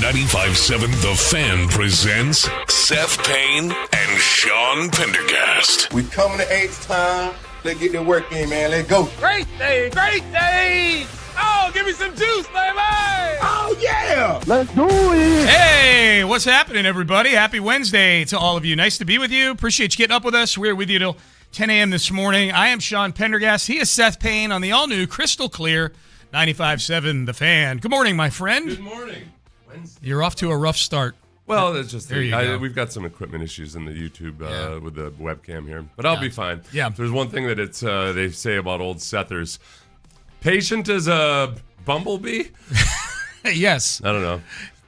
95.7 The Fan presents Seth Payne and Sean Pendergast. We coming to H time. Let's get the work in, man. Let's go. Great day, great day. Oh, give me some juice, baby. Oh, yeah. Let's do it. Hey, what's happening, everybody? Happy Wednesday to all of you. Nice to be with you. Appreciate you getting up with us. We're with you till 10 a.m. this morning. I am Sean Pendergast. He is Seth Payne on the all-new Crystal Clear 95.7 The Fan. Good morning, my friend. Good morning. Wednesday. You're off to a rough start. Well, it's just go. we've got some equipment issues in the YouTube with the webcam here, but I'll be fine. Yeah. There's one thing that they say about old Sethers: patient as a bumblebee. Yes. I don't know.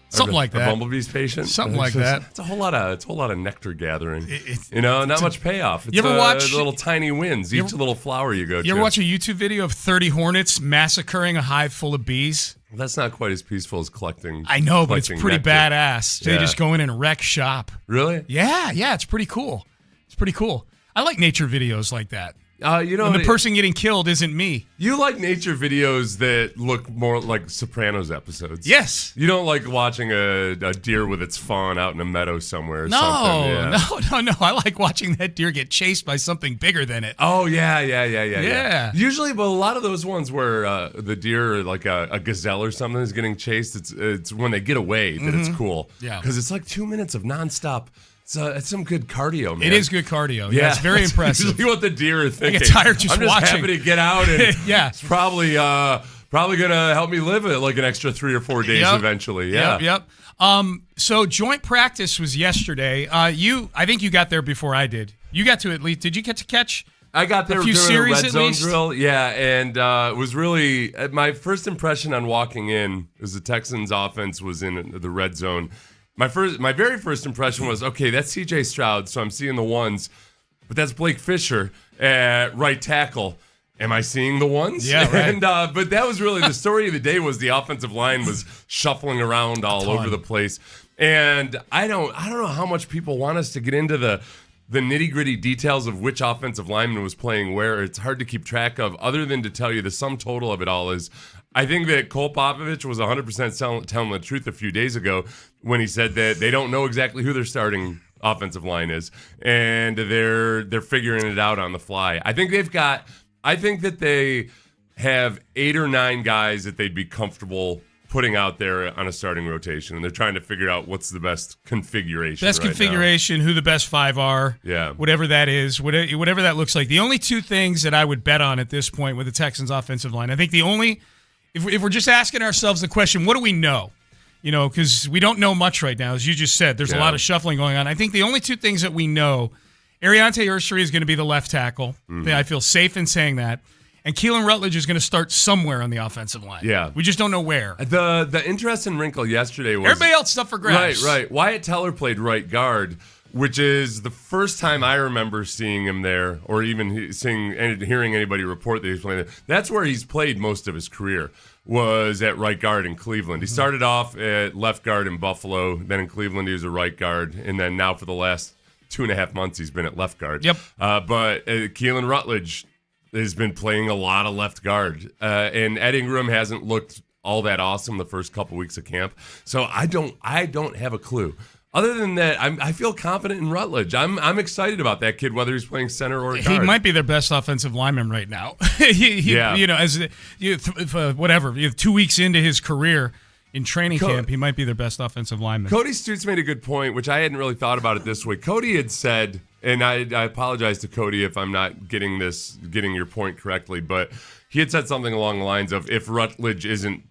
Something like that. A bumblebee's patient. Something like that. It's a whole lot of nectar gathering. Not much payoff. It's you ever watch little tiny wins? Each little flower you go to. You ever watch a YouTube video of 30 hornets massacring a hive full of bees? Well, that's not quite as peaceful as collecting. I know, but it's pretty nectar. badass. They just go in and wreck shop. Really? Yeah, it's pretty cool. It's pretty cool. I like nature videos like that. When the person getting killed isn't me. You like nature videos that look more like Sopranos episodes. Yes. You don't like watching a deer with its fawn out in a meadow somewhere or No. I like watching that deer get chased by something bigger than it. Oh, yeah. Yeah. Usually, but a lot of those ones where the deer, like a gazelle or something, is getting chased, it's when they get away that it's cool. Yeah. Because it's like 2 minutes of nonstop. It's some good cardio, man. It is good cardio. Yeah, it's very impressive. Usually what the deer are thinking. I get tired just I'm just watching. happy to get out and Yeah. it's probably going to help me live it like an extra 3 or 4 days eventually. Yeah. Yep. So joint practice was yesterday. I think you got there before I did. You got to at least. Did you get to catch? I got there a few during series a red at zone least? drill. Yeah, and it was really my first impression on walking in was the Texans offense was in the red zone. My very first impression was, okay, that's C.J. Stroud, so I'm seeing the ones, but that's Blake Fisher at right tackle. Am I seeing the ones? Yeah, right. And but that was really the story of the day. Was the offensive line was shuffling around all over the place, and I don't know how much people want us to get into the nitty-gritty details of which offensive lineman was playing where. It's hard to keep track of, other than to tell you the sum total of it all is, I think that Cole Popovich was 100% telling the truth a few days ago when he said that they don't know exactly who their starting offensive line is, and they're figuring it out on the fly. I think that they have 8 or 9 guys that they'd be comfortable putting out there on a starting rotation, and they're trying to figure out what's the best configuration. Who the best 5 are. Yeah. Whatever that is, whatever that looks like. The only 2 things that I would bet on at this point with the Texans offensive line, I think the only, if we're just asking ourselves the question, what do we know? Because we don't know much right now. As you just said, there's a lot of shuffling going on. I think the only 2 things that we know, Ariante Ursery is going to be the left tackle. I feel safe in saying that. And Keelan Rutledge is going to start somewhere on the offensive line. Yeah. We just don't know where. The interesting wrinkle yesterday was... Everybody else stuff for grabs. Right. Wyatt Teller played right guard, which is the first time I remember seeing him there, or even hearing anybody report that he's playing there. That's where he's played most of his career, was at right guard in Cleveland. He started off at left guard in Buffalo, then in Cleveland he was a right guard, and then now for the last 2.5 months he's been at left guard. Yep. But Keelan Rutledge has been playing a lot of left guard, and Ed Ingram hasn't looked all that awesome the first couple weeks of camp. So I don't have a clue. Other than that, I feel confident in Rutledge. I'm excited about that kid, whether he's playing center or guard. He might be their best offensive lineman right now. Whatever, 2 weeks into his career in training camp, he might be their best offensive lineman. Cody Stutes made a good point, which I hadn't really thought about it this way. Cody had said, and I apologize to Cody if I'm not getting your point correctly, but he had said something along the lines of, if Rutledge isn't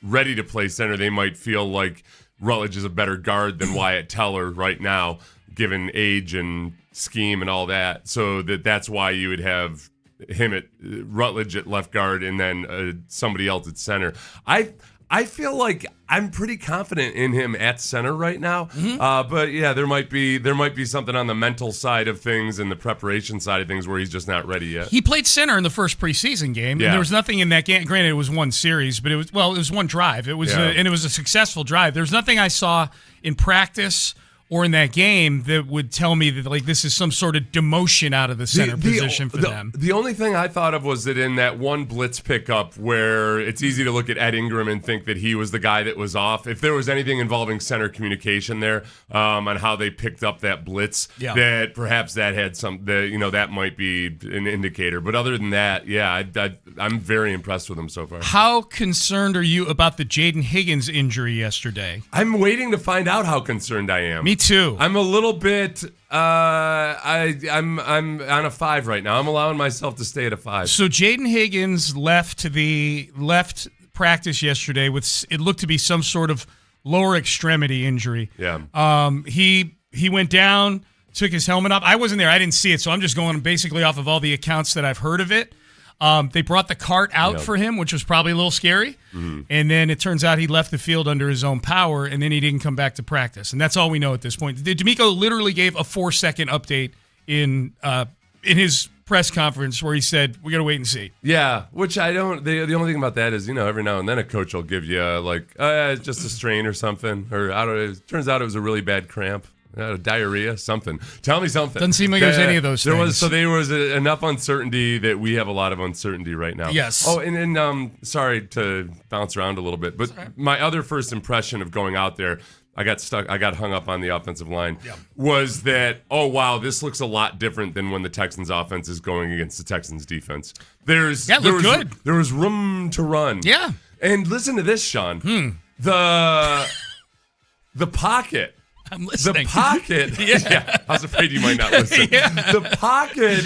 ready to play center, they might feel like Rutledge is a better guard than Wyatt Teller right now, given age and scheme and all that. So that's why you would have him at Rutledge at left guard and then somebody else at center. I feel like I'm pretty confident in him at center right now. But yeah, there might be something on the mental side of things and the preparation side of things where he's just not ready yet. He played center in the first preseason game. Yeah. And there was nothing in that game. Granted, it was one series, but it was one drive. It was and it was a successful drive. There's nothing I saw in practice or in that game that would tell me that like this is some sort of demotion out of the center position for them. The only thing I thought of was that in that one blitz pickup where it's easy to look at Ed Ingram and think that he was the guy that was off. If there was anything involving center communication there on how they picked up that blitz, that perhaps that had that might be an indicator. But other than that, I'm very impressed with him so far. How concerned are you about the Jaden Higgins injury yesterday? I'm waiting to find out how concerned I am. Me too. I'm a little bit. I'm on a 5 right now. I'm allowing myself to stay at a 5. So Jaden Higgins left practice yesterday with it looked to be some sort of lower extremity injury. Yeah. He went down, took his helmet off. I wasn't there. I didn't see it, so I'm just going basically off of all the accounts that I've heard of it. They brought the cart out for him, which was probably a little scary. Mm-hmm. And then it turns out he left the field under his own power, and then he didn't come back to practice. And that's all we know at this point. D'Amico literally gave a 4-second update in his press conference where he said, we got to wait and see. Yeah, which I don't. The only thing about that is, every now and then a coach will give you, it's just a strain or something. Or I don't know. It turns out it was a really bad cramp. Diarrhea, something. Tell me something. Doesn't seem like there's any of those things. There was enough uncertainty that we have a lot of uncertainty right now. Yes. Oh, and sorry to bounce around a little bit, but my other first impression of going out there, I got hung up on the offensive line, was that, oh, wow, this looks a lot different than when the Texans offense is going against the Texans defense. There was room to run. Yeah. And listen to this, Sean. The pocket. I'm listening. The pocket. Yeah. I was afraid you might not listen. The pocket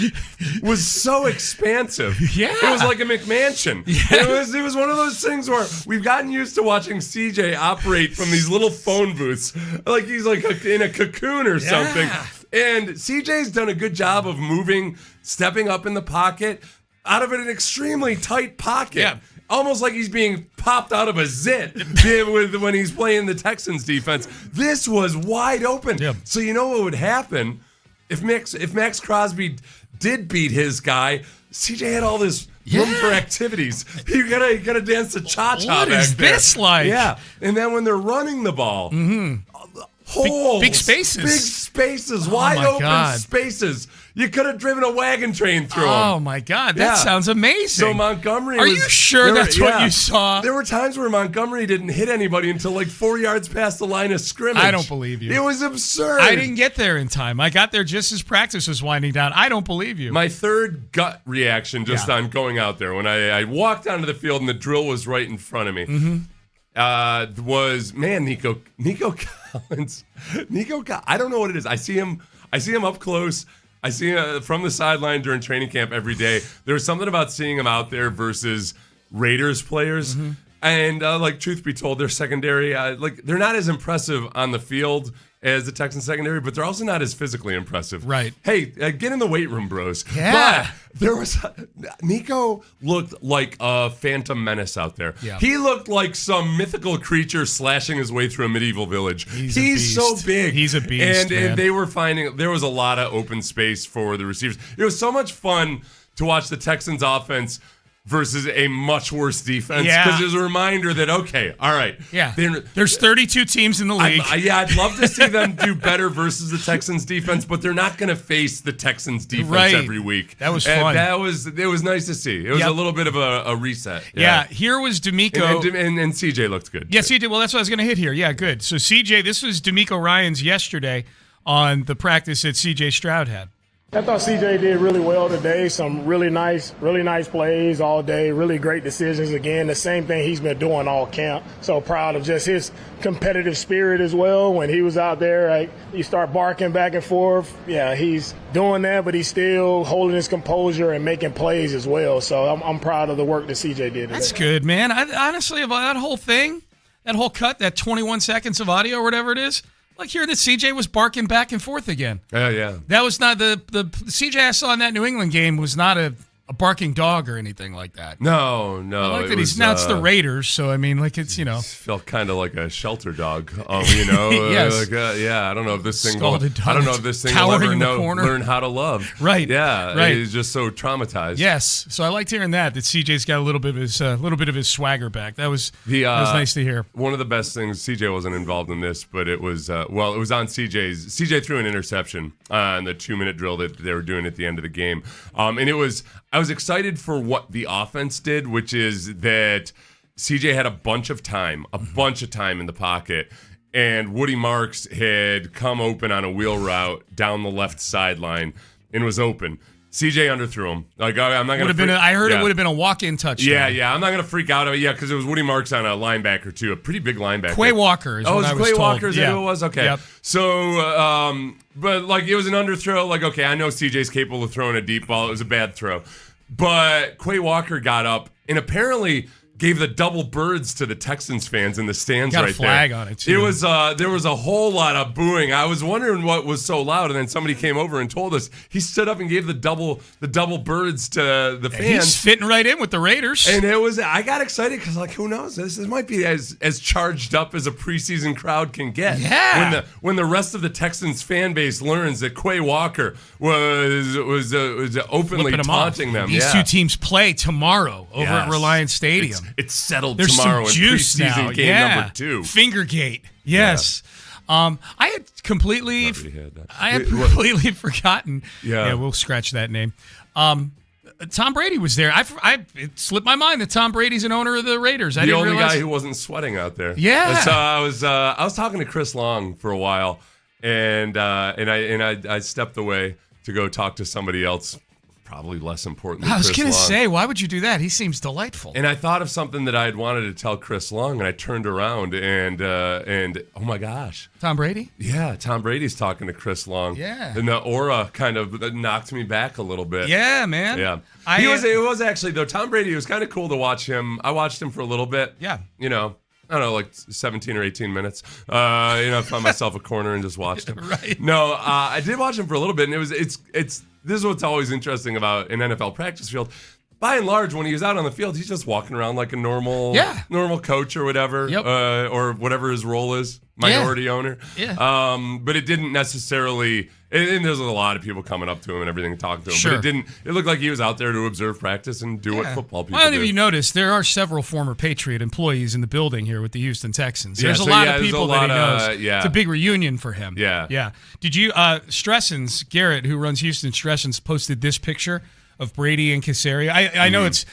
was so expansive. Yeah. It was like a McMansion. Yeah. It was one of those things where we've gotten used to watching CJ operate from these little phone booths, like he's like in a cocoon or something. And CJ's done a good job of stepping up in the pocket out of an extremely tight pocket. Yeah. Almost like he's being popped out of a zit when he's playing the Texans defense. This was wide open. Yep. So you know what would happen if Max Crosby did beat his guy? CJ had all this room for activities. You gotta dance the cha-cha back there. What is this like? Yeah, and then when they're running the ball, holes, big spaces, wide open spaces. You could have driven a wagon train through them. Oh, my God. That sounds amazing. So Montgomery Are you sure that's what you saw? There were times where Montgomery didn't hit anybody until like 4 yards past the line of scrimmage. I don't believe you. It was absurd. I didn't get there in time. I got there just as practice was winding down. I don't believe you. My third gut reaction on going out there, when I walked onto the field and the drill was right in front of me, was, man, Nico Collins. I don't know what it is. I see him up close. I see him from the sideline during training camp every day. There's something about seeing him out there versus Raiders players. Mm-hmm. And truth be told, their secondary, they're not as impressive on the field as the Texans secondary, but they're also not as physically impressive. Right. Hey, get in the weight room, bros. Yeah. But Nico looked like a phantom menace out there. Yeah. He looked like some mythical creature slashing his way through a medieval village. He's so big. He's a beast, and they were finding there was a lot of open space for the receivers. It was so much fun to watch the Texans offense versus a much worse defense, because there's a reminder that, okay, all right. Yeah, there's 32 teams in the league. I'd love to see them do better versus the Texans defense, but they're not going to face the Texans defense every week. That was fun. It was nice to see. It was a little bit of a reset. Yeah, here was D'Amico. And CJ looked good. Yeah, CJ, well, that's what I was going to hit here. Yeah, good. So CJ, this was D'Amico Ryans yesterday on the practice that CJ Stroud had. I thought CJ did really well today. Some really nice plays all day, really great decisions. Again, the same thing he's been doing all camp. So proud of just his competitive spirit as well. When he was out there, you start barking back and forth. Yeah, he's doing that, but he's still holding his composure and making plays as well. So I'm proud of the work that CJ did today. That's good, man. Honestly, about that whole thing, that whole cut, that 21 seconds of audio or whatever it is, like here that CJ was barking back and forth again. Yeah. That was not the CJ I saw in that New England game was not a a barking dog or anything like that. No. I like that he's now it's the Raiders, so I mean, like it's felt kind of like a shelter dog, yes. I don't know if this thing will ever learn how to love. Right. Yeah. Right. He's just so traumatized. Yes. So I liked hearing that CJ's got a little bit of his swagger back. That was nice to hear. One of the best things, CJ wasn't involved in this, but it was it was on CJ's. CJ threw an interception on the 2-minute drill that they were doing at the end of the game, and I was excited for what the offense did, which is that CJ had a bunch of time in the pocket, and Woody Marks had come open on a wheel route down the left sideline and was open. CJ underthrew him. Like, I'm not going to. I heard it would have been a walk-in touchdown. Yeah. I'm not going to freak out. Yeah, because it was Woody Marks on a linebacker too, a pretty big linebacker. Quay Walker is what I was Quay told. Walker is that who it was? Okay. Yep. So, but like it was an underthrow. Like, okay, I know CJ's capable of throwing a deep ball. It was a bad throw, but Quay Walker got up and apparently gave the double birds to the Texans fans in the stands got right a flag there. on it too. It was there was a whole lot of booing. I was wondering what was so loud, and then somebody came over and told us he stood up and gave the double birds to the fans. He's fitting right in with the Raiders. And I got excited because like who knows, this might be as charged up as a preseason crowd can get. Yeah. When the rest of the Texans fan base learns that Quay Walker was openly taunting them. These two teams play tomorrow over at Reliance Stadium. It's settled There's tomorrow some in juice preseason now. game number 2. Fingergate. Yes. I had completely forgotten. Yeah, we'll scratch that name. Tom Brady was there. It slipped my mind that Tom Brady's an owner of the Raiders. The only guy who wasn't sweating out there. Yeah. And so I was talking to Chris Long for a while, and I stepped away to go talk to somebody else. Probably less important than Chris Long. I was going to say, why would you do that? He seems delightful. And I thought of something that I had wanted to tell Chris Long, and I turned around and oh my gosh. Tom Brady? Yeah, Tom Brady's talking to Chris Long. Yeah. And the aura kind of knocked me back a little bit. Yeah, man. Yeah. It was actually, though, Tom Brady, it was kind of cool to watch him. I watched him for a little bit. Yeah. I don't know, like 17 or 18 minutes. I found myself a corner and just watched him. Right. No, I did watch him for a little bit, and this is what's always interesting about an NFL practice field. By and large, when he was out on the field, he's just walking around like a normal coach or whatever, or whatever his role is, minority owner. Yeah. But it didn't necessarily. And there's a lot of people coming up to him and everything and talking to him. Sure. But it looked like he was out there to observe practice and do what football people do. I don't know if you noticed, there are several former Patriot employees in the building here with the Houston Texans. There's a lot of people that he knows. Yeah. It's a big reunion for him. Yeah. Yeah. Did you, Garrett, who runs Houston Stressens, posted this picture of Brady and Caserio. I know it's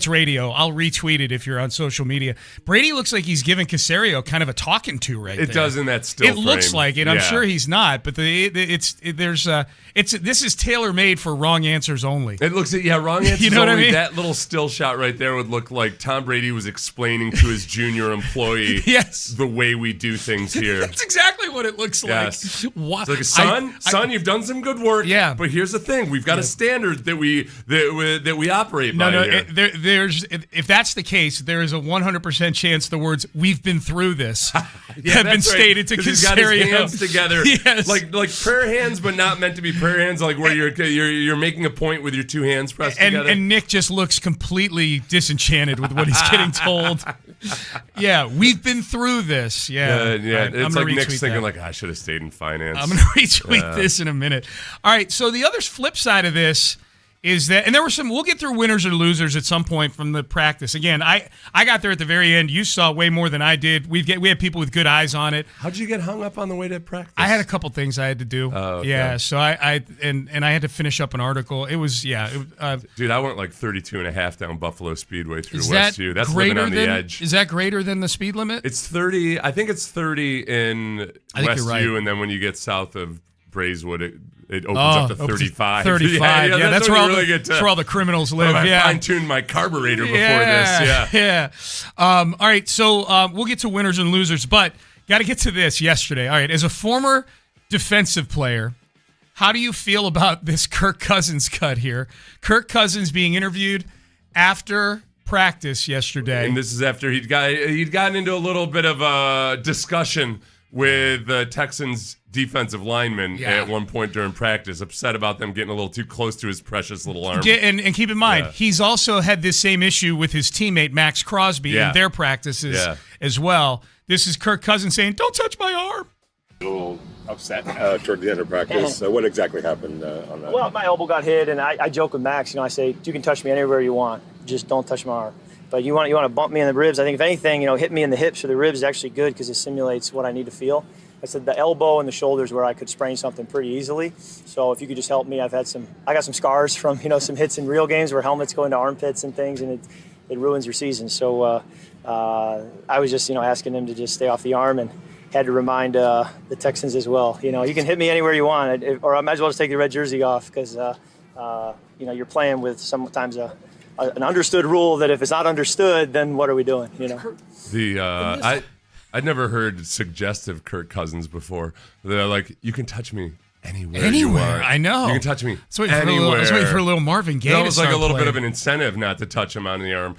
radio. I'll retweet it if you're on social media. Brady looks like he's giving Caserio kind of a talking to right there. It does in that still frame. It looks like it. I'm sure he's not, but this is tailor made for wrong answers only. It looks wrong answers you know only. What I mean? That little still shot right there would look like Tom Brady was explaining to his junior employee the way we do things here. That's exactly what it looks like. Yes. It's like, son, you've done some good work. Yeah. But here's the thing: we've got a standard that we operate by. Here. There's if that's the case, there is a 100% chance the words "we've been through this" have been stated to Caserio. He's got his hands together, yes. like prayer hands, but not meant to be prayer hands, like where you're making a point with your two hands pressed together. And Nick just looks completely disenchanted with what he's getting told. Yeah, we've been through this. Yeah. Right, it's like Nick's thinking, like, I should have stayed in finance. I'm going to retweet this in a minute. All right, so the other flip side of this is that, and there were some, we'll get through winners or losers at some point from the practice. Again, I got there at the very end. You saw way more than I did. We had people with good eyes on it. How'd you get hung up on the way to practice? I had a couple things I had to do. Oh, okay. Yeah, so I had to finish up an article. It was, dude, I went like 32 and a half down Buffalo Speedway through Westview. That's living on the edge. Is that greater than the speed limit? It's 30. I think it's 30 in Westview, right. And then when you get south of Braeswood, it opens up to 35. 35. Yeah, that's where all the criminals live. I fine-tuned my carburetor before this. Yeah. All right, so we'll get to winners and losers, but got to get to this yesterday. All right, as a former defensive player, how do you feel about this Kirk Cousins cut here? Kirk Cousins being interviewed after practice yesterday. And this is after he'd gotten into a little bit of a discussion with the Texans defensive lineman at one point during practice, upset about them getting a little too close to his precious little arm. And keep in mind, he's also had this same issue with his teammate Max Crosby in their practices as well. This is Kirk Cousins saying, "Don't touch my arm." A little upset toward the end of practice. What exactly happened on that? Well, my elbow got hit, and I joke with Max. I say, "You can touch me anywhere you want. Just don't touch my arm." But you want to bump me in the ribs. I think if anything, hit me in the hips or the ribs is actually good because it simulates what I need to feel. I said the elbow and the shoulders where I could sprain something pretty easily. So if you could just help me, I got some scars from some hits in real games where helmets go into armpits and things, and it ruins your season. So I was just asking him to just stay off the arm, and had to remind the Texans as well. You can hit me anywhere you want, or I might as well just take the red jersey off because you're playing with sometimes an understood rule that if it's not understood, then what are we doing? I'd never heard suggestive Kirk Cousins before. They're like, you can touch me anywhere. I know. You can touch me anywhere. I was waiting for a little Marvin Gaye. That was like a little playing. bit of an incentive not to touch him on the arm.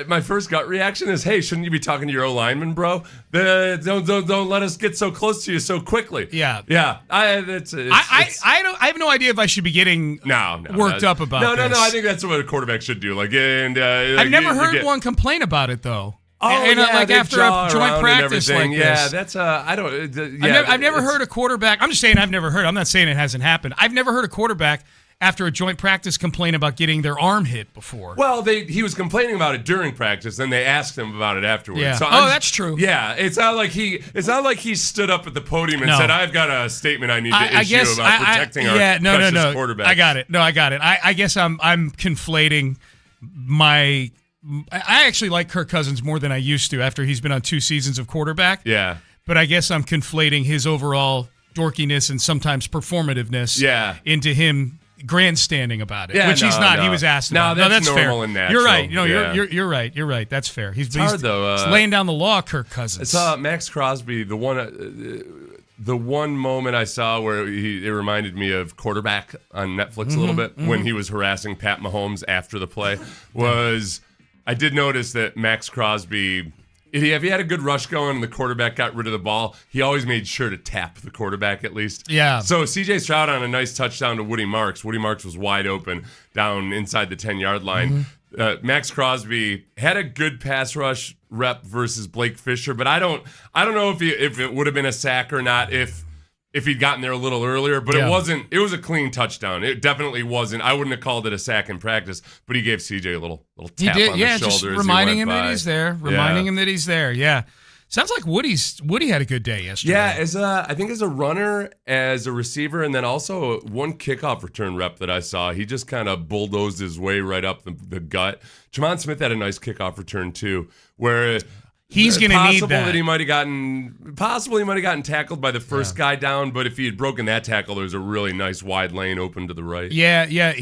My first gut reaction is, hey, shouldn't you be talking to your O-lineman, bro? Don't let us get so close to you so quickly. Yeah. I have no idea if I should be getting worked up about this. No. I think that's what a quarterback should do. I've never heard one complain about it though. After a joint practice like this. Yeah, that's I don't. I've never heard a quarterback. I'm just saying I've never heard. I'm not saying it hasn't happened. I've never heard a quarterback after a joint practice complain about getting their arm hit before. Well, he was complaining about it during practice, then they asked him about it afterwards. Yeah. So that's true. Yeah, it's not like he stood up at the podium and said, "I've got a statement I need to issue about protecting our precious quarterback." I got it. I guess I'm conflating my. I actually like Kirk Cousins more than I used to after he's been on 2 seasons of quarterback. Yeah. But I guess I'm conflating his overall dorkiness and sometimes performativeness into him grandstanding about it, which he's not. No. He was asked about. No, that's fair. normal and natural. You're right. You're right. You're right. That's fair. He's hard, though. He's laying down the law, Kirk Cousins. It's Max Crosby, the one moment I saw where it reminded me of Quarterback on Netflix a little bit when he was harassing Pat Mahomes after the play was I did notice that Max Crosby, if he had a good rush going and the quarterback got rid of the ball, he always made sure to tap the quarterback at least. Yeah. So C.J. Stroud on a nice touchdown to Woody Marks. Woody Marks was wide open down inside the 10-yard line. Max Crosby had a good pass rush rep versus Blake Fisher, but I don't know if it would have been a sack or not if he'd gotten there a little earlier, but it wasn't. It was a clean touchdown. It definitely wasn't. I wouldn't have called it a sack in practice, but he gave CJ a little tap on the shoulder. Just reminding him that he's there. Reminding him that he's there. Yeah. Sounds like Woody had a good day yesterday. Yeah, I think as a runner, as a receiver, and then also one kickoff return rep that I saw, he just kind of bulldozed his way right up the gut. Jamon Smith had a nice kickoff return too, where he's going to need that. Possibly he might have gotten tackled by the first guy down, but if he had broken that tackle, there's a really nice wide lane open to the right. Yeah.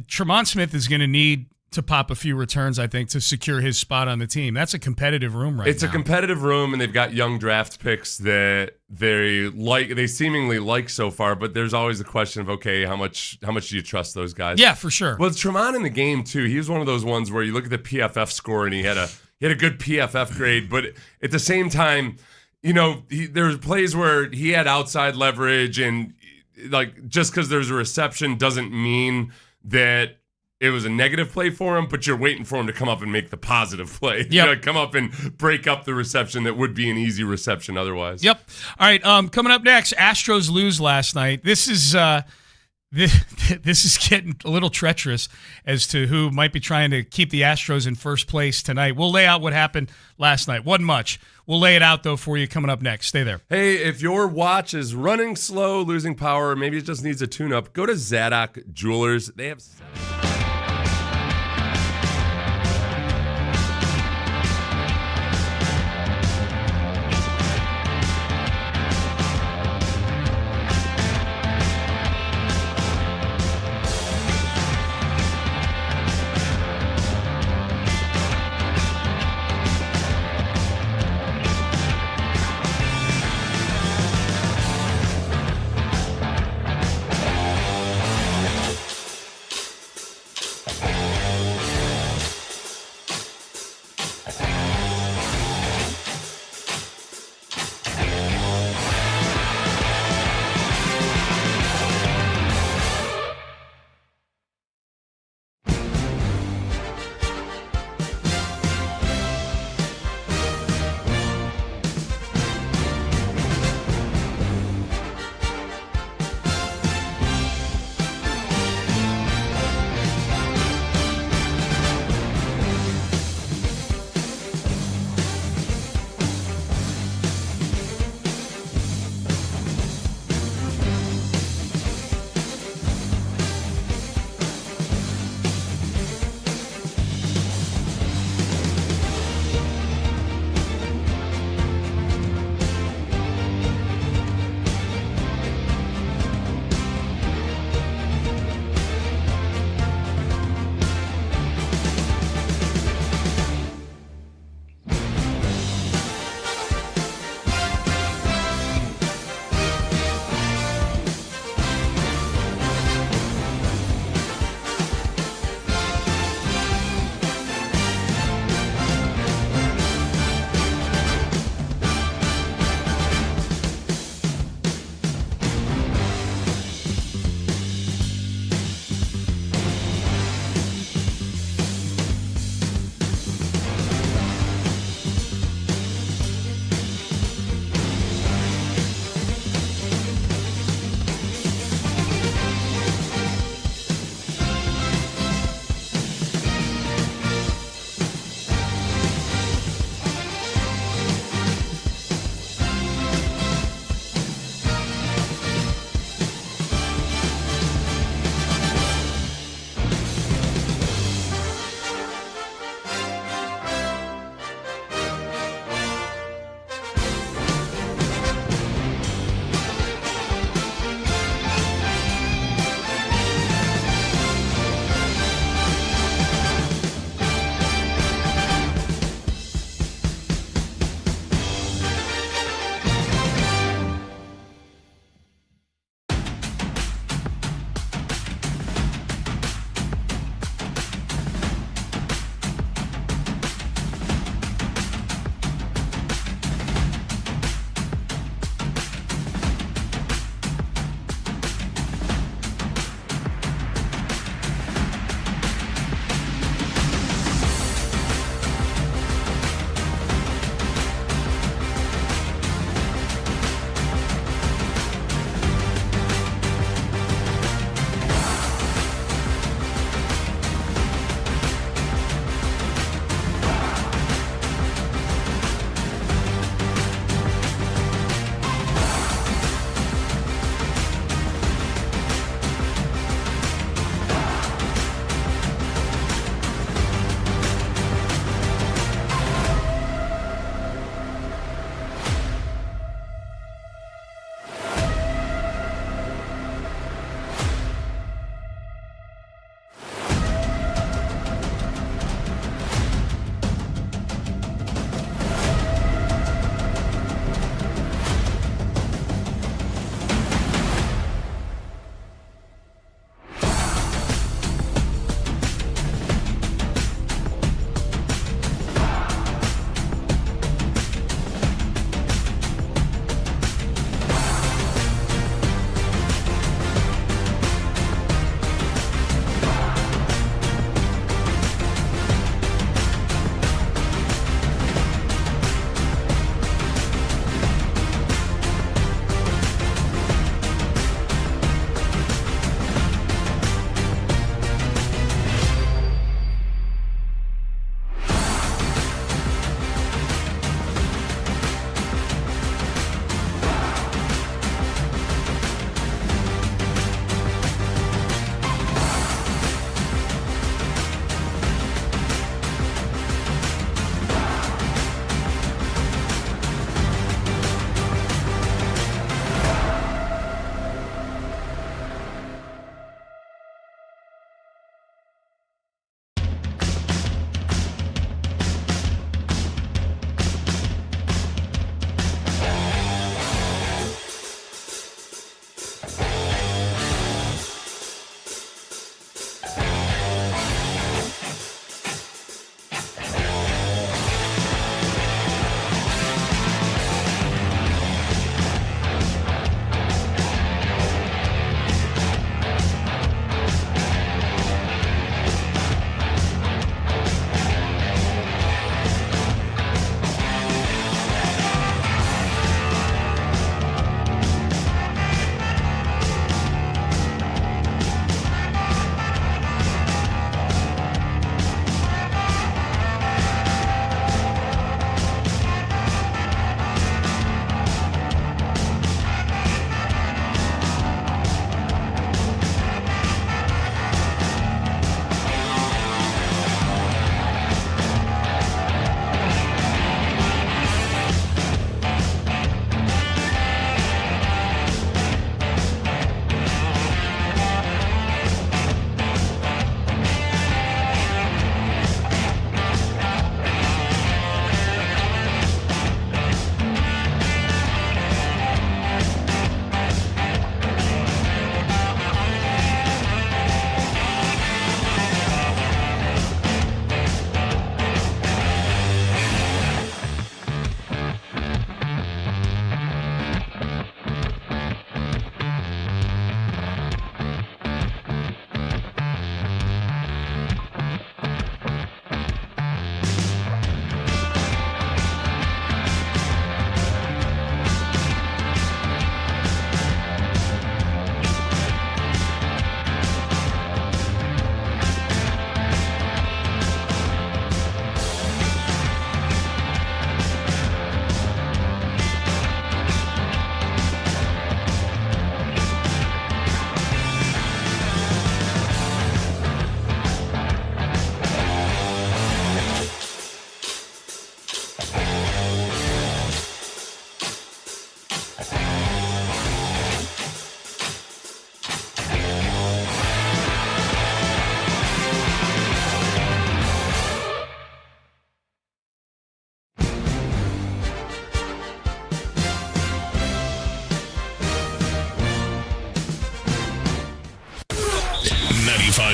Tremont Smith is going to need to pop a few returns, I think, to secure his spot on the team. That's a competitive room right now. It's a competitive room, and they've got young draft picks that they seemingly like so far, but there's always the question of, okay, how much do you trust those guys? Yeah, for sure. Well, Tremont in the game, too, he was one of those ones where you look at the PFF score, and he had a good PFF grade, but at the same time, there's plays where he had outside leverage, and just because there's a reception doesn't mean that it was a negative play for him, but you're waiting for him to come up and make the positive play. Yep. Come up and break up the reception that would be an easy reception otherwise. Yep. All right, coming up next, Astros lose last night. This is getting a little treacherous as to who might be trying to keep the Astros in first place tonight. We'll lay out what happened last night. Wasn't much. We'll lay it out, though, for you coming up next. Stay there. Hey, if your watch is running slow, losing power, maybe it just needs a tune-up, go to Zadok Jewelers. They have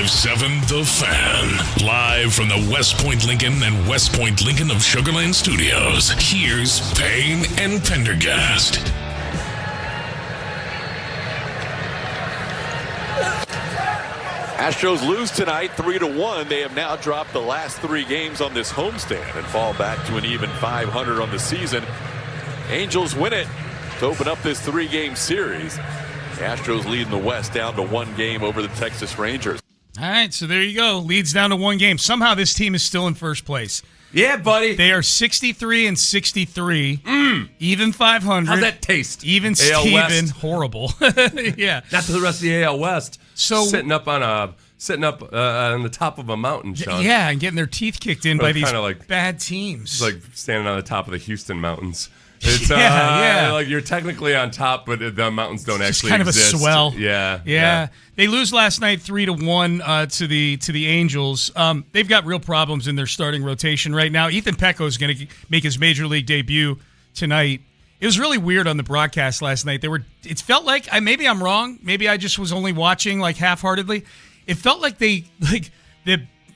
105.7 The Fan. Live from the West Point Lincoln and West Point Lincoln of Sugarland Studios. Here's Payne and Pendergast. Astros lose tonight 3-1. They have now dropped the last 3 games on this homestand and fall back to an even 500 on the season. Angels win it to open up this 3-game series. The Astros leading the West down to 1 game over the Texas Rangers. All right, so there you go. Leads down to 1 game. Somehow this team is still in first place. Yeah, buddy. They are 63-63, even 500. How's that taste? Even AL Steven, West. horrible. Yeah. Not to the rest of the AL West. So sitting up on the top of a mountain, Sean. Yeah, and getting their teeth kicked in by these like, bad teams. It's like standing on the top of the Houston Mountains. It's yeah. Like you're technically on top, but the mountains don't actually kind exist. of a swell. Yeah. They lose last night 3-1 to the Angels. They've got real problems in their starting rotation right now. Ethan Pecco is going to make his major league debut tonight. It was really weird on the broadcast last night. It felt like maybe I'm wrong. Maybe I just was only watching like half-heartedly. It felt like the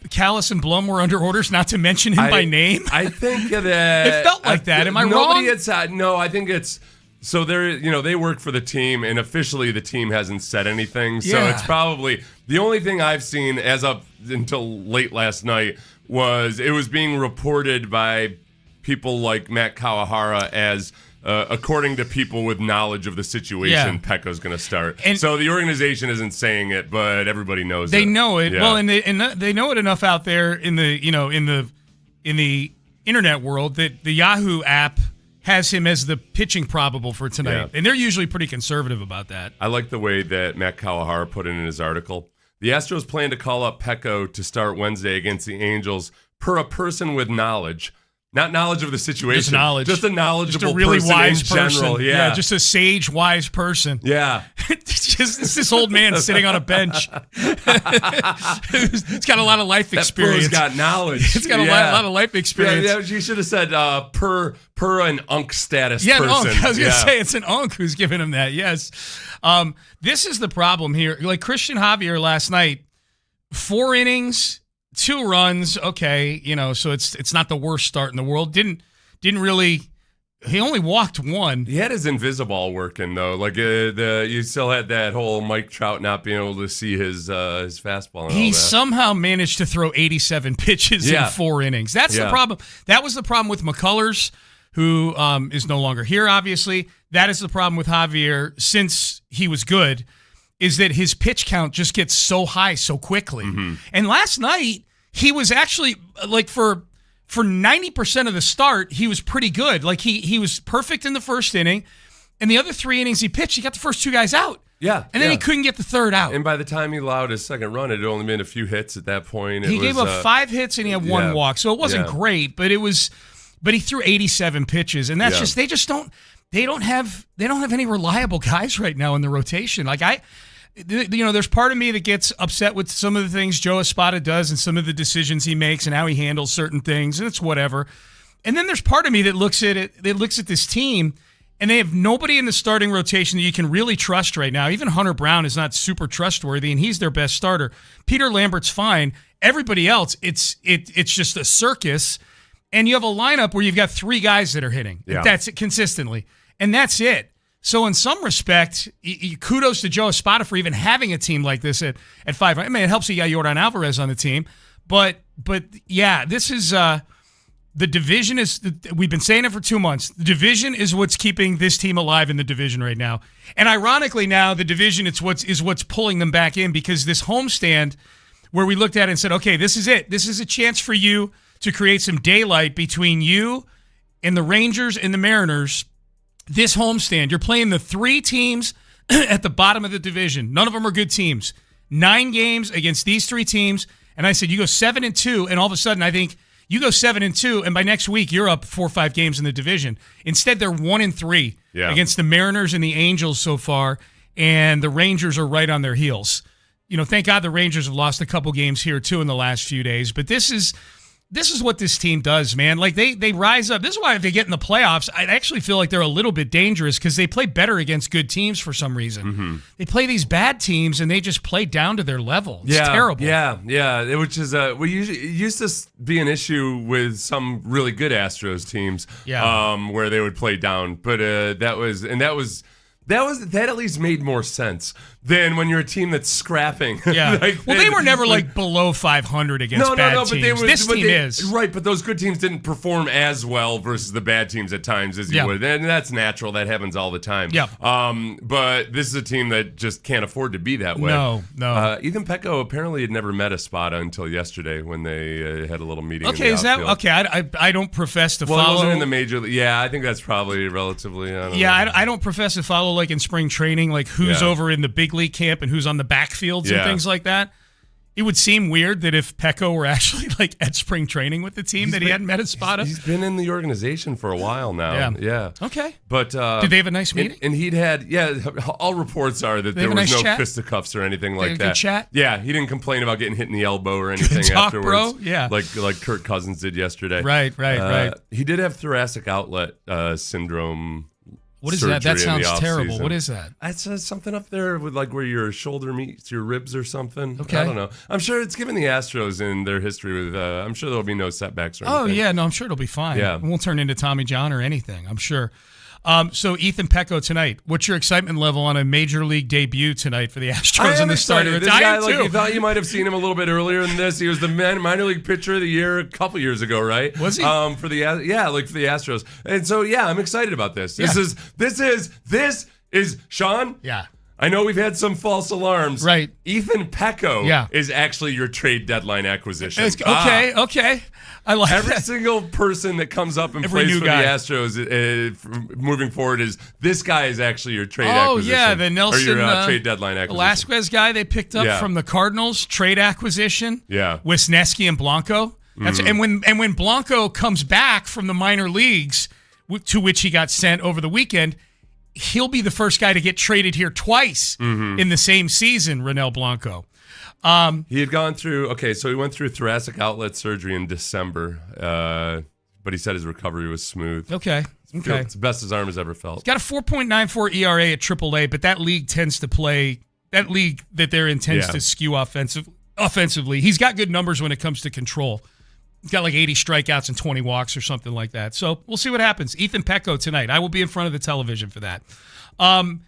Callis and Blum were under orders not to mention him by name. I think that it felt like that. Am I wrong? No, I think it's so they work for the team, and officially the team hasn't said anything. So it's probably the only thing I've seen as up until late last night was it was being reported by people like Matt Kawahara as according to people with knowledge of the situation, Pecco's going to start. And so the organization isn't saying it, but everybody knows they it. know it. Yeah. Well, and they know it enough out there in the internet world that the Yahoo app has him as the pitching probable for tonight. Yeah. And they're usually pretty conservative about that. I like the way that Matt Kawahara put it in his article. The Astros plan to call up Pecco to start Wednesday against the Angels per a person with knowledge. Not knowledge of the situation. Just knowledge. Just a knowledgeable just a really person wise in general. person. Yeah. Just a sage, wise person. Yeah. It's this old man sitting on a bench. It's got a lot of life experience. That got knowledge. It's got a lot of life experience. Yeah, you should have said per an unk status person. An unk. I was going to say it's an unk who's giving him that. Yes. This is the problem here. Like Christian Javier last night, 4 innings, 2 runs, okay, so it's not the worst start in the world. Didn't really. He only walked 1. He had his invisible working though. Like you still had that whole Mike Trout not being able to see his fastball. And he somehow managed to throw 87 pitches in 4 innings. That's the problem. That was the problem with McCullers, who is no longer here. Obviously, that is the problem with Javier since he was good. Is that his pitch count just gets so high so quickly. Mm-hmm. And last night, he was actually, like, for 90% of the start, he was pretty good. Like, he was perfect in the first inning, and the other 3 innings he pitched, he got the first 2 guys out. Yeah. And then he couldn't get the third out. And by the time he allowed his second run, it had only been a few hits at that point. He gave up 5 hits, and he had 1 walk, so it wasn't great, but he threw 87 pitches, and that's just, they don't have any reliable guys right now in the rotation. Like, there's part of me that gets upset with some of the things Joe Espada does and some of the decisions he makes and how he handles certain things, and it's whatever. And then there's part of me that looks at it, that looks at this team, and they have nobody in the starting rotation that you can really trust right now. Even Hunter Brown is not super trustworthy, and he's their best starter. Peter Lambert's fine. Everybody else, it's just a circus. And you have a lineup where you've got 3 guys that are hitting. Yeah. That's it consistently, and that's it. So in some respect, kudos to Joe Espada for even having a team like this at 5. I mean, it helps you got Yordan Alvarez on the team. But yeah, this is the division is – we've been saying it for 2 months. The division is what's keeping this team alive in the division right now. And ironically now, the division is what's pulling them back in, because this homestand where we looked at it and said, okay, this is it. This is a chance for you to create some daylight between you and the Rangers and the Mariners. This homestand, you're playing the 3 teams at the bottom of the division. None of them are good teams. 9 games against these 3 teams, and I said you go 7-2, and all of a sudden I think you go 7-2, and by next week you're up 4 or 5 games in the division. Instead, they're 1-3 against the Mariners and the Angels so far, and the Rangers are right on their heels. Thank God the Rangers have lost a couple games here too in the last few days, but this is this is what this team does, man. Like they rise up. This is why if they get in the playoffs, I actually feel like they're a little bit dangerous because they play better against good teams for some reason. Mm-hmm. They play these bad teams and they just play down to their level. It's terrible. Yeah. Which is it used to be an issue with some really good Astros teams, where they would play down. But that at least made more sense than when you're a team that's scrapping. Yeah. They were never like below 500 against bad teams. This team is. Right, but those good teams didn't perform as well versus the bad teams at times as you would. And that's natural. That happens all the time. Yeah. But this is a team that just can't afford to be that way. No. Ethan Pecco apparently had never met Espada until yesterday when they had a little meeting. Okay, in the is that outfield. okay? I don't profess to follow. Well, it wasn't in the major league. Yeah, I think that's probably relatively. I don't profess to follow like in spring training, like who's over in the big league camp and who's on the backfields and things like that. It would seem weird that if Pecco were actually like at spring training with the team he hadn't met Espada. He's been in the organization for a while now. Yeah. Okay. But did they have a nice meeting? And he'd had all reports are that there was no fisticuffs or anything like that. Good chat? Yeah, he didn't complain about getting hit in the elbow or anything Talk, afterwards. bro. Yeah. Like Kirk Cousins did yesterday. Right. He did have thoracic outlet syndrome. What is that? That sounds terrible. What is that? That's something up there with like where your shoulder meets your ribs or something. Okay. I don't know. I'm sure it's given the Astros in their history with. I'm sure there'll be no setbacks or anything. Oh yeah, no, I'm sure it'll be fine. Yeah, it won't turn into Tommy John or anything. I'm sure. So Ethan Pecco tonight. What's your excitement level on a major league debut tonight for the Astros in the starter? This guy, you thought you might have seen him a little bit earlier in this. He was the minor league pitcher of the year a couple years ago, right? Was he? For the Astros. And so I'm excited about this. This is Sean. Yeah. I know we've had some false alarms. Right. Ethan Pecco is actually your trade deadline acquisition. Okay. I like every that. single person that comes up and plays for the Astros moving forward this guy is actually your trade acquisition. Oh, yeah, the Nelson or your trade deadline acquisition. Velasquez guy they picked up from the Cardinals, trade acquisition. Yeah. Wisniewski and Blanco. And when Blanco comes back from the minor leagues, to which he got sent over the weekend, he'll be the first guy to get traded here twice in the same season, Ronel Blanco. He had gone through, so he went through thoracic outlet surgery in December, but he said his recovery was smooth. Okay. It's the best his arm has ever felt. He's got a 4.94 ERA at AAA, but that league that they're in tends to skew offensively. He's got good numbers when it comes to control. He's got like 80 strikeouts and 20 walks or something like that. So we'll see what happens. Ethan Pecco tonight. I will be in front of the television for that.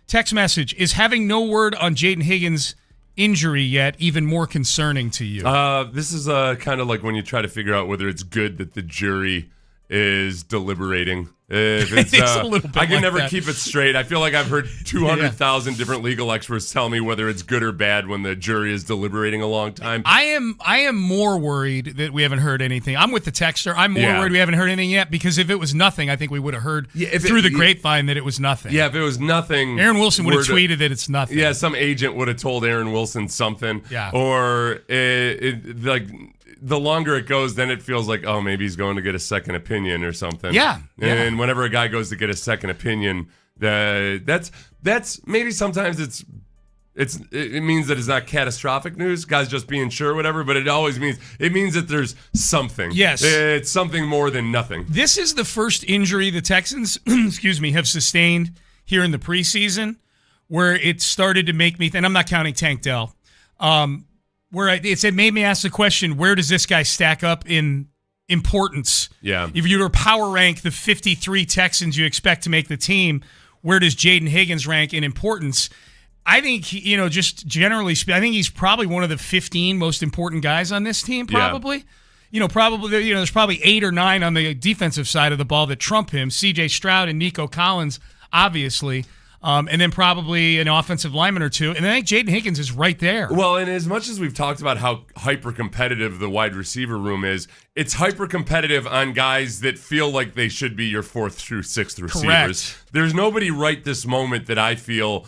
Text message. Is having no word on Jaden Higgins' injury yet even more concerning to you? This is kind of like when you try to figure out whether it's good that the jury is deliberating. It's a little bit I can like never that. keep it straight. I feel like I've heard 200,000 different legal experts tell me whether it's good or bad when the jury is deliberating a long time. I am more worried that we haven't heard anything. I'm with the texter. I'm more worried we haven't heard anything yet because if it was nothing, I think we would have heard through the grapevine that it was nothing. Yeah, if it was nothing, Aaron Wilson would have tweeted that it's nothing. Yeah, some agent would have told Aaron Wilson something. Yeah. Or the longer it goes, then it feels like, oh, maybe he's going to get a second opinion or something. Yeah. And whenever a guy goes to get a second opinion, that's maybe sometimes it means that it's not catastrophic news, guys just being sure or whatever, but it always means that there's something. Yes. It's something more than nothing. This is the first injury the Texans, have sustained here in the preseason where it started to make me, and I'm not counting Tank Dell, where it made me ask the question, where does this guy stack up in importance? Yeah. If you were to power rank the 53 Texans you expect to make the team, where does Jaden Higgins rank in importance? I think, just generally speaking, I think he's probably one of the 15 most important guys on this team, probably. Yeah. There's probably 8 or 9 on the defensive side of the ball that trump him. C.J. Stroud and Nico Collins, obviously. And then probably an offensive lineman or two. And I think Jaden Higgins is right there. Well, and as much as we've talked about how hyper-competitive the wide receiver room is, it's hyper-competitive on guys that feel like they should be your 4th through 6th receivers. Correct. There's nobody right this moment that I feel,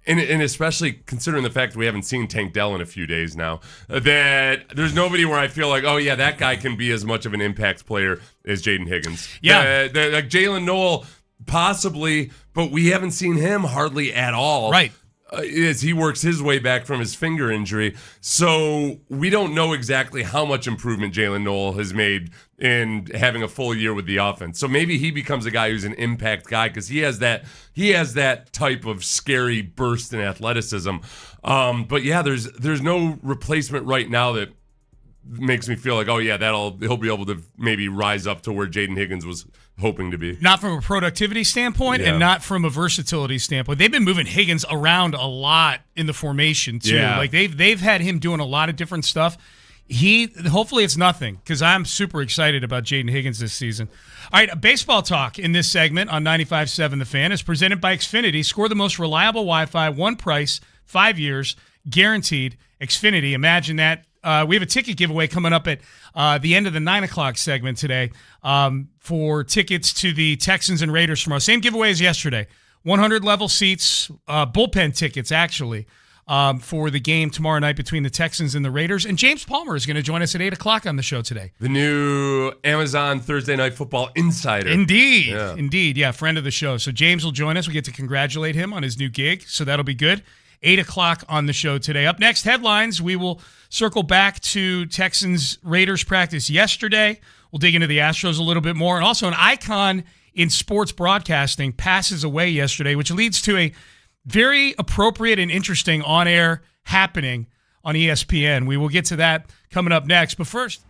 and especially considering the fact that we haven't seen Tank Dell in a few days now, that there's nobody where I feel like, oh, yeah, that guy can be as much of an impact player as Jaden Higgins. Yeah. Like Jalen Noel, possibly, but we haven't seen him hardly at all. Right. as he works his way back from his finger injury. So we don't know exactly how much improvement Jalen Noel has made in having a full year with the offense. So maybe he becomes a guy who's an impact guy because he has that type of scary burst in athleticism. But yeah, there's no replacement right now that makes me feel like, oh yeah, he'll be able to maybe rise up to where Jaden Higgins was hoping to be. Not from a productivity standpoint and not from a versatility standpoint. They've been moving Higgins around a lot in the formation too. Yeah. Like they've had him doing a lot of different stuff. Hopefully it's nothing because I'm super excited about Jaden Higgins this season. All right, baseball talk in this segment on 95.7 The Fan is presented by Xfinity. Score the most reliable Wi-Fi, one price, 5 years, guaranteed. Xfinity, imagine that. We have a ticket giveaway coming up at the end of the 9 o'clock segment today for tickets to the Texans and Raiders tomorrow. Same giveaway as yesterday. 100 level seats, bullpen tickets, actually, for the game tomorrow night between the Texans and the Raiders. And James Palmer is going to join us at 8 o'clock on the show today. The new Amazon Thursday Night Football Insider. Indeed. Yeah, friend of the show. So James will join us. We get to congratulate him on his new gig, so that'll be good. 8 o'clock on the show today. Up next, headlines. We will circle back to Texans Raiders practice yesterday. We'll dig into the Astros a little bit more. And also an icon in sports broadcasting passes away yesterday, which leads to a very appropriate and interesting on-air happening on ESPN. We will get to that coming up next. But first,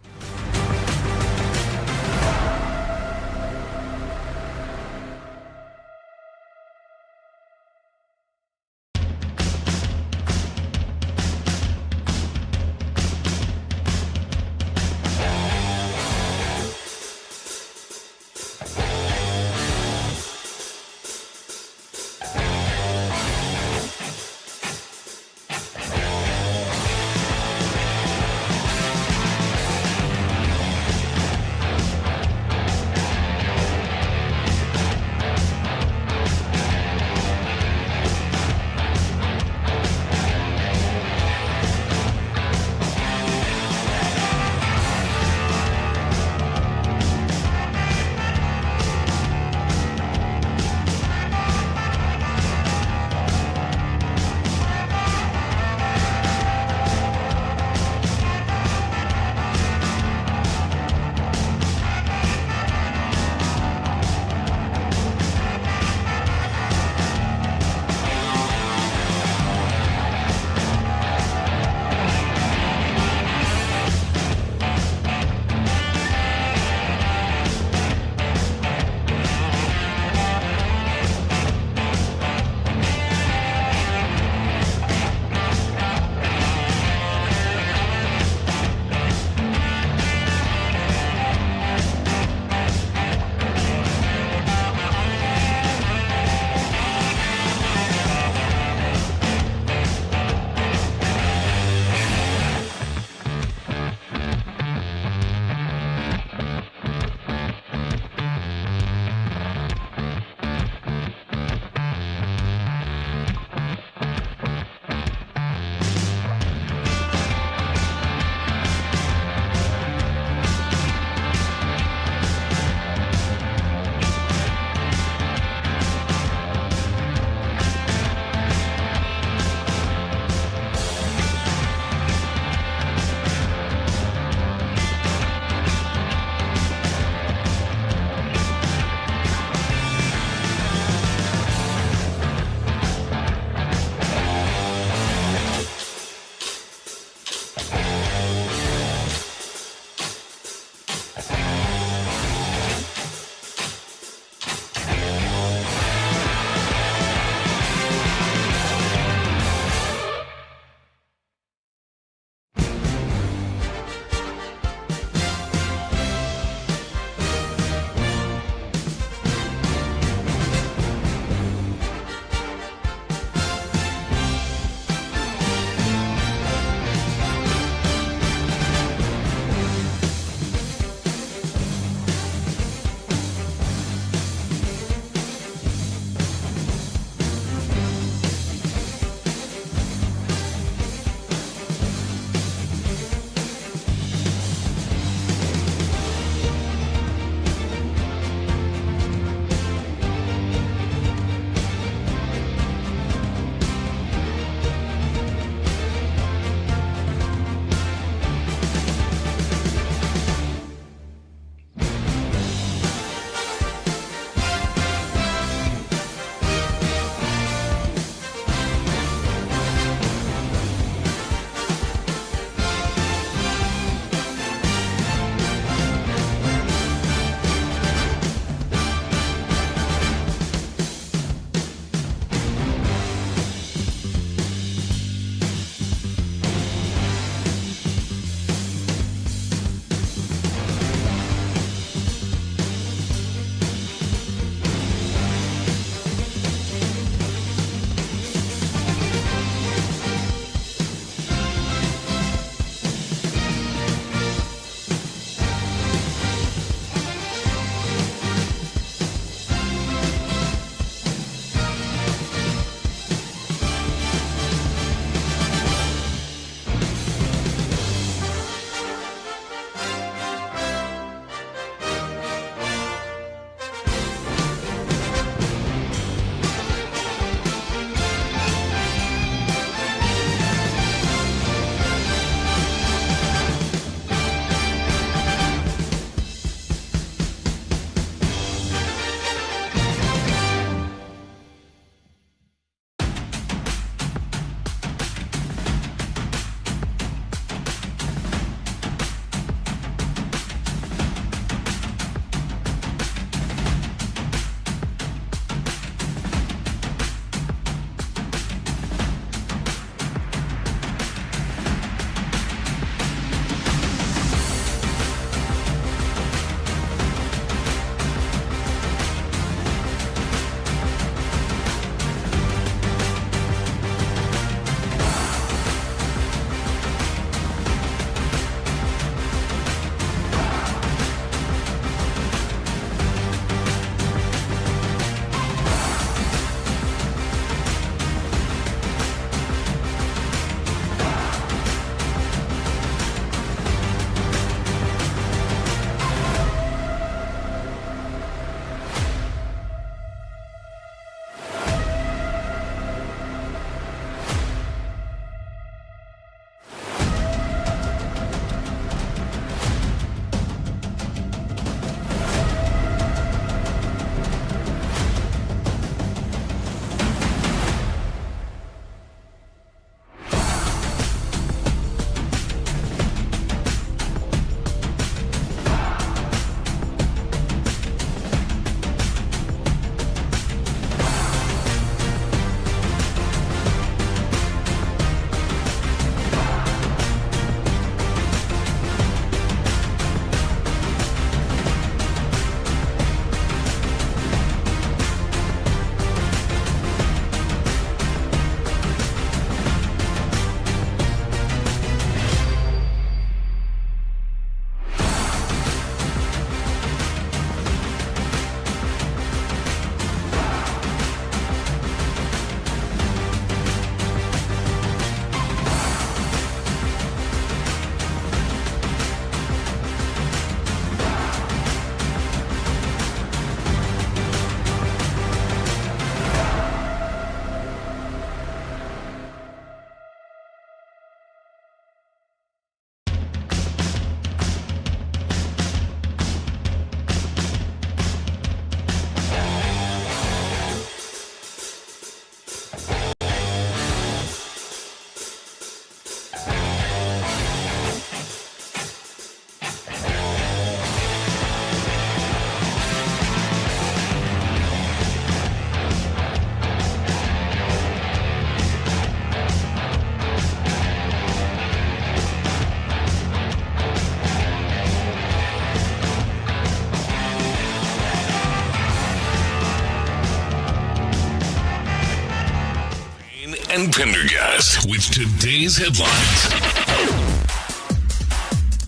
and Pendergast with today's headlines.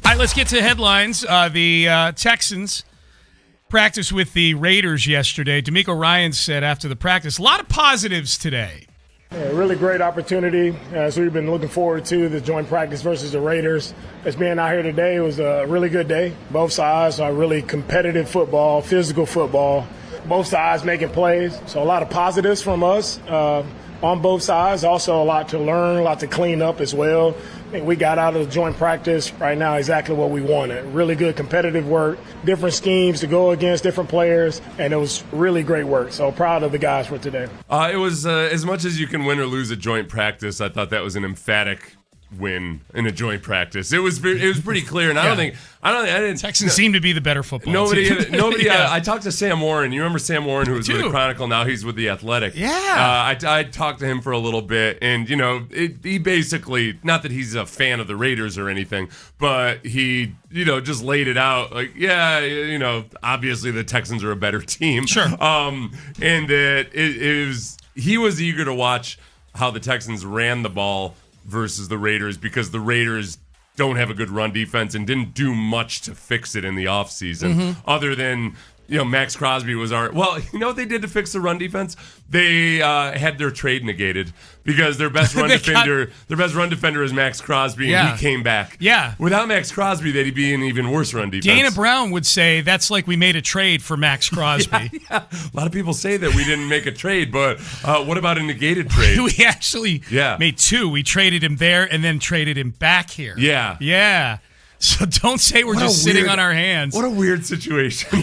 All right, let's get to headlines. The Texans practiced with the Raiders yesterday. D'Amico Ryans said after the practice, a lot of positives today. Yeah, really great opportunity. So we've been looking forward to the joint practice versus the Raiders. As being out here today, it was a really good day. Both sides are really competitive football, physical football. Both sides making plays. So a lot of positives from us on both sides. Also a lot to learn, a lot to clean up as well. I think we got out of the joint practice right now exactly what we wanted. Really good competitive work, different schemes to go against different players, and it was really great work. So proud of the guys for today. It was as much as you can win or lose a joint practice. I thought that was an emphatic win in a joint practice. It was pretty clear, and I didn't. Texans seem to be the better football team. Nobody. Yeah. I talked to Sam Warren. You remember Sam Warren, who was with the Chronicle? Now he's with the Athletic. Yeah. I talked to him for a little bit, and he basically, not that he's a fan of the Raiders or anything, but he just laid it out like, obviously the Texans are a better team. Sure. And that he was eager to watch how the Texans ran the ball versus the Raiders, because the Raiders don't have a good run defense and didn't do much to fix it in the offseason, other than Max Crosby was what they did to fix the run defense? They had their trade negated because their best run defender is Max Crosby, and he came back. Yeah. Without Max Crosby, they'd be an even worse run defense. Dana Brown would say that's like we made a trade for Max Crosby. Yeah. A lot of people say that we didn't make a trade, but what about a negated trade? We actually made two. We traded him there and then traded him back here. Yeah. Yeah. So don't say we're just sitting on our hands. What a weird situation.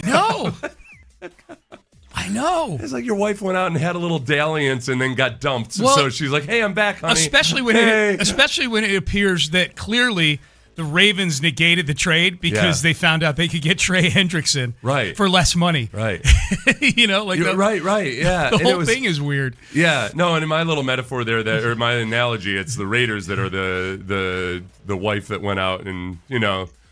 I know. It's like your wife went out and had a little dalliance and then got dumped. So she's like, "Hey, I'm back, honey." Especially when it appears that clearly the Ravens negated the trade because they found out they could get Trey Hendrickson for less money. Right. Right. Yeah. The whole thing is weird. Yeah. No, and in my little metaphor there, or my analogy, it's the Raiders that are the wife that went out and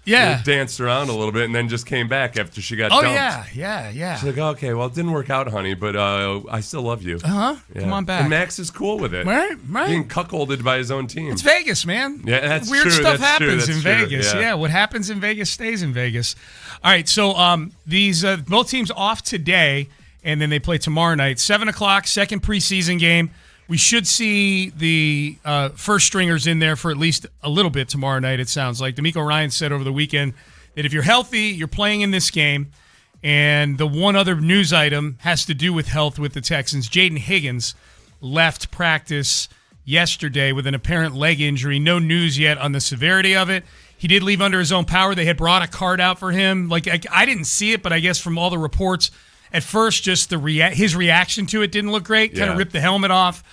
danced around a little bit and then just came back after she got dumped. Yeah. She's like, "Okay, well, it didn't work out, honey, but I still love you." Yeah. Come on back. And Max is cool with it. Right. Being cuckolded by his own team. It's Vegas, man. Yeah, that's weird true. stuff That's true. happens That's in true. Vegas. Yeah. What happens in Vegas stays in Vegas. All right, so these both teams off today, and then they play tomorrow night, 7:00, second preseason game. We should see the first stringers in there for at least a little bit tomorrow night, it sounds like. D'Amico Ryans said over the weekend that if you're healthy, you're playing in this game. And the one other news item has to do with health with the Texans. Jaden Higgins left practice yesterday with an apparent leg injury. No news yet on the severity of it. He did leave under his own power. They had brought a card out for him. Like I didn't see it, but I guess from all the reports, at first just his reaction to it didn't look great. Kind of ripped the helmet off,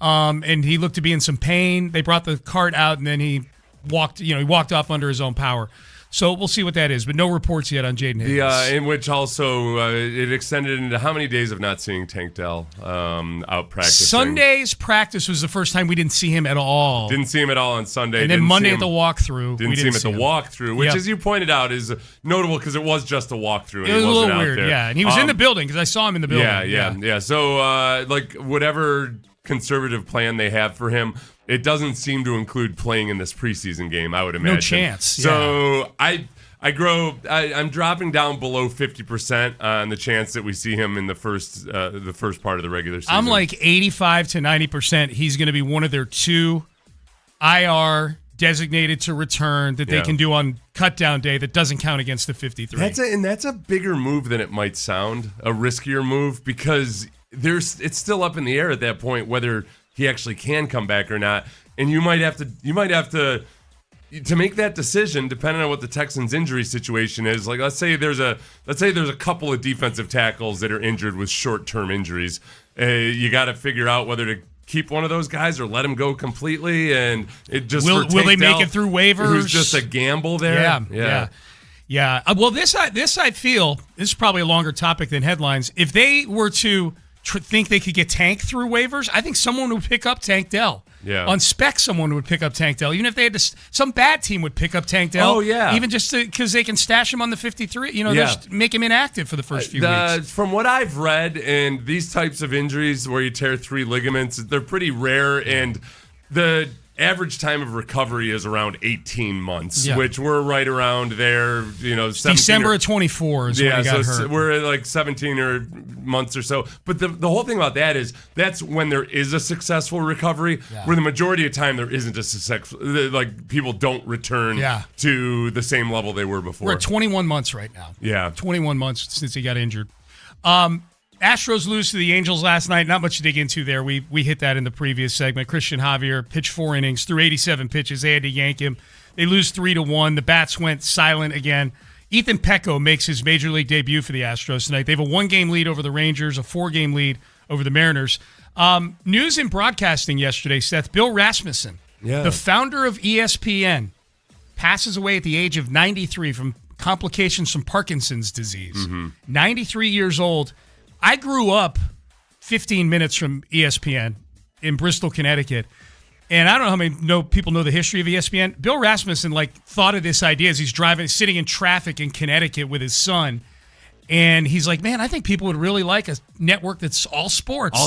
and he looked to be in some pain. They brought the card out, and then he walked off under his own power. So we'll see what that is, but no reports yet on Jaden Higgins. In which also it extended into how many days of not seeing Tank Dell out practicing? Sunday's practice was the first time we didn't see him at all. Didn't see him at all on Sunday. And then Monday at the walkthrough. Didn't see him at the walkthrough, which, as you pointed out, is notable because it was just a walkthrough. And it was he wasn't a little out weird, there. yeah. And he was in the building because I saw him in the building. Yeah. So, whatever conservative plan they have for him, it doesn't seem to include playing in this preseason game, I would imagine. No chance. So I'm dropping down below 50% on the chance that we see him in the first part of the regular season. I'm like 85 to 90% he's going to be one of their two IR designated to return that they can do on cutdown day that doesn't count against the 53. That's a bigger move than it might sound, a riskier move, because it's still up in the air at that point whether he actually can come back or not, and you might have to make that decision depending on what the Texans' injury situation is. Like, let's say there's a couple of defensive tackles that are injured with short-term injuries. You got to figure out whether to keep one of those guys or let him go completely. And it just will they make it through waivers? Who's just a gamble there? Yeah. Well, this I feel this is probably a longer topic than headlines. If they were to think they could get Tank through waivers, I think someone would pick up Tank Dell. Yeah. On spec, someone would pick up Tank Dell. Even if they had to, some bad team would pick up Tank Dell. Oh, yeah. Even just because they can stash him on the 53. Just make him inactive for the first few weeks. From what I've read, and these types of injuries where you tear 3 ligaments, they're pretty rare, and the average time of recovery is around 18 months, which we're right around there. December of 24 is when he got hurt. We're at like 17 months or so. But the whole thing about that is that's when there is a successful recovery. Where the majority of time there isn't a successful. Like people don't return to the same level they were before. We're at 21 months right now. Yeah, 21 months since he got injured. Astros lose to the Angels last night. Not much to dig into there. We hit that in the previous segment. Christian Javier pitched 4 innings, threw 87 pitches. They had to yank him. They lose 3-1. The bats went silent again. Ethan Pecco makes his major league debut for the Astros tonight. They have a 1-game lead over the Rangers, a 4-game lead over the Mariners. News in broadcasting yesterday, Seth. Bill Rasmussen, the founder of ESPN, passes away at the age of 93 from complications from Parkinson's disease. 93 years old. I grew up 15 minutes from ESPN in Bristol, Connecticut, and I don't know how many people know the history of ESPN. Bill Rasmussen thought of this idea as he's sitting in traffic in Connecticut with his son, and he's like, "Man, I think people would really like a network that's all sports,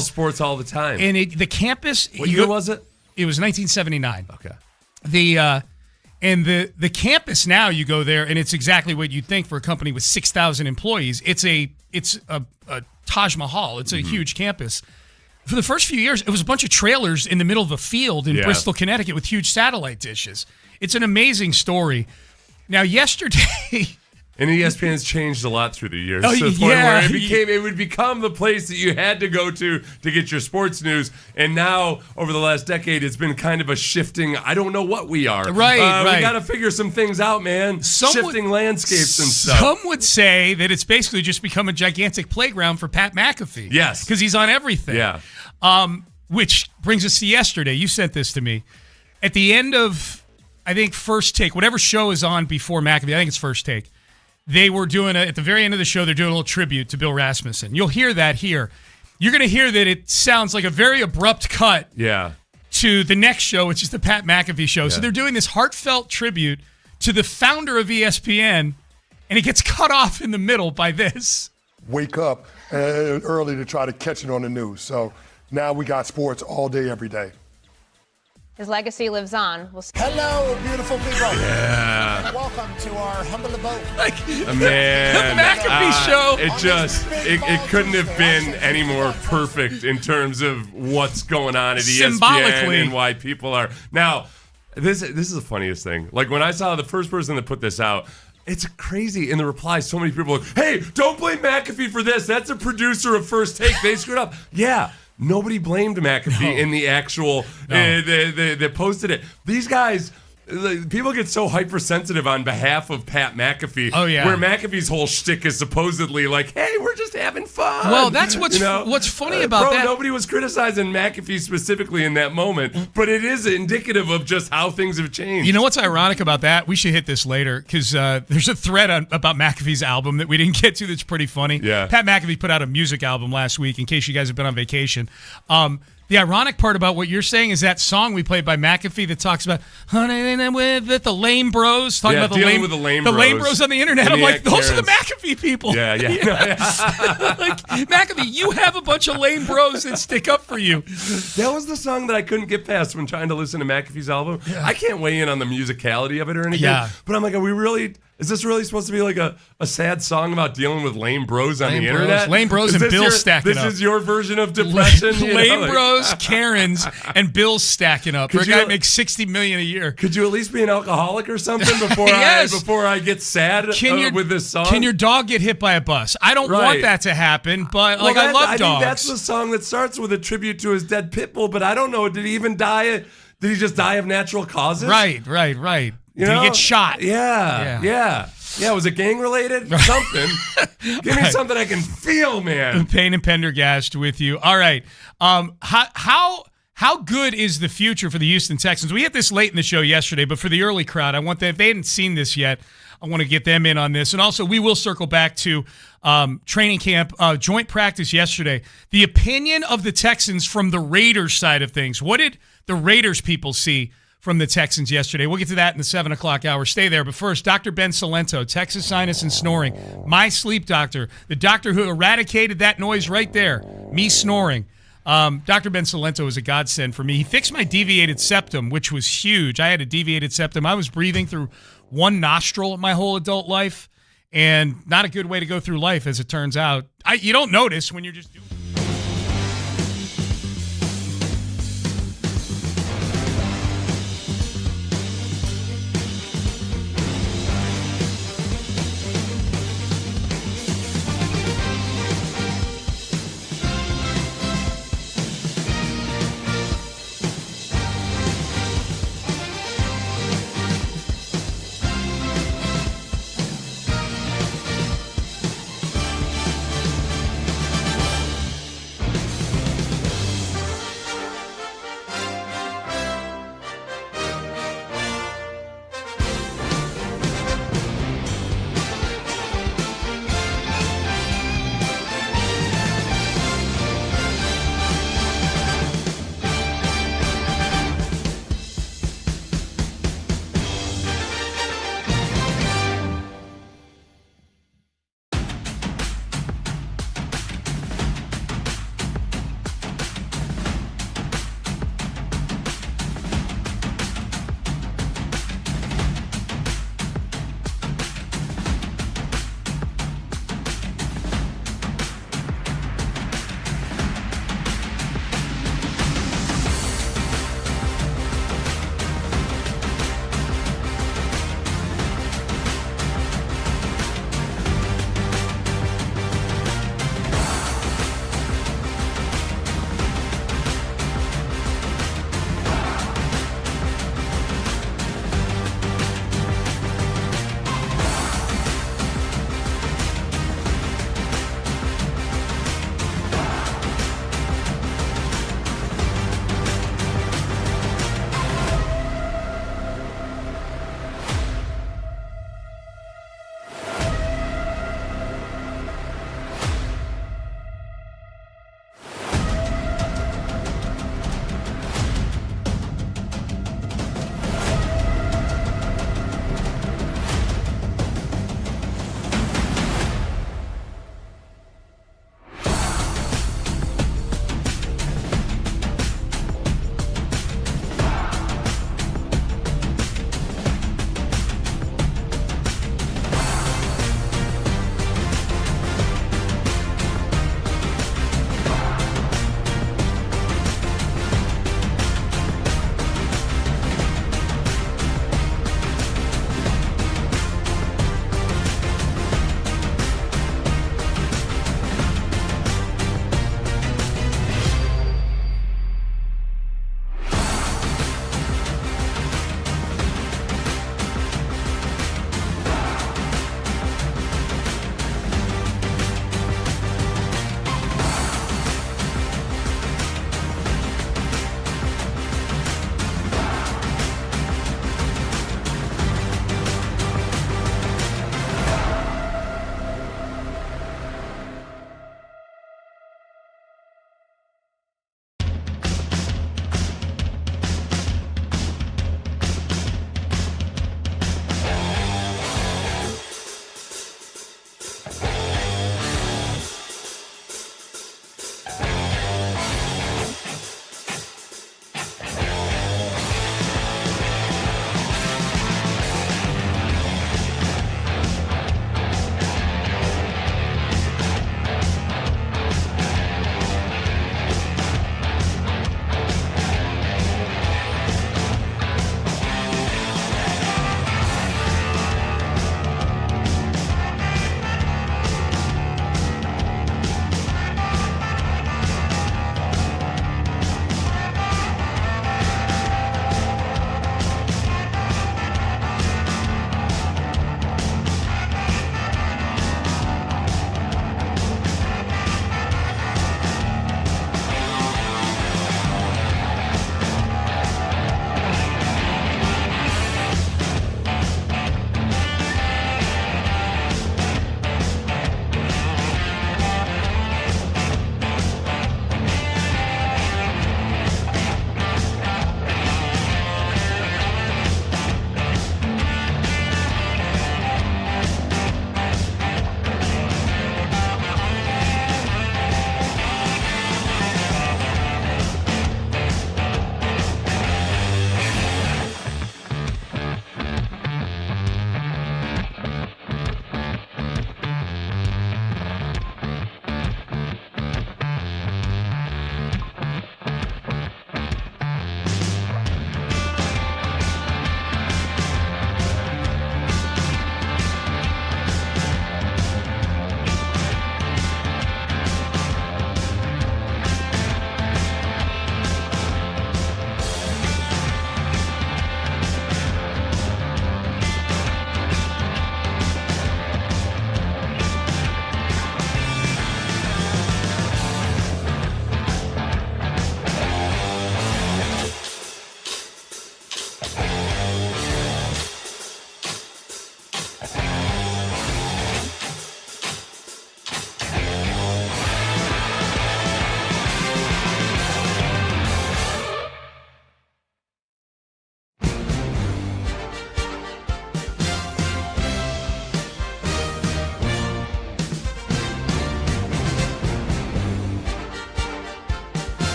all the time." And the campus. What year was it? It was 1979. Okay. The campus now, you go there and it's exactly what you'd think for a company with 6,000 employees. It's a Taj Mahal. It's a huge campus. For the first few years, it was a bunch of trailers in the middle of a field in Bristol, Connecticut with huge satellite dishes. It's an amazing story. Now, yesterday... And ESPN's changed a lot through the years. To the point where it would become the place that you had to go to get your sports news. And now, over the last decade, it's been kind of a shifting, I don't know what we are. Right. We got to figure some things out, man. Shifting landscapes and stuff. Some would say that it's basically just become a gigantic playground for Pat McAfee. Yes. Because he's on everything. Yeah. Which brings us to yesterday. You sent this to me. At the end of, I think, First Take, whatever show is on before McAfee, I think it's First Take. They were doing, at the very end of the show, they're doing a little tribute to Bill Rasmussen. You'll hear that here. You're going to hear that it sounds like a very abrupt cut to the next show, which is the Pat McAfee show. So they're doing this heartfelt tribute to the founder of ESPN, and it gets cut off in the middle by this. Wake up early to try to catch it on the news. So now we got sports all day, every day. His legacy lives on. Hello, beautiful people. Yeah. And welcome to our humble abode. Man, the McAfee show. It couldn't have been any more perfect in terms of what's going on at Symbolically. ESPN and why people are. Now, this is the funniest thing. Like when I saw the first person that put this out, it's crazy. In the replies, so many people are like, "Hey, don't blame McAfee for this. That's a producer of First Take. They screwed up." Yeah. Nobody blamed McAfee in the actual. They posted it. These guys, people get so hypersensitive on behalf of Pat McAfee. Oh yeah. Where McAfee's whole shtick is supposedly like, "Hey, we're just having fun." Well, that's what's funny about that. Nobody was criticizing McAfee specifically in that moment, but it is indicative of just how things have changed. You know what's ironic about that? We should hit this later because there's a thread about McAfee's album that we didn't get to that's pretty funny. Yeah. Pat McAfee put out a music album last week, in case you guys have been on vacation. The ironic part about what you're saying is that song we played by McAfee that talks about with the lame bros, talking about the lame bros on the internet. I'm like, those are the McAfee people. Yeah. Like, McAfee, you have a bunch of lame bros that stick up for you. That was the song that I couldn't get past when trying to listen to McAfee's album. Yeah. I can't weigh in on the musicality of it or anything. Yeah. But I'm like, is this really supposed to be like a sad song about dealing with lame bros on the internet? Lame bros and Bill stacking up. This is your version of depression? Lame bros, Karens, and Bill stacking up. For a guy that makes $60 million a year. Could you at least be an alcoholic or something before before I get sad with this song? Can your dog get hit by a bus? I don't want that to happen, but I love dogs. I think that's the song that starts with a tribute to his dead pit bull, but I don't know. Did he even die? Did he just die of natural causes? Right. Did he get shot? Yeah. Was it gang related? Something. Give me something I can feel, man. Payne and Pendergast with you. All right. How good is the future for the Houston Texans? We had this late in the show yesterday, but for the early crowd, I want that if they hadn't seen this yet, I want to get them in on this. And also, we will circle back to training camp, joint practice yesterday. The opinion of the Texans from the Raiders side of things. What did the Raiders people see from the Texans yesterday? We'll get to that in the 7 o'clock hour. Stay there. But first, Dr. Ben Salento, Texas Sinus and Snoring, my sleep doctor, the doctor who eradicated that noise right there, me snoring. Dr. Ben Salento is a godsend for me. He fixed my deviated septum, which was huge. I had a deviated septum. I was breathing through one nostril my whole adult life, and not a good way to go through life, as it turns out. You don't notice when you're just doing it.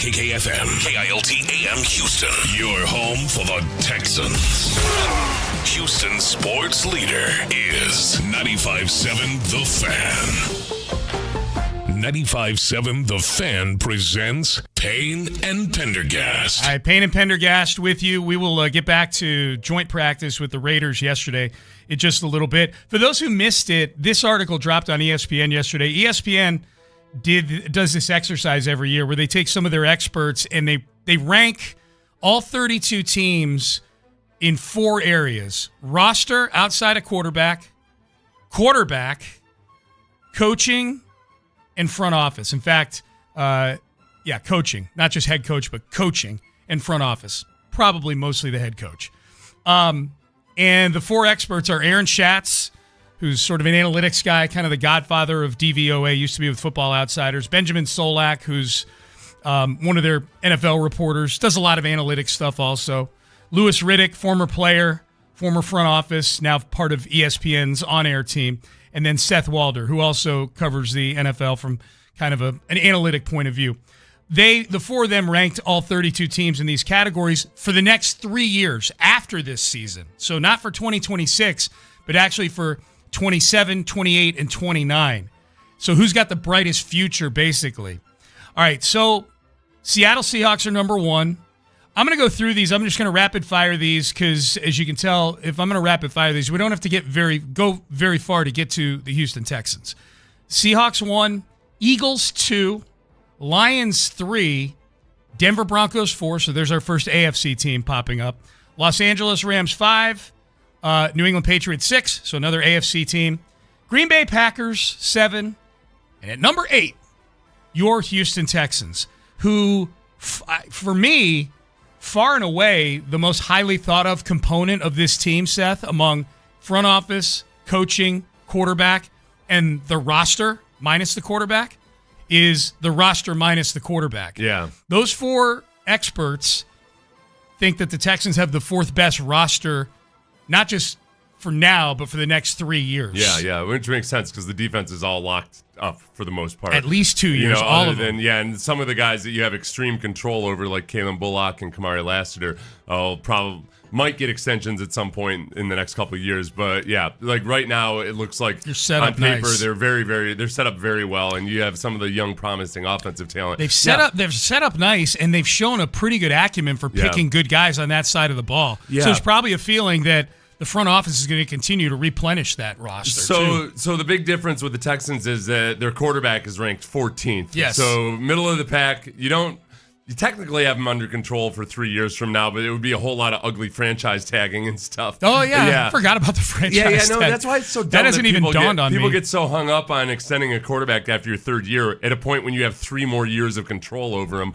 KKFM, KILT AM Houston. Your home for the Texans. Houston sports leader is 95.7 The Fan. 95.7 The Fan presents Payne and Pendergast. All right, Payne and Pendergast with you. We will get back to joint practice with the Raiders yesterday in just a little bit. For those who missed it, this article dropped on ESPN yesterday. ESPN does this exercise every year where they take some of their experts and they rank all 32 teams in 4 areas: roster outside of quarterback, coaching, and front office. In fact, coaching, not just head coach, but coaching and front office, probably mostly the head coach. And the 4 experts are Aaron Schatz, who's sort of an analytics guy, kind of the godfather of DVOA, used to be with Football Outsiders. Benjamin Solak, who's one of their NFL reporters, does a lot of analytics stuff also. Louis Riddick, former player, former front office, now part of ESPN's on-air team. And then Seth Walder, who also covers the NFL from kind of an analytic point of view. The 4 of them ranked all 32 teams in these categories for the next 3 years after this season. So not for 2026, but actually for 27, 28, and 29. So who's got the brightest future, basically? All right, so Seattle Seahawks are number 1. I'm going to go through these. I'm just going to rapid fire these because, as you can tell, if I'm going to rapid fire these, we don't have to go very far to get to the Houston Texans. Seahawks 1, Eagles 2, Lions 3, Denver Broncos 4, so there's our first AFC team popping up. Los Angeles Rams 5, New England Patriots 6, so another AFC team. Green Bay Packers 7, and at number 8, your Houston Texans, who, for me, far and away the most highly thought of component of this team, Seth, among front office, coaching, quarterback, and the roster minus the quarterback, is the roster minus the quarterback. Yeah. Those 4 experts think that the Texans have the 4th best roster, not just for now, but for the next 3 years. Yeah, which makes sense because the defense is all locked up for the most part. At least 2 years, all of them. Yeah, and some of the guys that you have extreme control over, like Kalen Bullock and Kamari Lassiter, might get extensions at some point in the next couple of years. But yeah, like right now, it looks like You're set on up paper nice. they're set up very well, and you have some of the young, promising offensive talent. They've set up nice, and they've shown a pretty good acumen for picking good guys on that side of the ball. Yeah. So there's probably a feeling that the front office is going to continue to replenish that roster. So the big difference with the Texans is that their quarterback is ranked 14th. Yes. So middle of the pack. You technically have him under control for 3 years from now, but it would be a whole lot of ugly franchise tagging and stuff. Oh yeah. I forgot about the franchise. Yeah. No, that's why it's so dumb. That hasn't even dawned on me. People get so hung up on extending a quarterback after your 3rd year at a point when you have 3 more years of control over him.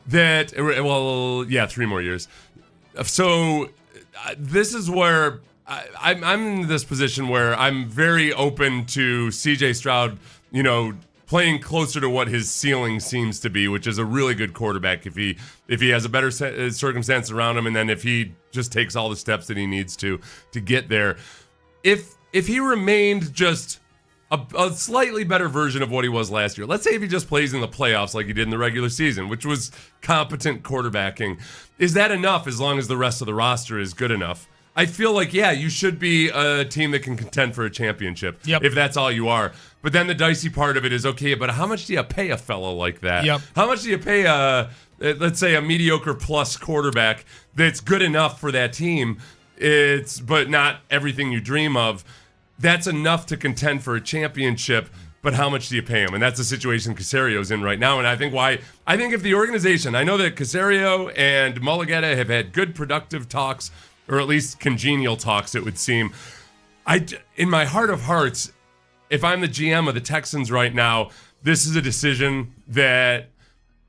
3 more years. So. This is where I'm in this position where I'm very open to CJ Stroud, playing closer to what his ceiling seems to be, which is a really good quarterback if he has a better circumstance around him, and then if he just takes all the steps that he needs to get there. If he remained just a slightly better version of what he was last year, let's say if he just plays in the playoffs like he did in the regular season, which was competent quarterbacking, is that enough as long as the rest of the roster is good enough? I feel like, you should be a team that can contend for a championship if that's all you are. But then the dicey part of it is, okay, but how much do you pay a fellow like that? Yep. How much do you pay let's say a mediocre plus quarterback that's good enough for that team, but not everything you dream of? That's enough to contend for a championship, but how much do you pay him? And that's the situation Casario's in right now. And I think if the organization, I know that Casario and Mulligetta have had good productive talks, or at least congenial talks, it would seem. In my heart of hearts, if I'm the GM of the Texans right now, this is a decision that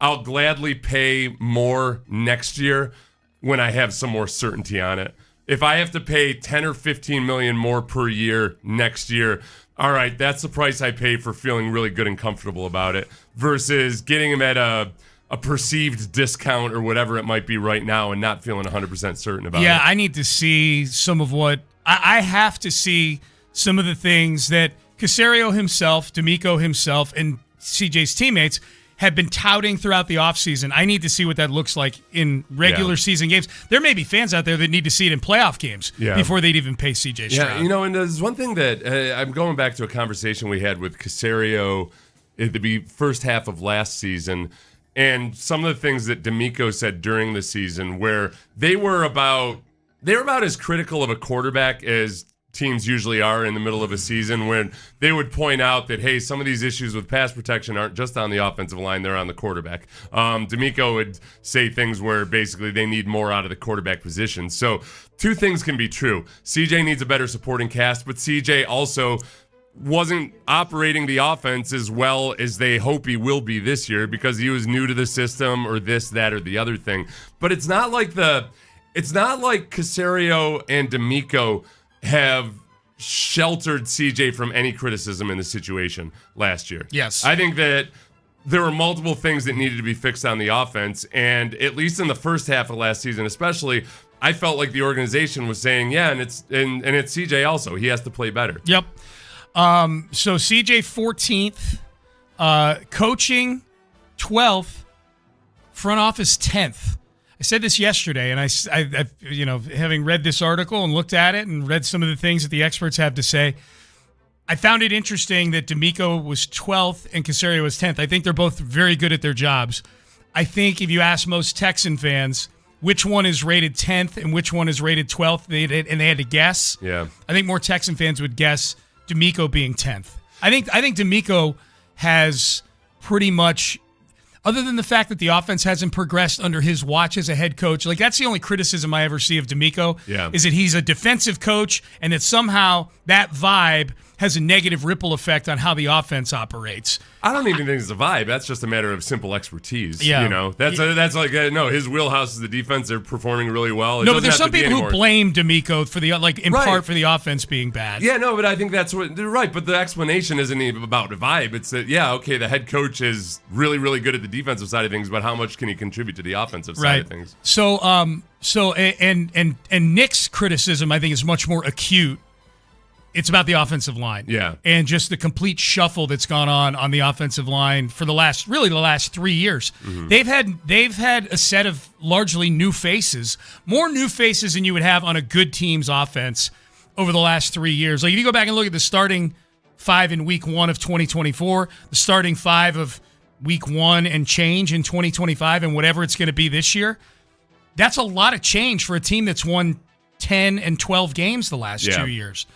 I'll gladly pay more next year when I have some more certainty on it. If I have to pay 10 or 15 million more per year next year, all right, that's the price I pay for feeling really good and comfortable about it, versus getting him at a perceived discount or whatever it might be right now and not feeling 100% certain about it. Yeah, I need to see some of what I have to see some of the things that Casario himself, D'Amico himself, and CJ's teammates have been touting throughout the offseason. I need to see what that looks like in regular season games. There may be fans out there that need to see it in playoff games before they'd even pay C.J. Stroud. Yeah, and there's one thing that I'm going back to a conversation we had with Caserio at the first half of last season, and some of the things that D'Amico said during the season, where they were about as critical of a quarterback as teams usually are in the middle of a season, when they would point out that, hey, some of these issues with pass protection aren't just on the offensive line, they're on the quarterback. D'Amico would say things where basically they need more out of the quarterback position. So two things can be true. CJ needs a better supporting cast, but CJ also wasn't operating the offense as well as they hope he will be this year because he was new to the system or this, that, or the other thing. But it's not like Caserio and D'Amico have sheltered CJ from any criticism in the situation last year. Yes. I think that there were multiple things that needed to be fixed on the offense, and at least in the first half of last season especially, I felt like the organization was saying, and it's CJ also. He has to play better. Yep. So CJ 14th, coaching 12th, front office 10th. I said this yesterday, and I having read this article and looked at it and read some of the things that the experts have to say, I found it interesting that D'Amico was 12th and Caserio was 10th. I think they're both very good at their jobs. I think if you ask most Texan fans which one is rated 10th and which one is rated 12th, and they had to guess, I think more Texan fans would guess D'Amico being 10th. I think D'Amico has pretty much, other than the fact that the offense hasn't progressed under his watch as a head coach, like that's the only criticism I ever see of D'Amico, is that he's a defensive coach and that somehow that vibe has a negative ripple effect on how the offense operates. I don't even think it's a vibe. That's just a matter of simple expertise. Yeah. That's like, no, his wheelhouse is the defense. They're performing really well. No, but there's some people who blame D'Amico for part for the offense being bad. Yeah, no, but I think that's what they're right. But the explanation isn't even about the vibe. It's that, the head coach is really, really good at the defensive side of things, but how much can he contribute to the offensive side of things? So, and Nick's criticism, I think, is much more acute. It's about the offensive line. Yeah. And just the complete shuffle that's gone on the offensive line for the last 3 years. Mm-hmm. They've had a set of largely new faces, more new faces than you would have on a good team's offense over the last 3 years. Like if you go back and look at the starting five in week 1 of 2024, the starting five of week 1 and change in 2025 and whatever it's going to be this year, that's a lot of change for a team that's won 10 and 12 games the last 2 years.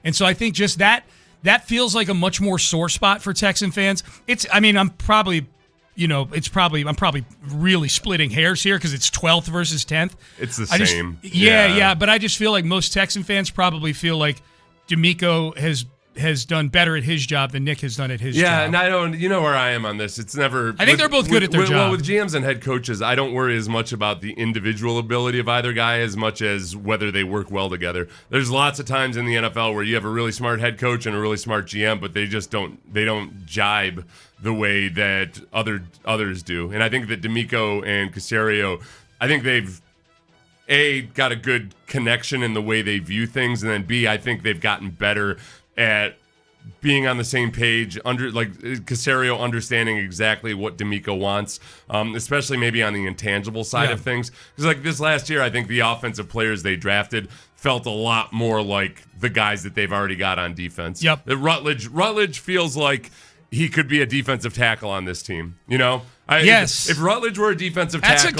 And so I think just that feels like a much more sore spot for Texan fans. I'm probably really splitting hairs here because it's 12th versus 10th. It's the same. But I just feel like most Texan fans probably feel like D'Amico has done better at his job than Nick has done at his job. Yeah, and I don't, where I am on this. It's never. I think they're both good at their job. Well, with GMs and head coaches, I don't worry as much about the individual ability of either guy as much as whether they work well together. There's lots of times in the NFL where you have a really smart head coach and a really smart GM, but they just don't jibe the way that others do. And I think that D'Amico and Caserio, I think they've got a good connection in the way they view things, and then B, I think they've gotten better at being on the same page, Caserio understanding exactly what D'Amico wants, especially maybe on the intangible side of things. Because like this last year, I think the offensive players they drafted felt a lot more like the guys that they've already got on defense. Yep. Rutledge feels like he could be a defensive tackle on this team, Yes. If Rutledge were a defensive tackle.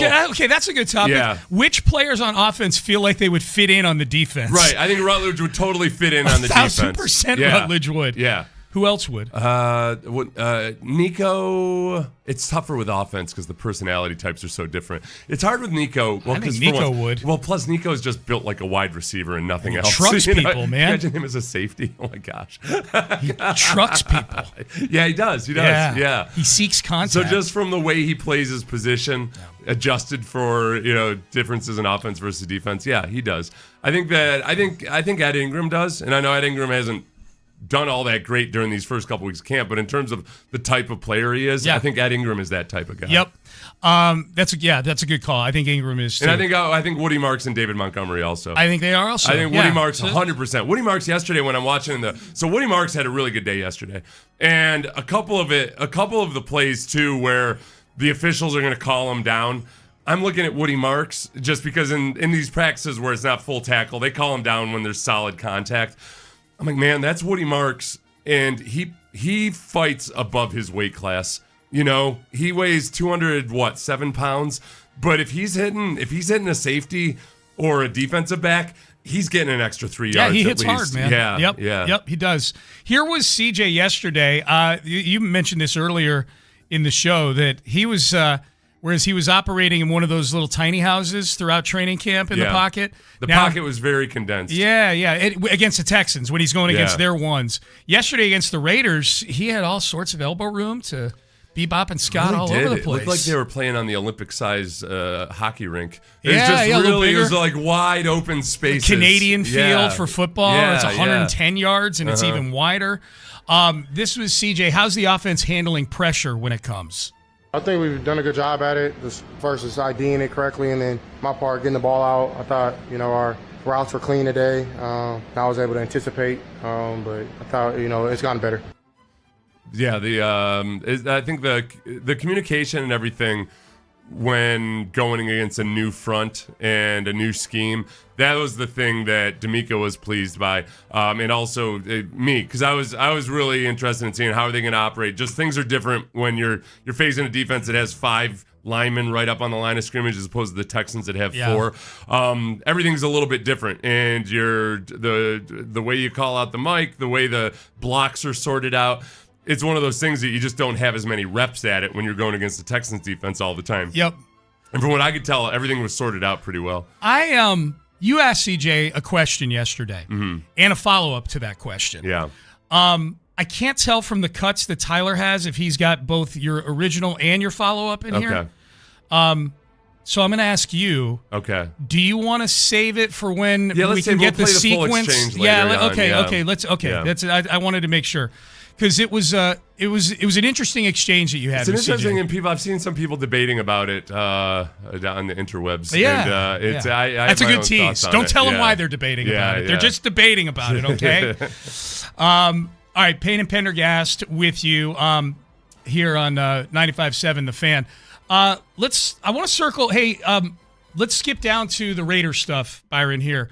That's a good topic. Yeah. Which players on offense feel like they would fit in on the defense? Right. I think Rutledge would totally fit in on the defense. 1,000% Rutledge would. Yeah. Who else would? Nico. It's tougher with offense because the personality types are so different. It's hard with Nico. Well, I think Nico would. Well, plus Nico is just built like a wide receiver and nothing else. Trucks people, man. Imagine him as a safety. Oh my gosh. He trucks people. Yeah, he does. Yeah. He seeks contact. So just from the way he plays his position, adjusted for differences in offense versus defense. Yeah, he does. I think Ed Ingram does, and I know Ed Ingram hasn't done all that great during these first couple weeks of camp, but in terms of the type of player he is, I think Ed Ingram is that type of guy. Yep. That's a good call. I think Ingram is too. And I think Woody Marks and David Montgomery also. I think they are also. I think Woody Marks 100%. Woody Marks yesterday when I'm watching so Woody Marks had a really good day yesterday. And a couple of the plays too where the officials are going to call him down. I'm looking at Woody Marks just because in these practices where it's not full tackle, they call him down when there's solid contact. I'm like, man, that's Woody Marks, and he fights above his weight class. He weighs 7 pounds, but if he's hitting a safety or a defensive back, he's getting an extra 3 yards. Yeah, he hits at least. hard, man. Yep, he does. Here was CJ yesterday. You mentioned this earlier in the show that he was. Whereas he was operating in one of those little tiny houses throughout training camp in the pocket. The pocket was very condensed. Yeah. Against the Texans when he's going against their ones. Yesterday against the Raiders, he had all sorts of elbow room to bebop and Scott all over the place. It looked like they were playing on the Olympic-size hockey rink. It was like wide open spaces. Canadian field for football. It's 110 yards, and it's even wider. This was CJ. How's the offense handling pressure when it comes? I think we've done a good job at it. First is IDing it correctly, and then my part, getting the ball out. I thought, our routes were clean today. I was able to anticipate, but I thought, it's gotten better. Yeah, I think the communication and everything when going against a new front and a new scheme, that was the thing that D'Amico was pleased by, and also me, because I was really interested in seeing how are they going to operate. Just things are different when you're facing a defense that has 5 linemen right up on the line of scrimmage as opposed to the Texans that have 4. Everything's a little bit different, and the way you call out the mic, the way the blocks are sorted out. It's one of those things that you just don't have as many reps at it when you're going against the Texans defense all the time. Yep. And from what I could tell, everything was sorted out pretty well. You asked CJ a question yesterday and a follow-up to that question. Yeah. I can't tell from the cuts that Tyler has if he's got both your original and your follow-up in here. So I'm going to ask you. Okay. Do you want to save it for when we can get the sequence? Full exchange later I wanted to make sure. Because it was an interesting exchange that you had. It's with interesting, CJ. and people. I've seen some people debating about it on the interwebs. Yeah, and, that's a good tease. Don't tell them why they're debating about it. They're just debating about it. Okay. All right, Payne and Pendergast with you here on 95.7 The Fan. I want to circle. Hey, let's skip down to the Raiders stuff, Byron. Here,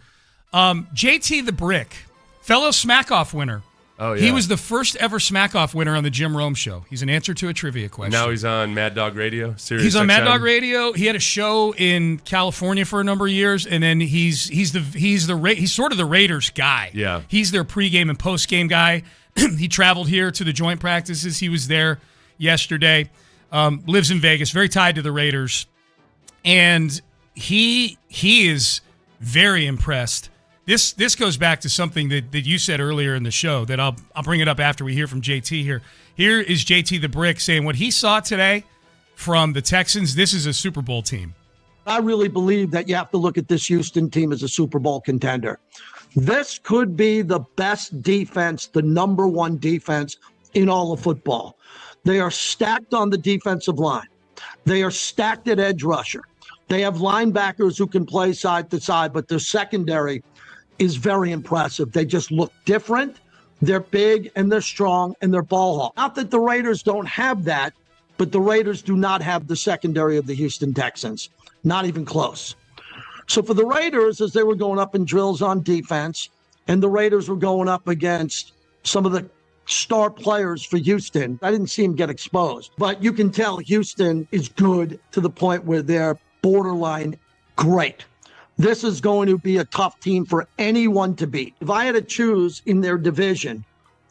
JT the Brick, fellow Smack-Off winner. Oh, yeah. He was the first ever Smack-Off winner on the Jim Rome Show. He's an answer to a trivia question. Now he's on Mad Dog Radio. He's on Mad Dog Radio. He had a show in California for a number of years, and then he's sort of the Raiders guy. Yeah, he's their pregame and postgame guy. He traveled here to the joint practices. He was there yesterday. Lives in Vegas. Very tied to the Raiders, and he is very impressed. This goes back to something that you said earlier in the show that I'll bring it up after we hear from JT here. Here is JT the Brick saying what he saw today from the Texans. This is a Super Bowl team. I really believe that you have to look at this Houston team as a Super Bowl contender. This could be the best defense, the number one defense in all of football. They are stacked on the defensive line. They are stacked at edge rusher. They have linebackers who can play side to side, but their secondary is very impressive. They just look different. They're big and they're strong and they're ball hawk. Not that the Raiders don't have that, but the Raiders do not have the secondary of the Houston Texans. Not even close. So for the Raiders, as they were going up in drills on defense, and the Raiders were going up against some of the star players for Houston, I didn't see him get exposed. But you can tell Houston is good to the point where they're borderline great. This is going to be a tough team for anyone to beat. If I had to choose in their division,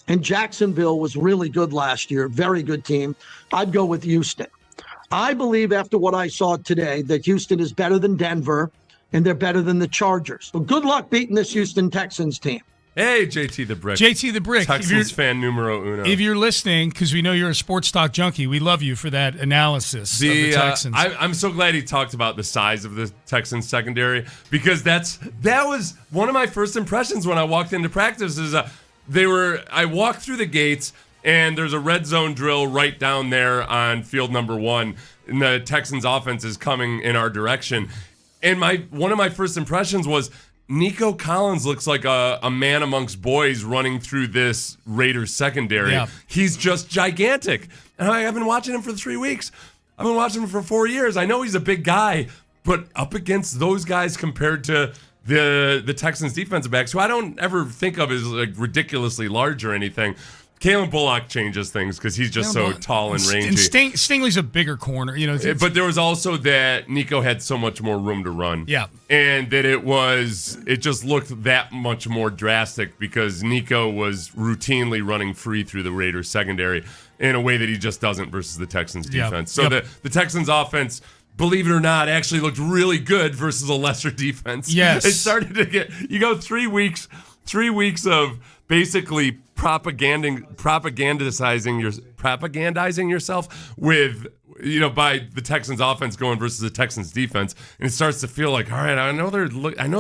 and Jacksonville was really good last year, very good team, I'd go with Houston. I believe after what I saw today that Houston is better than Denver, and they're better than the Chargers. So good luck beating this Houston Texans team. Hey, JT the Brick. JT the Brick. Texans fan numero uno. If you're listening, because we know you're a sports talk junkie, we love you for that analysis of the Texans. I'm so glad he talked about the size of the Texans secondary, because that was one of my first impressions when I walked into practice is I walked through the gates, and there's a red zone drill right down there on field number 1, and the Texans offense is coming in our direction. And one of my first impressions was Nico Collins looks like a man amongst boys running through this Raiders secondary. Yeah. He's just gigantic. And I've been watching him for 3 weeks. I've been watching him for 4 years. I know he's a big guy, but up against those guys compared to the Texans defensive backs, who I don't ever think of as like ridiculously large or anything. Kalen Bullock changes things because he's just so tall and rangy. And Stingley's a bigger corner, But there was also that Nico had so much more room to run. Yeah. And that it just looked that much more drastic because Nico was routinely running free through the Raiders secondary in a way that he just doesn't versus the Texans defense. So the Texans offense, believe it or not, actually looked really good versus a lesser defense. Yes. It started to you go 3 weeks of basically propagandizing yourself with, by the Texans offense going versus the Texans defense, and it starts to feel like, all right, I know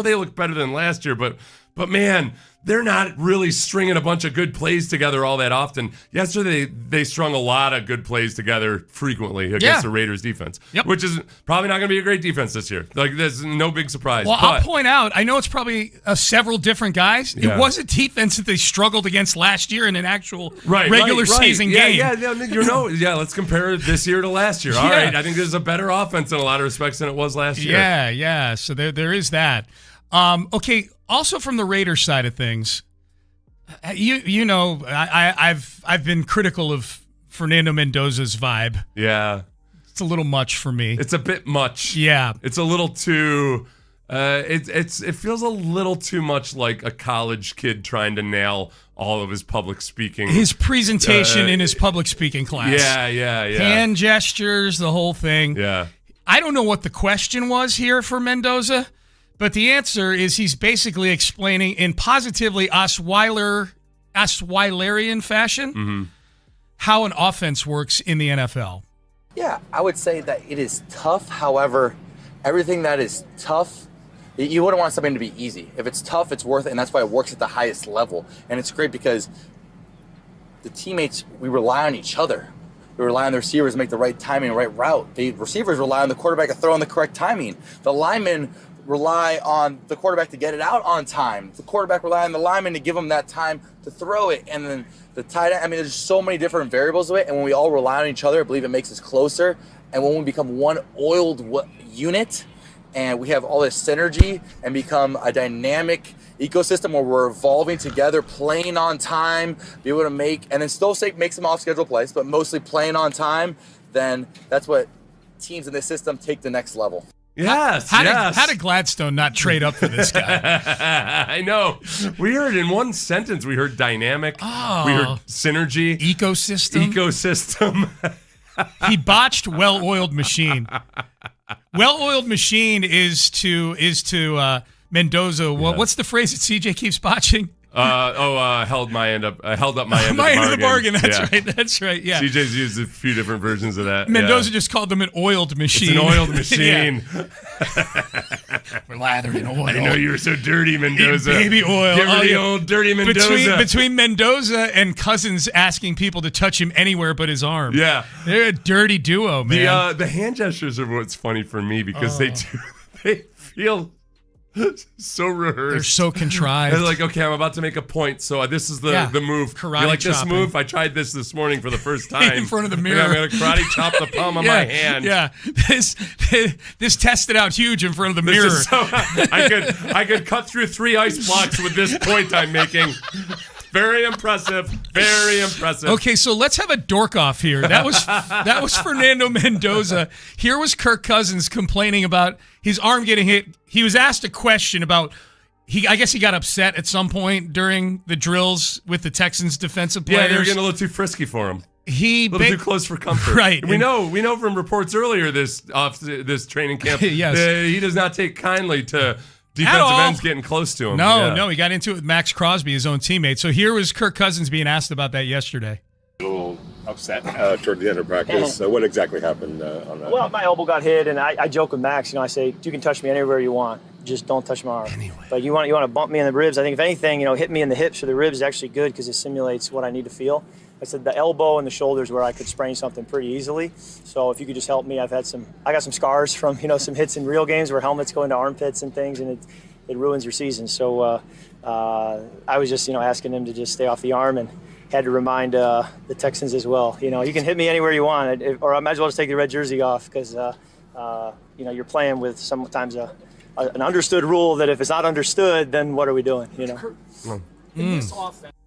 they look better than last year, but man, they're not really stringing a bunch of good plays together all that often. Yesterday, they strung a lot of good plays together frequently against the Raiders defense, which is probably not going to be a great defense this year. Like, there's no big surprise. Well, I'll point out, I know it's probably several different guys. Yeah. It was a defense that they struggled against last year in an actual regular season game. Let's compare this year to last year. All right, I think there's a better offense in a lot of respects than it was last year. Yeah. So there is that. Okay. Also, from the Raiders side of things, I've been critical of Fernando Mendoza's vibe. Yeah, it's a little much for me. It's a bit much. Yeah, it's a little too. It feels a little too much like a college kid trying to nail all of his public speaking. His presentation in his public speaking class. Yeah. Hand gestures, the whole thing. Yeah. I don't know what the question was here for Mendoza. But the answer is he's basically explaining in positively Osweilerian fashion how an offense works in the NFL. Yeah, I would say that it is tough. However, everything that is tough, you wouldn't want something to be easy. If it's tough, it's worth it, and that's why it works at the highest level. And it's great because the teammates, we rely on each other. We rely on the receivers to make the right timing, right route. The receivers rely on the quarterback to throw in the correct timing. The linemen rely on the quarterback to get it out on time. The quarterback rely on the lineman to give them that time to throw it. And then the tight end, there's so many different variables of it. And when we all rely on each other, I believe it makes us closer. And when we become one oiled unit and we have all this synergy and become a dynamic ecosystem where we're evolving together, playing on time, be able to make, and then still make some off-schedule plays, but mostly playing on time, then that's what teams in this system take the next level. Yes, How did Gladstone not trade up for this guy? I know. We heard in one sentence, we heard dynamic. Oh. We heard synergy. Ecosystem. He botched well-oiled machine. Well-oiled machine is to Mendoza. Well, what's the phrase that CJ keeps botching? Held up my end of the bargain. That's right. Yeah. CJ's used a few different versions of that. Mendoza just called them an oiled machine. It's an oiled machine. We're lathered in oil. I know you were so dirty, Mendoza. Baby oil. Give her the old dirty Mendoza. Between Mendoza and Cousins asking people to touch him anywhere but his arm. Yeah. They're a dirty duo, man. The hand gestures are what's funny for me because they feel so rehearsed. They're so contrived. They're like, okay, I'm about to make a point, so this is the move. Karate you like this chopping. move? I tried this morning for the first time. In front of the mirror. I'm going to karate chop the palm of my hand. Yeah, this tested out huge in front of the mirror. I could cut through 3 ice blocks with this point I'm making. Very impressive. Very impressive. Okay, so let's have a dork off here. That was Fernando Mendoza. Here was Kirk Cousins complaining about his arm getting hit. He was asked a question about I guess he got upset at some point during the drills with the Texans defensive players. Yeah, they were getting a little too frisky for him. A little too close for comfort. Right. We know from reports earlier this training camp yes. He does not take kindly to defensive ends getting close to him. No, he got into it with Max Crosby, his own teammate. So here was Kirk Cousins being asked about that yesterday. A little upset toward the end of practice. So what exactly happened on that? Well, my elbow got hit, and I joke with Max. I say, you can touch me anywhere you want. just don't touch my arm. But you want to bump me in the ribs. I think if anything, hit me in the hips or the ribs is actually good because it simulates what I need to feel. I said the elbow and the shoulders where I could sprain something pretty easily. So if you could just help me, I got some scars from some hits in real games where helmets go into armpits and things, and it ruins your season. So I was just asking him to just stay off the arm, and had to remind the Texans as well. You can hit me anywhere you want, or I might as well just take the red jersey off because you're playing with sometimes an understood rule that if it's not understood, then what are we doing? If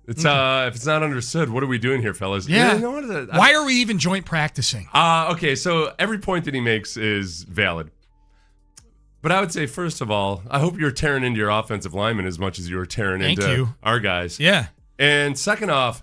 it's not understood, what are we doing here, fellas? Yeah. Why are we even joint practicing? Okay, so every point that he makes is valid. But I would say, first of all, I hope you're tearing into your offensive lineman as much as you were tearing into our guys. Yeah. And second off,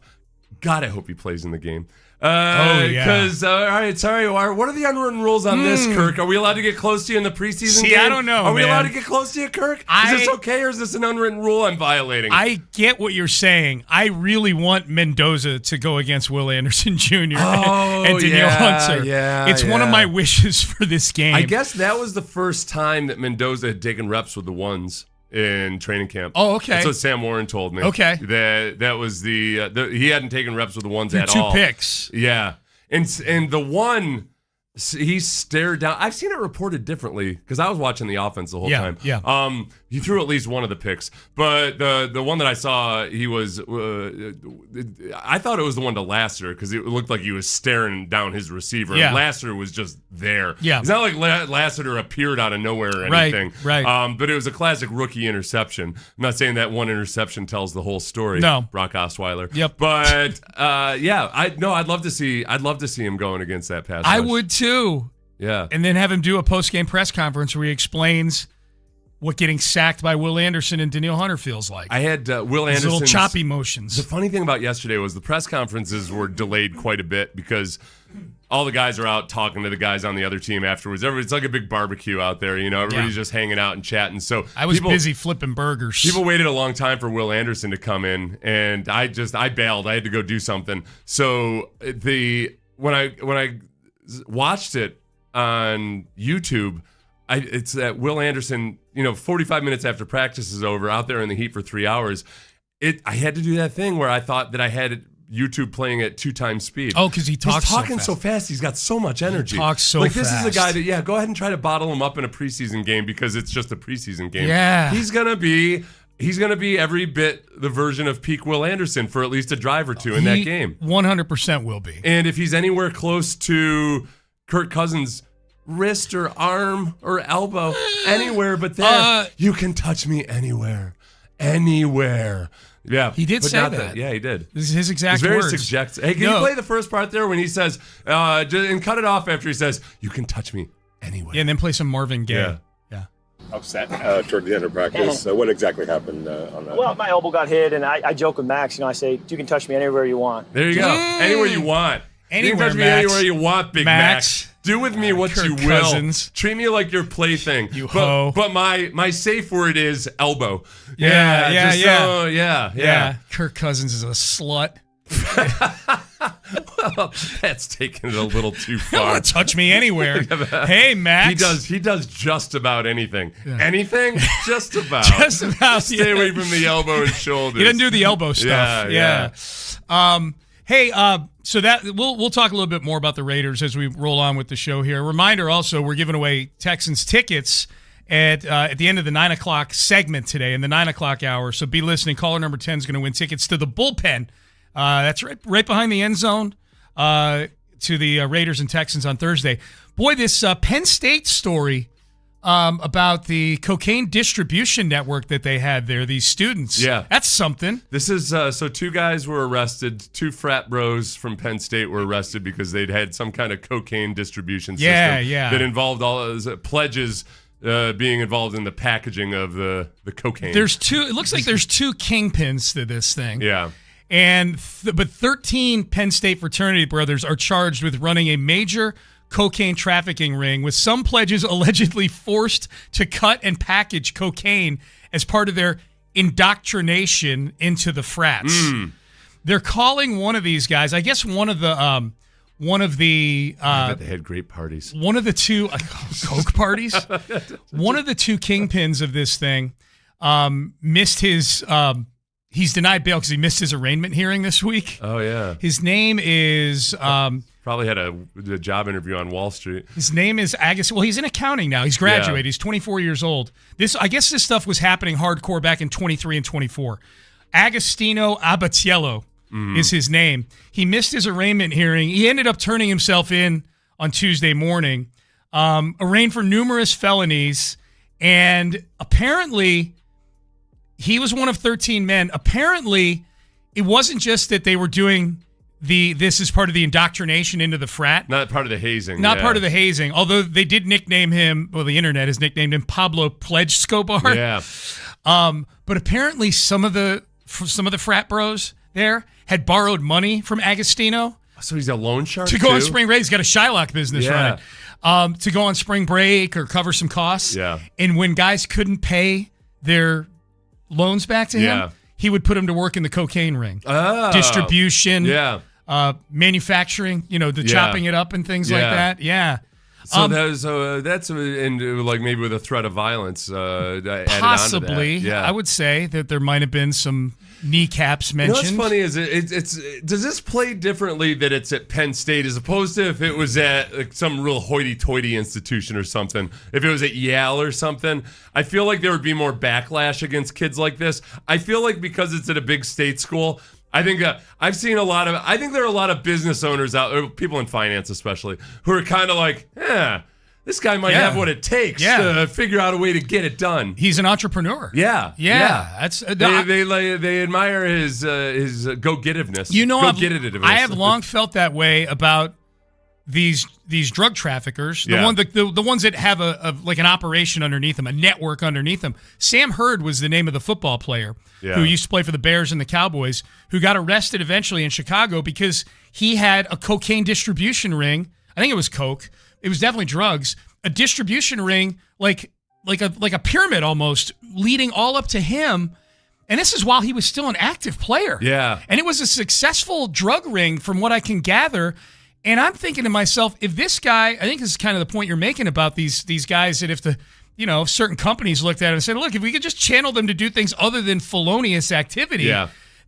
God, I hope he plays in the game. Yeah. Because, all right, sorry, what are the unwritten rules on this, Kirk? Are we allowed to get close to you in the preseason game? I don't know, Are we man. allowed to get close to you, Kirk? Is this okay, or is this an unwritten rule I'm violating? I get what you're saying. I really want Mendoza to go against Will Anderson Jr. and Danielle Hunter. It's one of my wishes for this game. I guess that was the first time that Mendoza had taken reps with the ones in training camp. Oh, okay. That's what Sam Warren told me. Okay. That was the he hadn't taken reps with the ones at two all. picks. Yeah. And the one, he stared down. I've seen it reported differently because I was watching the offense the whole time. Yeah. He threw at least one of the picks, but the one that I saw, he was. I thought it was the one to Lassiter because it looked like he was staring down his receiver. Yeah. And Lassiter was just there. Yeah. It's not like Lassiter appeared out of nowhere or anything. Right. But it was a classic rookie interception. I'm not saying that one interception tells the whole story. No. Brock Osweiler. Yep. But I'd love to see him going against that pass I rush. would too. Yeah. And then have him do a post-game press conference where he explains what getting sacked by Will Anderson and Danielle Hunter feels like. I had Will His Anderson's little choppy motions. The funny thing about yesterday was the press conferences were delayed quite a bit because all the guys are out talking to the guys on the other team afterwards. It's like a big barbecue out there, Everybody's just hanging out and chatting. So I was busy flipping burgers. People waited a long time for Will Anderson to come in, and I bailed. I had to go do something. So when I watched it on YouTube, it's that Will Anderson, 45 minutes after practice is over, out there in the heat for 3 hours. I had to do that thing where I thought that I had YouTube playing at 2 times speed. Oh, because he's talking so fast. He's got so much energy. He talks so fast. This is a guy that, go ahead and try to bottle him up in a preseason game because it's just a preseason game. Yeah. He's gonna be every bit the version of peak Will Anderson for at least a drive or two in that game. 100% will be. And if he's anywhere close to Kirk Cousins' wrist or arm or elbow, anywhere but there, you can touch me anywher. Yeah, he did say that. Yeah, he did. This is his exact very words. Subjective. Hey, can you play the first part there when he says, and cut it off after he says, "You can touch me anywhere." Yeah, and then play some Marvin Gaye. Yeah. Upset toward the end of practice. What exactly happened on that? Well, my elbow got hit, and I joke with Max. I say, you can touch me anywhere you want. There you go. Anywhere you want. Anywhere, you can touch me Max. anywhere you want, Big Max. Do with me what Kirk you will. Cousins. Treat me like your plaything. You hoe. But my safe word is elbow. Yeah. Kirk Cousins is a slut. Well, that's taking it a little too far. Touch me anywhere. Hey, Max. He does just about anything. Yeah. Anything? Just about. Just about. Stay away from the elbow and shoulders. He doesn't do the elbow stuff. Yeah. Hey, so that we'll talk a little bit more about the Raiders as we roll on with the show here. A reminder also, we're giving away Texans tickets at the end of the 9 o'clock segment today in the 9 o'clock hour. So be listening. Caller number 10 is going to win tickets to the bullpen. That's right behind the end zone to the Raiders and Texans on Thursday. Boy, this Penn State story about the cocaine distribution network that they had there, these students. Yeah. That's something. This is, so 2 guys were arrested. 2 frat bros from Penn State were arrested because they'd had some kind of cocaine distribution system that involved all pledges being involved in the packaging of the cocaine. It looks like there's 2 kingpins to this thing. Yeah. But 13 Penn State fraternity brothers are charged with running a major cocaine trafficking ring, with some pledges allegedly forced to cut and package cocaine as part of their indoctrination into the frats. They're calling one of these guys, I guess one of the one of the I bet they had great parties. One of the two Coke parties. One of the two kingpins of this thing missed his. He's denied bail because he missed his arraignment hearing this week. Oh yeah. His name is. Probably had a job interview on Wall Street. His name is Agostino. Well, he's in accounting now. He's graduated. Yeah. He's 24 years old. I guess this stuff was happening hardcore back in 23 and 24. Agostino Abatiello is his name. He missed his arraignment hearing. He ended up turning himself in on Tuesday morning, arraigned for numerous felonies, and apparently he was one of 13 men. Apparently, it wasn't just that they were doing this is part of the indoctrination into the frat. Not part of the hazing. Not part of the hazing, although they did nickname him, well, the internet has nicknamed him Pablo Pledge Scobar. Yeah. But apparently some of the frat bros there had borrowed money from Agostino. So he's a loan shark to go on spring break. He's got a Shylock business running. To go on spring break or cover some costs. Yeah. And when guys couldn't pay their loans back to him, he would put them to work in the cocaine ring. Distribution. Yeah. Manufacturing, the chopping it up and things like that. Yeah. So that's like maybe with a threat of violence. Possibly. Added yeah. I would say that there might have been some kneecaps mentioned. What's funny is does this play differently that it's at Penn State as opposed to if it was at like some real hoity-toity institution or something? If it was at Yale or something, I feel like there would be more backlash against kids like this. I feel like because it's at a big state school, I think I've seen I think there are a lot of business owners out there, people in finance especially, who are kind of like, this guy might have what it takes to figure out a way to get it done. He's an entrepreneur. Yeah. That's they admire his go-gettedness. I have long felt that way about these drug traffickers, the ones that have like an operation underneath them, a network underneath them. Sam Hurd was the name of the football player who used to play for the Bears and the Cowboys, who got arrested eventually in Chicago because he had a cocaine distribution ring. I think it was coke. It was definitely drugs. A distribution ring, like a pyramid almost, leading all up to him. And this is while he was still an active player. Yeah. And it was a successful drug ring from what I can gather. And I'm thinking to myself, if this guy, I think this is kind of the point you're making about these guys, that if certain companies looked at it and said, look, if we could just channel them to do things other than felonious activity,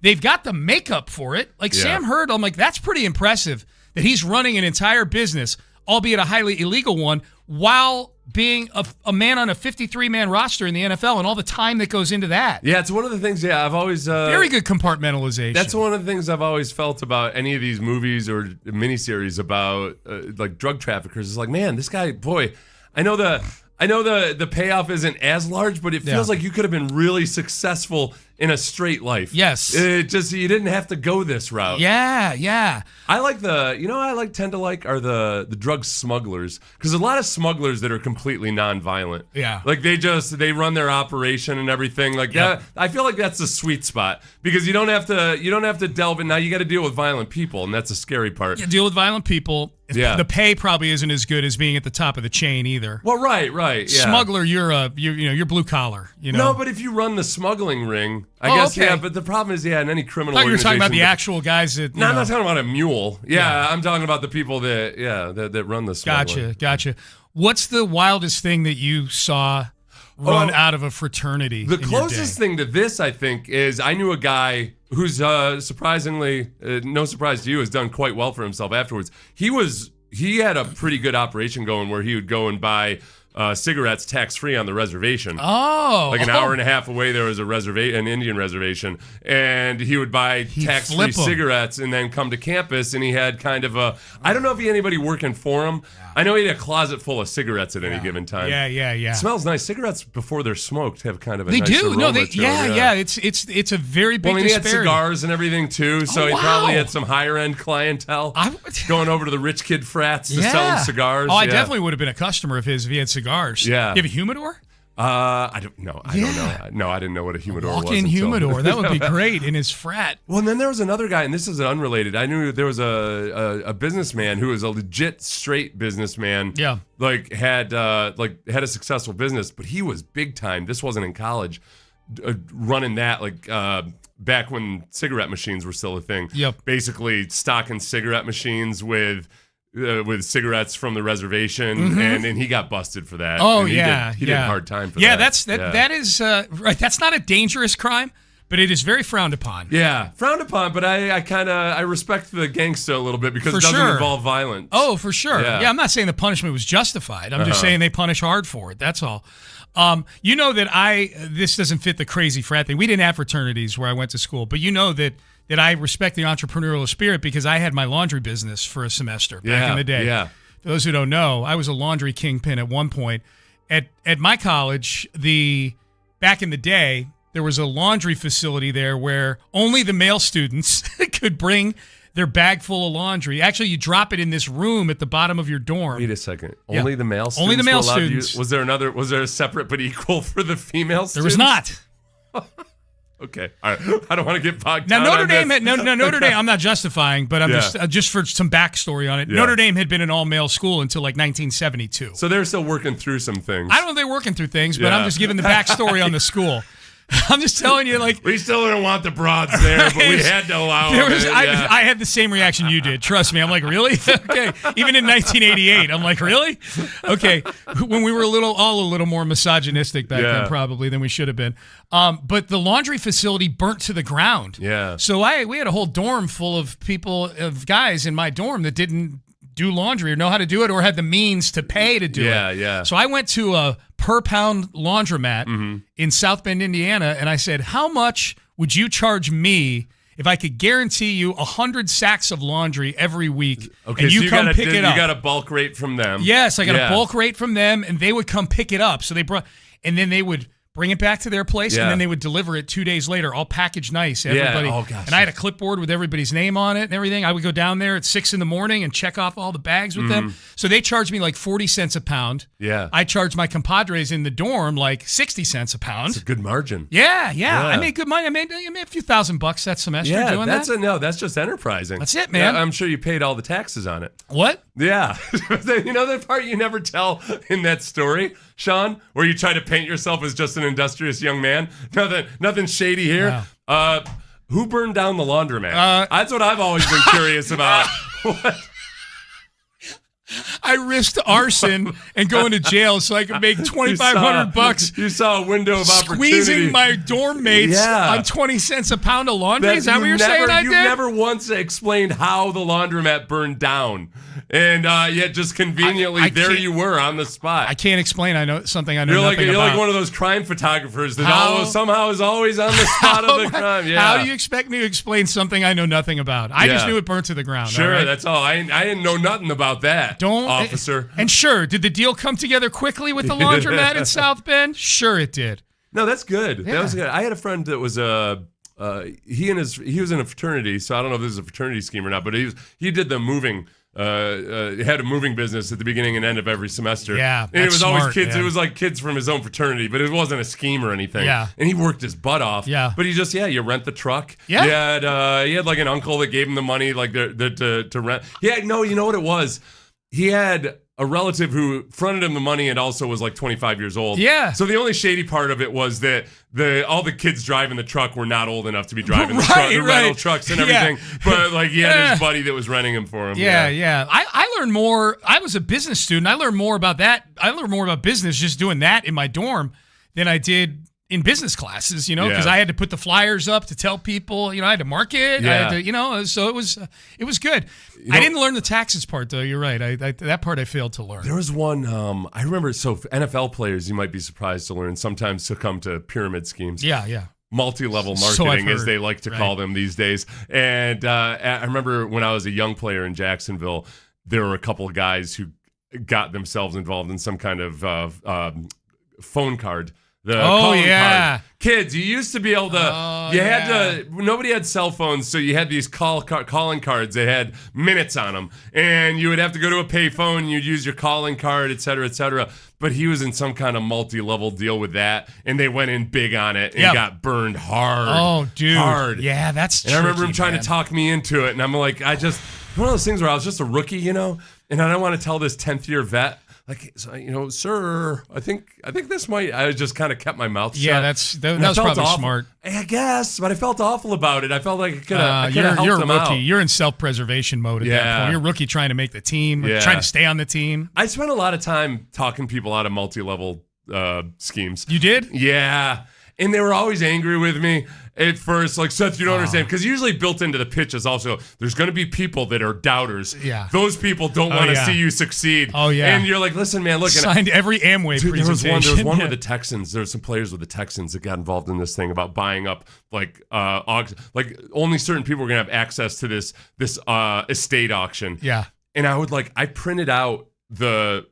they've got the makeup for it. Like Sam Hurd, I'm like, that's pretty impressive that he's running an entire business, albeit a highly illegal one, while being a man on a 53-man roster in the NFL and all the time that goes into that. Yeah, it's one of the things, I've always... very good compartmentalization. That's one of the things I've always felt about any of these movies or miniseries about like drug traffickers. It's like, man, this guy, boy, I know the payoff isn't as large, but it feels like you could have been really successful in a straight life. Yes. You didn't have to go this route. Yeah. I like tend to like are the drug smugglers, because a lot of smugglers that are completely nonviolent. Yeah. Like they run their operation and everything like that. I feel like that's the sweet spot, because you don't have to delve in. Now you got to deal with violent people, and that's a scary part. You deal with violent people. The pay probably isn't as good as being at the top of the chain either. Well, right. Yeah. Smuggler, you're blue collar. No, but if you run the smuggling ring, I guess. Okay. Yeah, but the problem is, in any criminal I thought you were organization, talking about the actual guys that. No, I'm not talking about a mule. Yeah, I'm talking about the people that run the smuggling. Gotcha. What's the wildest thing that you saw run out of a fraternity? The closest thing to this, I think, is I knew a guy who's surprisingly, no surprise to you, has done quite well for himself afterwards. He had a pretty good operation going where he would go and buy cigarettes tax-free on the reservation. Oh. Like an hour and a half away, there was an Indian reservation, and he would buy tax-free cigarettes and then come to campus, and he had kind of I don't know if he had anybody working for him. I know he had a closet full of cigarettes at any given time. Yeah. It smells nice. Cigarettes, before they're smoked, have kind of a nice aroma aroma. to them. It's a very big disparity. He had disparity. cigars and everything, too, so he probably had some higher-end clientele going over to the rich kid frats to sell him cigars. Oh, I definitely would have been a customer of his if he had cigars. Yeah. You have a humidor? I don't know. I don't know. No, I didn't know what a humidor was. Walk-in humidor. That would be great in his frat. Well, and then there was another guy, and this is unrelated. I knew there was a businessman who was a legit straight businessman. Yeah. Had a successful business, but he was big time. This wasn't in college, running that back when cigarette machines were still a thing. Yep. Basically stocking cigarette machines with with cigarettes from the reservation, and he got busted for that. Oh, and he yeah. did a hard time for that. Yeah, that is right. That's not a dangerous crime, but it is very frowned upon. Yeah, frowned upon, but I respect the gangsta a little bit because it doesn't involve violence. Oh, for sure. Yeah. I'm not saying the punishment was justified. I'm just saying they punish hard for it. That's all. You know that this doesn't fit the crazy frat thing. We didn't have fraternities where I went to school, but you know that I respect the entrepreneurial spirit because I had my laundry business for a semester back in the day. Yeah. For those who don't know, I was a laundry kingpin at one point. At my college, back in the day, there was a laundry facility there where only the male students could bring their bag full of laundry. Actually, you drop it in this room at the bottom of your dorm. Wait a second. Only the male students? Only the male were allowed to students. Was there a separate but equal for the female students? There was not. Okay. All right. I don't want to get bogged Now, down Notre Dame, on this. Notre Dame, I'm not justifying, but I'm just for some backstory on it. Yeah. Notre Dame had been an all-male school until like 1972. So they're still working through some things. I don't know if they're working through things, but I'm just giving the backstory on the school. I'm just telling you, like, we still don't want the broads there, but we had to allow them. I had the same reaction you did. Trust me. I'm like, really? Okay. Even in 1988, I'm like, really? Okay. When we were all a little more misogynistic back then, probably than we should have been. But the laundry facility burnt to the ground. Yeah. So we had a whole dorm full of guys in my dorm that didn't do laundry or know how to do it or had the means to pay to do it. Yeah. So I went to a per-pound laundromat in South Bend, Indiana, and I said, how much would you charge me if I could guarantee you 100 sacks of laundry every week Okay, and you so come pick it up? You got a bulk rate from them. Yes, I got a bulk rate from them, and they would come pick it up. So and then they would bring it back to their place, and then they would deliver it 2 days later, all packaged nice. Everybody. Oh, gosh. And I had a clipboard with everybody's name on it and everything. I would go down there at 6 a.m. and check off all the bags with them. So they charged me like 40 cents a pound. Yeah. I charged my compadres in the dorm like 60 cents a pound. That's a good margin. Yeah. I made good money. I made a few $1,000 that semester doing that. That's just enterprising. That's it, man. Yeah, I'm sure you paid all the taxes on it. What? Yeah. You know the part you never tell in that story, Sean, where you try to paint yourself as just an industrious young man? Nothing shady here. Wow. Who burned down the laundromat? That's what I've always been curious about. What? I risked arson and going to jail so I could make $2,500. You saw a window of opportunity. Squeezing my dorm mates on 20 cents a pound of laundry. Is that what you're saying I did? You never once explained how the laundromat burned down. And yet just conveniently there you were on the spot. I can't explain. I know something I know You're nothing about. Like one of those crime photographers that somehow is always on the spot of the crime. Yeah. How do you expect me to explain something I know nothing about? I just knew it burnt to the ground. Sure, right? that's all. I didn't know nothing about that. Officer. And sure, did the deal come together quickly with the laundromat in South Bend? Sure it did. No, that's good. Yeah. That was good. I had a friend that was he was in a fraternity, so I don't know if this is a fraternity scheme or not, but he did the moving had a moving business at the beginning and end of every semester. Yeah, and it was smart, always kids. man. It was like kids from his own fraternity, but it wasn't a scheme or anything. Yeah, and he worked his butt off. Yeah, but you rent the truck. Yeah, he had like an uncle that gave him the money like to rent. Yeah, no, you know what it was? He had a relative who fronted him the money and also was like 25 years old. Yeah. So the only shady part of it was that all the kids driving the truck were not old enough to be driving the rental trucks and everything. But like he had his buddy that was renting him for him. Yeah. I learned more. I was a business student. I learned more about that. I learned more about business just doing that in my dorm than I did in business classes, because I had to put the flyers up to tell people, I had to market, I had to, so it was good. I didn't learn the taxes part though. You're right. That part I failed to learn. There was one, I remember, so NFL players, you might be surprised to learn, sometimes succumb to pyramid schemes. Yeah. Multi-level marketing, as they like to call them these days. And I remember when I was a young player in Jacksonville, there were a couple of guys who got themselves involved in some kind of phone card. Calling card. Kids, you used to be able to, nobody had cell phones, so you had these calling cards. They had minutes on them, and you would have to go to a payphone, and you'd use your calling card, et cetera, et cetera. But he was in some kind of multi-level deal with that, and they went in big on it and got burned hard. Oh, dude. Hard. Yeah, that's And I remember him trying to talk me into it, and I'm like, one of those things where I was just a rookie, and I don't want to tell this 10th year vet like, so, sir, I think this might. I just kind of kept my mouth shut. Yeah, that was probably smart. I guess, but I felt awful about it. I felt like I could have you're helped a him rookie. out. You're in self-preservation mode at that point. You're a rookie trying to make the team, trying to stay on the team. I spent a lot of time talking people out of multi-level schemes. You did? Yeah. And they were always angry with me at first. Like, Seth, you don't understand. Because usually built into the pitch is also there's going to be people that are doubters. Yeah. Those people don't want to see you succeed. Oh, yeah. And you're like, listen, man, look. Signed every Amway presentation. There was one with the Texans. There were some players with the Texans that got involved in this thing about buying up, like only certain people were going to have access to this estate auction. Yeah. And I printed out the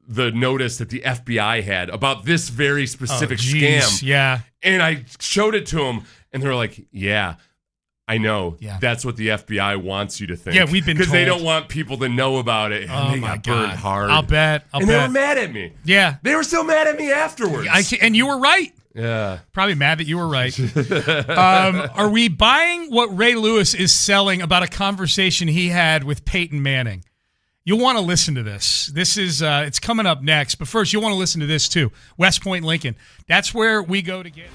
notice that the FBI had about this very specific scam. Yeah. And I showed it to them, and they were like, yeah, I know. Yeah. That's what the FBI wants you to think. Yeah, we've been because they told. don't want people to know about it. And they got burned hard. I'll bet. They were mad at me. Yeah. They were still mad at me afterwards. And you were right. Yeah. Probably mad that you were right. Are we buying what Ray Lewis is selling about a conversation he had with Peyton Manning? You'll want to listen to this. This is it's coming up next. But first, you'll want to listen to this too. West Point Lincoln. That's where we go to get.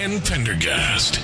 and Pendergast.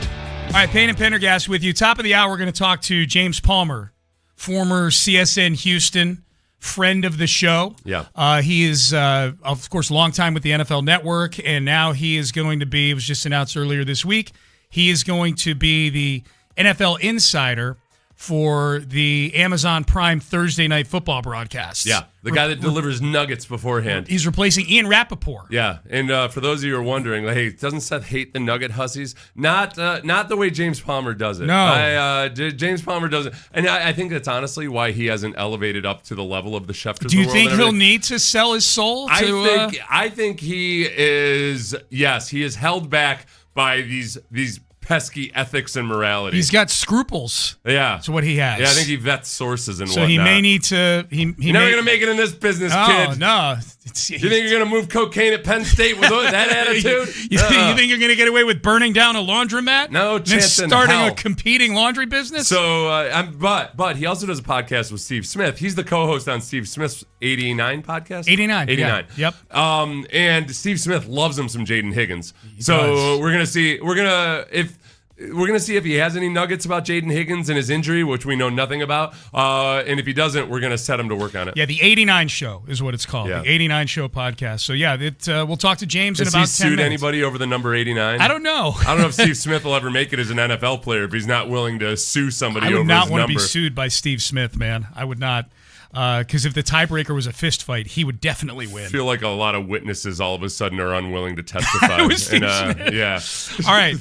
All right, Payne and Pendergast with you. Top of the hour, we're going to talk to James Palmer, former CSN Houston, friend of the show. Yeah. He is, of course, a long time with the NFL Network, and now he is going to be, it was just announced earlier this week, he is going to be the NFL insider for the Amazon Prime Thursday Night Football broadcasts. Yeah, the guy that delivers nuggets beforehand. He's replacing Ian Rappaport. Yeah, and for those of you who are wondering, hey, doesn't Seth hate the nugget hussies? Not the way James Palmer does it. No. James Palmer doesn't. And I think that's honestly why he hasn't elevated up to the level of the Schefters. Do you think he'll need to sell his soul to... I think he is, yes, he is held back by these pesky ethics and morality. He's got scruples. Yeah. That's what he has. Yeah, I think he vets sources and so whatnot. he may need to... You're never going to make it in this business, kid. Oh, no. You think you're going to move cocaine at Penn State with that attitude? You think you're going to get away with burning down a laundromat? No chance in starting hell. a competing laundry business? So, but he also does a podcast with Steve Smith. He's the co-host on Steve Smith's 89 podcast. 89. Yeah. Yep. And Steve Smith loves him some Jaden Higgins. He so does. we're gonna see. We're gonna see if he has any nuggets about Jaden Higgins and his injury, which we know nothing about. And if he doesn't, we're gonna set him to work on it. Yeah, the 89 Show is what it's called. Yeah. The 89 Show podcast. So yeah, we'll talk to James Has in about 10 he sued minutes. anybody over the number 89? I don't know. I don't know if Steve Smith will ever make it as an NFL player if he's not willing to sue somebody over I would his not want number. to be sued by Steve Smith, man. I would not. Because if the tiebreaker was a fist fight, he would definitely win. I feel like a lot of witnesses all of a sudden are unwilling to testify. It was Steve Smith. Yeah. All right.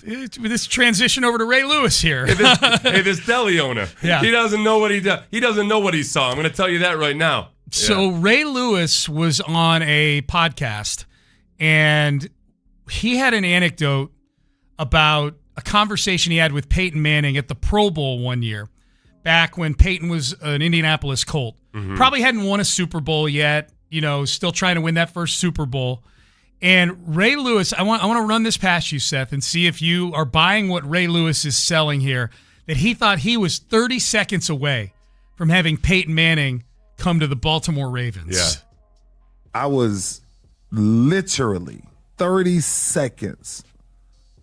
With this transition over to Ray Lewis here. Hey, this deli owner. Yeah. He doesn't know what he does. He doesn't know what he saw. I'm going to tell you that right now. So Ray Lewis was on a podcast, and he had an anecdote about a conversation he had with Peyton Manning at the Pro Bowl one year, back when Peyton was an Indianapolis Colt. Mm-hmm. Probably hadn't won a Super Bowl yet, still trying to win that first Super Bowl. And Ray Lewis, I want to run this past you, Seth, and see if you are buying what Ray Lewis is selling here, that he thought he was 30 seconds away from having Peyton Manning come to the Baltimore Ravens. Yeah. I was literally 30 seconds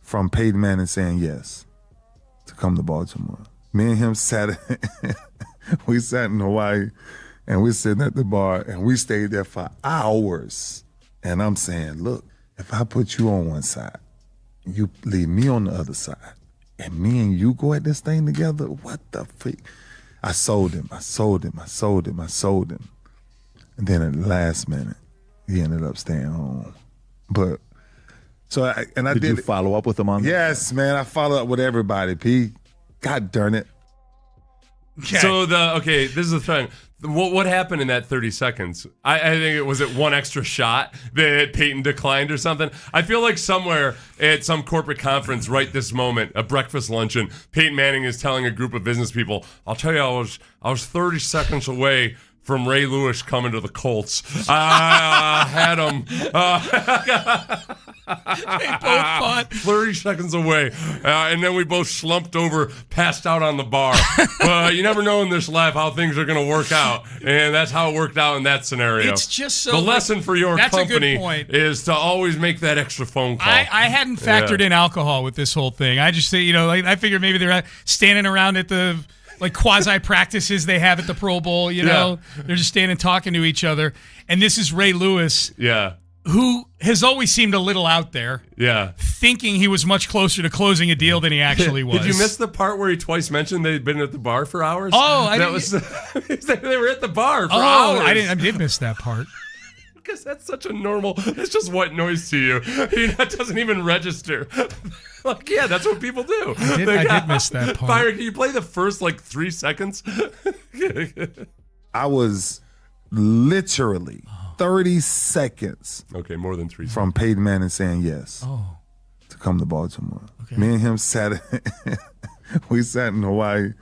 from Peyton Manning saying yes to come to Baltimore. Me and him we sat in Hawaii, and we're sitting at the bar, and we stayed there for hours. And I'm saying, look, if I put you on one side, you leave me on the other side, and me and you go at this thing together, what the freak? I sold him. And then at the last minute, he ended up staying home. But, I did you follow up with him on that? Yes, man, I followed up with everybody, P. God darn it. Okay. So this is the thing. What happened in that 30 seconds? I think it was one extra shot that Peyton declined or something. I feel like somewhere at some corporate conference right this moment, a breakfast luncheon, Peyton Manning is telling a group of business people, I'll tell you, I was 30 seconds away from Ray Lewis coming to the Colts. I had him. They both fought. 30 seconds away. And then we both slumped over, passed out on the bar. You never know in this life how things are going to work out. And that's how it worked out in that scenario. It's just so... The lesson for your that's company a good point. is to always make that extra phone call. I hadn't factored in alcohol with this whole thing. I just say, I figured maybe they're standing around at the... quasi practices they have at the Pro Bowl, They're just standing talking to each other. And this is Ray Lewis, who has always seemed a little out there, thinking he was much closer to closing a deal than he actually was. Did you miss the part where he twice mentioned they'd been at the bar for hours? Oh, they were at the bar for hours. I did miss that part. Because that's such a normal, it's just white noise to you. That doesn't even register. That's what people do. I did miss that part. Byron, can you play the first 3 seconds? I was literally 30 seconds. Okay, more than 3 seconds. From Peyton Manning saying yes to come to Baltimore. Me and him we sat in Hawaii,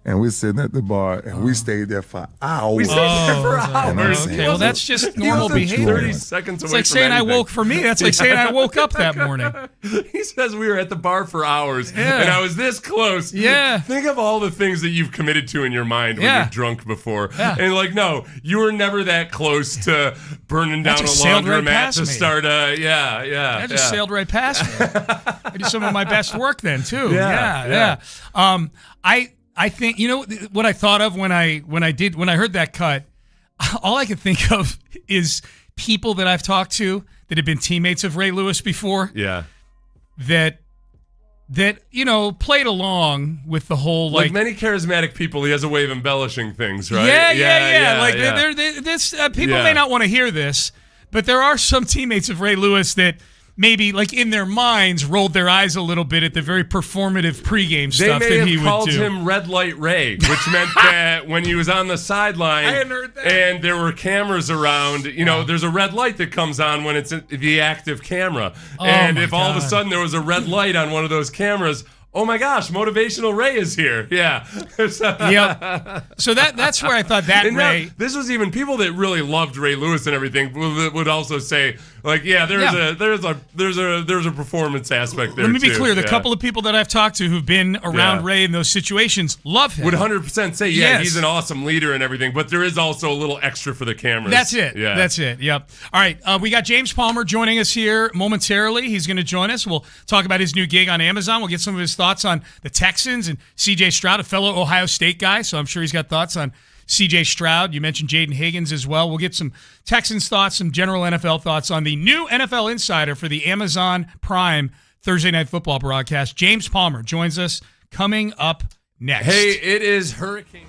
And we're sitting at the bar, and we stayed there for hours. We stayed there for hours. Okay, well, that's just normal behavior. 30 seconds away It's like from saying anything. I woke for me. That's like saying I woke up that morning. He says we were at the bar for hours, and I was this close. Yeah. Think of all the things that you've committed to in your mind when you're drunk before. Yeah. And like, no, you were never that close to burning down a just sailed right laundromat past to me. start a, I just sailed right past me. I did some of my best work then, too. Yeah. I think, you know what I thought of when I heard that cut, all I could think of is people that I've talked to that have been teammates of Ray Lewis before. Yeah. That played along with the whole Like many charismatic people, he has a way of embellishing things, right? Yeah. Like people may not want to hear this, but there are some teammates of Ray Lewis that maybe, like, in their minds, rolled their eyes a little bit at the very performative pregame stuff that he would do. They may have called him Red Light Ray, which meant that when he was on the sideline I hadn't heard that. and there were cameras around, there's a red light that comes on when it's the active camera. And if all of a sudden there was a red light on one of those cameras, oh my gosh, Motivational Ray is here. Yeah. Yep. So that's where I thought that And Ray. now, this was even people that really loved Ray Lewis and everything would also say, like, there's a performance aspect there. Let me be too. clear. The couple of people that I've talked to who've been around Ray in those situations love him. Would 100% say, Yes. he's an awesome leader and everything, but there is also a little extra for the cameras. That's it. Yeah. That's it. Yep. All right. We got James Palmer joining us here momentarily. He's going to join us. We'll talk about his new gig on Amazon. We'll get some of his thoughts on the Texans and C.J. Stroud, a fellow Ohio State guy, so I'm sure he's got thoughts on C.J. Stroud. You mentioned Jaden Higgins as well. We'll get some Texans thoughts, some general NFL thoughts on the new NFL Insider for the Amazon Prime Thursday Night Football broadcast. James Palmer joins us coming up next. Hey, it is Hurricane.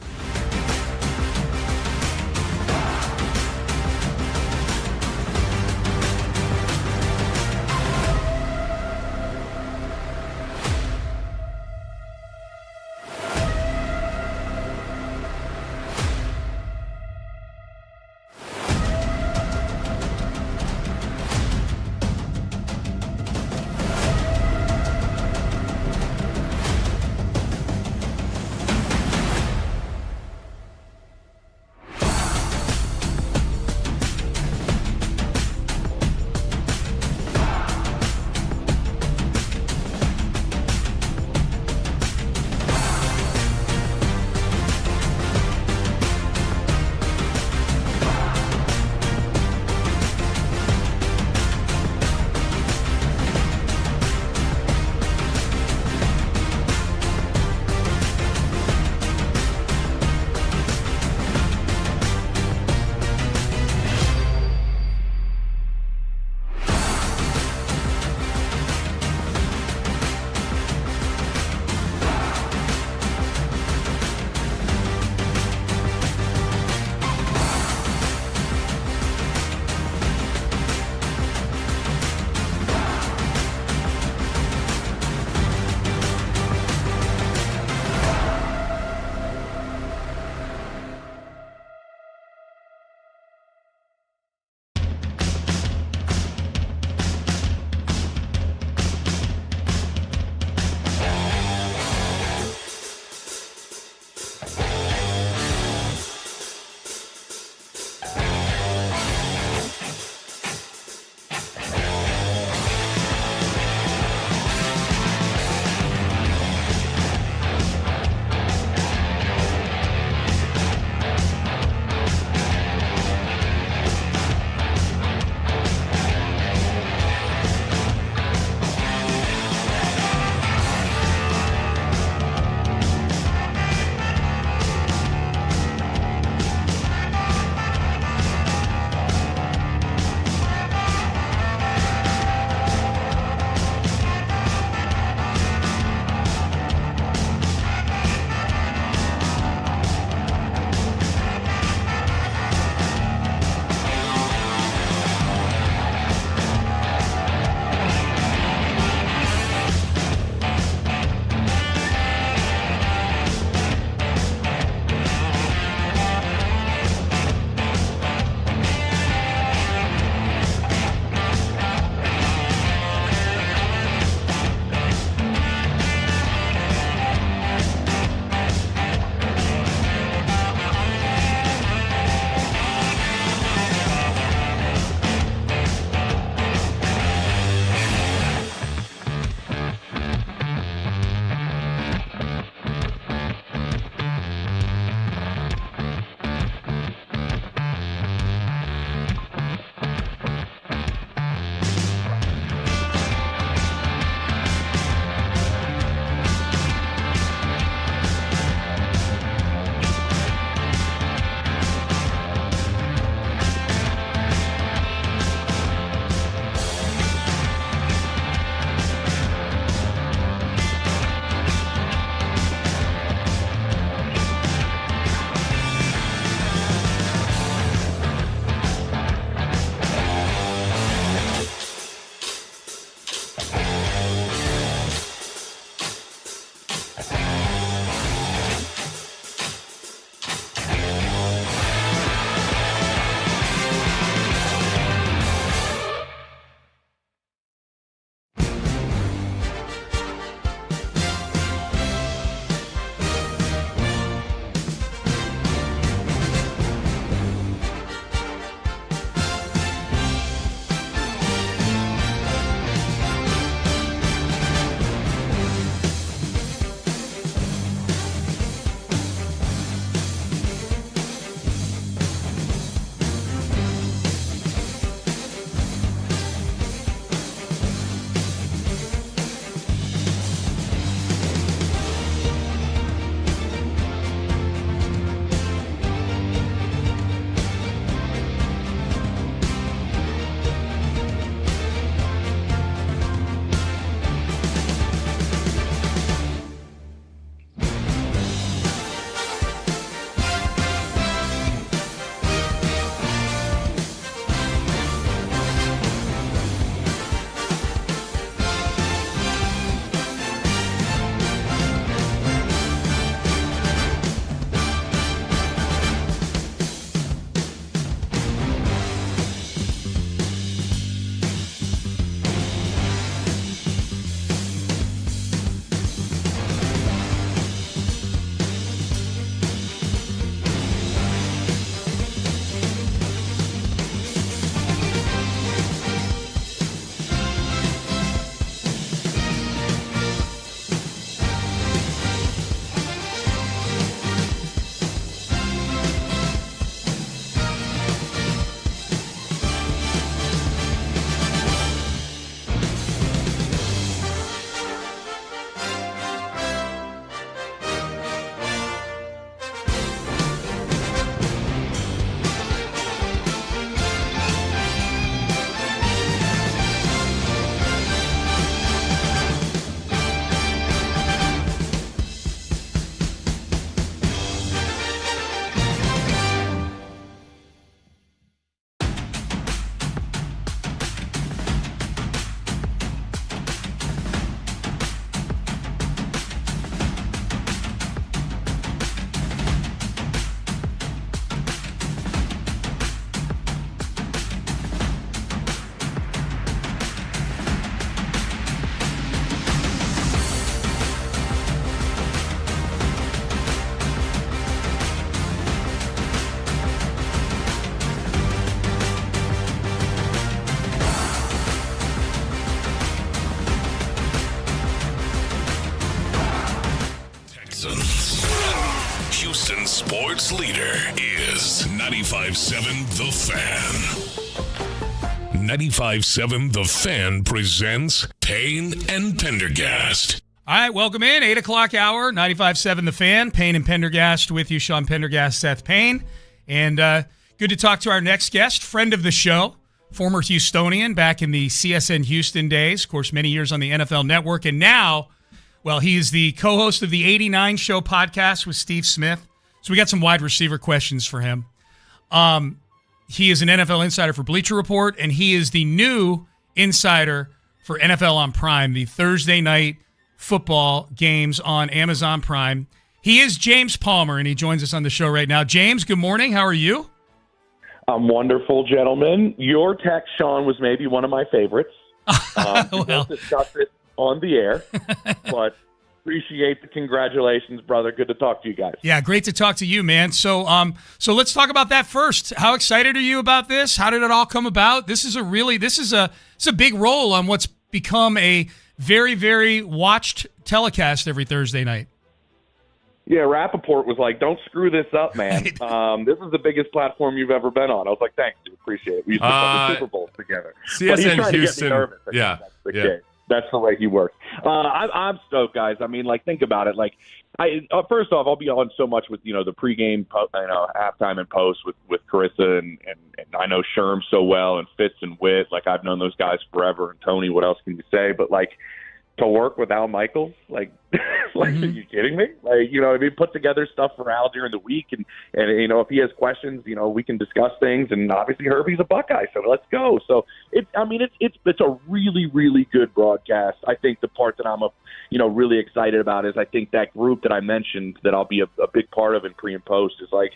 Houston sports leader is 95.7 The Fan. 95.7 The Fan presents Payne and Pendergast. All right, welcome in. 8 o'clock hour, 95.7 The Fan. Payne and Pendergast with you, Sean Pendergast, Seth Payne. And good to talk to our next guest, friend of the show, former Houstonian back in the CSN Houston days, of course, many years on the NFL Network. And now, well, he is the co-host of the 89 Show podcast with Steve Smith. So we got some wide receiver questions for him. He is an NFL insider for Bleacher Report, and he is the new insider for NFL on Prime, the Thursday night football games on Amazon Prime. He is James Palmer, and he joins us on the show right now. James, good morning. How are you? I'm wonderful, gentlemen. Your text, Sean, was maybe one of my favorites. We won't discuss it on the air, but appreciate the congratulations, brother. Good to talk to you guys. Yeah, great to talk to you, man. So let's talk about that first. How excited are you about this? How did it all come about? This is a big role on what's become a very, very watched telecast every Thursday night. Yeah, Rappaport was like, don't screw this up, man. This is the biggest platform you've ever been on. I was like, thanks, dude. Appreciate it. We used to play the Super Bowl together. CSN Houston. Yeah. That's the way he works. I'm stoked, guys. I mean, like, think about it. Like, first off, I'll be on so much with, the pregame, halftime and post with Carissa and I know Sherm so well and Fitz and Witt. Like, I've known those guys forever. And Tony, what else can you say? But, like, to work with Al Michaels, like, are you kidding me? Like, put together stuff for Al during the week, and if he has questions, we can discuss things. And obviously Herbie's a Buckeye, so let's go. So it's a really, really good broadcast. I think the part that I'm really excited about is I think that group that I mentioned that I'll be a big part of in pre and post is like,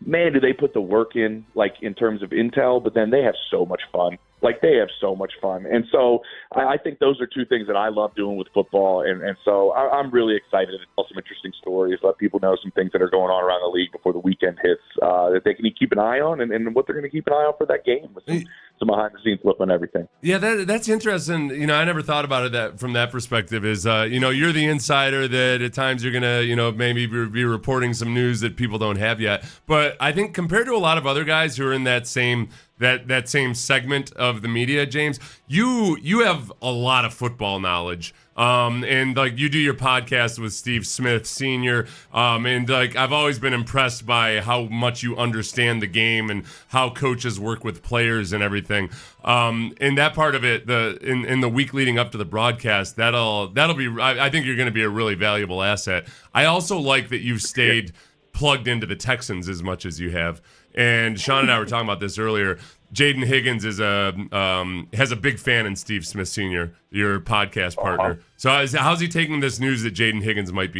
man, do they put the work in, like, in terms of intel, but then they have so much fun. Like, they have so much fun. And so I think those are two things that I love doing with football. And so I'm really excited to tell some interesting stories, let people know some things that are going on around the league before the weekend hits that they can keep an eye on and what they're going to keep an eye on for that game with some behind-the-scenes look on everything. Yeah, that's interesting. I never thought about it from that perspective is, you're the insider that at times you're going to, maybe be reporting some news that people don't have yet. But I think compared to a lot of other guys who are in that same that same segment of the media, James, you have a lot of football knowledge. And like you do your podcast with Steve Smith Sr. And like I've always been impressed by how much you understand the game and how coaches work with players and everything. And that part of it, in the week leading up to the broadcast, that'll be. I think you're going to be a really valuable asset. I also like that you've stayed plugged into the Texans as much as you have. And Sean and I were talking about this earlier. Jaden Higgins has a big fan in Steve Smith Sr., your podcast partner. So how's he taking this news that Jaden Higgins might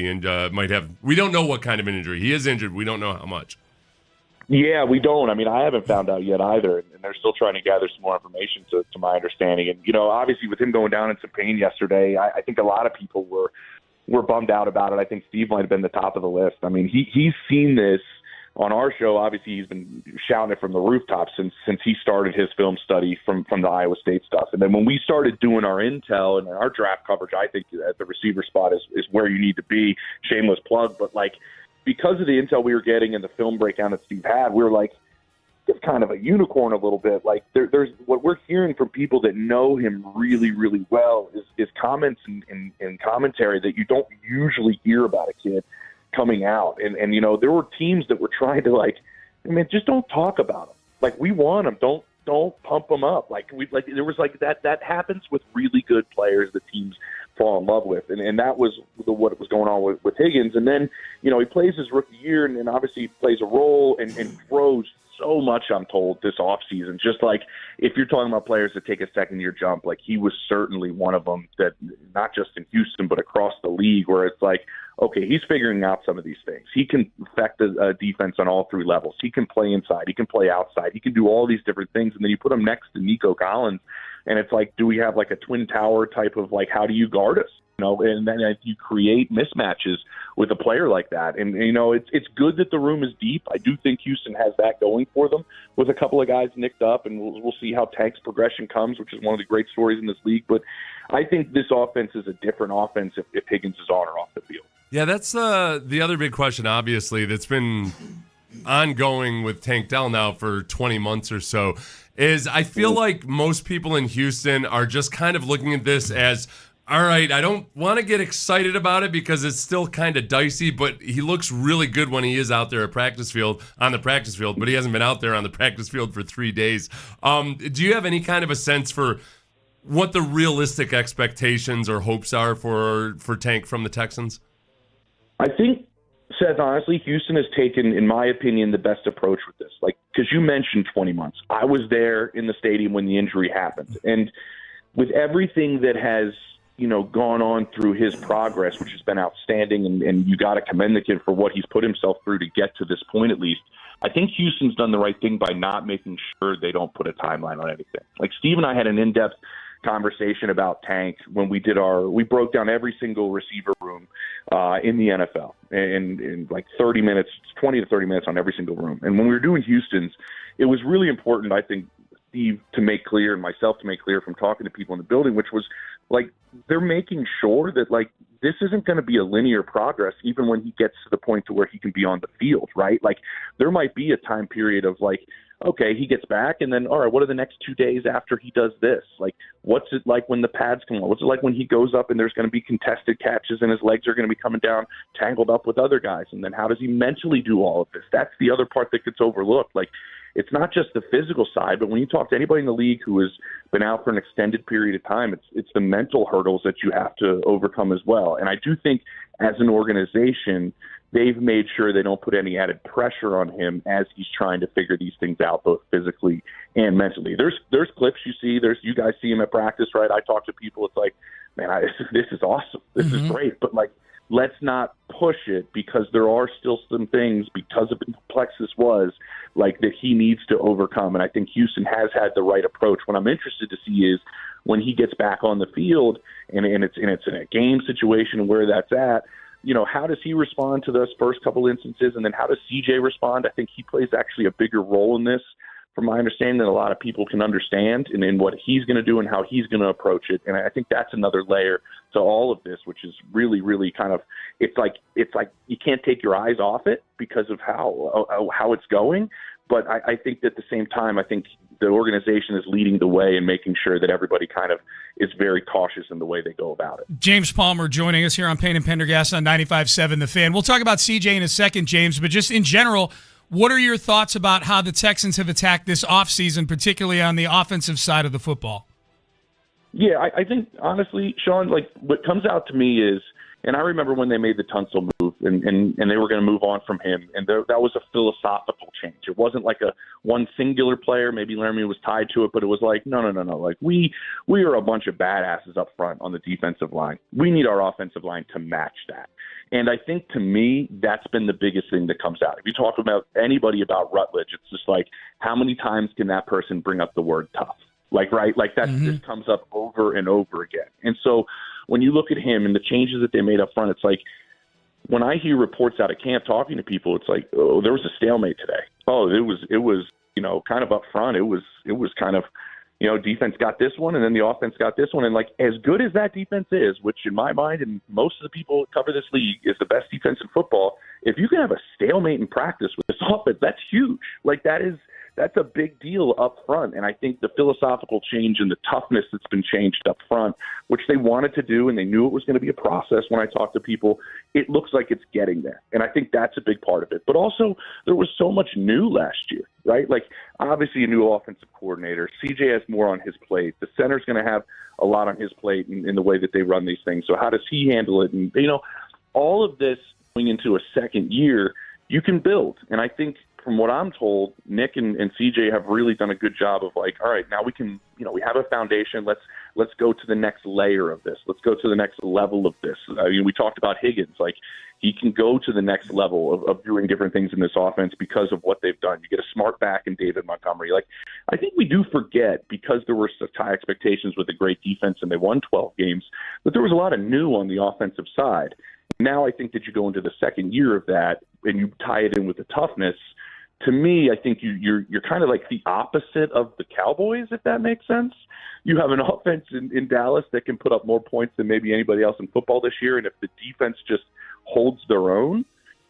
have? We don't know what kind of an injury. He is injured. We don't know how much. Yeah, we don't. I mean, I haven't found out yet either, and they're still trying to gather some more information to my understanding. And, obviously with him going down in some pain yesterday, I think a lot of people were bummed out about it. I think Steve might have been the top of the list. I mean, he's seen this on our show. Obviously, he's been shouting it from the rooftops since he started his film study from the Iowa State stuff. And then when we started doing our intel and our draft coverage, I think at the receiver spot is where you need to be. Shameless plug, but like because of the intel we were getting and the film breakdown that Steve had, we were like, it's kind of a unicorn a little bit. Like there's what we're hearing from people that know him really, really well is comments and commentary that you don't usually hear about a kid coming out. And there were teams that were trying to just don't talk about him. Like, we want him. Don't pump him up. There was that happens with really good players that teams fall in love with. And that was what was going on with Higgins. And then, he plays his rookie year and obviously plays a role and throws so much, I'm told, this offseason. Just like if you're talking about players that take a second-year jump, like he was certainly one of them that not just in Houston but across the league where it's like, okay, he's figuring out some of these things. He can affect the defense on all three levels. He can play inside. He can play outside. He can do all these different things. And then you put him next to Nico Collins, and it's like, do we have like a twin tower type of like, how do you guard us? And then you create mismatches with a player like that. And, it's good that the room is deep. I do think Houston has that going for them with a couple of guys nicked up, and we'll see how Tank's progression comes, which is one of the great stories in this league. But I think this offense is a different offense if Higgins is on or off the field. Yeah, that's the other big question, obviously, that's been ongoing with Tank Dell now for 20 months or so, is I feel like most people in Houston are just kind of looking at this as, all right, I don't want to get excited about it because it's still kind of dicey, but he looks really good when he is out there on the practice field, but he hasn't been out there on the practice field for 3 days. Do you have any kind of a sense for what the realistic expectations or hopes are for Tank from the Texans? I think, Seth, honestly, Houston has taken, in my opinion, the best approach with this. Like, because you mentioned 20 months. I was there in the stadium when the injury happened. And with everything that has, gone on through his progress, which has been outstanding, and you got to commend the kid for what he's put himself through to get to this point at least. I think Houston's done the right thing by not making sure they don't put a timeline on anything. Like, Steve and I had an in-depth conversation about Tank when we broke down every single receiver room in the NFL in like 30 minutes, 20 to 30 minutes on every single room. And when we were doing Houston's, it was really important, I think, Steve to make clear and myself to make clear from talking to people in the building, which was like, they're making sure that like this isn't going to be a linear progress even when he gets to the point to where he can be on the field, right? Like, there might be a time period of like, okay, he gets back, and then, all right, what are the next 2 days after he does this? Like, what's it like when the pads come on? What's it like when he goes up and there's going to be contested catches and his legs are going to be coming down, tangled up with other guys? And then how does he mentally do all of this? That's the other part that gets overlooked. Like, it's not just the physical side, but when you talk to anybody in the league who has been out for an extended period of time, it's the mental hurdles that you have to overcome as well. And I do think as an organization, they've made sure they don't put any added pressure on him as he's trying to figure these things out, both physically and mentally. There's clips you see. You guys see him at practice, right? I talk to people. It's like, man, this is awesome. This is great. But like, let's not push it, because there are still some things, because of how complex this was, like, that he needs to overcome. And I think Houston has had the right approach. What I'm interested to see is when he gets back on the field and it's in a game situation where that's at, how does he respond to those first couple instances? And then how does CJ respond? I think he plays actually a bigger role in this, from my understanding, than a lot of people can understand, and in what he's going to do and how he's going to approach it. And I think that's another layer to all of this, which is really, really kind of, it's like you can't take your eyes off it because of how it's going. But I think that at the same time, I think the organization is leading the way and making sure that everybody kind of is very cautious in the way they go about it. James Palmer joining us here on Payne and Pendergast on 95.7 The Fan. We'll talk about CJ in a second, James, but just in general, what are your thoughts about how the Texans have attacked this offseason, particularly on the offensive side of the football? Yeah, I think, honestly, Sean, like, what comes out to me is, and I remember when they made the Tunsil move and they were going to move on from him, and that was a philosophical change. It wasn't like one singular player. Maybe Laramie was tied to it, but it was like, no. Like, we are a bunch of badasses up front on the defensive line. We need our offensive line to match that. And I think, to me, that's been the biggest thing that comes out. If you talk about anybody about Rutledge, it's just like, how many times can that person bring up the word tough? Like, right? Like, that just comes up over and over again. And so when you look at him and the changes that they made up front, it's like, when I hear reports out of camp talking to people, it's like, oh, there was a stalemate today. Oh, it was kind of up front. It was kind of, defense got this one, and then the offense got this one. And, like, as good as that defense is, which in my mind and most of the people that cover this league is the best defense in football, if you can have a stalemate in practice with this offense, that's huge. Like, that's a big deal up front. And I think the philosophical change and the toughness that's been changed up front, which they wanted to do, and they knew it was going to be a process when I talked to people, it looks like it's getting there. And I think that's a big part of it. But also, there was so much new last year, right? Like, obviously a new offensive coordinator. CJ has more on his plate. The center's going to have a lot on his plate in the way that they run these things. So how does he handle it? And, all of this going into a second year, you can build. And I think, from what I'm told, Nick and CJ have really done a good job of, like, all right, now we can, we have a foundation. Let's go to the next layer of this. Let's go to the next level of this. I mean, we talked about Higgins. Like, he can go to the next level of doing different things in this offense because of what they've done. You get a smart back in David Montgomery. Like, I think we do forget, because there were such high expectations with a great defense and they won 12 games, that there was a lot of new on the offensive side. Now I think that you go into the second year of that and you tie it in with the toughness. To me, I think you're kind of like the opposite of the Cowboys, if that makes sense. You have an offense in Dallas that can put up more points than maybe anybody else in football this year, and if the defense just holds their own,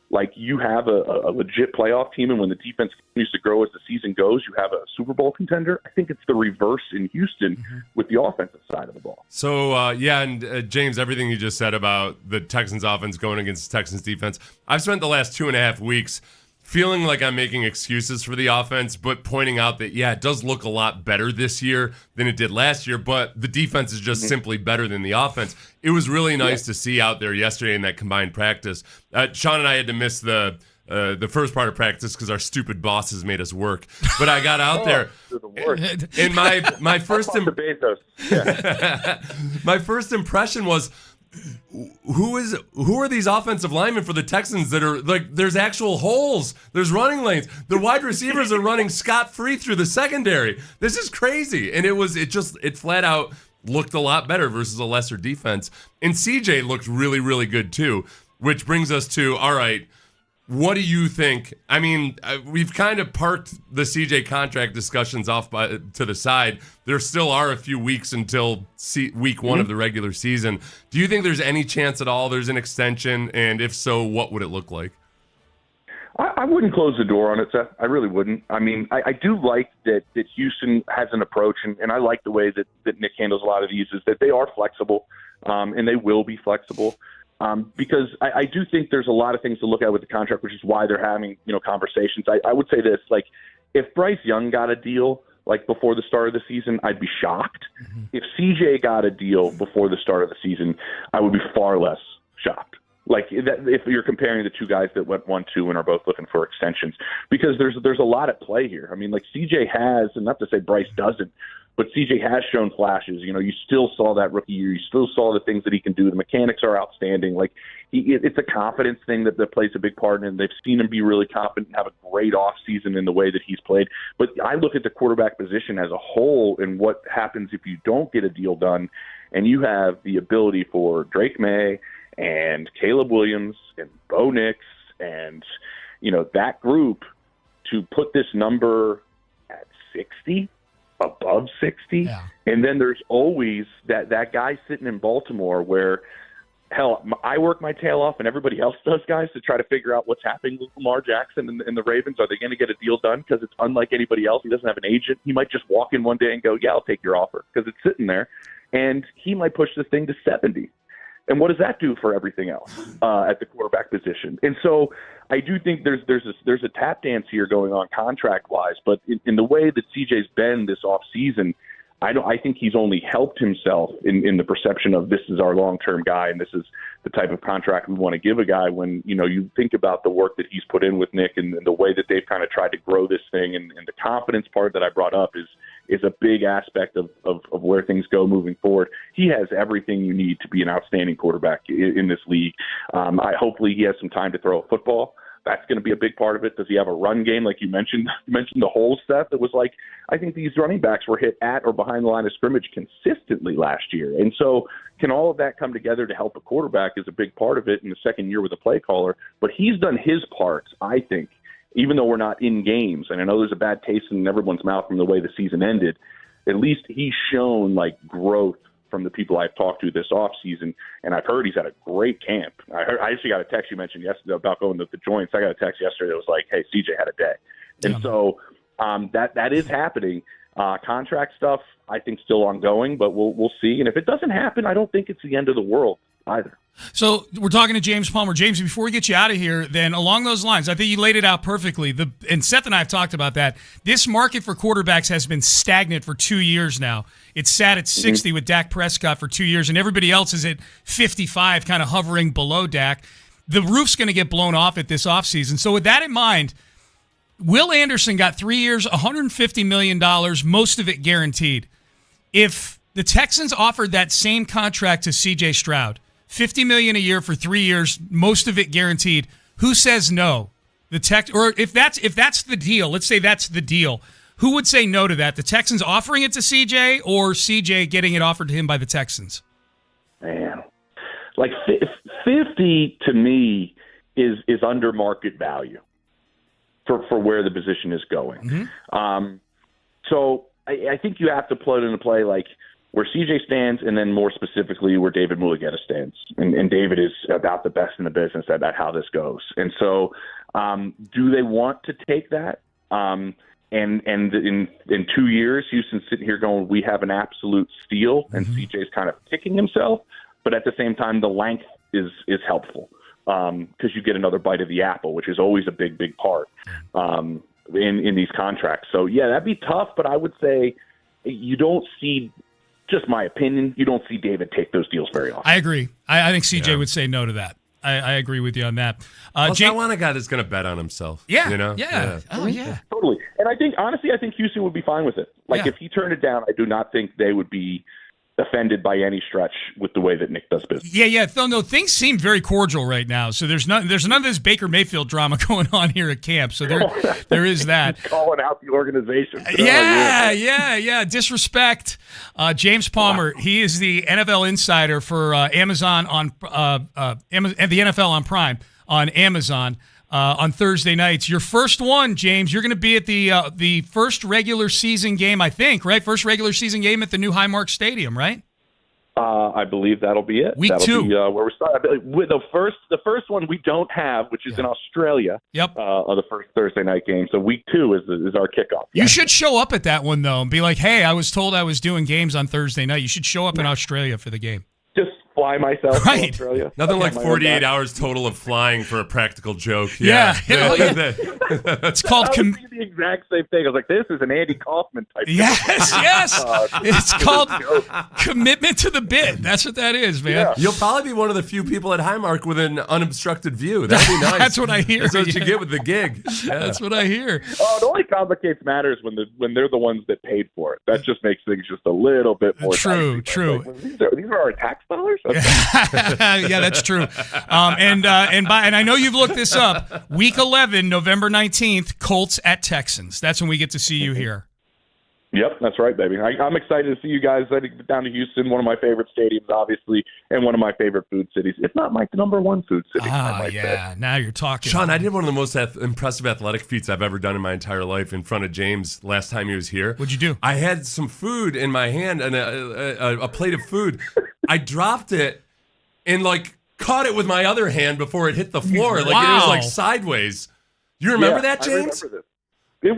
like you have a legit playoff team, and when the defense continues to grow as the season goes, you have a Super Bowl contender. I think it's the reverse in Houston with the offensive side of the ball. So, and James, everything you just said about the Texans offense going against the Texans defense, I've spent the last 2.5 weeks feeling like I'm making excuses for the offense, but pointing out that, it does look a lot better this year than it did last year, but the defense is just simply better than the offense. It was really nice to see out there yesterday in that combined practice. Sean and I had to miss the first part of practice because our stupid bosses made us work. But I got out there, and my first my first impression was, who are these offensive linemen for the Texans that are like, there's actual holes, there's running lanes, the wide receivers are running scot-free through the secondary. This is crazy. And it flat out looked a lot better versus a lesser defense. And CJ looked really, really good too, which brings us to, all right, what do you think? I mean, we've kind of parked the CJ contract discussions off to the side. There still are a few weeks until week one of the regular season. Do you think there's any chance at all there's an extension? And if so, what would it look like? I wouldn't close the door on it, Seth. I really wouldn't. I mean, I do like that Houston has an approach, and I like the way that Nick handles a lot of these, is that they are flexible, and they will be flexible. Because I do think there's a lot of things to look at with the contract, which is why they're having, conversations. I would say this, like, if Bryce Young got a deal, like, before the start of the season, I'd be shocked. If CJ got a deal before the start of the season, I would be far less shocked. Like, if you're comparing the two guys that went 1-2 and are both looking for extensions, because there's a lot at play here. I mean, like, CJ has, and not to say Bryce doesn't, but CJ has shown flashes. You still saw that rookie year. You still saw the things that he can do. The mechanics are outstanding. Like, it's a confidence thing that plays a big part in it. They've seen him be really confident and have a great offseason in the way that he's played. But I look at the quarterback position as a whole and what happens if you don't get a deal done, and you have the ability for Drake May and Caleb Williams and Bo Nix and, that group to put this number at 60, above 60. Yeah. And then there's always that guy sitting in Baltimore where, hell, I work my tail off and everybody else does, guys, to try to figure out what's happening with Lamar Jackson and the Ravens. Are they going to get a deal done? Because it's unlike anybody else. He doesn't have an agent. He might just walk in one day and go, yeah, I'll take your offer, because it's sitting there. And he might push this thing to 70. And what does that do for everything else at the quarterback position? And so I do think there's a tap dance here going on contract-wise, but in the way that CJ's been this offseason, I think he's only helped himself in the perception of, this is our long-term guy and this is the type of contract we want to give a guy. When you think about the work that he's put in with Nick and the way that they've kind of tried to grow this thing, and the confidence part that I brought up is a big aspect of where things go moving forward. He has everything you need to be an outstanding quarterback in this league. Hopefully he has some time to throw a football. That's going to be a big part of it. Does he have a run game? Like you mentioned the whole stuff. It was like, I think these running backs were hit at or behind the line of scrimmage consistently last year. And so can all of that come together to help a quarterback is a big part of it in the second year with a play caller. But he's done his part, I think, even though we're not in games. And I know there's a bad taste in everyone's mouth from the way the season ended. At least he's shown like growth from the people I've talked to this offseason, and I've heard he's had a great camp. I actually got a text you mentioned yesterday about going to the joints. I got a text yesterday that was like, hey, CJ had a day. And so that is happening. Contract stuff, I think, still ongoing, but we'll see. And if it doesn't happen, I don't think it's the end of the world either. So we're talking to James Palmer. James, before we get you out of here, then along those lines, I think you laid it out perfectly. And Seth and I have talked about that. This market for quarterbacks has been stagnant for 2 years now. It's sat at 60 with Dak Prescott for 2 years, and everybody else is at 55, kind of hovering below Dak. The roof's going to get blown off at this offseason. So with that in mind, Will Anderson got 3 years, $150 million, most of it guaranteed. If the Texans offered that same contract to C.J. Stroud, $50 million a year for 3 years, most of it guaranteed, who says no? Or if that's the deal, let's say that's the deal, who would say no to that? The Texans offering it to CJ, or CJ getting it offered to him by the Texans? Man, like 50 to me is under market value for where the position is going. So I think you have to put into play, like, where CJ stands, and then more specifically where David Mulugheta stands. And David is about the best in the business at how this goes. And so do they want to take that? And in 2 years, Houston's sitting here going, we have an absolute steal, and CJ's kind of kicking himself. But at the same time, the length is helpful because you get another bite of the apple, which is always a big, big part in these contracts. So, yeah, that'd be tough, but I would say you don't see – just my opinion, you don't see David take those deals very often. I agree. I think CJ would say no to that. I agree with you on that. I want a guy that's going to bet on himself. Yeah. You know? Yeah. Oh, yeah. Totally. And I think Houston would be fine with it. Like, if he turned it down, I do not think they would be offended by any stretch with the way that Nick does business. Yeah. No, things seem very cordial right now. So there's none of this Baker Mayfield drama going on here at camp. So there is that. He's calling out the organization. Yeah. Disrespect. James Palmer, he is the NFL insider for Amazon on and the NFL on Prime on Amazon. On Thursday nights. Your first one, James, you're going to be at the first regular season game, I think, right? First regular season game at the new Highmark Stadium, right? I believe that'll be it. Week that'll 2. Be, where we start. With the first one we don't have, which is in Australia. Yep. The first Thursday night game. So week 2 is our kickoff. You should show up at that one, though, and be like, hey, I was told I was doing games on Thursday night. You should show up in Australia for the game. Just fly myself to Australia. Nothing like 48 hours total of flying for a practical joke. Yeah. It's called the exact same thing. I was like, this is an Andy Kaufman type. Yes. It's called commitment to the bit. That's what that is, man. Yeah. You'll probably be one of the few people at Highmark with an unobstructed view. That'd be nice. That's what I hear. That's what you get with the gig. Yeah. That's what I hear. It only complicates matters when they're the ones that paid for it. That just makes things just a little bit more true. Like, these are our tax dollars. Okay. Yeah, that's true. And I know you've looked this up. Week 11, November 19th, Colts at Texans. That's when we get to see you here. Yep, that's right, baby. I'm excited to see you guys down to Houston, one of my favorite stadiums, obviously, and one of my favorite food cities. It's not my number one food city. Yeah. Now you're talking. Sean, I did one of the most impressive athletic feats I've ever done in my entire life in front of James last time he was here. What'd you do? I had some food in my hand and a plate of food. I dropped it and caught it with my other hand before it hit the floor. It was sideways. You remember that, James? I remember this. It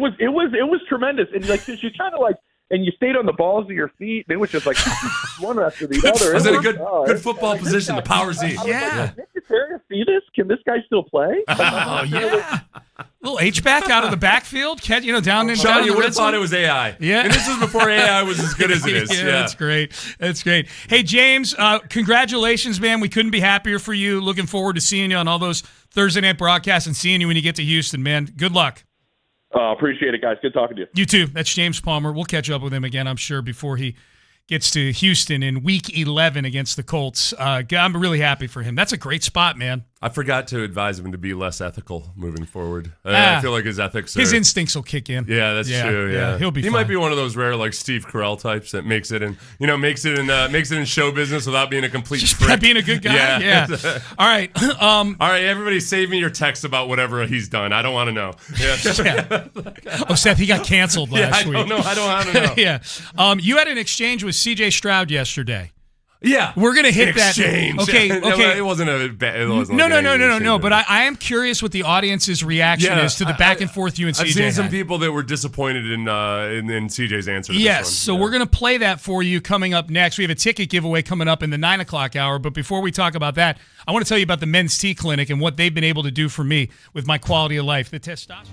was tremendous, and since you kind of and you stayed on the balls of your feet, it was just one after the other. It was in a good football position, the power Z. Yeah. Nick Caceres, see this? Can this guy still play? Oh yeah. Little H-back out of the backfield, down in. Sean, you would have thought it was AI. Yeah, and this was before AI was as good as it is. Yeah, that's great. That's great. Hey, James, congratulations, man. We couldn't be happier for you. Looking forward to seeing you on all those Thursday night broadcasts and seeing you when you get to Houston, man. Good luck. Appreciate it, guys. Good talking to you. You too. That's James Palmer. We'll catch up with him again, I'm sure, before he gets to Houston in Week 11 against the Colts. I'm really happy for him. That's a great spot, man. I forgot to advise him to be less ethical moving forward. I feel like his ethics his instincts will kick in. Yeah, that's true. Yeah, he'll be He fine. might be one of those rare Steve Carell types that makes it in show business without being a complete prick. Being a good guy. Yeah. All right. All right, everybody save me your text about whatever he's done. I don't want to know. Yeah. Oh, Seth, he got canceled last week. I don't want to know. Yeah. You had an exchange with C.J. Stroud yesterday. Yeah, we're gonna hit exchange. That. Okay. It wasn't a bad. It wasn't no. But I am curious what the audience's reaction is to the back and forth you and CJ. I've seen some people that were disappointed in CJ's answer. To yes, this one. So we're gonna play that for you coming up next. We have a ticket giveaway coming up in the 9 o'clock hour. But before we talk about that, I want to tell you about the Men's Tea Clinic and what they've been able to do for me with my quality of life. The testosterone.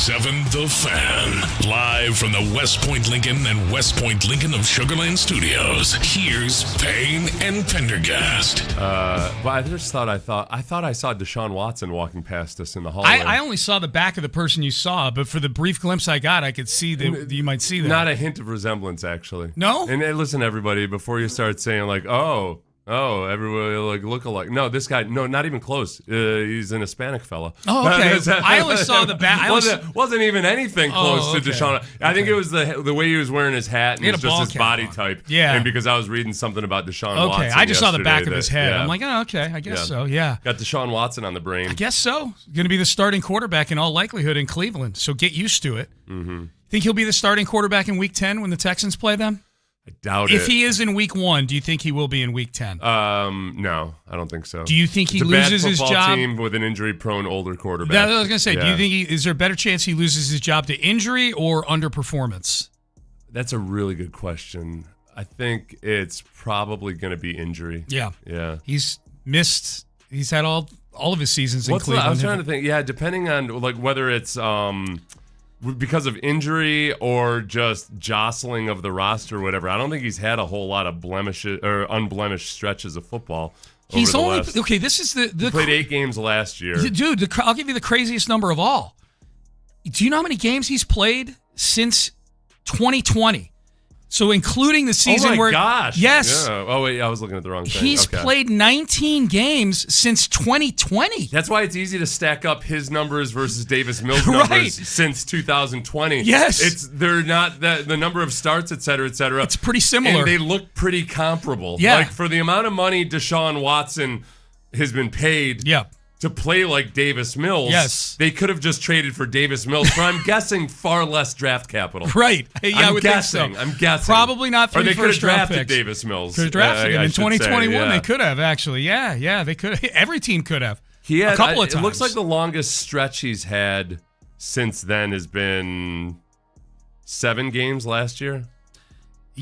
97.7 The Fan. Live from the West Point Lincoln and West Point Lincoln of Sugarland Studios. Here's Payne and Pendergast. But I just thought I saw Deshaun Watson walking past us in the hallway. I only saw the back of the person you saw, but for the brief glimpse I got, I could see that you might see that. Not a hint of resemblance, actually. No? And listen, everybody, before you start saying like, oh, everybody like look alike. No, this guy, no, not even close. He's an Hispanic fella. Oh, okay. I only saw the back. Wasn't even anything close to Deshaun. I think it was the way he was wearing his hat and just his body type. Yeah. And because I was reading something about Deshaun Watson. Okay, I just saw the back of yesterday his head. yeah. I'm like, oh, okay, I guess so. Yeah. Got Deshaun Watson on the brain. I guess so. Going to be the starting quarterback in all likelihood in Cleveland. So get used to it. Mm-hmm. Think he'll be the starting quarterback in Week 10 when the Texans play them? I doubt it. If he is in Week 1, do you think he will be in Week 10? No, I don't think so. Do you think he it's a loses bad his football job? team with an injury-prone older quarterback. That's what I was going to say. Yeah. Do you think is there a better chance he loses his job to injury or underperformance? That's a really good question. I think it's probably going to be injury. Yeah. Yeah. He's missed. He's had all of his seasons in I Cleveland. was trying to think. Yeah, depending on like whether it's because of injury or just jostling of the roster or whatever. I don't think he's had a whole lot of blemishes or unblemished stretches of football. He's only okay. This is the he played 8 games last year, dude. I'll give you the craziest number of all. Do you know how many games he's played since 2020? So including the season where gosh. Yes. Yeah. Oh wait, I was looking at the wrong thing. He's played 19 games since 2020. That's why it's easy to stack up his numbers versus Davis Mills' numbers since 2020. Yes. They're not the number of starts, et cetera, et cetera. It's pretty similar. And they look pretty comparable. Yeah. Like for the amount of money Deshaun Watson has been paid. Yeah. To play like Davis Mills, yes, they could have just traded for Davis Mills for, I'm guessing, far less draft capital. Right. Yeah, I'm guessing. I'm guessing. Probably not 3 or they could have drafted picks. Davis Mills. Could have drafted him in 2021. Say, They could have, actually. Yeah, they could. Every team could have. He had, a couple of times. It looks like the longest stretch he's had since then has been 7 games last year.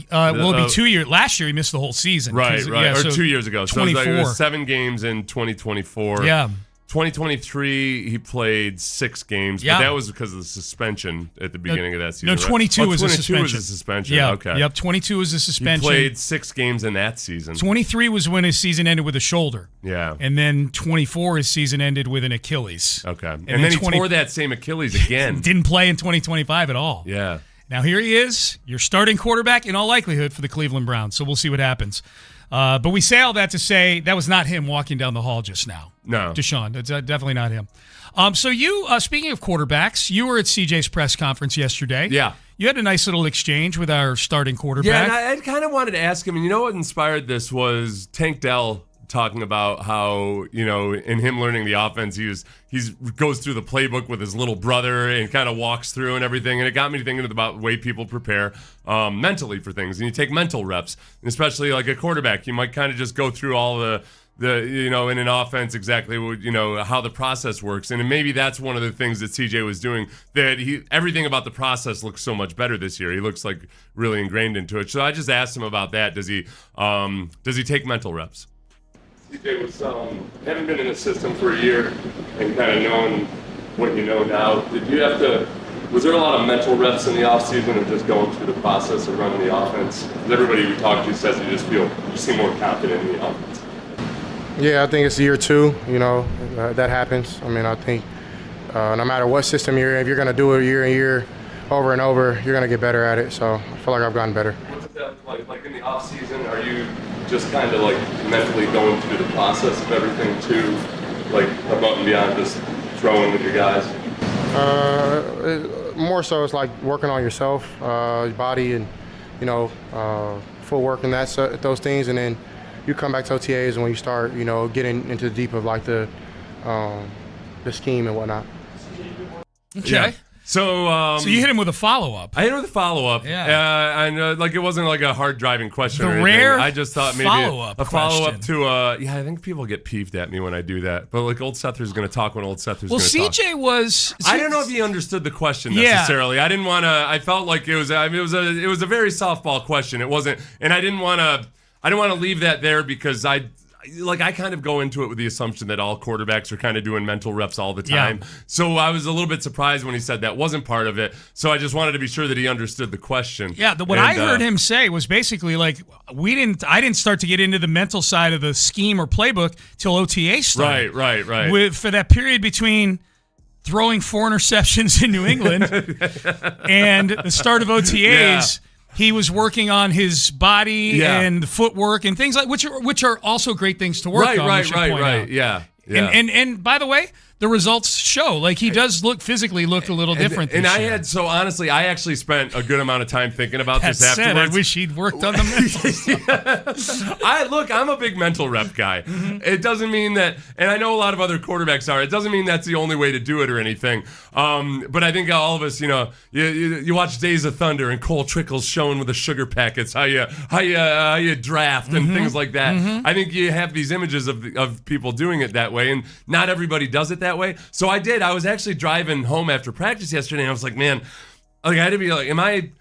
Well, it'd be 2 years. Last year, he missed the whole season. Right. Yeah, or so 2 years ago. 24. So it was 7 games in 2024. Yeah. 2023, he played 6 games, but that was because of the suspension at the beginning of that season. No, 22 was a suspension. 22 was a suspension. Yeah. Okay. Yep. 22 was a suspension. He played 6 games in that season. 23 was when his season ended with a shoulder. Yeah. And then 24, his season ended with an Achilles. Okay. And then he tore that same Achilles again. Didn't play in 2025 at all. Yeah. Now here he is, your starting quarterback in all likelihood for the Cleveland Browns. So we'll see what happens. But we say all that to say that was not him walking down the hall just now. No. Deshaun. It's definitely not him. So you, speaking of quarterbacks, you were at CJ's press conference yesterday. Yeah. You had a nice little exchange with our starting quarterback. Yeah, and I kind of wanted to ask him, and you know what inspired this was Tank Dell talking about how, in him learning the offense, he goes through the playbook with his little brother and kind of walks through and everything. And it got me thinking about the way people prepare mentally for things. And you take mental reps, and especially like a quarterback, you might kind of just go through all the in an offense exactly how the process works. And maybe that's one of the things that CJ was doing, that everything about the process looks so much better this year. He looks like really ingrained into it. So I just asked him about that. Does he take mental reps? CJ was having been in the system for a year and kind of knowing what you know now. Was there a lot of mental reps in the offseason of just going through the process of running the offense? Because everybody we talk to says you seem more confident in the offense. Yeah, I think it's year 2. That happens. I mean, I think no matter what system you're in, if you're going to do it year and year, over and over, you're going to get better at it. So I feel like I've gotten better. What's that like in the offseason? Are you just kind of like mentally going through the process of everything too, like above and beyond just throwing with your guys? More so it's like working on yourself, your body, and footwork and those things, and then you come back to OTAs and when you start getting into the deep of like the scheme and whatnot. Okay. Yeah. So you hit him with a follow-up. I hit him with a follow-up. Yeah. And it wasn't like a hard driving question. The or anything. rare I just thought maybe follow-up a follow-up question. to I think people get peeved at me when I do that. But like Old Sethers going to talk when Old Sethers going to talk. CJ was. I don't know if he understood the question necessarily. Yeah. I didn't want to. I felt like it was a very softball question. It wasn't, and I didn't want to leave that there because I like I kind of go into it with the assumption that all quarterbacks are kind of doing mental reps all the time. So I was a little bit surprised when he said that wasn't part of it. So I just wanted to be sure that he understood the question. Yeah, what I heard him say was basically like I didn't start to get into the mental side of the scheme or playbook till OTA started. Right. For that period between throwing 4 interceptions in New England and the start of OTAs. He was working on his body and footwork and things like which are also great things to work on. Right. Yeah. And by the way, the results show like he does look a little different. And I actually spent a good amount of time thinking about this afterwards. I wish he'd worked on the mental stuff. I'm a big mental rep guy. It doesn't mean that, and I know a lot of other quarterbacks are. It doesn't mean that's the only way to do it or anything. But I think all of us, you watch Days of Thunder and Cole Trickle's showing with the sugar packets how you draft and things like that. I think you have these images of people doing it that way, and not everybody does it that way. So I did. I was actually driving home after practice yesterday, and I was like, man, I had to be like, am I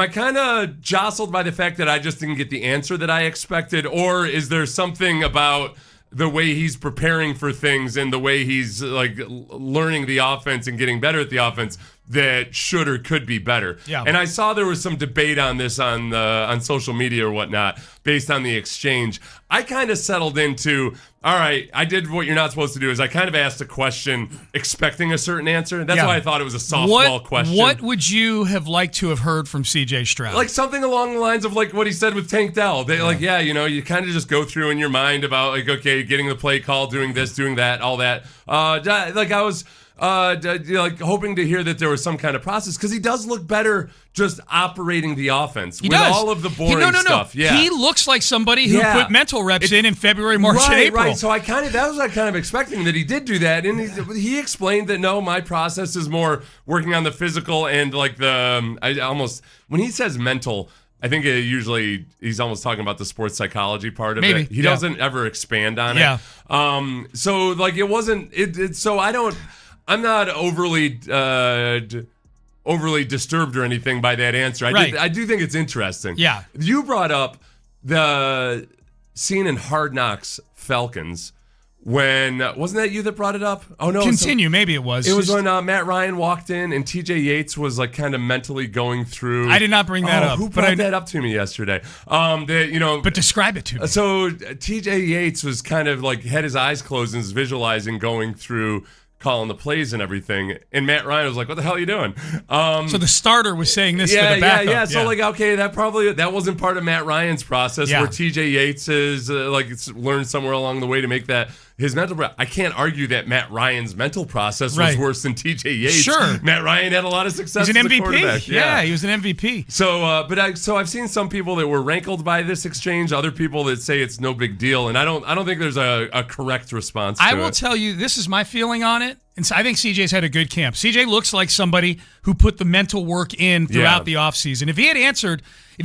kind of jostled by the fact that I just didn't get the answer that I expected, or is there something about the way he's preparing for things and the way he's like learning the offense and getting better at the offense that should or could be better? Yeah. And I saw there was some debate on this on social media or whatnot based on the exchange. I kind of settled into, all right, I did what you're not supposed to do is I kind of asked a question expecting a certain answer. That's why I thought it was a softball question. What would you have liked to have heard from C.J. Stroud? Like something along the lines of like what he said with Tank Dell. You kind of just go through in your mind about like, okay, getting the play call, doing this, doing that, all that. I was hoping to hear that there was some kind of process because he does look better just operating the offense with all of the boring stuff. Yeah, he looks like somebody who put mental reps in February, March, and April. Right. So that was what I kind of expecting that he did do that, and he explained that no, my process is more working on the physical and like when he says mental. I think he's almost talking about the sports psychology part of it. He doesn't ever expand on it. So like it wasn't it. So I'm not overly disturbed or anything by that answer. I do think it's interesting. Yeah. You brought up the scene in Hard Knocks Falcons when, wasn't that you that brought it up? Oh, no. Continue. Maybe it was. It was when Matt Ryan walked in and TJ Yates was like kind of mentally going through. I did not bring that up. Who brought that up to me yesterday? But describe it to me. So TJ Yates was kind of like had his eyes closed and was visualizing going through calling the plays and everything, and Matt Ryan was like, "What the hell are you doing?" So the starter was saying this to the backup. Yeah. So that wasn't part of Matt Ryan's process. Where TJ Yates is learned somewhere along the way to make that his mental. I can't argue that Matt Ryan's mental process was worse than TJ Yates. Sure, Matt Ryan had a lot of success. He's an as a MVP. quarterback. Yeah, he was an MVP. So, I've seen some people that were rankled by this exchange. Other people that say it's no big deal, and I don't think there's a correct response. I will tell you, this is my feeling on it. And I think CJ's had a good camp. CJ looks like somebody who put the mental work in throughout the offseason. If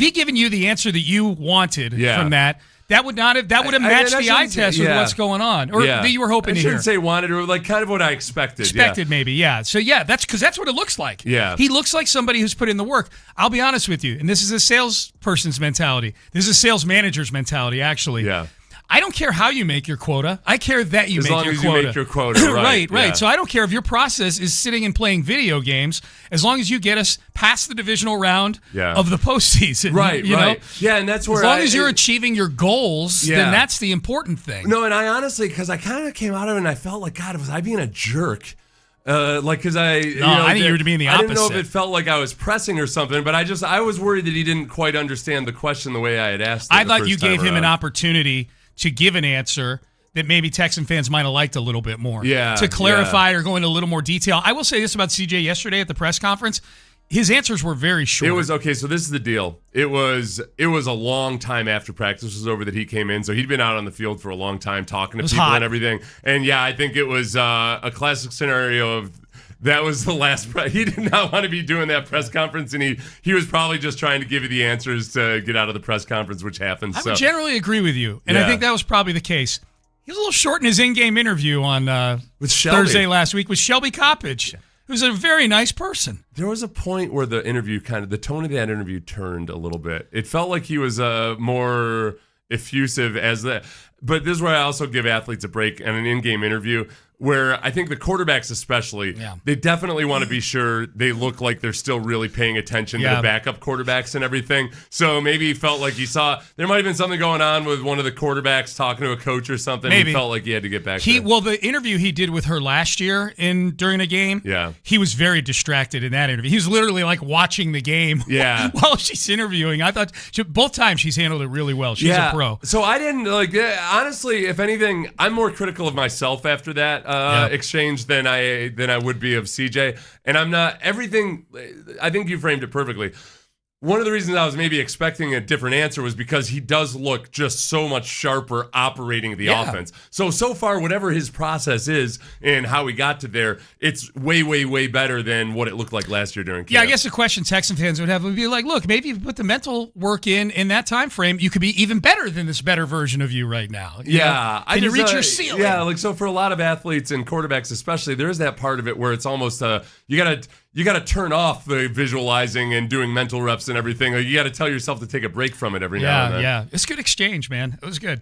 he'd given you the answer that you wanted from that would have matched the eye test with what's going on, or that you were hoping to hear. I shouldn't say wanted, or like kind of what I expected. Maybe, yeah. So that's because that's what it looks like. Yeah, he looks like somebody who's put in the work. I'll be honest with you, and this is a salesperson's mentality. This is a sales manager's mentality, actually. Yeah. I don't care how you make your quota. I care that you make your quota. As long as you make your quota, right. Right. So I don't care if your process is sitting and playing video games, as long as you get us past the divisional round of the postseason. Right, you know? Yeah, and that's where as long as you're achieving your goals, then that's the important thing. No, and I honestly, because I kind of came out of it and I felt like, God, was I being a jerk? Because I think you were being the opposite. I didn't know if it felt like I was pressing or something, but I was worried that he didn't quite understand the question the way I had asked it. I thought you gave him an opportunity to give an answer that maybe Texan fans might have liked a little bit more. Yeah. To clarify or go into a little more detail. I will say this about CJ yesterday at the press conference. His answers were very short. It was okay. So this is the deal. It was a long time after practice was over that he came in. So he'd been out on the field for a long time talking to people and everything. And I think it was a classic scenario of that was the last. He did not want to be doing that press conference, and he was probably just trying to give you the answers to get out of the press conference, which happens. I would generally agree with you, and I think that was probably the case. He was a little short in his in-game interview on with Thursday last week with Shelby Coppage, who's a very nice person. There was a point where the interview the tone of that interview turned a little bit. It felt like he was more effusive as that. But this is where I also give athletes a break and an in-game interview, where I think the quarterbacks especially, they definitely want to be sure they look like they're still really paying attention to the backup quarterbacks and everything. So maybe he felt like he saw there might have been something going on with one of the quarterbacks talking to a coach or something. Maybe. He felt like he had to get back there. Well, the interview he did with her last year during a game, he was very distracted in that interview. He was literally like watching the game while she's interviewing. I thought both times she's handled it really well. She's a pro. So I didn't honestly, if anything, I'm more critical of myself after that exchange than I would be of CJ. And I'm not everything. I think you framed it perfectly. One of the reasons I was maybe expecting a different answer was because he does look just so much sharper operating the offense. So far, whatever his process is and how he got to there, it's way, way, way better than what it looked like last year during camp. Yeah, I guess the question Texan fans would have would be like, look, maybe if you put the mental work in that time frame, you could be even better than this better version of you right now. You know? Can you reach your ceiling? Yeah, so for a lot of athletes and quarterbacks especially, there is that part of it where it's almost you got to turn off the visualizing and doing mental reps and everything. You got to tell yourself to take a break from it every now and then. Yeah, it's a good exchange, man. It was good.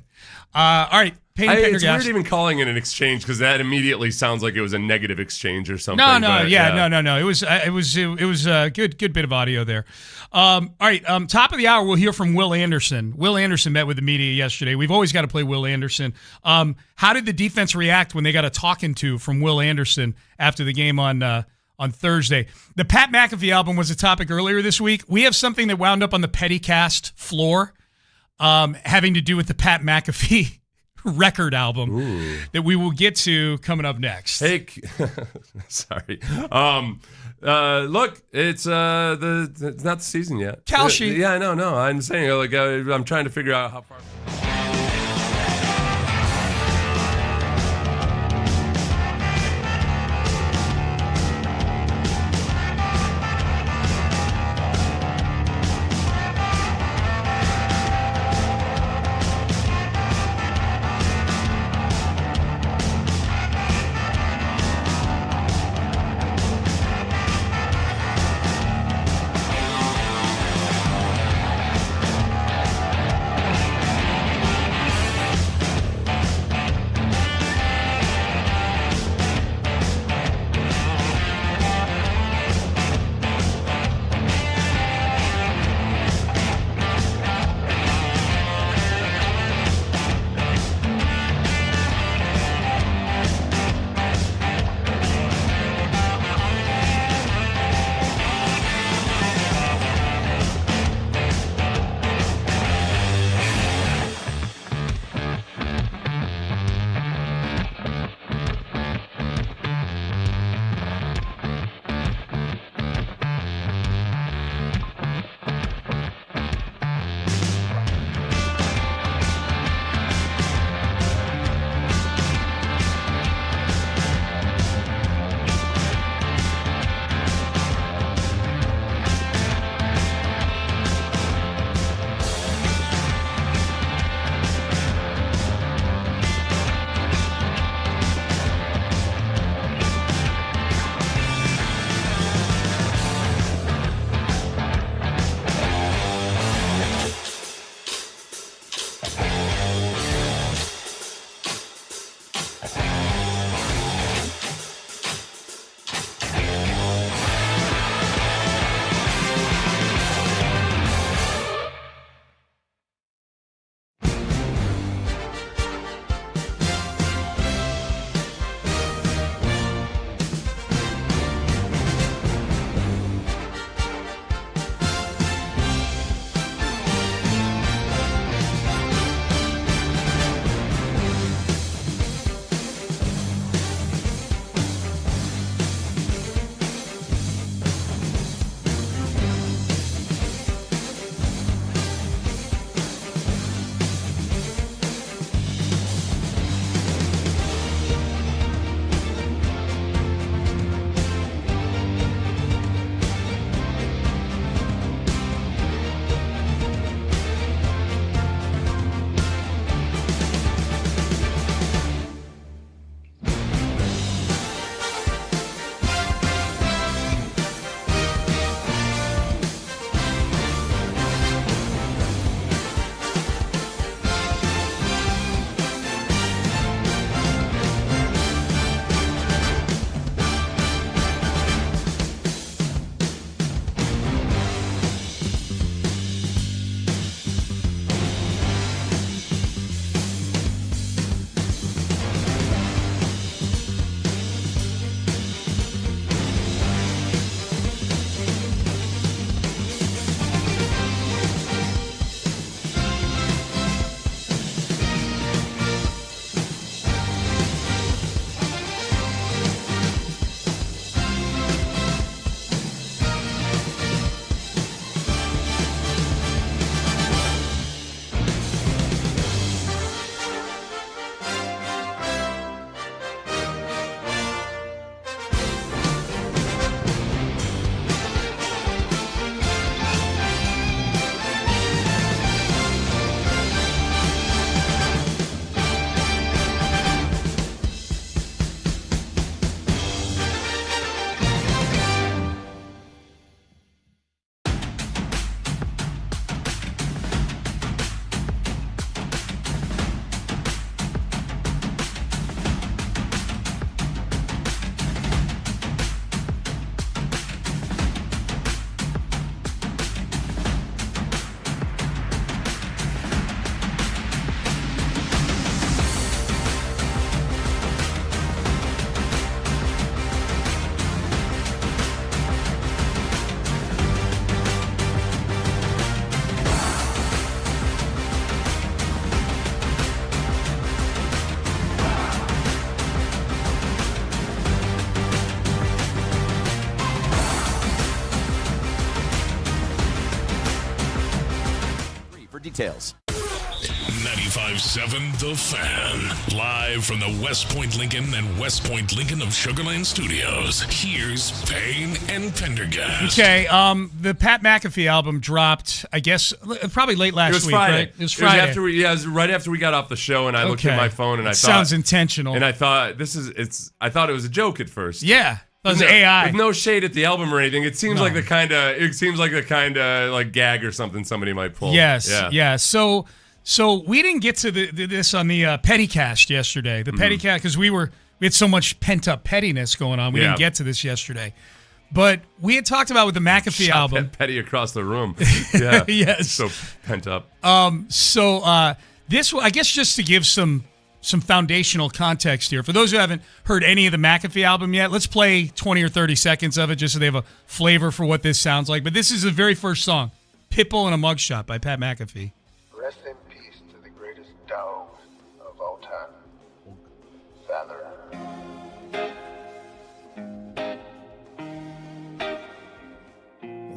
All right, Payne and Pendergast. It's weird even calling it an exchange because that immediately sounds like it was a negative exchange or something. No. It was a good bit of audio there. All right, top of the hour, we'll hear from Will Anderson. Will Anderson met with the media yesterday. We've always got to play Will Anderson. How did the defense react when they got a talking to from Will Anderson after the game on Thursday? The Pat McAfee album was a topic earlier this week. We have something that wound up on the Pettycast floor having to do with the Pat McAfee record album that we will get to coming up next. Hey, sorry. Look, it's not the season yet. Kalshi. Yeah, no. I'm saying I'm trying to figure out how far. for details. 95.7 The Fan. Live from the West Point Lincoln and West Point Lincoln of Sugarland Studios. Here's Payne and Pendergast. Okay, the Pat McAfee album dropped, I guess, probably late last week, Friday. right? It was Friday. It was right after we got off the show, and I looked at my phone, and I thought... sounds intentional. And I thought, I thought it was a joke at first. Yeah. That was AI. With no shade at the album or anything. It seems like the kind of like gag or something somebody might pull. Yes. Yeah. So we didn't get to this on the Pettycast yesterday. The Pettycast, because we had so much pent up pettiness going on. We didn't get to this yesterday. But we had talked about with the McAfee album. Petty across the room. Yeah. Yes. So pent up. This, I guess, just to give some foundational context here. For those who haven't heard any of the McAfee album yet, let's play 20 or 30 seconds of it just so they have a flavor for what this sounds like. But this is the very first song, Pitbull in a Mugshot by Pat McAfee. Rest in peace to the greatest dog of all time, Valor.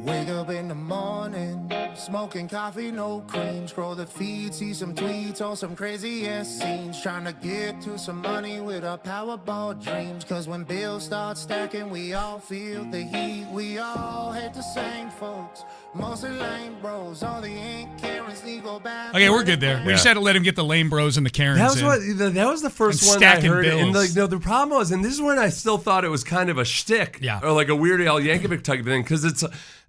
Wake up in the morning, smoking coffee, no cream. Scroll the feed, see some tweets on some crazy ass scenes. Trying to get to some money with our Powerball dreams. Cause when bills start stacking, we all feel the heat. We all hate the same folks, mostly lame bros. All the ain't Karens, go back. Okay, we're good there. We just had to let him get the lame bros and the Karens That was the first one I heard. And the problem was, and this is when I still thought it was kind of a shtick, or like a Weird Al Yankovic type thing, because it's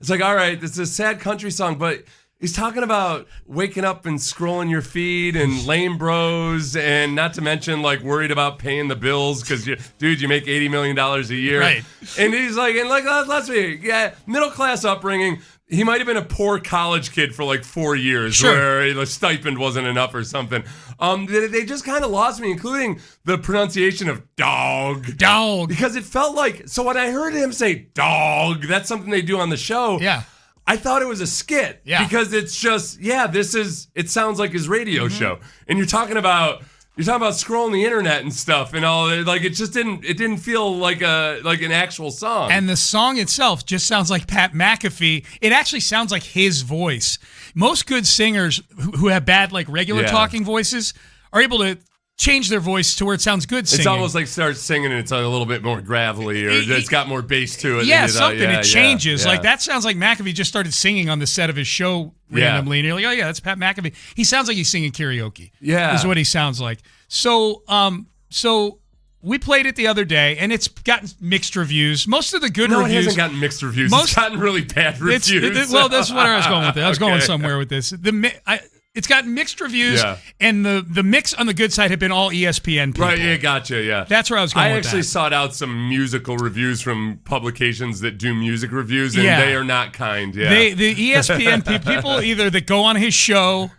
like, all right, it's a sad country song, but he's talking about waking up and scrolling your feed and lame bros, and not to mention like worried about paying the bills because you make $80 million a year, right? And he's like, let's be, middle class upbringing. He might have been a poor college kid for like 4 years, where the stipend wasn't enough or something. They just kind of lost me, including the pronunciation of dog, because it felt like, so when I heard him say dog, that's something they do on the show. Yeah. I thought it was a skit, because it's just, it sounds like his radio show. And you're talking about scrolling the internet and stuff and all, like it didn't feel like an actual song. And the song itself just sounds like Pat McAfee. It actually sounds like his voice. Most good singers who have bad like regular talking voices are able to change their voice to where it sounds good singing. It's almost like start singing and it's a little bit more gravelly, or it's got more bass to it. Yeah, something. It changes. Like that sounds like McAfee just started singing on the set of his show randomly, and you're like, oh yeah, that's Pat McAfee. He sounds like he's singing karaoke. Yeah, is what he sounds like. So we played it the other day, and it's gotten mixed reviews. Most of the good reviews. No, it hasn't gotten mixed reviews. It's gotten really bad reviews. Well, that's where I was going with it. I was going somewhere with this. It's gotten mixed reviews, and the mix on the good side have been all ESPN people. Right, yeah, gotcha, yeah. That's where I was going with that. I actually sought out some musical reviews from publications that do music reviews, and they are not kind, The ESPN people either that go on his show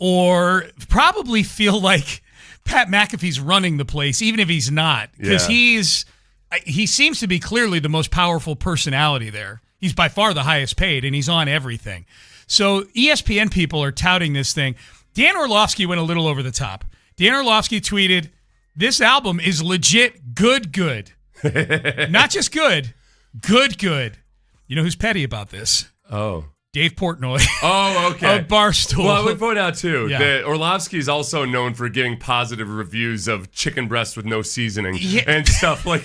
or probably feel like Pat McAfee's running the place, even if he's not, because he seems to be clearly the most powerful personality there. He's by far the highest paid, and he's on everything. So ESPN people are touting this thing. Dan Orlovsky went a little over the top. Dan Orlovsky tweeted, "This album is legit good. Not just good. You know who's petty about this? Oh. Dave Portnoy. Oh, okay. Of Barstool. Well, I would point out, too, that Orlovsky is also known for giving positive reviews of chicken breast with no seasoning and stuff like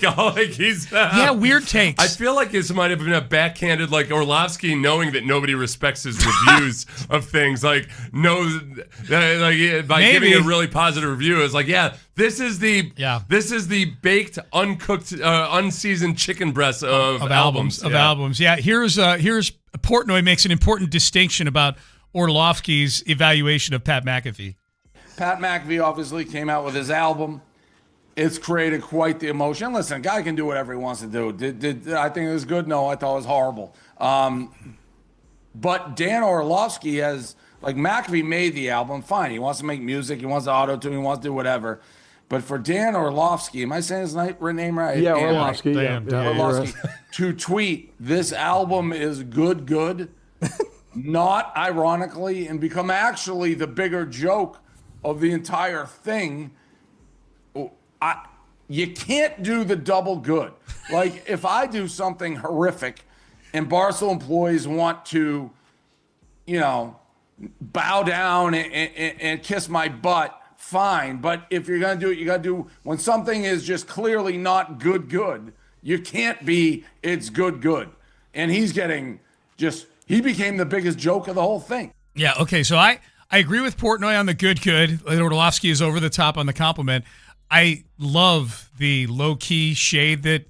he's... weird takes. I feel like this might have been a backhanded, like, Orlovsky knowing that nobody respects his reviews of things. By giving a really positive review, it's like, this is the baked, uncooked, unseasoned chicken breast of albums. Yeah, here's Portnoy makes an important distinction about Orlovsky's evaluation of Pat McAfee. Pat McAfee obviously came out with his album. It's created quite the emotion. Listen, a guy can do whatever he wants to do. Did I think it was good? No, I thought it was horrible. But Dan Orlovsky McAfee made the album. Fine, he wants to make music. He wants to auto-tune. He wants to do whatever. But for Dan Orlovsky, am I saying his name right? Yeah, Orlovsky. Orlovsky. To tweet, this album is good, not ironically, and become actually the bigger joke of the entire thing. You can't do the double good. Like, if I do something horrific and Barstool employees want to, bow down and kiss my butt, fine. But if you're going to do it, you got to do, when something is just clearly not good, you can't be, it's good. And he's getting he became the biggest joke of the whole thing. Yeah, okay, so I agree with Portnoy on the good. Orlovsky is over the top on the compliment. I love the low-key shade that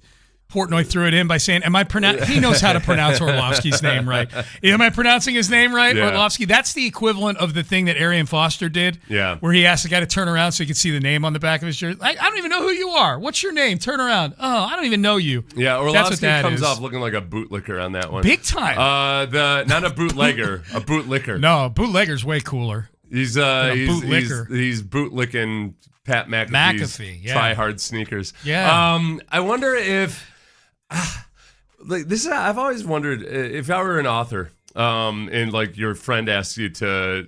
Portnoy threw it in by saying, he knows how to pronounce Orlovsky's name right. Am I pronouncing his name right, Yeah. Orlovsky? That's the equivalent of the thing that Arian Foster did, where he asked the guy to turn around so he could see the name on the back of his jersey. I don't even know who you are. What's your name? Turn around. Oh, I don't even know you. Yeah, That's what Orlovsky that comes is. off looking like a bootlicker on that one. Big time. Not a bootlegger, a bootlicker. No, bootlegger's way cooler. He's bootlicker. he's bootlicking Pat McAfee's try-hard sneakers. Yeah. I wonder if I've always wondered if I were an author, and like your friend asks you to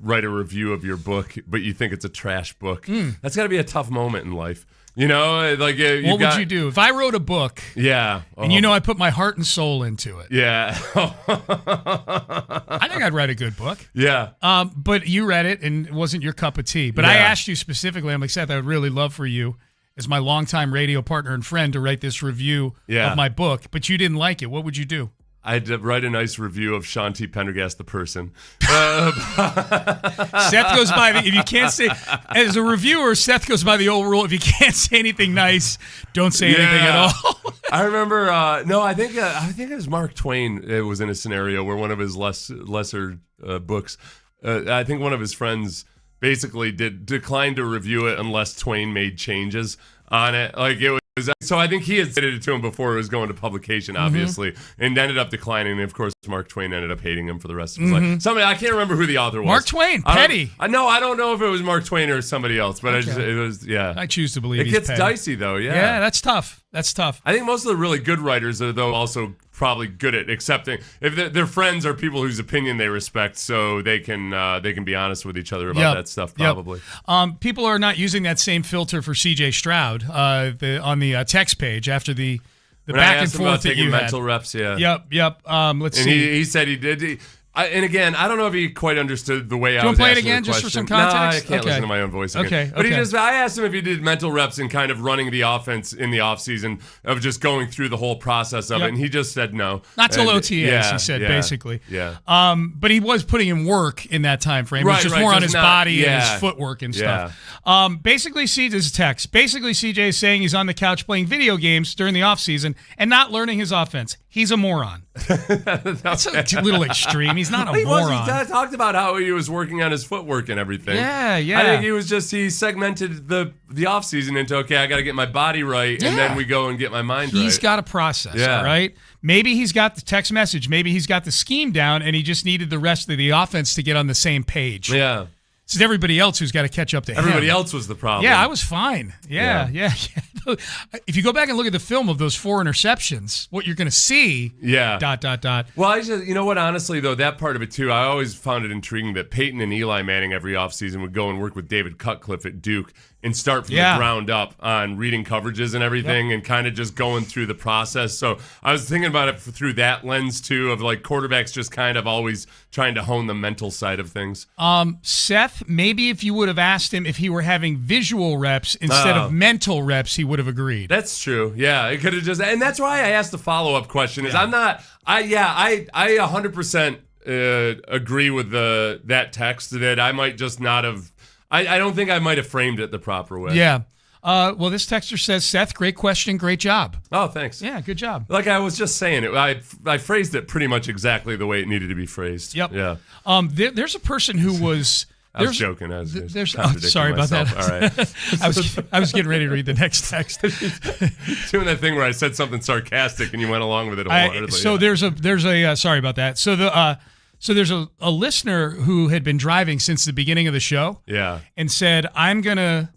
write a review of your book, but you think it's a trash book. That's got to be a tough moment in life. Like what would you do if I wrote a book? Yeah, and I put my heart and soul into it. Yeah, I think I'd write a good book. Yeah, but you read it and it wasn't your cup of tea. But I asked you specifically. I'm like, Seth, I would really love for you, as my longtime radio partner and friend, to write this review of my book. But you didn't like it. What would you do? I'd write a nice review of Shanti Pendergast, the person. Seth goes by if you can't say, as a reviewer, Seth goes by the old rule: if you can't say anything nice, don't say anything at all. I remember. I think it was Mark Twain. It was in a scenario where one of his lesser books. I think one of his friends basically declined to review it unless Twain made changes on it. Like it was. So I think he had said it to him before it was going to publication, obviously, and ended up declining. And of course, Mark Twain ended up hating him for the rest of his life. I can't remember who the author was. Mark Twain, petty. I don't know if it was Mark Twain or somebody else, but it was. I choose to believe it he's gets petty. dicey though. Yeah, that's tough. I think most of the really good writers are though also probably good at accepting if their friends are people whose opinion they respect, so they can be honest with each other about that stuff. Probably. People are not using that same filter for C.J. Stroud on the text page after the back and forth that you had. Mental reps. Yeah. Yep. Let's see. He said he did. And again, I don't know if he quite understood the way I was asking the question. Do you want to play it again just for some context? No, I can't listen to my own voice again. But I asked him if he did mental reps and kind of running the offense in the offseason of just going through the whole process of it, and he just said no. Not till OTAs, he said, basically. Yeah. But he was putting in work in that time frame. It was just more on his body and his footwork and stuff. Basically, CJ's text. Basically, CJ is saying he's on the couch playing video games during the offseason and not learning his offense. He's a moron. That's a little extreme. He's not a moron. He talked about how he was working on his footwork and everything. Yeah. I think he segmented the offseason into, okay, I got to get my body right, and then we go and get my mind right. He's got a process, all right? Maybe he's got the text message. Maybe he's got the scheme down, and he just needed the rest of the offense to get on the same page. Yeah. It's everybody else who's got to catch up to him. Everybody else was the problem. Yeah, I was fine. Yeah. If you go back and look at the film of those 4 interceptions, what you're going to see, ... Well, you know what, honestly, though, that part of it, too, I always found it intriguing that Peyton and Eli Manning every offseason would go and work with David Cutcliffe at Duke and start from the ground up on reading coverages and everything and kind of just going through the process. So I was thinking about it through that lens, too, of like quarterbacks just kind of always trying to hone the mental side of things. Seth, maybe if you would have asked him if he were having visual reps instead of mental reps, he would have agreed. That's true. Yeah, it could have just, and that's why I asked the follow-up question. Is I 100% agree with that text that I might just not have. I don't think I might have framed it the proper way. Yeah. Well, this texter says, Seth, great question, great job. Oh, thanks. Yeah, good job. Like I was just saying it, I phrased it pretty much exactly the way it needed to be phrased. Yep. Yeah. There's a person who was. I was joking. I was sorry about myself. That. All right. I was getting ready to read the next text. Doing that thing where I said something sarcastic and you went along with it wholeheartedly. There's a sorry about that. So there's a listener who had been driving since the beginning of the show. Yeah. And said, I'm gonna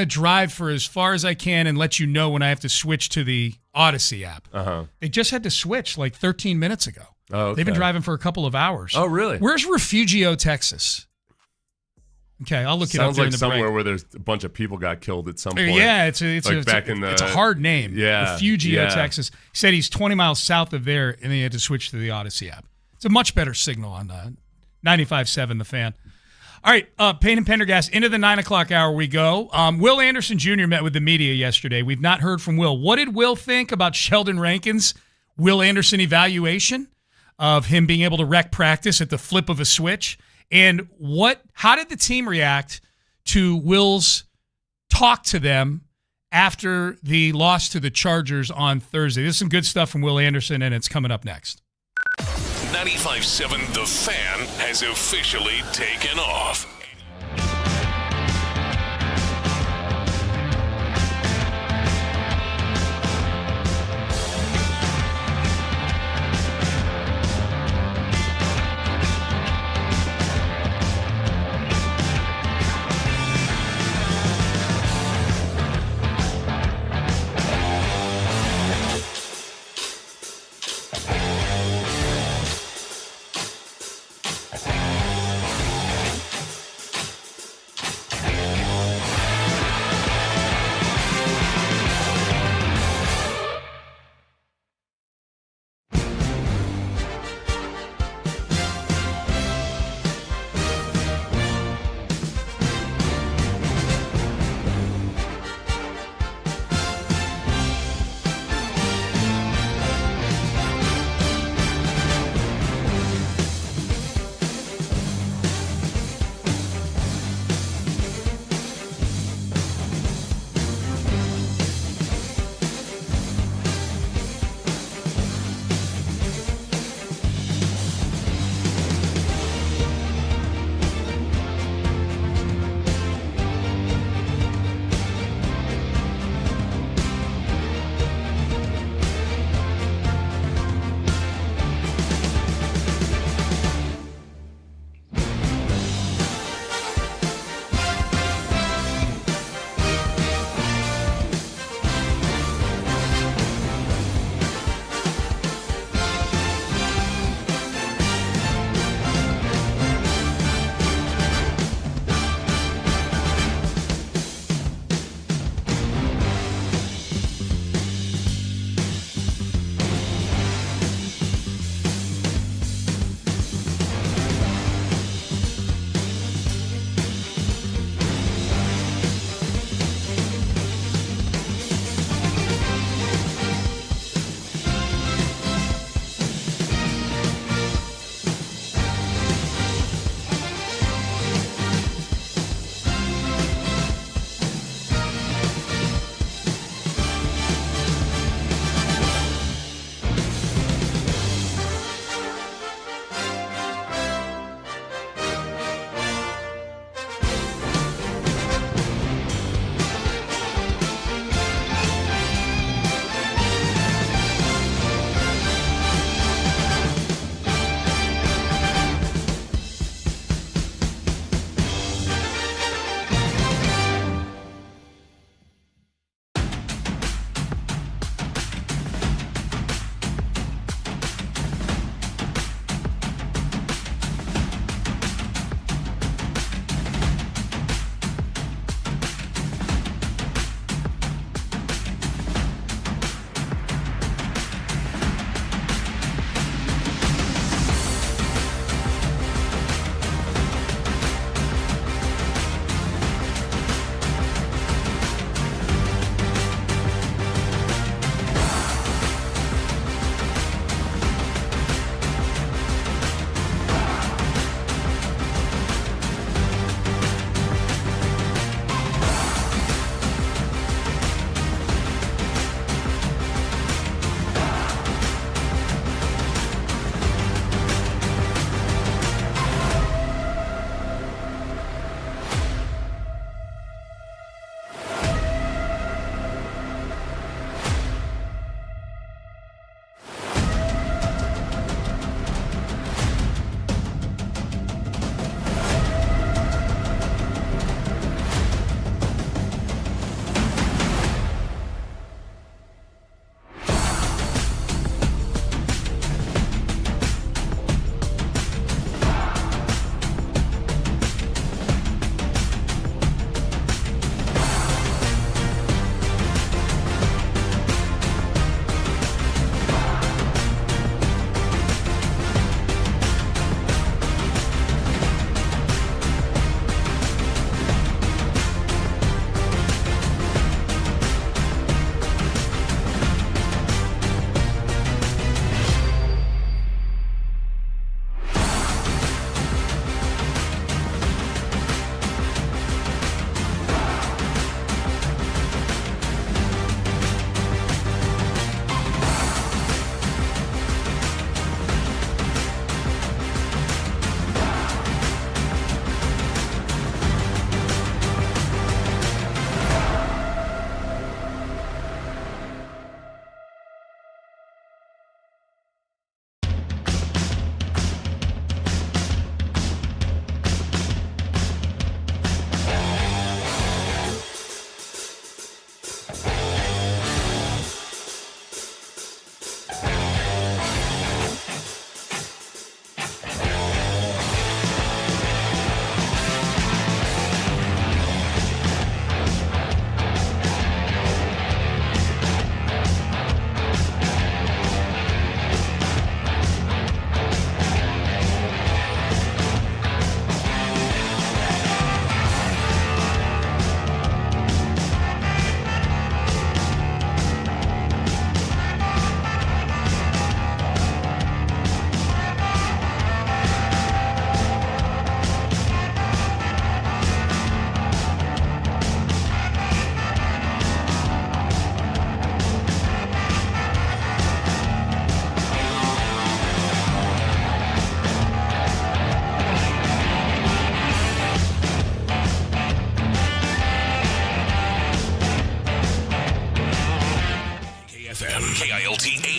drive for as far as I can and let you know when I have to switch to the Odyssey app. They just had to switch like 13 minutes ago. Oh, okay. They've been driving for a couple of hours. Oh, really? Where's Refugio, Texas? Okay, I'll look it up during the break. Sounds like somewhere where there's a bunch of people got killed at some point. Yeah, it's a hard name. Yeah, Refugio, Texas. He said he's 20 miles south of there, and then he had to switch to the Odyssey app. It's a much better signal on 95.7 The Fan. All right, Payne and Pendergast, into the 9 o'clock hour we go. Will Anderson Jr. met with the media yesterday. We've not heard from Will. What did Will think about Sheldon Rankins' Will Anderson evaluation of him being able to wreck practice at the flip of a switch? And how did the team react to Will's talk to them after the loss to the Chargers on Thursday? There's some good stuff from Will Anderson, and it's coming up next. 95.7 The Fan has officially taken off.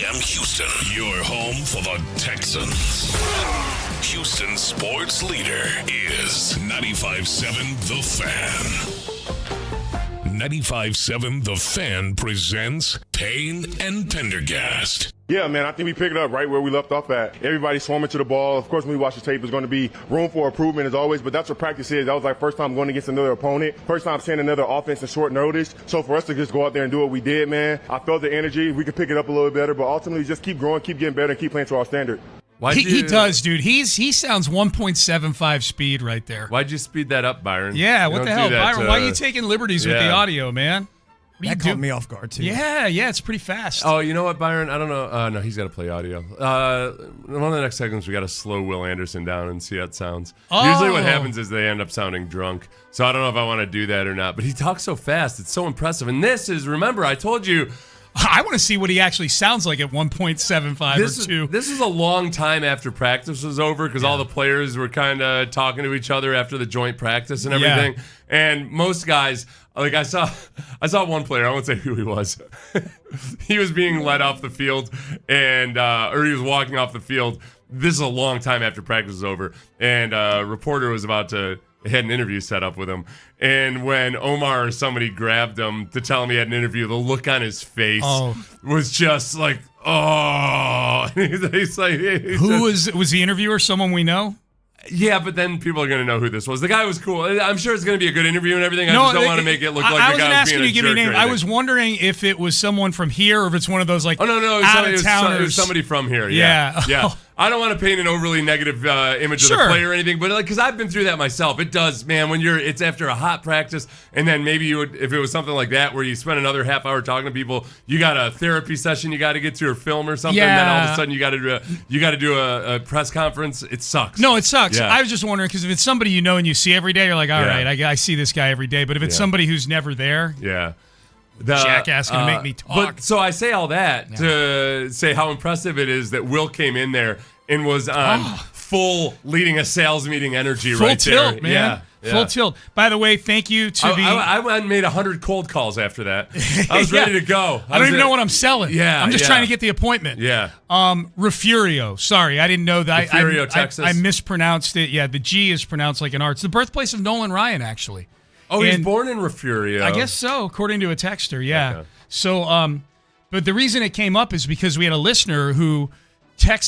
AM Houston, your home for the Texans. Houston sports leader is 95.7 The Fan. 95.7 The Fan presents Payne and Pendergast. Yeah, man, I think we picked it up right where we left off at. Everybody swarming to the ball. Of course, when we watch the tape, there's going to be room for improvement as always, but that's what practice is. That was like first time going against another opponent, first time seeing another offense in short notice. So for us to just go out there and do what we did, man, I felt the energy. We could pick it up a little better, but ultimately just keep growing, keep getting better, and keep playing to our standard. He does, dude. He sounds 1.75 speed right there. Why'd you speed that up, Byron? Yeah, what the hell, Byron? Why are you taking liberties with the audio, man? That caught me off guard, too. Yeah, it's pretty fast. Oh, you know what, Byron? I don't know. No, he's got to play audio. One of the next segments, we got to slow Will Anderson down and see how it sounds. Oh. Usually what happens is they end up sounding drunk. So I don't know if I want to do that or not. But he talks so fast. It's so impressive. And this is, remember, I told you, I want to see what he actually sounds like at 1.75 or 2. This is a long time after practice was over because all the players were kind of talking to each other after the joint practice and everything. Yeah. And most guys, like I saw one player, I won't say who he was. He was being led off the field and or he was walking off the field. This is a long time after practice was over. And a reporter was about to had an interview set up with him. And when Omar or somebody grabbed him to tell him he had an interview, the look on his face was just like, oh. He's like, Who was the interviewer? Someone we know? Yeah, but then people are going to know who this was. The guy was cool. I'm sure it's going to be a good interview and everything. I just don't want to make it look like the guy was being a jerk. I wasn't asking you to give me a name. I was wondering if it was someone from here or if it's one of those like it was somebody from here. Yeah. I don't want to paint an overly negative image of the player or anything, but because I've been through that myself. It does, man, when it's after a hot practice and then maybe if it was something like that where you spend another half hour talking to people, you got a therapy session you got to get to or film or something, and then all of a sudden you got to do a press conference. It sucks. No, it sucks. Yeah. I was just wondering because if it's somebody you know and you see every day, you're like, all right, I see this guy every day. But if it's somebody who's never there, jackass gonna make me talk. But so I say all that to say how impressive it is that Will came in there and was on full leading a sales meeting energy full right tilt, there. Man. Yeah. Full tilt. By the way, thank you to I made 100 cold calls after that. I was ready to go. I don't even know what I'm selling. Yeah, I'm just trying to get the appointment. Yeah. Refugio. Sorry, I didn't know that. Refugio, Texas. I mispronounced it. Yeah, the G is pronounced like an R. It's the birthplace of Nolan Ryan, actually. Oh, he's born in Refugio. I guess so, according to a texter. Yeah. Okay. So, but the reason it came up is because we had a listener who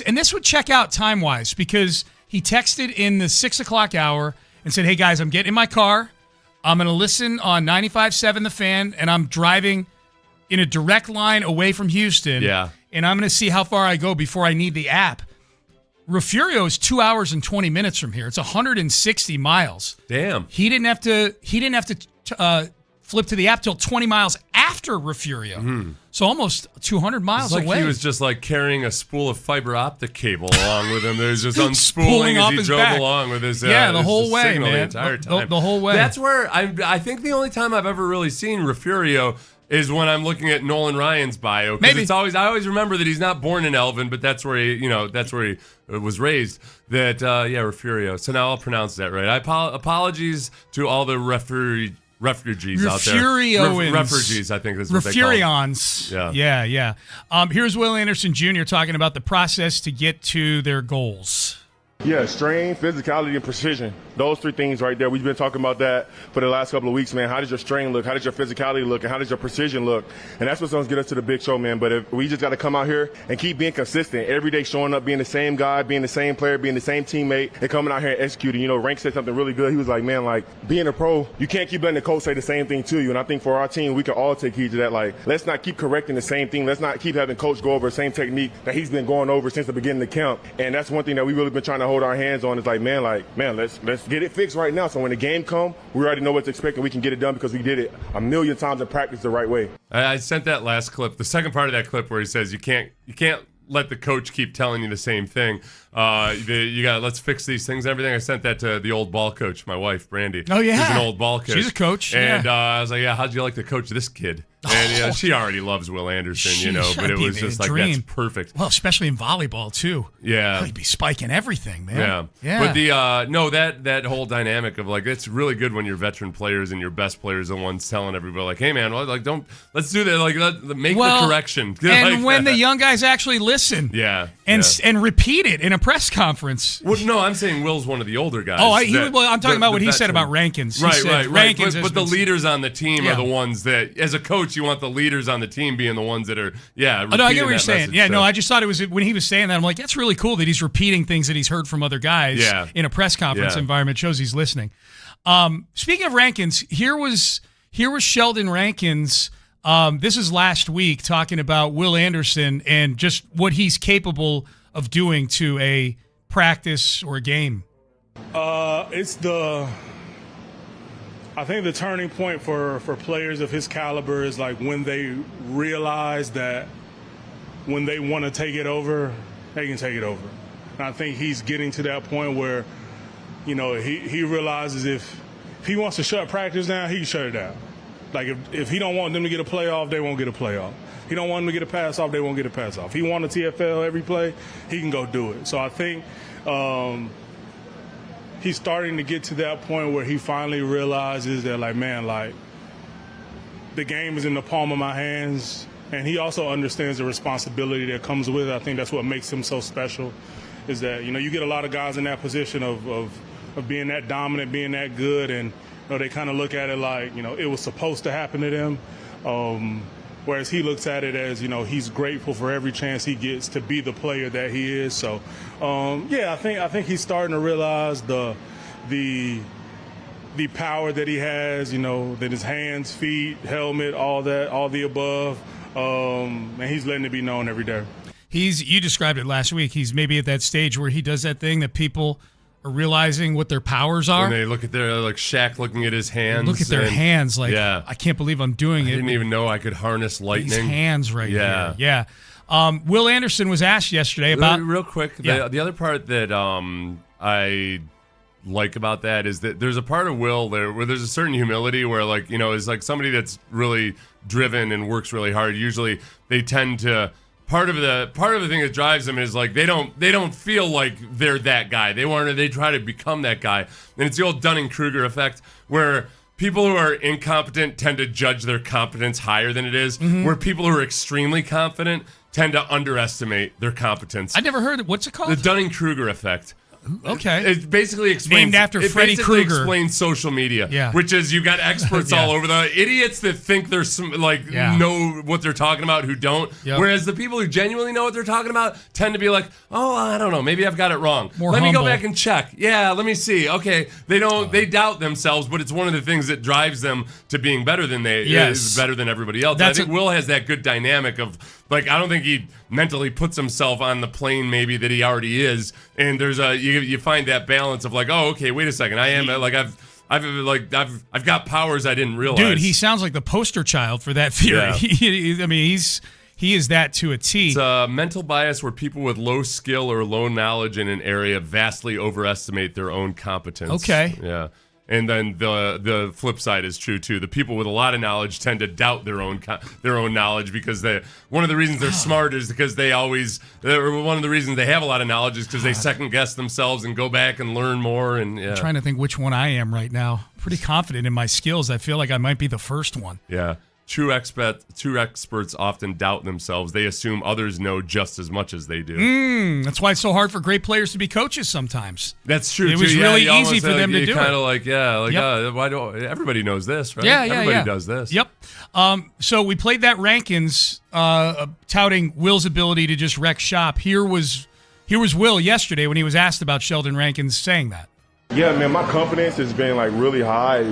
and this would check out time-wise because he texted in the 6 o'clock hour and said, hey, guys, I'm getting in my car. I'm going to listen on 95.7 The Fan, and I'm driving in a direct line away from Houston. Yeah. And I'm going to see how far I go before I need the app. Refugio is 2 hours and 20 minutes from here. It's 160 miles. Damn. He didn't have to flip to the app till 20 miles after Refugio. Mm-hmm. So almost 200 miles away. He was just like carrying a spool of fiber optic cable along with him. There's just unspooling as he drove along with his the whole way, signal man. The entire time. The whole way. That's where I think the only time I've ever really seen Refugio is when I'm looking at Nolan Ryan's bio. Maybe I always remember that he's not born in Elvin, but that's where he was raised. That Refugio. So now I'll pronounce that right. Apologies to all the refugees out there. Refugees, I think that's what they call them. Yeah. Here's Will Anderson Jr. talking about the process to get to their goals. Yeah, strength, physicality, and precision. Those three things right there. We've been talking about that for the last couple of weeks, man. How does your strength look? How does your physicality look? And how does your precision look? And that's what's going to get us to the big show, man. But if we just got to come out here and keep being consistent. Every day showing up, being the same guy, being the same player, being the same teammate, and coming out here and executing. You know, Rank said something really good. He was like, man, like, being a pro, you can't keep letting the coach say the same thing to you. And I think for our team, we can all take heed to that. Like, let's not keep correcting the same thing. Let's not keep having coach go over the same technique that he's been going over since the beginning of the camp. And that's one thing that we really been trying to hold our hands on is like, man, let's get it fixed right now. So when the game comes, we already know what to expect and we can get it done because we did it a million times in practice the right way. I sent that last clip, the second part of that clip where he says you can't let the coach keep telling you the same thing. Let's fix these things and everything. I sent that to the old ball coach, my wife, Brandy. Oh, yeah. She's an old ball coach. She's a coach. And I was like, how'd you like to coach this kid? And she already loves Will Anderson, but it was just like, that's perfect. Well, especially in volleyball, too. Yeah. He'd be spiking everything, man. Yeah. But that whole dynamic of like, it's really good when your veteran players and your best players are the ones telling everybody like, hey man, let's do that. Like, make the correction. And like when that. the young guys actually listen. Yeah. And repeat it in a press conference. Well, no, I'm saying Will's one of the older guys. Oh, I'm talking about what he said about Rankins. Right. Rankins But the leaders on the team are the ones that, as a coach, you want the leaders on the team being the ones that are, I get what you're saying. Message, I just thought it was, when he was saying that, I'm like, that's really cool that he's repeating things that he's heard from other guys in a press conference environment. Shows he's listening. Speaking of Rankins, here was Sheldon Rankins. This is last week, talking about Will Anderson and just what he's capable of doing to a practice or a game. I think the turning point for players of his caliber is like when they realize that when they want to take it over, they can take it over. And I think he's getting to that point where, he realizes if he wants to shut practice down, he can shut it down. Like if he don't want them to get a playoff, they won't get a playoff. He don't want them to get a pass off, they won't get a pass off. He want a TFL every play, he can go do it. So I think he's starting to get to that point where he finally realizes that, like, man, like, the game is in the palm of my hands. And he also understands the responsibility that comes with it. I think that's what makes him so special, is that, you get a lot of guys in that position of being that dominant, being that good, and they kind of look at it like, it was supposed to happen to them. Whereas he looks at it as, he's grateful for every chance he gets to be the player that he is. So, I think he's starting to realize the power that he has, that his hands, feet, helmet, all that, all the above. And he's letting it be known every day. You described it last week. He's maybe at that stage where he does that thing that people are realizing what their powers are. And they look at like Shaq looking at his hands. Look at their hands like, I can't believe I'm doing it. I didn't even know I could harness lightning. These hands right here. Yeah. Will Anderson was asked yesterday about... Real quick, the other part that I like about that is that there's a part of Will there where there's a certain humility where, like, is like somebody that's really driven and works really hard. Usually they tend to... Part of the thing that drives them is like they don't feel like they're that guy. They try to become that guy, and it's the old Dunning-Kruger effect where people who are incompetent tend to judge their competence higher than it is. Where people who are extremely confident tend to underestimate their competence. I never heard it. What's it called? The Dunning-Kruger effect. Okay. It basically explains... Named after Freddy Krueger. It explains social media, which is you got experts all over. The idiots that think they're know what they're talking about who don't. Yep. Whereas the people who genuinely know what they're talking about tend to be like, oh, I don't know, maybe I've got it wrong. Let me go back and check. Yeah, let me see. Okay, they doubt themselves, but it's one of the things that drives them to being better than better than everybody else. I think Will has that good dynamic of, like, I don't think he mentally puts himself on the plane maybe that he already is, and there's you find that balance of like, oh, okay, wait a second, I am like I've got powers I didn't realize. Dude, he sounds like the poster child for that theory. Yeah. He is that to a T. It's a mental bias where people with low skill or low knowledge in an area vastly overestimate their own competence. Okay. Yeah. And then the flip side is true too. The people with a lot of knowledge tend to doubt their own knowledge because one of the reasons they're smart is because one of the reasons they have a lot of knowledge is because they second guess themselves and go back and learn more. And I'm trying to think which one I am right now. Pretty confident in my skills. I feel like I might be the first one. Yeah. True experts often doubt themselves. They assume others know just as much as they do. That's why it's so hard for great players to be coaches sometimes. That's true. It was really easy for them to do it. Kind of like, why do everybody knows this, right? Everybody does this. Yep. So we played that Rankins touting Will's ability to just wreck shop. Here was Will yesterday when he was asked about Sheldon Rankins saying that. Yeah, man, my confidence has been like really high,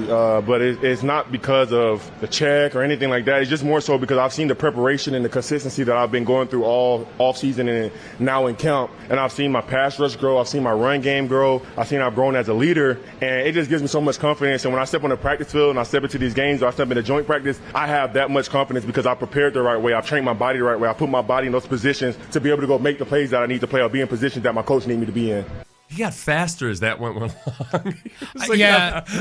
but it's not because of the check or anything like that. It's just more so because I've seen the preparation and the consistency that I've been going through all offseason and now in camp. And I've seen my pass rush grow. I've seen my run game grow. I've seen I've grown as a leader. And it just gives me so much confidence. And when I step on the practice field and I step into these games or I step into joint practice, I have that much confidence because I prepared the right way. I've trained my body the right way. I put my body in those positions to be able to go make the plays that I need to play or be in positions that my coach need me to be in. He got faster as that went along.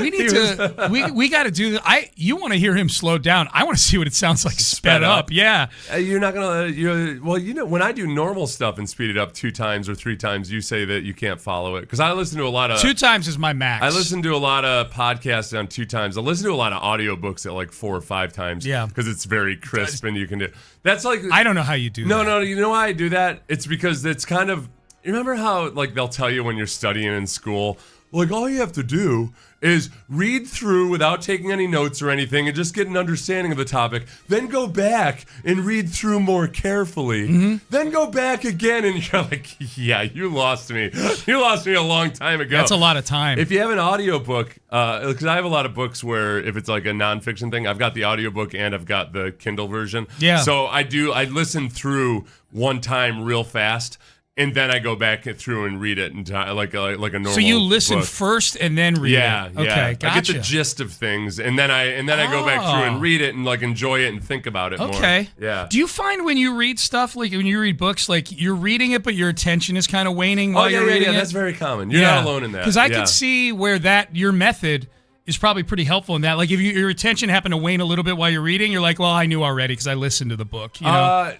We need to. We got to do that. You want to hear him slow down? I want to see what it sounds like sped up. Yeah, you're not gonna. When I do normal stuff and speed it up 2 times or 3 times, you say that you can't follow it because I listen to a lot of 2 times is my max. I listen to a lot of podcasts on 2 times. I listen to a lot of audiobooks at like 4 or 5 times. Yeah, because it's very crisp and you can do. That's like I don't know how you do. No, you know why I do that? It's because it's kind of. You remember how like they'll tell you when you're studying in school, like all you have to do is read through without taking any notes or anything and just get an understanding of the topic, then go back and read through more carefully, then go back again and you're like, yeah, you lost me. You lost me a long time ago. That's a lot of time. If you have an audiobook, because I have a lot of books where if it's like a nonfiction thing, I've got the audiobook and I've got the Kindle version. Yeah. So I listen through one time real fast. And then I go back through and read it like a normal. So you listen book. first and then read it. Okay, gotcha. I get the gist of things, and then I go back through and read it and like enjoy it and think about it more. Okay. Yeah. Do you find when you read stuff, like when you read books, like you're reading it, but your attention is kind of waning while you're reading it? That's very common. You're not alone in that. Because I could see where your method is probably pretty helpful in that. Like if your attention happened to wane a little bit while you're reading, you're like, well, I knew already because I listened to the book. You know?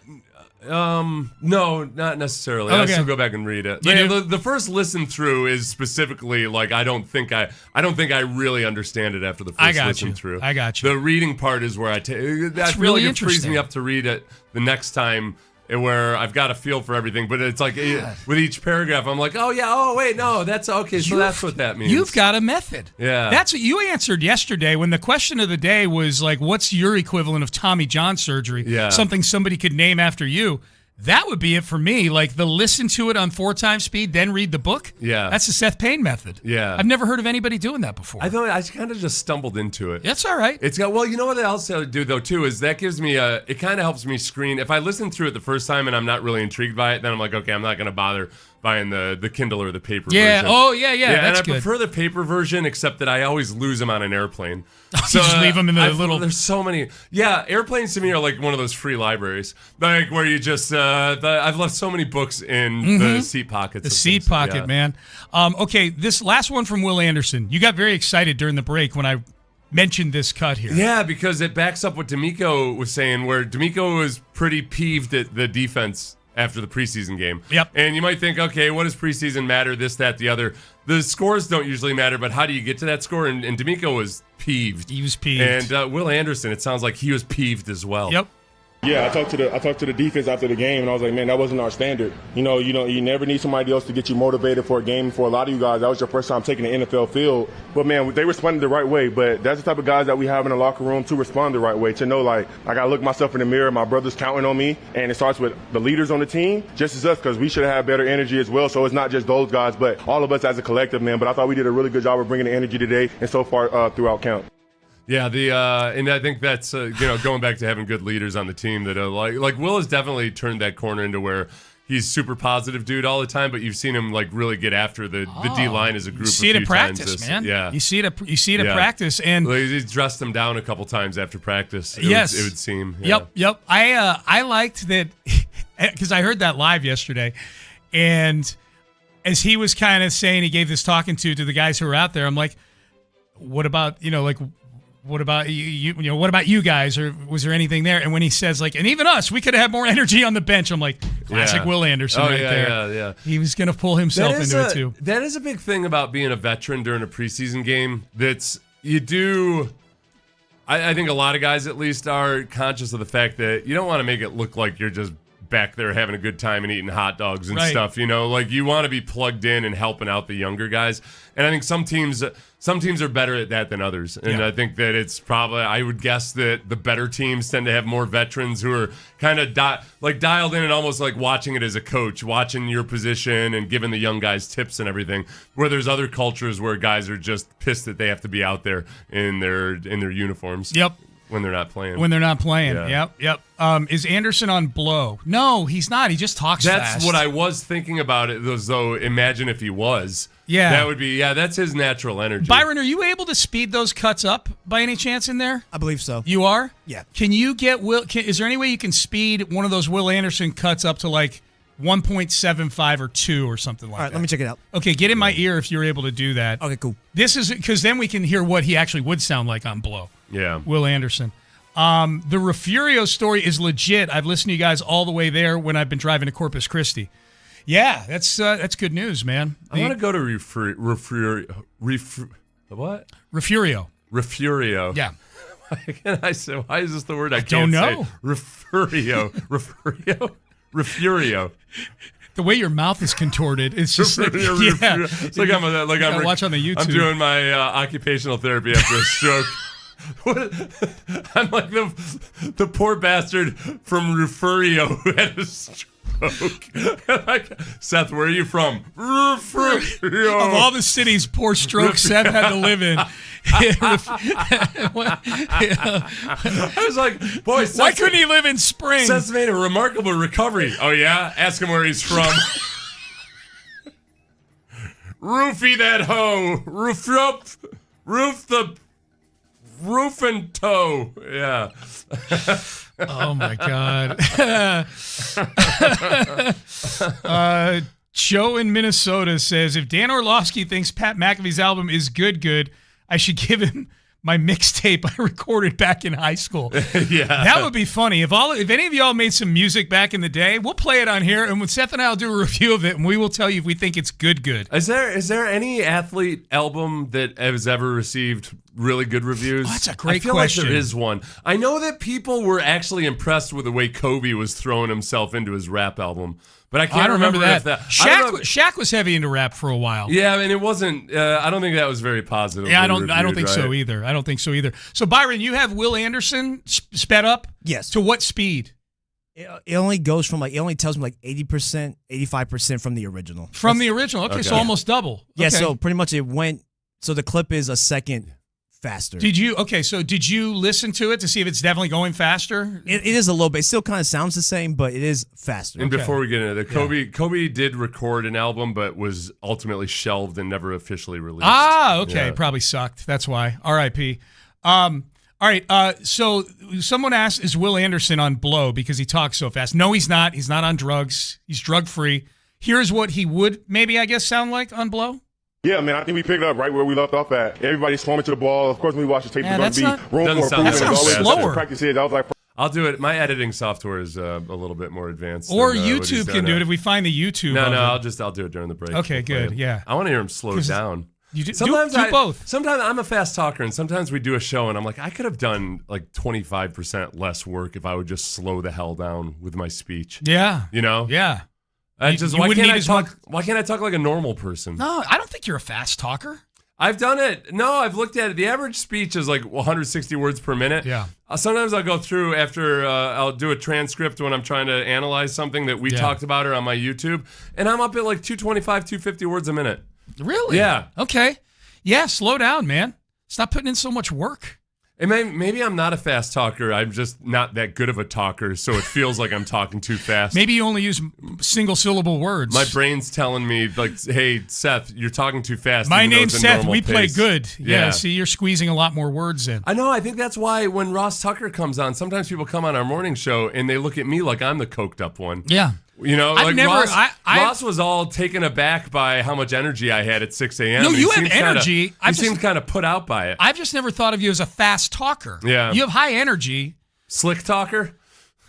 No, not necessarily. Okay. I still go back and read it. The first listen through is specifically like I don't think I really understand it after the first listen through. I got you. The reading part is where I feel really like it frees me up to read it the next time. Where I've got a feel for everything, but it's like with each paragraph, I'm like, oh yeah, oh wait, no, that's okay. So that's what that means. You've got a method. Yeah, that's what you answered yesterday when the question of the day was like, what's your equivalent of Tommy John surgery? Yeah, something somebody could name after you. That would be it for me. Like the listen to it on 4 times speed, then read the book. Yeah, that's the Seth Payne method. Yeah, I've never heard of anybody doing that before. I thought I kind of just stumbled into it. That's all right. It's got you know what else I do though too is that gives me it kind of helps me screen if I listen through it the first time and I'm not really intrigued by it, then I'm like, okay, I'm not going to bother buying the Kindle or the paper version. Oh yeah, that's and I good. prefer the paper version, except that I always lose them on an airplane. So you just leave them in the little. There's so many. Yeah, airplanes to me are like one of those free libraries, like where you just. I've left so many books in the seat pockets. The seat pocket, man. Okay, this last one from Will Anderson. You got very excited during the break when I mentioned this cut here. Yeah, because it backs up what D'Amico was saying, where D'Amico was pretty peeved at the defense after the preseason game. Yep. And you might think, okay, what does preseason matter? This, that, the other. The scores don't usually matter, but how do you get to that score? And D'Amico was peeved. He was peeved. And Will Anderson, it sounds like he was peeved as well. Yep. Yeah, I talked to the defense after the game, and I was like, man, that wasn't our standard. You never need somebody else to get you motivated for a game. For a lot of you guys, that was your first time taking the NFL field. But man, they responded the right way. But that's the type of guys that we have in the locker room to respond the right way. To know, like, I gotta look myself in the mirror. My brother's counting on me, and it starts with the leaders on the team, just as us, because we should have better energy as well. So it's not just those guys, but all of us as a collective, man. But I thought we did a really good job of bringing the energy today, and so far throughout camp. Yeah, and I think that's going back to having good leaders on the team that like Will has definitely turned that corner into where he's super positive dude all the time, but you've seen him like really get after the D line as a group. You see it at practice, man. Yeah, you see it at practice, and he's dressed them down a couple times after practice. It would seem. Yeah. Yep. I liked that because I heard that live yesterday, and as he was kind of saying, he gave this talking to the guys who were out there. I'm like, what about what about you? What about you guys? Or was there anything there? And when he says and even us, we could have had more energy on the bench. I'm like, classic Will Anderson there. Yeah. He was going to pull himself into it too. That is a big thing about being a veteran during a preseason game. You do. I think a lot of guys at least are conscious of the fact that you don't want to make it look like you're just back there having a good time and eating hot dogs and stuff. Like you want to be plugged in and helping out the younger guys. And I think some teams are better at that than others. And I think that it's probably, I would guess that the better teams tend to have more veterans who are kind of dialed in and almost like watching it as a coach, watching your position and giving the young guys tips and everything. Where there's other cultures where guys are just pissed that they have to be out there in their uniforms. Yep. When they're not playing. Yeah. Yep. Is Anderson on blow? No, he's not. He just talks fast. That's what I was thinking about it, though. Imagine if he was. Yeah. That would be, that's his natural energy. Byron, are you able to speed those cuts up by any chance in there? I believe so. You are? Yeah. Can you get Will? Is there any way you can speed one of those Will Anderson cuts up to like 1.75 or 2 or something like that. All right, let me check it out. Okay, get in my ear if you're able to do that. Okay, cool. This is because then we can hear what he actually would sound like on Blow. Yeah. Will Anderson. The Refugio story is legit. I've listened to you guys all the way there when I've been driving to Corpus Christi. Yeah, that's good news, man. I want to go to what? Refugio. Refugio. Yeah. Why is this the word I can't don't know. say? Refugio. Refugio. The way your mouth is contorted, it's just like, yeah. It's like I'm watch on the YouTube. I'm doing my occupational therapy after a stroke. I'm like the poor bastard from Refugio who had a stroke. Seth, where are you from? Refugio. Of all the cities poor stroke Seth had to live in. I was like, boy, why couldn't he live in Spring? Seth's made a remarkable recovery. Oh, yeah? Ask him where he's from. Roofie that hoe. Roof and toe. Yeah. Oh, my God. Joe in Minnesota says, if Dan Orlovsky thinks Pat McAfee's album is good, I should give him my mixtape I recorded back in high school. Yeah. That would be funny. If any of y'all made some music back in the day, we'll play it on here, and when Seth and I will do a review of it, and we will tell you if we think it's good. Is there any athlete album that has ever received really good reviews? Oh, that's a great I feel question. like there is one. I know that people were actually impressed with the way Kobe was throwing himself into his rap album, but I can't remember that. if Shaq was heavy into rap for a while. Yeah, and it wasn't. I don't think that was very positive. Yeah, I don't think so either. I don't think so either. So Byron, you have Will Anderson sped up. Yes. To what speed? It only goes from it only tells me like 80%, 85% from the original. From the original. Okay, so almost double. Yeah, Okay. so pretty much it went. So the clip is a second faster. Did you listen to it to see if it's definitely going faster? It is a little bit. It still kind of sounds the same, but it is faster. And before we get into that, Kobe did record an album, but was ultimately shelved and never officially released. Ah, okay. Yeah. Probably sucked. That's why. R.I.P. All right. So someone asked, is Will Anderson on blow because he talks so fast? No, he's not. He's not on drugs. He's drug-free. Here's what he would maybe, I guess, sound like on blow. Yeah, man, I think we picked up right where we left off at. Everybody's swarming to the ball. Of course, when we watch the tape, there's going to be room for improvement. That sounds slower. Practice is. I was like, I'll do it. My editing software is a little bit more advanced. Or than, YouTube can do it if we find the YouTube. No, of it. I'll do it during the break. Okay, good. Yeah. I want to hear him slow down. You do, sometimes do both. Sometimes I'm a fast talker, and sometimes we do a show, and I'm like, I could have done like 25% less work if I would just slow the hell down with my speech. Yeah. You know? Yeah. Why can't I talk like a normal person? No, I don't think you're a fast talker. I've done it. No, I've looked at it. The average speech is like 160 words per minute. Yeah. Sometimes I'll go through after I'll do a transcript when I'm trying to analyze something that we talked about or on my YouTube, and I'm up at like 225, 250 words a minute. Really? Yeah. Okay. Yeah, slow down, man. Stop putting in so much work. And maybe I'm not a fast talker. I'm just not that good of a talker, so it feels like I'm talking too fast. Maybe you only use single-syllable words. My brain's telling me, like, hey, Seth, you're talking too fast. My name's Seth. We play good. Yeah, see, you're squeezing a lot more words in. I know. I think that's why when Ross Tucker comes on, sometimes people come on our morning show and they look at me like I'm the coked up one. Yeah. You know, Ross was all taken aback by how much energy I had at 6 a.m. No, you have energy. He seemed kind of put out by it. I've just never thought of you as a fast talker. Yeah. You have high energy. Slick talker?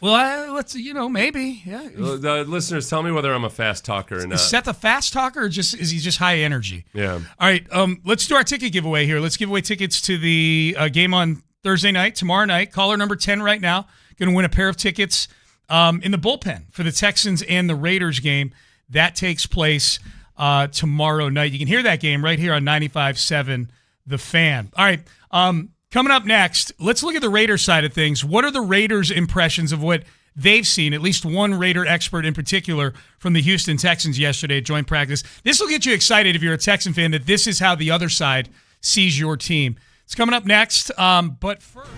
Well, maybe. Yeah. The listeners, tell me whether I'm a fast talker or not. Is Seth a fast talker or is he just high energy? Yeah. All right, let's do our ticket giveaway here. Let's give away tickets to the game on Thursday night, tomorrow night. Caller number 10 right now. Going to win a pair of tickets in the bullpen for the Texans and the Raiders game. That takes place tomorrow night. You can hear that game right here on 95.7 The Fan. All right, coming up next, let's look at the Raiders side of things. What are the Raiders' impressions of what they've seen? At least one Raider expert in particular from the Houston Texans yesterday at joint practice. This will get you excited if you're a Texan fan that this is how the other side sees your team. It's coming up next, but first...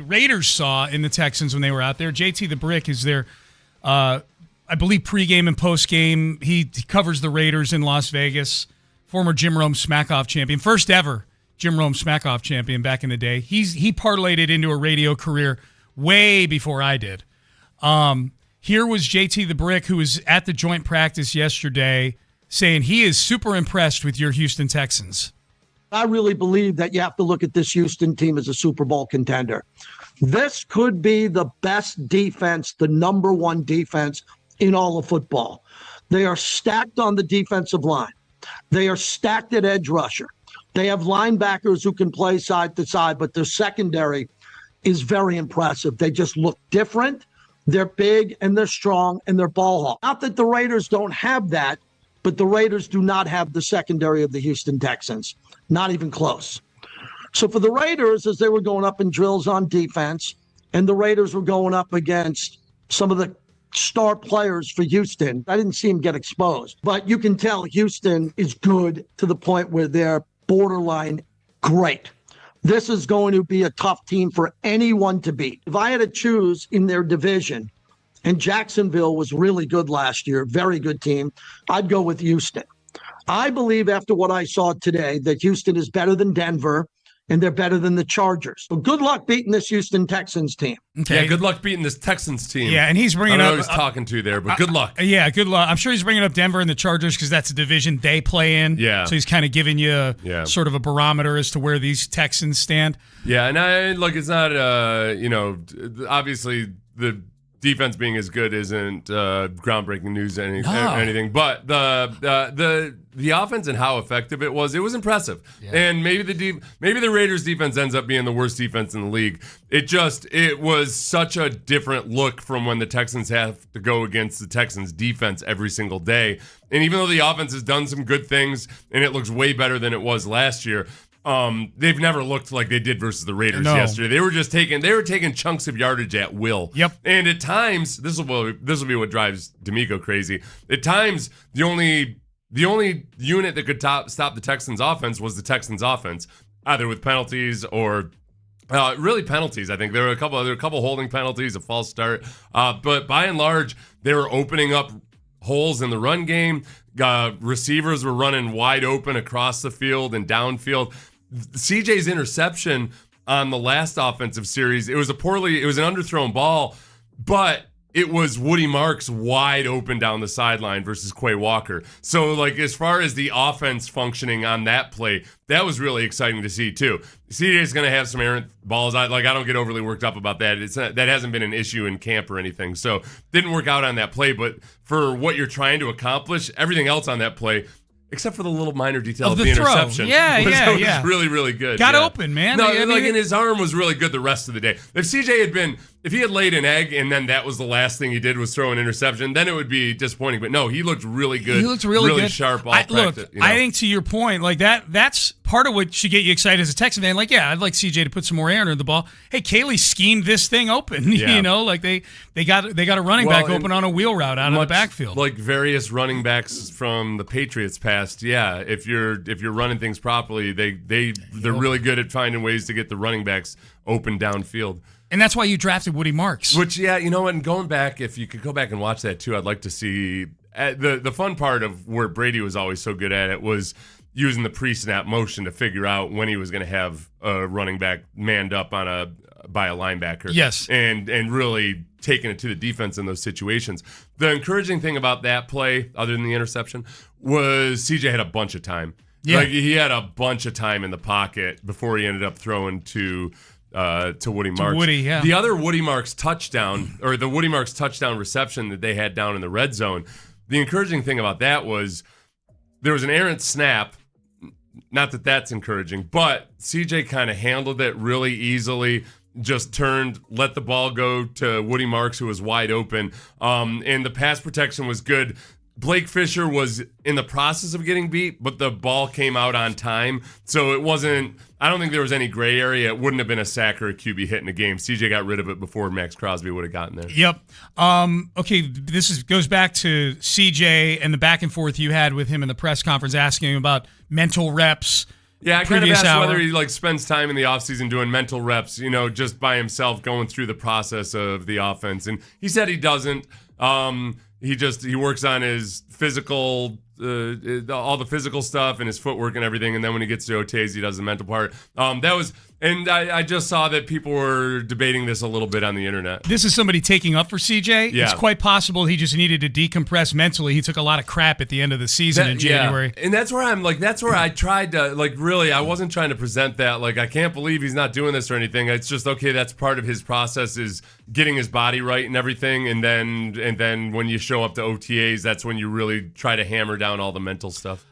Raiders saw in the Texans when they were out there. JT the Brick is their, I believe, pregame and postgame. He covers the Raiders in Las Vegas. Former Jim Rome Smack-Off champion. First ever Jim Rome Smack-Off champion back in the day. He parlayed it into a radio career way before I did. Here was JT the Brick, who was at the joint practice yesterday, saying he is super impressed with your Houston Texans. I really believe that you have to look at this Houston team as a Super Bowl contender. This could be the best defense, the number one defense in all of football. They are stacked on the defensive line. They are stacked at edge rusher. They have linebackers who can play side to side, but their secondary is very impressive. They just look different. They're big and they're strong and they're ball hawk. Not that the Raiders don't have that, but the Raiders do not have the secondary of the Houston Texans. Not even close. So for the Raiders, as they were going up in drills on defense, and the Raiders were going up against some of the star players for Houston, I didn't see him get exposed. But you can tell Houston is good to the point where they're borderline great. This is going to be a tough team for anyone to beat. If I had to choose in their division, and Jacksonville was really good last year, very good team, I'd go with Houston. I believe after what I saw today that Houston is better than Denver and they're better than the Chargers. So good luck beating this Houston Texans team. Okay. Yeah, good luck beating this Texans team. Yeah, and he's bringing I don't up. know who he's talking to there, but good luck. Yeah, good luck. I'm sure he's bringing up Denver and the Chargers because that's a division they play in. Yeah. So he's kind of giving you sort of a barometer as to where these Texans stand. Yeah, and it's not, obviously the defense being as good isn't groundbreaking news or anything, but the offense and how effective it was impressive. Yeah. And maybe the Raiders defense ends up being the worst defense in the league. It was such a different look from when the Texans have to go against the Texans defense every single day. And even though the offense has done some good things and it looks way better than it was last year, they've never looked like they did versus the Raiders yesterday. They were just taking chunks of yardage at will. Yep. And at times, this will be what drives D'Amico crazy. At times, the only unit that could stop the Texans offense was the Texans offense, either with penalties or really penalties. I think there were a couple holding penalties, a false start. But by and large, they were opening up holes in the run game. Receivers were running wide open across the field and downfield. CJ's interception on the last offensive series, it was an underthrown ball, but it was Woody Marks wide open down the sideline versus Quay Walker. So, as far as the offense functioning on that play, that was really exciting to see, too. CJ's going to have some errant balls. I don't get overly worked up about that. That hasn't been an issue in camp or anything. So, didn't work out on that play. But for what you're trying to accomplish, everything else on that play, except for the little minor detail of the interception. Was really, really good. Got open, man. No, and his arm was really good the rest of the day. If he had laid an egg and then that was the last thing he did was throw an interception, then it would be disappointing. But no, he looked really good. He looked really good. Sharp. I think to your point, that's part of what should get you excited as a Texan fan. I'd like CJ to put some more air under the ball. Hey, Kaylee schemed this thing open. Yeah. They got a running back open on a wheel route out of the backfield. Like various running backs from the Patriots past, if you're running things properly, they're really good at finding ways to get the running backs open downfield. And that's why you drafted Woody Marks. Which, and going back, if you could go back and watch that too, I'd like to see the fun part of where Brady was always so good at it was using the pre-snap motion to figure out when he was going to have a running back manned up by a linebacker. Yes. And really taking it to the defense in those situations. The encouraging thing about that play, other than the interception, was CJ had a bunch of time. Yeah. He had a bunch of time in the pocket before he ended up throwing to Woody Marks. The other Woody Marks touchdown, or the Woody Marks touchdown reception that they had down in the red zone, the encouraging thing about that was there was an errant snap. Not that that's encouraging, but CJ kind of handled it really easily, just turned, let the ball go to Woody Marks, who was wide open, and the pass protection was good. Blake Fisher was in the process of getting beat, but the ball came out on time. So it wasn't, I don't think there was any gray area. It wouldn't have been a sack or a QB hit in the game. CJ got rid of it before Max Crosby would have gotten there. Yep. Okay, goes back to CJ and the back and forth you had with him in the press conference asking him about mental reps Yeah, I kind of previous asked hour. whether he like spends time in the offseason doing mental reps, just by himself going through the process of the offense. And he said he doesn't. He works on his physical, all the physical stuff and his footwork and everything. And then when he gets to OTAs, he does the mental part. And I just saw that people were debating this a little bit on the internet. This is somebody taking up for CJ. Yeah. It's quite possible he just needed to decompress mentally. He took a lot of crap at the end of the season in January. Yeah. And that's where I tried to, really, I wasn't trying to present that, I can't believe he's not doing this or anything. It's just, okay, that's part of his process is getting his body right and everything. And then when you show up to OTAs, that's when you really try to hammer down all the mental stuff.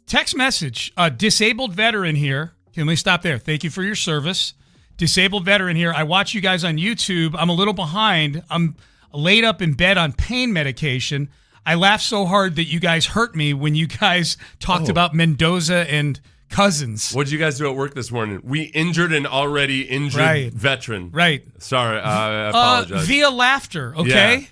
Text message, disabled veteran here. Can we stop there? Thank you for your service. Disabled veteran here. I watch you guys on YouTube. I'm a little behind. I'm laid up in bed on pain medication. I laughed so hard that you guys hurt me when you guys talked about Mendoza and Cousins. What did you guys do at work this morning? We injured an already injured veteran. Right. Sorry, I apologize. Via laughter, okay? Yeah.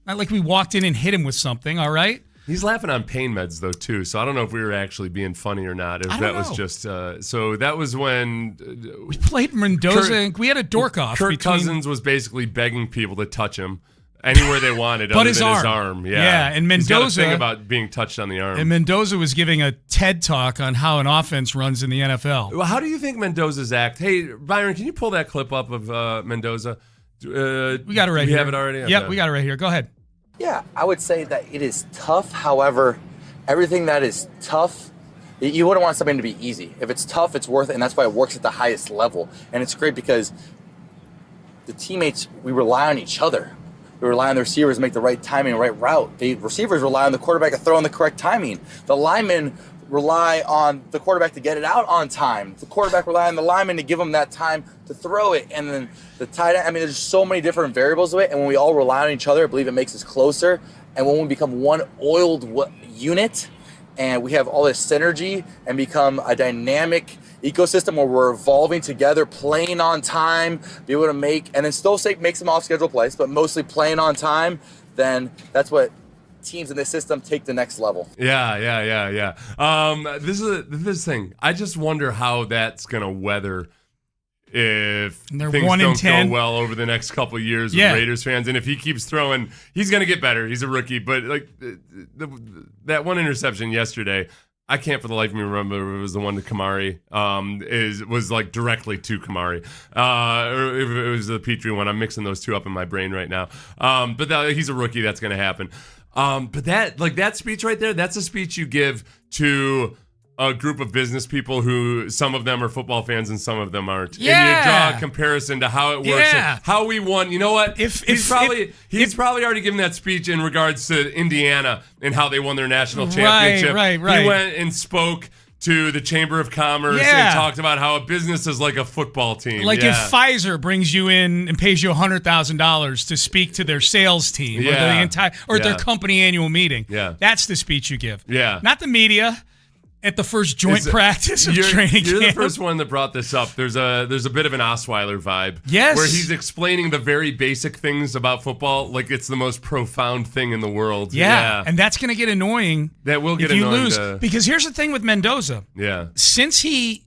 Not like we walked in and hit him with something, all right? He's laughing on pain meds, though, too. So I don't know if we were actually being funny or not. If that was just so that was when we played Mendoza. We had a dork off. Kirk Cousins was basically begging people to touch him anywhere they wanted, but other his than arm. his arm. Yeah, and He's got a Mendoza thing about being touched on the arm. And Mendoza was giving a TED talk on how an offense runs in the NFL. Well, how do you think Mendoza's act? Hey, Byron, can you pull that clip up of Mendoza? We got it right here. We have it already. Yep, we got it right here. Go ahead. Yeah, I would say that it is tough. However, everything that is tough, you wouldn't want something to be easy. If it's tough, it's worth it, and that's why it works at the highest level. And it's great because the teammates, we rely on each other. We rely on the receivers to make the right timing and right route. The receivers rely on the quarterback to throw in the correct timing. The linemen rely on the quarterback to get it out on time. The quarterback rely on the lineman to give them that time to throw it. And then the tight end, there's so many different variables of it. And when we all rely on each other, I believe it makes us closer. And when we become one oiled unit and we have all this synergy and become a dynamic ecosystem where we're evolving together, playing on time, be able to make some off-schedule plays, but mostly playing on time, then that's what teams in this system take the next level. Yeah. This is the thing. I just wonder how that's going to weather if things don't go well over the next couple of years with Raiders fans. And if he keeps throwing, he's going to get better. He's a rookie. But that one interception yesterday, I can't for the life of me remember if it was the one to Kamari. Was directly to Kamari. Or if it was the Petrie one. I'm mixing those two up in my brain right now. But he's a rookie. That's going to happen. But that speech right there, that's a speech you give to a group of business people who some of them are football fans and some of them aren't. Yeah. And you draw a comparison to how it works and how we won. You know what? He's probably already given that speech in regards to Indiana and how they won their national championship. Right. He went and spoke to the Chamber of Commerce and talked about how a business is like a football team. Like if Pfizer brings you in and pays you $100,000 to speak to their sales team or their company annual meeting. Yeah. That's the speech you give. Yeah. Not the media at the first joint practice of training You're camp. the first one that brought this up. There's a bit of an Osweiler vibe. Yes. Where he's explaining the very basic things about football like it's the most profound thing in the world. Yeah. And that's going to get annoying. That will get if you annoying lose. Because here's the thing with Mendoza. Yeah. Since he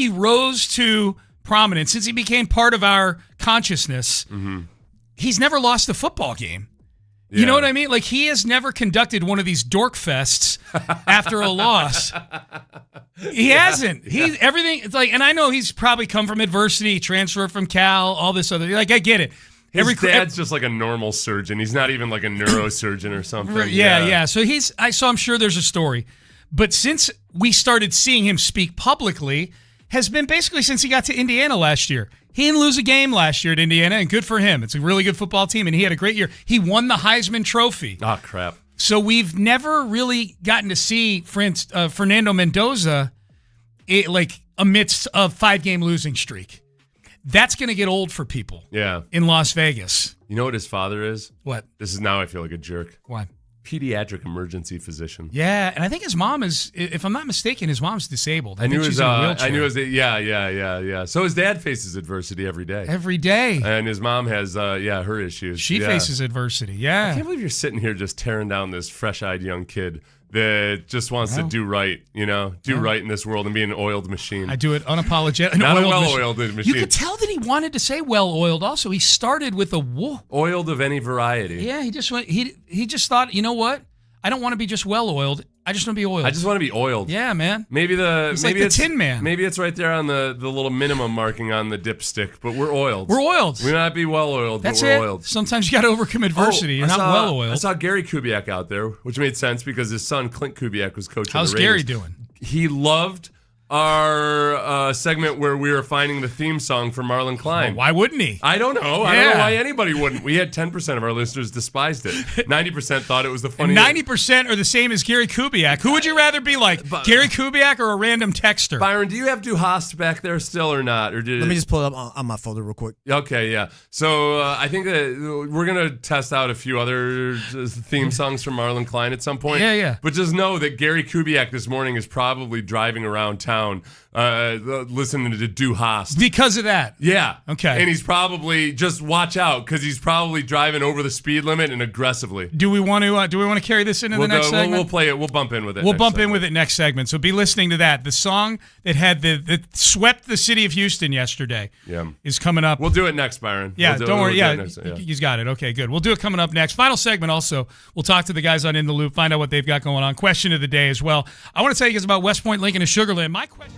rose to prominence, since he became part of our consciousness, he's never lost a football game. You know what I mean? Like, he has never conducted one of these dork fests after a loss. He hasn't. Everything. It's like, and I know he's probably come from adversity, transferred from Cal, all this other. Like, I get it. His dad's just like a normal surgeon. He's not even like a neurosurgeon or something. Yeah. So I'm sure there's a story, but since we started seeing him speak publicly, has been basically since he got to Indiana last year. He didn't lose a game last year at Indiana, and good for him. It's a really good football team, and he had a great year. He won the Heisman Trophy. Oh, crap. So we've never really gotten to see Fernando Mendoza amidst a 5-game losing streak. That's going to get old for people in Las Vegas. You know what his father is? What? This is now I feel like a jerk. What? Pediatric emergency physician. Yeah, and I think his mom is, if I'm not mistaken, his mom's disabled. I think she's in a wheelchair. I knew it was, yeah. So his dad faces adversity every day. Every day. And his mom has, her issues. She faces adversity, I can't believe you're sitting here just tearing down this fresh-eyed young kid that just wants to do right, do right in this world and be an oiled machine. I do it unapologetic. Not a well-oiled machine. You could tell that he wanted to say well-oiled. Also, he started with a oiled of any variety. Yeah, he just thought, you know what? I don't want to be just well-oiled. I just want to be oiled. I just want to be oiled. Yeah, man. Maybe It's like the Tin Man. Maybe it's right there on the little minimum marking on the dipstick, but we're oiled. We're oiled. We might not be well-oiled, That's but we're it. oiled. Sometimes you got to overcome adversity. You're not well-oiled. I saw Gary Kubiak out there, which made sense because his son, Clint Kubiak, was coaching How's the Raiders. Gary doing? He loved our segment where we were finding the theme song for Marlon Klein. Well, why wouldn't he? I don't know. I don't know why anybody wouldn't. We had 10% of our listeners despised it. 90% thought it was the funniest. 90% are the same as Gary Kubiak. Who would you rather be like, Gary Kubiak or a random texter? Byron, do you have Du Hast back there still or not? Or Let me just pull it up on my folder real quick. Okay, yeah. So I think that we're going to test out a few other theme songs from Marlon Klein at some point. Yeah. But just know that Gary Kubiak this morning is probably driving around town listening to Du Hast. Because of that? Yeah. Okay. And he's probably, just watch out, because he's probably driving over the speed limit and aggressively. Do we want to carry this into the next segment? We'll play it. We'll bump in with it. We'll bump in with it next segment. So be listening to that. The song that had that swept the city of Houston yesterday is coming up. We'll do it next, Byron. Yeah, don't worry. Yeah, yeah, he's got it. Okay, good. We'll do it coming up next. Final segment also. We'll talk to the guys on In the Loop, find out what they've got going on. Question of the day as well. I want to tell you guys about West Point, Lincoln, and Sugar Land. My question...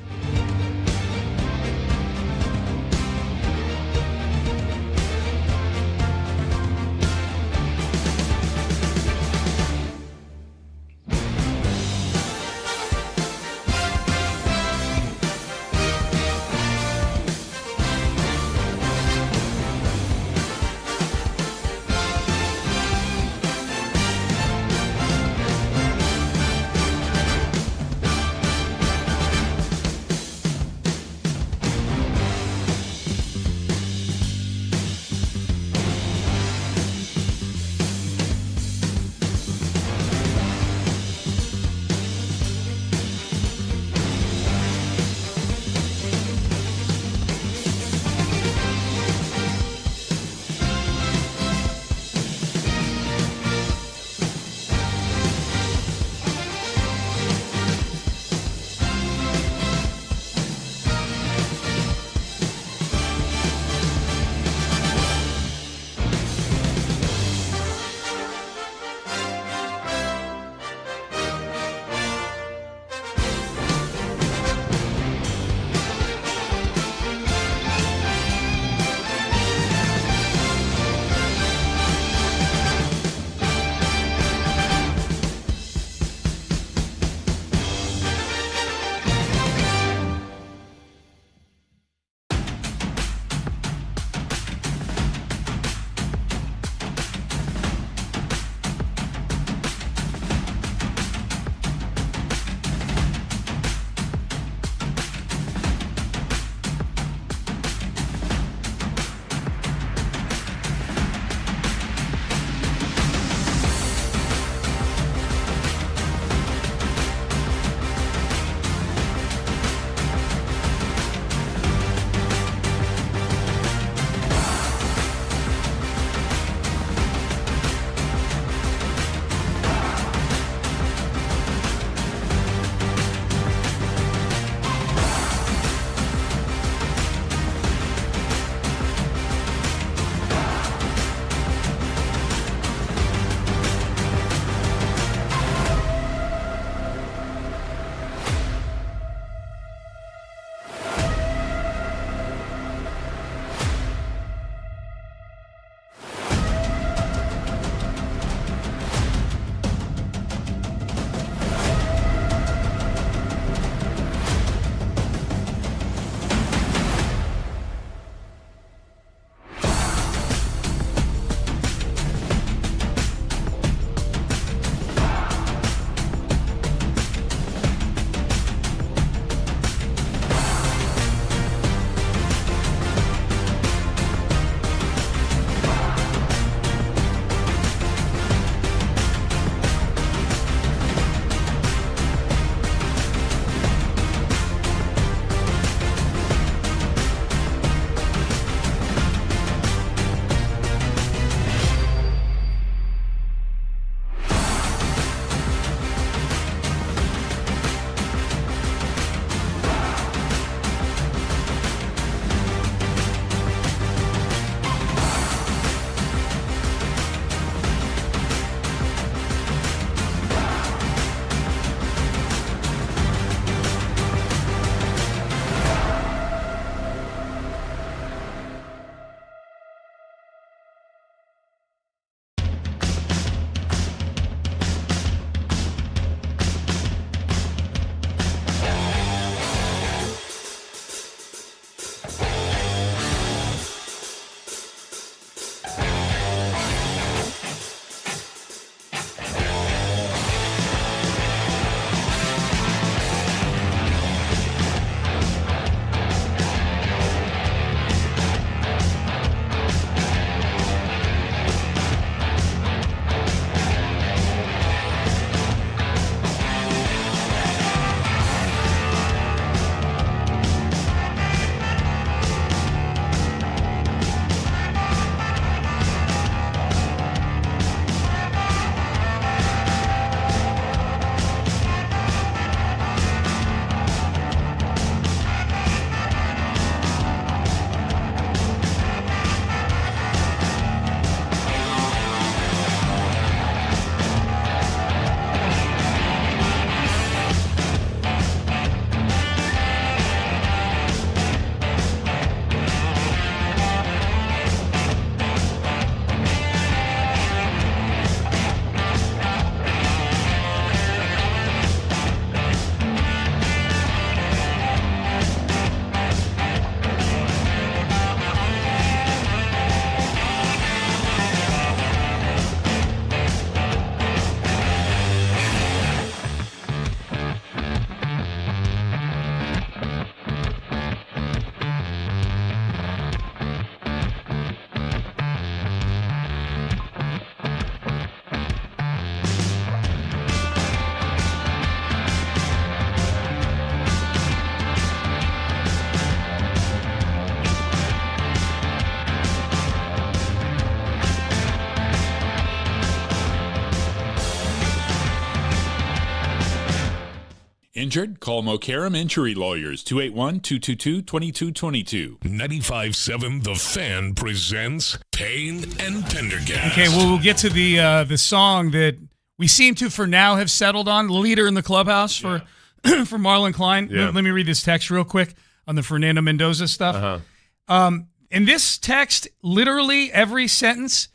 injured? Call Mokaram Injury Lawyers, 281-222-2222. 95.7 The Fan presents Payne and Pendergast. Okay, well, we'll get to the song that we seem to, for now, have settled on. Leader in the clubhouse for for Marlon Klein. Yeah. Let me read this text real quick on the Fernando Mendoza stuff. In this text, literally every sentence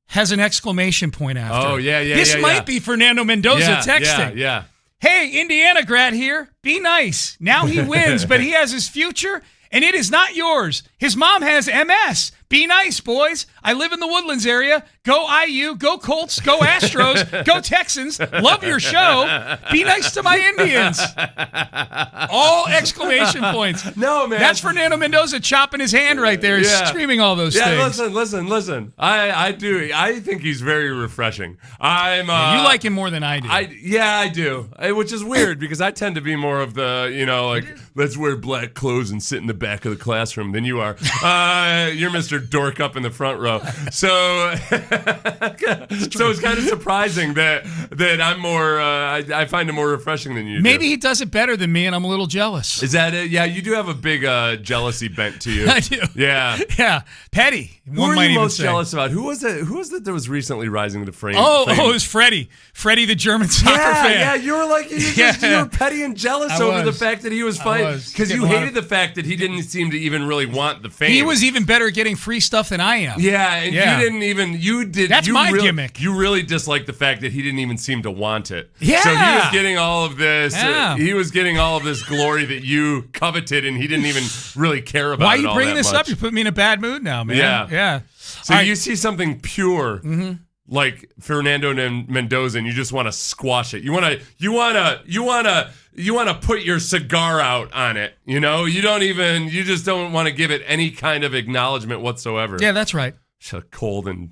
has an exclamation point after. Oh, yeah. This might be Fernando Mendoza texting. Yeah. Hey, Indiana grad here. Be nice. Now he wins, but he has his future, and it is not yours. His mom has MS. Be nice, boys. I live in the Woodlands area. Go IU. Go Colts. Go Astros. Go Texans. Love your show. Be nice to my Indians. All exclamation points. No, man. That's Fernando Mendoza chopping his hand right there. He's screaming all those things. Listen. I do. I think he's very refreshing. You like him more than I do. I do. Which is weird because I tend to be more of the, let's wear black clothes and sit in the back of the classroom than you are. You're Mr. Dork up in the front row. So it's kind of surprising that I'm more, I find him more refreshing than you do. Maybe he does it better than me, and I'm a little jealous. Is that it? Yeah, you do have a big jealousy bent to you. I do. Yeah. Yeah. Petty. Who are you most jealous about? Who was it that was recently rising to fame? It was Freddie. Freddie, the German soccer fan. Yeah, you were like, you were petty and jealous over the fact that he was fighting. Because you hated the fact that he didn't seem to even really want the fame. He was even better at getting free stuff than I am. Yeah, and you did. That's my gimmick. You really disliked the fact that he didn't even seem to want it. Yeah. So he was getting all of this. Yeah. He was getting all of this glory that you coveted, and he didn't even really care about it. Why are you all bringing that this much. up? You put me in a bad mood now, man. Yeah. So you see something pure. Like Fernando Mendoza, and you just want to squash it. You want to put your cigar out on it. You just don't want to give it any kind of acknowledgement whatsoever. Yeah, that's right. It's a cold and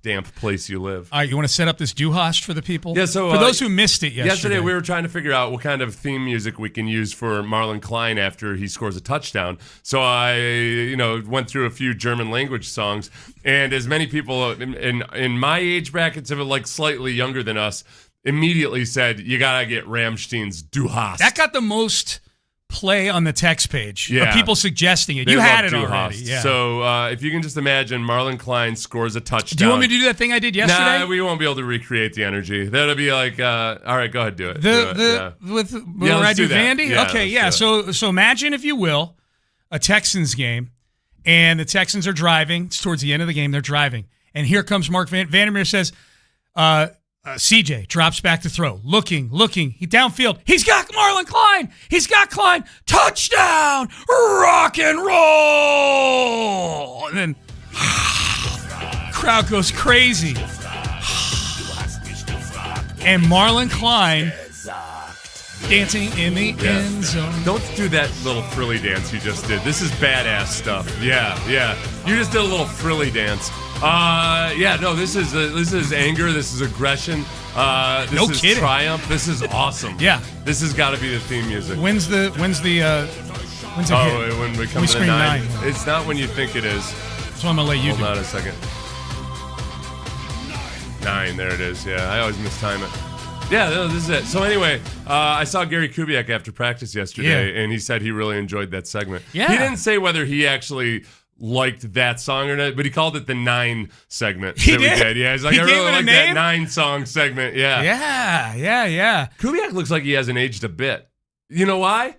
damp place you live. All right, you want to set up this Duhast for the people? Yeah, so for those who missed it yesterday, we were trying to figure out what kind of theme music we can use for Marlon Klein after he scores a touchdown. So I, went through a few German language songs, and as many people in my age brackets of like slightly younger than us immediately said, you gotta get Rammstein's Duhast. That got the most play on the text page of Yeah. people suggesting it. They You had love it Duhast. already. Yeah. So if you can just imagine Marlon Klein scores a touchdown. Do you want me to do that thing I did yesterday? Nah, we won't be able to recreate the energy. That'll be like, all right, go ahead, do it. With where I let's do do that. Vandy? Yeah, okay, let's do yeah. So imagine, if you will, a Texans game, and the Texans are driving. It's towards the end of the game. They're driving. And here comes Mark Vandermeer, says, CJ drops back to throw. Looking. He downfield. He's got Marlon Klein. Touchdown. Rock and roll. And then crowd goes crazy. And Marlon Klein dancing in the end zone. Don't do that little frilly dance you just did. This is badass stuff. Yeah. You just did a little frilly dance. This is anger. This is aggression. This is kidding. triumph. This is awesome. Yeah. This has got to be the theme music. When's it when we come to scream the 9. 9. It's not when you think it is. So I'm going to let you Hold do on it. a second. 9, there it is. Yeah, I always mistime it. Yeah, no, this is it. So anyway, I saw Gary Kubiak after practice yesterday, and he said he really enjoyed that segment. Yeah. He didn't say whether he actually liked that song or not, but he called it the 9 segment He that we did? did. Yeah, he's like, He I gave really it a like name? that 9-song segment. Yeah. Yeah. Kubiak looks like he hasn't aged a bit. You know why?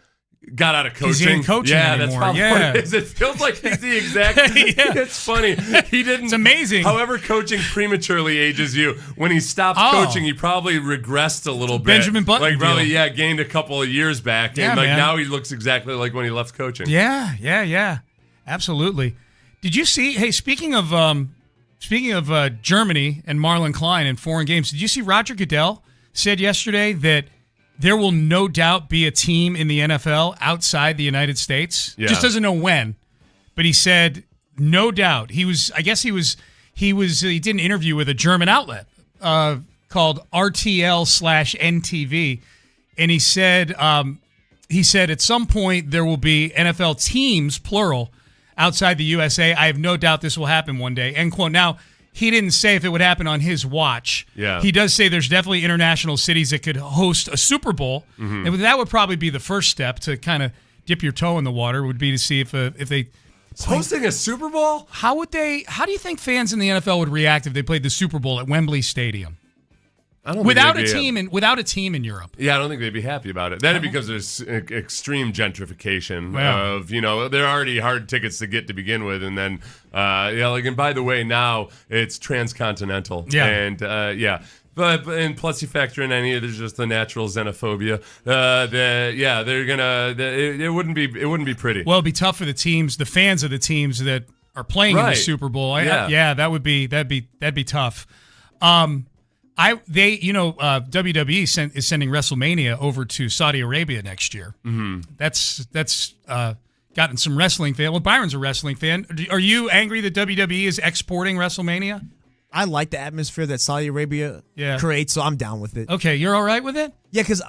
Got out of coaching. He ain't coaching yeah, anymore. That's probably Yeah. what it is. It feels like he's the exact. It's funny. He didn't. It's amazing. However, coaching prematurely ages you. When he stopped coaching, he probably regressed a little bit. Benjamin Button deal. Gained a couple of years back, Yeah, and man. now he looks exactly like when he left coaching. Yeah. Absolutely. Did you see? Hey, speaking of Germany and Marlon Klein and foreign games, did you see Roger Goodell said yesterday that there will no doubt be a team in the NFL outside the United States? Yeah. Just doesn't know when, but he said no doubt. He did an interview with a German outlet called RTL/NTV, and he said at some point there will be NFL teams, plural, outside the USA. I have no doubt this will happen one day, end quote. Now, he didn't say if it would happen on his watch. Yeah. He does say there's definitely international cities that could host a Super Bowl, and that would probably be the first step to kind of dip your toe in the water. Would be to see if they hosting a Super Bowl. How do you think fans in the NFL would react if they played the Super Bowl at Wembley Stadium? I don't without think a team in Europe. Yeah, I don't think they'd be happy about it. That'd be because there's extreme gentrification Wow. of, they're already hard tickets to get to begin with, and then and by the way, now it's transcontinental. Yeah. And But and plus you factor in there's just the natural xenophobia. It wouldn't be pretty. Well, it'd be tough for the teams, the fans of the teams that are playing in the Super Bowl. That'd be tough. WWE is sending WrestleMania over to Saudi Arabia next year. Mm-hmm. That's gotten some wrestling fan. Well, Byron's a wrestling fan. Are you angry that WWE is exporting WrestleMania? I like the atmosphere that Saudi Arabia creates, so I'm down with it. Okay, you're all right with it? Yeah, because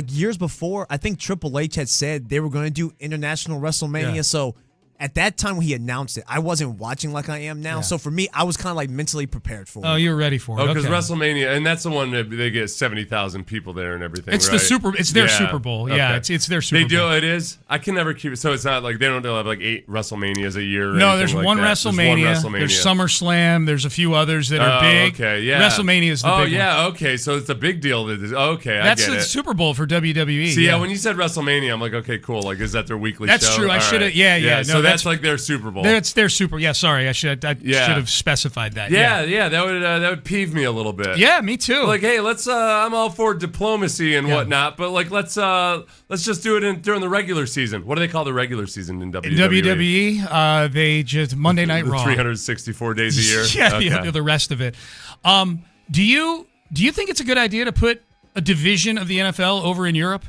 years before, I think Triple H had said they were going to do international WrestleMania, Yeah. so at that time when he announced it, I wasn't watching like I am now. Yeah. So for me, I was kind of mentally prepared for it. Oh, you were ready for it. Because Okay. WrestleMania, and that's the one that they get 70,000 people there and everything. It's right? It's their Super Bowl. Yeah, Okay. it's their Super Bowl. They do. It is. I can never keep it. So it's not like they don't have 8 WrestleManias a year. Or No, anything there's like one that. WrestleMania. There's SummerSlam. There's a few others that are big. Okay, yeah. WrestleMania is the big one. Okay. So it's a big deal. Okay, That's I get the it. Super Bowl for WWE. See, when you said WrestleMania, I'm like, okay, cool. Is that their weekly show? That's true. I All should have. right. Yeah. No, So that's like their Super Bowl. It's their Super. Yeah, sorry. I should have specified that. Yeah. That would peeve me a little bit. Yeah, me too. Hey, let's. I'm all for diplomacy and whatnot, but let's just do it during the regular season. What do they call the regular season in WWE? WWE, they just Monday Night Raw. 364 days a year. Yeah, the rest of it. Do you think it's a good idea to put a division of the NFL over in Europe?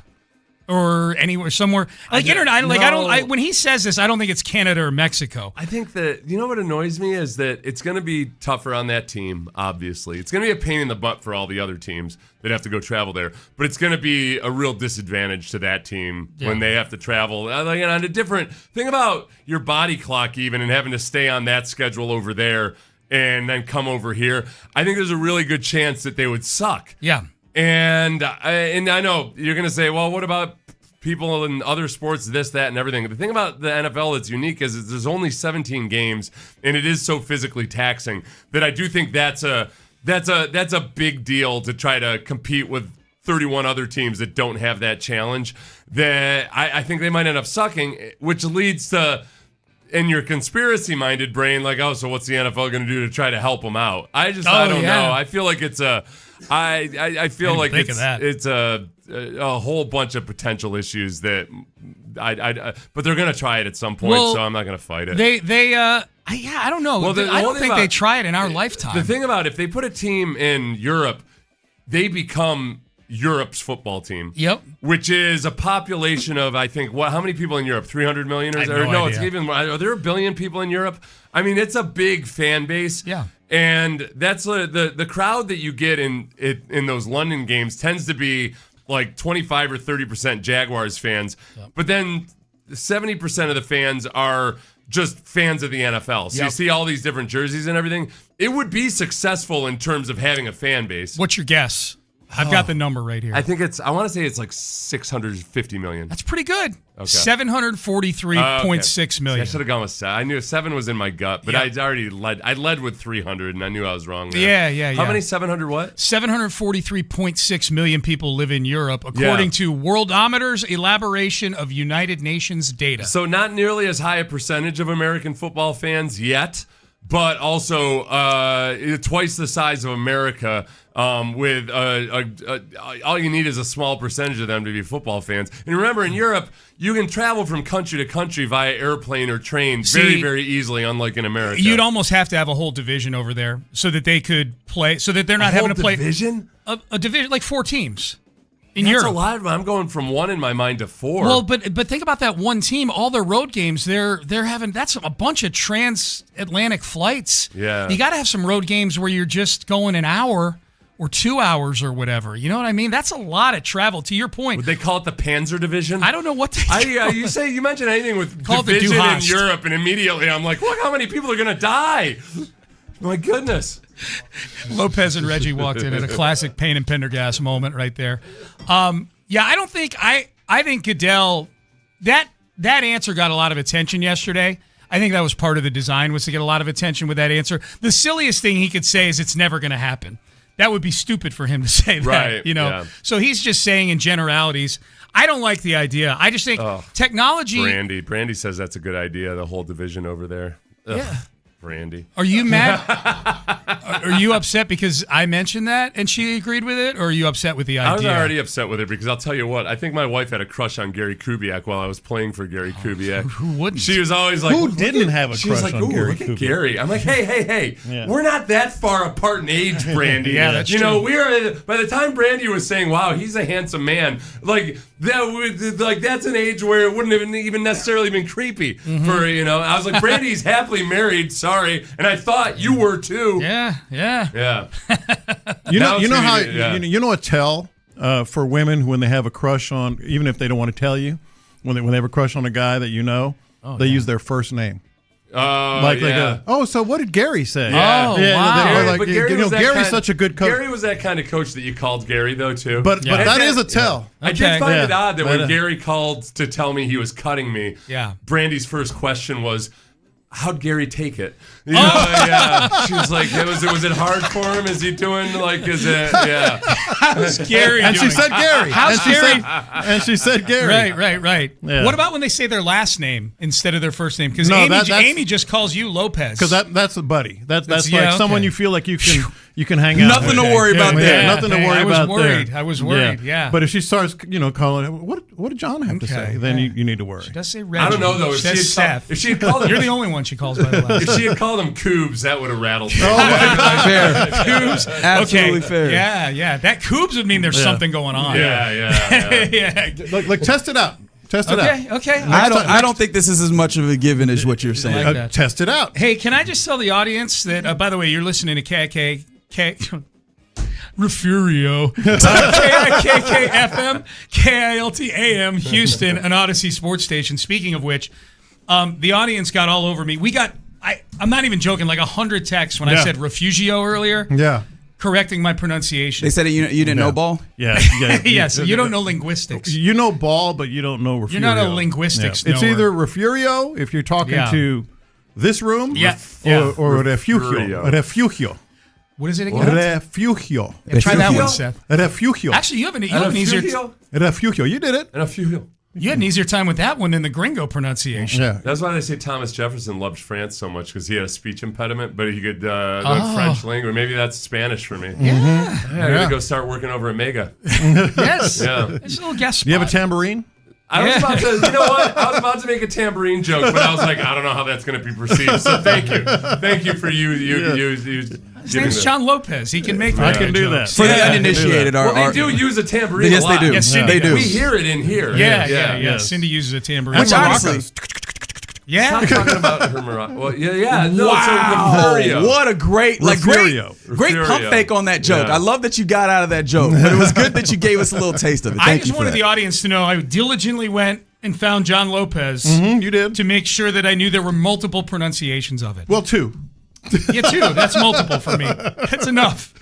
Or anywhere, somewhere when he says this, I don't think it's Canada or Mexico. I think that what annoys me is that it's going to be tougher on that team. Obviously, it's going to be a pain in the butt for all the other teams that have to go travel there. But it's going to be a real disadvantage to that team when they have to travel. On a different thing about your body clock, even and having to stay on that schedule over there and then come over here. I think there's a really good chance that they would suck. Yeah. And I know you're going to say, well, what about people in other sports, this, that, and everything? The thing about the NFL that's unique is there's only 17 games, and it is so physically taxing that I do think that's a big deal to try to compete with 31 other teams that don't have that challenge. That I think they might end up sucking, which leads to, in your conspiracy-minded brain, so what's the NFL going to do to try to help them out? I don't know. I feel like it's a. I feel like it's a whole bunch of potential issues that but they're going to try it at some point, so I'm not going to fight it. I don't know. Well, I don't think they try it in our lifetime. The thing about if they put a team in Europe, they become Europe's football team. Yep. Which is a population of, I think, how many people in Europe? 300 million? I have no idea. It's even more. Are there 1 billion people in Europe? I mean, it's a big fan base. Yeah. And that's the crowd that you get in those London games tends to be 25 or 30% Jaguars fans. Yep. But then 70% of the fans are just fans of the NFL. So you see all these different jerseys and everything. It would be successful in terms of having a fan base. What's your guess? I've got the number right here. I think I want to say it's 650 million. That's pretty good. Okay. 743.6 million. See, I should have gone with 7. I knew 7 was in my gut, but I'd already led. I led with 300, and I knew I was wrong there. Yeah. How many 700 what? 743.6 million people live in Europe, according to Worldometer's elaboration of United Nations data. So not nearly as high a percentage of American football fans yet, but also twice the size of America. With all you need is a small percentage of them to be football fans. And remember, in Europe, you can travel from country to country via airplane or train very, very easily, unlike in America. You'd almost have to have a whole division over there so that they could play, so that they're not having to play division? A division, like 4 teams. In That's Europe. a lot. I'm going from 1 in my mind to 4. Well, but think about that one team. All their road games, they're having. That's a bunch of transatlantic flights. Yeah, you got to have some road games where you're just going an hour or 2 hours or whatever. You know what I mean? That's a lot of travel. To your point, would they call it the Panzer Division? I don't know what they. You mention anything with call division it the in Europe, and immediately I'm like, look how many people are going to die. My goodness. Lopez and Reggie walked in at a classic Payne and Pendergast moment right there. Yeah, I don't think I think Goodell, that answer got a lot of attention yesterday. I think that was part of the design, was to get a lot of attention with that answer. The silliest thing he could say is it's never going to happen. That would be stupid for him to say that, right, you know. Yeah. So he's just saying in generalities. I don't like the idea. I just think technology. Brandy says that's a good idea, the whole division over there. Ugh, yeah. Brandy. Are you mad? Are you upset because I mentioned that and she agreed with it, or are you upset with the idea? I was already upset with it because I'll tell you what, I think my wife had a crush on Gary Kubiak while I was playing for Gary Kubiak. Who wouldn't? She was always like, who didn't have a she was crush like, on Gary look at Kubiak? Gary. I'm like, hey, Yeah. we're not that far apart in age, Brandy. Yeah, that's you true. know, we are. By the time Brandy was saying, "Wow, he's a handsome man," that's an age where it wouldn't have even necessarily been creepy for I was like, Brandy's happily married. Sorry, and I thought you were too. Yeah. You know a tell for women when they have a crush on, even if they don't want to tell you, when they have a crush on a guy that you know, they use their first name. They go, so what did Gary say? Yeah. Oh, wow. But Gary's such a good coach. Gary was that kind of coach that you called Gary, though, too. But that is a tell. Yeah. I did find it odd that when But, Gary called to tell me he was cutting me, Brandy's first question was, how'd Gary take it? She was like, was it hard for him? Is he doing How's Gary and doing? she said Gary. How's Gary? And she said Gary. Right. Yeah. What about when they say their last name instead of their first name? Because Amy just calls you Lopez. Because that's a buddy. That's like okay. someone you feel like you can hang out Nothing with. to worry about there. Nothing to worry about there. I was worried, yeah. But if she starts, calling, what did John have to say? Then you need to worry. She does say Reggie. I don't know, though. She says Seth. If she had called him, you're the only one she calls by the last. If she had called him Coobs, that would have rattled me. Oh my God. Fair. Coobs. Absolutely fair. Yeah. That Coobs would mean there's something going on. Yeah. Like test it out. Test it out. Okay. I don't think this is as much of a given as what you're saying. Like that. Test it out. Hey, can I just tell the audience that, by the way, you're listening to KIK Refurio, KIKK FM, KILT AM, Houston, an Odyssey sports station. Speaking of which, the audience got all over me. I'm not even joking, like 100 texts when I said refugio earlier. Yeah. Correcting my pronunciation. They said you didn't know ball? Yeah. So you don't know linguistics. You know ball, but you don't know Refurio. You're not a linguistics It's knower. either Refurio if you're talking to this room, or refugio. What is it again? Refugio. Try that one, Seth. Refugio. Actually, you have an easier. Refugio. You did it. Refugio. You had an easier time with that one than the gringo pronunciation. Yeah. That's why they say Thomas Jefferson loved France so much, because he had a speech impediment, but he could learn French language. Maybe that's Spanish for me. Yeah. I gotta go start working over at Mega. Yes. Yeah. It's a little guest spot. Do you have a tambourine? I was about to, you know what? I was about to make a tambourine joke, but I was like, I don't know how that's going to be perceived. So thank you for you. His name's John Lopez. He can make. I can do that. For the uninitiated, they do use a tambourine. Yes, a lot. they do. Yes, Cindy they do. We hear it in here. Yeah. Cindy uses a tambourine. Which honestly, Stop talking about her maraca. Well, yeah. No, wow. So what a great pump fake on that joke. Yeah. I love that you got out of that joke, but it was good that you gave us a little taste of it. I just wanted the audience to know I diligently went and found John Lopez. You did. To make sure that I knew there were multiple pronunciations of it. Well, 2. Yeah, 2. That's multiple for me. That's enough.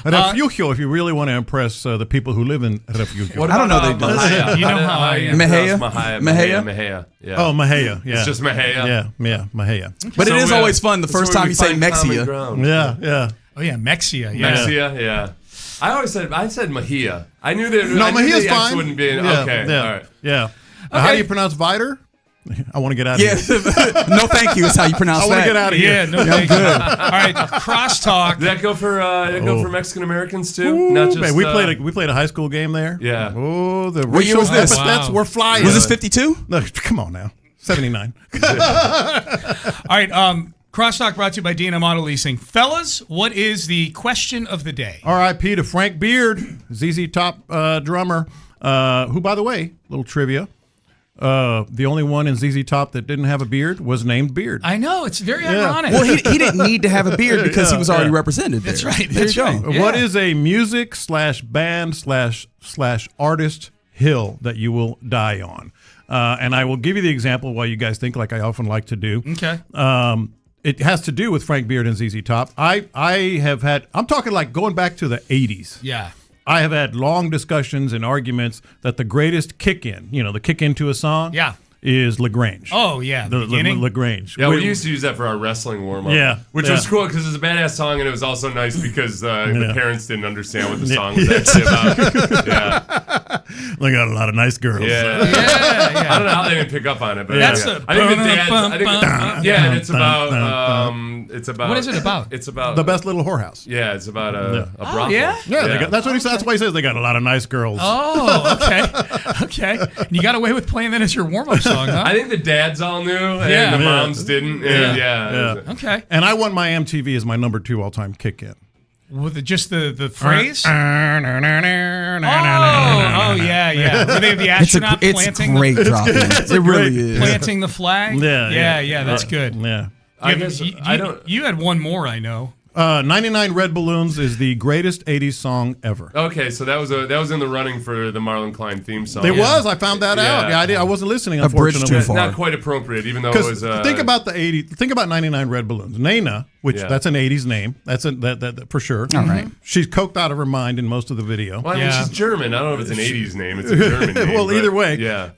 Refugio, if you really want to impress the people who live in Refugio. I don't know they do. You know how I am. Mahia. Yeah. Oh, Mahia. Yeah. It's just Mahia. Yeah, Mahia. But it is always fun the first time you say Mexia. Yeah. Oh yeah, Mexia. Yeah. I said Mahia. I knew that. No, Mahia's fine. Wouldn't be Okay. All right. Yeah. How do you pronounce Vider? I want to get out of here. No, thank you. Is how you pronounce that. I want to get out of here. Yeah, no, thank you. All right, crosstalk. Did that go for Mexican Americans too? Not just. Man, we played a high school game there. Yeah. Oh, the what year was this? Epithets were flying. Was this 52? No, come on now. 79. All right. Crosstalk brought to you by D&M Auto Leasing. Fellas, what is the question of the day? R.I.P. to Frank Beard, ZZ Top drummer, who, by the way, little trivia, the only one in ZZ Top that didn't have a beard was named Beard. I know. It's very ironic. Well, he didn't need to have a beard because he was already represented there. That's right. There you go. Yeah. What is a music /band/artist hill that you will die on? And I will give you the example while you guys think, like I often like to do. Okay. it has to do with Frank Beard and ZZ Top. I'm talking like going back to the 80s. Yeah. I have had long discussions and arguments that the greatest kick-in, the kick-in to a song, is LaGrange. Oh, yeah. The beginning? LaGrange. Yeah, we used to use that for our wrestling warm-up. Yeah. Which was cool because it was a badass song, and it was also nice because the parents didn't understand what the song was actually about. Yeah. They got a lot of nice girls. Yeah. I don't know how they didn't pick up on it, but That's I think the dads. And it's about. What is it about? It's about the best little whorehouse. Yeah, it's about a brothel. Yeah? That's why he says they got a lot of nice girls. Oh, okay. And you got away with playing that as your warm-up song, huh? I think the dads all knew, and the moms didn't. Okay. And I want my MTV as my number 2 all-time kick-in. With just the phrase? Oh, yeah. Where they have the astronaut planting. It's great drop. It really is. Planting the flag? Yeah, that's good. Yeah. You had one more, I know. 99 Red Balloons is the greatest 80s song ever. Okay, so that was in the running for the Marlon Klein theme song. It was. I found that out. Yeah, I wasn't listening, unfortunately. A bridge too far. Not quite appropriate, even though it was. Think about the 80s. Think about 99 Red Balloons. Nana, which that's an 80s name. That's that for sure. All right. She's coked out of her mind in most of the video. Well, I mean, she's German. I don't know if it's an 80s name. It's a German name. Well, either way. Yeah.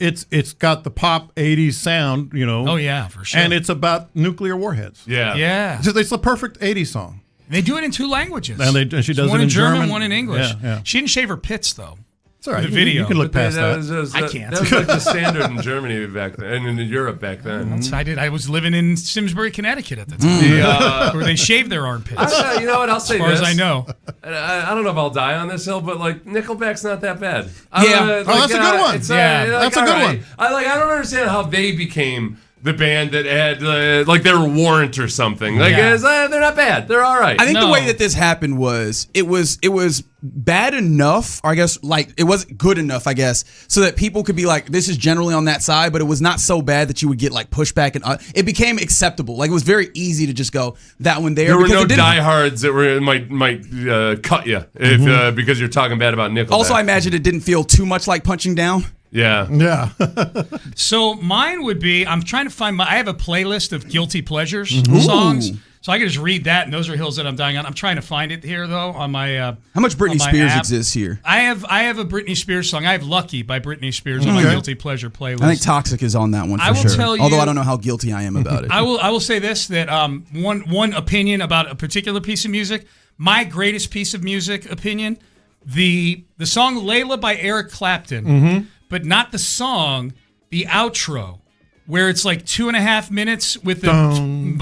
It's got the pop 80s sound, Oh, yeah, for sure. And it's about nuclear warheads. Yeah. It's the perfect 80s song. They do it in 2 languages. And she does one it in German, one in English. Yeah. She didn't shave her pits, though. It's all right. The video. You can look past that. I can't. That was like the standard in Germany back then, and in Europe back then. I was living in Simsbury, Connecticut at the time, where they shave their armpits. You know what? I'll say this. As far as I know. I don't know if I'll die on this hill, but like Nickelback's not that bad. That's a good one. That's a good one. I don't understand how they became the band that had like they were Warrant or something. Like they're not bad. They're all right. I think the way that this happened was it was bad enough, or I guess like it wasn't good enough, I guess, so that people could be like, this is generally on that side, but it was not so bad that you would get like pushback, and it became acceptable. Like it was very easy to just go that one there. There were no diehards that might cut you if because you're talking bad about Nickelback. Also, I imagine it didn't feel too much like punching down. Yeah. So mine would be, I'm trying to find I have a playlist of guilty pleasures songs. So I can just read that, and those are hills that I'm dying on. I'm trying to find it here though on my. How much Britney Spears exists here? I have a Britney Spears song. I have "Lucky" by Britney Spears on my guilty pleasure playlist. I think "Toxic" is on that one for I will sure. tell you, although I don't know how guilty I am about it. I will say this, that one opinion about a particular piece of music. My greatest piece of music opinion, the song "Layla" by Eric Clapton. But not the song, the outro, where it's like 2.5 minutes with the boom,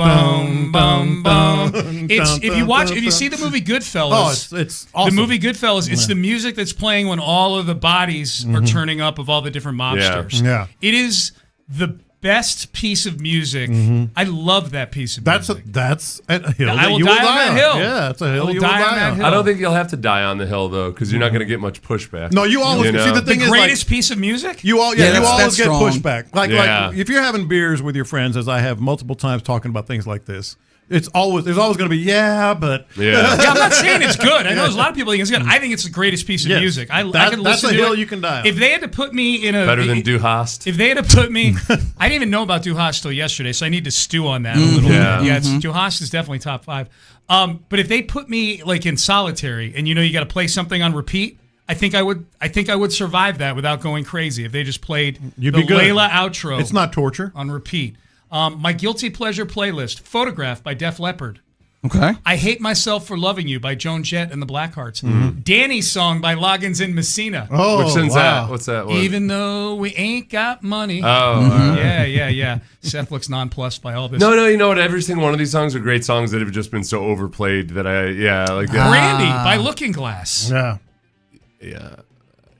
boom, boom. It's if you see the movie Goodfellas, it's awesome. The movie Goodfellas, it's the music that's playing when all of the bodies are turning up of all the different mobsters. Yeah. It is the best piece of music. I love that piece of music. That's a hill I that will you die will on die that on. hill. Yeah, it's a hill I will you will die on die that on. hill. I don't think you'll have to die on the hill though, because you're not going to get much pushback. No, you always see the thing the is greatest piece of music. You always get strong. pushback. Like if you're having beers with your friends, as I have multiple times talking about things like this. There's always going to be but I'm not saying it's good. I know there's a lot of people think it's good. I think it's the greatest piece of music. I can that's listen a to hill it. you can die on. If they had to put me in a better than Du Hast. If they had to put me, I didn't even know about Du Hast till yesterday, so I need to stew on that a little bit. Yeah, Du Hast is definitely top 5. But if they put me like in solitary, and you got to play something on repeat. I think I would survive that without going crazy if they just played the Layla outro. It's not torture on repeat. My guilty pleasure playlist: Photograph by Def Leppard. Okay. I Hate Myself for Loving You by Joan Jett and the Blackhearts. Danny's Song by Loggins and Messina. Oh, which one's that? What's that one? Even Though We Ain't Got Money. Oh, yeah. Seth looks nonplussed by all this. No, you know what? Every single one of these songs are great songs that have just been so overplayed that like that. Brandy by Looking Glass. Yeah.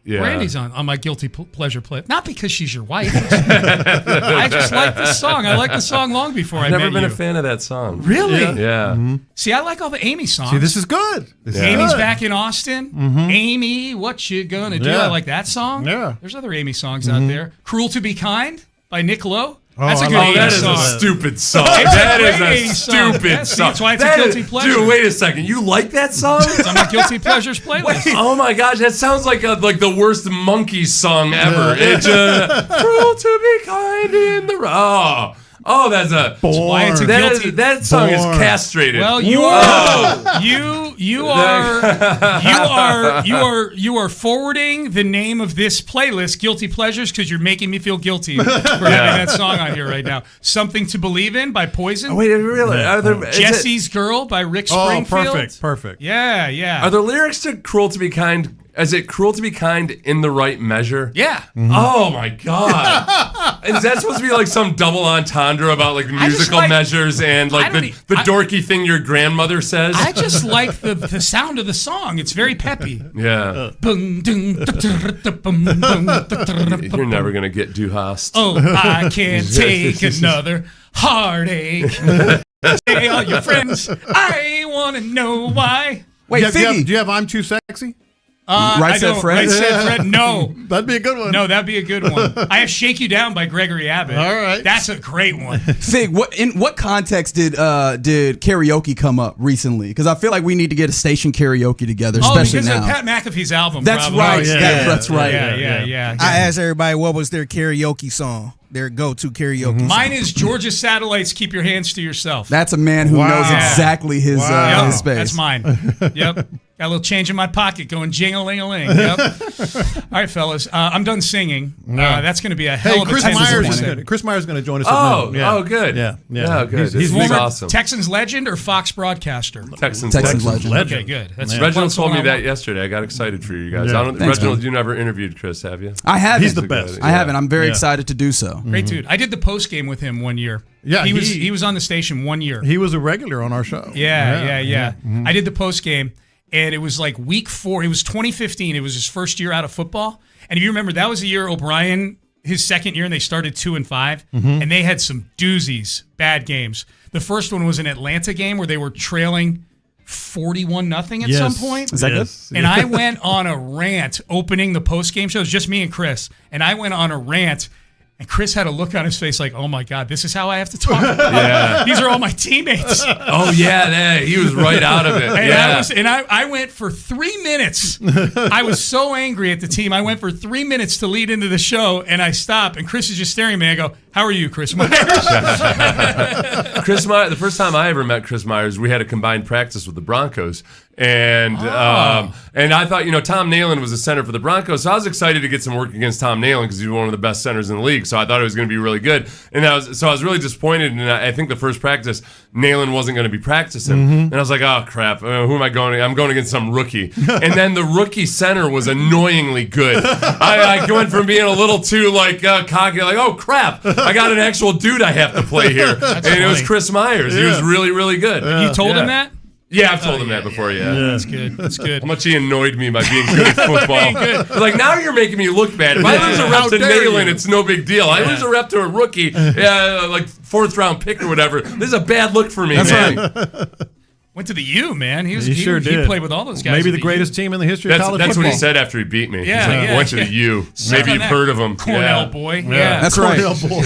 Brandy's on my guilty pleasure play. Not because she's your wife. I just like this song. I liked the song long before I met you. Never been a fan of that song. Really? Yeah. See, I like all the Amy songs. See, this is good. Amy's back in Austin. Amy, what you gonna do? Yeah. I like that song. Yeah. There's other Amy songs out there. Cruel to Be Kind by Nick Lowe. Oh, That's a good I love 80s That song. is a stupid song. It's That a is great a 80s song. stupid song. That's why it's a guilty pleasure. Dude, wait a second. You like that song? It's on my guilty pleasures playlist. Oh my gosh, that sounds like the worst Monkeys song ever. It's cruel to be kind in the Oh, that's a why it's a guilty. That song is castrated. Well, you are forwarding the name of this playlist, Guilty Pleasures, because you're making me feel guilty for having that song on here right now. Something to Believe In by Poison. Oh, wait, really? Are there, Jesse's Girl by Rick Springfield. Perfect. Yeah. Are the lyrics to Cruel to Be Kind? Is it Cruel to Be Kind in the right measure? Yeah. Mm-hmm. Oh my God. Is that supposed to be like some double entendre about like musical measures and like the dorky thing your grandmother says? I just like the sound of the song. It's very peppy. Yeah. You're never gonna get Du Hast. Oh, I can't take another heartache. Say all your friends, I want to know why. Wait, do you have I'm Too Sexy? Right Said Fred? Right Said Fred, no. That'd be a good one. No, that'd be a good one. I have Shake You Down by Gregory Abbott. All right. That's a great one. Fig, in what context did karaoke come up recently? Because I feel like we need to get a station karaoke together, especially because now. of Pat McAfee's album. That's probably. right. That's right. Yeah. I asked everybody what was their karaoke song, their go-to karaoke song. Mine is Georgia Satellite's Keep Your Hands to Yourself. That's a man who knows exactly his space. That's mine. Yep. Got a little change in my pocket going jing-a-ling-a-ling. Yep. All right, fellas. I'm done singing. That's going to be a hell of a Chris Myers is going to join us at noon. Oh, good. Yeah. Good. He's awesome. Texans legend or Fox broadcaster? Texans legend. Okay, good. Reginald told me that yesterday. I got excited for you guys. Yeah. Reginald, you never interviewed Chris, have you? I haven't. He's the best. I haven't. I'm very excited to do so. Great dude. I did the post game with him one year. Yeah, he was on the station 1 year. He was a regular on our show. Yeah. Mm-hmm. I did the post game, and it was like week 4. It was 2015. It was his first year out of football. And if you remember, that was the year O'Brien, his second year, and they started 2-5, and they had some doozies, bad games. The first one was an Atlanta game where they were trailing 41-0 at some point. Is that good? And I went on a rant opening the post game show. It was just me and Chris, and I went on a rant. And Chris had a look on his face like, oh, my God, this is how I have to talk? Yeah. These are all my teammates. Oh, yeah. He was right out of it. And I went for 3 minutes. I was so angry at the team. I went for 3 minutes to lead into the show, and I stop. And Chris is just staring at me. I go, how are you, Chris Myers? Chris Myers, the first time I ever met Chris Myers, we had a combined practice with the Broncos. And I thought, Tom Nalen was a center for the Broncos, so I was excited to get some work against Tom Nalen because he's one of the best centers in the league. So I thought it was going to be really good. And I was really disappointed. And I think the first practice, Nalen wasn't going to be practicing. And I was like, oh crap, who am I going? I'm going against some rookie. And then the rookie center was annoyingly good. I went from being a little too cocky, like, oh crap, I got an actual dude I have to play here. It was Chris Myers. He was really, really good. You told him that? Yeah, I've told him that before, yeah. That's good. How much he annoyed me by being good at football. Like, now you're making me look bad. If I lose a rep to Nalen, it's no big deal. I lose a rep to a rookie, like 4th-round pick or whatever. This is a bad look for me, man. Right. Went to the U, man. He sure did. He played with all those guys. Maybe the greatest team in the history of college football. That's what he said after he beat me. Yeah, He's like, went to the U. Maybe you've heard of him. Cornell boy. Yeah. That's Cornell right. boy.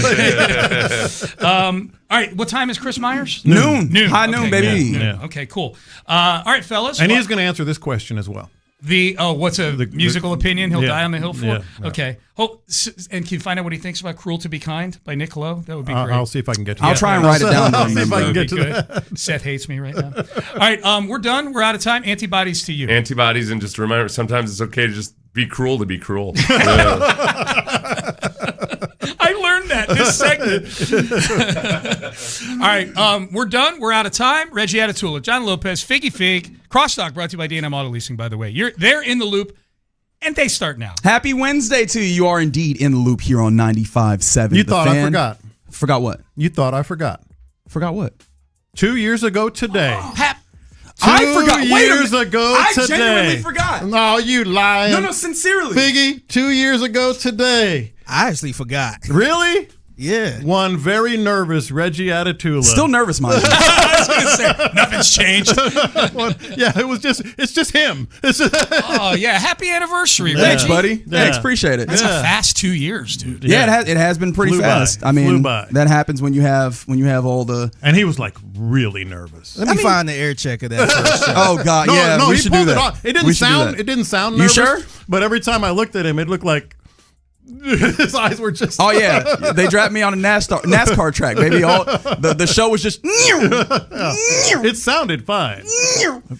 All right, what time is Chris Myers? Noon. High noon, baby. Yeah. Okay, cool. All right, fellas. And he's going to answer this question as well. What's a musical opinion he'll die on the hill for? Yeah. Okay. And can you find out what he thinks about Cruel to Be Kind by Nick Lowe? That would be great. I'll see if I can get to I'll that. try and write it down. I'll see if I can get to that. Seth hates me right now. All right, we're done. We're out of time. Antibodies to you. Antibodies, and just a reminder, sometimes it's okay to just be cruel to be cruel. I learned that this segment. All right, we're done. We're out of time. Reggie Atatula, John Lopez, Figgy Fig, Crosstalk brought to you by D&M Auto Leasing, by the way. They're in the loop, and they start now. Happy Wednesday to you. You are indeed in the loop here on 95.7. You thought I forgot. Forgot what? You thought I forgot. Forgot what? 2 years ago today. I forgot. 2 years ago today. I genuinely forgot. No, you lying. No, sincerely. Figgy, 2 years ago today. I actually forgot. Really? Yeah. One very nervous Reggie Atatula. Still nervous, mind you. I was going to say, nothing's changed. It's just him. Oh, yeah. Happy anniversary, Reggie. Thanks, buddy. Thanks, appreciate it. That's a fast 2 years, dude. Yeah, it has been pretty fast. By. I mean, Flew by. that happens when you have all the. And he was like really nervous. Let me find the air check of that first shot. Oh God, yeah, no, we he should pulled do it that. off. It didn't sound nervous. You sure? But every time I looked at him, it looked like His eyes were just. Oh yeah, they drafted me on a NASCAR track, baby. The show was just. It sounded fine,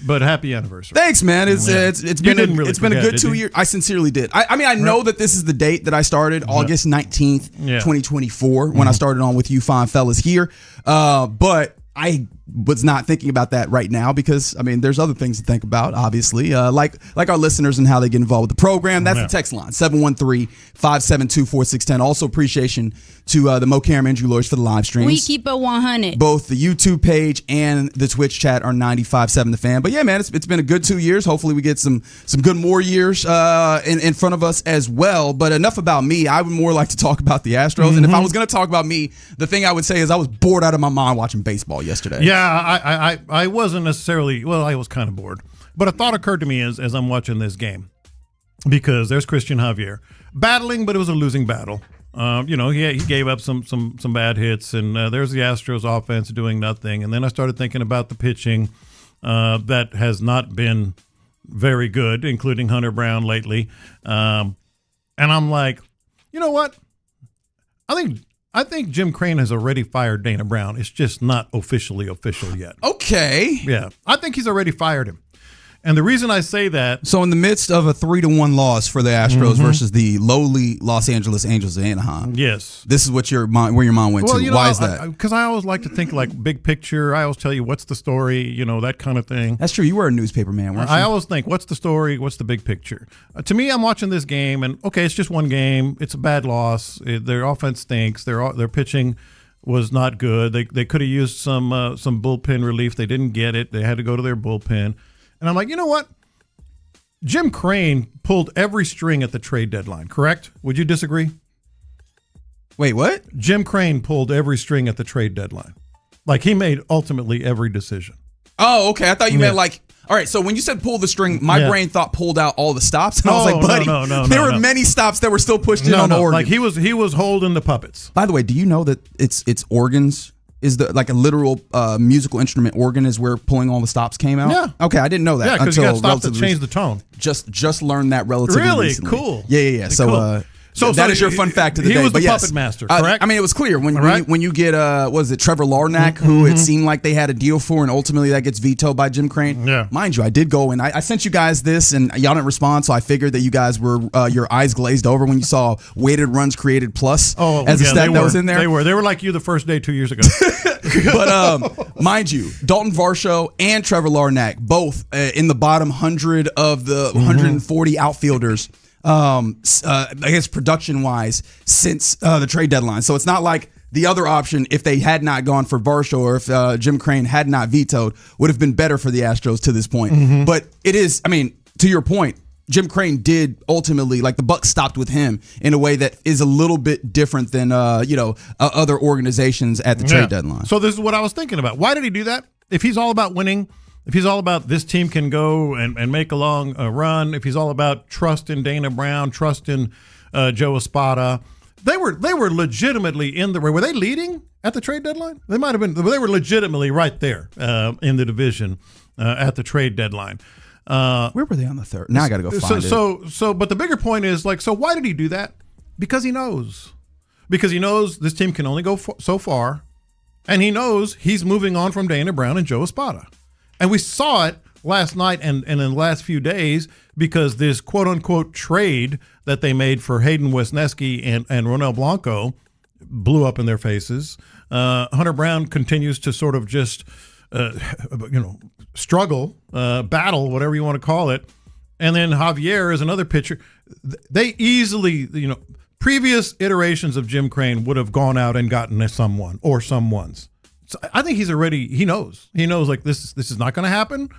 but happy anniversary. Thanks, man. It's been a good 2 years. I sincerely did. I mean, I know that this is the date that I started, August 19th, 2024, when I started on with you fine fellas here. But I was not thinking about that right now because, I mean, there's other things to think about, obviously, like our listeners and how they get involved with the program. That's the text line, 713-572-4610. Also, appreciation to the Mo Karam Injury Lawyers for the live streams. We keep it 100. Both the YouTube page and the Twitch chat are 95.7 The Fan. But yeah, man, it's been a good 2 years. Hopefully we get some good more years in front of us as well. But enough about me. I would more like to talk about the Astros. And if I was going to talk about me, the thing I would say is I was bored out of my mind watching baseball yesterday. Yeah, I wasn't necessarily, well, I was kind of bored. But a thought occurred to me as I'm watching this game. Because there's Christian Javier battling, but it was a losing battle. He gave up some bad hits, and there's the Astros offense doing nothing. And then I started thinking about the pitching that has not been very good, including Hunter Brown lately. And I'm like, you know what? I think Jim Creighton has already fired Dana Brown. It's just not officially official yet. Okay. Yeah, I think he's already fired him. And the reason I say that... So in the midst of a 3-1 loss for the Astros versus the lowly Los Angeles Angels of Anaheim. Yes. This is what where your mind went to. Why is that? Because I always like to think like big picture. I always tell you what's the story, that kind of thing. That's true. You were a newspaper man, weren't you? I always think, what's the story? What's the big picture? To me, I'm watching this game, and okay, it's just one game. It's a bad loss. Their offense stinks. Their pitching was not good. They could have used some bullpen relief. They didn't get it. They had to go to their bullpen. And I'm like, you know what? Jim Creighton pulled every string at the trade deadline, correct? Would you disagree? Wait, what? Jim Creighton pulled every string at the trade deadline. Like, he made ultimately every decision. Oh, okay. I thought you meant like, all right, so when you said pull the string, my brain thought pulled out all the stops. And I was like, buddy, there were many stops that were still pushed in on the organ. Like, he was holding the puppets. By the way, do you know that it's organs? Is like a literal musical instrument organ is where pulling all the stops came out? Yeah. Okay, I didn't know that. Yeah, because you got stops that change the tone. Just learned that relatively recently. Cool. Yeah. So that is your fun fact of the day. He was the puppet puppet master, correct? I mean, it was clear when you get Trevor Larnach, who it seemed like they had a deal for, and ultimately that gets vetoed by Jim Creighton. Yeah. Mind you, I did go and I sent you guys this, and y'all didn't respond, so I figured that you guys were your eyes glazed over when you saw weighted runs created plus as a stat that was in there. They were like you the first day 2 years ago. But mind you, Dalton Varsho and Trevor Larnach both in the bottom 100 of the 140 outfielders. I guess production-wise since the trade deadline. So it's not like the other option, if they had not gone for Varsho or if Jim Creighton had not vetoed, would have been better for the Astros to this point. But it is, I mean, to your point, Jim Creighton did ultimately, like the buck stopped with him in a way that is a little bit different than, other organizations at the trade deadline. So this is what I was thinking about. Why did he do that? If he's all about winning, if he's all about this team can go and make a long run, if he's all about trust in Dana Brown, trust in Joe Espada, they were legitimately were they leading at the trade deadline? They might have been. They were legitimately right there in the division at the trade deadline. Where were they on the third? Now I got to go find it. But the bigger point is so why did he do that? Because he knows this team can only go so far, and he knows he's moving on from Dana Brown and Joe Espada. And we saw it last night and in the last few days because this quote-unquote trade that they made for Hayden Wesneski and Ronel Blanco blew up in their faces. Hunter Brown continues to sort of just, struggle, battle, whatever you want to call it. And then Javier is another pitcher. They easily, previous iterations of Jim Creighton would have gone out and gotten someone or someones. So I think he knows like this is not going to happen,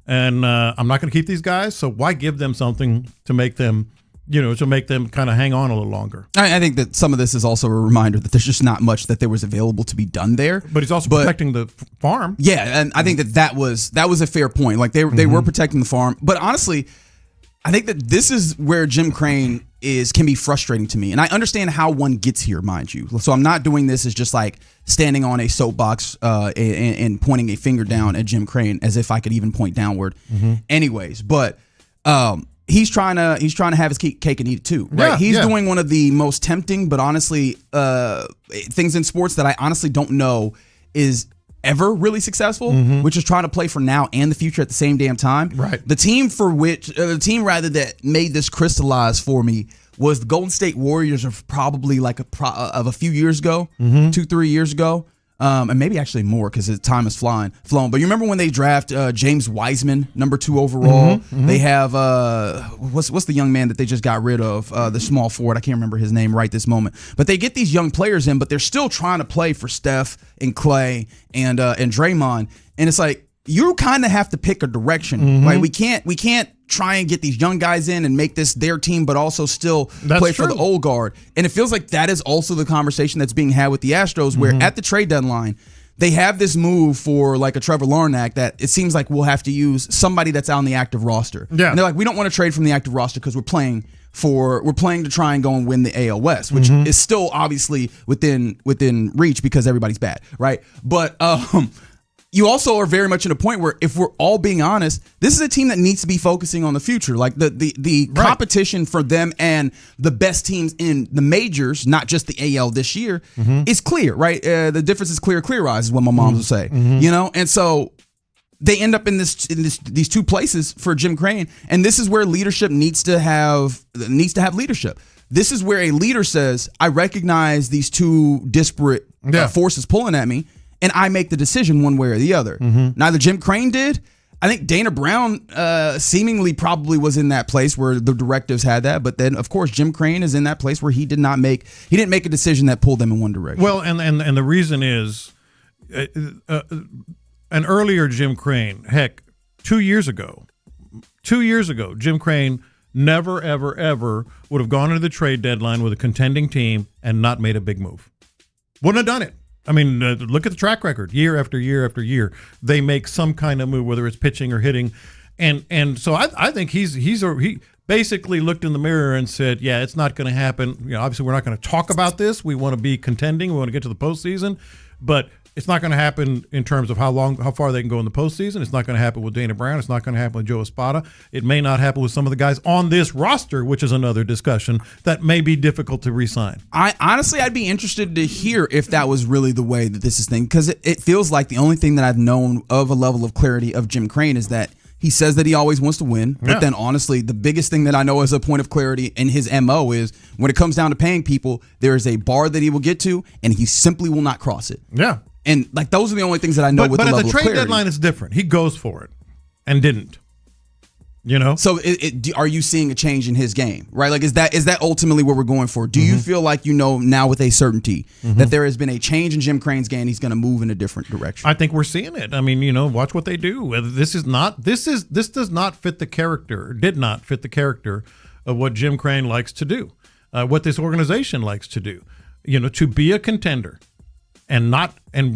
and I'm not going to keep these guys. So why give them something to make them, kind of hang on a little longer? I think that some of this is also a reminder that there's just not much that there was available to be done there. But he's also protecting the farm. Yeah, and I think that was a fair point. Like they were protecting the farm, but honestly, I think that this is where Jim Creighton can be frustrating to me. And I understand how one gets here, mind you. So I'm not doing this as just like standing on a soapbox and pointing a finger down at Jim Creighton as if I could even point downward. Anyways, but he's trying to have his cake and eat it too, right? Yeah, He's doing one of the most tempting, but honestly, things in sports that I honestly don't know is ever really successful, which is trying to play for now and the future at the same damn time. Right. The team that made this crystallize for me was the Golden State Warriors of probably like a few years ago, 2-3 years ago. And maybe actually more because the time is flown. But you remember when they draft James Wiseman, number 2 overall? They have what's the young man that they just got rid of? The small forward. I can't remember his name right this moment. But they get these young players in, but they're still trying to play for Steph and Clay and Draymond. And it's like you kind of have to pick a direction. Like we can't try and get these young guys in and make this their team, but also still play for the old guard. And it feels like that is also the conversation that's being had with the Astros, where at the trade deadline, they have this move for like a Trevor Larnach that it seems like we'll have to use somebody that's on the active roster. Yeah. And they're like, we don't want to trade from the active roster because we're playing to try and go and win the AL West, which is still obviously within reach because everybody's bad, right? But you also are very much in a point where, if we're all being honest, this is a team that needs to be focusing on the future. Like the competition for them and the best teams in the majors, not just the AL this year, is clear, right? The difference is clear eyes, is what my mom would say. You know, and so they end up in these two places for Jim Crane, and this is where leadership needs to have leadership. This is where a leader says, "I recognize these two disparate forces pulling at me, and I make the decision one way or the other." Neither Jim Crane did. I think Dana Brown seemingly probably was in that place where the directives had that, but then of course Jim Crane is in that place where he didn't make a decision that pulled them in one direction. Well, and the reason is an earlier Jim Crane, heck, 2 years ago, Jim Crane never, ever, ever would have gone into the trade deadline with a contending team and not made a big move. Wouldn't have done it. I mean, look at the track record. Year after year after year, they make some kind of move, whether it's pitching or hitting, and so I think he basically looked in the mirror and said, "Yeah, it's not going to happen. You know, obviously, we're not going to talk about this. We want to be contending. We want to get to the postseason, but it's not going to happen in terms of how far they can go in the postseason. It's not going to happen with Dana Brown. It's not going to happen with Joe Espada. It may not happen with some of the guys on this roster, which is another discussion that may be difficult to re-sign." I'd be interested to hear if that was really the way that this is thinking, because it feels like the only thing that I've known of a level of clarity of Jim Crane is that he says that he always wants to win, but then honestly, the biggest thing that I know as a point of clarity in his MO is when it comes down to paying people, there is a bar that he will get to, and he simply will not cross it. Yeah. And like those are the only things that I know with the level of clarity. But at the trade deadline, it's different. He goes for it and didn't. You know. So are you seeing a change in his game? Right? Like is that ultimately what we're going for? Do you feel like you know now with a certainty that there has been a change in Jim Crane's game? He's going to move in a different direction. I think we're seeing it. I mean, you know, watch what they do. This does not fit the character. Did not fit the character of what Jim Crane likes to do. What this organization likes to do. You know, to be a contender. And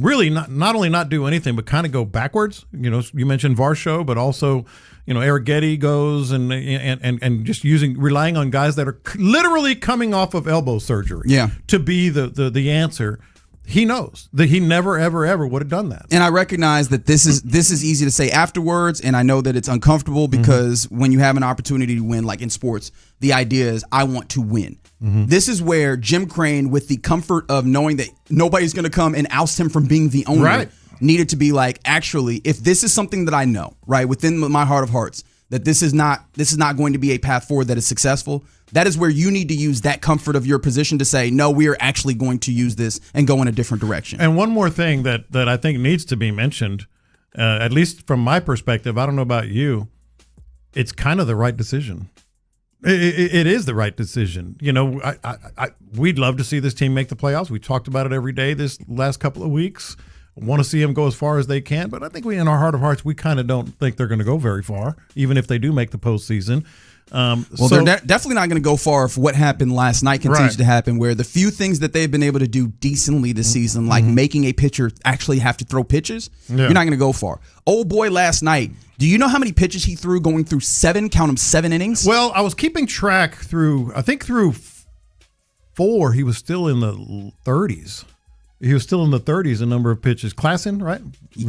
really not only not do anything, but kind of go backwards. You know, you mentioned Varsho, but also, you know, Eric Getty goes and just relying on guys that are literally coming off of elbow surgery. To be the answer. He knows that he never ever would have done that. And I recognize that this is easy to say afterwards, and I know that it's uncomfortable because when you have an opportunity to win, like in sports, the idea is I want to win. This is where Jim Crane, with the comfort of knowing that nobody's going to come and oust him from being the owner, needed to be like, actually, if this is something that I know, right, within my heart of hearts, that this is not going to be a path forward that is successful, that is where you need to use that comfort of your position to say, no, we are actually going to use this and go in a different direction. And one more thing that I think needs to be mentioned, at least from my perspective, I don't know about you, it's kind of the right decision. It is the right decision. You know, we'd love to see this team make the playoffs. We talked about it every day this last couple of weeks. Want to see them go as far as they can, but I think in our heart of hearts, we kind of don't think they're going to go very far, even if they do make the postseason. They're definitely not going to go far if what happened last night continues to happen, where the few things that they've been able to do decently this season, like making a pitcher actually have to throw pitches, you're not going to go far. Old boy last night, do you know how many pitches he threw going through 7 innings? Well, I was keeping track through 4, he was still in the 30s. He was still in the 30s, a number of pitches. Klassen, right?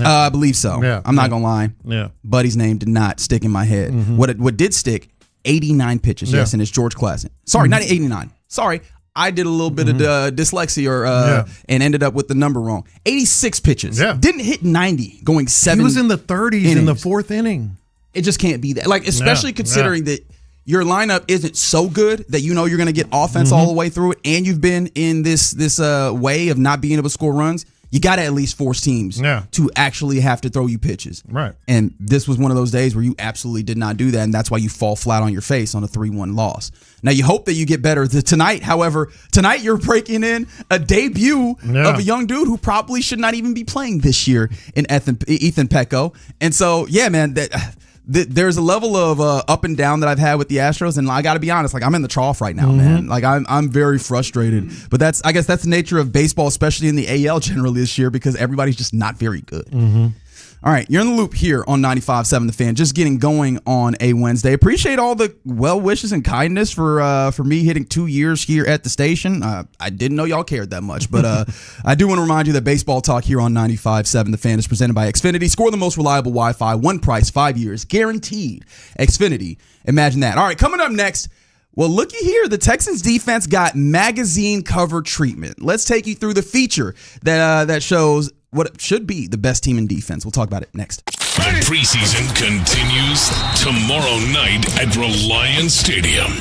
I believe so. Yeah. I'm not going to lie. Yeah. Buddy's name did not stick in my head. What did stick 89 pitches, yes, and it's George Klassen. Sorry, not 89. Sorry, I did a little bit of dyslexia and ended up with the number wrong. 86 pitches. Yeah. Didn't hit 90 going 7 He was in the 30s innings. in the fourth inning. It just can't be that. Like, especially considering that your lineup isn't so good that you know you're going to get offense all the way through it, and you've been in this way of not being able to score runs. You got to at least force teams to actually have to throw you pitches. Right. And this was one of those days where you absolutely did not do that, and that's why you fall flat on your face on a 3-1 loss. Now, you hope that you get better tonight. However, tonight you're breaking in a debut of a young dude who probably should not even be playing this year in Ethan Pecco. And so, yeah, man, there's a level of up and down that I've had with the Astros, and I got to be honest, like I'm in the trough right now, man. Like I'm very frustrated, but I guess that's the nature of baseball, especially in the AL generally this year, because everybody's just not very good. All right, you're in the loop here on 95.7 The Fan, just getting going on a Wednesday. Appreciate all the well wishes and kindness for me hitting 2 years here at the station. I didn't know y'all cared that much, but I do want to remind you that baseball talk here on 95.7 The Fan is presented by Xfinity. Score the most reliable Wi-Fi, one price, 5 years, guaranteed. Xfinity, imagine that. All right, coming up next. Well, looky here. The Texans defense got magazine cover treatment. Let's take you through the feature that shows what should be the best team in defense. We'll talk about it next. The preseason continues tomorrow night at Reliance Stadium.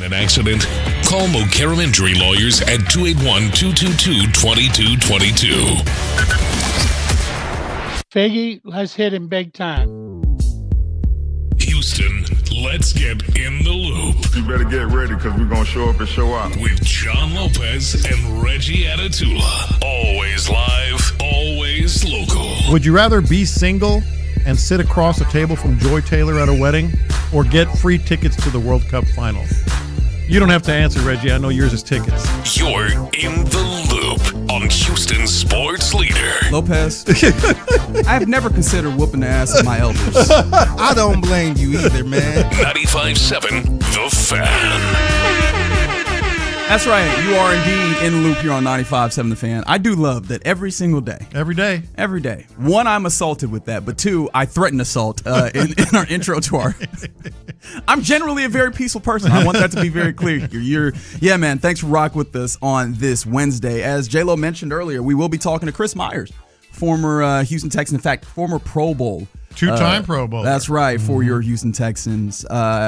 In an accident, call Mokaram Injury Lawyers at 281-222-2222. Figgy, let's hit him big time. Houston, let's get in the loop. You better get ready because we're going to show up and show out. With John Lopez and Reggie Atatula. Always live, always local. Would you rather be single and sit across a table from Joy Taylor at a wedding or get free tickets to the World Cup final? You don't have to answer, Reggie. I know yours is tickets. You're in the loop on Houston Sports Leader. Lopez, I've never considered whooping the ass of my elders. I don't blame you either, man. 95.7 The Fan. That's right. You are indeed in the loop here on 95.7 The Fan. I do love that every single day. Every day. Every day. One, I'm assaulted with that. But two, I threaten assault in our intro to our... I'm generally a very peaceful person. I want that to be very clear here. Yeah, man, thanks for rocking with us on this Wednesday. As J-Lo mentioned earlier, we will be talking to Chris Myers, former Houston Texan, in fact, former Pro Bowl. Two-time Pro Bowl. That's right, for your Houston Texans.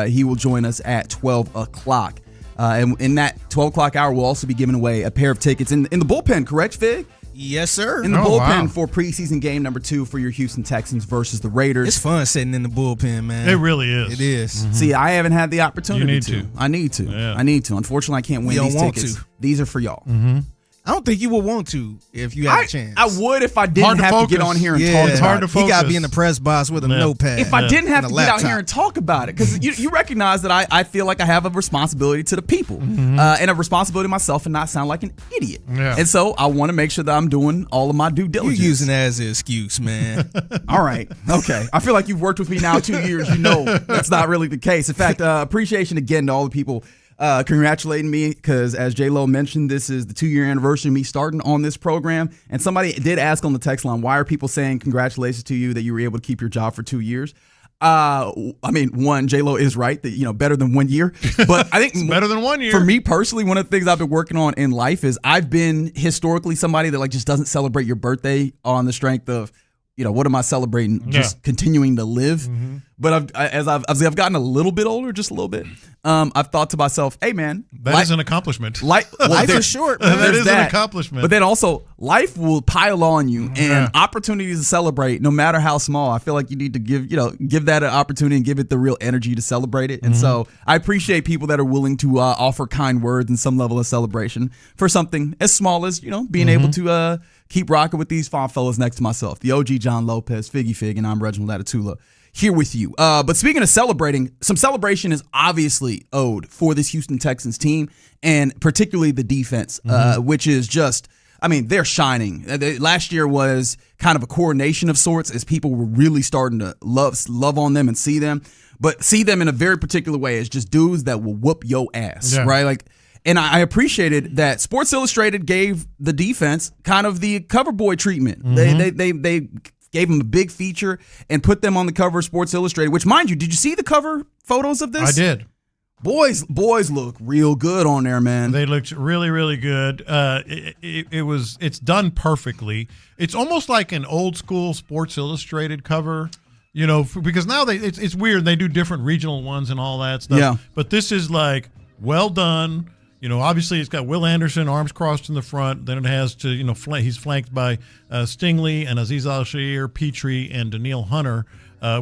He will join us at 12 o'clock. And in that 12 o'clock hour, we'll also be giving away a pair of tickets in the bullpen, correct, Fig? Yes, sir. In the bullpen for preseason game number 2 for your Houston Texans versus the Raiders. It's fun sitting in the bullpen, man. It really is. It is. Mm-hmm. See, I haven't had the opportunity You need to. I need to. Yeah. I need to. Unfortunately, I can't win You don't these want tickets. to. These are for y'all. Mm-hmm. I don't think you would want to if you had a chance. I would if I didn't have to get on here and talk it's about hard to it. focus. He got to be in the press box with a notepad. If I didn't have and to a get out laptop. here and talk about it, because you recognize that I feel like I have a responsibility to the people Mm-hmm. and a responsibility to myself and not sound like an idiot. Yeah. And so I want to make sure that I'm doing all of my due You're diligence. using that as an excuse, man. All right. Okay. I feel like you've worked with me now 2 years. You know that's not really the case. In fact, appreciation again to all the people congratulating me because, as J-Lo mentioned, this is the 2-year anniversary of me starting on this program. And somebody did ask on the text line, why are people saying congratulations to you that you were able to keep your job for 2 years? I mean, one, J-Lo is right that, better than 1 year. But I think better than 1 year. For me personally, one of the things I've been working on in life is I've been historically somebody that just doesn't celebrate your birthday on the strength of, what am I celebrating? Just continuing to live. Mm-hmm. But as I've gotten a little bit older, just a little bit, I've thought to myself, hey, man. That is an accomplishment. Life is short. That is an accomplishment. But then also, life will pile on you and opportunities to celebrate, no matter how small. I feel like you need to give that an opportunity and give it the real energy to celebrate it. And so I appreciate people that are willing to offer kind words and some level of celebration for something as small as, being able to keep rocking with these fine fellas next to myself. The OG John Lopez, Figgy Fig, and I'm Reginald Atatula here with you. But speaking of celebrating, some celebration is obviously owed for this Houston Texans team, and particularly the defense, which is just, they're shining. Last year was kind of a coronation of sorts as people were really starting to love on them and see them, but see them in a very particular way as just dudes that will whoop your ass, right? And I appreciated that Sports Illustrated gave the defense kind of the cover boy treatment. Mm-hmm. They gave them a big feature and put them on the cover of Sports Illustrated, which, mind you, did you see the cover photos of this? I did. Boys look real good on there, man. They looked really, really good. It's done perfectly. It's almost like an old school Sports Illustrated cover, because now it's weird. They do different regional ones and all that stuff. Yeah. But this is well done. Obviously it's got Will Anderson, arms crossed in the front. Then it has to, he's flanked by Stingley and Azeez Al-Shaair, Petrie, and Danielle Hunter,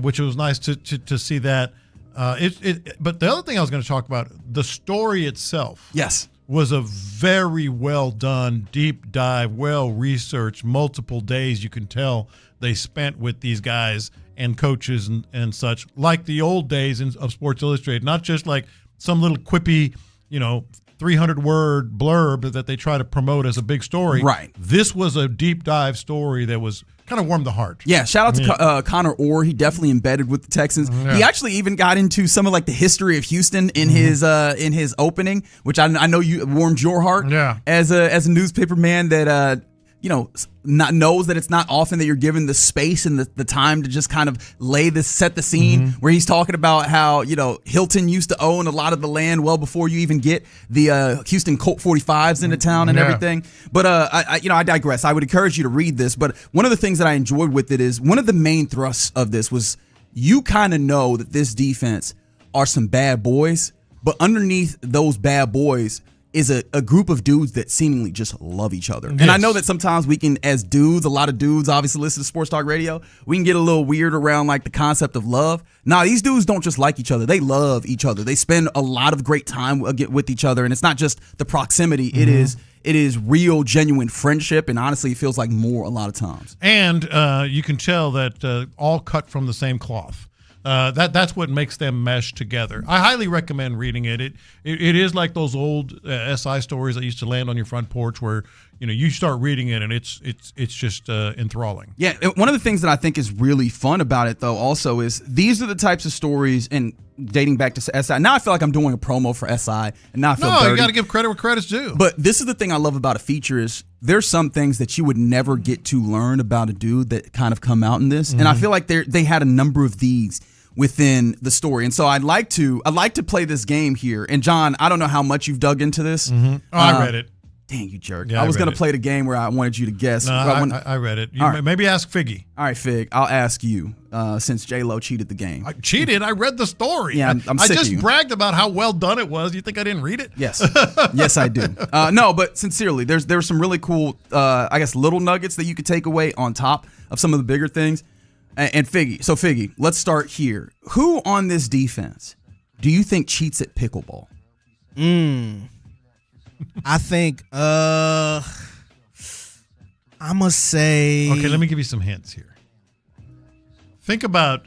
which was nice to see that. But the other thing I was going to talk about, the story itself. Yes. Was a very well done, deep dive, well researched, multiple days you can tell they spent with these guys and coaches and such, like the old days of Sports Illustrated, not just like some little quippy, 300-word blurb that they try to promote as a big story. Right. This was a deep dive story that was kind of warmed the heart. Yeah, shout out to Connor Orr. He definitely embedded with the Texans. Yeah. He actually even got into some of the history of Houston in his opening, which I know you warmed your heart. Yeah. As a newspaper man that knows that it's not often that you're given the space and the time to just kind of set the scene, where he's talking about how, Hilton used to own a lot of the land well before you even get the Houston Colt 45s into town and everything. But I digress. I would encourage you to read this. But one of the things that I enjoyed with it is one of the main thrusts of this was you kind of know that this defense are some bad boys, but underneath those bad boys is a group of dudes that seemingly just love each other. And I know that sometimes we can, as dudes, a lot of dudes obviously listen to Sports Talk Radio, we can get a little weird around like the concept of love. Nah, these dudes don't just like each other. They love each other. They spend a lot of great time with each other. And it's not just the proximity. Mm-hmm. It is real, genuine friendship. And honestly, it feels like more a lot of times. And you can tell that all cut from the same cloth. That's what makes them mesh together. I highly recommend reading it. It is like those old SI stories that used to land on your front porch, where you start reading it and it's just enthralling. Yeah, one of the things that I think is really fun about it, though, also is these are the types of stories, and dating back to SI. Now I feel like I'm doing a promo for SI, and now I feel dirty. You got to give credit where credit's due. But this is the thing I love about a feature is there's some things that you would never get to learn about a dude that kind of come out in this, and I feel like they had a number of these within the story. And so I'd like to play this game here. And John, I don't know how much you've dug into this. Mm-hmm. Oh, I read it. Dang, you jerk. Yeah, I was going to play the game where I wanted you to guess. No, I read it. Maybe ask Figgy. All right, Fig, I'll ask you since J-Lo cheated the game. I cheated? I read the story. Yeah, I'm sick I just of you. bragged about how well done it was. You think I didn't read it? Yes. Yes, I do. No, but sincerely, there's some really cool, I guess, little nuggets that you could take away on top of some of the bigger things. And Figgy, let's start here. Who on this defense do you think cheats at pickleball? I think I'm gonna say. Okay, let me give you some hints here. Think about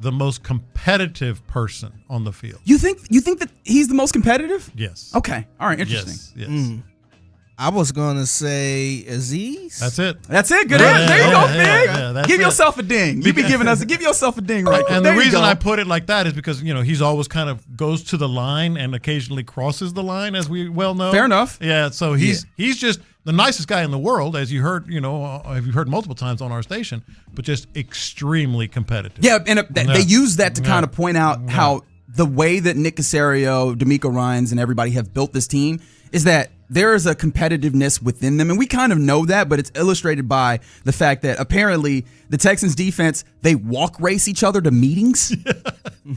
the most competitive person on the field. You think that he's the most competitive? Yes. Okay. All right. Interesting. Yes. I was gonna say Aziz. That's it. That's it. Good answer. There you go, Fig. Yeah, give yourself a ding. You be giving us. Give yourself a ding right there. And there the reason go. I put it like that is because he's always kind of goes to the line and occasionally crosses the line, as we well know. Fair enough. Yeah. So he's just the nicest guy in the world, as you heard. You've heard multiple times on our station, but just extremely competitive. Yeah, and they use that to kind of point out how the way that Nick Caserio, D'Amico Ryans, and everybody have built this team is that there is a competitiveness within them, and we kind of know that, but it's illustrated by the fact that apparently the Texans defense, they walk race each other to meetings.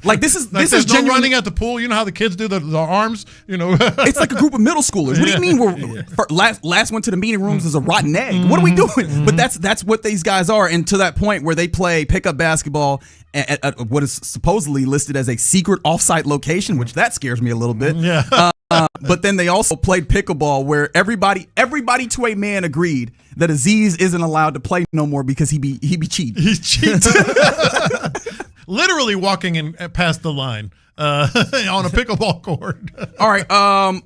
Like this is no running at the pool. You know how the kids do the arms. It's like a group of middle schoolers. What do you mean we're last one to the meeting rooms is a rotten egg? What are we doing? But that's what these guys are, and to that point where they play pickup basketball at what is supposedly listed as a secret offsite location, which that scares me a little bit. Yeah. But then they also played pickleball where everybody to a man agreed that Aziz isn't allowed to play no more because he be cheating. He's cheating. Literally walking in past the line on a pickleball court. All right.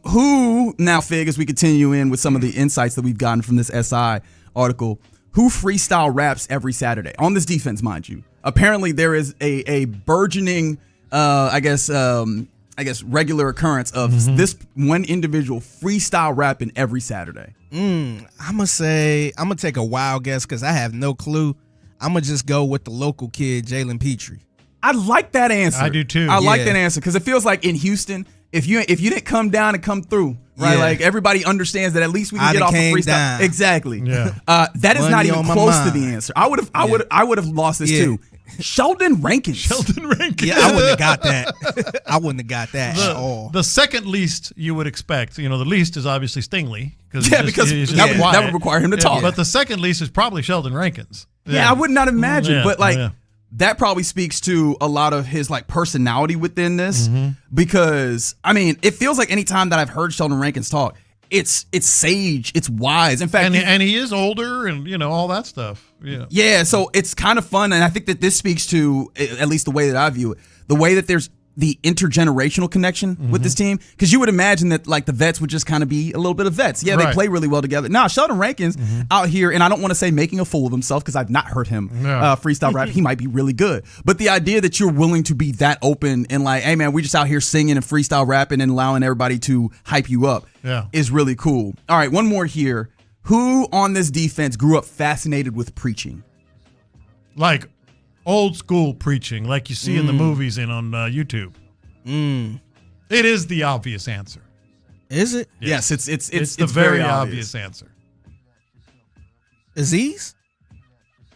Who now, Fig, as we continue in with some of the insights that we've gotten from this SI article, who freestyle raps every Saturday on this defense, mind you? Apparently, there is a burgeoning, I guess, regular occurrence of this one individual freestyle rapping every Saturday. I'm gonna take a wild guess because I have no clue. I'm gonna just go with the local kid, Jalen Petrie. I like that answer. I do too. I like that answer because it feels like in Houston, if you didn't come down and come through, right? Like everybody understands that at least we can get off a freestyle. Down. Exactly. Yeah. That is Money not even on my close to mind. the answer. I would have lost this too. Sheldon Rankins. Yeah, I wouldn't have got that. I wouldn't have got that at all. The second least you would expect, the least is obviously Stingley. Because that would require him to talk. But the second least is probably Sheldon Rankins. Yeah, I would not imagine. But that probably speaks to a lot of his personality within this. Because it feels like any time that I've heard Sheldon Rankins talk, it's sage, it's wise. In fact, and he is older, and all that stuff. Yeah. So it's kind of fun, and I think that this speaks to at least the way that I view it, the way that there's the intergenerational connection with this team, because you would imagine that the vets would just kind of be a little bit of vets. Yeah, they play really well together. Now Sheldon Rankins out here, and I don't want to say making a fool of himself because I've not heard him freestyle rap. He might be really good, but the idea that you're willing to be that open and hey man, we just out here singing and freestyle rapping and allowing everybody to hype you up is really cool. All right, one more here. Who on this defense grew up fascinated with preaching? Like old school preaching, like you see in the movies and on YouTube. It is the obvious answer. Is it? Yes, it's the very obvious answer. Aziz?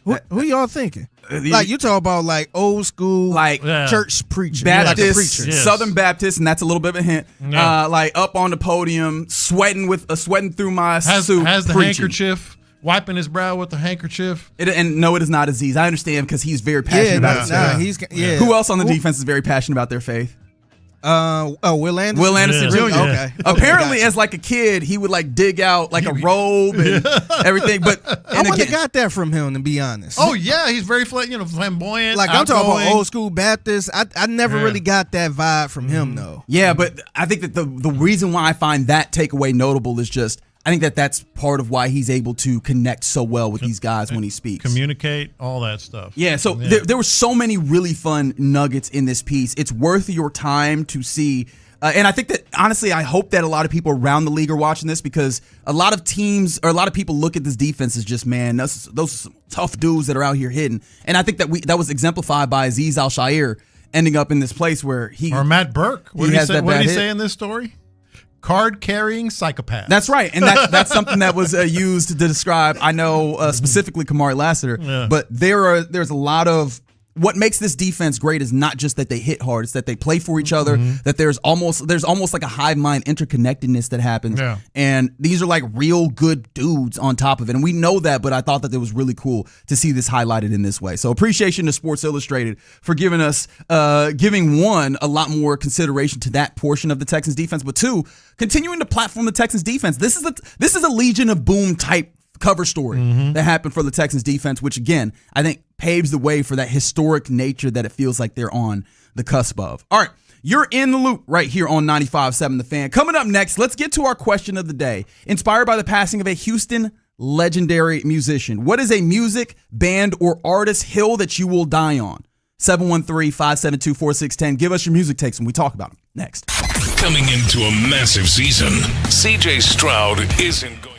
Who y'all thinking? Like you talk about like old school, like church preacher, Baptist, like a preacher. Southern Baptist, and that's a little bit of a hint. Yeah. Like up on the podium, sweating through my suit, has the preaching. handkerchief, wiping his brow with the handkerchief. And no, it is not Aziz. I understand because he's very passionate about his faith. Who else on the defense is very passionate about their faith? Will Anderson. Will Anderson Jr. Okay. Apparently, gotcha. as like a kid, he would like dig out like a robe and everything. But I wouldn't have got that from him, to be honest. Oh yeah, he's very flamboyant. Like I'm talking outgoing. about old school Baptist. I never really got that vibe from him though. Yeah, but I think that the reason why I find that takeaway notable is just I think that that's part of why he's able to connect so well with these guys when he speaks. Communicate, all that stuff. Yeah, so there were so many really fun nuggets in this piece. It's worth your time to see. And I think that, honestly, I hope that a lot of people around the league are watching this because a lot of teams or a lot of people look at this defense as just, man, those are some tough dudes that are out here hitting. And I think that was exemplified by Aziz Al-Shaair ending up in this place where he... Or Matt Burke. What did he say in this story? Card-carrying psychopath. That's right, and that's something that was used to describe, I know, specifically Kamari Lassiter, but there's a lot of what makes this defense great is not just that they hit hard, it's that they play for each other, that there's almost like a hive mind interconnectedness that happens. Yeah. And these are like real good dudes on top of it. And we know that, but I thought that it was really cool to see this highlighted in this way. So appreciation to Sports Illustrated for giving us one, a lot more consideration to that portion of the Texans defense, but two, continuing to platform the Texans defense. This is a Legion of Boom type cover story that happened for the Texans defense, which again, I think paves the way for that historic nature that it feels like they're on the cusp of. All right, you're in the loop right here on 95.7 The Fan. Coming up next, let's get to our question of the day, inspired by the passing of a Houston legendary musician. What is a music, band, or artist hill that you will die on? 713-572-4610. Give us your music takes when we talk about them next. Coming into a massive season, CJ Stroud isn't going.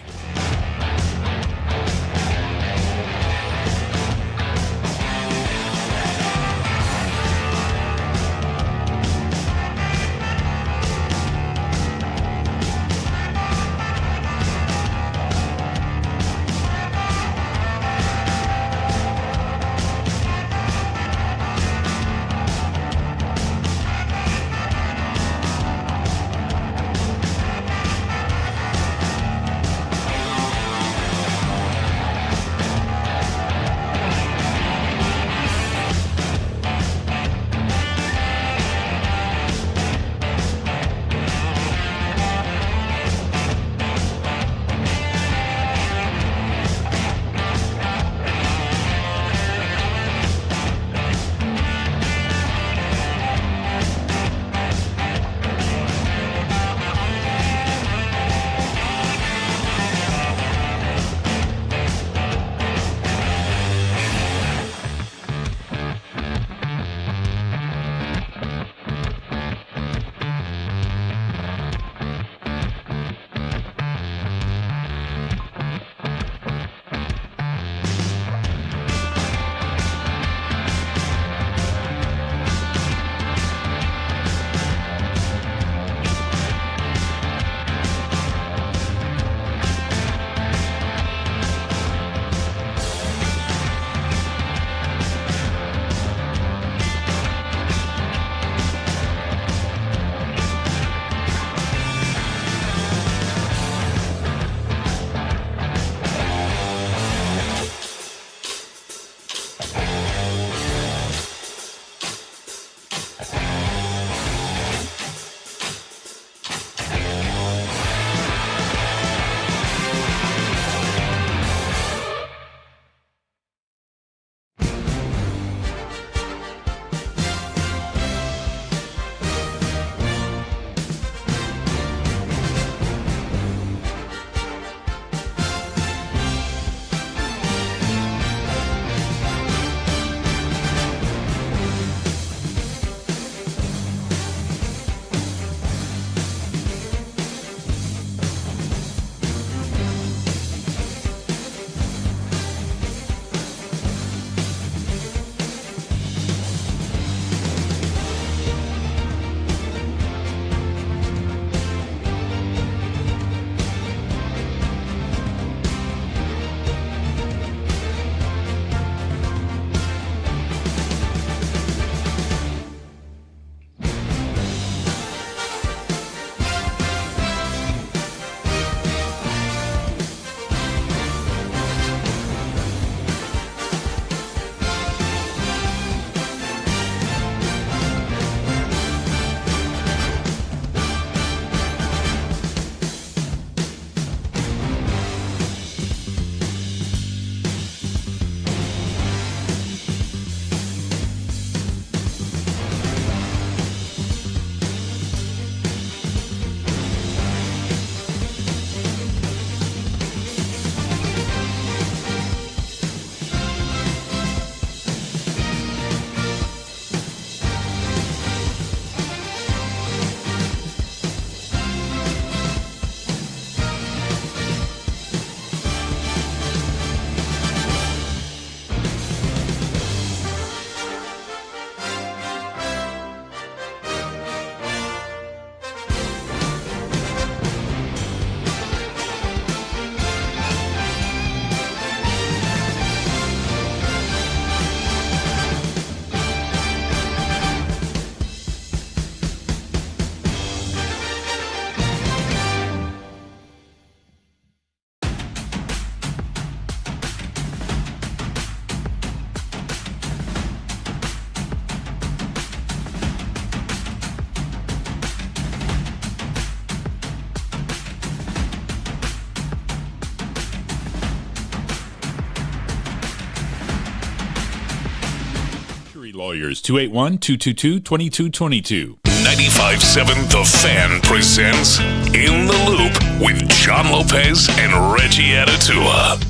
Injury Lawyers, 281-222-2222. 95.7 The Fan presents In the Loop with John Lopez and Reggie Adetua.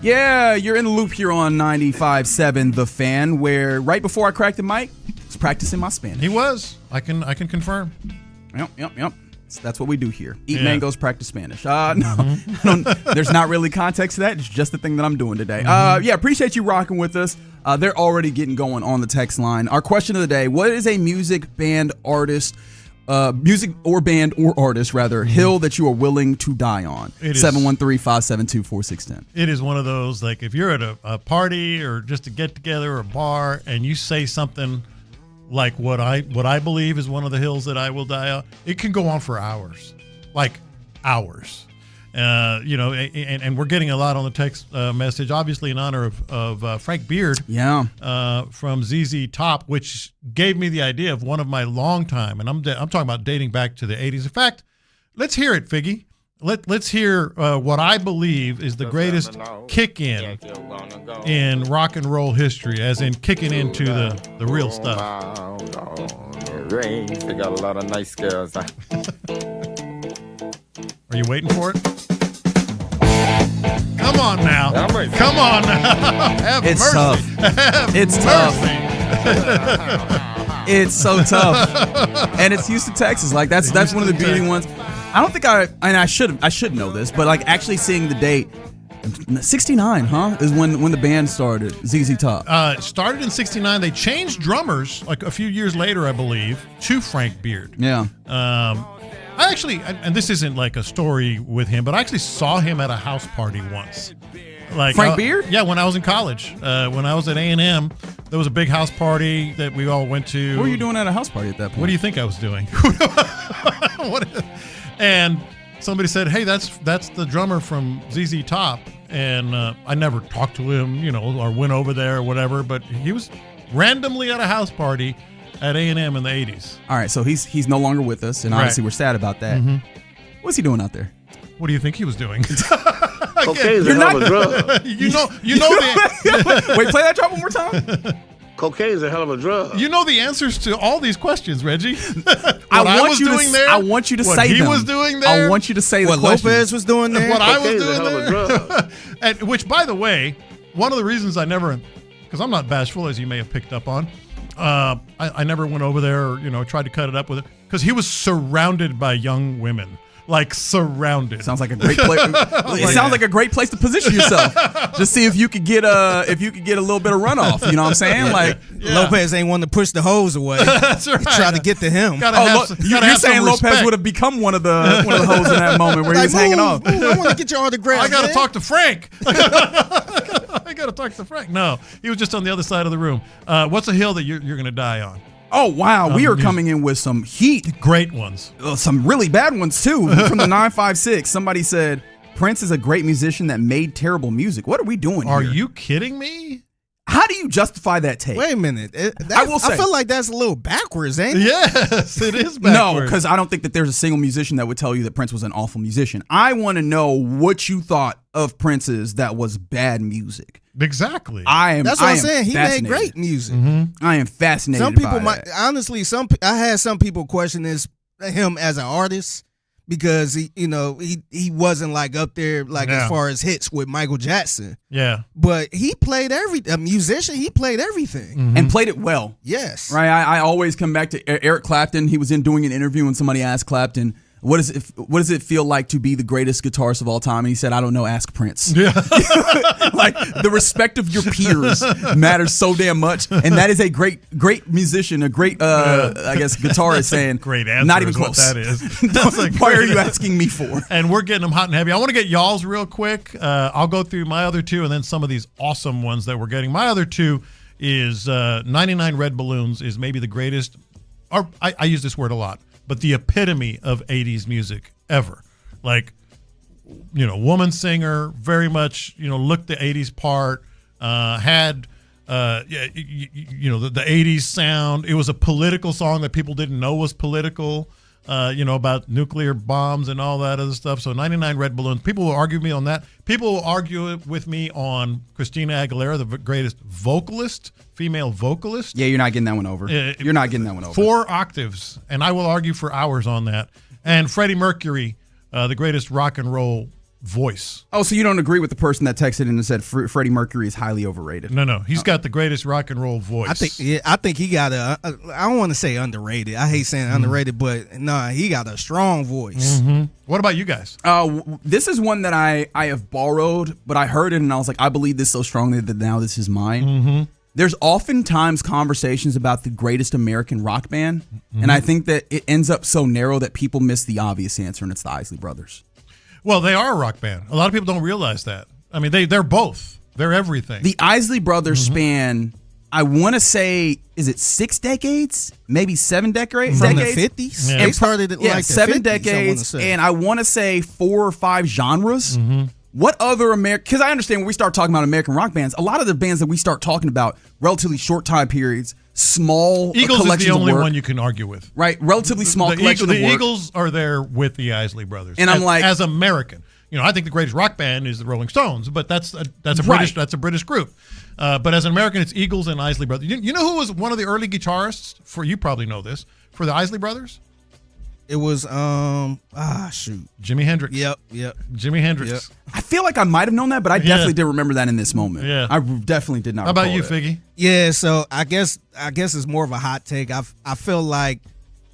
Yeah, you're in the loop here on 95.7 The Fan, where right before I cracked the mic, I was practicing my Spanish. He was. I can confirm. Yep. So that's what we do here. Eat mangoes, practice Spanish. No, there's not really context to that. It's just the thing that I'm doing today. Appreciate you rocking with us. They're already getting going on the text line. Our question of the day: what is a music band or artist, hill that you are willing to die on? 713-572-4610. It is one of those, like, if you're at a party or just a get together or a bar and you say something like what I believe is one of the hills that I will die on, it can go on for hours, like hours. And we're getting a lot on the text message, obviously in honor of Frank Beard, from ZZ Top, which gave me the idea of one of my long time, and I'm talking about dating back to the 80s. In fact, let's hear it, Figgy. Let's hear what I believe is the greatest kick-in in rock and roll history, as in kicking into the real stuff. They got a lot of nice girls. Are you waiting for it? Come on now. Come on now. Have it's mercy. Tough. Have it's mercy. tough. It's so tough. And it's Houston, Texas. Like that's one of the beauty ones. I don't think I should know this, but like actually seeing the date, 69, is when the band started, ZZ Top. Started in 69. They changed drummers like a few years later, I believe, to Frank Beard. Yeah. I actually, and this isn't like a story with him, but I actually saw him at a house party once. Like Frank Beard? Yeah, when I was in college. When I was at A&M, there was a big house party that we all went to. What were you doing at a house party at that point? What do you think I was doing? And somebody said, "Hey, that's the drummer from ZZ Top," and I never talked to him, or went over there or whatever. But he was randomly at a house party at A&M in the 80s. All right, so he's no longer with us, and obviously we're sad about that. Mm-hmm. What's he doing out there? What do you think he was doing? Cocaine's a hell of a drug. you know the. Wait, play that drop one more time. Cocaine's a hell of a drug. You know the answers to all these questions, Reggie. I want you to say them. What he was doing there. I want you to say what Lopez was doing there. What Cocaine's I was doing a hell of a drug. And which, by the way, one of the reasons I never, because I'm not bashful, as you may have picked up on, I never went over there or tried to cut it up with it, because he was surrounded by young women. Like surrounded. Sounds like a great place. It sounds like a great place to position yourself. Just see if you could get a little bit of runoff. You know what I'm saying? Like Lopez ain't one to push the hose away. That's right. Try to get to him. You're saying Lopez would have become one of the hoes in that moment where he was hanging off. I want to get your autograph. I got to talk to Frank. I got to talk to Frank. No, he was just on the other side of the room. What's a hill that you're going to die on? Oh, wow. We are coming in with some heat. Great ones. Some really bad ones, too, from the 956. Somebody said, Prince is a great musician that made terrible music. What are we doing here? Are you kidding me? How do you justify that take? Wait a minute. I feel like that's a little backwards, ain't it? Yes, it is backwards. No, because I don't think that there's a single musician that would tell you that Prince was an awful musician. I want to know what you thought of Prince's that was bad music. Exactly. That's what I'm saying. He made great music. Mm-hmm. I am fascinated. Some people by that. honestly. I had some people question him as an artist, because he wasn't like up there as far as hits with Michael Jackson. Yeah. But he played a musician. He played everything and played it well. Yes. Right. I always come back to Eric Clapton. He was doing an interview and somebody asked Clapton, What does it feel like to be the greatest guitarist of all time? And he said, I don't know, ask Prince. Yeah. Like, the respect of your peers matters so damn much. And that is a great musician, a great, guitarist saying, great answer. Not even close. close. What that is. Why are you asking me for? And we're getting them hot and heavy. I want to get y'all's real quick. I'll go through my other two and then some of these awesome ones that we're getting. My other two is 99 Red Balloons is maybe the greatest, or I use this word a lot, but the epitome of 80s music ever. Like, woman singer, very much, looked the 80s part, had, the 80s sound. It was a political song that people didn't know was political. about nuclear bombs and all that other stuff. So 99 Red Balloons. People will argue with me on that. People will argue with me on Christina Aguilera, the greatest female vocalist. Yeah, you're not getting that one over. You're not getting that one over. 4 octaves, and I will argue for hours on that. And Freddie Mercury, the greatest rock and roll voice. Oh, so you don't agree with the person that texted in and said Freddie Mercury is highly overrated? No. He's got the greatest rock and roll voice. I think he got I don't want to say underrated. I hate saying underrated, but he got a strong voice. Mm-hmm. What about you guys? This is one that I have borrowed, but I heard it and I was like, I believe this so strongly that now this is mine. Mm-hmm. There's oftentimes conversations about the greatest American rock band, and I think that it ends up so narrow that people miss the obvious answer, and it's the Isley Brothers. Well, they are a rock band. A lot of people don't realize that. I mean, they're both. They're everything. The Isley Brothers span, I want to say, is it 6 decades? Maybe 7 decades? From the 50s? Yeah. They started it like the 7 50s, decades, and I want to say 4 or 5 genres. Mm-hmm. What other American? Because I understand when we start talking about American rock bands, a lot of the bands that we start talking about, relatively short time periods, small Eagles collections is the only of work, one you can argue with. right? Relatively small collection of The work. Eagles are there with the Isley Brothers, And I'm like, as American. I think the greatest rock band is the Rolling Stones, but that's a British group. But as an American, it's Eagles and Isley Brothers. You know who was one of the early guitarists for? You probably know this, for the Isley Brothers. It was Jimi Hendrix. Yep. Jimi Hendrix. Yep. I feel like I might have known that, but I definitely didn't remember that in this moment. Yeah. I definitely did not. How about recall you, that. Figgy? Yeah, so I guess it's more of a hot take. I feel like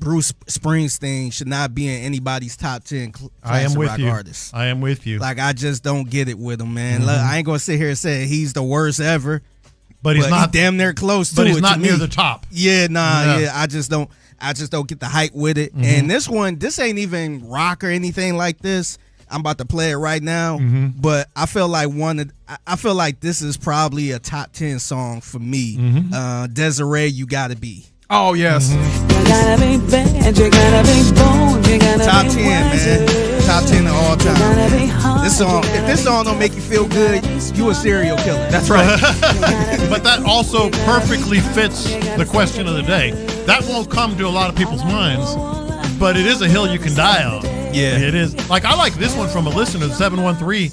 Bruce Springsteen should not be in anybody's top 10 classic rock artists. I am with you. Like, I just don't get it with him, man. Mm-hmm. Look, I ain't gonna sit here and say he's the worst ever, but he's not damn near close to it. But he's not to near me. the top. Yeah, I just don't get the hype with it. Mm-hmm. And this ain't even rock or anything like this. I'm about to play it right now, Mm-hmm. but I feel like this is probably a top 10 song for me. Mm-hmm. Desiree, You Gotta Be. Oh yes. You gotta be bad, you gotta be bold, you gotta Top be 10, man. Top 10 of all time. Man. If this song don't make you feel good, you a serial killer. That's right. But that also perfectly fits the question of the day. That won't come to a lot of people's minds, but it is a hill you can die on. Yeah. It is. Like, I like this one from a listener, 713.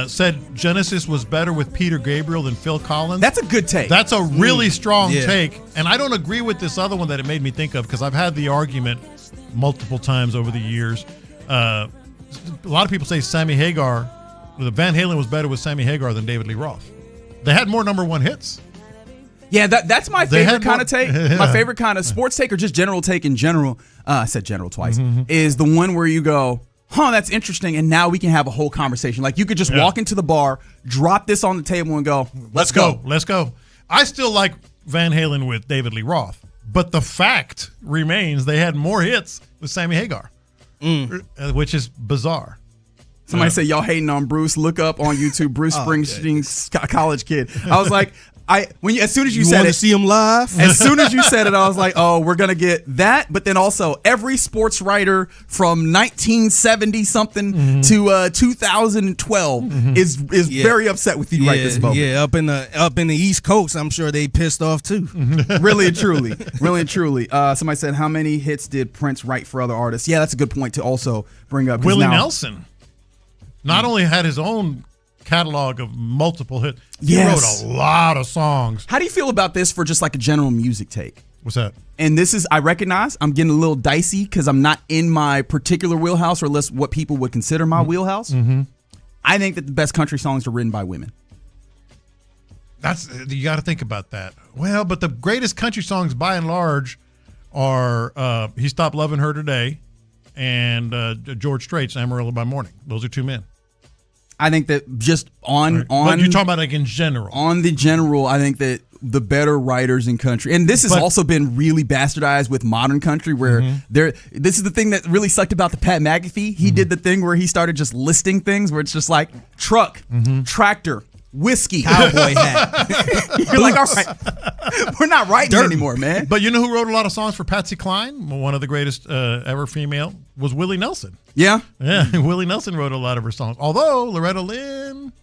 Said Genesis was better with Peter Gabriel than Phil Collins. That's a good take. That's a really strong Yeah. take. And I don't agree with this other one that it made me think of, because I've had the argument multiple times over the years. A lot of people say Sammy Hagar, Van Halen was better with Sammy Hagar than David Lee Roth. They had more number one hits. Yeah, that's my They favorite had kind of more- take. Yeah. My favorite kind of sports take, or just general take in general. I said general twice. Mm-hmm. Is the one where you go, that's interesting, and now we can have a whole conversation. Like, you could just walk into the bar, drop this on the table, and go, let's go. Let's go. I still like Van Halen with David Lee Roth, but the fact remains they had more hits with Sammy Hagar, which is bizarre. Somebody said, y'all hating on Bruce. Look up on YouTube, Bruce Springsteen's College Kid. I was like, as soon as you said want it, to see him live? as soon as you said it, I was like, oh, we're going to get that. But then also, every sports writer from 1970 something to 2012 is very upset with you right this moment. Yeah, up in the East Coast, I'm sure they pissed off too. Really and truly. Really and truly. Somebody said, how many hits did Prince write for other artists? Yeah, that's a good point to also bring up. Willie Nelson not only had his own catalog of multiple hits, he wrote a lot of songs. How do you feel about this for just like a general music take? What's that? And this is, I recognize I'm getting a little dicey because I'm not in my particular wheelhouse, or less what people would consider my wheelhouse. Mm-hmm. I think that the best country songs are written by women. You got to think about that. Well, but the greatest country songs by and large are He Stopped Loving Her Today and George Strait's Amarillo by Morning. Those are two men. I think that just on But you're talking about like in general. On the general, I think that the better writers in country, and this has also been really bastardized with modern country, where this is the thing that really sucked about the Pat McAfee. He did the thing where he started just listing things where it's just like truck, tractor, whiskey, cowboy hat. You're like, all right, we're not writing anymore, man. But you know who wrote a lot of songs for Patsy Cline? One of the greatest ever female was Willie Nelson. Yeah? Yeah, Willie Nelson wrote a lot of her songs. Although Loretta Lynn,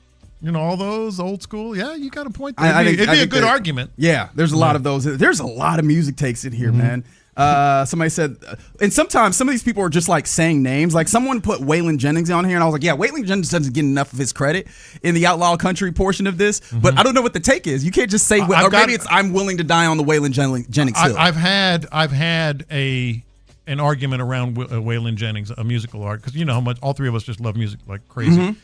all those old school, you got a point there. It'd be a good argument. Yeah, there's a lot of those. There's a lot of music takes in here, man. Somebody said, and sometimes some of these people are just like saying names. Like someone put Waylon Jennings on here, and I was like, yeah, Waylon Jennings doesn't get enough of his credit in the Outlaw Country portion of this. But I don't know what the take is. You can't just say, or maybe it's I'm willing to die on the Waylon Jennings hill. I've had an argument around Waylon Jennings, a musical art, because you know how much all three of us just love music like crazy.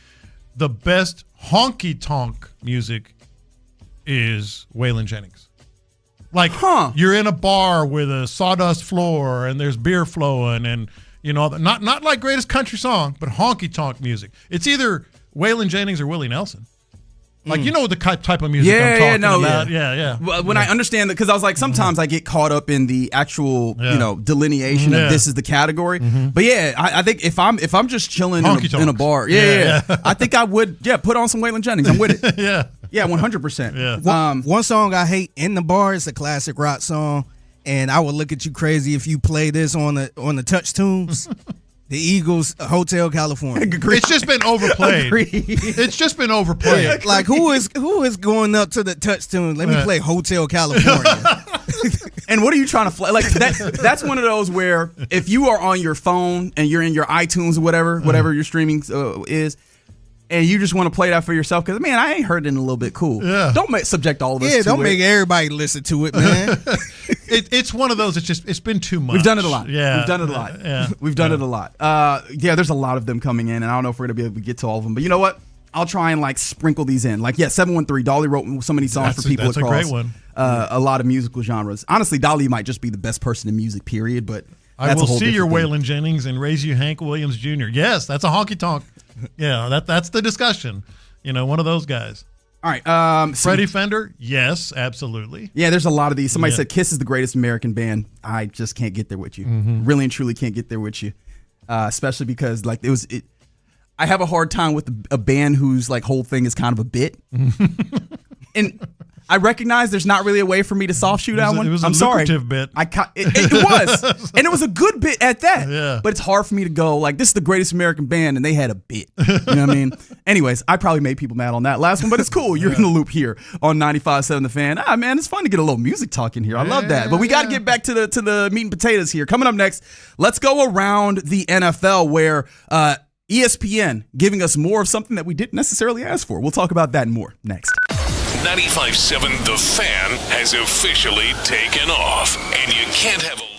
The best honky tonk music is Waylon Jennings. Like, you're in a bar with a sawdust floor and there's beer flowing and, you know, not like greatest country song, but honky tonk music. It's either Waylon Jennings or Willie Nelson. Like, you know the type of music I'm talking about. Yeah. When I understand that, because I was like, sometimes I get caught up in the actual, you know, delineation of this is the category. But yeah, I think if I'm just chilling in a bar, I think I would, put on some Waylon Jennings. I'm with it. Yeah, 100%. Yeah. One song I hate in the bar is a classic rock song, and I would look at you crazy if you play this on the touch tunes. The Eagles, Hotel California. It's just been overplayed. It's just been overplayed. Like who is going up to the touch tune? Let me play Hotel California. And what are you trying to play? Like that's one of those where if you are on your phone and you're in your iTunes or whatever your streaming is, and you just want to play that for yourself, because man, I ain't heard it in a little bit cool. Yeah. Don't subject all of us to it. Don't make everybody listen to it, man. It's one of those. It's been too much. We've done it a lot. Yeah, we've done it a lot. Yeah, we've done it a lot. There's a lot of them coming in, and I don't know if we're gonna be able to get to all of them. But you know what? I'll try and like sprinkle these in. Like 713 Dolly wrote so many songs for people across. That's a great one. A lot of musical genres. Honestly, Dolly might just be the best person in music. Period. But I will see your Waylon Jennings and raise you Hank Williams Jr. Yes, that's a honky tonk. Yeah, that's the discussion. You know, one of those guys. All right. Freddie Fender? Yes, absolutely. Yeah, there's a lot of these. Somebody said Kiss is the greatest American band. I just can't get there with you. Really and truly can't get there with you. Especially because like I have a hard time with a band whose like whole thing is kind of a bit. And I recognize there's not really a way for me to soft shoot that one. It was I'm a sorry. lucrative bit. It was. And it was a good bit at that. Yeah. But it's hard for me to go, like, this is the greatest American band, and they had a bit. You know what I mean? Anyways, I probably made people mad on that last one, but it's cool. You're in the loop here on 95.7 The Fan. Man, it's fun to get a little music talk in here. I love that. But we got to get back to the meat and potatoes here. Coming up next, let's go around the NFL where ESPN giving us more of something that we didn't necessarily ask for. We'll talk about that and more next. 95.7 The Fan has officially taken off, and you can't have a...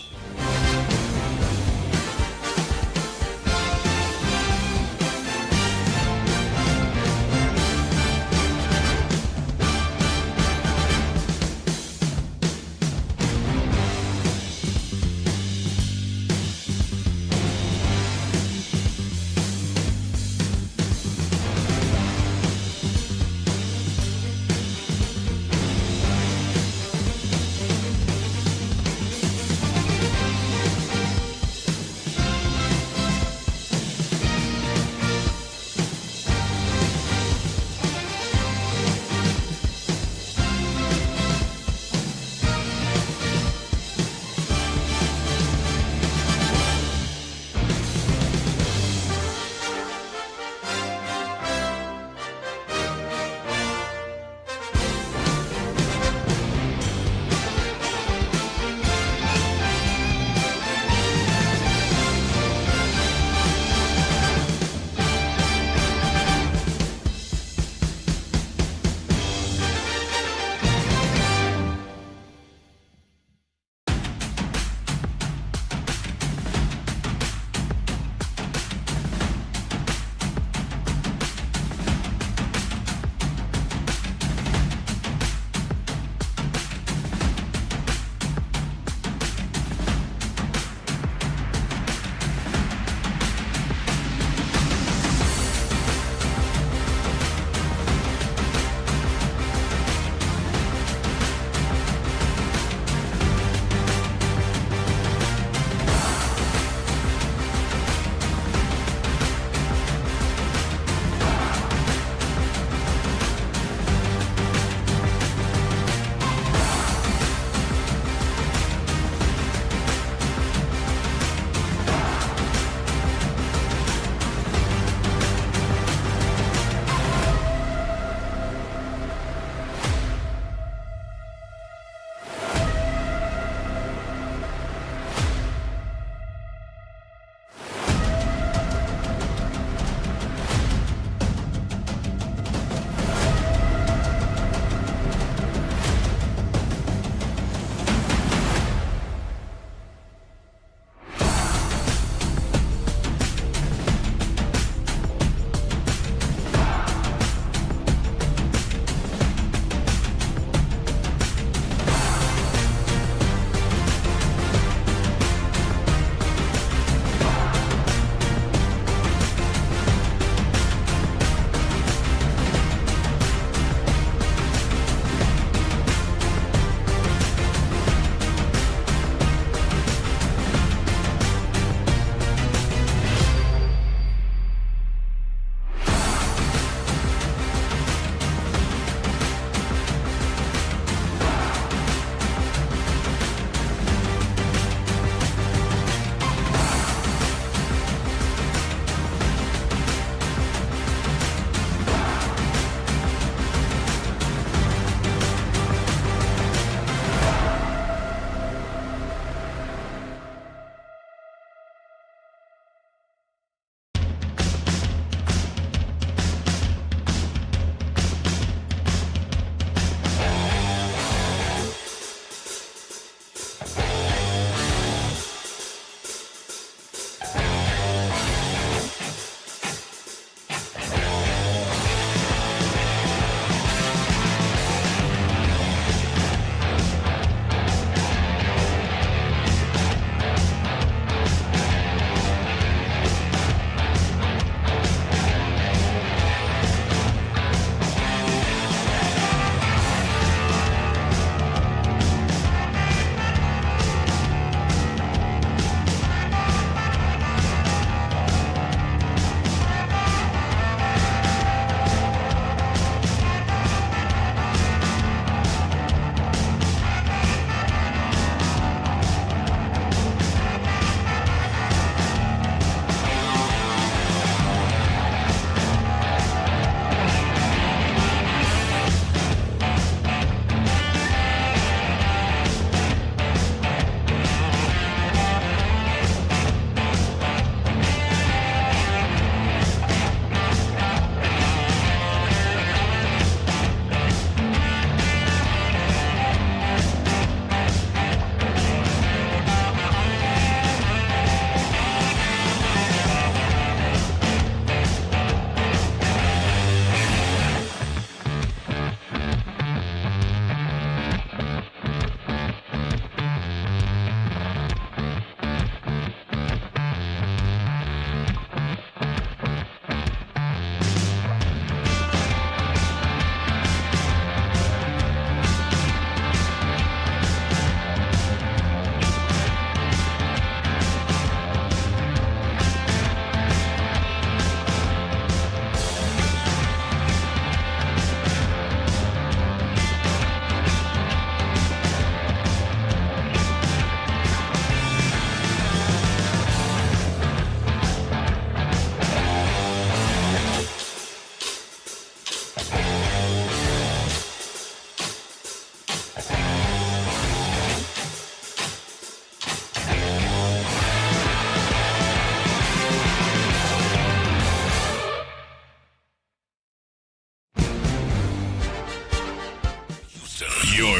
Your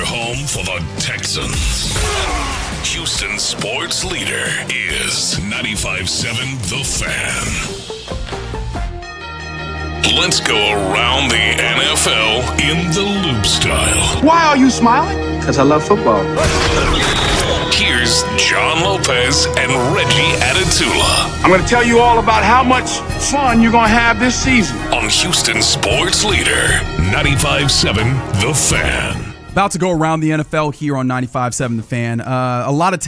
home for the Texans. Houston sports leader is 95.7 The Fan. Let's go around the NFL in the loop style. Why are you smiling? Because I love football. Here's John Lopez and Reggie Atatula. I'm going to tell you all about how much fun you're going to have this season. On Houston sports leader, 95.7 The Fan. About to go around the NFL here on 95.7 The Fan. A lot of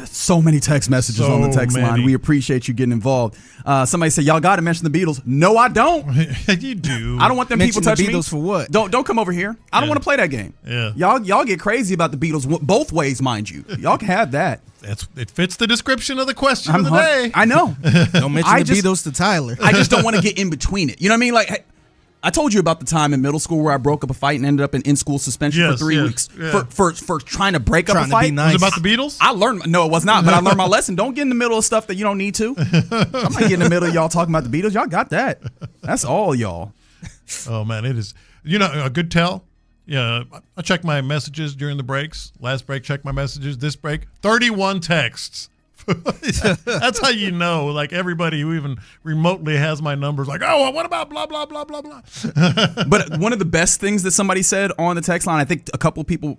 so many text messages on the text line. We appreciate you getting involved. Somebody said, y'all got to mention the Beatles. No, I don't. You do. I don't want them people touching me. Beatles for what? Don't come over here. I don't want to play that game. Yeah. Y'all get crazy about the Beatles both ways, mind you. Y'all can have that. It fits the description of the question of the day. I know. Don't mention the Beatles to Tyler. I just don't want to get in between it. You know what I mean? Like, hey, I told you about the time in middle school where I broke up a fight and ended up in in-school suspension for 3 weeks for trying to break up a fight. To be nice. Was it about the Beatles? I learned. No, it was not. But I learned my lesson. Don't get in the middle of stuff that you don't need to. I'm not getting in the middle of y'all talking about the Beatles. Y'all got that. That's all y'all. Oh man, it is. You know, a good tell. Yeah, I check my messages during the breaks. Last break, check my messages. This break, 31 texts. That's how you know, like, everybody who even remotely has my numbers, like, oh, what about blah, blah, blah, blah, blah. But one of the best things that somebody said on the text line, I think a couple of people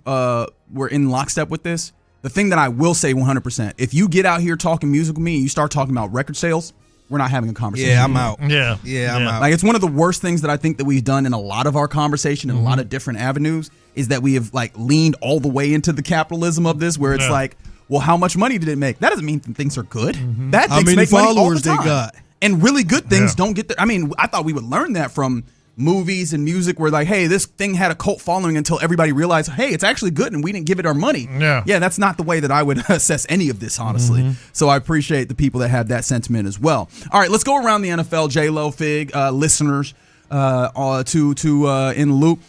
were in lockstep with this. The thing that I will say 100%, if you get out here talking music with me and you start talking about record sales, we're not having a conversation. Yeah, I'm out. Yeah, I'm out. Like, it's one of the worst things that I think that we've done in a lot of our conversation in a lot of different avenues is that we have, like, leaned all the way into the capitalism of this, where it's like, well, how much money did it make? That doesn't mean things are good. Bad How things many make money all the followers time. they got? And really good things don't get there. I mean, I thought we would learn that from movies and music where, like, hey, this thing had a cult following until everybody realized, hey, it's actually good and we didn't give it our money. Yeah, that's not the way that I would assess any of this, honestly. So I appreciate the people that have that sentiment as well. All right, let's go around the NFL, J-Lo, Fig, listeners to in the loop.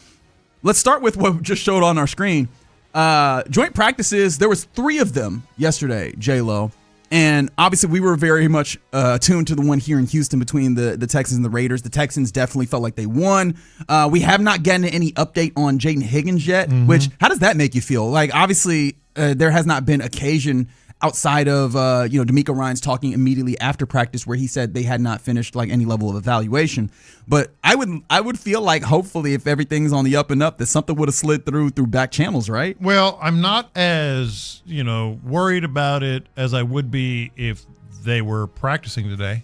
Let's start with what just showed on our screen. Joint practices, there was 3 of them yesterday, J-Lo. And obviously we were very much attuned to the one here in Houston between the Texans and the Raiders. The Texans definitely felt like they won. We have not gotten any update on Jaden Higgins yet, which, how does that make you feel? Like, obviously there has not been occasion outside of, D'Amico Ryans talking immediately after practice where he said they had not finished, like, any level of evaluation. But I would feel like, hopefully, if everything's on the up and up, that something would have slid through back channels, right? Well, I'm not as, worried about it as I would be if they were practicing today.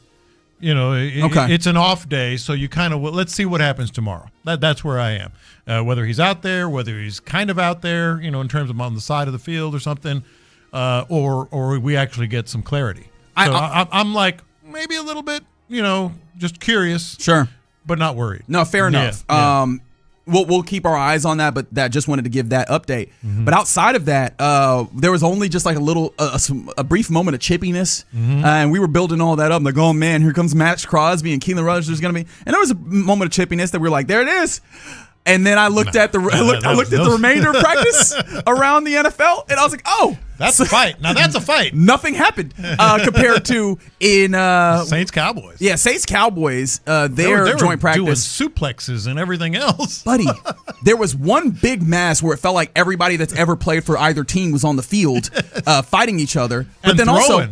It's an off day, so you kind of, let's see what happens tomorrow. That's where I am. Whether he's out there, whether he's kind of out there, in terms of on the side of the field or something, or we actually get some clarity. So I'm like, maybe a little bit, just curious. Sure. But not worried. No, fair enough. Yeah. We'll keep our eyes on that, but that just wanted to give that update. But outside of that, there was only just like a brief moment of chippiness, and we were building all that up. Like, oh man, here comes Max Crosby and Keelan Rogers going to be, and there was a moment of chippiness that we were like, there it is. And then I looked at the remainder of practice around the NFL, and I was like, "Oh, that's a fight." Now that's a fight. Nothing happened compared to in Saints Cowboys. Yeah, Saints Cowboys. Their joint practice, doing suplexes and everything else. Buddy, there was one big mass where it felt like everybody that's ever played for either team was on the field fighting each other. But and then throwing. Also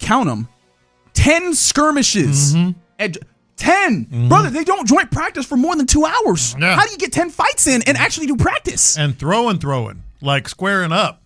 count them, 10 skirmishes. And 10, brother. They don't joint practice for more than 2 hours. Yeah. How do you get 10 fights in and actually do practice? And throwing, like squaring up.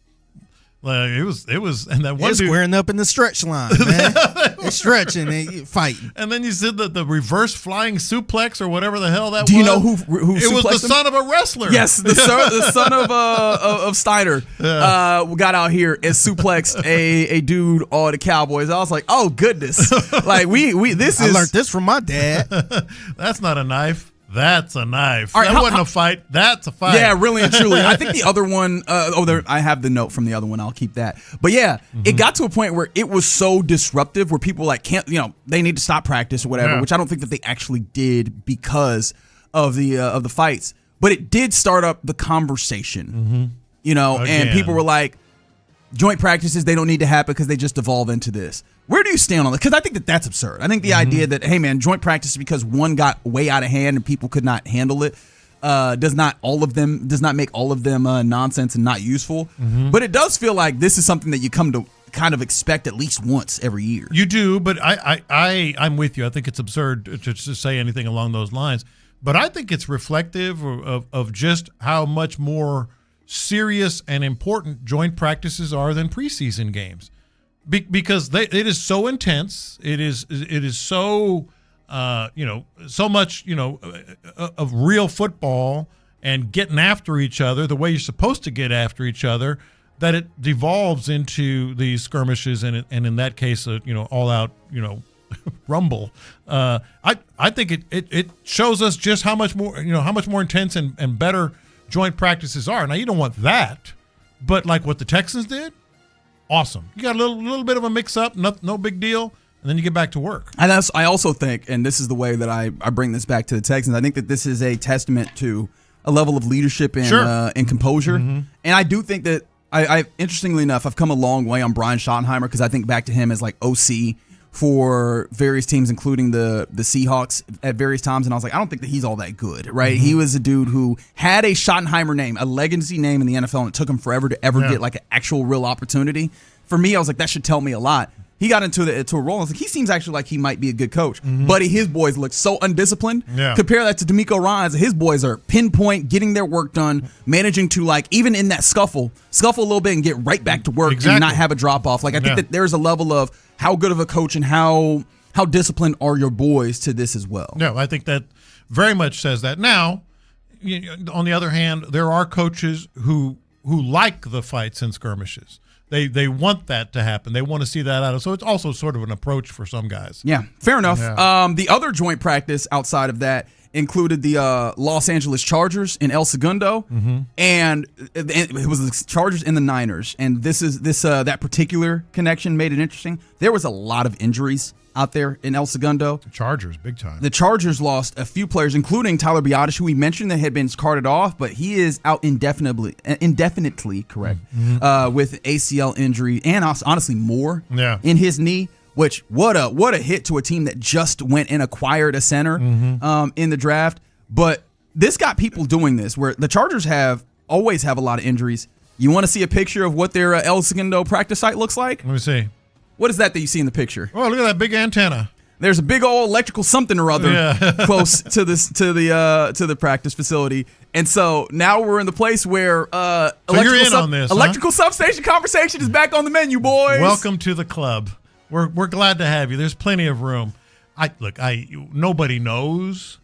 Like it was, and that one dude squaring up in the stretch line, man. They're stretching, they fighting. And then you said the reverse flying suplex or whatever the hell that was. Do you know who it was? The him? Son of a wrestler. Yes, the son of Steiner got out here and suplexed a dude on the Cowboys. I was like, oh goodness, like we this I is. learned this from my dad. That's not a knife. That's a knife. All right, that wasn't a fight. That's a fight. Yeah, really and truly. I think the other one, I have the note from the other one. I'll keep that. But yeah, it got to a point where it was so disruptive where people like they need to stop practice or whatever, which I don't think that they actually did because of the fights. but it did start up the conversation, Again. and people were like, joint practices, they don't need to happen because they just devolve into this. Where do you stand on this? Because I think that's absurd. I think the idea that, hey, man, joint practices because one got way out of hand and people could not handle it does not make all of them nonsense and not useful. But it does feel like this is something that you come to kind of expect at least once every year. You do, but I'm with you. I think it's absurd to say anything along those lines. But I think it's reflective of just how much more serious and important joint practices are than preseason games, because it is so intense. It is so so much of real football and getting after each other the way you're supposed to get after each other, that it devolves into these skirmishes and in that case all out rumble. I think it shows us just how much more intense and better joint practices are. Now you don't want that, but like what the Texans did, awesome. You got a little bit of a mix up, no big deal, and then you get back to work. And I also think, and this is the way that I bring this back to the Texans, I think that this is a testament to a level of leadership and composure. And I do think that I interestingly enough, I've come a long way on Brian Schottenheimer because I think back to him as like OC for various teams, including the Seahawks at various times. And I was like, I don't think that he's all that good, right? He was a dude who had a Schottenheimer name, a legacy name in the NFL, and it took him forever to ever get like an actual real opportunity. For me, I was like, that should tell me a lot. He got into a role. I was like, he seems actually like he might be a good coach. Buddy, his boys look so undisciplined. Compare that to DeMeco Ryans. His boys are pinpoint, getting their work done, managing to, like, even in that scuffle a little bit and get right back to work and not have a drop off. Like, I think that there's a level of how good of a coach and how disciplined are your boys to this as well. No, I think that very much says that. Now, on the other hand, there are coaches who like the fights and skirmishes. They want that to happen. They want to see that out of. So it's also sort of an approach for some guys. Yeah, fair enough. Yeah. The other joint practice outside of that included the Los Angeles Chargers in El Segundo, and it was the Chargers and the Niners. And that particular connection made it interesting. There was a lot of injuries out there in El Segundo. The Chargers, big time. The Chargers lost a few players, including Tyler Biadasz, who we mentioned that had been carted off, but he is out indefinitely correct, with ACL injury and honestly more in his knee. Which what a hit to a team that just went and acquired a center in the draft. But this got people doing this, where the Chargers always have a lot of injuries. You want to see a picture of what their El Segundo practice site looks like? Let me see. What is that you see in the picture? Oh, look at that big antenna. There's a big old electrical something or other close to the practice facility. And so now we're in the place where electrical substation conversation is back on the menu, boys. Welcome to the club. We're glad to have you. There's plenty of room. Nobody knows.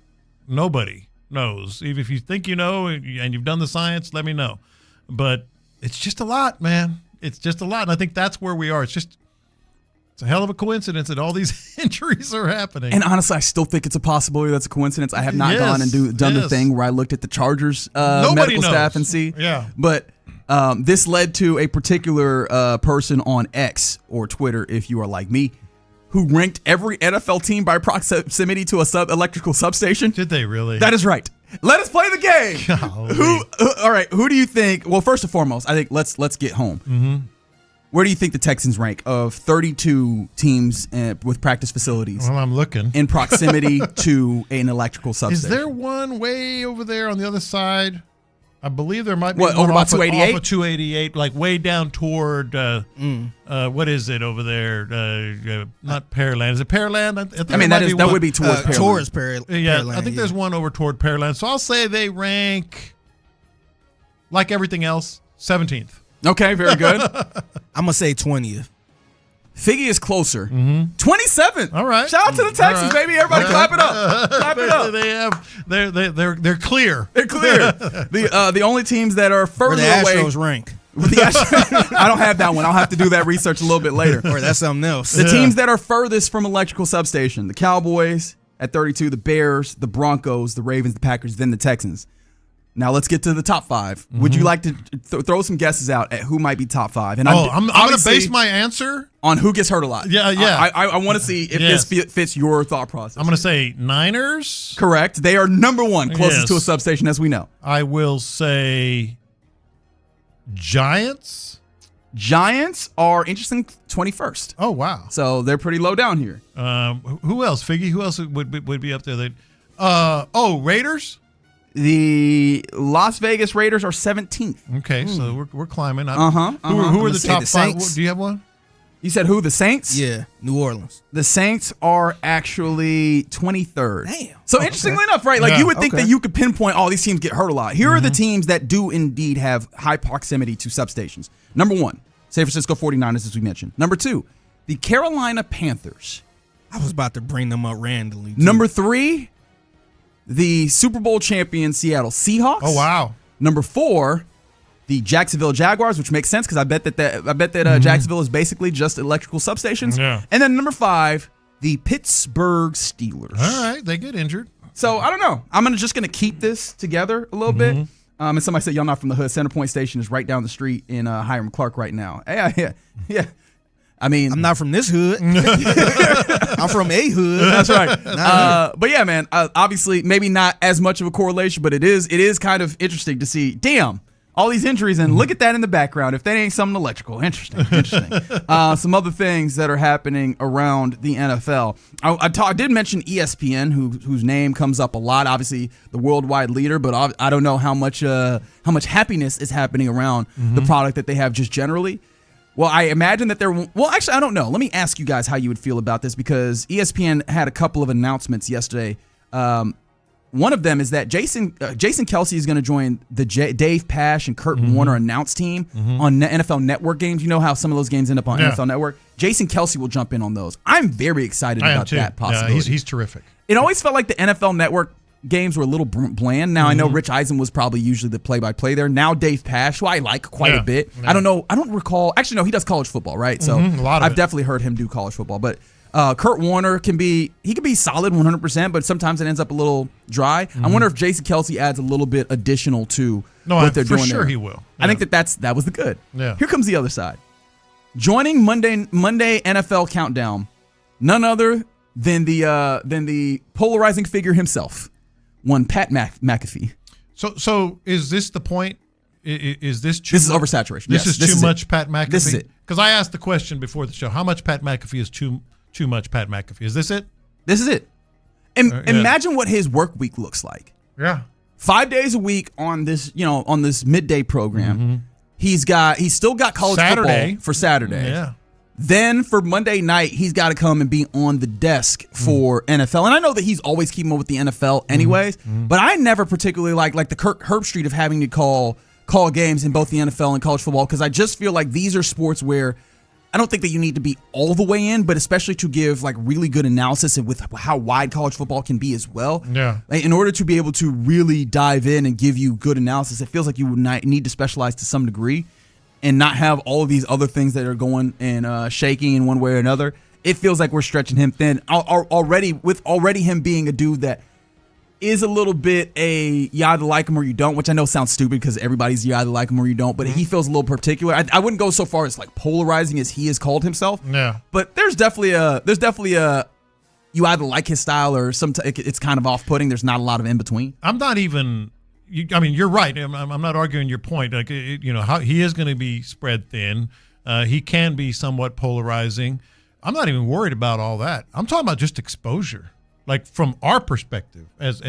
Nobody knows. Even if you think you know and you've done the science, let me know. But it's just a lot, man. It's just a lot. And I think that's where we are. It's a hell of a coincidence that all these injuries are happening. And honestly, I still think it's a possibility that's a coincidence. I have not gone and done the thing where I looked at the Chargers medical staff and see. Yeah. But this led to a particular person on X, or Twitter if you are like me, who ranked every NFL team by proximity to a electrical substation. Did they really? That is right. Let us play the game. All right. Who do you think? Well, first and foremost, I think let's get home. Where do you think the Texans rank of 32 teams with practice facilities? Well, I'm looking. In proximity to an electrical substation. Is there one way over there on the other side? I believe there might be one over about 288? Off of 288, like way down toward, what is it over there? Not Pearland. Is it Pearland? That would be towards Pearland. Towards Pearland. Yeah, I think there's one over toward Pearland. So I'll say they rank, like everything else, 17th. Okay, very good. I'm going to say 20th. Figgy is closer. 27th. All right. Shout out to the Texans, baby. Everybody clap it up. Clap it up. They're clear. They're clear. The only teams that are further away. Where the Astros rank. I don't have that one. I'll have to do that research a little bit later. Or that's something else. The teams that are furthest from electrical substation: the Cowboys at 32, the Bears, the Broncos, the Ravens, the Packers, then the Texans. Now let's get to the top 5. Would you like to throw some guesses out at who might be top 5? And I'm going to base my answer on who gets hurt a lot. Yeah. I want to see if this fits your thought process. I'm going to say Niners. Correct. They are number 1, closest to a substation, as we know. I will say Giants. Giants are interesting 21st. Oh, wow. So they're pretty low down here. Who else, Figgy? Who else would be up there? Raiders? The Las Vegas Raiders are 17th. Okay, so we're climbing. Who Who are the top 5? Do you have one? You said who? The Saints? Yeah, New Orleans. The Saints are actually 23rd. Damn. So interestingly enough, right? Like you would think that you could pinpoint all these teams get hurt a lot. Here are the teams that do indeed have high proximity to substations. Number 1, San Francisco 49ers, as we mentioned. Number 2, the Carolina Panthers. I was about to bring them up randomly, too. Number 3, the Super Bowl champion Seattle Seahawks. Oh, wow. Number 4, the Jacksonville Jaguars, which makes sense because I bet that Jacksonville is basically just electrical substations. Yeah. And then number 5, the Pittsburgh Steelers. All right, they get injured. So I don't know. I'm just gonna keep this together a little bit. And somebody said, y'all not from the hood. Center Point Station is right down the street in Hiram Clark right now. Yeah. I mean, I'm not from this hood. I'm from a hood. That's right. But yeah, man. Obviously, maybe not as much of a correlation, but it is kind of interesting to see. Damn, all these injuries, and look at that in the background. If that ain't something electrical, interesting. Some other things that are happening around the NFL. I did mention ESPN, whose name comes up a lot. Obviously, the worldwide leader, but I don't know how much happiness is happening around the product that they have just generally. Well, I imagine that actually, I don't know. Let me ask you guys how you would feel about this, because ESPN had a couple of announcements yesterday. One of them is that Jason Kelce is going to join the Dave Pasch and Kurt Warner announce team on NFL Network games. You know how some of those games end up on NFL Network? Jason Kelce will jump in on those. I'm very excited about that possibility. He's terrific. It always felt like the NFL Network games were a little bland. Now, I know Rich Eisen was probably usually the play-by-play there. Now Dave Pasch, who I like quite a bit. Yeah. I don't know. I don't recall. Actually, no, he does college football, right? So I've definitely heard him do college football. But Kurt Warner can be solid 100%, but sometimes it ends up a little dry. I wonder if Jason Kelce adds a little bit additional to what they're doing there. For sure he will. I think that was the good. Yeah. Here comes the other side. Joining Monday NFL Countdown, none other than the polarizing figure himself. One Pat McAfee. So is this the point? Is this too This is much? oversaturation. This Yes, is too much Pat McAfee? This is it. Because I asked the question before the show, how much Pat McAfee is too much Pat McAfee? Is this it? This is it. Imagine what his work week looks like. Yeah. 5 days a week on this midday program. He's still got college football for Saturday. Yeah. Then for Monday night, he's got to come and be on the desk for NFL. And I know that he's always keeping up with the NFL anyways, but I never particularly like the Kirk Herbstreit of having to call games in both the NFL and college football, because I just feel like these are sports where I don't think that you need to be all the way in, but especially to give like really good analysis and with how wide college football can be as well. Yeah. In order to be able to really dive in and give you good analysis, it feels like you would need to specialize to some degree and not have all of these other things that are going and shaking in one way or another. It feels like we're stretching him thin already, with him being a dude that is a little bit you either like him or you don't, which I know sounds stupid because everybody's you either like him or you don't, but he feels a little particular. I wouldn't go so far as like polarizing as he has called himself. Yeah. But there's definitely a you either like his style or it's kind of off-putting. There's not a lot of in between. I'm not even. You're right. I'm not arguing your point. Like, how he is going to be spread thin. He can be somewhat polarizing. I'm not even worried about all that. I'm talking about just exposure, like from our perspective as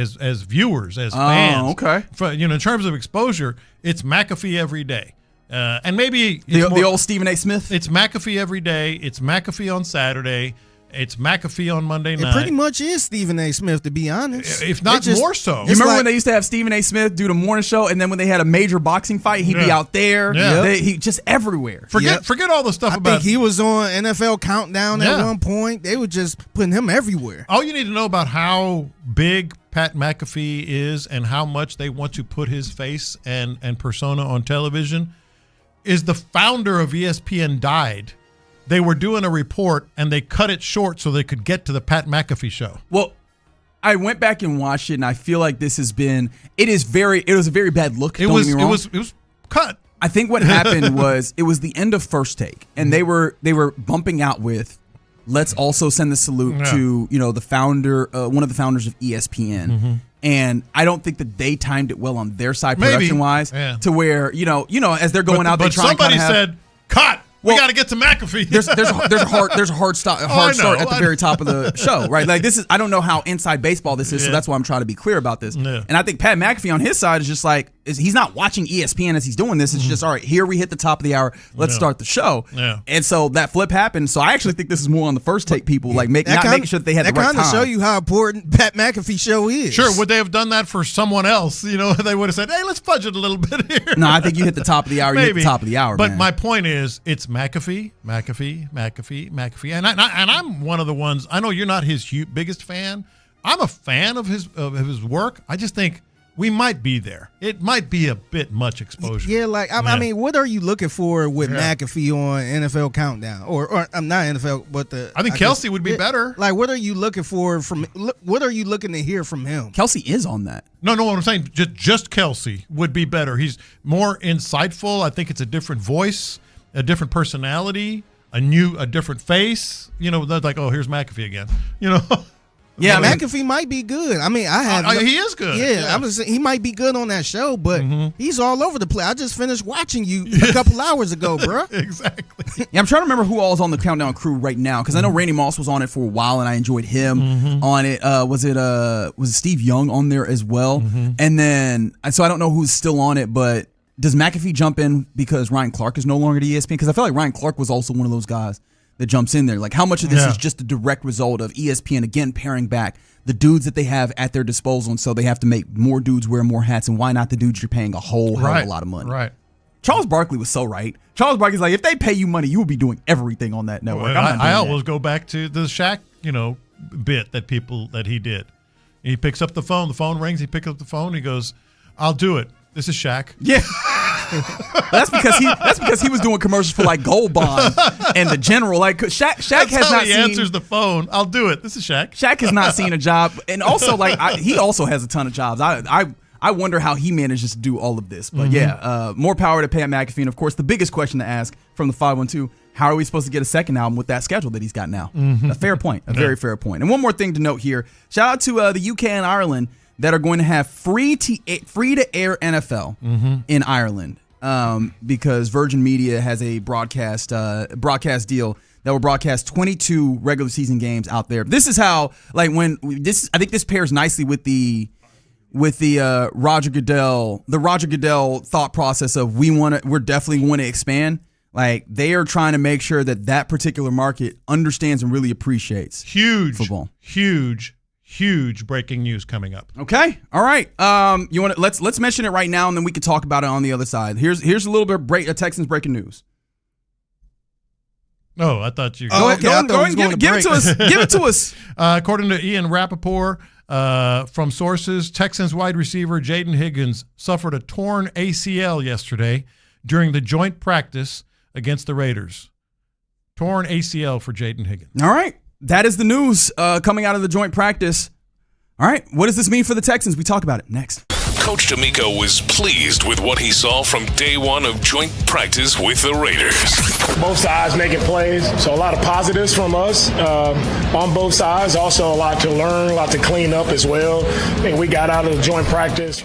viewers, as fans. Okay. In terms of exposure, it's McAfee every day, and maybe the old Stephen A. Smith. It's McAfee every day. It's McAfee on Saturday. It's McAfee on Monday night. It pretty much is Stephen A. Smith, to be honest. If not more so. You remember when they used to have Stephen A. Smith do the morning show, and then when they had a major boxing fight, he'd be out there. Yeah. He just everywhere. Forget all the stuff I think he was on NFL Countdown at one point. They were just putting him everywhere. All you need to know about how big Pat McAfee is and how much they want to put his face and persona on television is the founder of ESPN died. They were doing a report, and they cut it short so they could get to the Pat McAfee show. Well, I went back and watched it, and I feel like it was a very bad look. It was cut. I think what happened was it was the end of First Take, and they were bumping out with, let's also send the salute to the founder, one of the founders of ESPN. Mm-hmm. And I don't think that they timed it well on their side production wise to where as they're going out, they try and somebody said cut. We got to get to McAfee. There's a hard start at the very top of the show, right? Like this is, I don't know how inside baseball this is, so that's why I'm trying to be clear about this. Yeah. And I think Pat McAfee on his side is just like, he's not watching ESPN as he's doing this. It's just, all right, here we hit the top of the hour. Let's start the show. Yeah. And so that flip happened. So I actually think this is more on the First Take people, like making sure that they had the right time. That kind of show you how important Pat McAfee show is. Sure, would they have done that for someone else? They would have said, hey, let's fudge it a little bit here. No, I think you hit the top of the hour. You hit the top of the hour, But man. my point is, it's McAfee. And I'm one of the ones, I know you're not his biggest fan. I'm a fan of his work. I just think we might be there. It might be a bit much exposure. Yeah, I mean, what are you looking for with McAfee on NFL Countdown? Or not NFL, but I think Kelsey would be better. Like, what are you looking for what are you looking to hear from him? Kelsey is on that. No, what I'm saying, just Kelsey would be better. He's more insightful. I think it's a different voice, a different personality, a different face. Like, oh, here's McAfee again. Yeah, McAfee might be good. I mean, he is good. Yeah, he might be good on that show, but he's all over the place. I just finished watching you a couple hours ago, bro. Exactly. Yeah, I'm trying to remember who all is on the Countdown crew right now because I know Randy Moss was on it for a while and I enjoyed him on it. Was it Steve Young on there as well? And then so I don't know who's still on it, but does McAfee jump in because Ryan Clark is no longer at ESPN? Because I feel like Ryan Clark was also one of those guys that jumps in there. Like, how much of this is just a direct result of ESPN, again, paring back the dudes that they have at their disposal, and so they have to make more dudes wear more hats, and why not the dudes you're paying a whole hell of a lot of money? Right. Charles Barkley was so right. Charles Barkley's like, if they pay you money, you will be doing everything on that network. Well, I always go back to the Shaq, bit that he did. He picks up the phone rings, he picks up the phone, he goes, I'll do it. This is Shaq. Yeah. That's because he was doing commercials for like Gold Bond and the General. Like Shaq has not seen. He answers the phone. I'll do it. This is Shaq. Shaq has not seen a job, and also he also has a ton of jobs. I wonder how he manages to do all of this. But more power to Pat McAfee. And of course, the biggest question to ask from the 512: how are we supposed to get a second album with that schedule that he's got now? A fair point. A very fair point. And one more thing to note here: shout out to the UK and Ireland that are going to have free to air NFL in Ireland because Virgin Media has a broadcast deal that will broadcast 22 regular season games out there. This is how I think this pairs nicely with the Roger Goodell thought process of we're definitely want to expand. Like, they are trying to make sure that particular market understands and really appreciates football. Huge breaking news coming up. Okay, all right. You want to let's mention it right now, and then we can talk about it on the other side. Here's a little bit of Texans breaking news. Oh, I thought you. Go ahead, give it to us. Give it to us. According to Ian Rappaport, from sources, Texans wide receiver Jaden Higgins suffered a torn ACL yesterday during the joint practice against the Raiders. Torn ACL for Jaden Higgins. All right. That is the news coming out of the joint practice. All right, what does this mean for the Texans? We talk about it next. Coach D'Amico was pleased with what he saw from day one of joint practice with the Raiders. Both sides making plays, so a lot of positives from us on both sides. Also a lot to learn, a lot to clean up as well. I think we got out of the joint practice.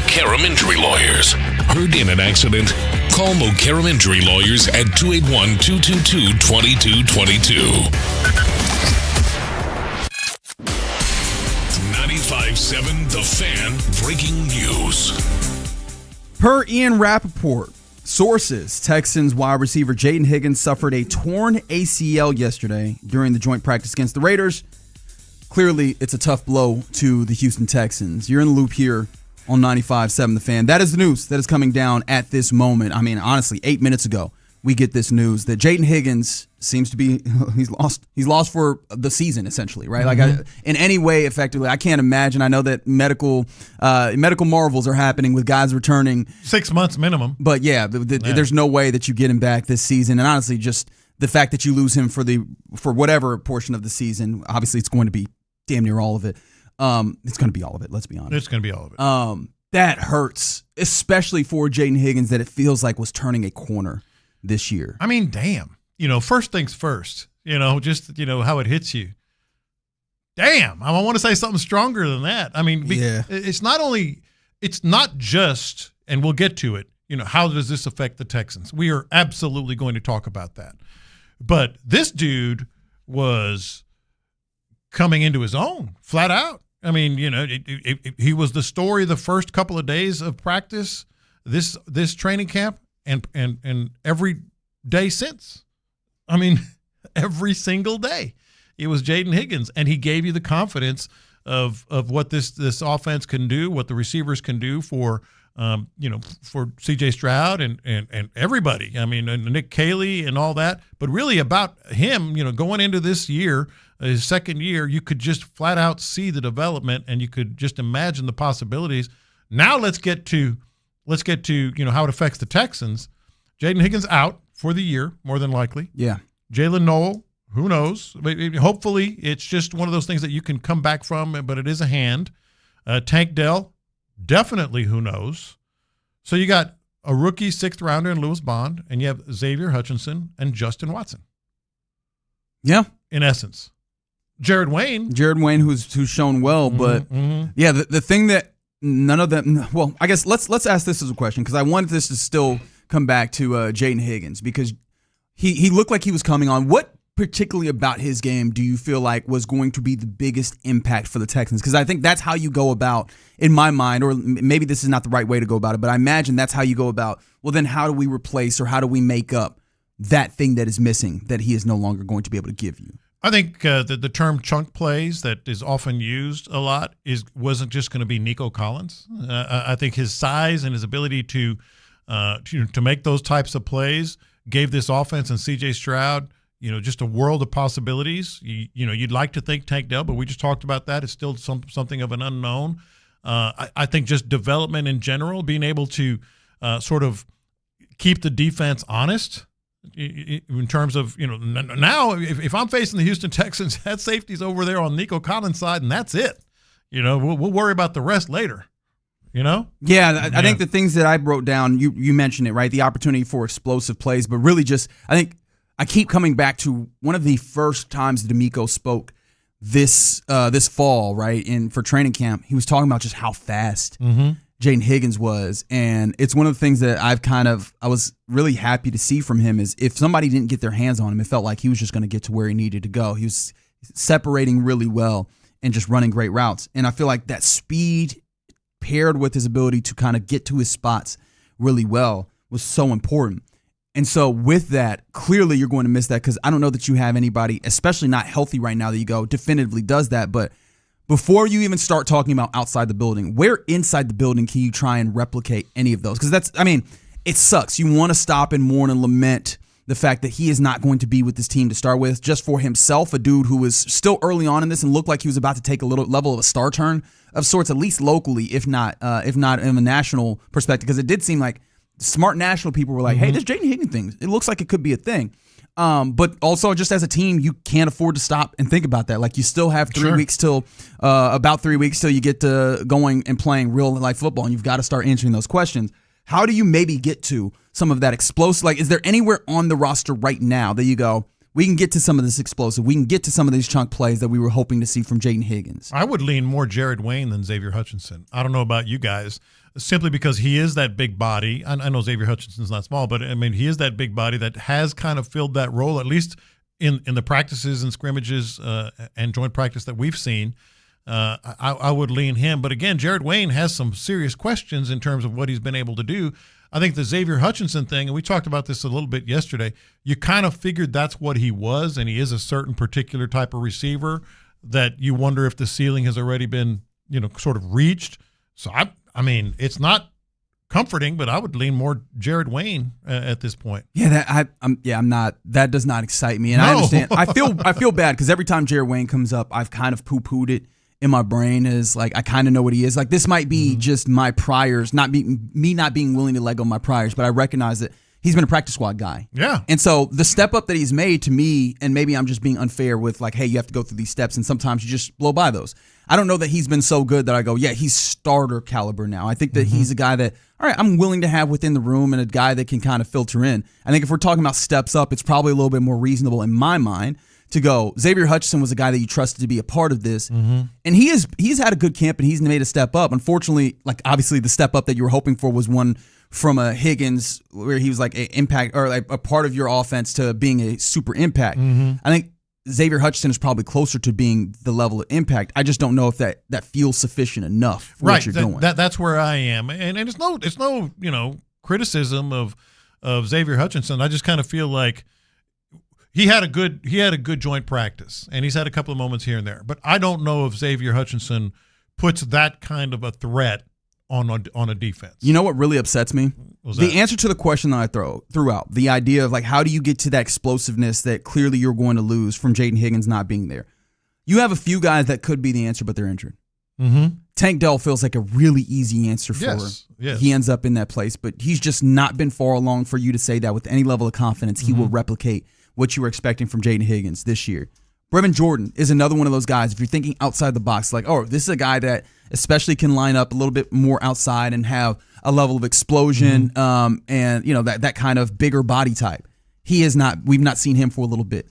Mokaram Injury Lawyers. Heard in an accident? Call Mokaram Injury Lawyers at 281-222-2222. 95.7 The Fan breaking news. Per Ian Rappaport, sources, Texans wide receiver Jaden Higgins suffered a torn ACL yesterday during the joint practice against the Raiders. Clearly, it's a tough blow to the Houston Texans. You're in the loop here on 95.7 The Fan. That is the news that is coming down at this moment. I mean, honestly, 8 minutes ago, we get this news that Jaden Higgins seems to be he's lost for the season, essentially, right? Mm-hmm. Like in any way, effectively, I can't imagine. I know that medical marvels are happening with guys returning 6 months minimum. but yeah, there's no way that you get him back this season. And honestly, just the fact that you lose him for whatever portion of the season, obviously, it's going to be damn near all of it. It's going to be all of it. Let's be honest. It's going to be all of it. That hurts, especially for Jaden Higgins, that it feels like was turning a corner this year. I mean, damn. First things first. Just how it hits you. Damn. I want to say something stronger than that. I mean, it's not just, and we'll get to it. How does this affect the Texans? We are absolutely going to talk about that. But this dude was coming into his own, flat out. I mean, he was the story the first couple of days of practice, this training camp, and every day since. I mean, every single day, it was Jaden Higgins, and he gave you the confidence of what this offense can do, what the receivers can do for C.J. Stroud and everybody. I mean, and Nick Caley and all that, but really about him, going into this year, his second year, you could just flat out see the development, and you could just imagine the possibilities. Now let's get to how it affects the Texans. Jaden Higgins out for the year, more than likely. Yeah. Jalen Noel, who knows? Hopefully, it's just one of those things that you can come back from, but it is a hand. Tank Dell, definitely who knows. So you got a rookie sixth rounder in Lewis Bond, and you have Xavier Hutchinson and Justin Watson. Yeah. In essence. Jared Wayne, who's shown well, but yeah, the thing that none of them. Well, I guess let's ask this as a question, because I wanted this to still come back to Jaden Higgins, because he looked like he was coming on. What particularly about his game do you feel like was going to be the biggest impact for the Texans? Because I think that's how you go about, in my mind, or maybe this is not the right way to go about it, but I imagine that's how you go about, well, then how do we replace or how do we make up that thing that is missing that he is no longer going to be able to give you? I think the term chunk plays that is often used a lot wasn't just going to be Nico Collins. I think his size and his ability to make those types of plays gave this offense and C.J. Stroud, just a world of possibilities. You'd like to think Tank Dell, but we just talked about that. It's still something of an unknown. I think just development in general, being able to sort of keep the defense honest. In terms of, now if I'm facing the Houston Texans, that safety's over there on Nico Collins' side, and that's it. We'll worry about the rest later. Yeah, I think the things that I wrote down, you mentioned it, right? The opportunity for explosive plays, but really just, I think I keep coming back to one of the first times D'Amico spoke this fall, right? For training camp, he was talking about just how fast Jaden Higgins was, and it's one of the things that I was really happy to see from him is if somebody didn't get their hands on him, it felt like he was just going to get to where he needed to go. He was separating really well and just running great routes, and I feel like that speed paired with his ability to kind of get to his spots really well was so important. And so with that, clearly you're going to miss that, because I don't know that you have anybody, especially not healthy right now, that you go definitively does that, but before you even start talking about outside the building, where inside the building can you try and replicate any of those? Because it sucks. You want to stop and mourn and lament the fact that he is not going to be with this team to start with, just for himself, a dude who was still early on in this and looked like he was about to take a little level of a star turn of sorts, at least locally, if not in a national perspective. Because it did seem like smart national people were like, hey, this Jaden Higgins thing, it looks like it could be a thing. But also, just as a team, you can't afford to stop and think about that. Like, you still have 3 weeks till about 3 weeks till you get to going and playing real life football, and you've got to start answering those questions. How do you maybe get to some of that explosive? Like, is there anywhere on the roster right now that you go, we can get to some of this explosive, we can get to some of these chunk plays that we were hoping to see from Jaden Higgins? I would lean more Jared Wayne than Xavier Hutchinson. I don't know about you guys. simply because he is that big body. I know Xavier Hutchinson's not small, but I mean, he is that big body that has kind of filled that role, at least in the practices and scrimmages and joint practice that we've seen. I would lean him. But again, Jared Wayne has some serious questions in terms of what he's been able to do. I think the Xavier Hutchinson thing, and we talked about this a little bit yesterday, you kind of figured that's what he was, and he is a certain particular type of receiver that you wonder if the ceiling has already been, sort of reached. So, I mean, it's not comforting, but I would lean more Jared Wayne at this point. Yeah, I'm not. That does not excite me, and I understand. I feel bad because every time Jared Wayne comes up, I've kind of poo-pooed it in my brain. Is like I kind of know what he is. Like this might be just my priors, not being willing to let go of my priors, but I recognize that he's been a practice squad guy. Yeah, and so the step up that he's made to me, and maybe I'm just being unfair with like, hey, you have to go through these steps, and sometimes you just blow by those. I don't know that he's been so good that I go, yeah, he's starter caliber now. I think that he's a guy that, all right, I'm willing to have within the room and a guy that can kind of filter in. I think if we're talking about steps up, it's probably a little bit more reasonable in my mind to go, Xavier Hutchinson was a guy that you trusted to be a part of this. And he's had a good camp and he's made a step up. Unfortunately, like obviously the step up that you were hoping for was one from a Higgins where he was like an impact or like a part of your offense to being a super impact. I think Xavier Hutchinson is probably closer to being the level of impact. I just don't know if that feels sufficient enough for what you're doing. That's where I am, and it's no criticism of Xavier Hutchinson. I just kind of feel like he had a good joint practice, and he's had a couple of moments here and there. But I don't know if Xavier Hutchinson puts that kind of a threat on a defense. You know what really upsets me? The answer to the question that I threw out, the idea of like how do you get to that explosiveness that clearly you're going to lose from Jaden Higgins not being there? You have a few guys that could be the answer, but they're injured. Tank Dell feels like a really easy answer for him. Yes. He ends up in that place, but he's just not been far along for you to say that with any level of confidence he will replicate what you were expecting from Jaden Higgins this year. Brevin Jordan is another one of those guys. If you're thinking outside the box, like, oh, this is a guy that especially can line up a little bit more outside and have a level of explosion and that kind of bigger body type. He is not. We've not seen him for a little bit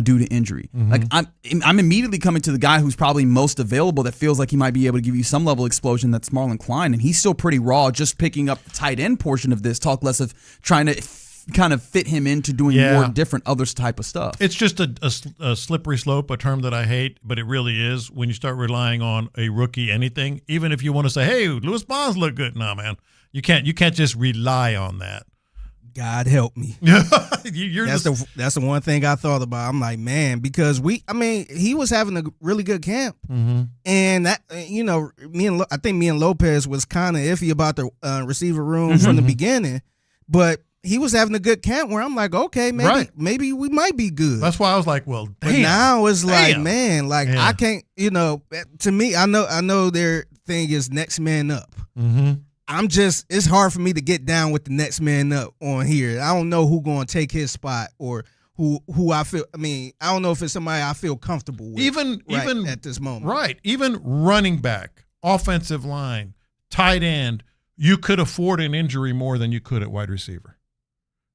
due to injury. Like I'm immediately coming to the guy who's probably most available that feels like he might be able to give you some level of explosion. That's Marlon Klein, and he's still pretty raw. Just picking up the tight end portion of this. Talk less of trying to kind of fit him into doing more different other type of stuff. It's just a slippery slope, a term that I hate, but it really is when you start relying on a rookie anything. Even if you want to say, hey, Louis Bonds look good. Nah, man. You can't just rely on that. God help me. That's the one thing I thought about. I'm like, man, because he was having a really good camp. And that, I think me and Lopez was kind of iffy about the receiver room from the beginning, but he was having a good camp where I'm like, okay, maybe we might be good. That's why I was like, well, damn. But now it's like, man, like I can't, to me, I know their thing is next man up. It's hard for me to get down with the next man up on here. I don't know who going to take his spot or who I feel. I mean, I don't know if it's somebody I feel comfortable with. Even at this moment, right? Even running back, offensive line, tight end, you could afford an injury more than you could at wide receiver.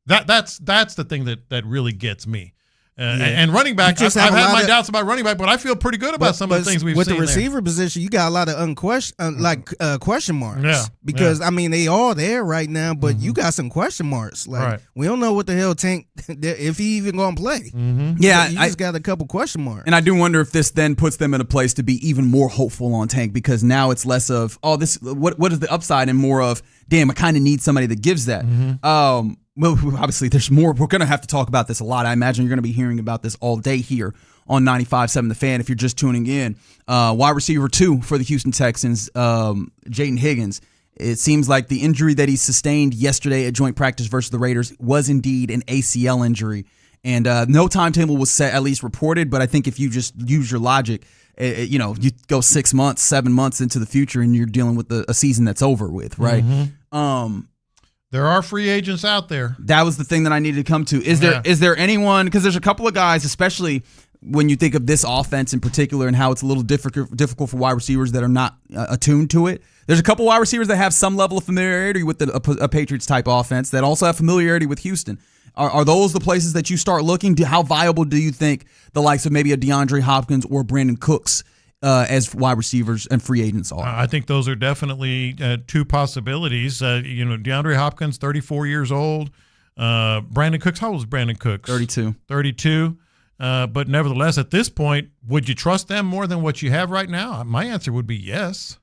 That's the thing that really gets me. And running back, I've had my doubts about running back, but I feel pretty good about some of the things we've seen. With the receiver position, you got a lot of question marks. Yeah, because they all there right now, but you got some question marks. Like we don't know what the hell Tank if he even going to play. Yeah, you just got a couple question marks. And I do wonder if this then puts them in a place to be even more hopeful on Tank because now it's less of what is the upside and more of damn, I kind of need somebody that gives that. Well, obviously, there's more. We're going to have to talk about this a lot. I imagine you're going to be hearing about this all day here on 95.7 The Fan if you're just tuning in. Wide receiver 2 for the Houston Texans, Jaden Higgins. It seems like the injury that he sustained yesterday at joint practice versus the Raiders was indeed an ACL injury. And no timetable was set, at least reported, but I think if you just use your logic, you go 6 months, 7 months into the future and you're dealing with a season that's over with, right? There are free agents out there. That was the thing that I needed to come to. Is there anyone, because there's a couple of guys, especially when you think of this offense in particular and how it's a little difficult for wide receivers that are not attuned to it. There's a couple wide receivers that have some level of familiarity with a Patriots-type offense that also have familiarity with Houston. Are those the places that you start looking? How viable do you think the likes of maybe a DeAndre Hopkins or Brandon Cooks as wide receivers and free agents are. I think those are definitely two possibilities. DeAndre Hopkins, 34 years old. Brandon Cooks, how old is Brandon Cooks? 32. 32. But nevertheless, at this point, would you trust them more than what you have right now? My answer would be yes.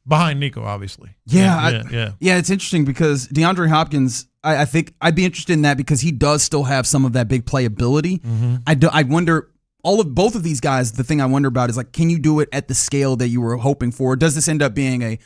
Behind Nico, obviously. Yeah. It's interesting because DeAndre Hopkins, I think I'd be interested in that because he does still have some of that big playability. Mm-hmm. I wonder, both of these guys, the thing I wonder about is like, can you do it at the scale that you were hoping for? Does this end up being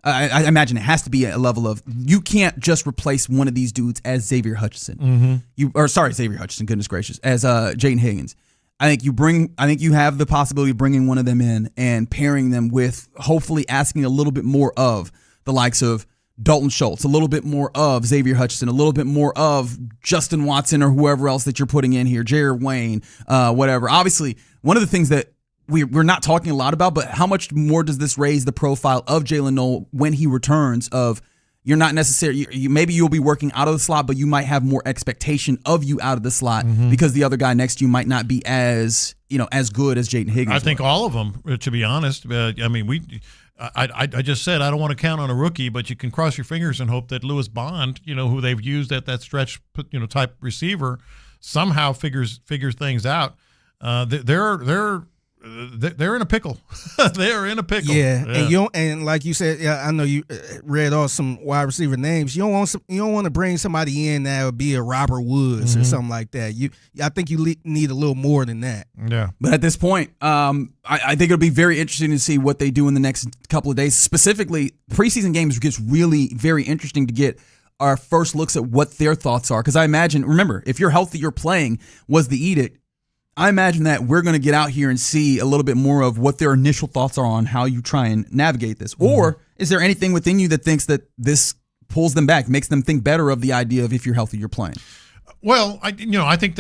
I imagine it has to be a level of, you can't just replace one of these dudes as Xavier Hutchinson. Mm-hmm. Xavier Hutchinson, goodness gracious, as Jaden Higgins. I think you have the possibility of bringing one of them in and pairing them with hopefully asking a little bit more of the likes of Dalton Schultz, a little bit more of Xavier Hutchinson, a little bit more of Justin Watson or whoever else that you're putting in here, Jared Wayne, whatever. Obviously, one of the things that we're not talking a lot about, but how much more does this raise the profile of Jalen Noel when he returns? Of you're not necessarily, maybe you'll be working out of the slot, but you might have more expectation of you out of the slot because the other guy next to you might not be as good as Jaden Higgins. I think all of them, to be honest. I just said I don't want to count on a rookie, but you can cross your fingers and hope that Lewis Bond, who they've used at that stretch, type receiver, somehow figures things out. They're in a pickle. They are in a pickle. Yeah. And like you said, I know you read off some wide receiver names. You don't want to bring somebody in that would be a Robert Woods or something like that. I think you need a little more than that. Yeah. But at this point, I think it'll be very interesting to see what they do in the next couple of days. Specifically, preseason games gets really very interesting to get our first looks at what their thoughts are. Because I imagine, remember, if you're healthy, you're playing was the edict. I imagine that we're going to get out here and see a little bit more of what their initial thoughts are on how you try and navigate this. Or is there anything within you that thinks that this pulls them back, makes them think better of the idea of if you're healthy, you're playing? Well, I think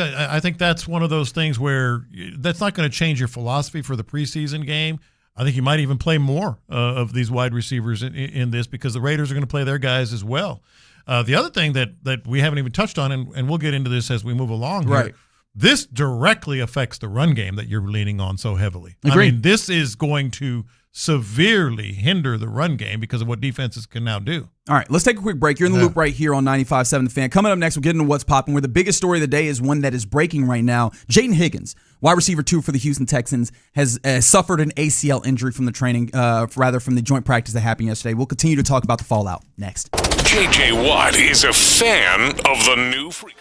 that's one of those things where that's not going to change your philosophy for the preseason game. I think you might even play more of these wide receivers in this because the Raiders are going to play their guys as well. The other thing that we haven't even touched on, and we'll get into this as we move along here, right. This directly affects the run game that you're leaning on so heavily. Agreed. I mean, this is going to severely hinder the run game because of what defenses can now do. All right, let's take a quick break. You're in the loop right here on 95.7 The Fan. Coming up next, we'll get into what's popping, where the biggest story of the day is one that is breaking right now. Jaden Higgins, wide receiver 2 for the Houston Texans, has suffered an ACL injury from the training, from the joint practice that happened yesterday. We'll continue to talk about the fallout next. J.J. Watt is a fan of the new freak.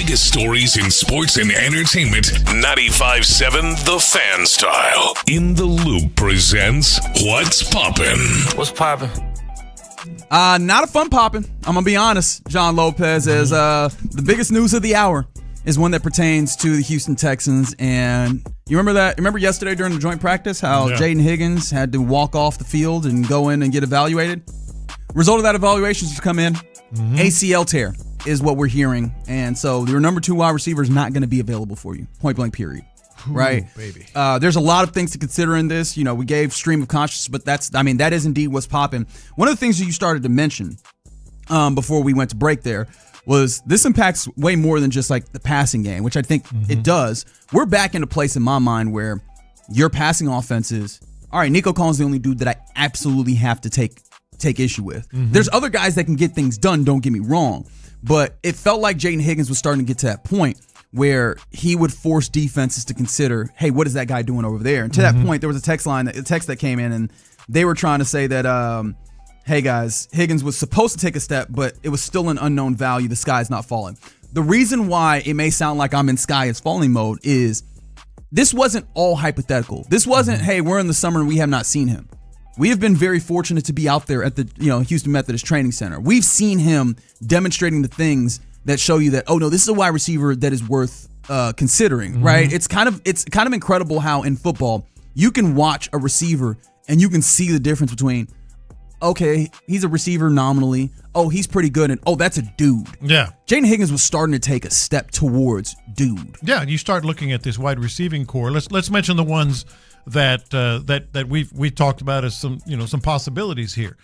biggest stories in sports and entertainment. 95.7 The Fan Style. In the Loop presents What's Poppin'. What's poppin'? Not a fun poppin'. I'm going to be honest, John Lopez, as the biggest news of the hour is one that pertains to the Houston Texans. And you remember that? Remember yesterday during the joint practice how Jaden Higgins had to walk off the field and go in and get evaluated? Result of that evaluation is to come in. ACL tear is what we're hearing. And so your number 2 wide receiver is not going to be available for you. Point blank, period. Right? Baby. There's a lot of things to consider in this. You know, we gave stream of consciousness, but that is indeed what's popping. One of the things that you started to mention before we went to break there was this impacts way more than just like the passing game, which I think it does. We're back in a place in my mind where your passing offense is, all right, Nico Collins is the only dude that I absolutely have to take issue with. There's other guys that can get things done, don't get me wrong, but it felt like Jaden Higgins was starting to get to that point where he would force defenses to consider, hey, what is that guy doing over there? And to that point, there was a text that came in, and they were trying to say that, hey guys, Higgins was supposed to take a step, but it was still an unknown value. The sky is not falling. The reason why it may sound like I'm in sky is falling mode is this wasn't all hypothetical. This wasn't, hey, we're in the summer and we have not seen him. We have been very fortunate to be out there at the Houston Methodist Training Center. We've seen him demonstrating the things that show you that, oh no, this is a wide receiver that is worth considering, right? It's kind of incredible how in football you can watch a receiver and you can see the difference between, okay, he's a receiver nominally. Oh, he's pretty good, and oh, that's a dude. Yeah. Jaden Higgins was starting to take a step towards dude. Yeah, you start looking at this wide receiving core. Let's mention the ones that we've talked about as some possibilities here.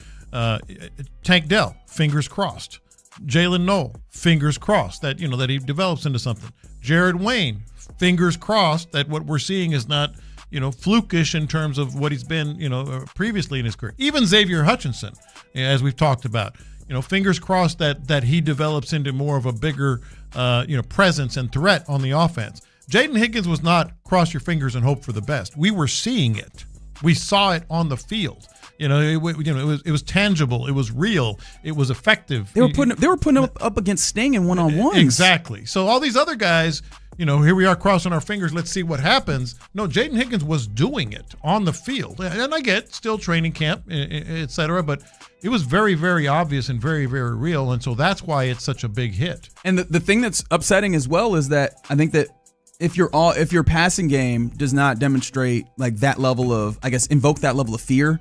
Tank Dell, fingers crossed. Jalen Noel, fingers crossed that that he develops into something. Jared Wayne, fingers crossed that what we're seeing is not flukish in terms of what he's been previously in his career. Even Xavier Hutchinson, as we've talked about, fingers crossed that he develops into more of a bigger presence and threat on the offense. Jaden Higgins was not cross your fingers and hope for the best. We were seeing it. We saw it on the field. It was tangible. It was real. It was effective. They were putting him up against Sting in one-on-ones. Exactly. So all these other guys, here we are crossing our fingers. Let's see what happens. No, Jaden Higgins was doing it on the field. And I get still training camp, et cetera, but it was very, very obvious and very, very real. And so that's why it's such a big hit. And the thing that's upsetting as well is that I think that if your passing game does not demonstrate like that level of, I guess, invoke that level of fear,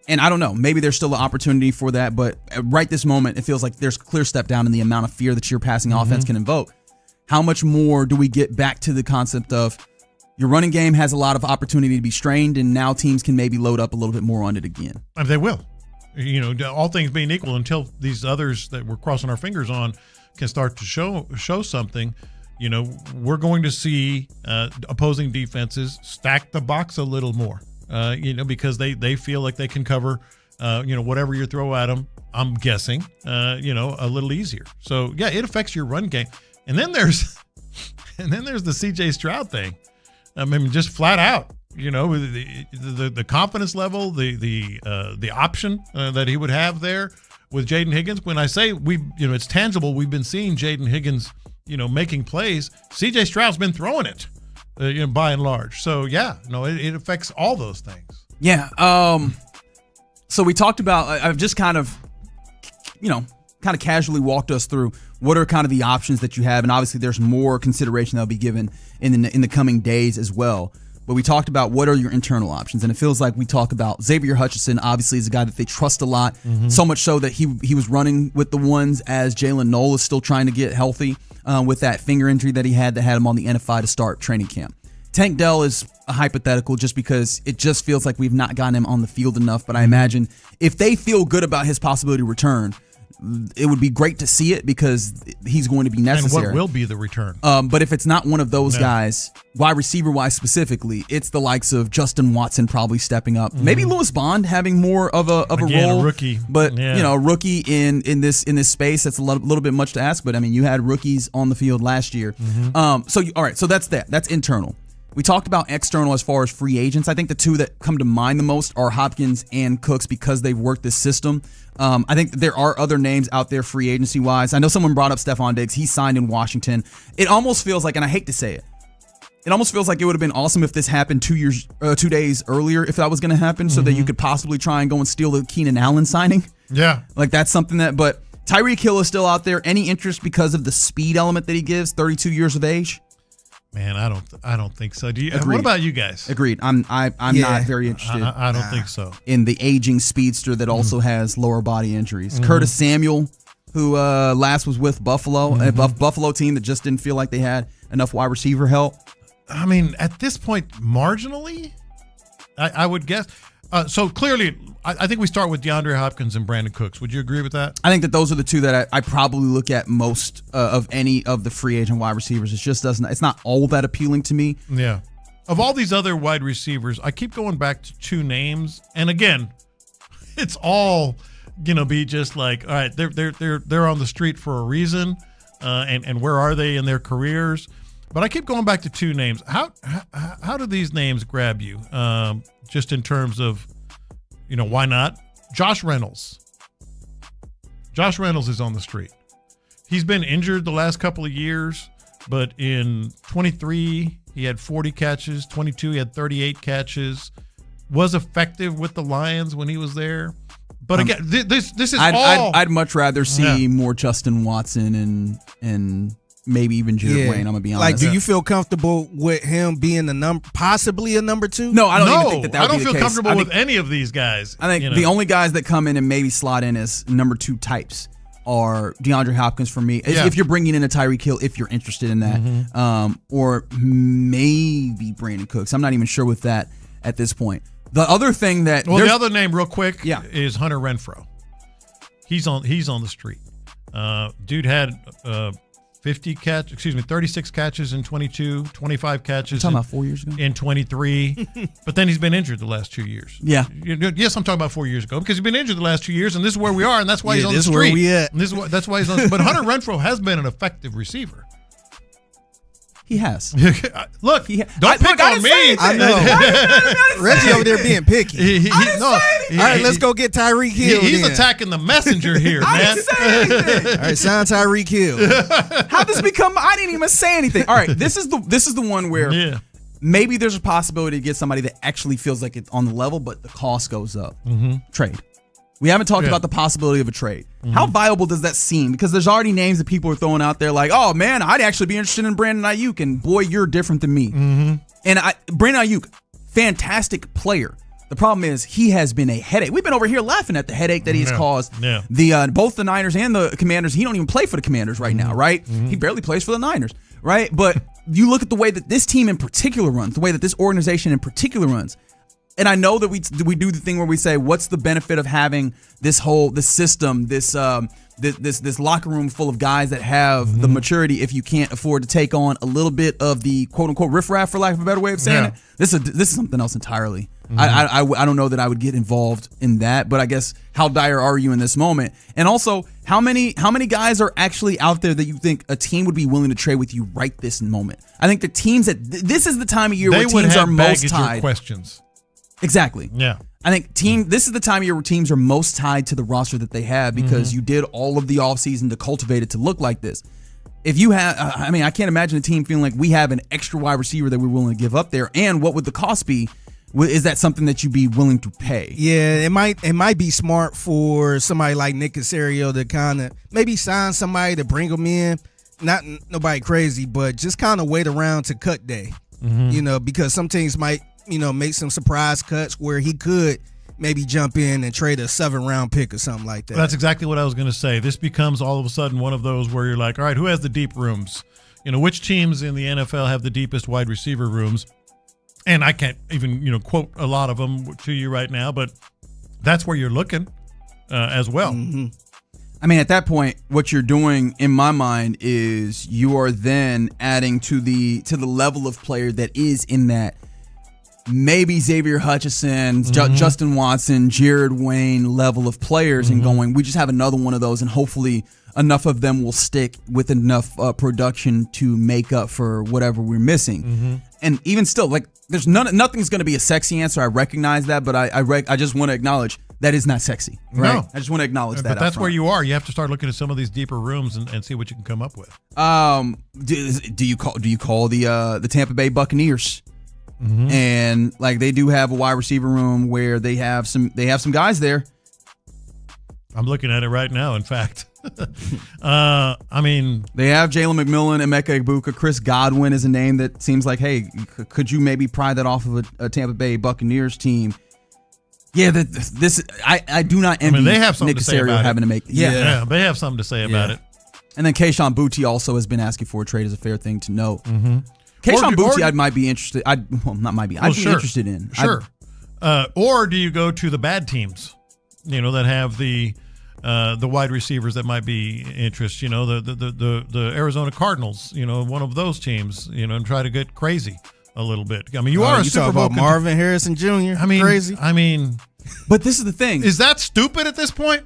and I don't know, maybe there's still an opportunity for that, but right this moment, it feels like there's a clear step down in the amount of fear that your passing offense can invoke. How much more do we get back to the concept of your running game has a lot of opportunity to be strained, and now teams can maybe load up a little bit more on it again? And they will. All things being equal, until these others that we're crossing our fingers on can start to show something, we're going to see opposing defenses stack the box a little more. Because they feel like they can cover, whatever you throw at them, I'm guessing, a little easier. So, yeah, it affects your run game. And then there's the CJ Stroud thing. I mean, just flat out, the confidence level, the option that he would have there with Jaden Higgins. When I say it's tangible, we've been seeing Jaden Higgins, making plays. CJ Stroud's been throwing it. By and large. So, yeah, it affects all those things. Yeah. So we talked about, I've just kind of casually walked us through what are kind of the options that you have. And obviously there's more consideration that'll be given in the coming days as well. But we talked about what are your internal options. And it feels like we talk about Xavier Hutchinson, obviously, is a guy that they trust a lot. So much so that he was running with the ones as Jalen Noel is still trying to get healthy. With that finger injury that he had him on the NFI to start training camp. Tank Dell is a hypothetical just because it just feels like we've not gotten him on the field enough. But I imagine if they feel good about his possibility to return, it would be great to see it because he's going to be necessary. And what will be the return? But if it's not one of those guys, wide receiver-wise specifically, it's the likes of Justin Watson probably stepping up. Maybe Lewis Bond having more of a role. A rookie. But, a rookie in this space, that's a little bit much to ask. But, I mean, you had rookies on the field last year. So that's that. That's internal. We talked about external as far as free agents. I think the two that come to mind the most are Hopkins and Cooks because they've worked this system. I think there are other names out there free agency-wise. I know someone brought up Stephon Diggs. He signed in Washington. It almost feels like, and I hate to say it, it almost feels like it would have been awesome if this happened 2 days earlier, if that was going to happen, so that you could possibly try and go and steal the Keenan Allen signing. Yeah. Like that's something that, but Tyreek Hill is still out there. Any interest because of the speed element that he gives, 32 years of age? Man, I don't think so. Do you? Agreed. What about you guys? Agreed. I'm not very interested. I don't think so. In the aging speedster that also has lower body injuries. Curtis Samuel, who last was with Buffalo, a Buffalo team that just didn't feel like they had enough wide receiver help. I mean, at this point, marginally, I would guess. So clearly, I think we start with DeAndre Hopkins and Brandon Cooks. Would you agree with that? I think that those are the two that I probably look at most of any of the free agent wide receivers. It just doesn't. It's not all that appealing to me. Yeah. Of all these other wide receivers, I keep going back to two names, and again, it's all gonna be just like, all right, they're on the street for a reason, and where are they in their careers? But I keep going back to two names. How do these names grab you? Just in terms of, why not? Josh Reynolds. Josh Reynolds is on the street. He's been injured the last couple of years, but in 23, he had 40 catches. 22, he had 38 catches. Was effective with the Lions when he was there. But again, this is all. I'd much rather see more Justin Watson and maybe even Jared Wayne. I'm gonna be honest. Like, do you feel comfortable with him being possibly a number two? No, I don't even think that I would don't be the feel case. comfortable with any of these guys. I think the only guys that come in and maybe slot in as number two types are DeAndre Hopkins for me. If you're bringing in a Tyreek Hill, if you're interested in that, or maybe Brandon Cooks. I'm not even sure with that at this point. The other thing that the other name, real quick, is Hunter Renfrow. He's on the street. Dude had 36 catches in 22, 25 catches. Talking about 4 years ago? In 23, but then he's been injured the last 2 years. Yeah. Yes, I'm talking about 4 years ago because he's been injured the last 2 years, and this is where we are, and that's why he's on the this is street. where we at. And that's why he's on. But Hunter Renfrow has been an effective receiver. He has. Look, don't pick on me. I know. Reggie over there being picky. All right, let's go get Tyreek Hill. He's attacking the messenger here, man. All right, sign Tyreek Hill. How does become? I didn't even say anything. All right, this is the one where maybe there's a possibility to get somebody that actually feels like it's on the level, but the cost goes up. Trade. We haven't talked about the possibility of a trade. How viable does that seem? Because there's already names that people are throwing out there like, oh, man, I'd actually be interested in Brandon Ayuk, and boy, you're different than me. And Brandon Ayuk, fantastic player. The problem is he has been a headache. We've been over here laughing at the headache that he's caused. Both the Niners and the Commanders. He don't even play for the Commanders right now, right? He barely plays for the Niners, right? But you look at the way that this team in particular runs, the way that this organization in particular runs. And I know that we do the thing where we say, what's the benefit of having this system, this locker room full of guys that have the maturity if you can't afford to take on a little bit of the quote unquote riffraff, for lack of a better way of saying it? This is something else entirely. I don't know that I would get involved in that, but I guess how dire are you in this moment? And also, how many guys are actually out there that you think a team would be willing to trade with you right this moment? I think the teams this is the time of year where teams are most tied. Questions. Exactly. Yeah. I think this is the time of year where teams are most tied to the roster that they have because you did all of the offseason to cultivate it to look like this. If you have, I can't imagine a team feeling like we have an extra wide receiver that we're willing to give up there. And what would the cost be? Is that something that you'd be willing to pay? Yeah, it might be smart for somebody like Nick Caserio to kind of maybe sign somebody to bring them in. Not nobody crazy, but just kind of wait around to cut day. Because some teams might make some surprise cuts where he could maybe jump in and trade a 7th-round pick or something like that. That's exactly what I was going to say. This becomes all of a sudden one of those where you're like, all right, who has the deep rooms? Which teams in the NFL have the deepest wide receiver rooms? And I can't even, quote a lot of them to you right now, but that's where you're looking as well. At that point, what you're doing in my mind is you are then adding to the level of player that is in that. Maybe Xavier Hutchinson, Justin Watson, Jared Wayne level of players and going, we just have another one of those and hopefully enough of them will stick with enough production to make up for whatever we're missing. And even still, like, there's nothing's going to be a sexy answer. I recognize that, but I just want to acknowledge that is not sexy. Right? No. I just want to acknowledge that. But that's where you are. You have to start looking at some of these deeper rooms and see what you can come up with. Do you call the Tampa Bay Buccaneers? And like they do have a wide receiver room where they have some guys there. I'm looking at it right now. In fact, I mean, they have Jalen McMillan, Emeka Egbuka, Chris Godwin is a name that seems like, hey, could you maybe pry that off of a Tampa Bay Buccaneers team? Yeah, I do not envy they have something Nick to say Caserio about having it. to make. Yeah, they have something to say about it. And then Kayshon Boutte also has been asking for a trade as a fair thing to note. Kayshon Boutte, I might be interested. I'd be interested in. Sure. Or do you go to the bad teams, that have the wide receivers that might be interest, the Arizona Cardinals, one of those teams, and try to get crazy a little bit. I mean, you are a Super Bowl about Marvin Harrison Jr. Crazy. But this is the thing. Is that stupid at this point?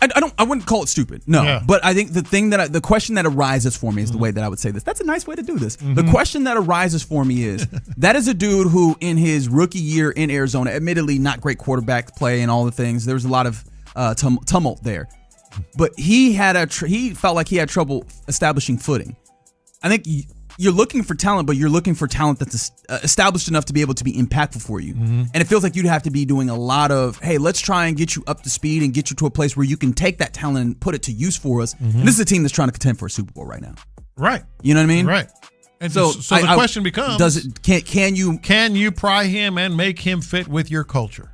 I wouldn't call it stupid. No. Yeah. But I think the question that arises for me is the way that I would say this. That's a nice way to do this. The question that arises for me is that is a dude who in his rookie year in Arizona, admittedly not great quarterback play and all the things. There was a lot of tumult there. But he felt like he had trouble establishing footing. I think you're looking for talent, but you're looking for talent that's established enough to be able to be impactful for you. And it feels like you'd have to be doing a lot of, hey, let's try and get you up to speed and get you to a place where you can take that talent and put it to use for us. And this is a team that's trying to contend for a Super Bowl right now. Right. You know what I mean? Right. And so the question becomes, can you pry him and make him fit with your culture?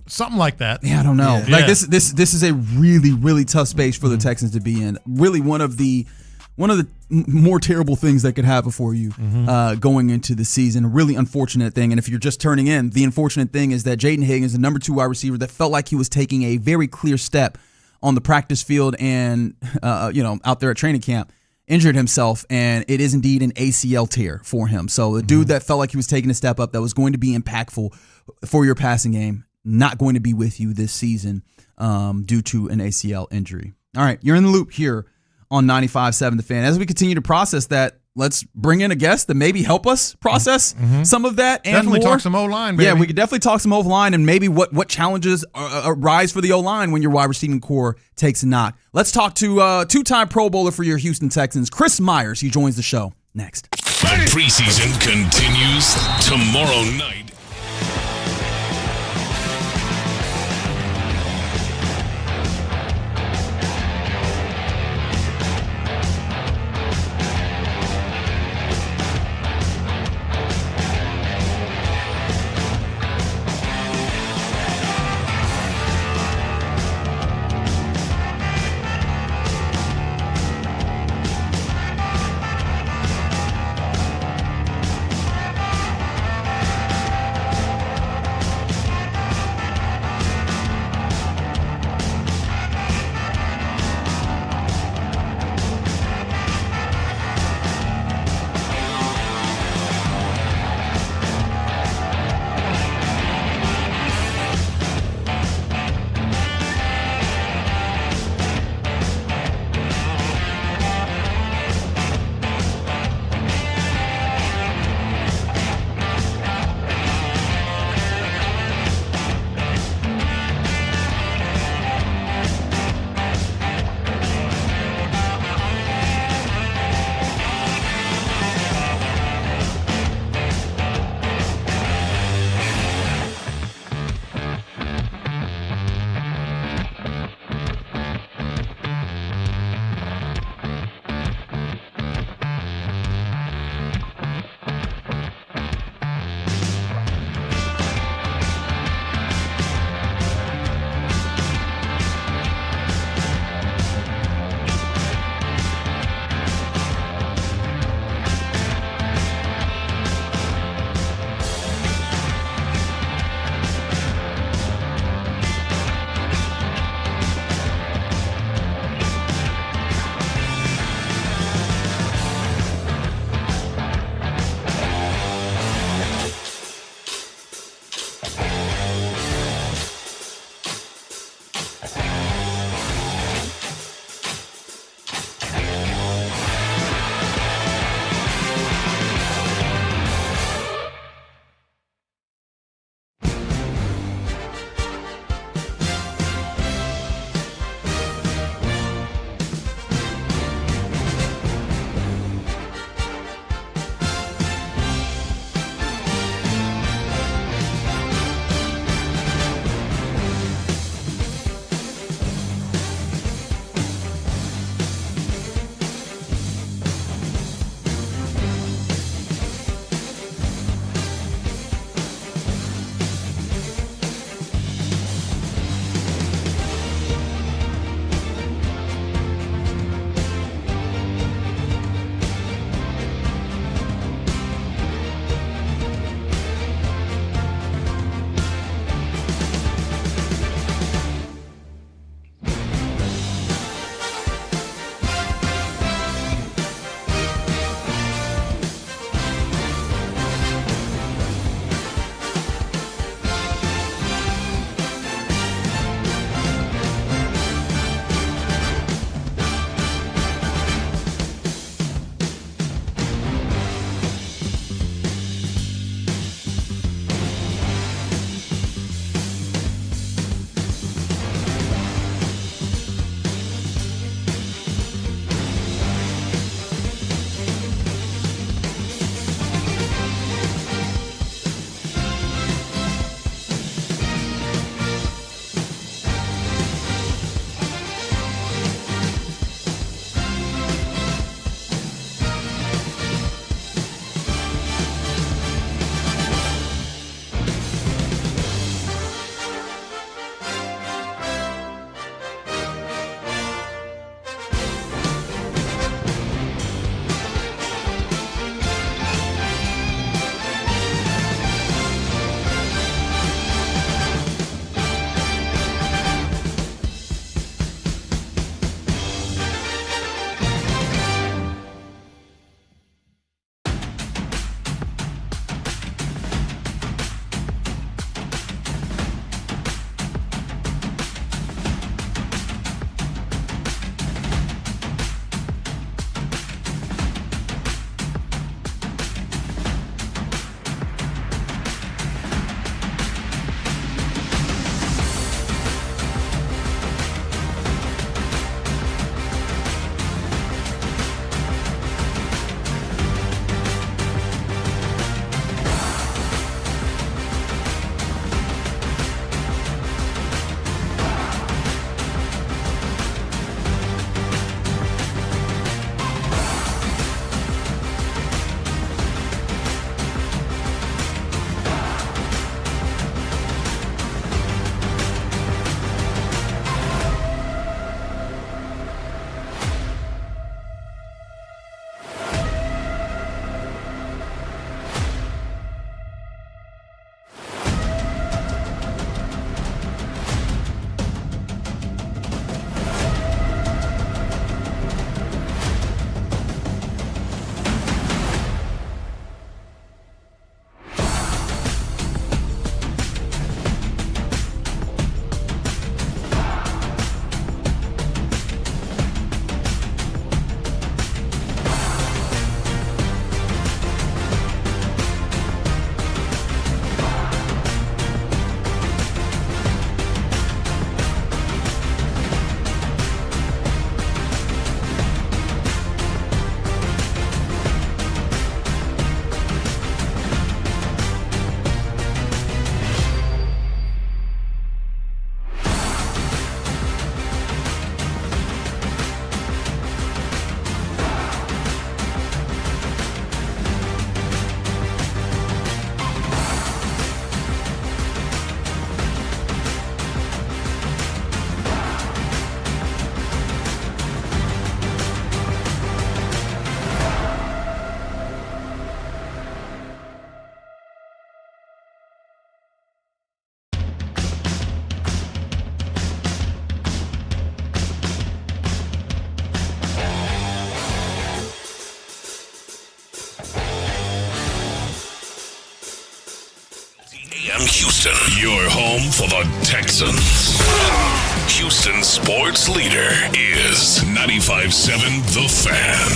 Something like that. Yeah, I don't know. Like this is a really, really tough space for the Texans to be in. Really one of the more terrible things that could happen for you going into the season. A really unfortunate thing. And if you're just turning in, the unfortunate thing is that Jaden Higgins, the number 2 wide receiver that felt like he was taking a very clear step on the practice field and out there at training camp, injured himself, and it is indeed an ACL tear for him. So the dude that felt like he was taking a step up, that was going to be impactful for your passing game, not going to be with you this season due to an ACL injury. All right, you're in the loop here on 95.7 The Fan. As we continue to process that, let's bring in a guest that maybe help us process some of that and definitely more. Talk some O-line, baby. Yeah, we could definitely talk some O-line and maybe what challenges arise for the O-line when your wide receiving core takes a knock. Let's talk to two-time Pro Bowler for your Houston Texans, Chris Myers. He joins the show next. The preseason continues tomorrow night. Houston, your home for the Texans. Houston sports leader is 95.7 The Fan.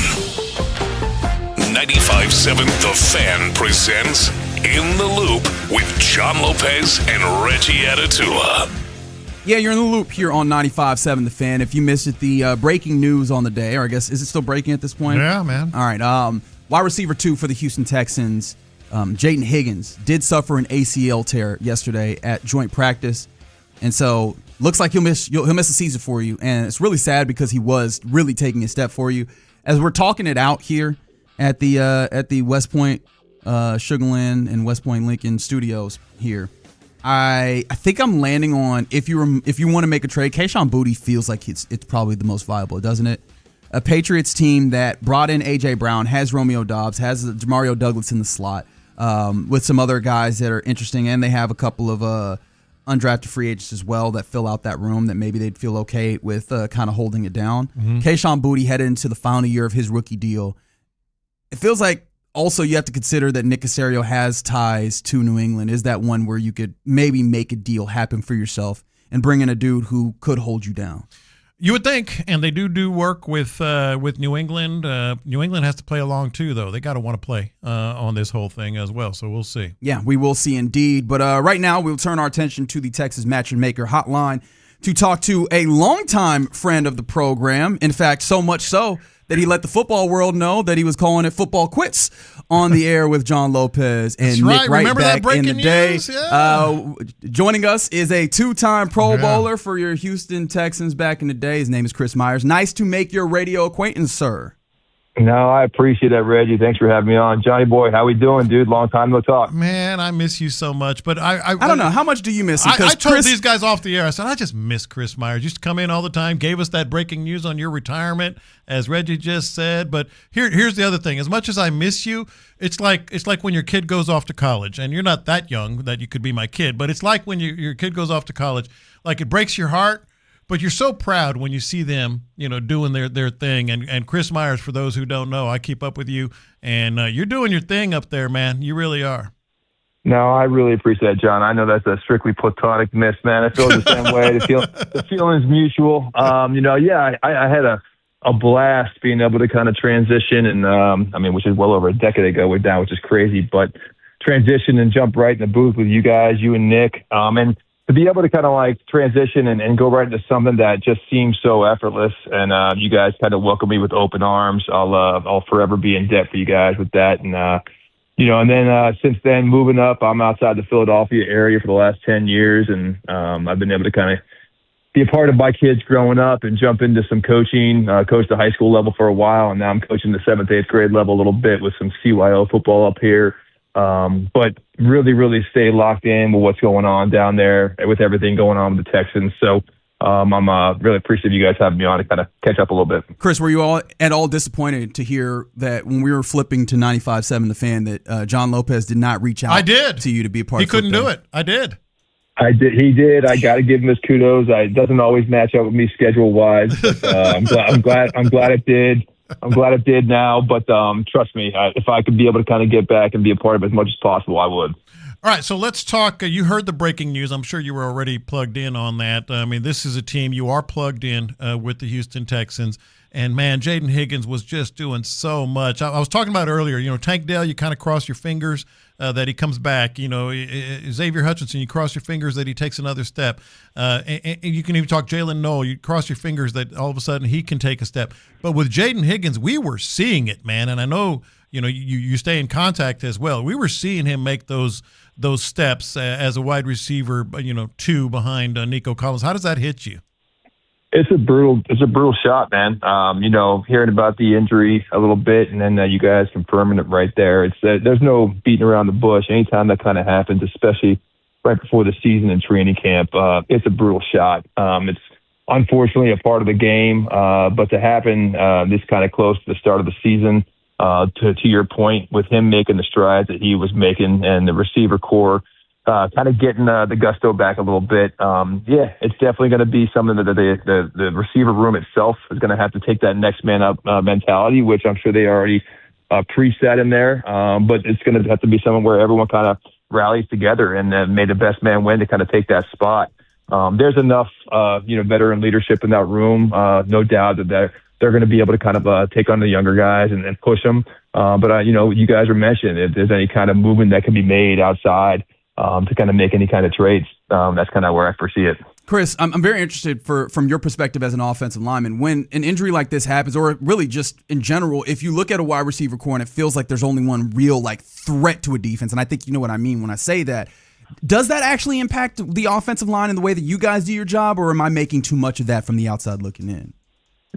95.7 The Fan presents In the Loop with John Lopez and Reggie Atatula. Yeah, you're in the loop here on 95.7 The Fan. If you missed it, the breaking news on the day, or I guess, is it still breaking at this point? Yeah, man. All right. Wide receiver 2 for the Houston Texans, Jaden Higgins, did suffer an ACL tear yesterday at joint practice. And so looks like he'll miss the season for you. And it's really sad because he was really taking a step for you. As we're talking it out here at the West Point Sugarland and West Point Lincoln studios here, I think I'm landing on if you want to make a trade, Kayshon Boutte feels like it's probably the most viable, doesn't it? A Patriots team that brought in A.J. Brown, has Romeo Doubs, has Jamario Douglas in the slot, with some other guys that are interesting, and they have a couple of undrafted free agents as well that fill out that room that maybe they'd feel okay with kind of holding it down. Mm-hmm. Kayshon Boutte headed into the final year of his rookie deal. It feels like also you have to consider that Nick Caserio has ties to New England. Is that one where you could maybe make a deal happen for yourself and bring in a dude who could hold you down? You would think, and they do work with New England. New England has to play along too, though. They got to want to play on this whole thing as well, so we'll see. Yeah, we will see indeed. But right now, we'll turn our attention to the Texas Match and Maker hotline to talk to a longtime friend of the program. In fact, so much so that he let the football world know that he was calling it football quits on the air with John Lopez and That's Nick right back in the day. News? Yeah. Joining us is a 2-time Pro Bowler for your Houston Texans back in the day. His name is Chris Myers. Nice to make your radio acquaintance, sir. No, I appreciate that, Reggie. Thanks for having me on. Johnny boy, how we doing, dude? Long time no talk. Man, I miss you so much. But I don't know. How much do you miss him? I told these guys off the air, I said, I just miss Chris Myers. Used to come in all the time, gave us that breaking news on your retirement, as Reggie just said. But here's the other thing. As much as I miss you, it's like when your kid goes off to college. And you're not that young that you could be my kid. But it's like when your kid goes off to college. Like, it breaks your heart. But you're so proud when you see them, doing their thing. And Chris Myers, for those who don't know, I keep up with you, and you're doing your thing up there, man. You really are. No, I really appreciate that, John. I know that's a strictly platonic miss, man. I feel the same way. The feeling's mutual. I had a blast being able to kind of transition, and which is well over a decade ago now, which is crazy. But transition and jump right in the booth with you guys, you and Nick, and to be able to kind of like transition and go right into something that just seems so effortless, and you guys kind of welcome me with open arms. I'll forever be in debt for you guys with that, and and then since then moving up, I'm outside the Philadelphia area for the last 10 years, and I've been able to kind of be a part of my kids growing up and jump into some coaching. Coached the high school level for a while, and now I'm coaching the 7th, 8th grade level a little bit with some CYO football up here. But really, really stay locked in with what's going on down there with everything going on with the Texans. So I'm really appreciative you guys having me on to kind of catch up a little bit. Chris, were you at all disappointed to hear that when we were flipping to 95.7 The Fan that John Lopez did not reach out to you to be a part of it? He couldn't do it. I did. He did. I got to give him his kudos. It doesn't always match up with me schedule-wise, but I'm glad it did. I'm glad it did now, but trust me, if I could be able to kind of get back and be a part of it as much as possible, I would. All right, so let's talk. You heard the breaking news. I'm sure you were already plugged in on that. This is a team you are plugged in with the Houston Texans. And, man, Jaden Higgins was just doing so much. I was talking about earlier, Tank Dell, you kind of cross your fingers that he comes back. Xavier Hutchinson, you cross your fingers that he takes another step. And you can even talk Jalen Noel. You cross your fingers that all of a sudden he can take a step. But with Jaden Higgins, we were seeing it, man. And I know, you stay in contact as well. We were seeing him make those steps as a wide receiver, 2 behind Nico Collins. How does that hit you? It's a brutal shot, man. Hearing about the injury a little bit, and then you guys confirming it right there. It's there's no beating around the bush. Anytime that kind of happens, especially right before the season and training camp, it's a brutal shot. It's unfortunately a part of the game, but to happen this kind of close to the start of the season, to your point, with him making the strides that he was making and the receiver core kind of getting the gusto back a little bit. It's definitely going to be something that the receiver room itself is going to have to take that next man up mentality, which I'm sure they already preset in there. But it's going to have to be something where everyone kind of rallies together and made the best man win to kind of take that spot. There's enough, veteran leadership in that room. No doubt that they're going to be able to kind of take on the younger guys and push them. But you guys were mentioning if there's any kind of movement that can be made outside to kind of make any kind of trades, that's kind of where I foresee it. Chris, I'm very interested from your perspective as an offensive lineman. When an injury like this happens, or really just in general, if you look at a wide receiver core and it feels like there's only one real threat to a defense, and I think you know what I mean when I say that, does that actually impact the offensive line in the way that you guys do your job, or am I making too much of that from the outside looking in?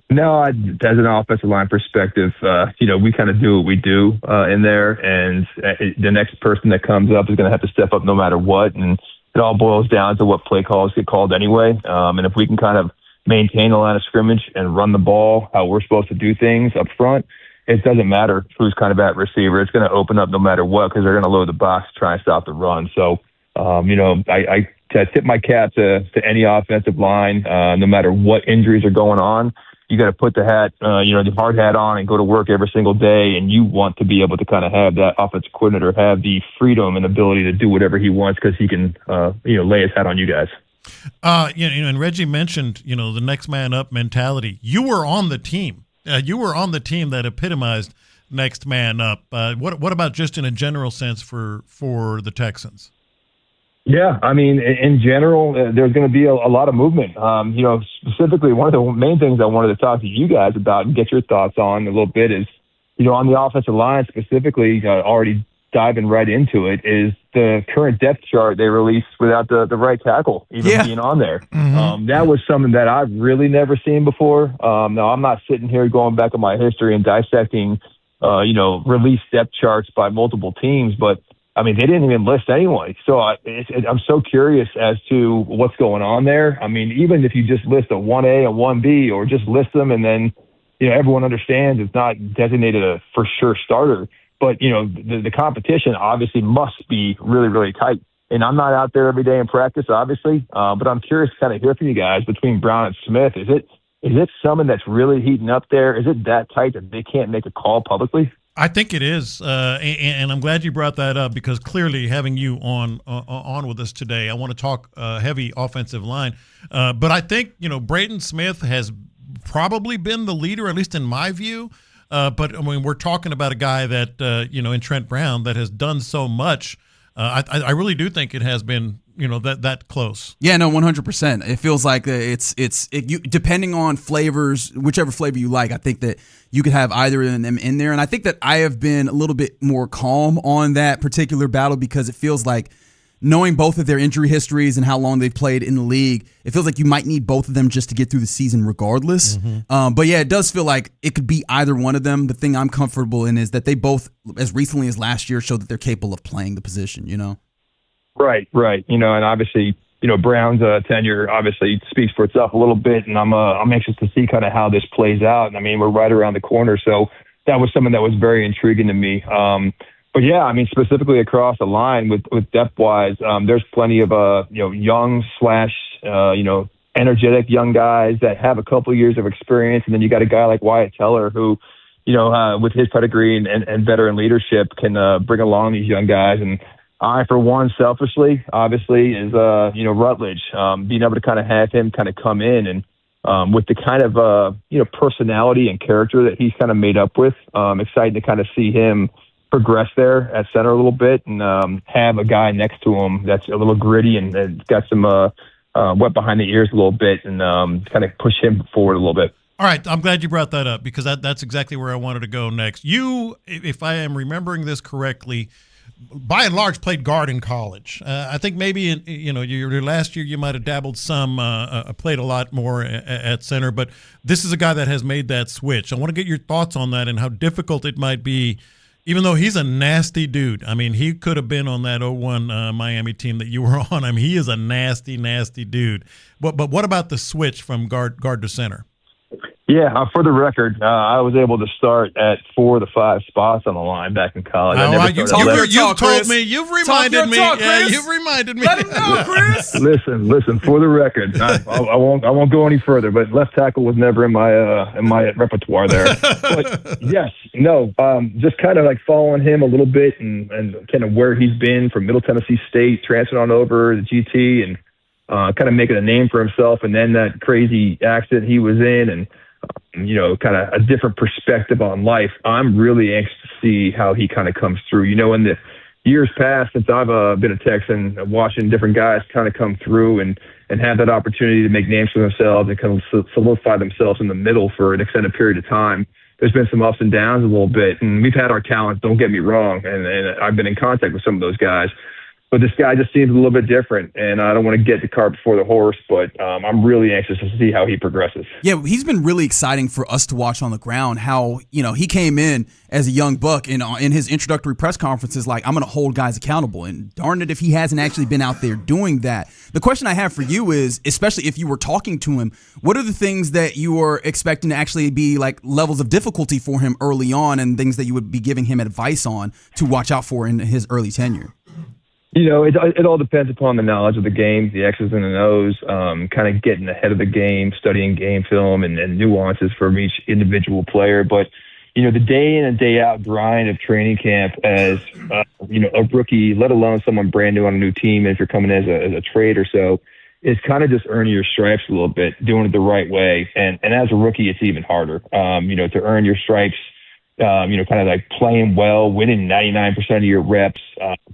No, as an offensive line perspective, we kind of do what we do in there, and the next person that comes up is going to have to step up no matter what, and it all boils down to what play calls get called anyway. And if we can kind of maintain a line of scrimmage and run the ball how we're supposed to do things up front, it doesn't matter who's kind of at receiver. It's going to open up no matter what because they're going to load the box to try and stop the run. So, I tip my cap to any offensive line, no matter what injuries are going on. You got to put the hat, the hard hat on and go to work every single day. And you want to be able to kind of have that offensive coordinator have the freedom and ability to do whatever he wants because he can, lay his hat on you guys. And Reggie mentioned, the next man up mentality. You were on the team. You were on the team that epitomized next man up. What about just in a general sense for the Texans? Yeah, I mean, in general, there's going to be a lot of movement. Specifically, one of the main things I wanted to talk to you guys about and get your thoughts on a little bit is, on the offensive line specifically, already diving right into it, is the current depth chart they released without the right tackle even being on there. Mm-hmm. That was something that I've really never seen before. Now, I'm not sitting here going back in my history and dissecting, release depth charts by multiple teams, but I mean, they didn't even list anyone. So I'm so curious as to what's going on there. I mean, even if you just list a 1A and 1B or just list them and then, everyone understands it's not designated a for sure starter. But, the competition obviously must be really, really tight. And I'm not out there every day in practice, obviously. But I'm curious to kind of hear from you guys between Brown and Smith. Is it someone that's really heating up there? Is it that tight that they can't make a call publicly? I think it is, and I'm glad you brought that up because clearly having you on with us today, I want to talk heavy offensive line. But I think, Braden Smith has probably been the leader, at least in my view. But, I mean, we're talking about a guy that, in Trent Brown that has done so much. I really do think it has been, that close. Yeah, no, 100%. It feels like depending on flavors, whichever flavor you like, I think that you could have either of them in there. And I think that I have been a little bit more calm on that particular battle because it feels like knowing both of their injury histories and how long they've played in the league, it feels like you might need both of them just to get through the season regardless. Mm-hmm. But yeah, it does feel like it could be either one of them. The thing I'm comfortable in is that they both, as recently as last year, showed that they're capable of playing the position, Right. And obviously, Brown's tenure obviously speaks for itself a little bit, and I'm anxious to see kind of how this plays out. And I mean, we're right around the corner, so that was something that was very intriguing to me. But yeah, I mean, specifically across the line with depth wise, there's plenty of young / energetic young guys that have a couple of years of experience, and then you got a guy like Wyatt Teller who, with his pedigree and veteran leadership, can bring along these young guys. And I, for one, selfishly, obviously, is Rutledge, being able to kind of have him kind of come in and with the kind of personality and character that he's kind of made up with. Excited to kind of see him progress there at center a little bit and have a guy next to him that's a little gritty and got some wet behind the ears a little bit and kind of push him forward a little bit. All right, I'm glad you brought that up because that's exactly where I wanted to go next. You, if I am remembering this correctly, by and large, played guard in college. I think maybe your last year you might have dabbled some, played a lot more at center, but this is a guy that has made that switch. I want to get your thoughts on that and how difficult it might be, even though he's a nasty dude. I mean, he could have been on that 0-1 Miami team that you were on. I mean, he is a nasty, nasty dude. But what about the switch from guard to center? Yeah, for the record, I was able to start at 4 of the 5 spots on the line back in college. You've told me. You've reminded me. You've reminded me. Let him know, Chris. Listen. For the record, I won't go any further. But left tackle was never in my repertoire there. But yes, no, just kind of like following him a little bit and kind of where he's been from Middle Tennessee State, transferring on over to GT, and kind of making a name for himself, and then that crazy accident he was in, and kind of a different perspective on life. I'm really anxious to see how he kind of comes through. In the years past, since I've been a Texan, watching different guys kind of come through and have that opportunity to make names for themselves and kind of solidify themselves in the middle for an extended period of time. There's been some ups and downs a little bit, and we've had our talent, don't get me wrong, and I've been in contact with some of those guys. But this guy just seems a little bit different, and I don't want to get the cart before the horse, but I'm really anxious to see how he progresses. Yeah, he's been really exciting for us to watch on the ground. How he came in as a young buck, and in his introductory press conferences, like, I'm going to hold guys accountable. And darn it if he hasn't actually been out there doing that. The question I have for you is, especially if you were talking to him, what are the things that you are expecting to actually be like levels of difficulty for him early on, and things that you would be giving him advice on to watch out for in his early tenure? It all depends upon the knowledge of the game, the X's and the O's, kind of getting ahead of the game, studying game film and nuances from each individual player. But, the day in and day out grind of training camp as, a rookie, let alone someone brand new on a new team, if you're coming as a trade or so, is kind of just earning your stripes a little bit, doing it the right way. And as a rookie, it's even harder, to earn your stripes. Kind of like playing well, winning 99% of your reps,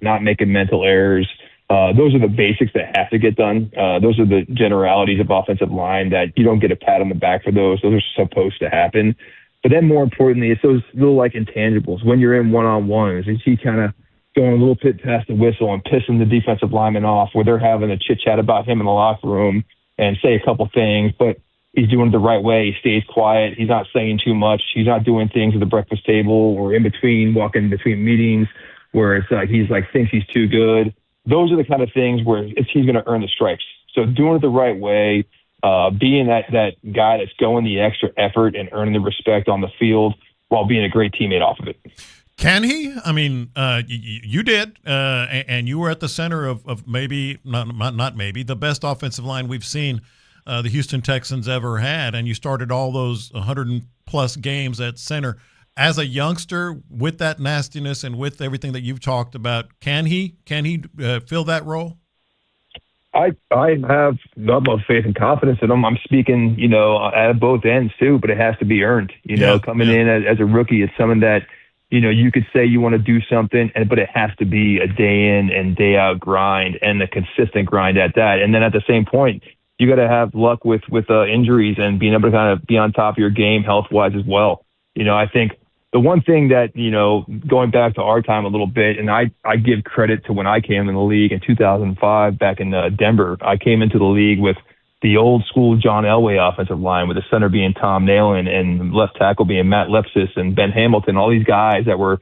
not making mental errors. Those are the basics that have to get done. Those are the generalities of offensive line that you don't get a pat on the back for those. Those are supposed to happen. But then more importantly, it's those little like intangibles. When you're in one-on-ones, and he kind of going a little bit past the whistle and pissing the defensive lineman off, where they're having a chit-chat about him in the locker room and say a couple things, but he's doing it the right way. He stays quiet. He's not saying too much. He's not doing things at the breakfast table or in between, walking between meetings where it's like he's like thinks he's too good. Those are the kind of things where he's going to earn the stripes. So doing it the right way, being that guy that's going the extra effort and earning the respect on the field while being a great teammate off of it. Can he? I mean, you did, and you were at the center of maybe, not maybe, the best offensive line we've seen the Houston Texans ever had, and you started all those 100-plus games at center. As a youngster, with that nastiness and with everything that you've talked about, can he fill that role? I have the utmost faith and confidence in him. I'm speaking, at both ends too, but it has to be earned. Coming in as a rookie, it's something that, you could say you want to do something, but it has to be a day in and day out grind, and a consistent grind at that. And then at the same point, you got to have luck with injuries and being able to kind of be on top of your game health-wise as well. I think the one thing that, going back to our time a little bit, and I give credit to when I came in the league in 2005 back in Denver. I came into the league with the old school John Elway offensive line, with the center being Tom Nalen and left tackle being Matt Lepsis and Ben Hamilton, all these guys that were,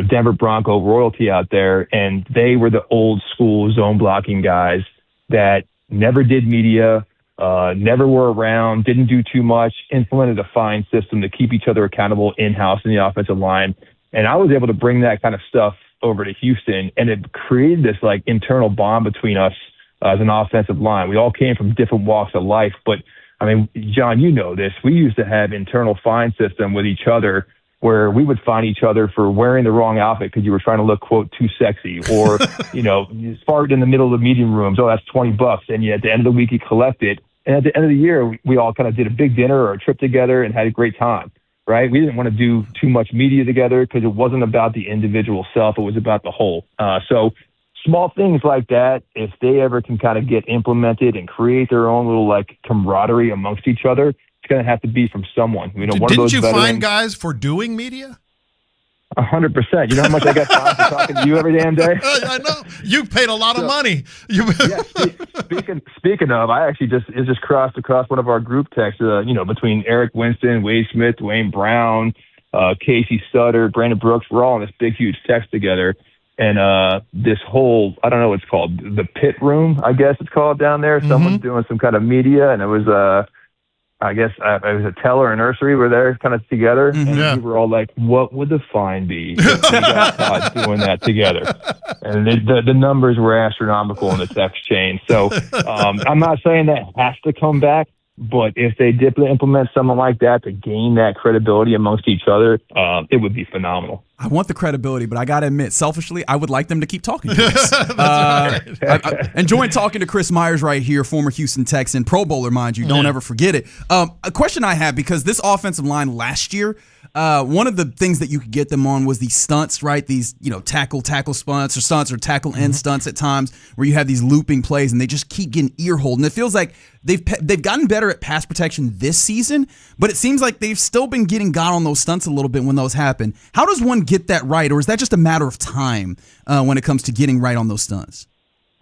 Denver Bronco royalty out there. And they were the old school zone blocking guys that never did media, never were around, didn't do too much, implemented a fine system to keep each other accountable in-house in the offensive line. And I was able to bring that kind of stuff over to Houston, and it created this like internal bond between us as an offensive line. We all came from different walks of life, but I mean, John, you know this. We used to have internal fine system with each other where we would find each other for wearing the wrong outfit because you were trying to look, quote, too sexy, or, you farted in the middle of the meeting rooms. Oh, that's $20. And at the end of the week, you collect it. And at the end of the year, we all kind of did a big dinner or a trip together and had a great time, right? We didn't want to do too much media together because it wasn't about the individual self. It was about the whole. So small things like that, if they ever can kind of get implemented and create their own little like camaraderie amongst each other, it's going to have to be from someone. One of those Didn't you veterans, find guys for doing media? 100%. You know how much I got time for talking to you every damn day? I know. You paid a lot of money. Speaking of, I actually just crossed across one of our group texts, between Eric Winston, Wade Smith, Dwayne Brown, Casey Sutter, Brandon Brooks. We're all in this big, huge text together. And this whole, I don't know what it's called, the pit room, I guess it's called down there. Mm-hmm. Someone's doing some kind of media, and it was, I guess it was a Teller and Nursery were there kind of together, and we were all like, what would the fine be if we got caught doing that together? And the numbers were astronomical in the text chain. So I'm not saying that has to come back, but if they did implement something like that to gain that credibility amongst each other, it would be phenomenal. I want the credibility, but I got to admit, selfishly, I would like them to keep talking to us. I'm enjoying talking to Chris Myers right here, former Houston Texan, Pro Bowler, mind you. Don't ever forget it. A question I have, because this offensive line last year, one of the things that you could get them on was these stunts, right? These, tackle stunts or tackle end stunts at times where you have these looping plays and they just keep getting ear-holed. And it feels like they've gotten better at pass protection this season, but it seems like they've still been getting got on those stunts a little bit when those happen. How does one get that right, or is that just a matter of time when it comes to getting right on those stunts?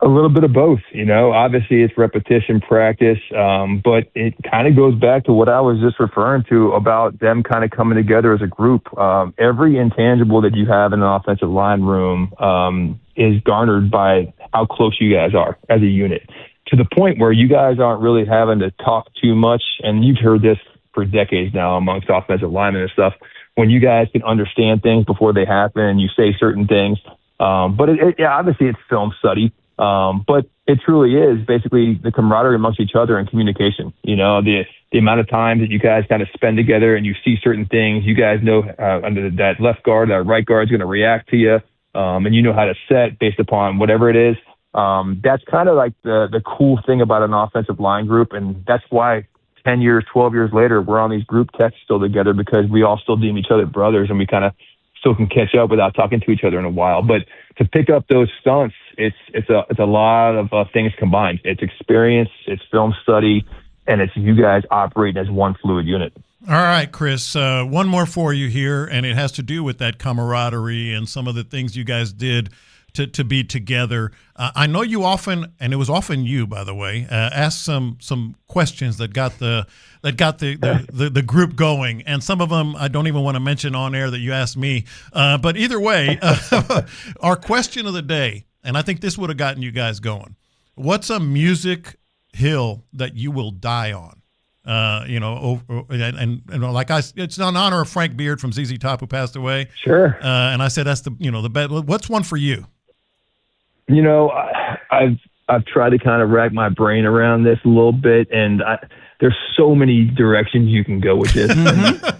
A little bit of both, Obviously, it's repetition, practice, but it kind of goes back to what I was just referring to about them kind of coming together as a group. Every intangible that you have in an offensive line room is garnered by how close you guys are as a unit, to the point where you guys aren't really having to talk too much. And you've heard this for decades now amongst offensive linemen and stuff, when you guys can understand things before they happen and you say certain things. But obviously it's film study. But it truly is basically the camaraderie amongst each other and communication. The amount of time that you guys kind of spend together and you see certain things, you guys know under that left guard, that right guard is going to react to you, and you know how to set based upon whatever it is. That's kind of like the cool thing about an offensive line group, and that's why 10 years, 12 years later, we're on these group texts still together, because we all still deem each other brothers and we kind of still can catch up without talking to each other in a while. But to pick up those stunts, it's a lot of things combined. It's experience, it's film study, and it's you guys operating as one fluid unit. All right, Chris, one more for you here, and it has to do with that camaraderie and some of the things you guys did to be together. I know you often, and it was often you, by the way, asked some questions that got the group going, and some of them I don't even want to mention on air that you asked me. But either way, our question of the day, and I think this would have gotten you guys going. What's a music hill that you will die on? It's in honor of Frank Beard from ZZ Top, who passed away. Sure. And I said that's the bet. What's one for you? I've tried to kind of rack my brain around this a little bit, and there's so many directions you can go with this.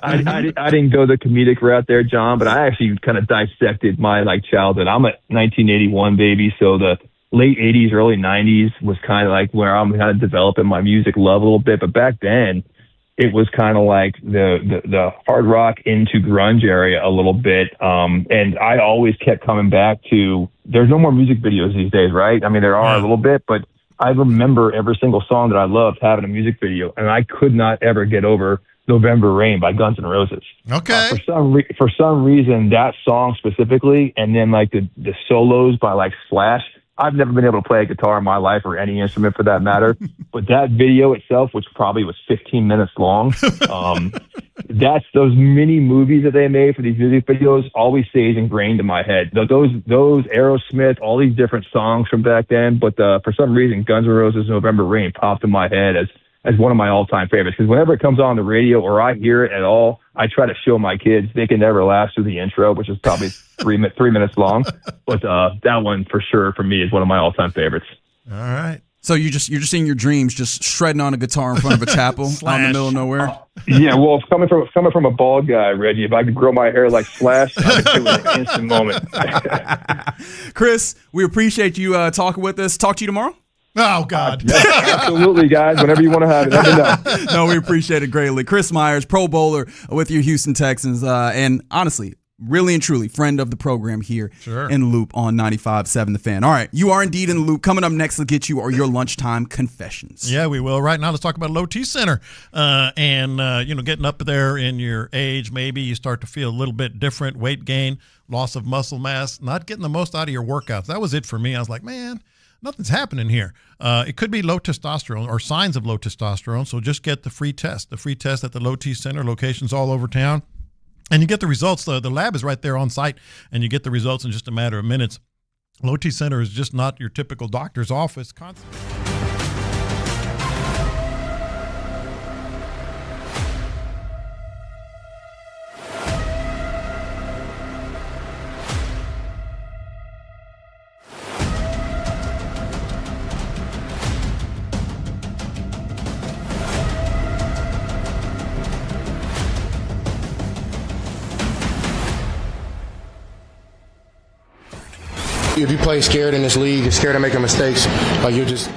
I didn't go the comedic route there, John, but I actually kind of dissected my childhood. I'm a 1981 baby, so the late 80s, early 90s was kind of like where I'm kind of developing my music love a little bit. But back then, it was kind of like the hard rock into grunge area a little bit. And I always kept coming back to, there's no more music videos these days, right? I mean, there are a little bit, but I remember every single song that I loved having a music video, and I could not ever get over November Rain by Guns N' Roses. Okay. For some reason, that song specifically, and then the solos by Slash, I've never been able to play a guitar in my life, or any instrument for that matter. But that video itself, which probably was 15 minutes long, that's those mini movies that they made for these music videos always stays ingrained in my head. Those Aerosmith, all these different songs from back then. But for some reason, Guns N' Roses' November Rain popped in my head as one of my all-time favorites. Because whenever it comes on the radio or I hear it at all, I try to show my kids they can never last through the intro, which is probably 3 minutes long. But that one for sure for me is one of my all-time favorites. All right. So you're just in your dreams, just shredding on a guitar in front of a chapel out in the middle of nowhere. Yeah, well, it's coming from a bald guy, Reggie. If I could grow my hair like Slash, I would do it in an instant moment. Chris, we appreciate you talking with us. Talk to you tomorrow. Oh, God. Absolutely, guys. Whenever you want to have it, let me know. No, we appreciate it greatly. Chris Myers, Pro Bowler with your Houston Texans. And honestly, really and truly, friend of the program here in Loop on 95.7 The Fan. All right, you are indeed in the Loop. Coming up next, we'll get you your lunchtime confessions. Yeah, we will. Right now, let's talk about Low T Center. Getting up there in your age, maybe you start to feel a little bit different, weight gain, loss of muscle mass, not getting the most out of your workouts. That was it for me. I was like, man, nothing's happening here. It could be low testosterone or signs of low testosterone, so just get the free test at the Low T Center, locations all over town. And you get the results. The lab is right there on site, and you get the results in just a matter of minutes. Low T Center is just not your typical doctor's office. you play scared in this league, you're scared of making mistakes, you're just.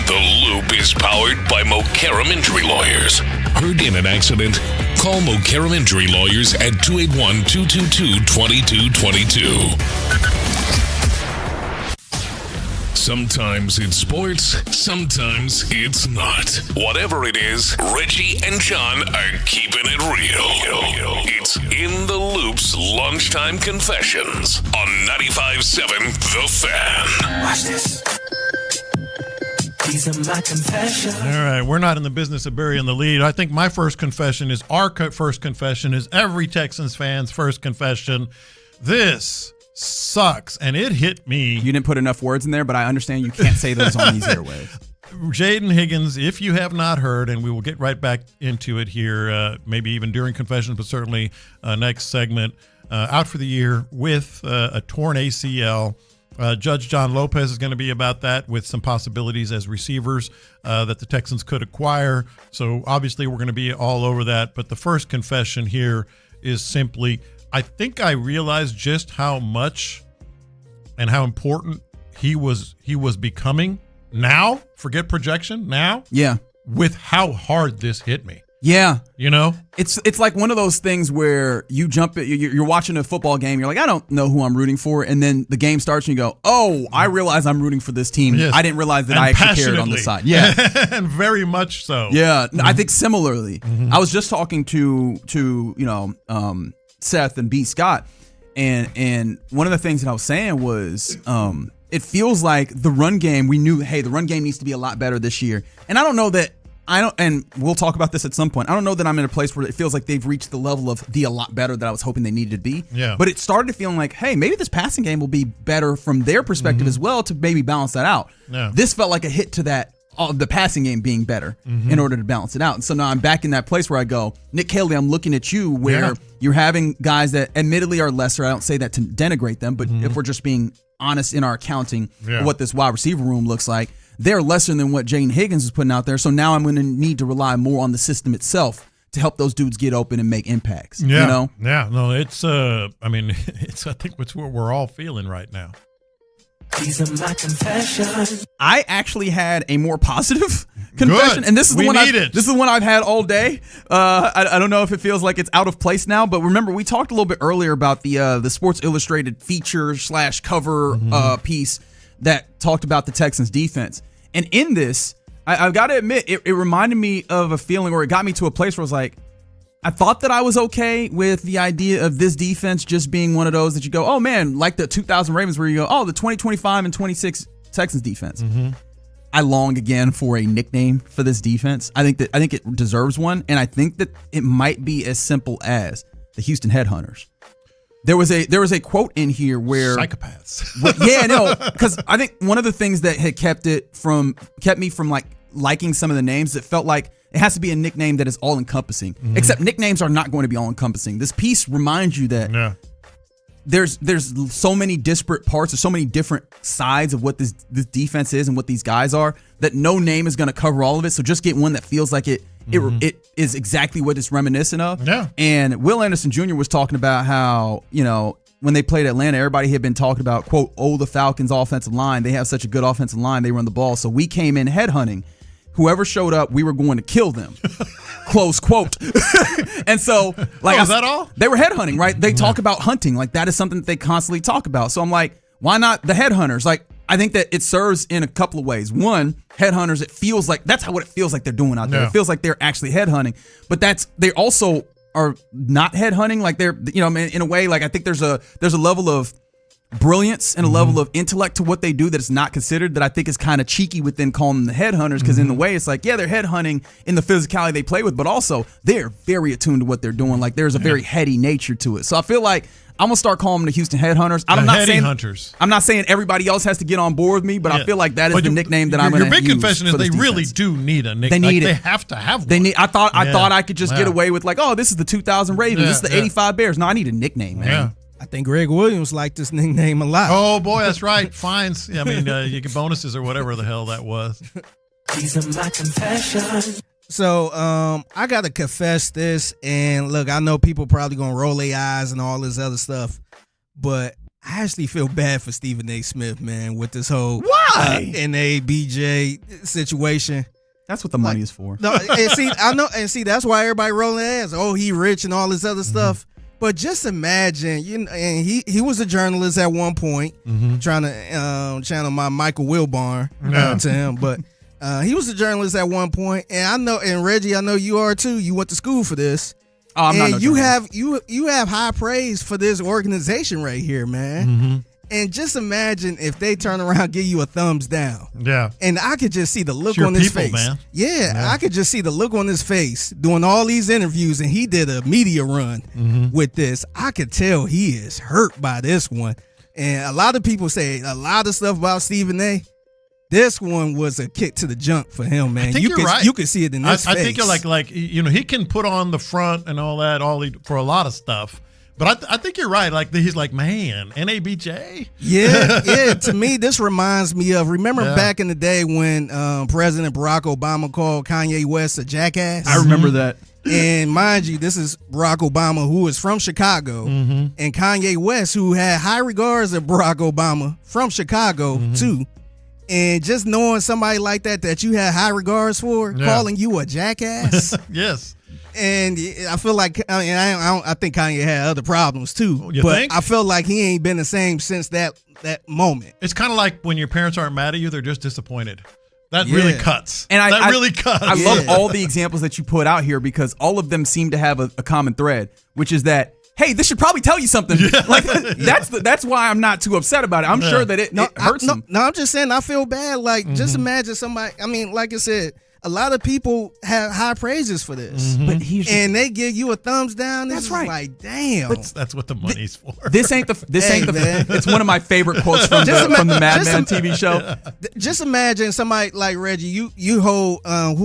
The Loop is powered by Mokaram Injury Lawyers. Hurt in an accident? Call Mokaram Injury Lawyers at 281-222-2222. Sometimes it's sports, sometimes it's not. Whatever it is, Reggie and John are keeping it real. It's In the Loop's Lunchtime Confessions on 95.7 The Fan. Watch this. These are my confessions. All right, we're not in the business of burying the lead. I think my first confession is first confession is every Texans fan's first confession. This sucks, and it hit me. You didn't put enough words in there, but I understand you can't say those on these airwaves. Jaden Higgins, if you have not heard, and we will get right back into it here, maybe even during confessions, but certainly next segment, out for the year with a torn ACL. Judge John Lopez is going to be about that with some possibilities as receivers that the Texans could acquire. So obviously we're going to be all over that. But the first confession here is simply, I think I realized just how much and how important he was becoming now. Forget projection now. Yeah. With how hard this hit me. Yeah. You know? It's like one of those things where you you're watching a football game, you're like, I don't know who I'm rooting for, and then the game starts and you go, oh, I realize I'm rooting for this team. Yes. I didn't realize that And I actually cared on the side. Yeah. And very much so. Yeah. I think similarly. I was just talking to Seth and B. Scott, and one of the things that I was saying was it feels like the run game, we knew, hey, the run game needs to be a lot better this year. And I don't know that and we'll talk about this at some point. I don't know that I'm in a place where it feels like they've reached the level of a lot better that I was hoping they needed to be. Yeah. But it started feeling like, hey, maybe this passing game will be better from their perspective as well to maybe balance that out. Yeah. This felt like a hit to that, the passing game being better in order to balance it out. And so now I'm back in that place where I go, Nick Caley, I'm looking at you where you're having guys that admittedly are lesser. I don't say that to denigrate them, but if we're just being honest in our accounting of what this wide receiver room looks like, they're lesser than what Jaden Higgins is putting out there. So now I'm going to need to rely more on the system itself to help those dudes get open and make impacts. Yeah. You know? Yeah. No, it's, I think it's what we're all feeling right now. These are my confessions. I actually had a more positive confession, and this is the one. This is the one I've had all day. I don't know if it feels like it's out of place now, but remember we talked a little bit earlier about the Sports Illustrated feature / cover piece that talked about the Texans defense, and in this, I've got to admit, it reminded me of a feeling, or it got me to a place where I was like, I thought that I was okay with the idea of this defense just being one of those that you go, oh man, like the 2000 Ravens where you go, oh, the 2025 and 26 Texans defense. I long again for a nickname for this defense. I think it deserves one, and I think that it might be as simple as the Houston Headhunters. There was a quote in here where psychopaths. Because I think one of the things that had kept me from like liking some of the names, that felt like it has to be a nickname that is all encompassing. Except nicknames are not going to be all encompassing. This piece reminds you that there's so many disparate parts, or so many different sides of what this defense is and what these guys are, that no name is going to cover all of it. So just get one that feels like it is exactly what it's reminiscent of. Yeah. And Will Anderson Jr. was talking about how, when they played Atlanta, everybody had been talking about, quote, the Falcons' offensive line. They have such a good offensive line. They run the ball. So we came in headhunting. Whoever showed up, we were going to kill them. Close quote. And so, like, is that all? They were headhunting, right? They talk about hunting. Like, that is something that they constantly talk about. So I'm like, why not the headhunters? Like, I think that it serves in a couple of ways. One, headhunters, it feels like that's what it feels like they're doing out there. Yeah. It feels like they're actually headhunting, but they also are not headhunting. Like they're, in a way, like I think there's a level of brilliance and a level of intellect to what they do that is not considered, that I think is kind of cheeky within calling them the headhunters, because in the way it's like, yeah, they're headhunting in the physicality they play with, but also they're very attuned to what they're doing. Like there's a very heady nature to it. So I feel like I'm gonna start calling them the Houston Headhunters. I'm not saying everybody else has to get on board with me, but I feel like that is the nickname that I'm gonna use. Your big confession is they really do need a nickname. They need it. They have to have one. I thought I could just get away with like, oh, this is the 2000 Ravens. This is the 85 Bears. No, I need a nickname, man. Yeah. I think Greg Williams liked this nickname a lot. Oh boy, that's right. Fines. Yeah, I mean, you get bonuses or whatever the hell that was. These are my confessions. So I gotta confess this, and look, I know people probably gonna roll their eyes and all this other stuff, but I actually feel bad for Stephen A. Smith, man, with this whole NABJ situation. That's what the money is for. No, and see, I know, and see, that's why everybody rolling their ass. Oh, he rich and all this other stuff. But just imagine, and he was a journalist at one point, trying to channel my Michael Wilbon to him. But he was a journalist at one point, and I know, and Reggie, I know you are too. You went to school for this. Oh, I'm not. And you have high praise for this organization right here, man. And just imagine if they turn around and give you a thumbs down. Yeah. And I could just see the look Your on his people, face. man. Yeah, I could just see the look on his face doing all these interviews, and he did a media run with this. I could tell he is hurt by this one. And a lot of people say a lot of stuff about Stephen A. This one was a kick to the junk for him, man. I think you're right. You can see it in his face. I think you're like he can put on the front and all that for a lot of stuff. But I think you're right. Like he's like, man, NABJ. Yeah. To me, this reminds me of back in the day when President Barack Obama called Kanye West a jackass. I remember that. And mind you, this is Barack Obama, who is from Chicago, and Kanye West, who had high regards of Barack Obama from Chicago too. And just knowing somebody like that you had high regards for, calling you a jackass. Yes. And I feel like I think Kanye had other problems too. You but think? I feel like he ain't been the same since that moment. It's kind of like when your parents aren't mad at you; they're just disappointed. That really cuts. And that really cuts. I love all the examples that you put out here because all of them seem to have a common thread, which is that, hey, this should probably tell you something. Like that's why I'm not too upset about it. I'm sure that it hurts him. No, I'm just saying I feel bad. Like just imagine somebody. I mean, like I said, a lot of people have high praises for this, but and they give you a thumbs down. That's right. Like, damn. That's what the money's for. This ain't the. It's one of my favorite quotes from the Mad Men TV show. Just imagine somebody like Reggie. You hold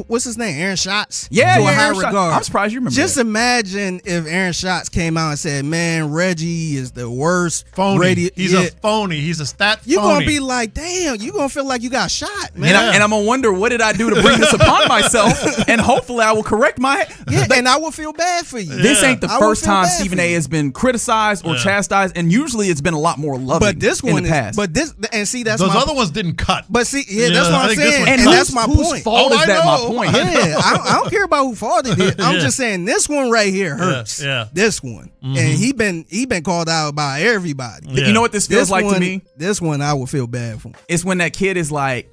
what's his name, Aaron Schatz. Yeah, to a high Aaron Schatz. regard. I'm surprised you remember. Just that. imagine if Aaron Schatz came out and said, "Man, Reggie is the worst phony. He's a phony. He's a stat phony." You're gonna be like, "Damn!" You're gonna feel like you got shot, man. And I'm gonna wonder what did I do to bring this upon myself. And hopefully I will correct and I will feel bad for you. This ain't the first time Stephen A has been criticized or chastised, and usually it's been a lot more loving. But this one in the past. That's those other ones didn't cut. But see, that's what I'm saying, and that's my whose point. fault is that? My point. Yeah, I don't care about who fault it is. I'm just saying this one right here hurts. Yeah. This one, and he been called out by everybody. Yeah. You know what this feels like to me? This one I would feel bad for. It's when that kid is like,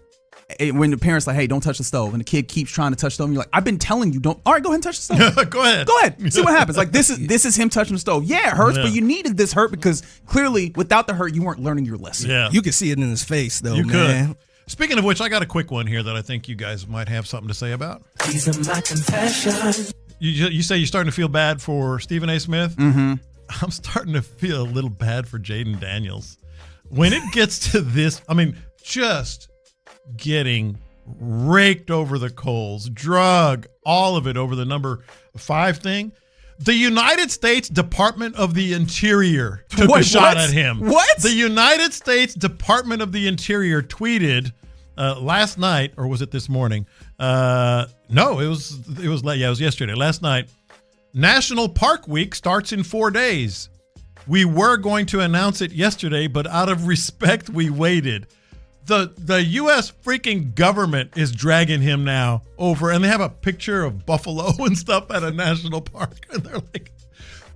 when the parents like, hey, don't touch the stove, and the kid keeps trying to touch the stove, and you're like, I've been telling you, don't. All right, go ahead and touch the stove. Go ahead. See what happens. Like this is him touching the stove. Yeah, it hurts, but you needed this hurt because clearly without the hurt, you weren't learning your lesson. Yeah, you could see it in his face though. You man. could. Speaking of which, I got a quick one here that I think you guys might have something to say about. These are my confessions. You say you're starting to feel bad for Stephen A. Smith. I'm starting to feel a little bad for Jaden Daniels. When it gets to this, I mean, just getting raked over the coals, drug, all of it over the number 5 thing. The United States Department of the Interior took a shot at him. What? The United States Department of the Interior tweeted last night, or was it this morning? No, it was yesterday. Last night. National Park Week starts in 4 days. We were going to announce it yesterday, but out of respect, we waited. The U.S. freaking government is dragging him now over, and they have a picture of buffalo and stuff at a national park. And they're like,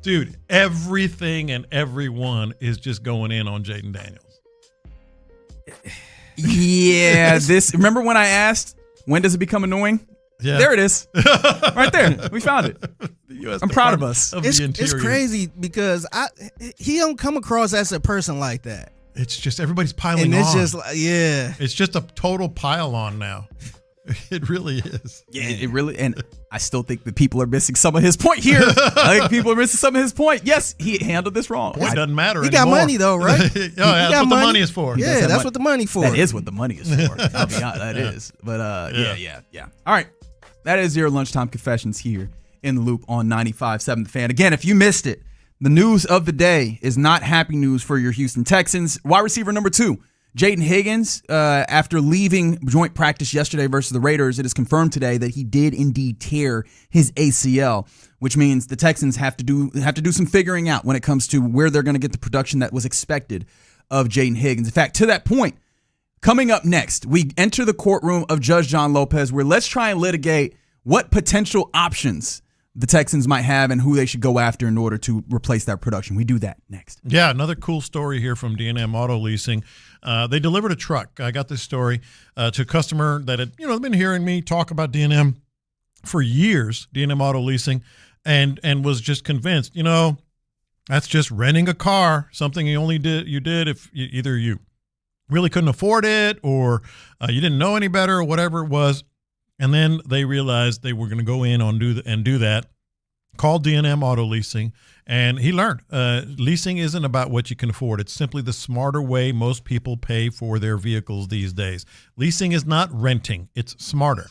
dude, everything and everyone is just going in on Jaden Daniels. Yeah, remember when I asked, when does it become annoying? Yeah. There it is. Right there. We found it. I'm proud of us. It's crazy because he don't come across as a person like that. It's just everybody's piling and on. It's just It's just a total pile on now. It really is. Yeah, it really, and I still think that people are missing some of his point here. I think people are missing some of his point. Yes, he handled this wrong. It doesn't matter He anymore. got money though, right? That's what the money is for. Yeah, that's what the money for. That is what the money is for. I'll be honest, that is. But yeah. All right, that is your lunchtime confessions here in the Loop on 95.7 The Fan. Again, if you missed it, the news of the day is not happy news for your Houston Texans. Wide receiver number 2, Jaden Higgins, after leaving joint practice yesterday versus the Raiders, it is confirmed today that he did indeed tear his ACL, which means the Texans have to do some figuring out when it comes to where they're going to get the production that was expected of Jaden Higgins. In fact, to that point, coming up next, we enter the courtroom of Judge John Lopez, where let's try and litigate what potential options the Texans might have and who they should go after in order to replace that production. We do that next. Yeah, another cool story here from D&M Auto Leasing. They delivered a truck. I got this story to a customer that had been hearing me talk about D&M for years, D&M Auto Leasing, and was just convinced, that's just renting a car, something you did if either you really couldn't afford it or you didn't know any better or whatever it was. And then they realized they were going to go in and do that. Called D&M Auto Leasing, and he learned leasing isn't about what you can afford. It's simply the smarter way most people pay for their vehicles these days. Leasing is not renting. It's smarter.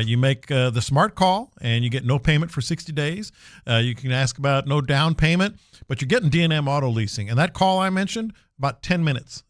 You make the smart call, and you get no payment for 60 days. You can ask about no down payment, but you're getting D&M Auto Leasing. And that call I mentioned, about 10 minutes.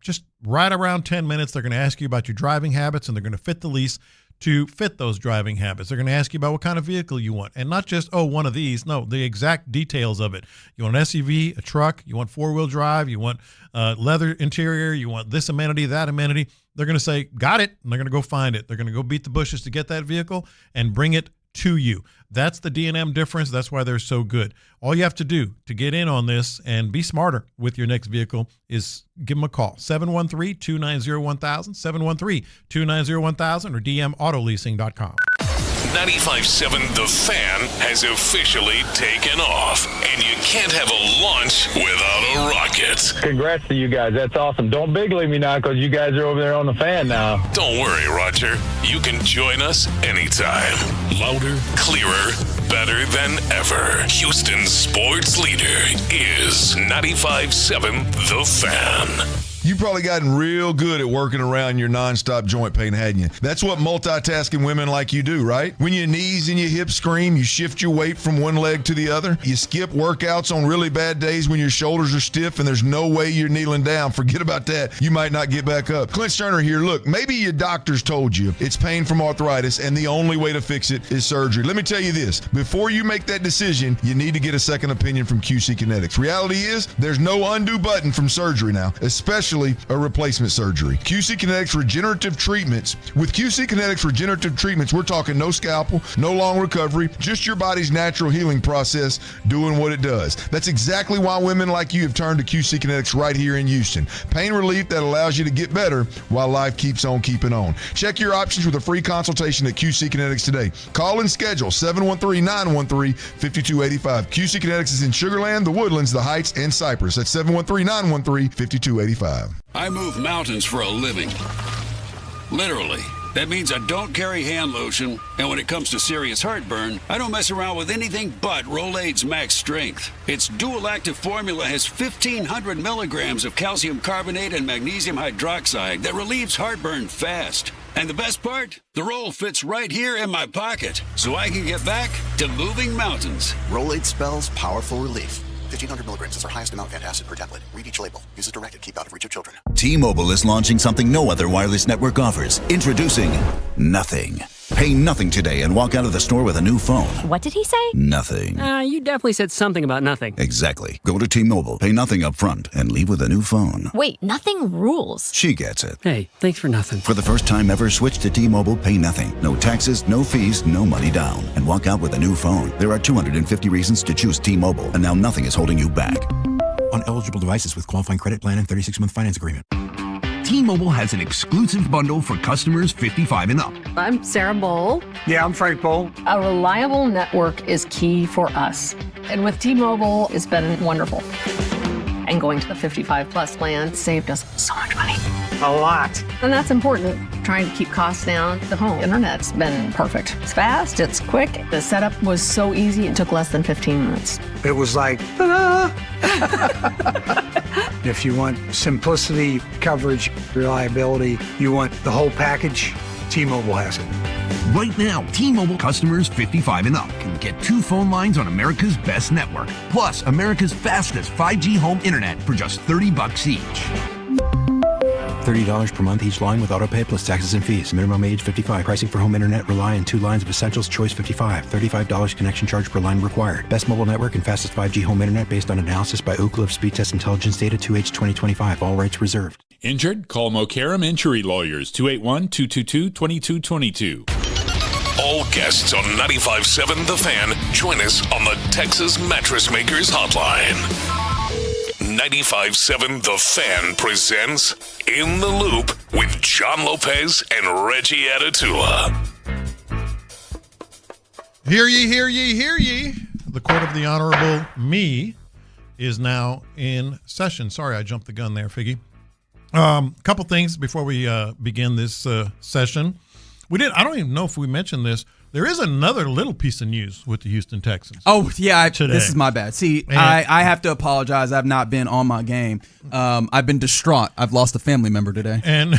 Just right around 10 minutes, they're going to ask you about your driving habits, and they're going to fit the lease to fit those driving habits. They're going to ask you about what kind of vehicle you want, and not just, one of these. No, the exact details of it. You want an SUV, a truck, you want four-wheel drive, you want leather interior, you want this amenity, that amenity. They're going to say, got it, and they're going to go find it. They're going to go beat the bushes to get that vehicle and bring it to you. That's the D&M difference. That's why they're so good. All you have to do to get in on this and be smarter with your next vehicle is give them a call. 713-290-1000, 713-290-1000, or dmautoleasing.com. 95.7 The Fan has officially taken off, and you can't have a launch without a rocket. Congrats to you guys. That's awesome. Don't big league me now because you guys are over there on the fan now. Don't worry, Roger. You can join us anytime. Louder, clearer, better than ever. Houston's sports leader is 95.7 The Fan. You've probably gotten real good at working around your nonstop joint pain, hadn't you? That's what multitasking women like you do, right? When your knees and your hips scream, you shift your weight from one leg to the other. You skip workouts on really bad days when your shoulders are stiff and there's no way you're kneeling down. Forget about that. You might not get back up. Clint Stoerner here. Look, maybe your doctors told you it's pain from arthritis and the only way to fix it is surgery. Let me tell you this. Before you make that decision, you need to get a second opinion from QC Kinetics. Reality is there's no undo button from surgery now, especially a replacement surgery. QC Kinetics Regenerative Treatments. With QC Kinetics Regenerative Treatments, we're talking no scalpel, no long recovery, just your body's natural healing process doing what it does. That's exactly why women like you have turned to QC Kinetics right here in Houston. Pain relief that allows you to get better while life keeps on keeping on. Check your options with a free consultation at QC Kinetics today. Call and schedule 713-913-5285. QC Kinetics is in Sugar Land, the Woodlands, the Heights, and Cypress. That's 713-913-5285. I move mountains for a living. Literally. That means I don't carry hand lotion, and when it comes to serious heartburn, I don't mess around with anything but Rolaids Max Strength. Its dual-active formula has 1,500 milligrams of calcium carbonate and magnesium hydroxide that relieves heartburn fast. And the best part? The roll fits right here in my pocket, so I can get back to moving mountains. Rolaids spells powerful relief. 1,500 milligrams is our highest amount of antacid per tablet. Read each label. Use as directed. Keep out of reach of children. T-Mobile is launching something no other wireless network offers. Introducing Nothing. Pay nothing today and walk out of the store with a new phone. What did he say? Nothing. You definitely said something about nothing. Exactly. Go to T-Mobile, pay nothing up front, and leave with a new phone. Wait, nothing rules. She gets it. Hey, thanks for nothing. For the first time ever, switch to T-Mobile, pay nothing. No taxes, no fees, no money down. And walk out with a new phone. There are 250 reasons to choose T-Mobile, and now nothing is holding you back. On eligible devices with qualifying credit plan and 36-month finance agreement. T-Mobile has an exclusive bundle for customers 55 and up. I'm Sarah Bowl. Yeah, I'm Frank Bowl. A reliable network is key for us. And with T-Mobile, it's been wonderful. And going to the 55 plus plan saved us so much money. A lot. And that's important. Trying to keep costs down. The home internet's been perfect. It's fast, it's quick. The setup was so easy, it took less than 15 minutes. It was like, ta-da! If you want simplicity, coverage, reliability, you want the whole package, T-Mobile has it. Right now, T-Mobile customers 55 and up can get 2 phone lines on America's best network, plus America's fastest 5G home internet for just $30 each. $30 per month each line with autopay plus taxes and fees. Minimum age 55. Pricing for home internet rely on 2 lines of Essentials Choice 55. $35 connection charge per line required. Best mobile network and fastest 5G home internet based on analysis by Ookla of Speed Test Intelligence Data 2H 2025. All rights reserved. Injured? Call Mokaram Injury Lawyers, 281-222-2222. All guests on 95.7 The Fan join us on the Texas Mattress Makers Hotline. 95.7 The Fan presents In the Loop with John Lopez and Reggie Atatula. Hear ye, hear ye, hear ye. The court of the Honorable Me is now in session. Sorry, I jumped the gun there, Figgy. Couple things before we begin this session. I don't even know if we mentioned this. There is another little piece of news with the Houston Texans. Oh, yeah. Today. This is my bad. See, I have to apologize. I've not been on my game. I've been distraught. I've lost a family member today. And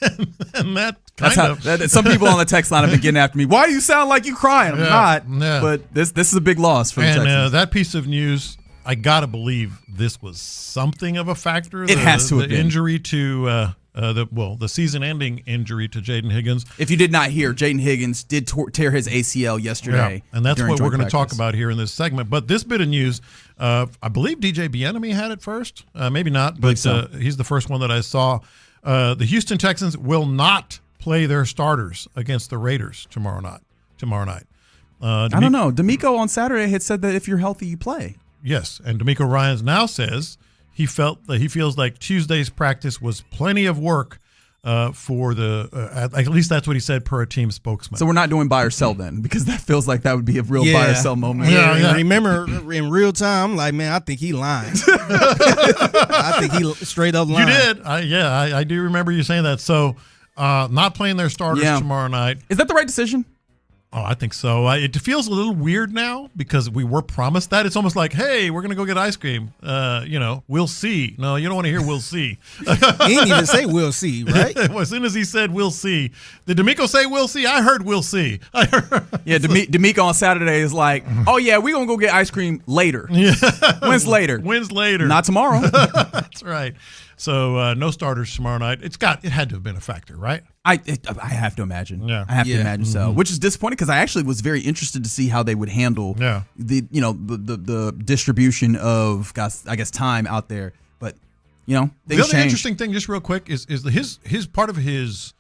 that some people on the text line have been getting after me. Why do you sound like you crying? I'm not. Yeah. But this is a big loss for the Texans. And that piece of news, I got to believe this was something of a factor. It has to have been. Injury to the season-ending injury to Jaden Higgins. If you did not hear, Jaden Higgins did tear his ACL yesterday. Yeah, and that's what we're going to talk practice. about here in this segment. But this bit of news, I believe DJ Bijani had it first. Maybe not, but so. He's the first one that I saw. The Houston Texans will not play their starters against the Raiders tomorrow night. I don't know. D'Amico on Saturday had said that if you're healthy, you play. Yes, and D'Amico Ryans now says he feels like Tuesday's practice was plenty of work for the at least that's what he said per a team spokesman. So we're not doing buy or sell then, because that feels like that would be a real buy or sell moment. Yeah. Remember in real time, I'm like, man, I think he lying. I think he straight up lying. You did. I do remember you saying that. So not playing their starters tomorrow night. Is that the right decision? Oh, I think so. It feels a little weird now because we were promised that. It's almost like, hey, we're going to go get ice cream. We'll see. No, you don't want to hear we'll see. He didn't even say we'll see, right? Well, as soon as he said we'll see. Did D'Amico say we'll see? I heard we'll see. Yeah, D'Amico on Saturday is like, oh, yeah, we're going to go get ice cream later. Yeah. When's later? When's later? Not tomorrow. That's right. So no starters tomorrow night. It had to have been a factor, right? I have to imagine. Yeah. I have to imagine so, which is disappointing because I actually was very interested to see how they would handle the distribution of time out there. But the other interesting thing, just real quick, is his part of his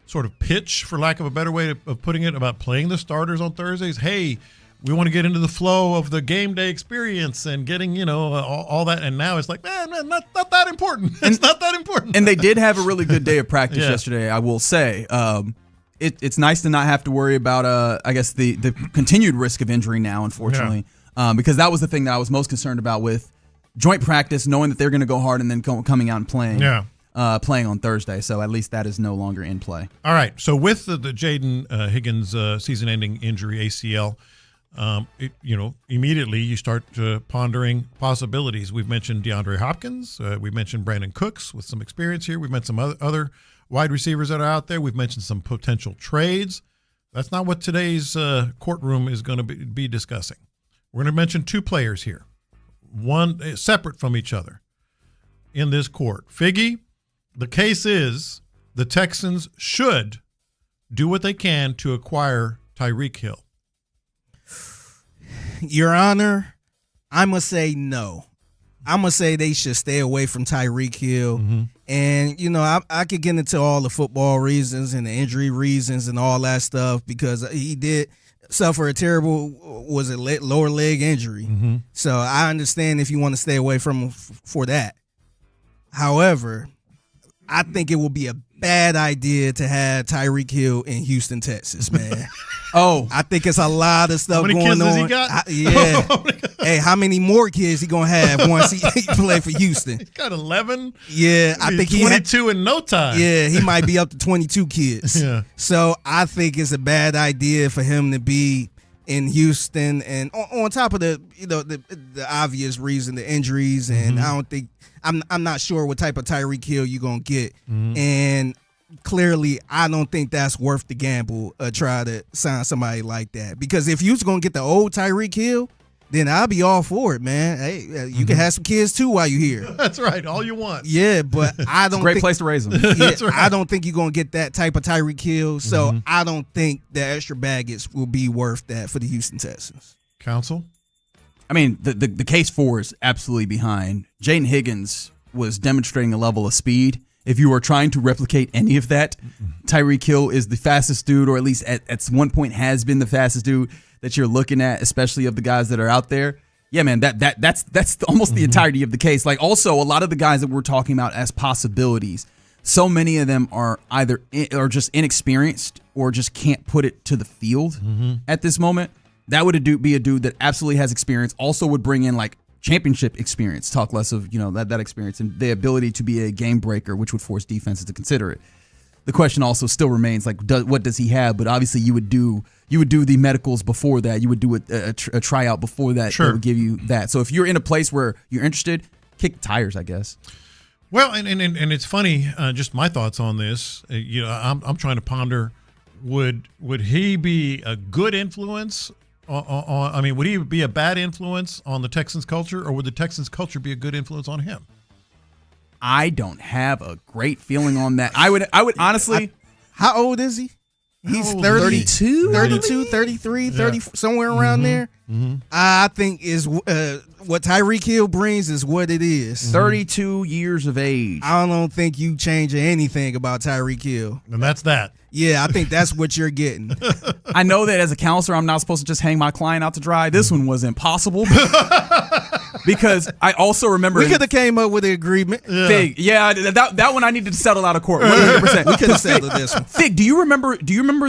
sort of pitch, for lack of a better way of putting it, about playing the starters on Thursdays. Hey, we want to get into the flow of the game day experience and getting, all that. And now it's like, man, not that important. It's not that important. And they did have a really good day of practice yesterday, I will say. It's nice to not have to worry about, the continued risk of injury now, unfortunately, because that was the thing that I was most concerned about with joint practice, knowing that they're going to go hard and then coming out and playing. Yeah. Playing on Thursday, so at least that is no longer in play. All right, so with the Jaden Higgins season-ending injury, ACL, immediately you start pondering possibilities. We've mentioned DeAndre Hopkins. We've mentioned Brandon Cooks with some experience here. We've mentioned some other wide receivers that are out there. We've mentioned some potential trades. That's not what today's courtroom is going to be discussing. We're going to mention two players here, one separate from each other in this court. Figgy, the case is the Texans should do what they can to acquire Tyreek Hill. Your Honor, I'm going to say no. I'm going to say they should stay away from Tyreek Hill. Mm-hmm. And, I could get into all the football reasons and the injury reasons and all that stuff because he did suffer a terrible, lower leg injury. Mm-hmm. So I understand if you want to stay away from him for that. However, I think it will be a bad idea to have Tyreek Hill in Houston, Texas, man. I think it's a lot of stuff going on. How many kids has he got? Hey, how many more kids he gonna have once he play for Houston? He's got 11. Yeah, I think 22 in no time. Yeah, he might be up to 22 kids. Yeah. So I think it's a bad idea for him to be in Houston, and on top of the obvious reason, the injuries, and I don't think. I'm not sure what type of Tyreek Hill you're going to get. Mm-hmm. And clearly, I don't think that's worth the gamble try to sign somebody like that. Because if you're going to get the old Tyreek Hill, then I'll be all for it, man. Hey, you can have some kids, too, while you're here. That's right. All you want. Yeah, but I don't great place to raise them. Yeah, That's right. I don't think you're going to get that type of Tyreek Hill. So I don't think the extra baggage will be worth that for the Houston Texans. Counsel? I mean, the case for is absolutely behind. Jaden Higgins was demonstrating a level of speed If you are trying to replicate any of that, Tyreek Hill is the fastest dude, or at least at one point has been the fastest dude that you're looking at, especially of the guys that are out there. Yeah, man, that's almost the entirety of the case. Like, also, a lot of the guys that we're talking about as possibilities, so many of them are either just inexperienced or just can't put it to the field at this moment. That would be a dude that absolutely has experience, also would bring in, like, championship experience, talk less of, that experience, and the ability to be a game breaker, which would force defenses to consider it. The question also still remains, like, what does he have? But obviously you would do the medicals before that. You would do a tryout before that. Sure. That would give you that. So if you're in a place where you're interested, kick the tires, I guess. Well, and it's funny, just my thoughts on this. I'm trying to ponder, would he be a good influence would he be a bad influence on the Texans culture, or would the Texans culture be a good influence on him? I don't have a great feeling on that. I would honestly. How old is he? He's 32, 33, 30, somewhere around there. I think is what Tyreek Hill brings is what it is. 32 years of age. I don't think you change anything about Tyreek Hill. And that's that. Yeah, I think that's what you're getting. I know that as a counselor, I'm not supposed to just hang my client out to dry. This one was impossible. Because I also remember we could have came up with an agreement. Fig, that one I needed to settle out of court. 100%. We could have settled this one. Fig, do you remember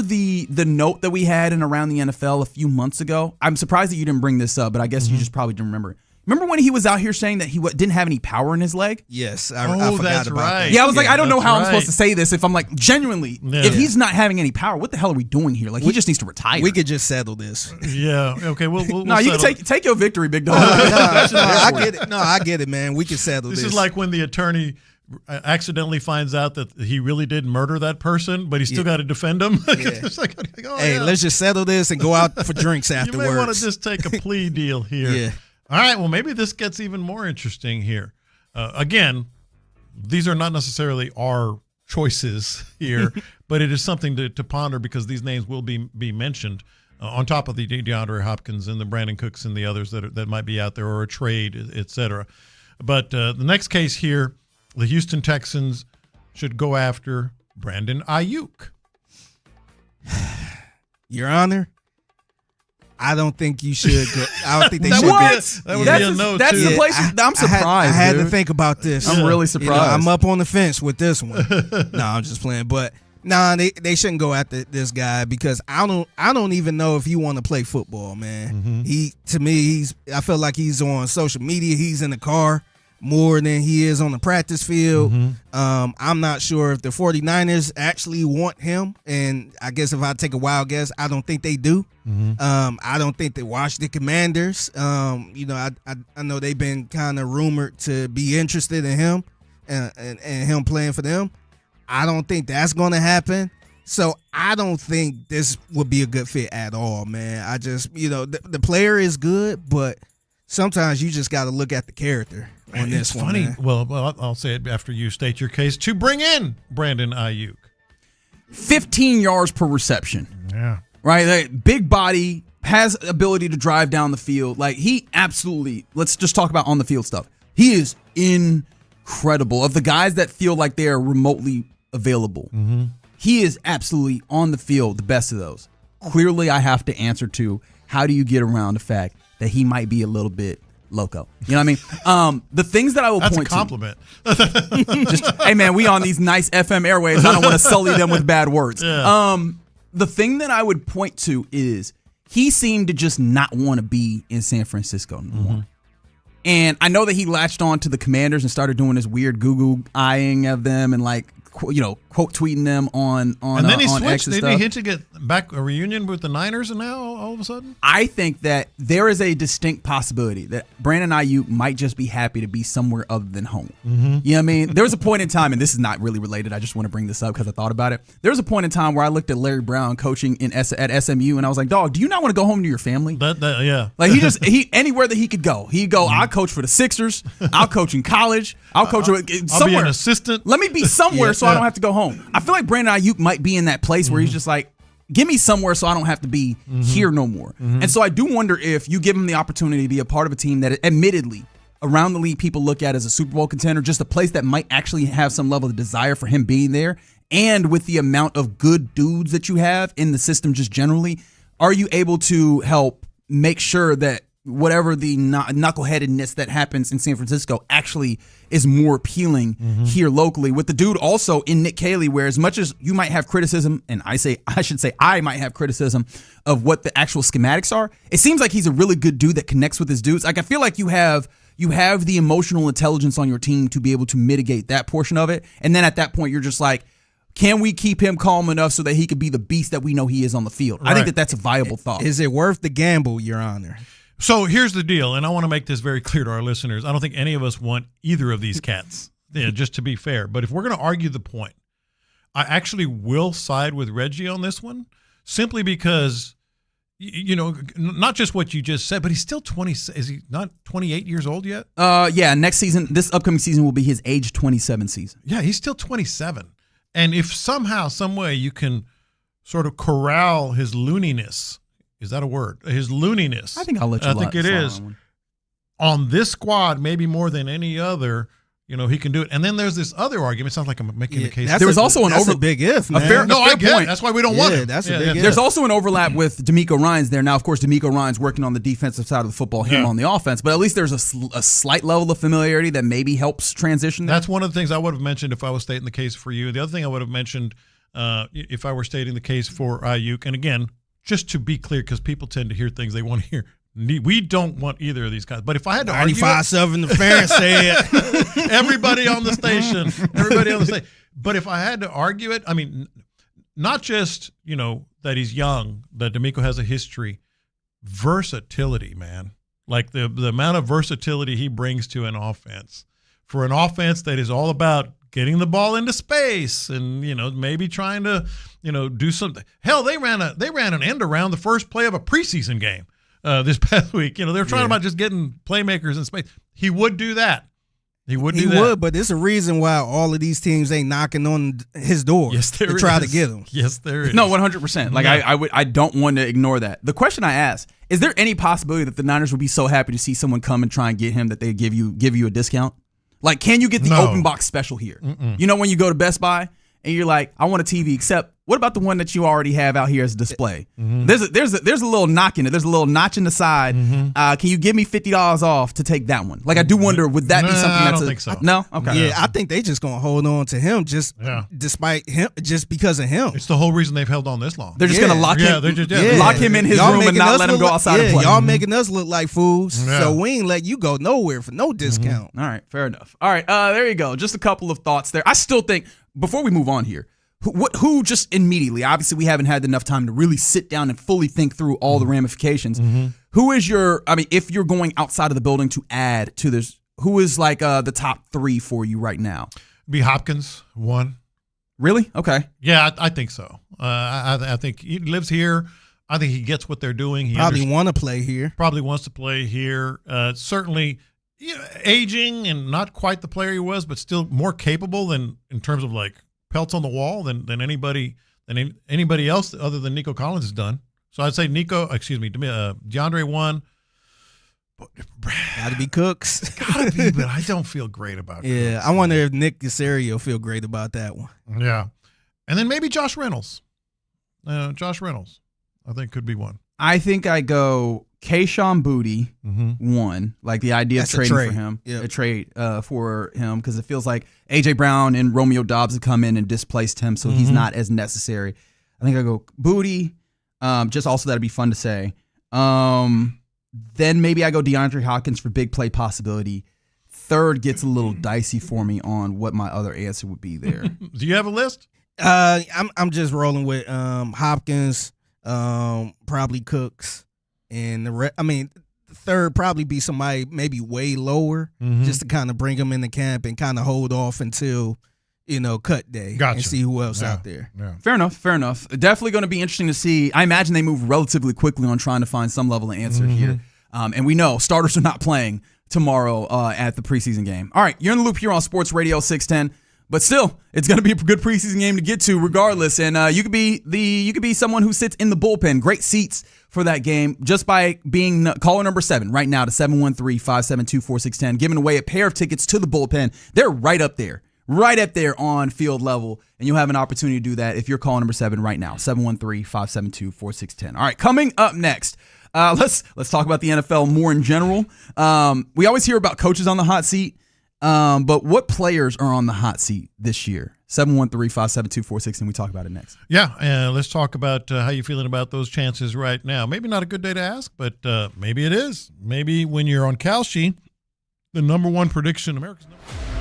the note that we had in Around the NFL a few months ago? I'm surprised that you didn't bring this up, but I guess you just probably didn't remember it. Remember when he was out here saying that he didn't have any power in his leg? Yes, I forgot about that. Yeah, I was like, I don't know how I'm supposed to say this if I'm like, genuinely, if he's not having any power, what the hell are we doing here? Like, he just needs to retire. We could just settle this. Yeah, okay, we'll no, you can take your victory, big dog. I get it. No, I get it, man. We can settle this. This is like when the attorney accidentally finds out that he really did murder that person, but he still got to defend him. Let's just settle this and go out for drinks afterwards. You may want to just take a plea deal here. Yeah. All right, well, maybe this gets even more interesting here. Again, these are not necessarily our choices here, but it is something to ponder because these names will be mentioned on top of the DeAndre Hopkins and the Brandon Cooks and the others that might be out there, or a trade, et cetera. But the next case here, the Houston Texans should go after Brandon Ayuk. Your Honor, I don't think you should go. I don't think they should. That would be a no, that's too. the place. I'm surprised. I had to think about this. I'm really surprised. I'm up on the fence with this one. No, I'm just playing. But they shouldn't go after this guy because I don't even know if he want to play football, man. I feel like he's on social media. He's in the car more than he is on the practice field. I'm not sure if the 49ers actually want him, and I guess if I take a wild guess, I don't think they do. I don't think the Washington Commanders, I know they've been kind of rumored to be interested in him and him playing for them. I don't think that's going to happen. So I don't think this would be a good fit at all, man. I just, the player is good, but sometimes you just got to look at the character on this one. Funny. Man. Well, I'll say it after you state your case. To bring in Brandon Ayuk, 15 yards per reception. Yeah. Right, like, big body, has ability to drive down the field. Like, he absolutely. Let's just talk about on the field stuff. He is incredible. Of the guys that feel like they are remotely available, he is absolutely on the field the best of those. Clearly, I have to answer to how do you get around the fact that he might be a little bit loco. You know what I mean? The things that I will That's point a compliment. to. Just, hey, man, we on these nice FM airwaves. I don't want to sully them with bad words. Yeah. The thing that I would point to is he seemed to just not want to be in San Francisco anymore. And I know that he latched on to the Commanders and started doing this weird Google eyeing of them and like, quote tweeting them on and then he on switched. X and Didn't stuff. he hint to get back a reunion with the Niners, and now all of a sudden? I think that there is a distinct possibility that Brandon Ayuk might just be happy to be somewhere other than home. You know what I mean? There was a point in time, and this is not really related, I just want to bring this up because I thought about it. There was a point in time where I looked at Larry Brown coaching at SMU, and I was like, dog, do you not want to go home to your family? Yeah. Like, he anywhere that he could go. He'd go, I'll coach for the Sixers. I'll coach in college. I'll coach somewhere. I'll be an assistant. Let me be somewhere so I don't have to go home. I feel like Brandon Ayuk might be in that place where he's just like, give me somewhere so I don't have to be here no more. And so I do wonder if you give him the opportunity to be a part of a team that admittedly around the league people look at as a Super Bowl contender, just a place that might actually have some level of desire for him being there, and with the amount of good dudes that you have in the system just generally, are you able to help make sure that whatever the knuckleheadedness that happens in San Francisco actually is more appealing here locally, with the dude also in Nick Caley, where as much as you might have criticism, and I might have criticism of what the actual schematics are, it seems like he's a really good dude that connects with his dudes. Like, I feel like you have the emotional intelligence on your team to be able to mitigate that portion of it. And then at that point, you're just like, can we keep him calm enough so that he could be the beast that we know he is on the field? Right. I think that's a viable thought. Is it worth the gamble, Your Honor? So here's the deal, and I want to make this very clear to our listeners. I don't think any of us want either of these cats, just to be fair. But if we're going to argue the point, I actually will side with Reggie on this one, simply because, not just what you just said, but he's still 20. Is he not 28 years old yet? Yeah, next season, this upcoming season will be his age 27 season. Yeah, he's still 27. And if somehow, some way you can sort of corral his looniness, is that a word? His looniness. I think I'll let you. I think it is. On this squad, maybe more than any other, he can do it. And then there's this other argument. It sounds like I'm making the case. There was also a big if, man. A fair I get point. it. That's why we don't want it. That's a big if. There's also an overlap with D'Amico Ryans there. Now, of course, D'Amico Ryans working on the defensive side of the football, him on the offense. But at least there's a slight level of familiarity that maybe helps transition there. That's one of the things I would have mentioned if I was stating the case for you. The other thing I would have mentioned if I were stating the case for Ayuk, and again, just to be clear, because people tend to hear things they want to hear. We don't want either of these guys. But if I had to argue 95.7 the fan said. Everybody on the station. But if I had to argue it, I mean, not just, that he's young, that D'Amico has a history, versatility, man. Like the amount of versatility he brings to an offense. For an offense that is all about getting the ball into space and, maybe trying to, do something. Hell, they ran an end around the first play of a preseason game this past week. They're trying about just getting playmakers in space. He would do that. He would, but there's a reason why all of these teams ain't knocking on his door to try to get him. Yes, there is. No, 100%. Like, I don't want to ignore that. The question I ask, is there any possibility that the Niners would be so happy to see someone come and try and get him that they give you a discount? Like, can you get the open box special here? Mm-mm. When you go to Best Buy and you're like, I want a TV, except what about the one that you already have out here as a display? Mm-hmm. There's a little knock in it. There's a little notch in the side. Mm-hmm. Can you give me $50 off to take that one? Like, I do wonder, would that be something that's I don't think so. No? Okay. Yeah, I think they just gonna hold on to him despite him, just because of him. It's the whole reason they've held on this long. They're just gonna lock him. Lock him in his room and not let him go outside and play. Y'all making us look like fools, so we ain't let you go nowhere for no discount. All right, fair enough. All right, there you go. Just a couple of thoughts there. I still think, before we move on here, who just immediately, obviously we haven't had enough time to really sit down and fully think through all the ramifications. Who is if you're going outside of the building to add to this, who is like the top three for you right now? Be Hopkins, one. Really? Okay. Yeah, I think so. I think he lives here. I think he gets what they're doing. He probably want to play here. Probably wants to play here. Certainly aging and not quite the player he was, but still more capable than in terms of like pelts on the wall than anybody else other than Nico Collins has done. So I'd say DeAndre one. Gotta be Cooks. Gotta be, but I don't feel great about it. Yeah, I wonder if Nick Caserio feel great about that one. Yeah. And then maybe Josh Reynolds. Josh Reynolds, I think, could be one. I think I go Kayshon Boutte, one. Like the idea of trading for him, a trade for him, because it feels like A.J. Brown and Romeo Doubs have come in and displaced him, so he's not as necessary. I think I go Boutte. Just also that'd be fun to say. Then maybe I go DeAndre Hopkins for big play possibility. Third gets a little dicey for me on what my other answer would be there. Do you have a list? I'm just rolling with Hopkins, probably Cooks, and the third probably be somebody maybe way lower, just to kind of bring them in the camp and kind of hold off until cut day and see who else out there. Yeah. Fair enough. Definitely going to be interesting to see. I imagine they move relatively quickly on trying to find some level of answer here. And we know starters are not playing tomorrow at the preseason game. All right, you're in the loop here on Sports Radio 610. But still, it's going to be a good preseason game to get to regardless. And you could be someone who sits in the bullpen. Great seats for that game just by being caller number 7 right now to 713-572-4610, giving away a pair of tickets to the bullpen. They're right up there on field level, and you'll have an opportunity to do that if you're calling number 7 right now, 713-572-4610. All right, coming up next, let's talk about the NFL more in general. We always hear about coaches on the hot seat, but what players are on the hot seat this year? 713-572-4610. We talk about it next. Yeah, let's talk about how you're feeling about those chances right now. Maybe not a good day to ask, but maybe it is. Maybe when you're on Kalshi, the number one prediction, America's number one.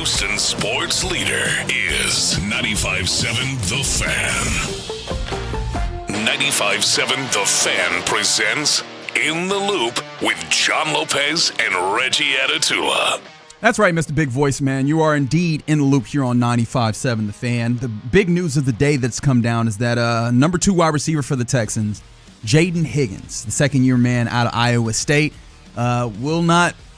Houston sports leader is 95.7 The Fan. 95.7 The Fan presents In the Loop with John Lopez and Reggie Atatula. That's right, Mr. Big Voice Man. You are indeed in the loop here on 95.7 The Fan. The big news of the day that's come down is that number 2 wide receiver for the Texans, Jaden Higgins, the second-year man out of Iowa State, will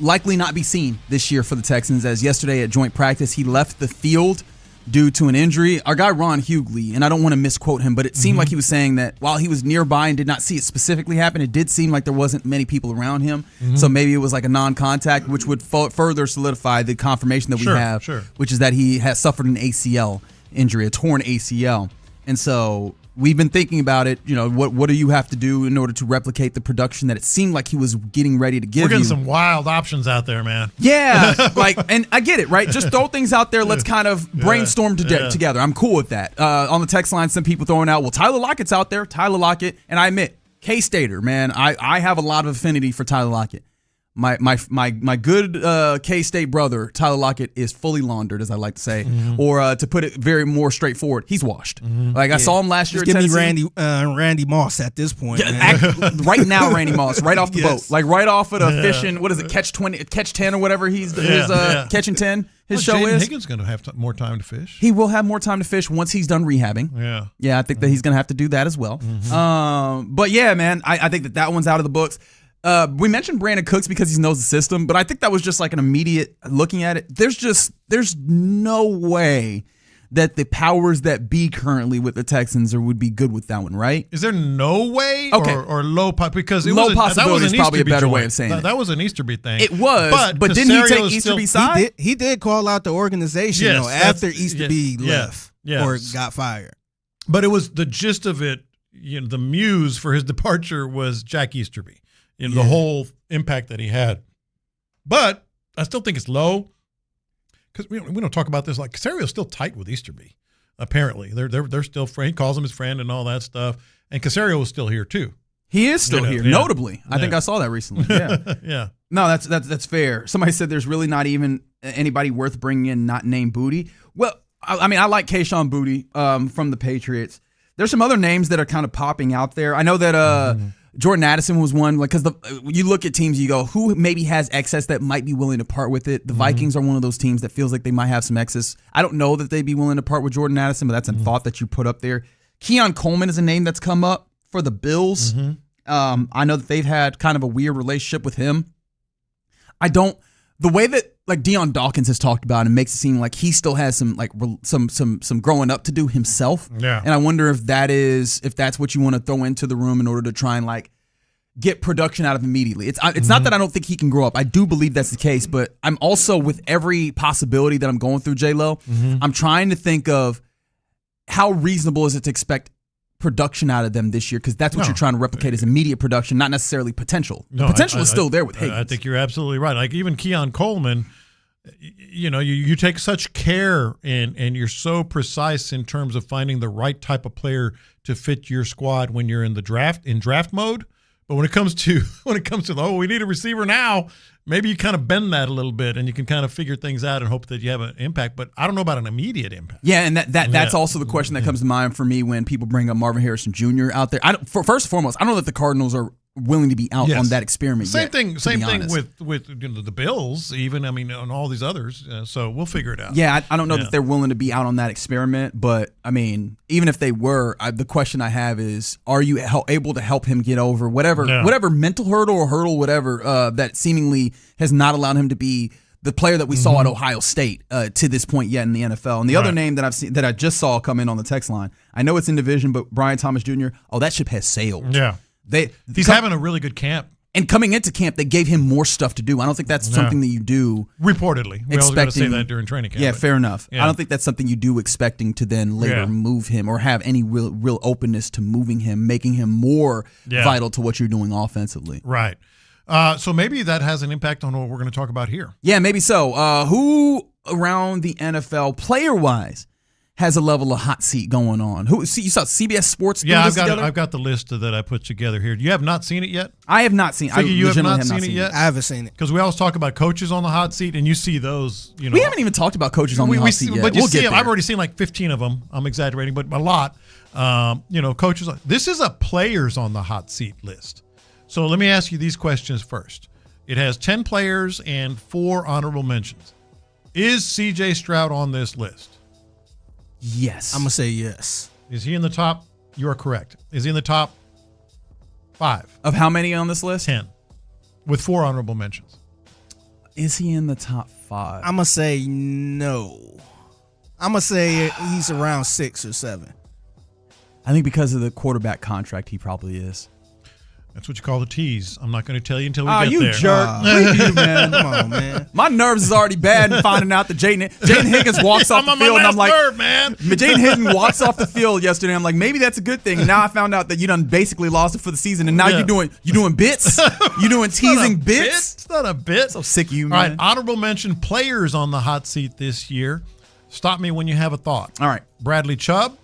likely not be seen this year for the Texans, as yesterday at joint practice he left the field due to an injury. Our guy Ron Hughley, and I don't want to misquote him, but it seemed like he was saying that while he was nearby and did not see it specifically happen, it did seem like there wasn't many people around him. So maybe it was like a non-contact, which would further solidify the confirmation that we have, which is that he has suffered an ACL injury, a torn ACL. And so we've been thinking about it. You know, what do you have to do in order to replicate the production that it seemed like he was getting ready to give you? We're getting some wild options out there, man. Yeah, and I get it, right? Just throw things out there. Let's kind of brainstorm together. I'm cool with that. On the text line, some people throwing out, well, Tyler Lockett's out there. Tyler Lockett, and I admit, K-Stater, man. I have a lot of affinity for Tyler Lockett. My good K-State brother, Tyler Lockett, is fully laundered, as I like to say, or to put it very more straightforward, he's washed. I saw him last year at Tennessee. Give me Randy Moss at this point. Right now, Randy Moss, right off the boat, like right off of the fishing. What is it, catch 10 or whatever? His catching 10. His show Jaden is. Higgins going to have more time to fish. He will have more time to fish once he's done rehabbing. Yeah, I think that he's going to have to do that as well. But yeah, man, I think that one's out of the books. We mentioned Brandon Cooks because he knows the system, but I think that was just like an immediate looking at it. There's no way that the powers that be currently with the Texans would be good with that one, right? Is there no way? Okay. Or low because low possibility is probably a better way of saying it. That was an Easterby thing. It was, but didn't he take Easterby's side? He did call out the organization after Easterby left or got fired. But it was the gist of it. You know, the muse for his departure was Jack Easterby. You know, the whole impact that he had. But I still think it's low because we don't talk about this. Like, Casario's still tight with Easterby, apparently. They're still friends. He calls him his friend and all that stuff. And Casario is still here, too. He is still here, notably. I think I saw that recently. Yeah. Yeah. No, that's fair. Somebody said there's really not even anybody worth bringing in not named Booty. Well, I mean, I like Kayshon Booty from the Patriots. There's some other names that are kind of popping out there. I know that Jordan Addison was one, like, because you look at teams, you go, who maybe has excess that might be willing to part with it? The Vikings are one of those teams that feels like they might have some excess. I don't know that they'd be willing to part with Jordan Addison, but that's a thought that you put up there. Keon Coleman is a name that's come up for the Bills. I know that they've had kind of a weird relationship with him. The way that like Deion Dawkins has talked about, it makes it seem like he still has some like some growing up to do himself. Yeah. And I wonder if that's what you want to throw into the room in order to try and like get production out of immediately. It's not that I don't think he can grow up. I do believe that's the case, but I'm also, with every possibility that I'm going through, J-Lo, I'm trying to think of how reasonable is it to expect production out of them this year, because that's what you're trying to replicate is immediate production, not necessarily potential. The potential is still there with Higgins. I think you're absolutely right. Like even Keon Coleman, you know, you take such care and you're so precise in terms of finding the right type of player to fit your squad when you're in draft mode. But when it comes to we need a receiver now, maybe you kind of bend that a little bit and you can kind of figure things out and hope that you have an impact. But I don't know about an immediate impact. Yeah, and that's also the question that comes to mind for me when people bring up Marvin Harrison Jr. out there. First and foremost, I don't know that the Cardinals are willing to be out on that experiment. Same thing with you know, the Bills, even, I mean, on all these others. So we'll figure it out. Yeah, I don't know that they're willing to be out on that experiment, but I mean, even if they were, the question I have is, are you able to help him get over whatever mental hurdle or hurdle, whatever that seemingly has not allowed him to be the player that we saw at Ohio State to this point yet in the NFL. And the other name that I've seen that I just saw come in on the text line, I know it's in division, but Brian Thomas Jr. That ship has sailed. Yeah. He's having a really good camp. And coming into camp, they gave him more stuff to do. I don't think that's something that you do. Reportedly. We always got to say that during training camp. Yeah, fair enough. Yeah. I don't think that's something you do expecting to then later move him or have any real openness to moving him, making him more vital to what you're doing offensively. Right. So maybe that has an impact on what we're going to talk about here. Yeah, maybe so. Who around the NFL, player-wise, has a level of hot seat going on. You saw CBS Sports? Yeah, I've got the list that I put together here. You have not seen it yet? I have not seen it. You have not seen it yet? I haven't seen it. Because we always talk about coaches on the hot seat, and you see those. We haven't even talked about coaches on the hot seat yet. But you see them. I've already seen like 15 of them. I'm exaggerating, but a lot. Coaches. This is a players on the hot seat list. So let me ask you these questions first. It has 10 players and 4 honorable mentions. Is C.J. Stroud on this list? Yes. I'm going to say yes. Is he in the top? You are correct. Is he in the top 5? Of how many on this list? 10. With 4 honorable mentions. Is he in the top 5? I'm going to say no. I'm going to say he's around 6 or 7. I think because of the quarterback contract, he probably is. That's what you call the tease. I'm not going to tell you until we get you there. Jerk. You, man. Come on, man. My nerves is already bad in finding out that Jaden Higgins walks off the field, and I'm like, man. Jaden Higgins walks off the field yesterday. I'm like, maybe that's a good thing. And now I found out that you done basically lost it for the season, and now you're doing bits. You doing teasing bits. It's not a bit. So sick of you, man. All right, honorable mention players on the hot seat this year. Stop me when you have a thought. All right, Bradley Chubb.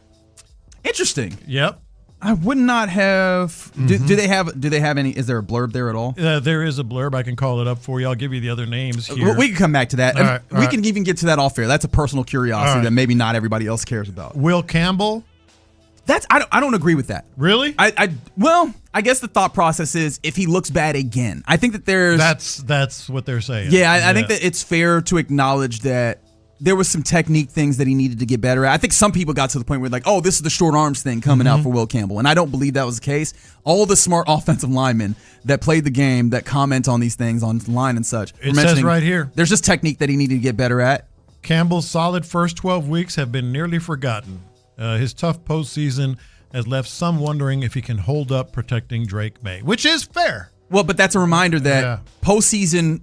Interesting. Yep. I would not have. Do they have any? Is there a blurb there at all? There is a blurb. I can call it up for you. I'll give you the other names here. We can come back to that. All right, we can even get to that off air. That's a personal curiosity that maybe not everybody else cares about. Will Campbell. I don't agree with that. Really? I guess the thought process is if he looks bad again. I think that there's that's what they're saying. Yeah, I think that it's fair to acknowledge that there was some technique things that he needed to get better at. I think some people got to the point where like, oh, this is the short arms thing coming out for Will Campbell. And I don't believe that was the case. All the smart offensive linemen that played the game, that comment on these things online and such. It says right here. There's just technique that he needed to get better at. Campbell's solid first 12 weeks have been nearly forgotten. His tough postseason has left some wondering if he can hold up protecting Drake May, which is fair. Well, but that's a reminder that postseason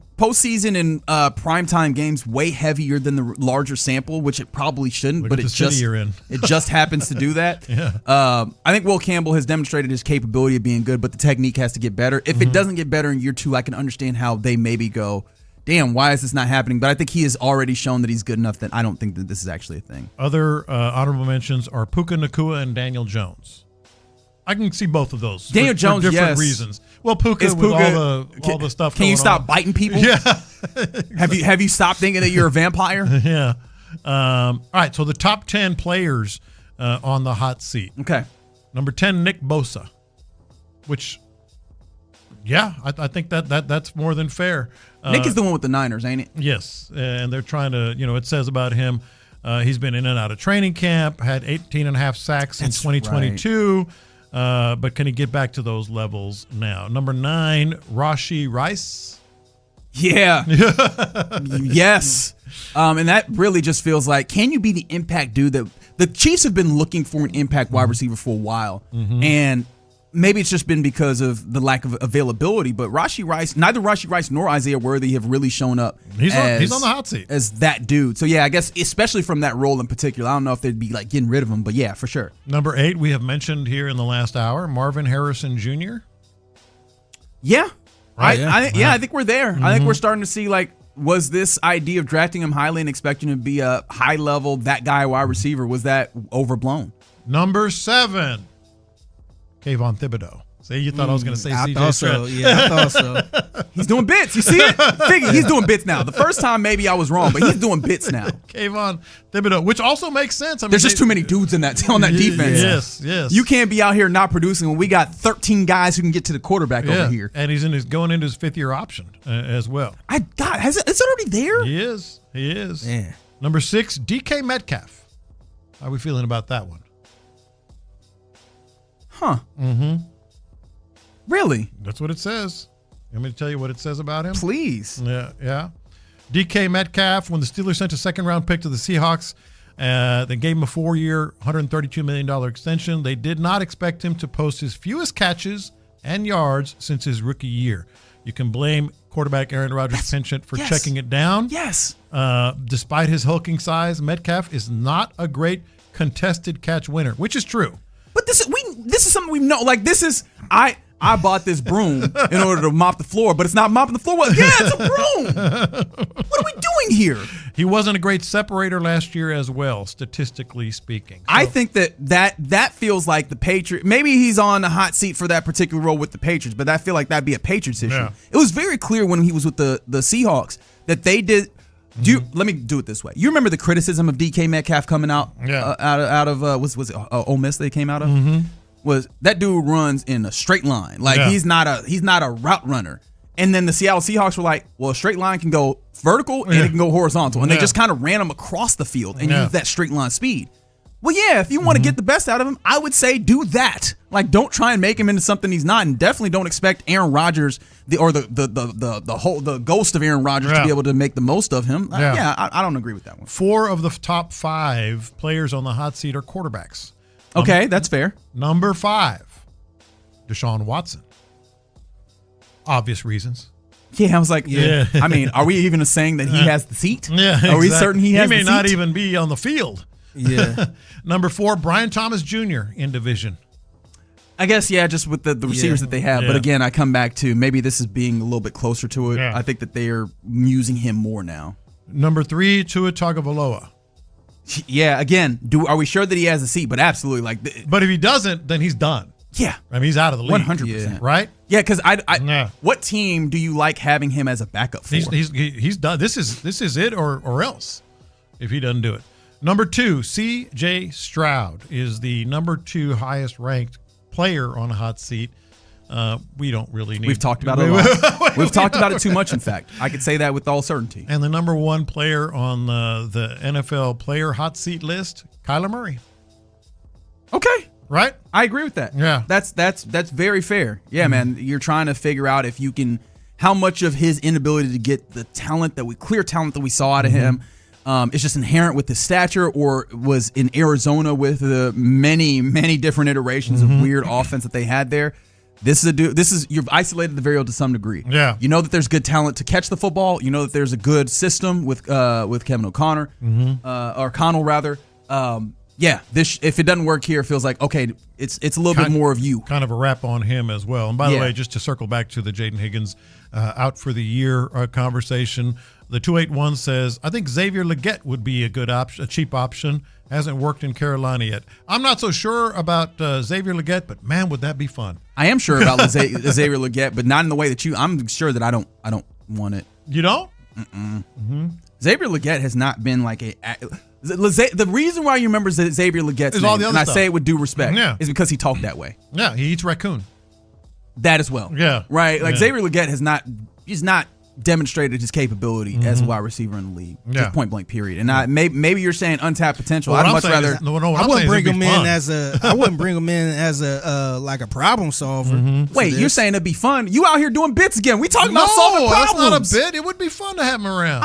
and primetime games way heavier than the larger sample, which it probably shouldn't. Look but at the city you're in. It just happens to do that. Yeah. I think Will Campbell has demonstrated his capability of being good, but the technique has to get better. If it doesn't get better in year 2, I can understand how they maybe go, damn, why is this not happening? But I think he has already shown that he's good enough that I don't think that this is actually a thing. Other honorable mentions are Puka Nacua and Daniel Jones. I can see both of those. Daniel Jones, for different yes. reasons. Well, Puka with all the stuff. Can you stop biting people? Yeah. Have you stopped thinking that you're a vampire? Yeah. All right. So the top 10 players on the hot seat. Okay. Number 10, Nick Bosa, which, yeah, I think that's more than fair. Nick is the one with the Niners, ain't it? Yes, and they're trying to, it says about him, he's been in and out of training camp, had 18.5 sacks in 2022. Right. But can he get back to those levels now? Number 9, Rashee Rice. Yeah. Yes. And that really just feels like, can you be the impact dude that the Chiefs have been looking for an impact wide receiver for a while? And maybe it's just been because of the lack of availability, but neither Rashee Rice nor Isaiah Worthy have really shown up. He's on the hot seat as that dude. So yeah, I guess especially from that role in particular, I don't know if they'd be like getting rid of him, but yeah, for sure. Number 8, we have mentioned here in the last hour, Marvin Harrison Jr. Yeah, right. I think we're there. I think we're starting to see like, was this idea of drafting him highly and expecting him to be a high level that guy wide receiver, was that overblown? Number 7. Kayvon Thibodeau. See, you thought I was going to say CJ thought Stroud. so. Yeah, I thought so. He's doing bits. You see it? Figure he's doing bits now. The first time maybe I was wrong, but he's doing bits now. Kayvon Thibodeau, which also makes sense. There's just too many dudes on that defense. Yes. You can't be out here not producing when we got 13 guys who can get to the quarterback over here. And he's going into his 5th-year option as well. Is it already there? He is. Yeah. Number 6, DK Metcalf. How are we feeling about that one? Huh. Really? That's what it says. You want me to tell you what it says about him? Please. Yeah. DK Metcalf, when the Steelers sent a 2nd-round pick to the Seahawks, they gave him a 4-year, $132 million extension. They did not expect him to post his fewest catches and yards since his rookie year. You can blame quarterback Aaron Rodgers' penchant for checking it down. Yes. Despite his hulking size, Metcalf is not a great contested catch winner, which is true. But this is something we know. Like, this is I bought this broom in order to mop the floor, but it's not mopping the floor. Well, yeah, it's a broom. What are we doing here? He wasn't a great separator last year as well, statistically speaking. So, I think that feels like the Patriots. Maybe he's on the hot seat for that particular role with the Patriots, but I feel like that'd be a Patriots issue. Yeah. It was very clear when he was with the Seahawks that they did. Let me do it this way. You remember the criticism of DK Metcalf coming out out of was it Ole Miss they came out of? Mm-hmm. Was that dude runs in a straight line. Like he's not a route runner. And then the Seattle Seahawks were like, well, a straight line can go vertical and it can go horizontal. And they just kind of ran him across the field and used that straight line speed. Well, yeah, if you want to get the best out of him, I would say do that. Like, don't try and make him into something he's not, and definitely don't expect Aaron Rodgers the ghost of Aaron Rodgers to be able to make the most of him. I don't agree with that one. 4 of the top 5 players on the hot seat are quarterbacks. Okay, that's fair. Number 5, Deshaun Watson. Obvious reasons. Yeah, I was like, I mean, are we even saying that he has the seat? Yeah, exactly. Are we certain he has the seat? He may not even be on the field. Yeah. Number 4, Brian Thomas Jr. in division. I guess, just with the receivers that they have. Yeah. But again, I come back to maybe this is being a little bit closer to it. Yeah. I think that they are using him more now. Number 3, Tua Tagovailoa. Yeah, again, are we sure that he has a seat? But absolutely. But if he doesn't, then he's done. Yeah. I mean, he's out of the league. 100%. Right? Yeah, because what team do you like having him as a backup for? He's done. This is it or else if he doesn't do it. Number 2, C.J. Stroud is the number 2 highest ranked player on a hot seat. We don't really need. We've talked about it a lot. We've talked about it too much, in fact. I could say that with all certainty. And the number 1 player on the NFL player hot seat list, Kyler Murray. Okay. Right? I agree with that. Yeah. That's very fair. Yeah, man. You're trying to figure out if you can, how much of his inability to get the clear talent that we saw out of him is just inherent with his stature, or was in Arizona with the many, many different iterations of weird offense that they had there. You've isolated the variable to some degree. Yeah. You know that there's good talent to catch the football. You know that there's a good system with Kevin O'Connor, or Connell rather. If it doesn't work here, it feels like, okay, it's a little bit more of you. Kind of a wrap on him as well. And by the way, just to circle back to the Jaden Higgins out for the year conversation, the 281 says, I think Xavier Legette would be a good option, a cheap option. Hasn't worked in Carolina yet. I'm not so sure about Xavier Legette, but man, would that be fun. I am sure about Xavier Legette, but not in the way that I'm sure that I don't want it. You don't? Xavier Legette has not been like the reason why you remember Xavier Legette's name, and I say it with due respect, is because he talked that way. Yeah, he eats raccoon. That as well. Yeah. Right? Like Xavier Legette he's not demonstrated his capability as a wide receiver in the league. Just point blank, period. And maybe you're saying untapped potential. Well, I'd much rather. I wouldn't bring him in as a like a problem solver. Wait, you're saying it'd be fun? You out here doing bits again? We talking about solving problems? That's not a bit. It would be fun to have him around.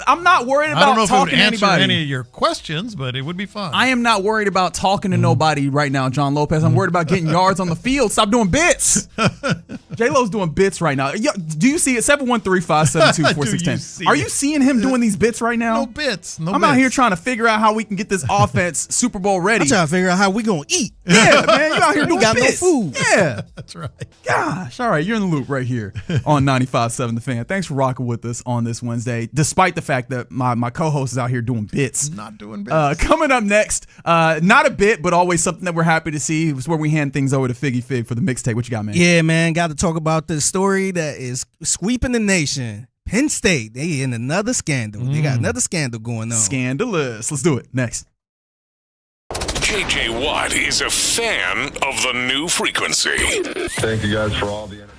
I'm not worried about talking to anybody. I don't know if it would answer any of your questions, but it would be fun. I am not worried about talking to nobody right now, John Lopez. I'm worried about getting yards on the field. Stop doing bits. J-Lo's doing bits right now. Do you see it? 713-572-4610. Are you seeing him doing these bits right now? No bits. I'm out here trying to figure out how we can get this offense Super Bowl ready. I'm trying to figure out how we gonna eat. Yeah, man, you out here doing got bits. no food. Yeah, that's right. Gosh, all right, you're in the loop right here on 95.7 The Fan. Thanks for rocking with us on this Wednesday, despite the fact that my co-host is out here doing bits. Not doing bits. Coming up next, not a bit, but always something that we're happy to see. It's where we hand things over to Figgy Fig for the mixtape. What you got, man? Yeah, man, got to talk about this story that is sweeping the nation. Penn State, they in another scandal. They got another scandal going on. Scandalous. Let's do it. Next. JJ Watt is a fan of the new frequency. Thank you guys for all the energy.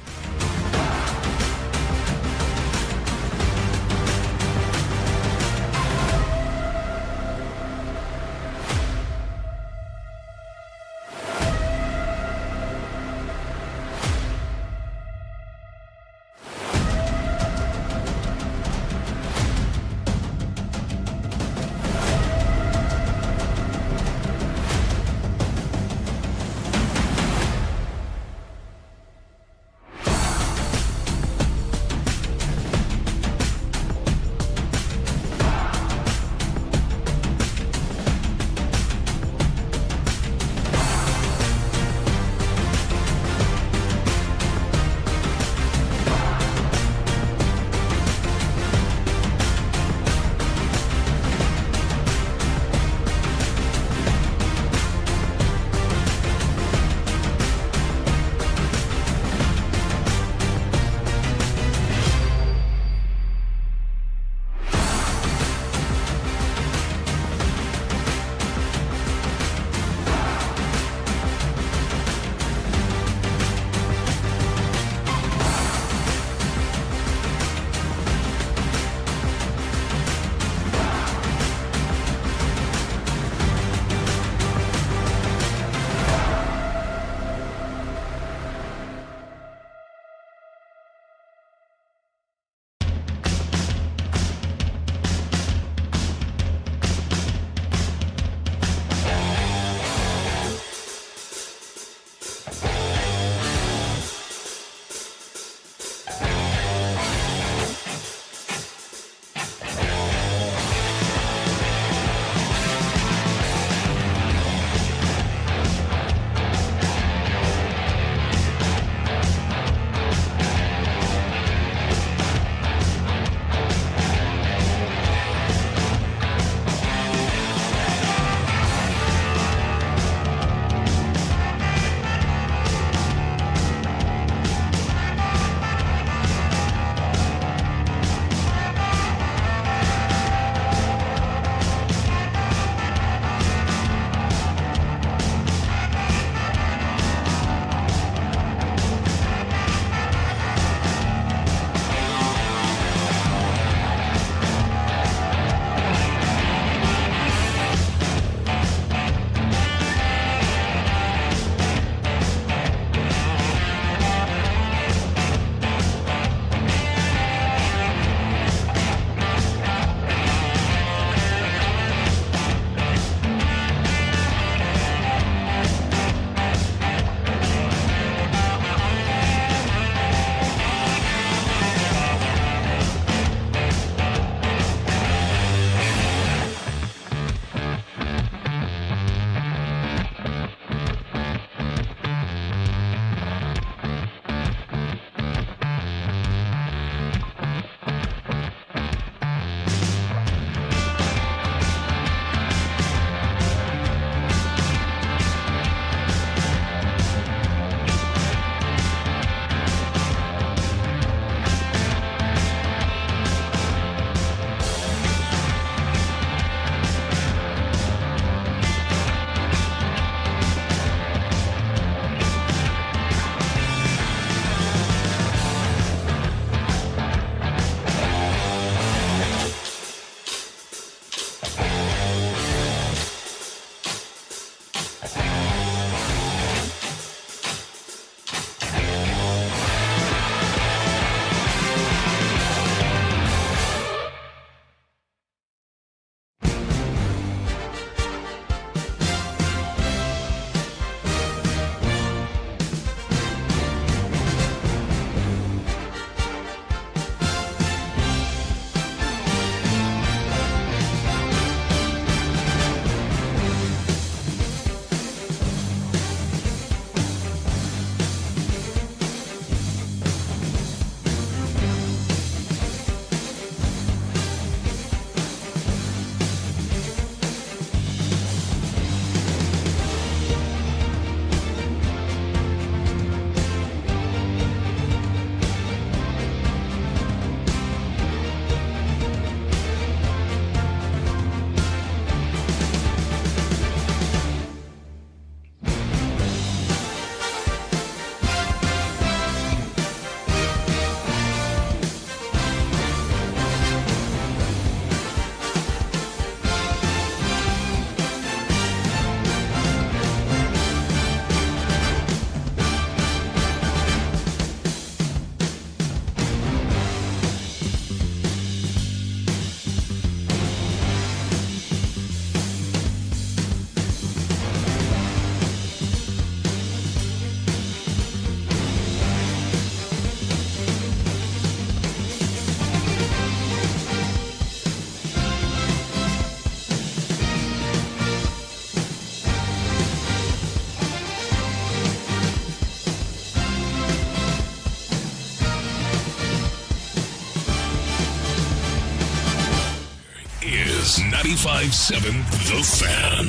is 95.7 The Fan.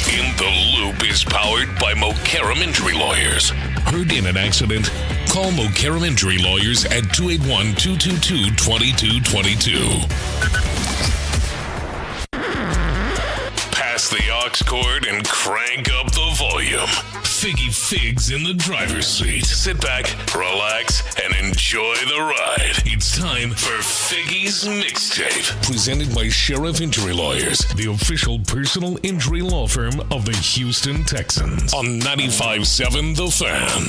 In the Loop is powered by Mokaram Injury Lawyers. Hurt in an accident? Call Mokaram Injury Lawyers at 281-222-2222. Pass the aux cord and crank up the volume. Figgy Figs in the driver's seat. Sit back, relax, and enjoy the ride. It's time for Figgy's Mixtape. Presented by Sheriff Injury Lawyers, the official personal injury law firm of the Houston Texans. On 95.7 The Fan.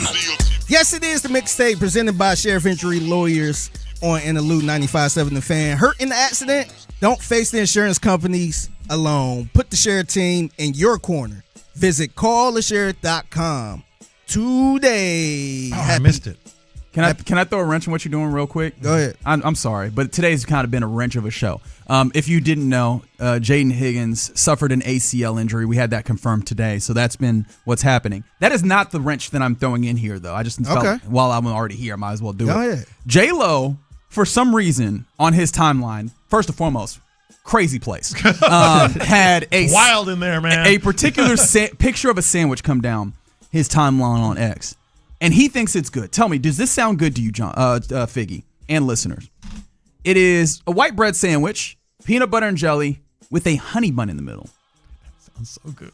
Yes, it is the Mixtape presented by Sheriff Injury Lawyers on Interlude 95.7 The Fan. Hurt in the accident? Don't face the insurance companies alone. Put the Sheriff team in your corner. Visit callthesheriff.com today. Oh, I missed it. Can I throw a wrench in what you're doing real quick? Go ahead. I'm sorry, but today's kind of been a wrench of a show. If you didn't know, Jaden Higgins suffered an ACL injury. We had that confirmed today, so that's been what's happening. That is not the wrench that I'm throwing in here, though. I just felt while I'm already here, I might as well do it. Go ahead. J-Lo, for some reason, on his timeline, first and foremost, crazy place, had a wild in there, man. A particular picture of a sandwich come down his timeline on X, and he thinks it's good. Tell me, does this sound good to you, John, Figgy, and listeners? It is a white bread sandwich, peanut butter and jelly, with a honey bun in the middle. That sounds so good.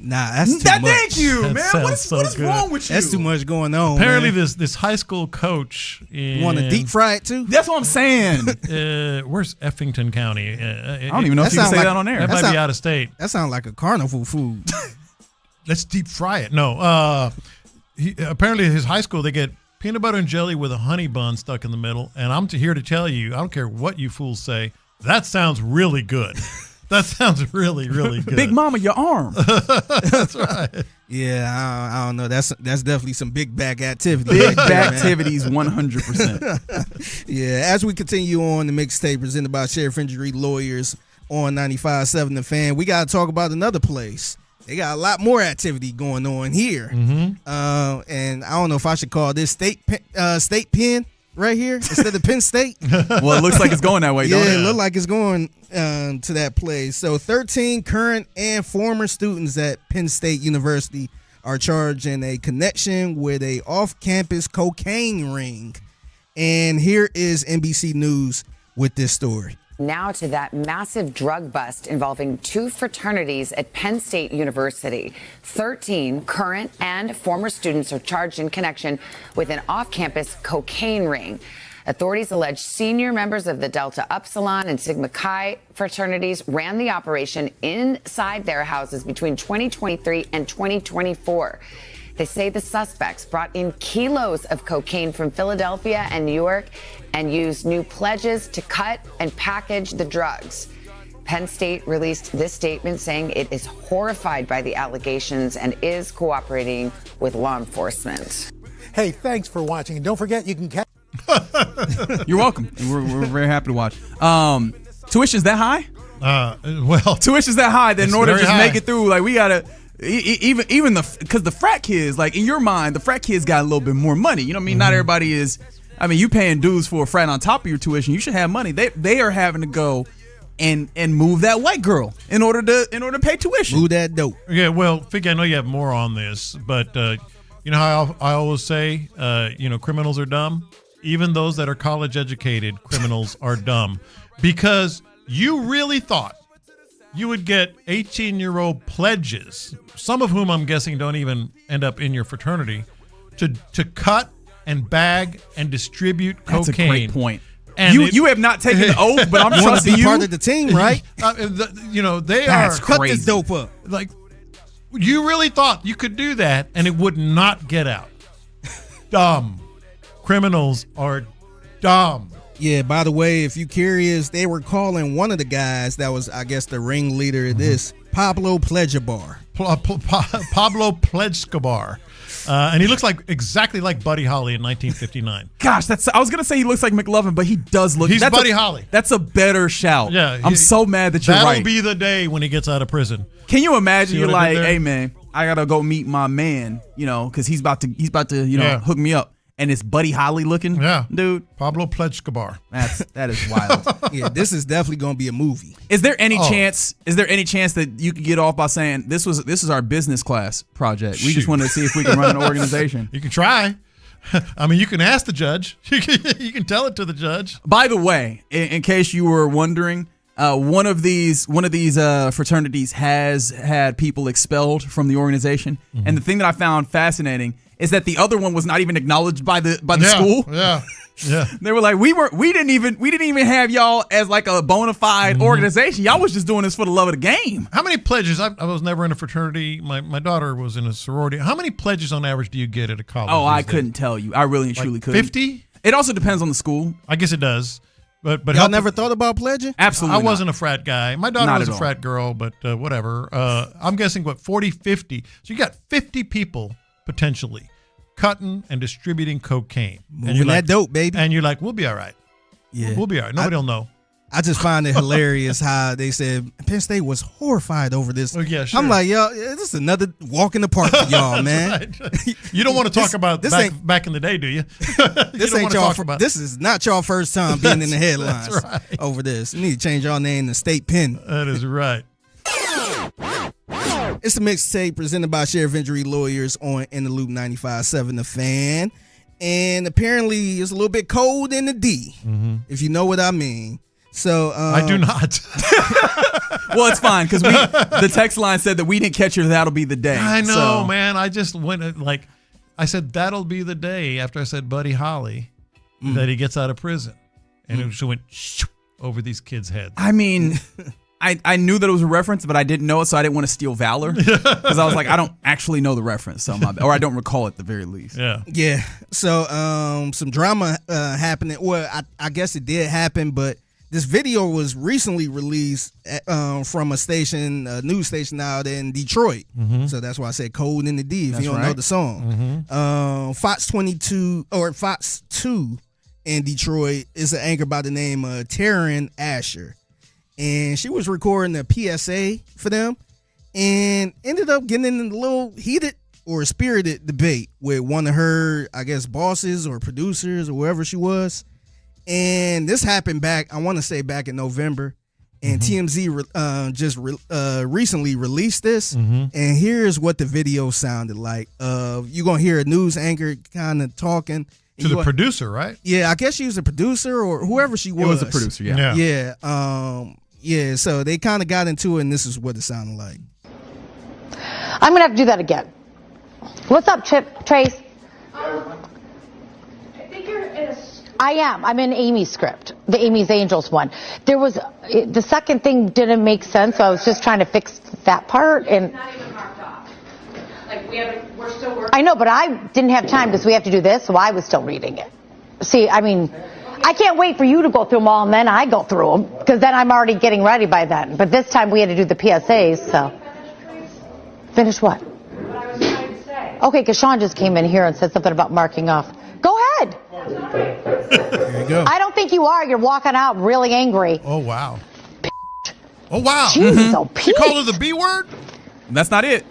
Nah, that's too much. Thank you, That man. What sounds is so wrong with you? That's too much going on. Apparently, man. this high school coach Want to deep fry it too? That's what I'm saying. Where's Effington County? I don't even know if you can say that on air. That might be out of state. That sounds like a carnival food. Let's deep fry it. No. Apparently, his high school, they get peanut butter and jelly with a honey bun stuck in the middle. And I'm here to tell you, I don't care what you fools say, that sounds really good. That sounds really, really good. Big Mama, your arm. That's right. Yeah, I don't know. That's definitely some big back activity. Big back activities, 100%. Yeah, as we continue on the Mixtape presented by Sheriff Injury Lawyers on 95.7 The Fan, we got to talk about another place. They got a lot more activity going on here. Mm-hmm. And I don't know if I should call this state pen right here instead of Penn State. Well, it looks like it's going that way, don't it? Yeah, it looks like it's going to that place. So 13 current and former students at Penn State University are charged in a connection with a off-campus cocaine ring. And here is NBC News with this story. Now to that massive drug bust involving two fraternities at Penn State University. 13 current and former students are charged in connection with an off-campus cocaine ring. Authorities allege senior members of the Delta Upsilon and Sigma Chi fraternities ran the operation inside their houses between 2023 and 2024. They say the suspects brought in kilos of cocaine from Philadelphia and New York and used new pledges to cut and package the drugs. Penn State released this statement saying it is horrified by the allegations and is cooperating with law enforcement. Hey, thanks for watching. And don't forget, you can catch. You're welcome. We're very happy to watch. Tuition's that high? Well, tuition's that high that in order to just make it through, like we gotta even because the frat kids, like in your mind, the frat kids got a little bit more money. You know what I mean? Mm-hmm. Not everybody is. I mean, you paying dues for a frat on top of your tuition. You should have money. They are having to go and move that white girl in order to pay tuition. Move that dope. Yeah, well, Figgy, I know you have more on this, but you know how I always say, criminals are dumb. Even those that are college educated criminals are dumb, because you really thought you would get 18-year-old pledges, some of whom I'm guessing don't even end up in your fraternity, to cut and bag and distribute cocaine. That's a great point. And you have not taken the oath, but I'm trusting you. Part of the team, right? They That's are cut crazy. This dope up. Like, you really thought you could do that and it would not get out. Dumb. Criminals are dumb. Yeah, by the way, if you're curious, they were calling one of the guys that was, I guess, the ringleader of this, Pablo Plejabar. Pablo Plejskabar. And he looks exactly like Buddy Holly in 1959. Gosh, I was going to say he looks like McLovin, but he does look. He's Buddy Holly. That's a better shout. Yeah, I'm so mad that you're right. That'll be the day when he gets out of prison. Can you imagine? You're like, hey man, I gotta go meet my man, because he's about to hook me up. and it's Buddy Holly looking. Yeah, dude. Pablo Escobar. That is wild. Yeah, this is definitely gonna be a movie. Is there any chance? Is there any chance that you could get off by saying this is our business class project? We just wanted to see if we can run an organization. You can try. I mean, you can ask the judge. You can tell it to the judge. By the way, in case you were wondering, one of these fraternities has had people expelled from the organization, and the thing that I found fascinating is that the other one was not even acknowledged by the school. Yeah. Yeah. They were like, we didn't even have y'all as like a bona fide organization. Y'all was just doing this for the love of the game. How many pledges? I was never in a fraternity. My daughter was in a sorority. How many pledges on average do you get at a college? Oh, I couldn't tell you. I really and truly couldn't. 50? It also depends on the school. I guess it does. But y'all never thought about pledging? Absolutely I wasn't a frat guy. My daughter Not was at a all. frat girl, but whatever. I'm guessing, 40, 50. So you got 50 people potentially cutting and distributing cocaine. Moving that dope, baby. And you're like, we'll be all right. Yeah. We'll be all right. Nobody will know. I just find it hilarious how they said Penn State was horrified over this. Oh, yeah, sure. I'm like, yo, this is another walk in the park for y'all, man. Right. You don't want to talk about back in the day, do you? This ain't y'all. This is not y'all first time being in the headlines over this. You need to change y'all name to State Penn. That is right. It's a mixtape presented by Sheriff Injury Lawyers on In the Loop 95.7 The Fan. And apparently it's a little bit cold in the D, if you know what I mean. So I do not. Well, it's fine because the text line said that we didn't catch her. That'll be the day. I know, man. I just went I said that'll be the day after I said Buddy Holly that he gets out of prison, and it just went over these kids' heads. I mean, I knew that it was a reference, but I didn't know it, so I didn't want to steal valor because I was like, I don't actually know the reference, so or I don't recall it at the very least. Yeah. So some drama happening. Well, I guess it did happen, but this video was recently released from a news station out in Detroit. So that's why I said "Cold in the D." If you don't know the song, Fox 22 or Fox 2 in Detroit is an anchor by the name of Taryn Asher. And she was recording a PSA for them and ended up getting in a little heated or spirited debate with one of her, I guess, bosses or producers or wherever she was. And this happened back in November. And TMZ just recently released this. And here's what the video sounded like. You're going to hear a news anchor kind of talking. To the producer, right? Yeah, I guess she was a producer or whoever she was. It was a producer, yeah. Yeah, so they kind of got into it, and this is what it sounded like. I'm going to have to do that again. What's up, Trace? I think you're in a... I am. I'm in Amy's script, the Amy's Angels one. The second thing didn't make sense, so I was just trying to fix that part. And It's not even marked off. We're still working. I know, but I didn't have time because we have to do this, so I was still reading it. See, I mean... I can't wait for you to go through them all, and then I go through them, because then I'm already getting ready by then. But this time we had to do the PSAs, so. Finish what? What I was trying to say. Okay, because Sean just came in here and said something about marking off. Go ahead. There you go. I don't think you are. You're walking out really angry. Oh, wow. Oh, wow. Jeez, oh, Pete. You called her the B word? That's not it.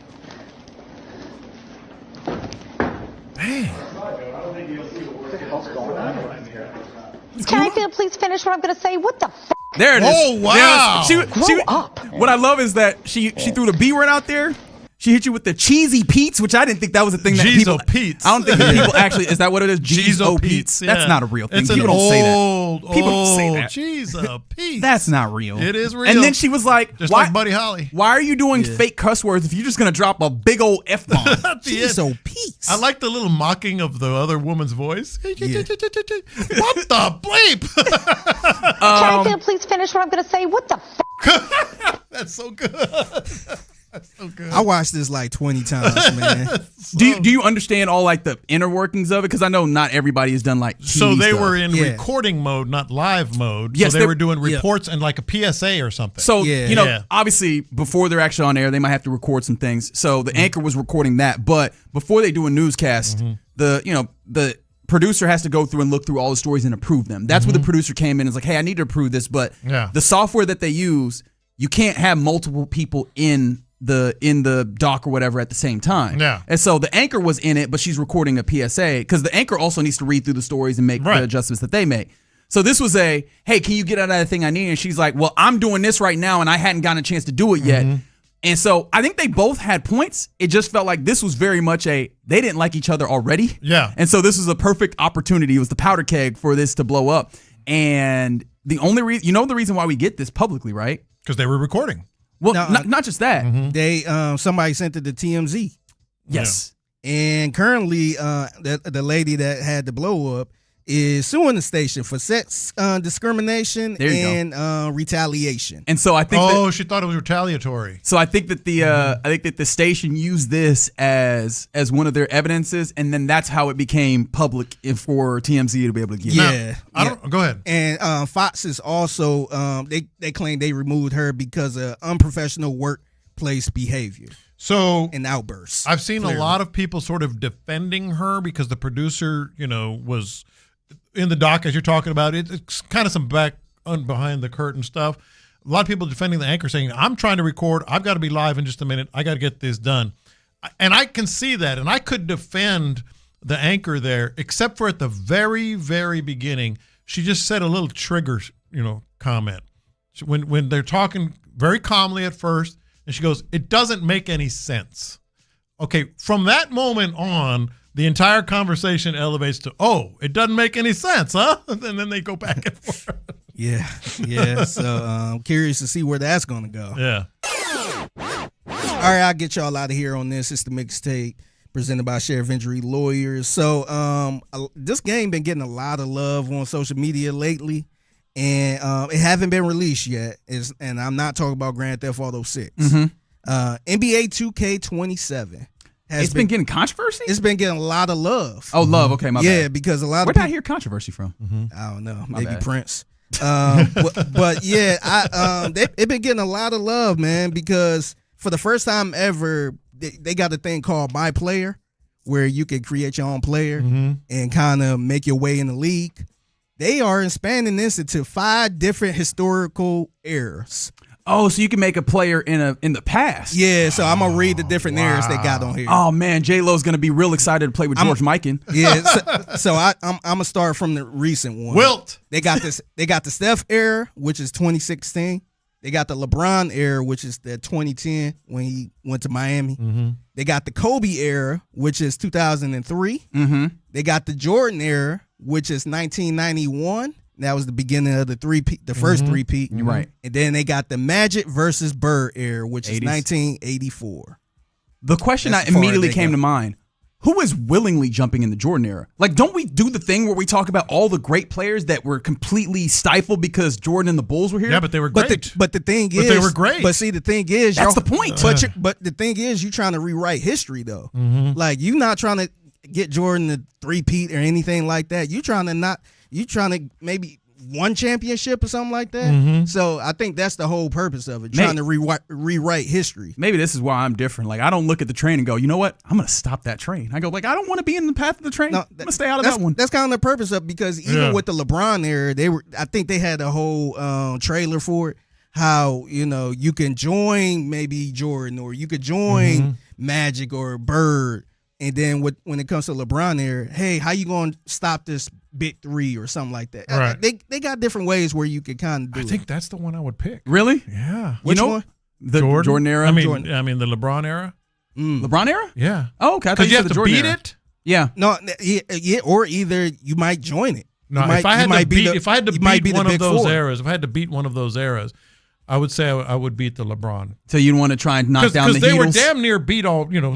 Dang. Can I please finish what I'm going to say? What the f***? There it is. Oh, wow. Grow up. What I love is that she threw the B word out there. She hit you with the cheesy Pete's, which I didn't think that was a thing that people. Pete's. I don't think that people actually. Is that what it is? Jeezo Pete's. Yeah. That's not a real thing. It's People an don't say that. old, People don't say that. Jeezo Pete's. That's not real. It is real. And then she was like, just why, like Buddy Holly. Why are you doing fake cuss words if you're just going to drop a big old F-bomb? Jeezo Pete's. I like the little mocking of the other woman's voice. What the bleep? Can I please finish what I'm going to say? What the f***? That's so good. That's so good. I watched this like 20 times, man. Do you understand all like the inner workings of it? Because I know not everybody has done like TV So they stuff. were in recording mode, not live mode. Yes, so they were doing reports and like a PSA or something. So, obviously before they're actually on air, they might have to record some things. So the anchor was recording that. But before they do a newscast, the producer has to go through and look through all the stories and approve them. That's where the producer came in and was like, hey, I need to approve this. But the software that they use, you can't have multiple people in in the dock or whatever at the same time. Yeah. And so the anchor was in it, but she's recording a PSA because the anchor also needs to read through the stories and make the adjustments that they make. So this was hey, can you get out of that thing I need? And she's like, well, I'm doing this right now, and I hadn't gotten a chance to do it yet. And so I think they both had points. It just felt like this was very much they didn't like each other already. Yeah. And so this was a perfect opportunity. It was the powder keg for this to blow up. And the only reason, the reason why we get this publicly, right? Because they were recording. Well, not just that. They somebody sent it to TMZ. Yes. And currently, the lady that had the blow up is suing the station for sex discrimination and retaliation. And so I think she thought it was retaliatory. So I think that the station used this as one of their evidences, and then that's how it became public for TMZ to be able to get. Go ahead. And Fox is also they claim they removed her because of unprofessional workplace behavior. So and outbursts. I've seen a lot of people sort of defending her because the producer, was in the doc as you're talking about. It's kind of some behind the curtain stuff. A lot of people defending the anchor saying, I'm trying to record. I've got to be live in just a minute. I got to get this done. And I can see that. And I could defend the anchor there, except for at the very, very beginning. She just said a little trigger, comment. When they're talking very calmly at first, and she goes, it doesn't make any sense. Okay, from that moment on, the entire conversation elevates to, it doesn't make any sense, huh? And then they go back and forth. Yeah. So I'm curious to see where that's going to go. Yeah. All right, I'll get y'all out of here on this. It's the mixtape presented by Sheriff Injury Lawyers. So this game been getting a lot of love on social media lately, and it haven't been released yet. And I'm not talking about Grand Theft Auto 6. NBA 2K27. It's been getting controversy? It's been getting a lot of love. Oh, love. Okay, my bad. Yeah, because a lot of Where did I hear controversy from? I don't know. My Maybe bad. Prince. But yeah, they've been getting a lot of love, man, because for the first time ever, they got a thing called My Player, where you can create your own player and kind of make your way in the league. They are expanding this into 5 different historical eras. Oh, so you can make a player in the past. Yeah, so I'm gonna read the different eras they got on here. Oh man, J-Lo's gonna be real excited to play with George Mikan. Yeah, so I'm gonna start from the recent one. Wilt. They got the Steph era, which is 2016. They got the LeBron era, which is the 2010 when he went to Miami. They got the Kobe era, which is 2003. They got the Jordan era, which is 1991. That was the beginning of the first three-peat. Right. And then they got the Magic versus Bird era, which is 1984. The question that immediately came to mind, who is willingly jumping in the Jordan era? Like, don't we do the thing where we talk about all the great players that were completely stifled because Jordan and the Bulls were here? Yeah, but they were great. But the thing is, they were great. But see, the thing is, that's the point. But the thing is, you're trying to rewrite history, though. Like, you're not trying to get Jordan to three-peat or anything like that. You're trying to maybe one championship or something like that. So I think that's the whole purpose of it, trying to rewrite history. Maybe this is why I'm different. Like, I don't look at the train and go, you know what? I'm going to stop that train. I go, I don't want to be in the path of the train. I'm going to stay out of that one. That's kind of the purpose of it, because even with the LeBron era, I think they had a whole trailer for it, how, you can join maybe Jordan, or you could join Magic or Bird. And then when it comes to LeBron era, hey, how you going to stop this big three or something like that? Right. They got different ways where you can kind of do it. I think that's the one I would pick. Really? Yeah. Which one? The Jordan era? I mean the LeBron era. LeBron era? Yeah. Oh, okay. Because you have to beat it? Yeah. No, yeah, or either you might join it. No, if I had to beat one of those eras, I would say I would beat the LeBron. So you'd want to try and knock down the Heatles? Because they were damn near beat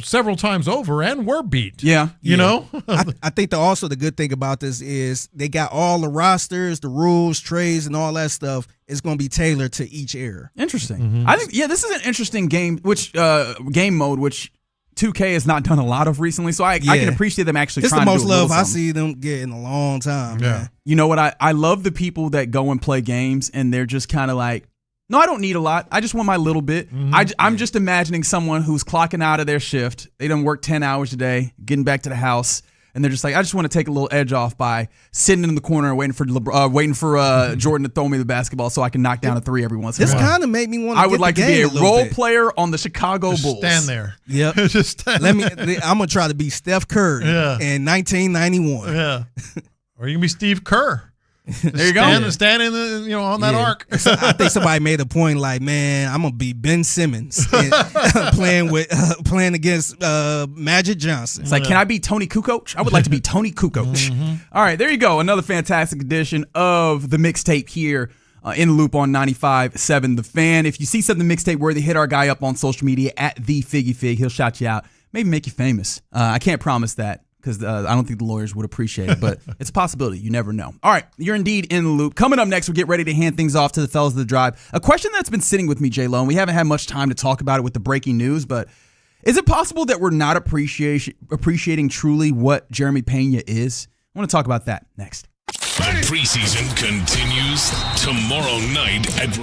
several times over and were beat. Yeah. You know? I think also the good thing about this is they got all the rosters, the rules, trades, and all that stuff is going to be tailored to each era. Interesting. I think, this is an interesting game, game mode, which 2K has not done a lot of recently, so I can appreciate them actually trying to do a little something. It's the most love I see them get in a long time. Yeah. Man. You know what? I love the people that go and play games, and they're just kind of like, no, I don't need a lot. I just want my little bit. I'm just imagining someone who's clocking out of their shift. They done work 10 hours a day, getting back to the house. and they're just like, I just want to take a little edge off by sitting in the corner waiting for Jordan to throw me the basketball so I can knock down a three every once in a while. This kind of made me want to. I would like to be a role player on the Chicago Just Bulls. stand there. Yep. Just stand I'm gonna try to be Steph Curry in 1991. Yeah. Or you can be Steve Kerr. There you go. Stand in the, on that arc. I think somebody made a point like, man, I'm gonna be Ben Simmons playing against Magic Johnson. It's like, can I be Tony Kukoc? I would like to be Tony Kukoc. All right, there you go. Another fantastic edition of the mixtape here in the Loop on 95.7 The Fan. If you see something mixtape worthy, hit our guy up on social media at @TheFiggyFig. He'll shout you out. Maybe make you famous. I can't promise that, because I don't think the lawyers would appreciate it, but it's a possibility. You never know. All right, you're indeed in the loop. Coming up next, we'll get ready to hand things off to the fellas of the drive. A question that's been sitting with me, J-Lo, and we haven't had much time to talk about it with the breaking news, but is it possible that we're not appreciating truly what Jeremy Pena is? I want to talk about that next. The preseason continues tomorrow night at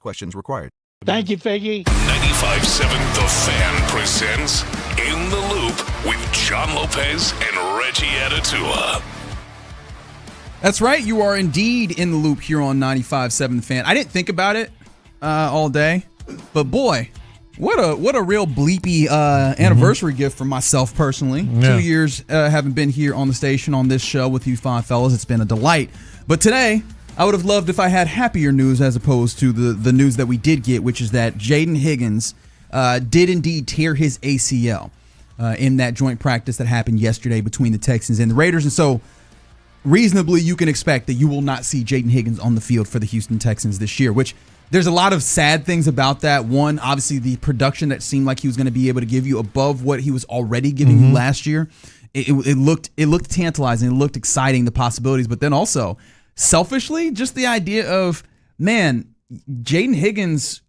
questions required. Thank you, Figgy. 95.7 The Fan presents In the Loop with John Lopez and Reggie Adetua. That's right. You are indeed in the loop here on 95.7 The Fan. I didn't think about it all day, but boy, what a real bleepy anniversary gift for myself personally. Yeah. 2 years having been here on the station on this show with you fine fellas. It's been a delight. But today, I would have loved if I had happier news as opposed to the news that we did get, which is that Jaden Higgins did indeed tear his ACL in that joint practice that happened yesterday between the Texans and the Raiders. And so reasonably you can expect that you will not see Jaden Higgins on the field for the Houston Texans this year, which there's a lot of sad things about that. One, obviously the production that seemed like he was going to be able to give you above what he was already giving you last year. It looked tantalizing. It looked exciting, the possibilities. But then also, selfishly, just the idea of, man, Jaden Higgins,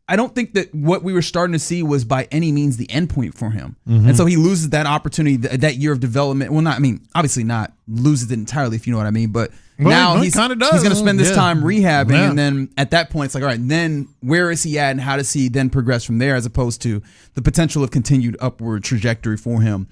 I don't think that what we were starting to see was by any means the end point for him. And so he loses that opportunity, that year of development. Well, obviously not loses it entirely, if you know what I mean. But now he's going to spend this time rehabbing. Yeah. And then at that point, it's like, all right, then where is he at and how does he then progress from there, as opposed to the potential of continued upward trajectory for him.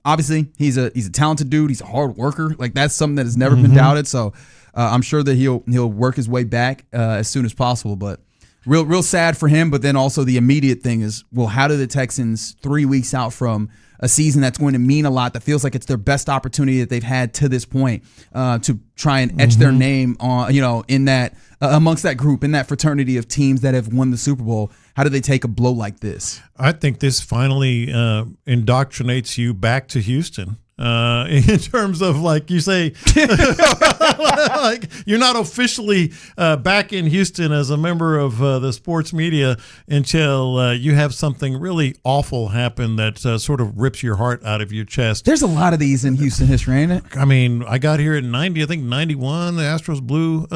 Obviously, he's a talented dude. He's a hard worker. Like, that's something that has never been doubted. So I'm sure that he'll work his way back as soon as possible. But real sad for him. But then also the immediate thing is, well, how do the Texans 3 weeks out from a season that's going to mean a lot, that feels like it's their best opportunity that they've had to this point to try and etch their name on, in that amongst that group, in that fraternity of teams that have won the Super Bowl? How do they take a blow like this? I think this finally indoctrinates you back to Houston. In terms of, like you say, like you're not officially back in Houston as a member of the sports media until you have something really awful happen that sort of rips your heart out of your chest. There's a lot of these in Houston history, ain't it? I mean, I got here in 90, I think 91, the Astros blew,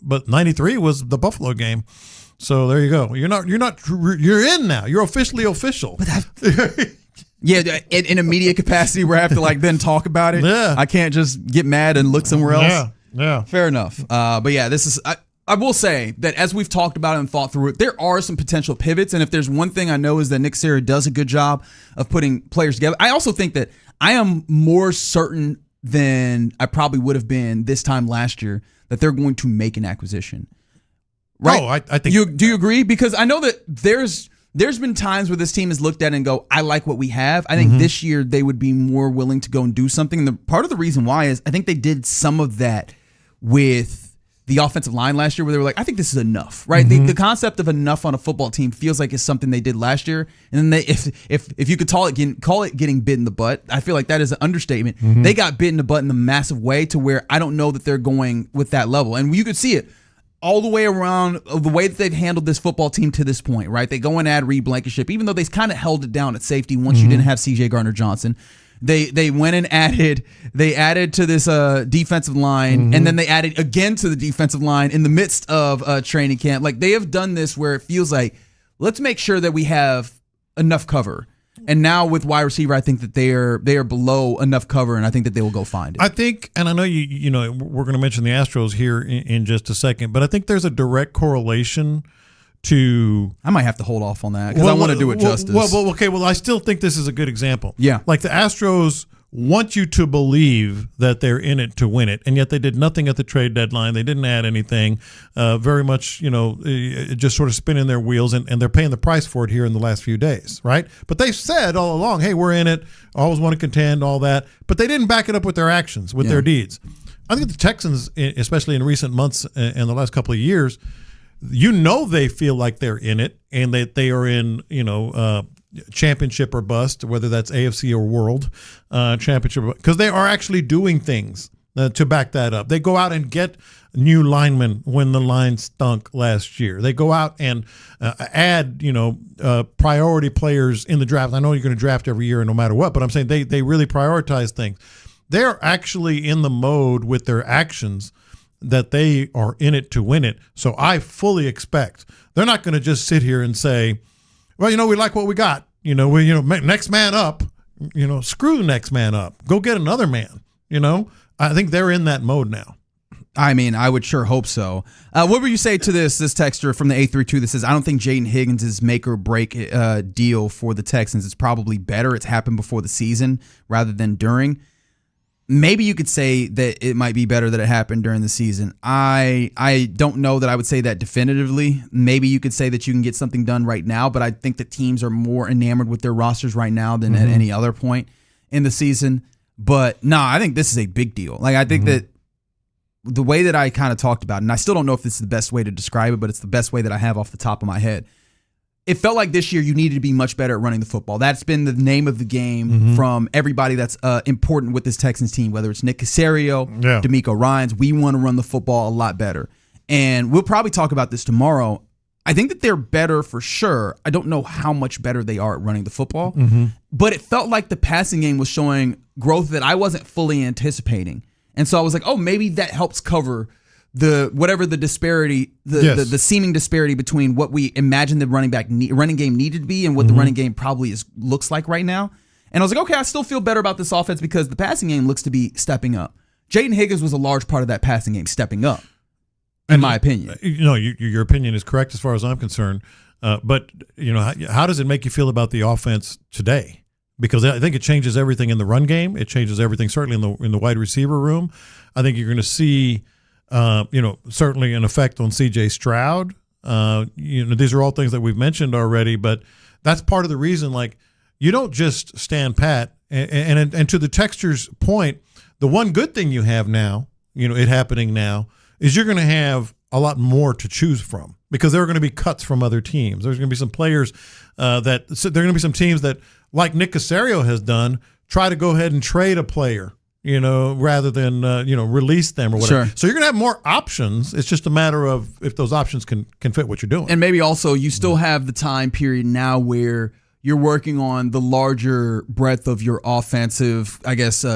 but 93 was the Buffalo game. So there you go. You're in now. You're officially official. Yeah, in a media capacity where I have to then talk about it. Yeah. I can't just get mad and look somewhere else. Yeah. Fair enough. But yeah, this is I will say that as we've talked about it and thought through it, there are some potential pivots. And if there's one thing I know is that Nick Sirianni does a good job of putting players together. I also think that I am more certain than I probably would have been this time last year that they're going to make an acquisition. Right? Oh, I think. Do you agree? Because I know that there's been times where this team has looked at it and go, I like what we have. I think this year they would be more willing to go and do something. And part of the reason why is I think they did some of that with the offensive line last year, where they were like, I think this is enough, right? The concept of enough on a football team feels like it's something they did last year. And then if you could call it getting bit in the butt, I feel like that is an understatement. They got bit in the butt in a massive way to where I don't know that they're going with that level. And you could see it all the way around the way that they've handled this football team to this point, right? They go and add Reed Blankenship, even though they kind of held it down at safety once you didn't have C.J. Gardner-Johnson. They went and added to this defensive line, and then they added again to the defensive line in the midst of training camp. Like, they have done this where it feels like, let's make sure that we have enough cover. And now with wide receiver, I think that they are below enough cover, and I think that they will go find it. I think, and I know you know we're going to mention the Astros here in just a second, but I think there's a direct correlation to. I might have to hold off on that because I want to do it justice. Well, I still think this is a good example. Yeah, like the Astros want you to believe that they're in it to win it, and yet they did nothing at the trade deadline. They didn't add anything. Very much, just sort of spinning their wheels, and they're paying the price for it here in the last few days, right? But they've said all along, hey, we're in it, always want to contend, all that. But they didn't back it up with their actions, with their deeds. I think the Texans, especially in recent months and the last couple of years, they feel like they're in it, and that they are in, championship or bust, whether that's AFC or world championship, because they are actually doing things to back that up. They go out and get new linemen when the line stunk last year. They go out and add, priority players in the draft. I know you're going to draft every year no matter what, but I'm saying they really prioritize things. They're actually in the mode with their actions that they are in it to win it. So I fully expect they're not going to just sit here and say, well, we like what we got. Next man up. Screw the next man up. Go get another man. I think they're in that mode now. I mean, I would sure hope so. What would you say to this texter from the 832 that says, I don't think Jaden Higgins is make or break deal for the Texans. It's probably better it's happened before the season rather than during. Maybe you could say that it might be better that it happened during the season. I don't know that I would say that definitively. Maybe you could say that you can get something done right now, but I think that teams are more enamored with their rosters right now than at any other point in the season. But I think this is a big deal. Like, I think that the way that I kind of talked about, and I still don't know if this is the best way to describe it, but it's the best way that I have off the top of my head. It felt like this year you needed to be much better at running the football. That's been the name of the game from everybody that's important with this Texans team, whether it's Nick Caserio, D'Amico Ryans. We want to run the football a lot better. And we'll probably talk about this tomorrow. I think that they're better for sure. I don't know how much better they are at running the football, but it felt like the passing game was showing growth that I wasn't fully anticipating. And so I was like, oh, maybe that helps cover the disparity, the seeming disparity between what we imagined the running game needed to be and what the running game probably looks like right now. And I was like, okay, I still feel better about this offense because the passing game looks to be stepping up. Jaden Higgins was a large part of that passing game stepping up, in my opinion. Your opinion is correct as far as I'm concerned. But how does it make you feel about the offense today? Because I think it changes everything in the run game. It changes everything certainly in the wide receiver room. I think you're going to see. Certainly an effect on C.J. Stroud. These are all things that we've mentioned already, but that's part of the reason. Like, you don't just stand pat. And to the texture's point, the one good thing you have now, it happening now, is you're going to have a lot more to choose from because there are going to be cuts from other teams. There's going to be some players there are going to be some teams that, like Nick Caserio has done, try to go ahead and trade a player. Rather than, release them or whatever. Sure. So you're going to have more options. It's just a matter of if those options can fit what you're doing. And maybe also you still have the time period now where you're working on the larger breadth of your offensive,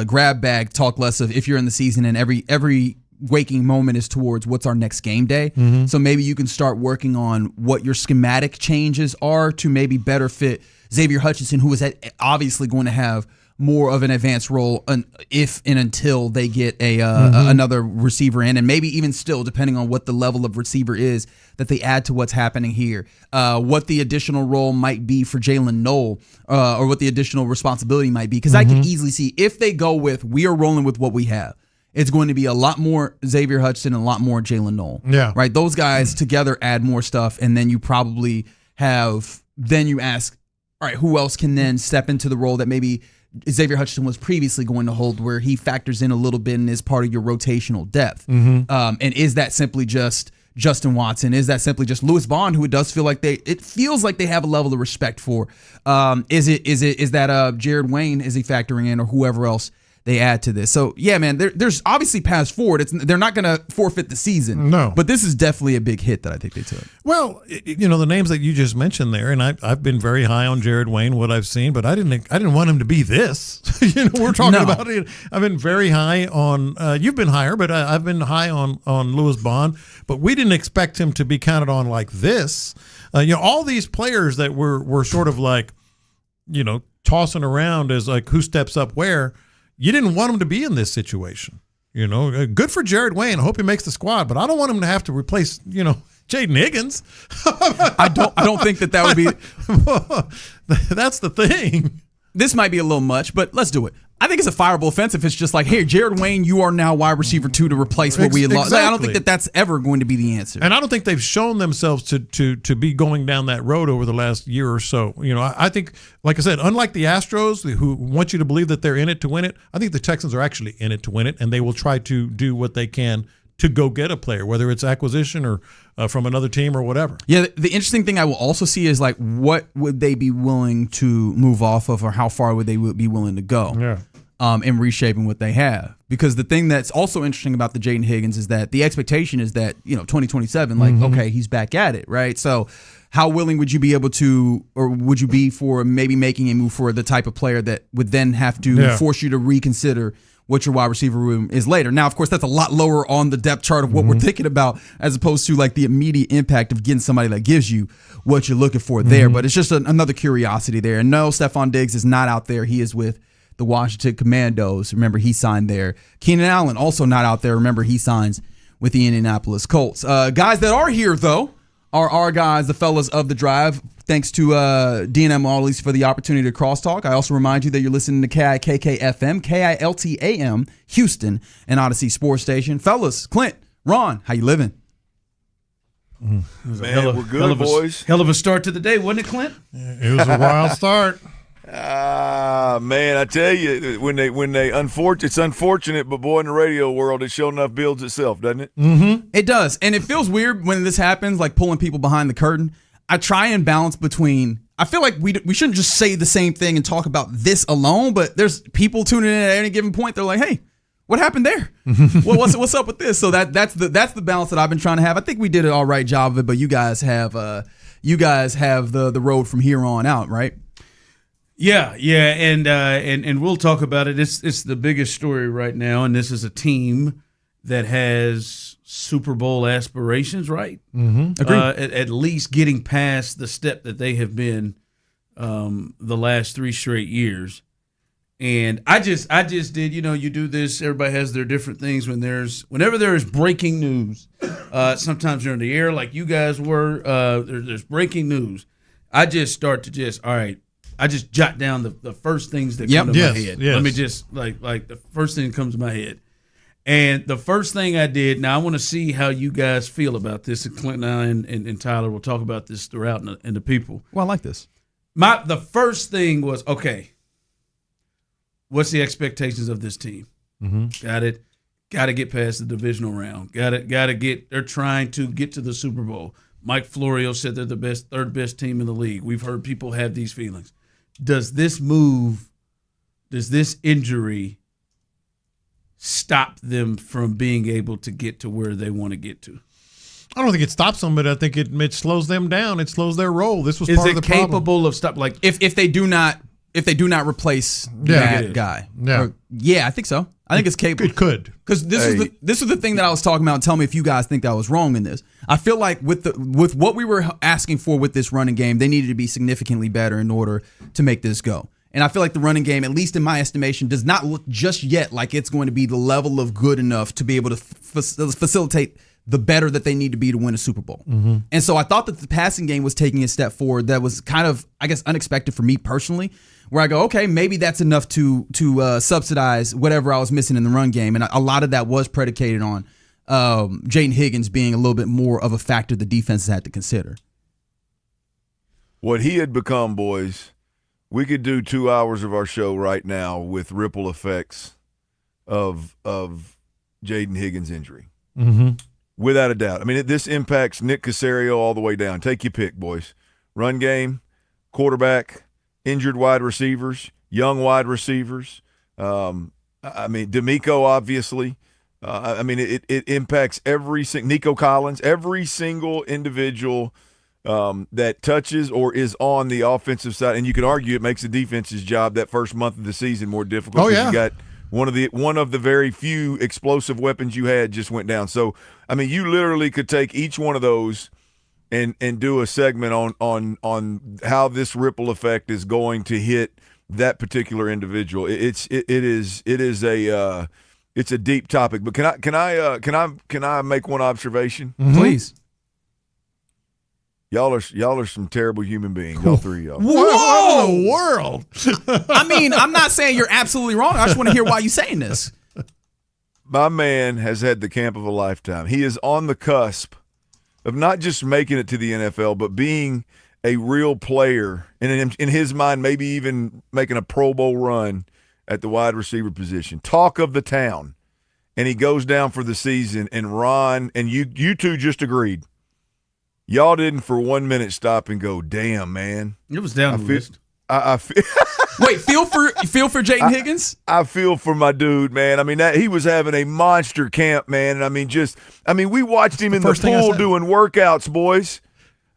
grab bag, talk less of if you're in the season and every waking moment is towards what's our next game day. So maybe you can start working on what your schematic changes are to maybe better fit Xavier Hutchinson, who is obviously going to have more of an advanced role if and until they get another receiver in, and maybe even still, depending on what the level of receiver is that they add to what's happening here, what the additional role might be for Jalen Noel, or what the additional responsibility might be. Because I can easily see if they go with, we are rolling with what we have, it's going to be a lot more Xavier Hutchinson and a lot more Jalen Noel. Yeah. Right? Those guys together add more stuff, and then you probably you ask, all right, who else can then step into the role that maybe Xavier Hutchinson was previously going to hold, where he factors in a little bit and is part of your rotational depth. And is that simply just Justin Watson? Is that simply just Louis Vaughn, who it does feel like it feels like they have a level of respect for? Is that Jared Wayne? Is he factoring in, or whoever else they add to this? So yeah, man, there's obviously paths forward. They're not going to forfeit the season. No, but this is definitely a big hit that I think they took. Well, the names that you just mentioned there, and I've been very high on Jared Wayne, what I've seen, but I didn't want him to be this. We're talking about it. I've been very high on. You've been higher, but I've been high on Louis Vaughn. But we didn't expect him to be counted on like this. All these players that were sort of like, tossing around as like who steps up where. You didn't want him to be in this situation. Good for Jared Wayne. I hope he makes the squad, but I don't want him to have to replace, Jaden Higgins. I don't think that would be. That's the thing. This might be a little much, but let's do it. I think it's a fireable offense if it's just like, hey, Jared Wayne, you are now wide receiver 2 to replace what we had lost. I don't think that that's ever going to be the answer. And I don't think they've shown themselves to be going down that road over the last year or so. I think, like I said, unlike the Astros, who want you to believe that they're in it to win it, I think the Texans are actually in it to win it, and they will try to do what they can to go get a player, whether it's acquisition or from another team or whatever. Yeah, the interesting thing I will also see is like, what would they be willing to move off of, or how far would they be willing to go? Yeah. In reshaping what they have. Because the thing that's also interesting about the Jaden Higgins is that the expectation is that, 2027, like, okay, he's back at it, right? So how willing would you be able to, or would you be for maybe making a move for the type of player that would then have to force you to reconsider what your wide receiver room is later? Now, of course, that's a lot lower on the depth chart of what we're thinking about, as opposed to like the immediate impact of getting somebody that gives you what you're looking for there. But it's just another curiosity there. And no, Stephon Diggs is not out there. He is with the Washington Commandos. Remember, he signed there. Keenan Allen also not out there. Remember, he signs with the Indianapolis Colts. Guys that are here, though, are our guys, the fellas of the drive. Thanks to D&M Audleys for the opportunity to crosstalk. I also remind you that you're listening to KIKK-FM, KILT-AM, Houston, and Odyssey Sports Station. Fellas, Clint, Ron, how you living? Man, we're good, boys. Hell of a start to the day, wasn't it, Clint? It was a wild start. Man, I tell you, when they it's unfortunate, but boy, in the radio world, it sure enough builds itself, doesn't it? Mm-hmm. It does, and it feels weird when this happens, like pulling people behind the curtain. I try and balance between. I feel like we shouldn't just say the same thing and talk about this alone, but there's people tuning in at any given point. They're like, "Hey, what happened there? What's up with this?" So that's the balance that I've been trying to have. I think we did an all right job of it, but you guys have the road from here on out, right? Yeah, and we'll talk about it. It's the biggest story right now, and this is a team that has Super Bowl aspirations, right? Mm-hmm. Agreed. At least getting past the step that they have been the last 3 straight years. And I just did, you do this, everybody has their different things whenever there is breaking news, sometimes they're in the air like you guys were, there's breaking news. I just start to all right, I just jot down the first things that come to my head. Yes. Let me just like the first thing that comes to my head. And the first thing I did, now I want to see how you guys feel about this, and Clint and I and Tyler will talk about this throughout and the people. Well, I like this. The first thing was, okay, what's the expectations of this team? Mm-hmm. Got to get past the divisional round. They're trying to get to the Super Bowl. Mike Florio said they're the third best team in the league. We've heard people have these feelings. Does this injury stop them from being able to get to where they want to get to? I don't think it stops them, but I think it slows them down. It slows their roll. This was part of the problem. Is it capable of stop? Like if they do not replace that guy? Yeah. I think so. I think it's capable. It could, because this is the thing that I was talking about. Tell me if you guys think that I was wrong in this. I feel like with what we were asking for with this running game, they needed to be significantly better in order to make this go. And I feel like the running game, at least in my estimation, does not look just yet like it's going to be the level of good enough to be able to facilitate the better that they need to be to win a Super Bowl. Mm-hmm. And so I thought that the passing game was taking a step forward that was kind of, I guess, unexpected for me personally, where I go, okay, maybe that's enough to subsidize whatever I was missing in the run game. And a lot of that was predicated on Jaden Higgins being a little bit more of a factor the defense had to consider. What he had become, boys, we could do 2 hours of our show right now with ripple effects of Jaden Higgins' injury. Mm-hmm. Without a doubt. I mean, this impacts Nick Caserio all the way down. Take your pick, boys. Run game, quarterback, injured wide receivers, young wide receivers. D'Amico, obviously. It impacts Nico Collins, every single individual that touches or is on the offensive side. And you could argue it makes the defense's job that first month of the season more difficult. Oh, yeah. You got one of the very few explosive weapons you had just went down. So, you literally could take each one of those and do a segment on how this ripple effect is going to hit that particular individual. It's a deep topic. But can I make one observation? Mm-hmm. Please. Y'all are some terrible human beings, all three of y'all. What in the world? I'm not saying you're absolutely wrong. I just want to hear why you're saying this. My man has had the camp of a lifetime. He is on the cusp of not just making it to the NFL, but being a real player, and in his mind, maybe even making a Pro Bowl run at the wide receiver position. Talk of the town. And he goes down for the season, and Ron, and you two just agreed. Y'all didn't for 1 minute stop and go, damn, man. It was down the list. I feel Wait, feel for Jaden Higgins? I feel for my dude, man. He was having a monster camp, man. And we watched him in the pool doing workouts, boys.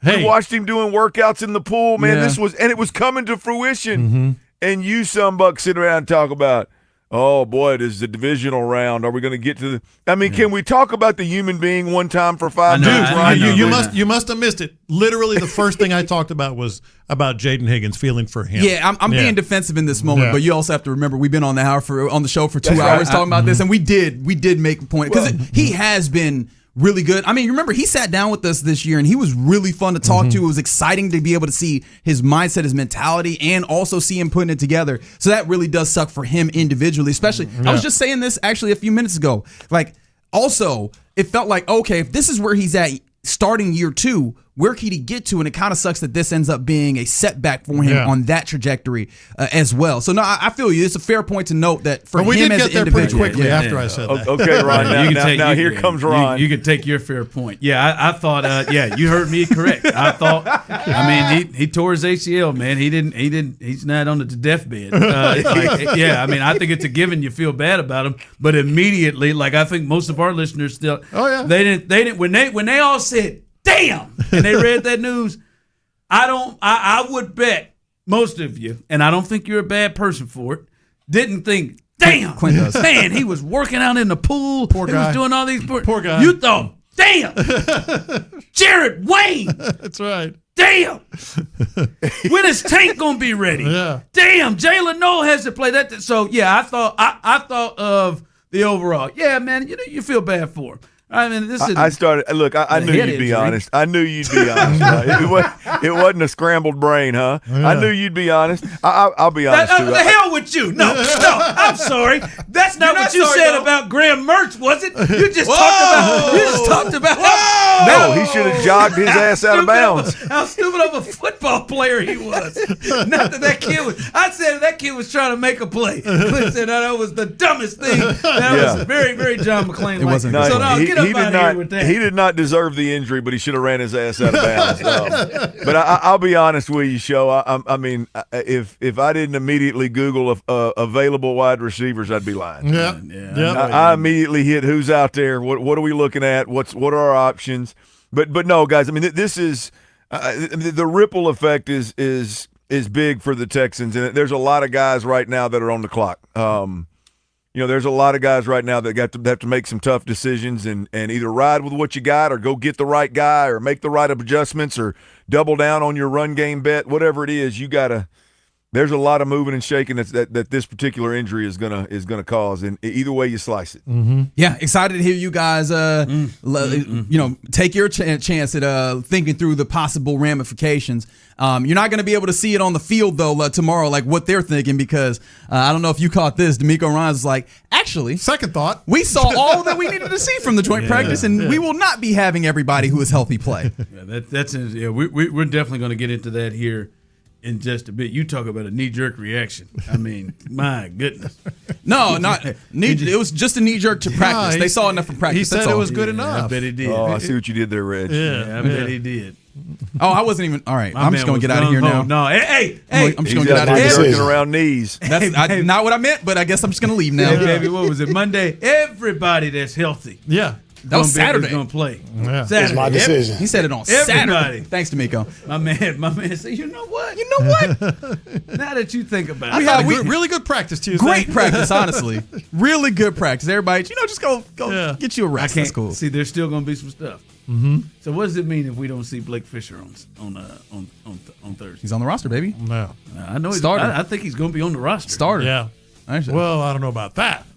We watched him doing workouts in the pool, man. Yeah. It was coming to fruition. Mm-hmm. And you, sumbuck, sit around and talk about, Oh, boy, it is the divisional round. Are we going to get to the – I mean, can we talk about the human being one time for 5 minutes? You must have missed it. Literally the first thing I talked about was about Jaden Higgins, feeling for him. Yeah, I'm being defensive in this moment, but you also have to remember we've been on the show for 2 hours talking about this, and we did make a point because he has been – really good. I mean, you remember he sat down with us this year and he was really fun to talk to. It was exciting to be able to see his mindset, his mentality, and also see him putting it together. So that really does suck for him individually, especially. I was just saying this actually a few minutes ago. Like, also, it felt like, okay, if this is where he's at starting year 2, where could he get to? And it kind of sucks that this ends up being a setback for him on that trajectory as well. So, no, I feel you. It's a fair point to note that for him as an individual. We did get there pretty quickly after I said that. Okay, Ron, now here comes Ron. You can take your fair point. Yeah, I thought, you heard me correct. I thought, I mean, he tore his ACL, man. He's not on the deathbed. I mean, I think it's a given you feel bad about him, but immediately, like I think most of our listeners still, they didn't, when they all said, damn, and they read that news, I would bet most of you, and I don't think you're a bad person for it, didn't think, damn, man, he was working out in the pool. Poor guy. He was doing all these. Poor guy. You thought, damn, Jared Wayne. That's right. Damn. When is Tank going to be ready? Yeah. Damn, Jalen Noel has to play that. So, yeah, I thought of the overall. Yeah, man, you feel bad for him. I mean, this is. I started. Look, I knew you'd be honest. I knew you'd be honest. Right? It wasn't a scrambled brain, huh? Yeah. I knew you'd be honest. I'll be honest too. The hell with you. No, I'm sorry. That's not what you said about Graham Mertz, was it? You just talked about. No, he should have jogged his ass out of bounds. How stupid of a football player he was. Not that kid was. I said that kid was trying to make a play. Clint said that was the dumbest thing. That was very, very John McClane. It wasn't. So no, he did not deserve the injury, but he should have ran his ass out of bounds. But I'll be honest with you, Show. I mean, if I didn't immediately Google available wide receivers, I'd be lying. I immediately hit who's out there. What are we looking at? What are our options? But no, guys. I mean, this is the ripple effect is big for the Texans, and there's a lot of guys right now that are on the clock. There's a lot of guys right now that have to make some tough decisions and either ride with what you got or go get the right guy or make the right adjustments or double down on your run game bet. Whatever it is, there's a lot of moving and shaking that this particular injury is gonna cause, and either way you slice it. Mm-hmm. Yeah, excited to hear you guys. Take your chance at thinking through the possible ramifications. You're not going to be able to see it on the field though tomorrow, like what they're thinking, because I don't know if you caught this. D'Amico Ryans was like, actually, second thought, we saw all that we needed to see from the joint practice, and we will not be having everybody who is healthy play. We're definitely going to get into that here in just a bit. You talk about a knee-jerk reaction. I mean, my goodness. No, not it was just a knee-jerk to practice. They saw enough from practice. He said it was good enough. I bet he did. Oh, I see what you did there, Reg. Yeah, I bet he did. Oh, I wasn't even. All right, I'm just going to get out of here now. No, hey. I'm just going to get out of here. Jerking around knees. That's not what I meant, but I guess I'm just going to leave now. Hey, baby, what was it? Monday? Everybody that's healthy. Yeah. That was Saturday. Going to play. Yeah. Saturday. It's my decision. He said it on Saturday. Thanks, D'Amico. My man said, you know what? Now that you think about it. We had really good practice Tuesday. Great practice, honestly. Really good practice. Everybody, just go get you a rest. That's cool. See, there's still going to be some stuff. Mm-hmm. So what does it mean if we don't see Blake Fisher on Thursday? He's on the roster, baby. No. I know. Starter. I think he's going to be on the roster. Starter. Yeah. Well, I don't know about that.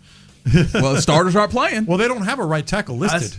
Well, starters aren't playing. Well, they don't have a right tackle listed.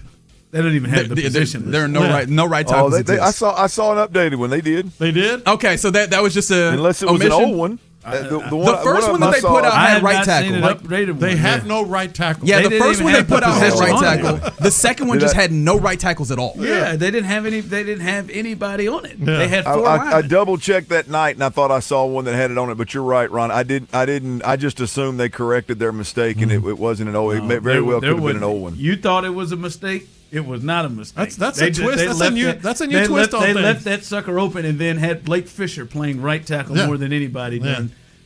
They don't even have the position. There are no right tackles. I saw an updated one. They did. They did? Okay, so that was just unless it was an old one. The first one that they put out had right tackle. They had no right tackle. Yeah, the first one they put out had right tackle. The second one just had no right tackles at all. Yeah, they didn't have any. They didn't have anybody on it. Yeah. They had four. I double checked that night and I thought I saw one that had it on it. But you're right, Ron. I didn't. I just assumed they corrected their mistake and it wasn't an old. It very well could have been an old one. You thought it was a mistake. It was not a mistake. That's a twist. That's a new twist on things. They left that sucker open and then had Blake Fisher playing right tackle more than anybody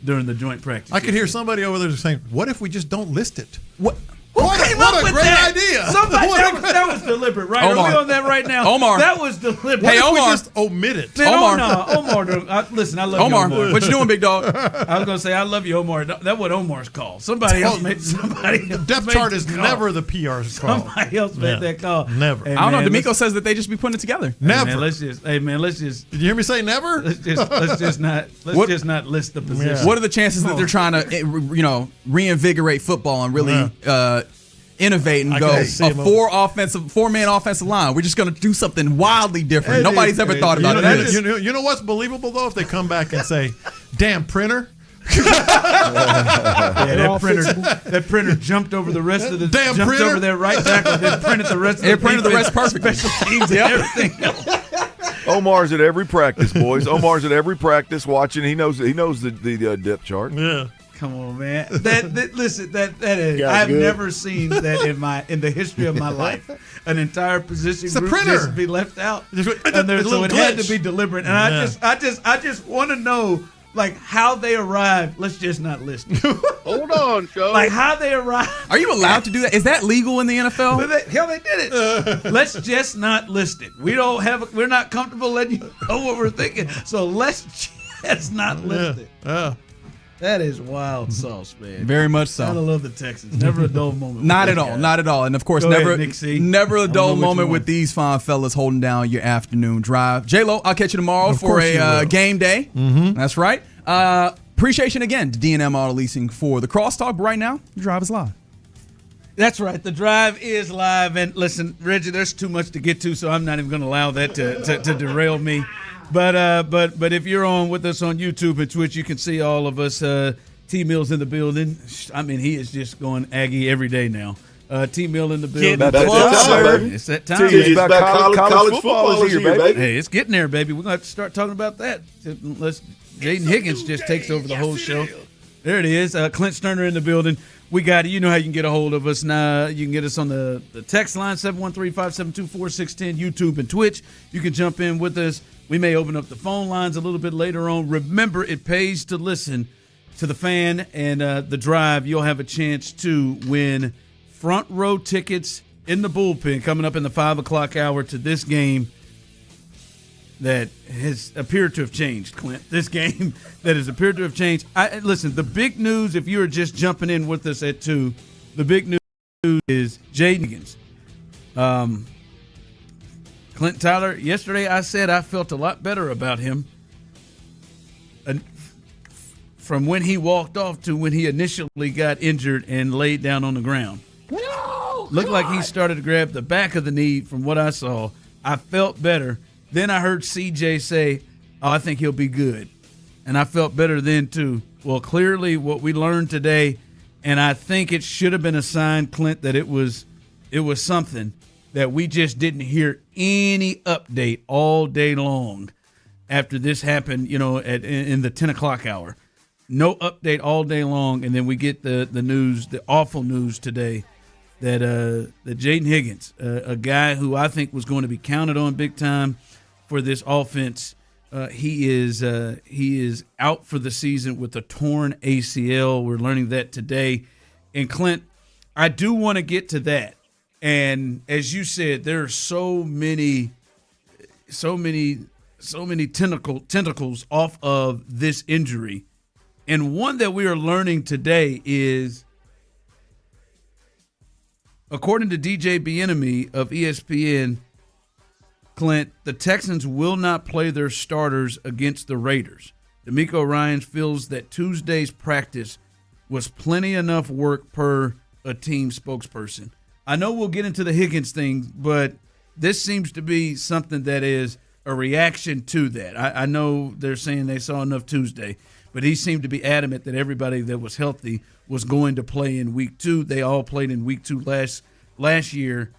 during the joint practice. I could hear somebody over there saying, "What if we just don't list it?" What? Why What a great idea. Somebody that was deliberate, right? Omar. Are we on that right now? Omar. That was deliberate. Hey, Omar. We just omit it. Man, Omar. Listen, I love Omar. you, Omar. What you doing, big dog? I was gonna say I love you, Omar. That's what Omar's called. Somebody else made Depth chart is never the PR's call. Somebody else made that call. Never. Hey, I don't know. man, D'Amico says that they just be putting it together. Never. Hey man, let's just. Did you hear me say never? Let's just not list the position. What are the chances that they're trying to, reinvigorate football and really innovate and go a four-man offensive line? We're just going to do something wildly different. Nobody's ever thought about it. You know what's believable though? If they come back and say, "Damn printer." That printer jumped over the rest of the damn jumped printer over their right tackle, then printed the rest. It printed the rest perfect. Special teams and everything else. Omar's at every practice, boys. Omar's at every practice watching. He knows the depth chart. Yeah. Come on, man. Listen. That is. I've good. never seen that in the history of my life. An entire position group just be left out, and so it had to be deliberate. And I just want to know. Like how they arrived. Let's just not list it. Hold on, Joe. Like how they arrived. Are you allowed to do that? Is that legal in the NFL? Hell, they did it. Let's just not list it. We're not comfortable letting you know what we're thinking. So let's just not list it. That is wild sauce, man. Very much so. I love the Texans. Never a dull moment. Not at all. Not at all. And of course, Go never ahead, Nick C. never a dull moment with want. these fine fellas holding down your afternoon drive. J-Lo, I'll catch you tomorrow for a game day. Mm-hmm. That's right. Appreciation again to D&M Auto Leasing for the crosstalk. But right now, the drive is live. That's right. The drive is live. And listen, Reggie, there's too much to get to, so I'm not even going to allow that to derail me. But if you're on with us on YouTube and Twitch, you can see all of us. T Mill's in the building. I mean, he is just going Aggie every day now. T Mill in the building. It's that time. It's back. College football is here, baby. Hey, it's getting there, baby. We're gonna have to start talking about that unless Jaden Higgins just takes over the whole show. There it is. Clint Stoerner in the building. We got it. You know how you can get a hold of us. Now you can get us on the text line 713-572-4610, YouTube and Twitch. You can jump in with us. We may open up the phone lines a little bit later on. Remember, it pays to listen to the Fan and the Drive. You'll have a chance to win front row tickets in the bullpen coming up in the 5 o'clock hour to this game that has appeared to have changed, Clint. This game that has appeared to have changed. Listen, the big news, if you are just jumping in with us at 2, the big news is Jaden Higgins. Clint Tyler, yesterday I said I felt a lot better about him from when he walked off to when he initially got injured and laid down on the ground. No! Looked like he started to grab the back of the knee from what I saw. I felt better. Then I heard CJ say, I think he'll be good. And I felt better then, too. Well, clearly what we learned today, and I think it should have been a sign, Clint, that it was something that we just didn't hear any update all day long after this happened, in the 10 o'clock hour. No update all day long, and then we get the news, the awful news today that Jaden Higgins, a guy who I think was going to be counted on big time for this offense, he is out for the season with a torn ACL. We're learning that today. And Clint, I do want to get to that. And as you said, there are so many tentacles off of this injury. And one that we are learning today is, according to DJ Bieniemy of ESPN, Clint, the Texans will not play their starters against the Raiders. D'Amico Ryans feels that Tuesday's practice was plenty enough work per a team spokesperson. I know we'll get into the Higgins thing, but this seems to be something that is a reaction to that. I know they're saying they saw enough Tuesday, but he seemed to be adamant that everybody that was healthy was going to play in week 2. They all played in week 2 last year.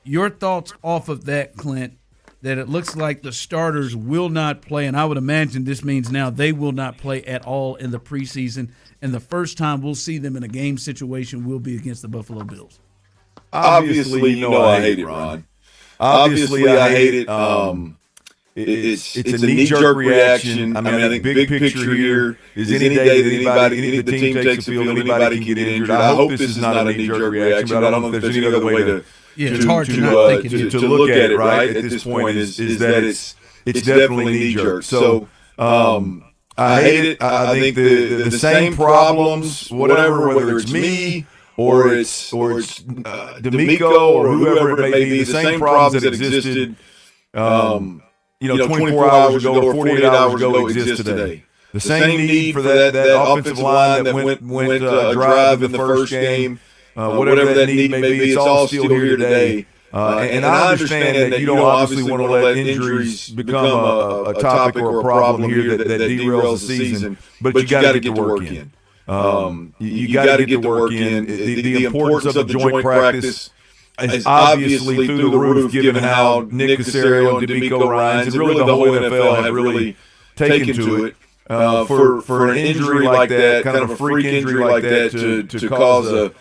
Your thoughts off of that, Clint, that it looks like the starters will not play, and I would imagine this means now they will not play at all in the preseason, and the first time we'll see them in a game situation will be against the Buffalo Bills. Obviously, you know I hate it, Ron. Obviously, I hate it. it's a knee-jerk reaction. I mean, I think big picture here is any day that the team takes the field, anybody can get injured. I hope this is not a knee-jerk reaction, but I don't know if there's any other way to look at it, right, at this point, is that it's definitely knee-jerk. So I hate it. I think the same problems, whatever, whether it's me or it's D'Amico or whoever it may be, the same problems that existed 24 hours ago or 48 hours ago exist today. The same need for that offensive line that went drive in the first game, whatever that need may be, it's all still here today. And I understand that you don't obviously want to let injuries become a topic or a problem here that derails the season, but you got to get to work in. You got to get to work in. The importance of the joint practice is obviously through the roof, given how Nick Caserio and D'Amico Ryans and really the whole NFL have really taken to it. For an injury like that, kind of a freak injury like that, to cause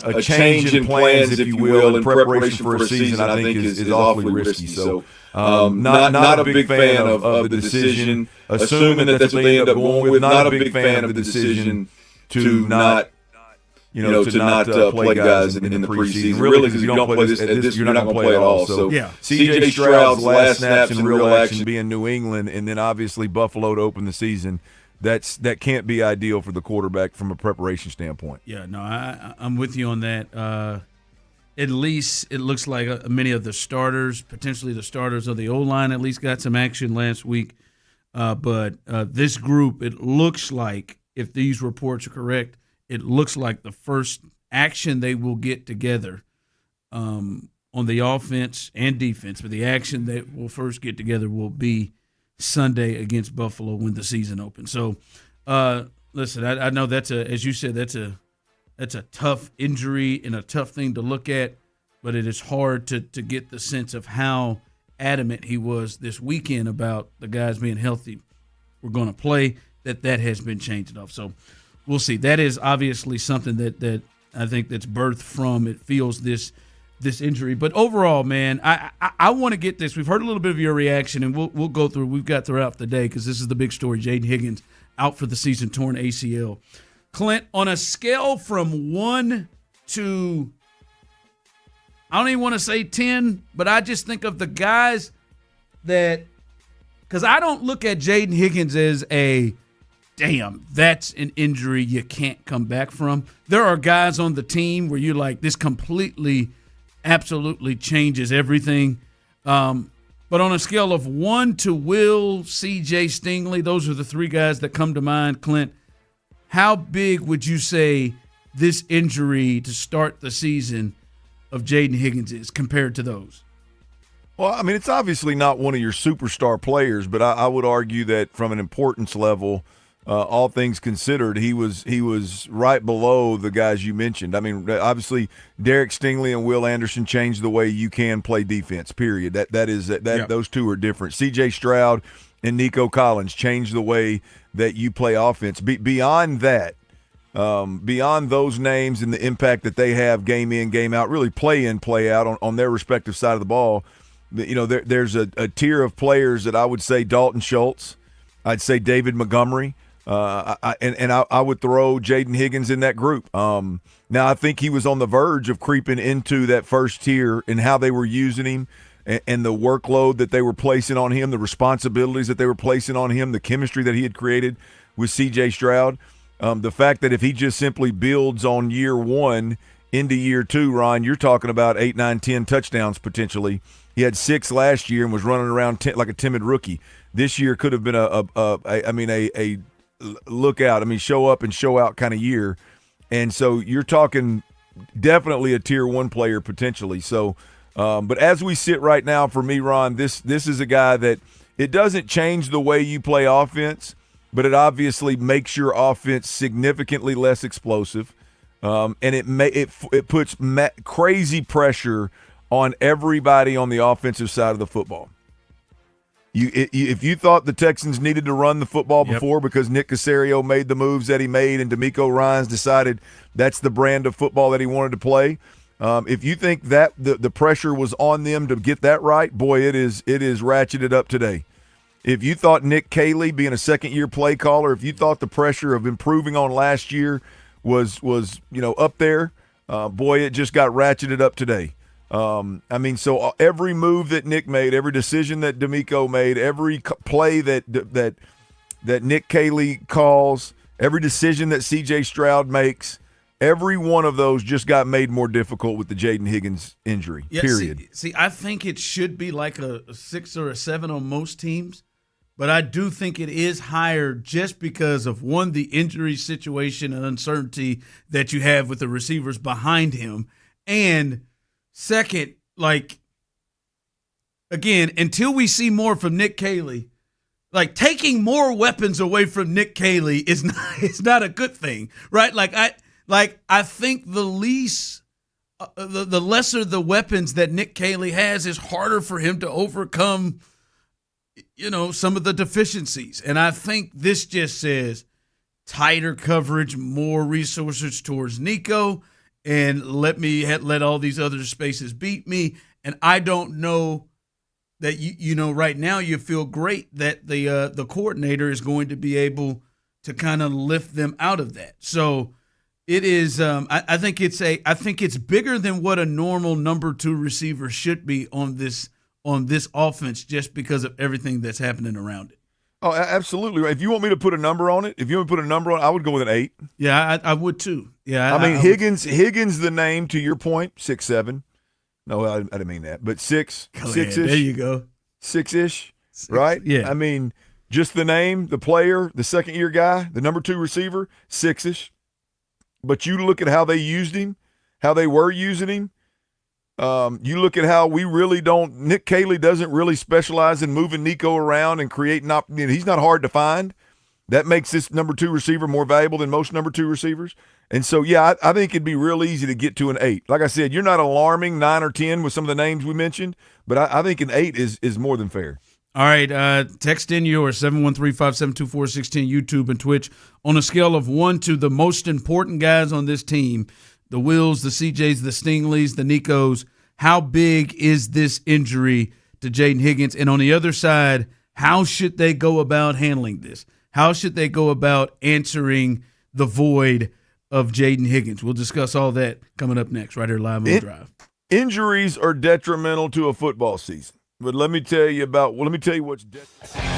a change in plans, if you will, in preparation for a season, I think is awfully risky. So, not a big fan of the decision, assuming that that's what they end up going with. Not a big fan of the decision to not play guys in the preseason. Really, because if you don't play this, you're not going to play at all. So, C.J. Stroud's last snaps in real action being New England, and then obviously Buffalo to open the season. That can't be ideal for the quarterback from a preparation standpoint. Yeah, no, I'm with you on that. At least it looks like many of the starters, potentially the starters of the O-line, at least got some action last week. But this group, it looks like, if these reports are correct, it looks like the first action they will get together on the offense and defense, but the action they will first get together will be Sunday against Buffalo when the season opens. So, listen, I know as you said, that's a tough injury and a tough thing to look at, but it is hard to get the sense of how adamant he was this weekend about the guys being healthy. We're going to play. That has been changed off. So we'll see. That is obviously something that I think that's birthed from it feels this injury. But overall, man, I want to get this. We've heard a little bit of your reaction, and we'll go through. We've got throughout the day because this is the big story. Jaden Higgins out for the season, torn ACL. Clint, on a scale from 1 to, I don't even want to say 10, but I just think of the guys that, because I don't look at Jaden Higgins as damn, that's an injury you can't come back from. There are guys on the team where you're like, this completely, absolutely changes everything. But on a scale of 1 to Will, CJ Stingley, those are the three guys that come to mind. Clint, how big would you say this injury to start the season of Jaden Higgins is compared to those? Well, I mean, it's obviously not one of your superstar players, but I would argue that from an importance level, all things considered, he was right below the guys you mentioned. I mean, obviously, Derek Stingley and Will Anderson changed the way you can play defense. Period. Those two are different. C.J. Stroud and Nico Collins changed the way that you play offense. Beyond that, beyond those names and the impact that they have game in, game out, really play in, play out on their respective side of the ball. There's a tier of players that I would say Dalton Schultz. I'd say David Montgomery. I would throw Jaden Higgins in that group. Now, I think he was on the verge of creeping into that first tier in how they were using him and the workload that they were placing on him, the responsibilities that they were placing on him, the chemistry that he had created with C.J. Stroud. The fact that if he just simply builds on year one into year two, Ron, you're talking about 8, 9, 10 touchdowns potentially. He had 6 last year and was running around like a timid rookie. This year could have been a look out. I mean, show up and show out kind of year. And so you're talking definitely a tier 1 player potentially. So, but as we sit right now, for me, Ron, this is a guy that it doesn't change the way you play offense, but it obviously makes your offense significantly less explosive. And it puts crazy pressure on everybody on the offensive side of the football. If you thought the Texans needed to run the football before because Nick Caserio made the moves that he made and D'Amico Ryans decided that's the brand of football that he wanted to play, If you think that the pressure was on them to get that right, boy, it is ratcheted up today. If you thought Nick Caley, being a second-year play caller, if you thought the pressure of improving on last year was up there, boy, it just got ratcheted up today. So every move that Nick made, every decision that D'Amico made, every play that Nick Caley calls, every decision that C.J. Stroud makes, every one of those just got made more difficult with the Jaden Higgins injury, period. See, I think it should be like a 6 or a 7 on most teams, but I do think it is higher just because of, one, the injury situation and uncertainty that you have with the receivers behind him, and second, again, until we see more from Nick Caley, taking more weapons away from Nick Caley is not a good thing, right? I think the lesser the weapons that Nick Caley has is harder for him to overcome, some of the deficiencies. And I think this just says tighter coverage, more resources towards Nico, and let all these other spaces beat me. And I don't know that right now you feel great that the coordinator is going to be able to kind of lift them out of that. So it is. I think it's bigger than what a normal number 2 receiver should be on this offense, just because of everything that's happening around it. Oh, absolutely. If you want me to put a number on it, I would go with an 8. Yeah, I would too. Yeah, Higgins, the name, to your point, 6'7". No, I didn't mean that, but 6-ish. There you go. 6-ish, right? Yeah. Just the name, the player, the second-year guy, the number 2 receiver, 6-ish. But you look at how they used him, how they were using him. You look at how Nick Caley doesn't really specialize in moving Nico around and creating he's not hard to find. That makes this number 2 receiver more valuable than most number 2 receivers. And so, yeah, I think it'd be real easy to get to an 8. Like I said, you're not alarming 9 or 10 with some of the names we mentioned, but I think an 8 is more than fair. All right, text in yours, 713-572-4610, YouTube and Twitch. On a scale of 1 to the most important guys on this team, the Wills, the CJs, the Stingleys, the Nicos, how big is this injury to Jaden Higgins? And on the other side, how should they go about handling this? How should they go about answering the void of Jaden Higgins? We'll discuss all that coming up next, right here live on the Drive. Injuries are detrimental to a football season. But let me tell you what's detrimental.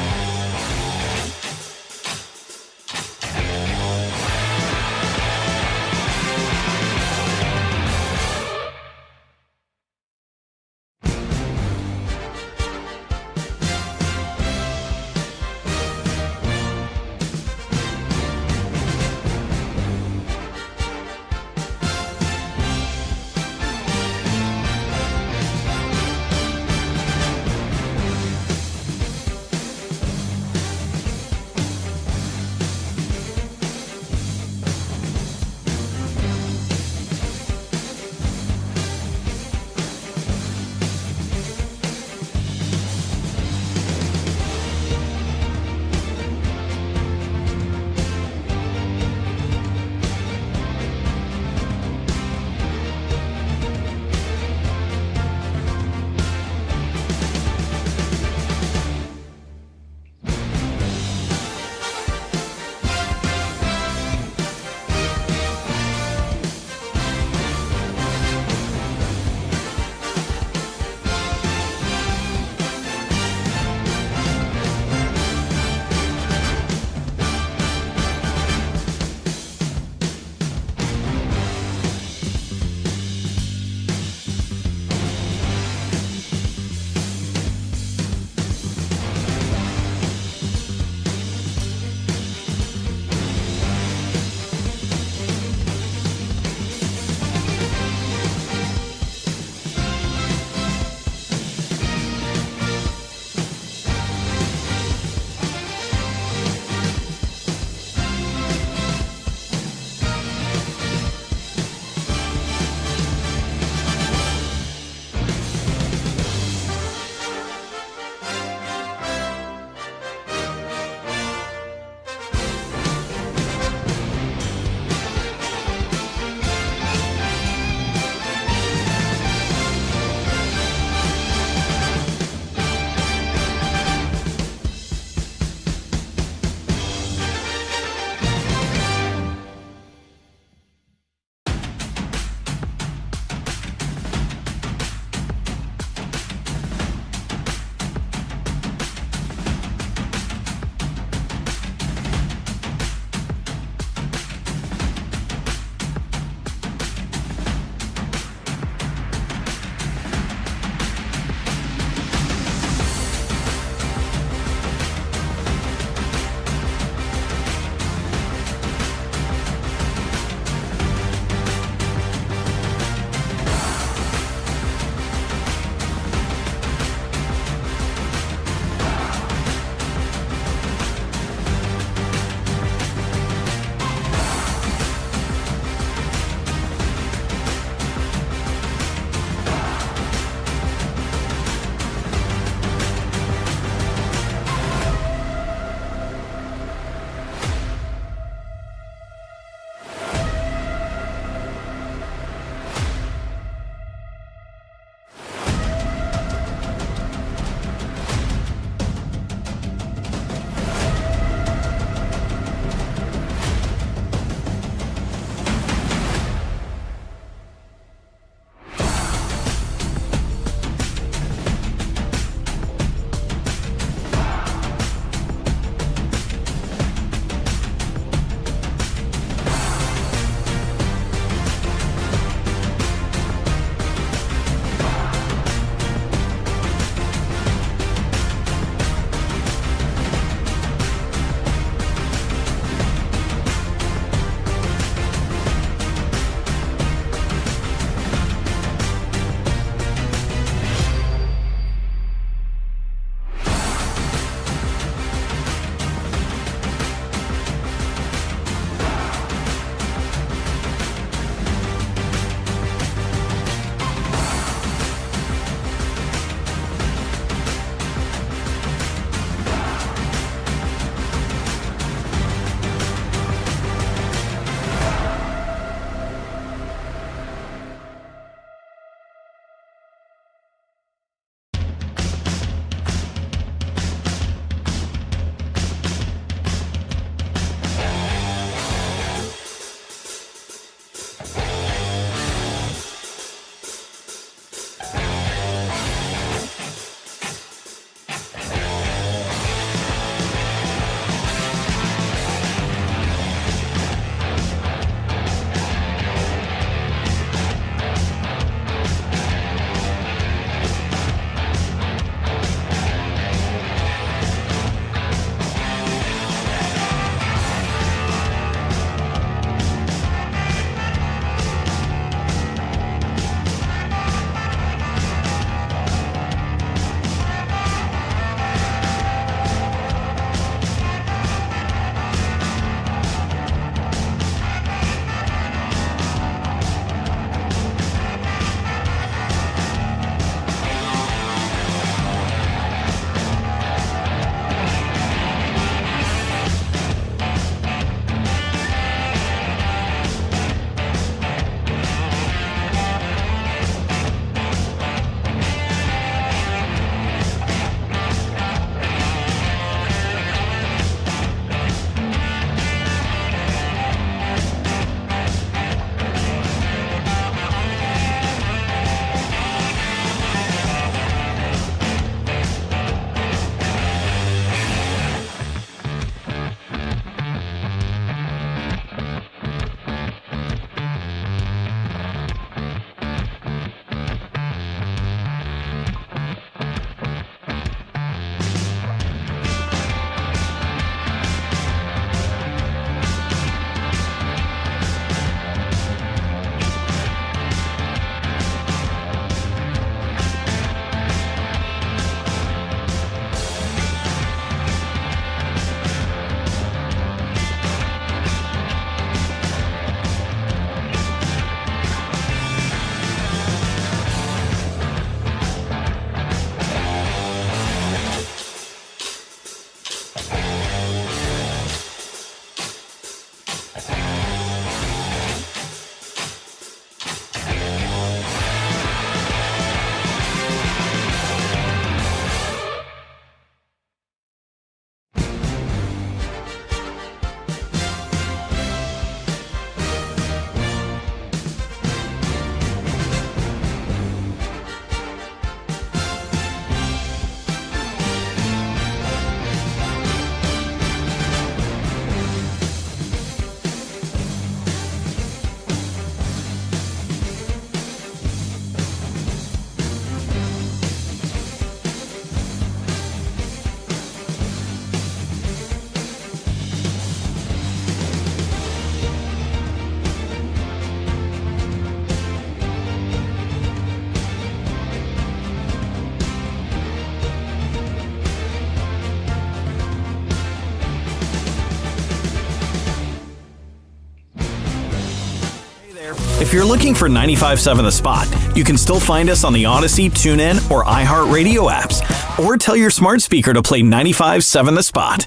If you're looking for 95.7 The Spot, you can still find us on the Odyssey, TuneIn, or iHeartRadio apps. Or tell your smart speaker to play 95.7 The Spot.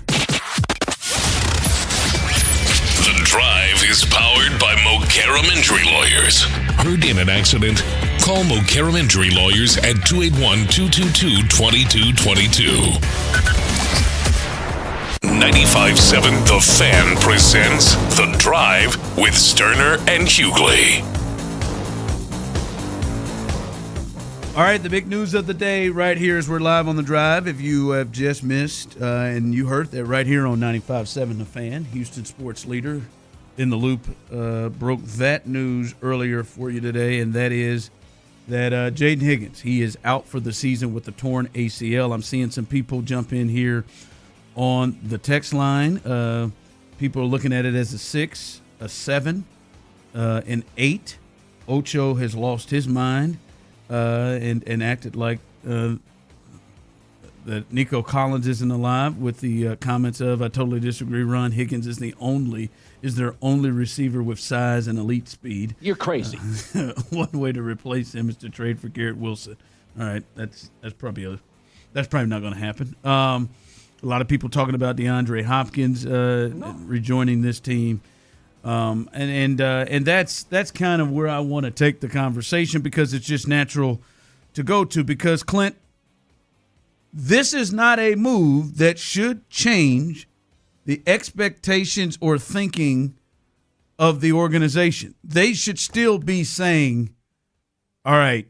The Drive is powered by Mokaram Injury Lawyers. Heard in an accident? Call Mokaram Injury Lawyers at 281-222-2222. 95.7 The Fan presents The Drive with Stoerner and Hughley. All right, the big news of the day right here as we're live on The Drive. If you have just missed and you heard that right here on 95.7 The Fan, Houston sports leader In the Loop broke that news earlier for you today, and that is that Jaden Higgins, he is out for the season with the torn ACL. I'm seeing some people jump in here on the text line. People are looking at it as a 6, a 7, an 8. Ocho has lost his mind and acted like that Nico Collins isn't alive with the comments of, I totally disagree, Ron Higgins is their only receiver with size and elite speed. You're crazy. One way to replace him is to trade for Garrett Wilson. All right, that's probably not going to happen. A lot of people talking about DeAndre Hopkins rejoining this team, and that's kind of where I want to take the conversation, because it's just natural to go to. Because Clint, this is not a move that should change the expectations or thinking of the organization. They should still be saying, "All right,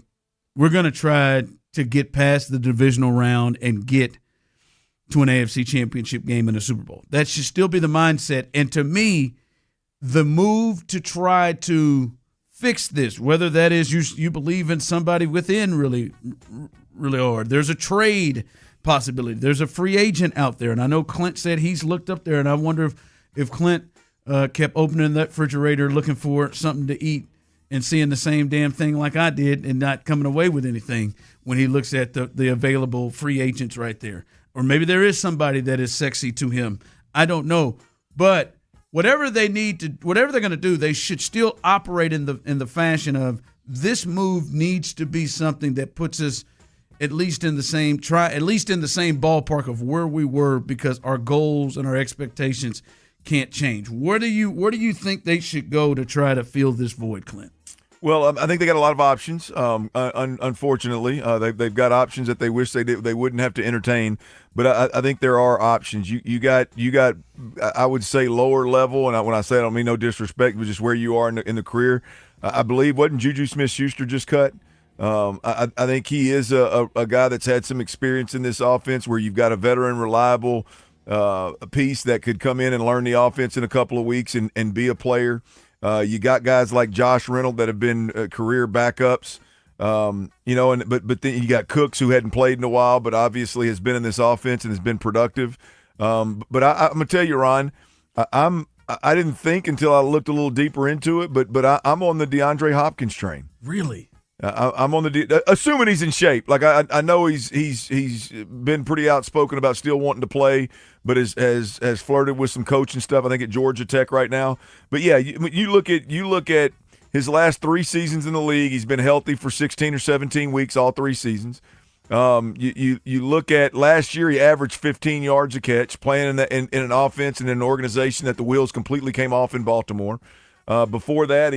we're going to try to get past the divisional round and get to an AFC championship game and a Super Bowl." That should still be the mindset. And to me, the move to try to fix this, whether that is you believe in somebody within really, really hard. There's a trade possibility. There's a free agent out there. And I know Clint said he's looked up there, and I wonder if Clint kept opening that refrigerator looking for something to eat and seeing the same damn thing like I did and not coming away with anything when he looks at the available free agents right there. Or maybe there is somebody that is sexy to him. I don't know. But whatever they're going to do, they should still operate in the fashion of, this move needs to be something that puts us at least in the same ballpark of where we were, because our goals and our expectations can't change. Where do you think they should go to try to fill this void, Clint? Well, I think they got a lot of options. Unfortunately, they've got options that they wish they wouldn't have to entertain. But I think there are options. You got I would say lower level, and when I say I don't mean no disrespect, but just where you are in the career. I believe, wasn't Juju Smith-Schuster just cut? I think he is a guy that's had some experience in this offense, where you've got a veteran, reliable piece that could come in and learn the offense in a couple of weeks and be a player. You got guys like Josh Reynolds that have been career backups, but then you got Cooks, who hadn't played in a while, but obviously has been in this offense and has been productive. But I'm gonna tell you, Ron, I didn't think until I looked a little deeper into it, but I'm on the DeAndre Hopkins train. Really? I'm on assuming he's in shape. Like I know he's been pretty outspoken about still wanting to play, but has flirted with some coaching stuff, I think, at Georgia Tech right now. But yeah, you look at his last 3 seasons in the league. He's been healthy for 16 or 17 weeks all 3 seasons. You look at last year, he averaged 15 yards a catch, playing in an offense and an organization that the wheels completely came off in Baltimore. Before that,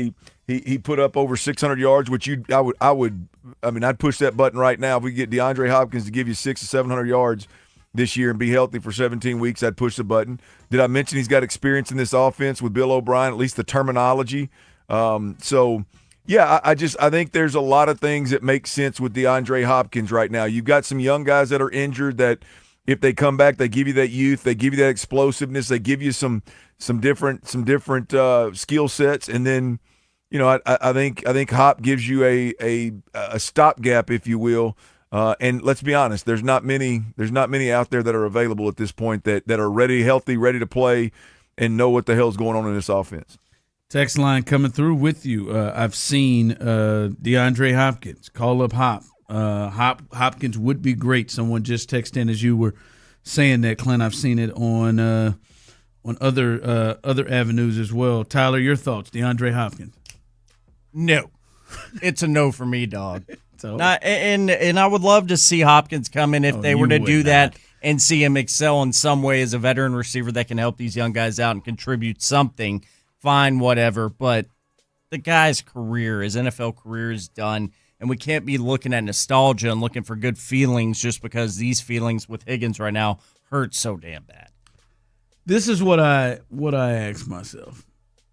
he put up over 600 yards, which I'd push that button right now. If we get DeAndre Hopkins to give you 600 to 700 yards this year and be healthy for 17 weeks, I'd push the button. Did I mention he's got experience in this offense with Bill O'Brien, at least the terminology? So yeah, I think there's a lot of things that make sense with DeAndre Hopkins right now. You've got some young guys that are injured that if they come back, they give you that youth, they give you that explosiveness, they give you some different skill sets, and then I think Hop gives you a stopgap, if you will. And let's be honest, there's not many out there that are available at this point that are ready, healthy, ready to play, and know what the hell's going on in this offense. Text line coming through with you. I've seen DeAndre Hopkins call up Hop. Hopkins would be great. Someone just texted in as you were saying that, Clint. I've seen it on other avenues as well. Tyler, your thoughts, DeAndre Hopkins? No. It's a no for me, dog. And I would love to see Hopkins come in if they were to do that and see him excel in some way as a veteran receiver that can help these young guys out and contribute something. Fine, whatever. But the guy's career, his NFL career is done, and we can't be looking at nostalgia and looking for good feelings just because these feelings with Higgins right now hurt so damn bad. This is what I ask myself,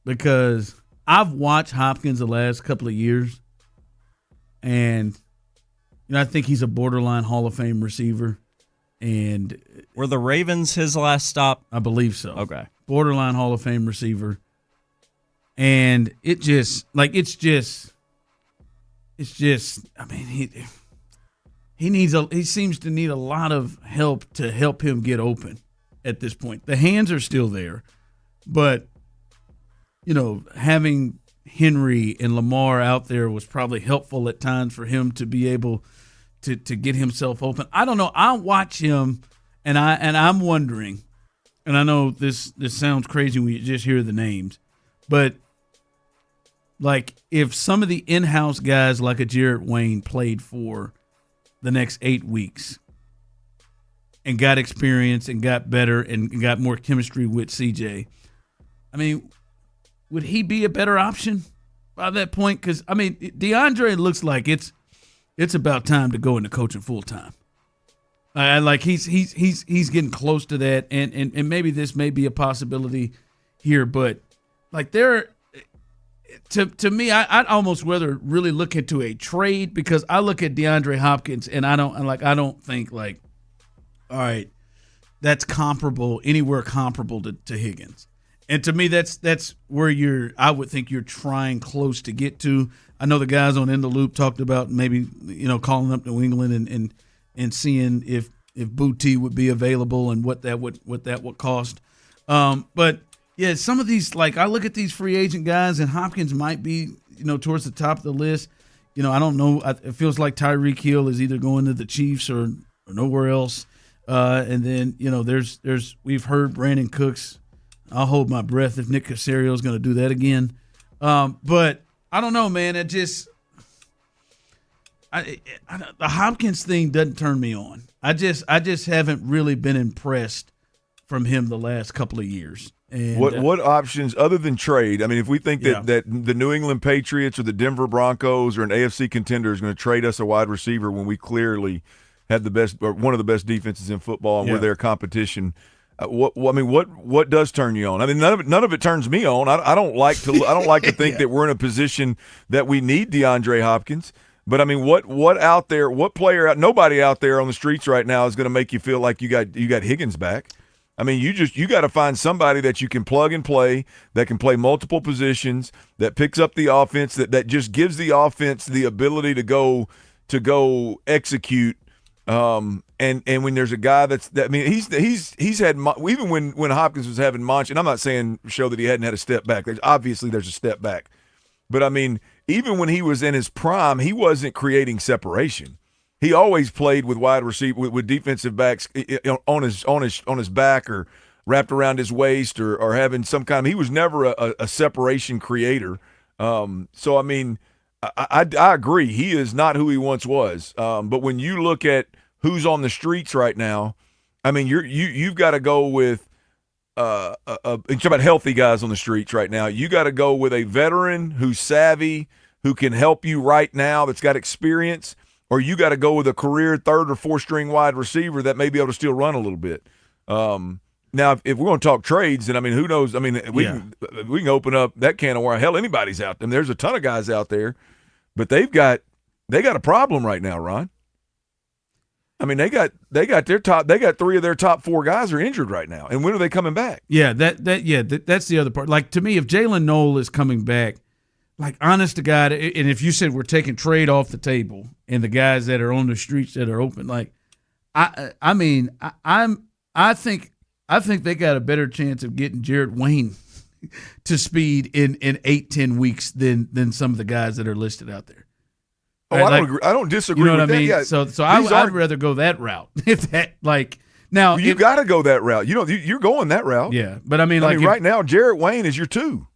because I've watched Hopkins the last couple of years, and I think he's a borderline Hall of Fame receiver. And were the Ravens his last stop? I believe so. Okay. Borderline Hall of Fame receiver. And it just, I mean, he seems to need a lot of help to help him get open at this point. The hands are still there, but, having Henry and Lamar out there was probably helpful at times for him to be able to get himself open. I don't know. I watch him, and I'm wondering, and I know this sounds crazy when you just hear the names, but like if some of the in-house guys like a Jarrett Wayne played for the next 8 weeks and got experience and got better and got more chemistry with CJ, I mean, would he be a better option by that point? Because, I mean, DeAndre looks like it's about time to go into coaching full time. Like he's getting close to that, and maybe this may be a possibility here, but like to me, I'd almost rather really look into a trade, because I look at DeAndre Hopkins and I don't think like, all right, that's anywhere comparable to Higgins. And to me, that's where I would think you're trying close to get to. I know the guys on In the Loop talked about maybe, calling up New England and seeing if Booty would be available and what that would cost. But yeah, some of these, like I look at these free agent guys, and Hopkins might be, towards the top of the list. I don't know. It feels like Tyreek Hill is either going to the Chiefs or nowhere else. And then, we've heard Brandon Cooks. I'll hold my breath if Nick Caserio is going to do that again. But I don't know, man. It just the Hopkins thing doesn't turn me on. I just haven't really been impressed from him the last couple of years. And what options other than trade? I mean, if we think that the New England Patriots or the Denver Broncos or an AFC contender is going to trade us a wide receiver when we clearly have the best or one of the best defenses in football and we're their competition. What does turn you on? I mean, none of it turns me on. I don't like to think that we're in a position that we need DeAndre Hopkins. But I mean, what player nobody out there on the streets right now is going to make you feel like you got Higgins back. I mean, you got to find somebody that you can plug and play, that can play multiple positions, that picks up the offense, that just gives the offense the ability to go execute. And when there's a guy he's had, even when Hopkins was having Monch, and I'm not saying show that he hadn't had a step back. There's a step back, but I mean, even when he was in his prime, he wasn't creating separation. He always played with wide receiver with defensive backs on his back or wrapped around his waist or having some kind. He was never a separation creator. So I mean, I agree. He is not who he once was. But when you look at who's on the streets right now, I mean, you've got to go with talk about healthy guys on the streets right now. You got to go with a veteran who's savvy, who can help you right now, that's got experience, or you got to go with a career third or fourth string wide receiver that may be able to still run a little bit. Now, if we're going to talk trades, then I mean, who knows? I mean, we can open up that can of worms. Hell, anybody's out there. There's a ton of guys out there, but they got a problem right now, Ron. I mean, they got three of their top four guys are injured right now, and when are they coming back? Yeah, that's the other part. Like, to me, if Jalen Noel is coming back, like, honest to God, and if you said we're taking trade off the table and the guys that are on the streets that are open, like, I think they got a better chance of getting Jarrett Wayne to speed in 8-10 weeks than some of the guys that are listed out there. Oh, right? I don't disagree. You know with what I mean? Yeah. So I'd rather go that route. If that, like, now you got to go that route. You're going that route. Yeah, but I mean, right now, Jarrett Wayne is your two.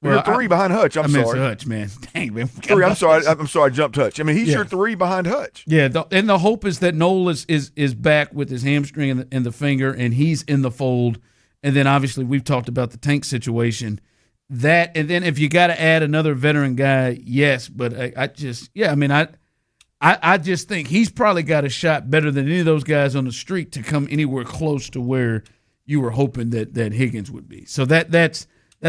You're 3 behind Hutch. I'm sorry. It's Hutch, man. Dang, man. 3. I'm sorry. I jumped Hutch. I mean, he's your 3 behind Hutch. Yeah, and the hope is that Noel is back with his hamstring in the finger, and he's in the fold. And then obviously we've talked about the Tank situation. That, and then if you got to add another veteran guy, yes. But I just think he's probably got a shot better than any of those guys on the street to come anywhere close to where you were hoping that Higgins would be. So that's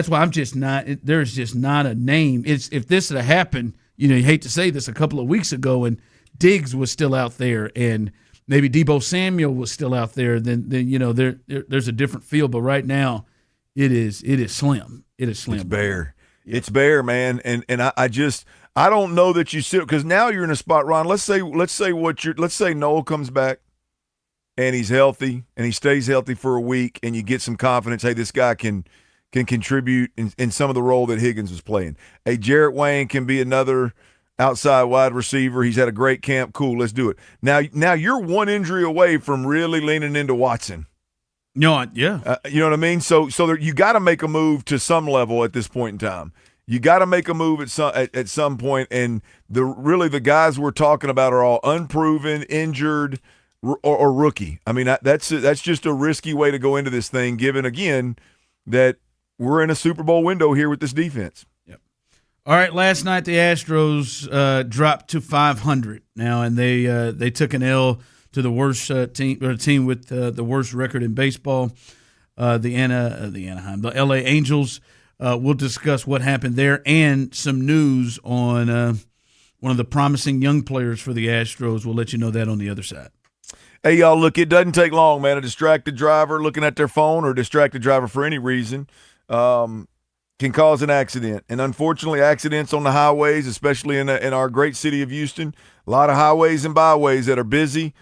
why I'm just not. There's just not a name. If this had happened, you hate to say this, a couple of weeks ago, and Diggs was still out there, and maybe Deebo Samuel was still out there, then there's a different feel. But right now, it is slim. It is slim. It's bare. Yeah. It's bare, man. And I don't know that you sit, because now you're in a spot, Ron. Let's say Noel comes back and he's healthy and he stays healthy for a week, and you get some confidence. Hey, this guy can contribute in some of the role that Higgins was playing. Hey, Jarrett Wayne can be another outside wide receiver. He's had a great camp. Cool, let's do it. Now you're one injury away from really leaning into Watson. No, yeah. You know what I mean? So you got to make a move to some level at this point in time. You got to make a move at some point, and the guys we're talking about are all unproven, injured, or rookie. I mean, that's just a risky way to go into this thing, given again that we're in a Super Bowl window here with this defense. Yep. All right. Last night the Astros dropped to 500 now, and they took an L to the worst team with the worst record in baseball, the LA Angels. We'll discuss what happened there and some news on one of the promising young players for the Astros. We'll let you know that on the other side. Hey, y'all, look, it doesn't take long, man. A distracted driver looking at their phone, or a distracted driver for any reason, can cause an accident. And unfortunately, accidents on the highways, especially in our great city of Houston, a lot of highways and byways that are busy.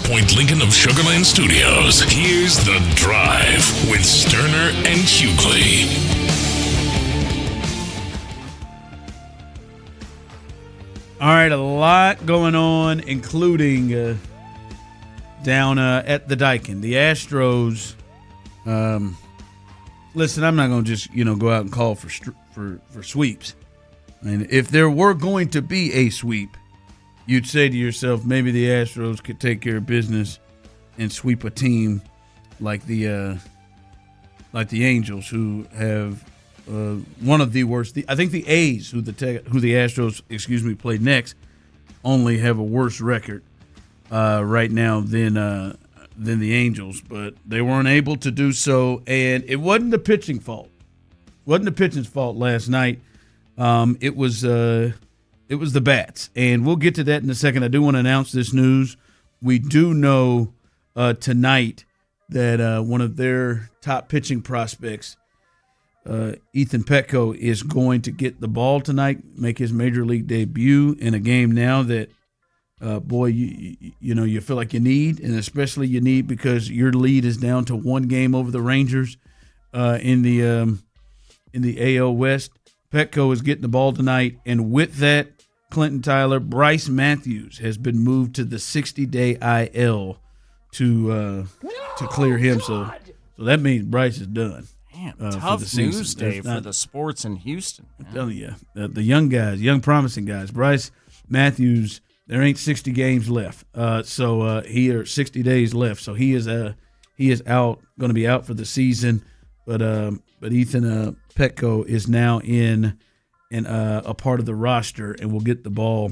Point Lincoln of Sugarland Studios. Here's The Drive with Stoerner and Hughley. All right, a lot going on, including down at the Daikin. The Astros. Listen, I'm not going to just go out and call for sweeps. I mean, if there were going to be a sweep, you'd say to yourself, maybe the Astros could take care of business and sweep a team like the Angels, who have one of the worst. I think the A's, who the Astros, played next, only have a worse record right now than the Angels, but they weren't able to do so, and it wasn't the pitching fault. It wasn't the pitching's fault last night. It was the bats, and we'll get to that in a second. I do want to announce this news. We do know tonight that one of their top pitching prospects, Ethan Petco, is going to get the ball tonight, make his major league debut in a game now that, you feel like you need, and especially you need because your lead is down to one game over the Rangers in the AL West. Petco is getting the ball tonight, and with that, Clinton Tyler, Bryce Matthews has been moved to the 60-day IL to clear him. So that means Bryce is done. Damn, tough news day for the sports in Houston. I'm telling you, the young guys, young promising guys. Bryce Matthews, there ain't 60 games left, so 60 days left. So he is out, going to be out for the season. But Ethan Petco is now in a part of the roster and will get the ball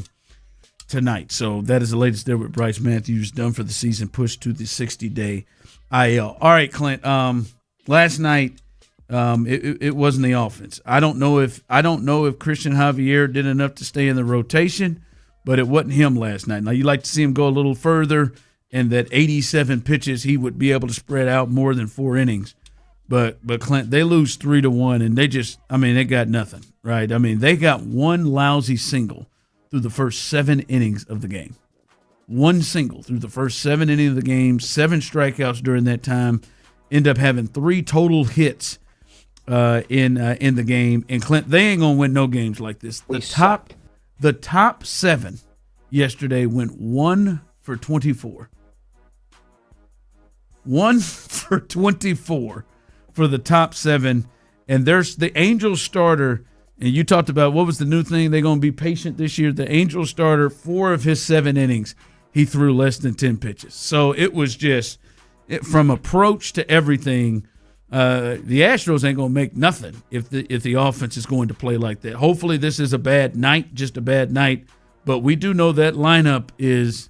tonight. So that is the latest there with Bryce Matthews, done for the season, pushed to the 60-day IL. All right, Clint. Last night, it wasn't the offense. I don't know if Christian Javier did enough to stay in the rotation, but it wasn't him last night. Now you like to see him go a little further, and that 87 pitches he would be able to spread out more than 4 innings. But Clint, they lose 3-1, and they got nothing, right? I mean, they got one lousy single through the first 7 innings of the game. One single through the first 7 innings of the game, 7 strikeouts during that time. End up having 3 total hits in the game. And Clint, they ain't gonna win no games like this. The top 7 yesterday went 1 for 24. 1 for 24 for the top 7. And there's the Angels starter, and you talked about what was the new thing, they're going to be patient this year. The Angels starter, 4 of his 7 innings, he threw less than 10 pitches. So it was just, from approach to everything, the Astros ain't going to make nothing if the offense is going to play like that. Hopefully this is a bad night, just a bad night. But we do know that lineup is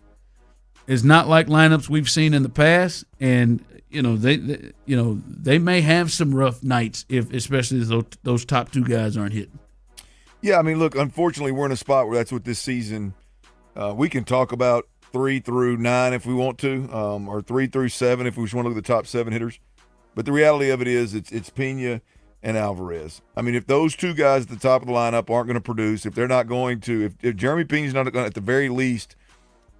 not like lineups we've seen in the past, and they may have some rough nights especially if those top 2 guys aren't hitting. Yeah, I mean, look, unfortunately, we're in a spot where that's what this season. We can talk about 3 through 9 if we want to, or 3 through 7 if we just want to look at the top 7 hitters. But the reality of it is, it's Pena and Alvarez. I mean, if those 2 guys at the top of the lineup aren't going to produce, if they're not going to, if Jeremy Pena's not going to, at the very least,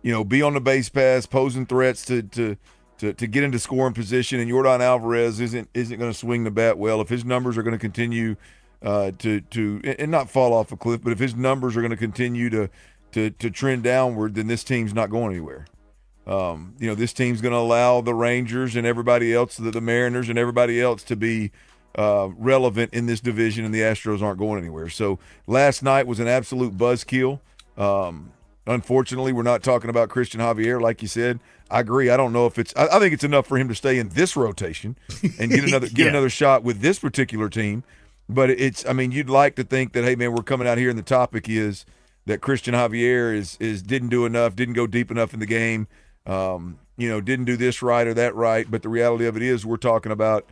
be on the base pass, posing threats to get into scoring position, and Yordan Alvarez isn't going to swing the bat well, if his numbers are going to continue and not fall off a cliff, but if his numbers are going to continue to trend downward, then this team's not going anywhere. This team's going to allow the Rangers and everybody else, the Mariners and everybody else, to be relevant in this division, and the Astros aren't going anywhere. So last night was an absolute buzzkill. Unfortunately, we're not talking about Christian Javier, like you said. I agree. I don't know if I think it's enough for him to stay in this rotation and get another shot with this particular team. But you'd like to think that, hey man, we're coming out here and the topic is that Christian Javier is didn't do enough, didn't go deep enough in the game, didn't do this right or that right. But the reality of it is, we're talking about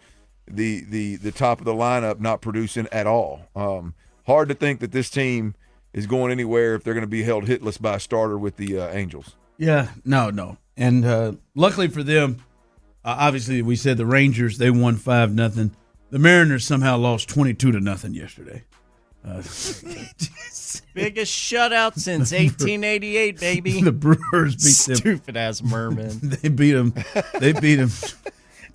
the top of the lineup not producing at all. Hard to think that this team is going anywhere if they're going to be held hitless by a starter with the Angels. Yeah, no. And luckily for them, obviously we said the Rangers, they won 5-0. The Mariners somehow lost 22-0 yesterday. Biggest shutout since 1888, baby. The Brewers beat them. Stupid ass Merman. They beat them. They beat them.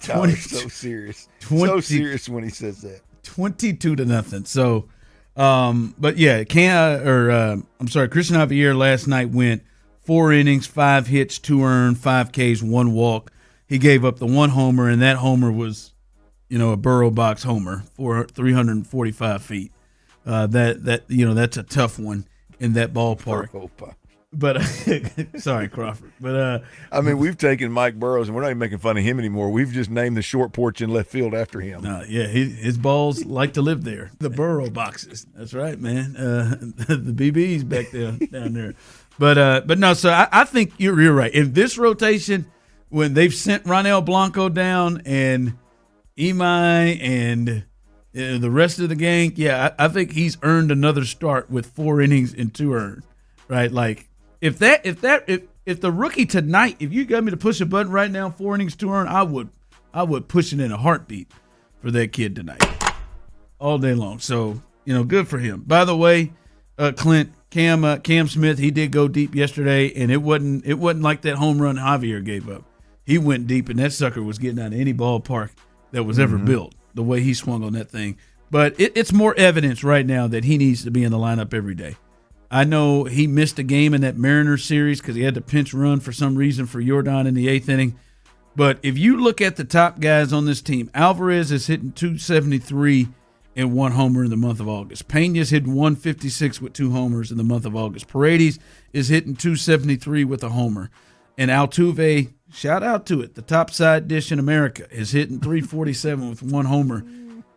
So serious. So serious when he says that. 22-0. So, but yeah, Christian Javier last night went 4 innings, 5 hits, 2 earned, 5 Ks, 1 walk. He gave up the 1 homer, and that homer was, a Burrow box homer for 345 feet. That's a tough one in that ballpark. But sorry, Crawford. But we've taken Mike Burrows, and we're not even making fun of him anymore. We've just named the short porch in left field after him. His balls like to live there. The Burrow boxes. That's right, man. The BBs back down there. But no. So I think you're right. In this rotation, when they've sent Ronel Blanco down and Imai and the rest of the gang, I think he's earned another start with 4 innings and 2 earned. Right, like. If the rookie tonight, if you got me to push a button right now, 4 innings, 2 earned, I would push it in a heartbeat for that kid tonight, all day long. So good for him. By the way, Clint, Cam Smith, he did go deep yesterday, and it wasn't like that home run Javier gave up. He went deep, and that sucker was getting out of any ballpark that was ever built. The way he swung on that thing, but it's more evidence right now that he needs to be in the lineup every day. I know he missed a game in that Mariners series because he had to pinch run for some reason for Jordan in the 8th inning. But if you look at the top guys on this team, Alvarez is hitting 273 and 1 homer in the month of August. Pena's hitting 156 with 2 homers in the month of August. Paredes is hitting 273 with a homer. And Altuve, shout out to it, the top side dish in America, is hitting 347 with 1 homer.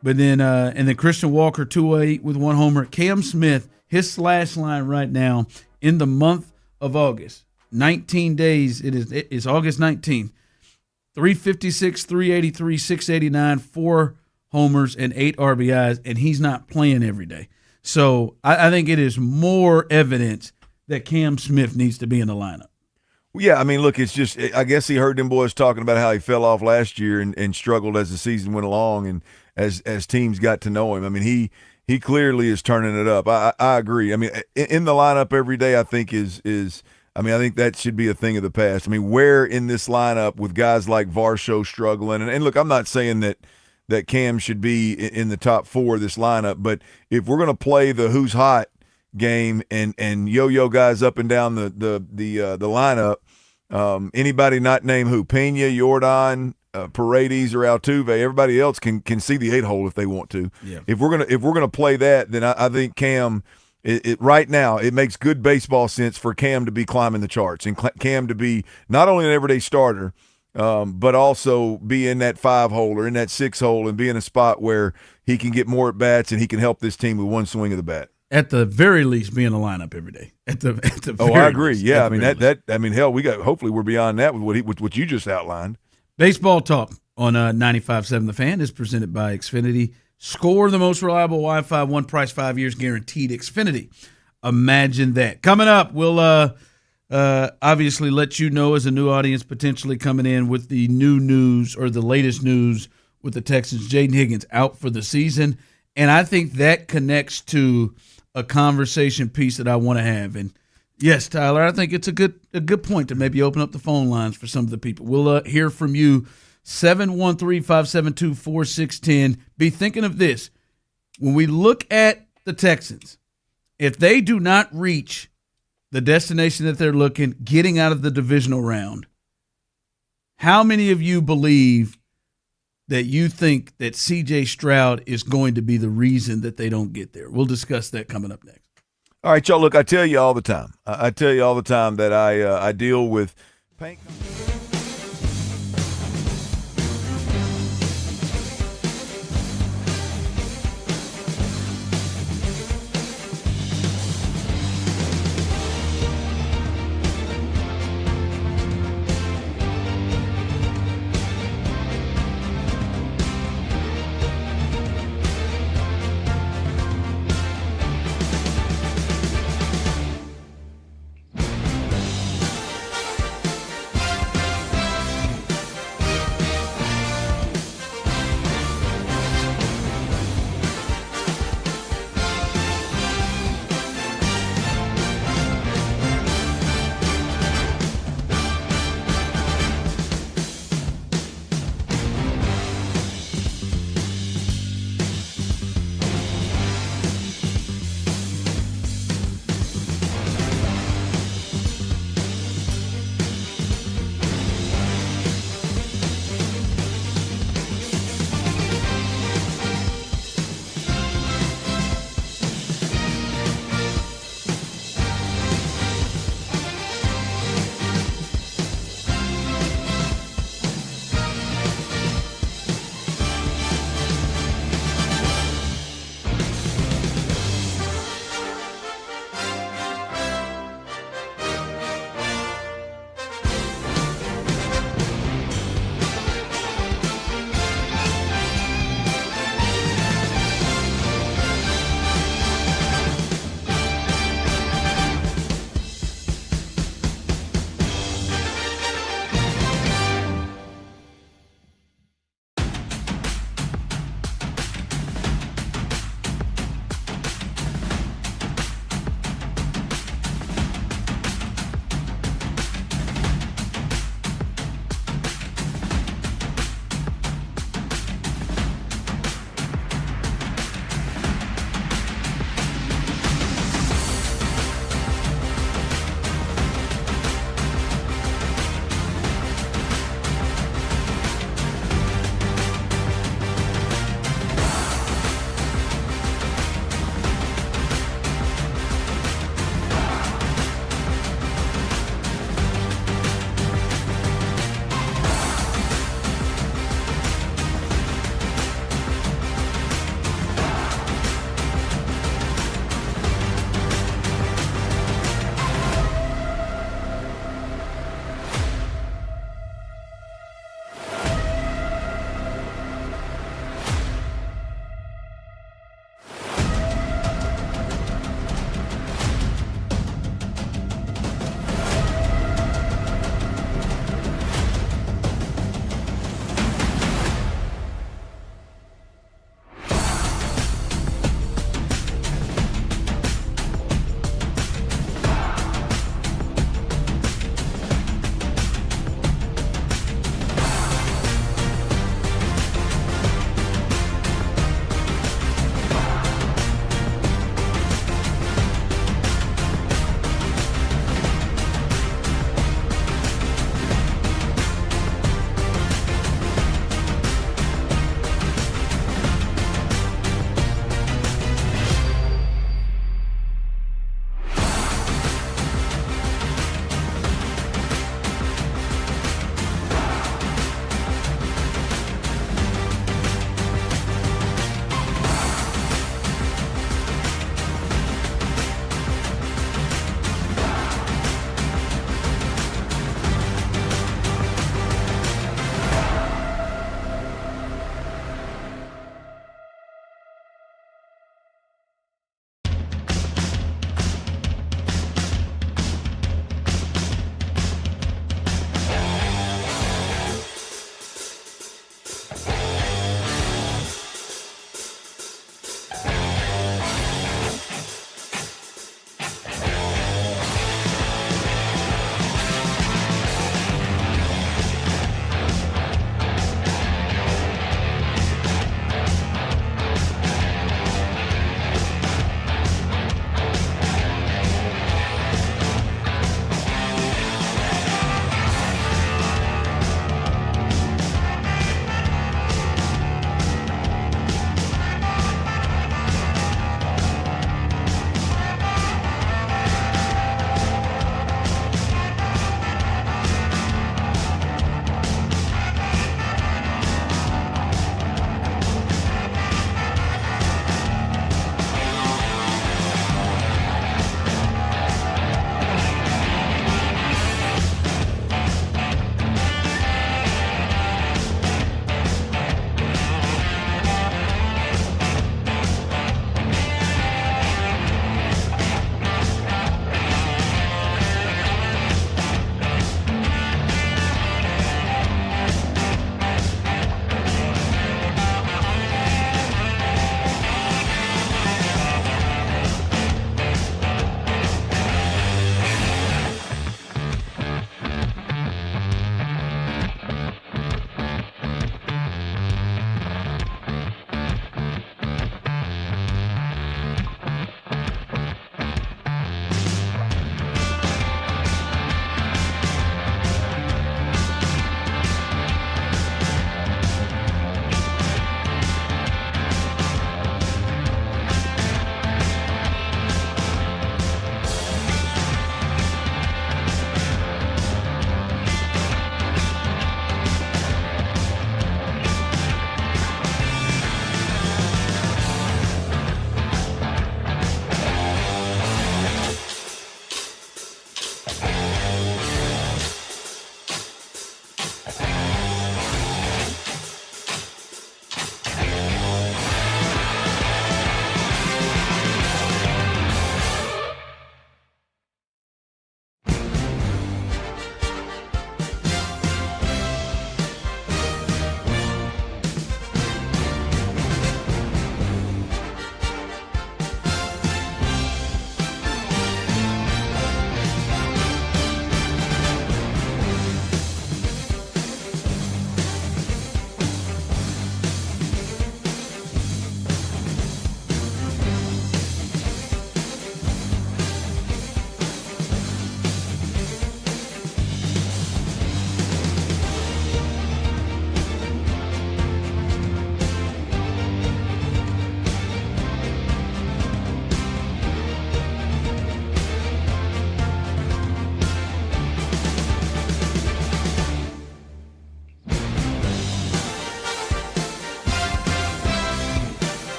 But then and then Christian Walker 208 with 1 homer. Cam Smith, his slash line right now in the month of August, 19 days, it's August 19th, 356, 383, 689, 4 homers, and 8 RBIs, and he's not playing every day. So I think it is more evidence that Cam Smith needs to be in the lineup. Yeah, look, it's just I guess he heard them boys talking about how he fell off last year and struggled as the season went along and as teams got to know him. He clearly is turning it up. I agree. In the lineup every day, I think I think that should be a thing of the past. Where in this lineup with guys like Varsho struggling, and look, I'm not saying that Cam should be in the top 4 of this lineup, but if we're going to play the who's hot game and yo-yo guys up and down the lineup, anybody not named who, Pena, Jordan, Paredes or Altuve, everybody else can see the 8-hole if they want to. Yeah. If we're gonna play that, then I think Cam, right now it makes good baseball sense for Cam to be climbing the charts and Cam to be not only an everyday starter, but also be in that 5-hole or in that 6-hole and be in a spot where he can get more at bats and he can help this team with 1 swing of the bat. At the very least, be in the lineup every day. At the very I agree. Least, yeah, hell, we got. Hopefully, we're beyond that with what you just outlined. Baseball Talk on 95.7 The Fan is presented by Xfinity. Score the most reliable Wi-Fi, 1 price, 5 years guaranteed. Xfinity. Imagine that. Coming up, we'll obviously let you know as a new audience potentially coming in with the new news or the latest news with the Texans. Jaden Higgins out for the season. And I think that connects to a conversation piece that I want to have. And yes, Tyler, I think it's a good point to maybe open up the phone lines for some of the people. We'll hear from you, 713-572-4610. Be thinking of this. When we look at the Texans, if they do not reach the destination that they're getting out of the divisional round, how many of you believe that you think that C.J. Stroud is going to be the reason that they don't get there? We'll discuss that coming up next. All right, y'all, look, I tell you all the time. I tell you all the time that I deal with paint.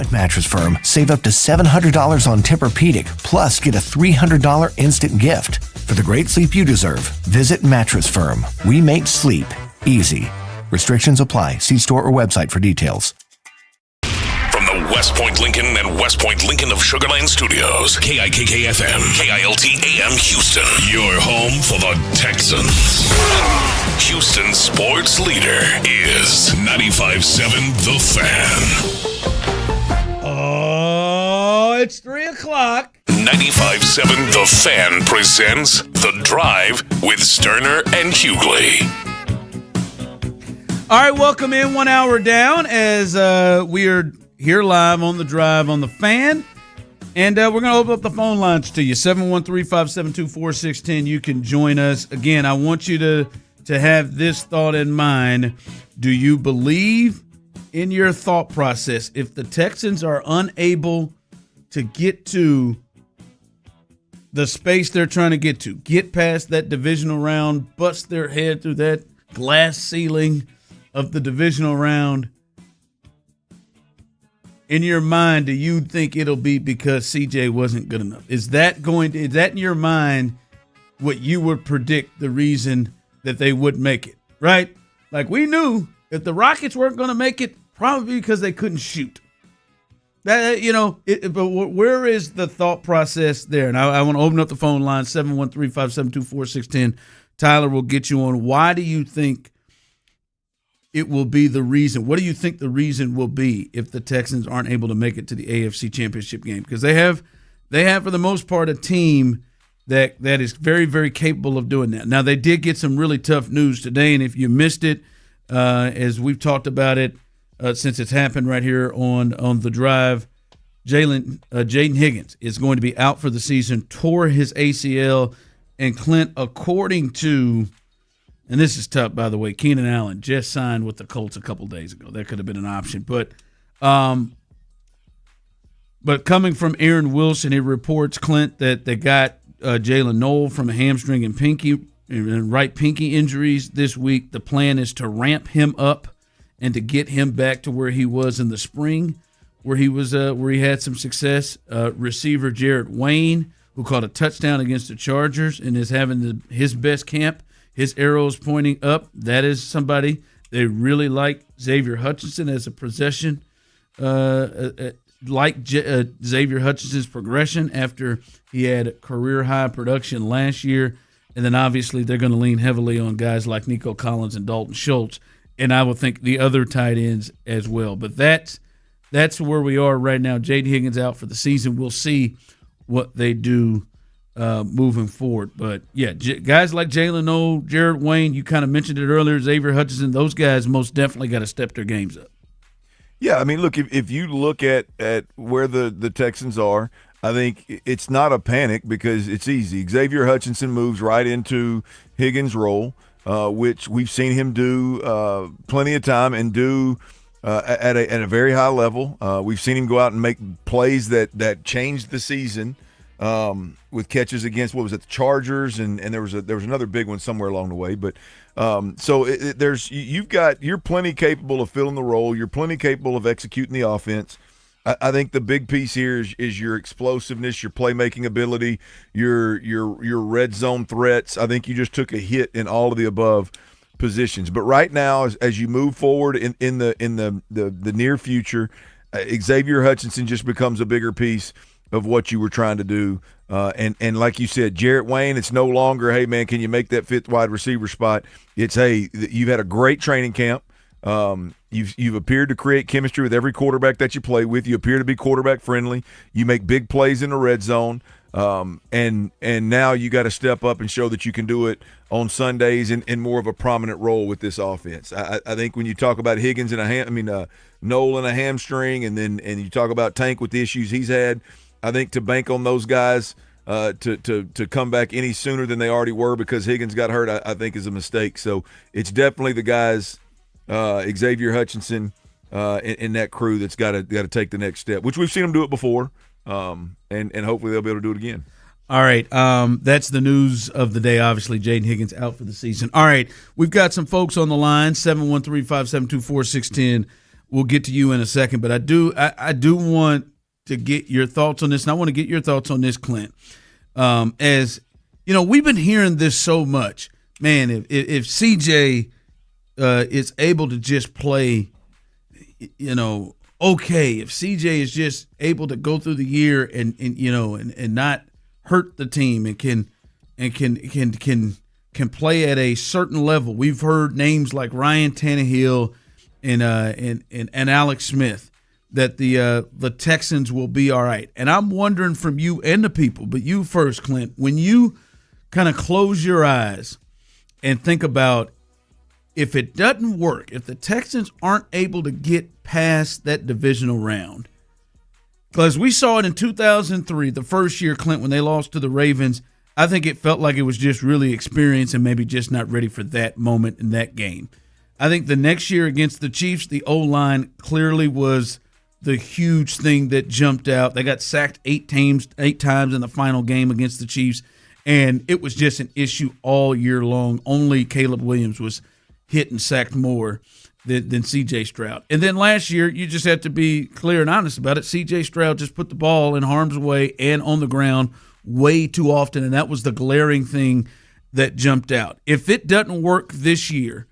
At Mattress Firm, save up to $700 on Tempur-Pedic, plus get a $300 instant gift. For the great sleep you deserve, visit Mattress Firm. We make sleep easy. Restrictions apply. See store or website for details. From the West Point Lincoln and West Point Lincoln of Sugar Land Studios, KIKK-FM, KILT-AM Houston, your home for the Texans. Houston's sports leader is 95.7 The Fan. Oh, it's 3 o'clock. 95.7 The Fan presents The Drive with Stoerner and Hughley. All right, welcome in 1 hour down as we are here live on The Drive on The Fan. And we're going to open up the phone lines to you, 713-572-4610. You can join us. Again, I want you to have this thought in mind. Do you believe in your thought process? If the Texans are unable to get to the space they're trying to get past that divisional round, bust their head through that glass ceiling of the divisional round, in your mind, do you think it'll be because CJ wasn't good enough? Is that in your mind what you would predict the reason that they would make it, right? Like, we knew if the Rockets weren't going to make it, probably because they couldn't shoot. But where is the thought process there? And I want to open up the phone line, 713-572-4610. Tyler will get you on. Why do you think it will be the reason? What do you think the reason will be if the Texans aren't able to make it to the AFC Championship game? Because they have for the most part a team that is very, very capable of doing that. Now, they did get some really tough news today, and if you missed it, as we've talked about it since it's happened right here on The Drive, Jaden Higgins is going to be out for the season, tore his ACL, and Clint, according to, and this is tough, by the way, Keenan Allen just signed with the Colts a couple days ago. That could have been an option. But coming from Aaron Wilson, he reports, Clint, that they got Jalen Noel from a hamstring and right pinky injuries this week. The plan is to ramp him up and to get him back to where he was in the spring, where he had some success. Receiver Jarrett Wayne, who caught a touchdown against the Chargers and is having his best camp. His arrow's pointing up. That is somebody they really like. Xavier Hutchinson as a possession, Xavier Hutchinson's progression after he had career-high production last year. And then obviously they're going to lean heavily on guys like Nico Collins and Dalton Schultz, and I would think the other tight ends as well. But that's where we are right now. Jaden Higgins out for the season. We'll see what they do moving forward. But, yeah, guys like Jalen Noel, Jarrett Wayne, you kind of mentioned it earlier, Xavier Hutchinson, those guys most definitely got to step their games up. Yeah, I mean, look, if you look at where the Texans are, I think it's not a panic because it's easy. Xavier Hutchinson moves right into Higgins' role, which we've seen him do plenty of time and do at a very high level. We've seen him go out and make plays that changed the season with catches against, what was it, the Chargers, and there was another big one somewhere along the way. But you're plenty capable of filling the role. You're plenty capable of executing the offense. I think the big piece here is your explosiveness, your playmaking ability, your red zone threats. I think you just took a hit in all of the above positions. But right now, as you move forward in the near future, Xavier Hutchinson just becomes a bigger piece of what you were trying to do. And like you said, Jarrett Wayne, it's no longer, hey, man, can you make that fifth wide receiver spot? It's, hey, you've had a great training camp. You've appeared to create chemistry with every quarterback that you play with. You appear to be quarterback friendly. You make big plays in the red zone. And now you got to step up and show that you can do it on Sundays in more of a prominent role with this offense. I think when you talk about Higgins and Noel and a hamstring, and you talk about Tank with the issues he's had, I think to bank on those guys to come back any sooner than they already were because Higgins got hurt, I think is a mistake. So it's definitely the guys, Xavier Hutchinson in that crew that's got to take the next step, which we've seen them do it before, and hopefully they'll be able to do it again. All right, that's the news of the day. Obviously, Jaden Higgins out for the season. All right, we've got some folks on the line, 713-572-4610 we'll get to you in a second. But I do want to get your thoughts on this, and I want to get your thoughts on this, Clint. As you know, we've been hearing this so much. Man, if CJ is able to just play, okay, if CJ is just able to go through the year and not hurt the team and can play at a certain level. We've heard names like Ryan Tannehill and Alex Smith that the Texans will be all right. And I'm wondering from you and the people, but you first, Clint, when you kind of close your eyes and think about if it doesn't work, if the Texans aren't able to get past that divisional round, because we saw it in 2003, the first year, Clint, when they lost to the Ravens, I think it felt like it was just really experienced and maybe just not ready for that moment in that game. I think the next year against the Chiefs, the O-line clearly was the huge thing that jumped out. They got sacked eight times in the final game against the Chiefs, and it was just an issue all year long. Only Caleb Williams was hit and sacked more than C.J. Stroud. And then last year, you just have to be clear and honest about it. C.J. Stroud just put the ball in harm's way and on the ground way too often, and that was the glaring thing that jumped out. If it doesn't work this year,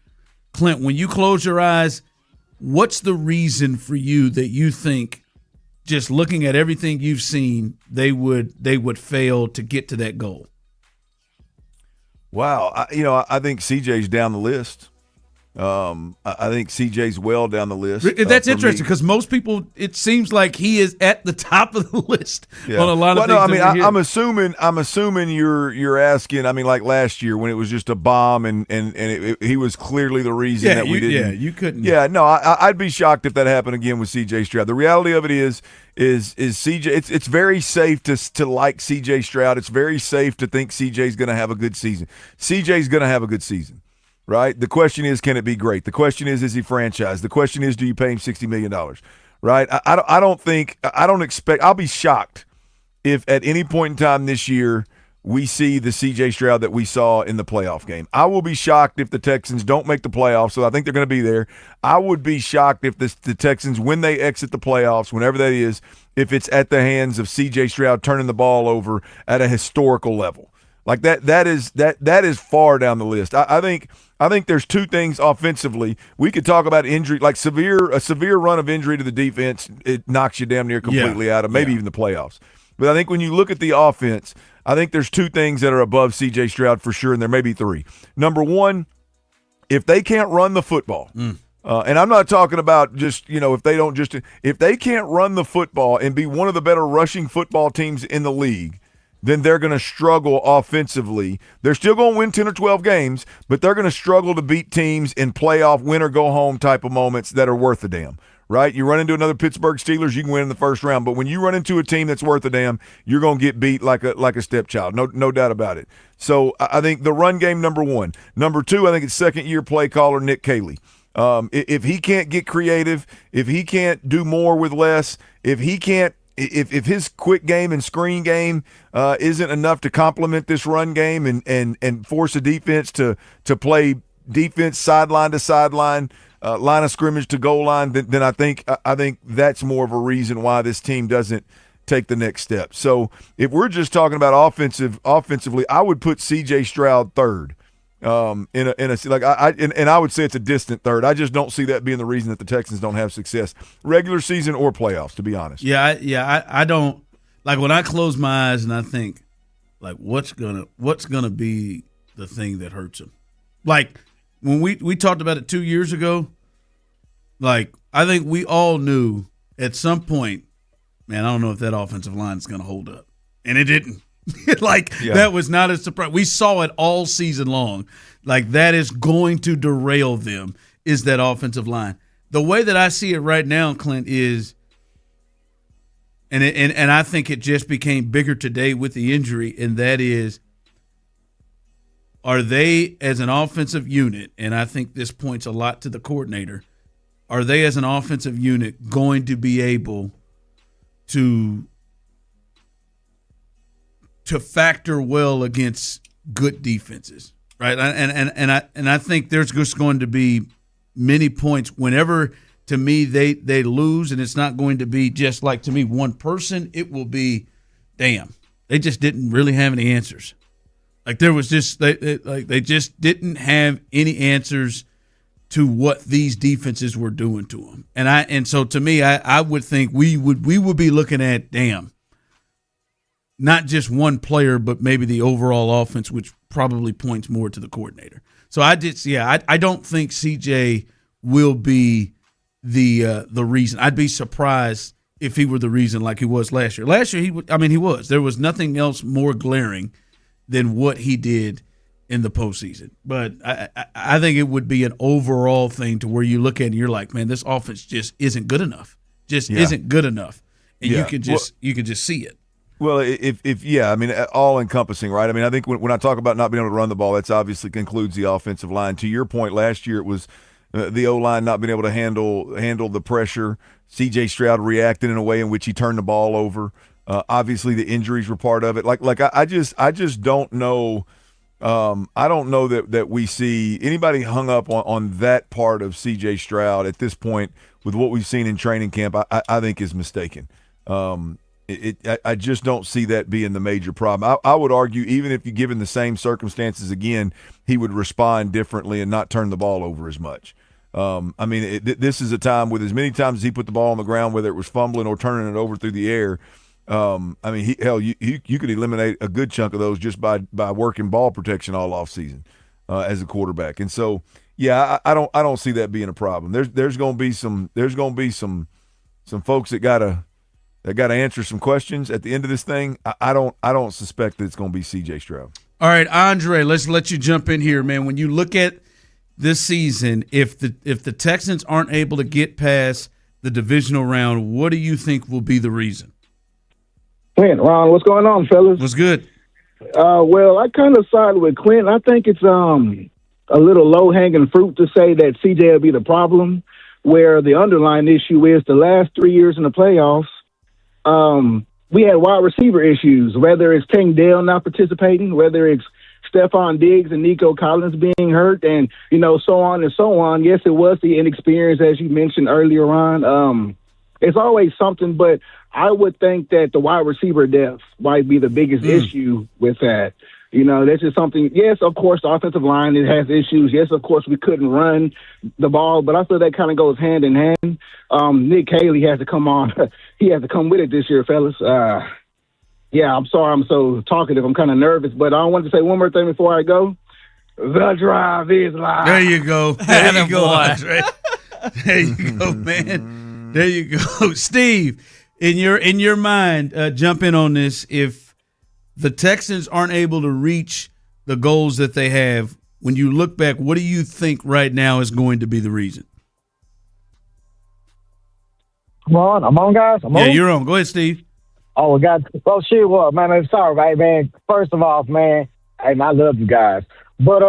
Clint, when you close your eyes, what's the reason for you that you think, just looking at everything you've seen, they would fail to get to that goal? Wow, I think CJ's down the list. I think CJ's well down the list. That's interesting because most people, it seems like he is at the top of the list on a lot of things. No, I mean, I'm assuming you're asking. I mean, like last year when it was just a bomb and he was clearly the reason that we didn't. Yeah, you couldn't. Yeah, no, I'd be shocked if that happened again with CJ Stroud. The reality of it is CJ. It's very safe to like CJ Stroud. It's very safe to think CJ's going to have a good season. CJ's going to have a good season. Right? The question is, can it be great? The question is he franchised? The question is, do you pay him $60 million? Right? I don't expect – I'll be shocked if at any point in time this year we see the C.J. Stroud that we saw in the playoff game. I will be shocked if the Texans don't make the playoffs, so I think they're going to be there. I would be shocked if the Texans, when they exit the playoffs, whenever that is, if it's at the hands of C.J. Stroud turning the ball over at a historical level. Like that is far down the list. I think there's two things offensively. We could talk about injury, like a severe run of injury to the defense. It knocks you damn near completely out of maybe even the playoffs. But I think when you look at the offense, I think there's two things that are above C.J. Stroud for sure, and there may be three. Number one, if they can't run the football, and I'm not talking about just if they can't run the football and be one of the better rushing football teams in the league, then they're going to struggle offensively. They're still going to win 10 or 12 games, but they're going to struggle to beat teams in playoff win-or-go-home type of moments that are worth a damn, right? You run into another Pittsburgh Steelers, you can win in the first round, but when you run into a team that's worth a damn, you're going to get beat like a stepchild, no doubt about it. So I think the run game, number one. Number two, I think it's second-year play caller Nick Caley. If he can't get creative, if he can't do more with less, if his quick game and screen game isn't enough to complement this run game and force a defense to play defense sideline to sideline, line of scrimmage to goal line, then I think that's more of a reason why this team doesn't take the next step. So if we're just talking about offensively, I would put C.J. Stroud third. I would say it's a distant third. I just don't see that being the reason that the Texans don't have success, regular season or playoffs, to be honest. I don't like when I close my eyes and I think like what's gonna be the thing that hurts them. Like when we talked about it 2 years ago, like I think we all knew at some point, man, I don't know if that offensive line is gonna hold up, and it didn't. That was not a surprise. We saw it all season long. Like that is going to derail them is that offensive line. The way that I see it right now, Clint, is and I think it just became bigger today with the injury, and that is, are they as an offensive unit, and I think this points a lot to the coordinator, are they as an offensive unit going to be able to factor well against good defenses, right? And I think there's just going to be many points whenever to me, they lose, and it's not going to be just like, to me, one person. It will be, damn, they just didn't really have any answers. Like there was just they just didn't have any answers to what these defenses were doing to them. And so to me, I would think we would be looking at, damn, not just one player, but maybe the overall offense, which probably points more to the coordinator. So I don't think CJ will be the reason. I'd be surprised if he were the reason like he was last year. Last year he was. There was nothing else more glaring than what he did in the postseason. But I think it would be an overall thing to where you look at it and you're like, man, this offense just isn't good enough. Isn't good enough. And you can just see it. Well, I mean, all encompassing, right? I mean, I think when I talk about not being able to run the ball, that's obviously concludes the offensive line. To your point, last year it was the O-line not being able to handle the pressure. C.J. Stroud reacted in a way in which he turned the ball over. Obviously, the injuries were part of it. I just don't know. I don't know that we see anybody hung up on that part of C.J. Stroud at this point with what we've seen in training camp. I think is mistaken. I just don't see that being the major problem. I would argue even if you given the same circumstances again, he would respond differently and not turn the ball over as much. I mean, this is a time with as many times as he put the ball on the ground, whether it was fumbling or turning it over through the air. I mean, you could eliminate a good chunk of those just by working ball protection all off season as a quarterback. And so, yeah, I don't see that being a problem. There's going to be some folks that gotta answer some questions at the end of this thing. I don't suspect that it's going to be C.J. Stroud. All right, Andre, let's let you jump in here, man. When you look at this season, if the Texans aren't able to get past the divisional round, what do you think will be the reason? Clint, Ron, what's going on, fellas? What's good? Well, I kind of side with Clint. I think it's a little low-hanging fruit to say that CJ will be the problem, where the underlying issue is the last 3 years in the playoffs, we had wide receiver issues, whether it's Tank Dell not participating, whether it's Stephon Diggs and Nico Collins being hurt, and, so on and so on. Yes, it was the inexperience, as you mentioned earlier on. It's always something, but I would think that the wide receiver depth might be the biggest issue with that. That's just something. Yes, of course, the offensive line, it has issues. Yes, of course, we couldn't run the ball, but I feel that kind of goes hand in hand. Nick Haley has to come on. He has to come with it this year, fellas. Yeah, I'm sorry I'm so talkative. I'm kind of nervous, but I wanted to say one more thing before I go. The drive is live. There you go. There you go, Andre. There you go, man. There you go. Steve, in your mind, jump in on this. If the Texans aren't able to reach the goals that they have, when you look back, what do you think right now is going to be the reason? Come on. I'm on, guys. I'm on. Yeah, you're on. Go ahead, Steve. Oh, God. Well, shit, what, man? I'm sorry, right, man. First of all, man, hey, I love you guys. But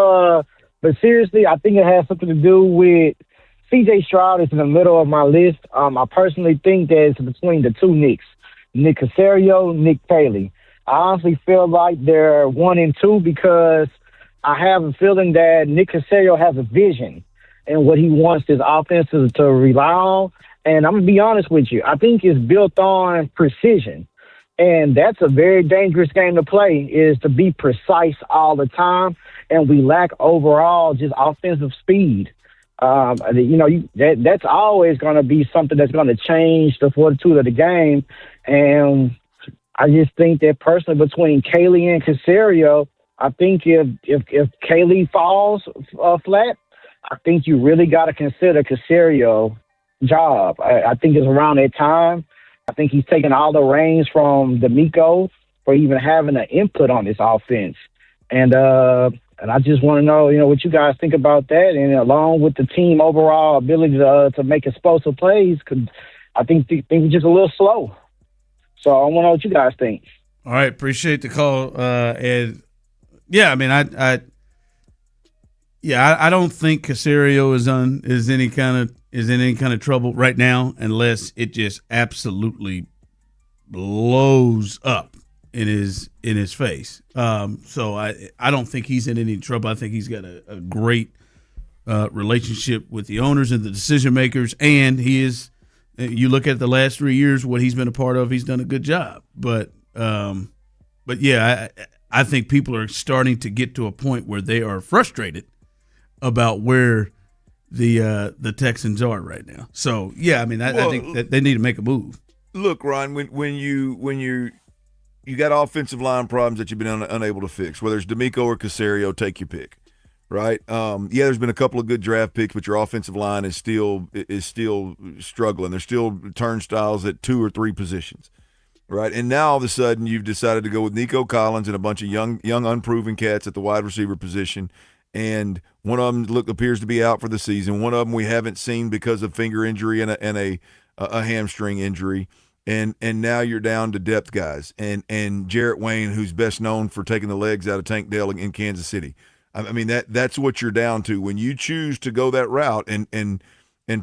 seriously, I think it has something to do with C.J. Stroud is in the middle of my list. I personally think that it's between the two Nicks, Nick Caserio, Nick Haley. I honestly feel like they're 1 and 2 because I have a feeling that Nick Caserio has a vision and what he wants his offense to rely on. And I'm going to be honest with you. I think it's built on precision. And that's a very dangerous game to play, is to be precise all the time. And we lack overall just offensive speed. That's always going to be something that's going to change the fortitude of the game. And I just think that personally between Caley and Caserio, I think if Caley falls flat, I think you really got to consider Caserio job. I think it's around that time. I think he's taking all the reins from D'Amico for even having an input on this offense. And I just want to know, what you guys think about that, and along with the team overall ability to make explosive plays, because I think we're just a little slow. So I want to know what you guys think. All right, appreciate the call, Ed. Yeah, I mean, I don't think Caserio is in any kind of trouble right now, unless it just absolutely blows up in his face. So I don't think he's in any trouble. I think he's got a great relationship with the owners and the decision makers, and he is. You look at the last 3 years, what he's been a part of, he's done a good job. But yeah, I think people are starting to get to a point where they are frustrated about where the Texans are right now. So yeah, I mean, I think that they need to make a move. Look, Ron, when you got offensive line problems that you've been unable to fix, whether it's D'Amico or Caserio, take your pick, right? There's been a couple of good draft picks, but your offensive line is still struggling. There's still turnstiles at 2 or 3 positions, right? And now all of a sudden you've decided to go with Nico Collins and a bunch of young unproven cats at the wide receiver position. And one of them appears to be out for the season. One of them we haven't seen because of finger injury and a hamstring injury. And now you're down to depth guys. And Jarrett Wayne, who's best known for taking the legs out of Tank Dell in Kansas City. I mean, that's what you're down to. When you choose to go that route and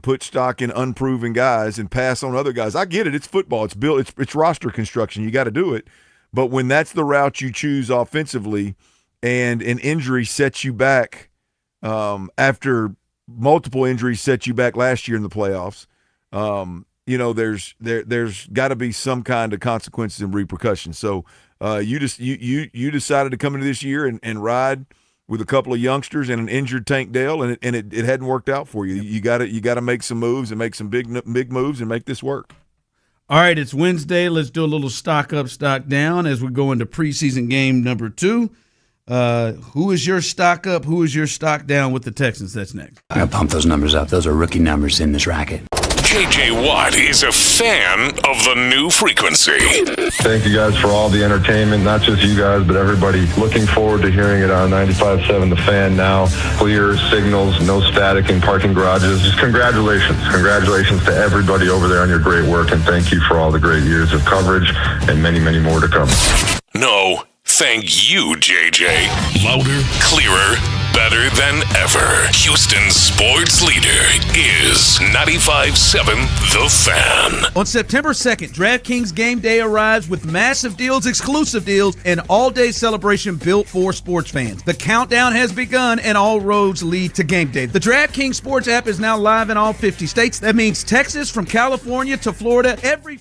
put stock in unproven guys and pass on other guys, I get it. It's football. It's built. It's roster construction. You got to do it. But when that's the route you choose offensively and an injury sets you back after multiple injuries set you back last year in the playoffs, there's got to be some kind of consequences and repercussions. So you decided to come into this year and ride with a couple of youngsters and an injured Tank Dell, and it hadn't worked out for you. You got to make some moves and make some big moves and make this work. All right, it's Wednesday. Let's do a little stock up, stock down as we go into preseason game number 2. Who is your stock up? Who is your stock down with the Texans? That's next. I gotta pump those numbers up. Those are rookie numbers in this racket. J.J. Watt is a fan of the new frequency. Thank you guys for all the entertainment, not just you guys, but everybody. Looking forward to hearing it on 95.7 The Fan now. Clear signals, no static in parking garages. Just congratulations. Congratulations to everybody over there on your great work, and thank you for all the great years of coverage and many, many more to come. No, thank you, JJ. Louder, clearer, better than ever. Houston's sports leader is 95.7 The Fan. On September 2nd, DraftKings Game Day arrives with massive deals, exclusive deals, and all-day celebration built for sports fans. The countdown has begun, and all roads lead to Game Day. The DraftKings Sports app is now live in all 50 states. That means Texas, from California to Florida, every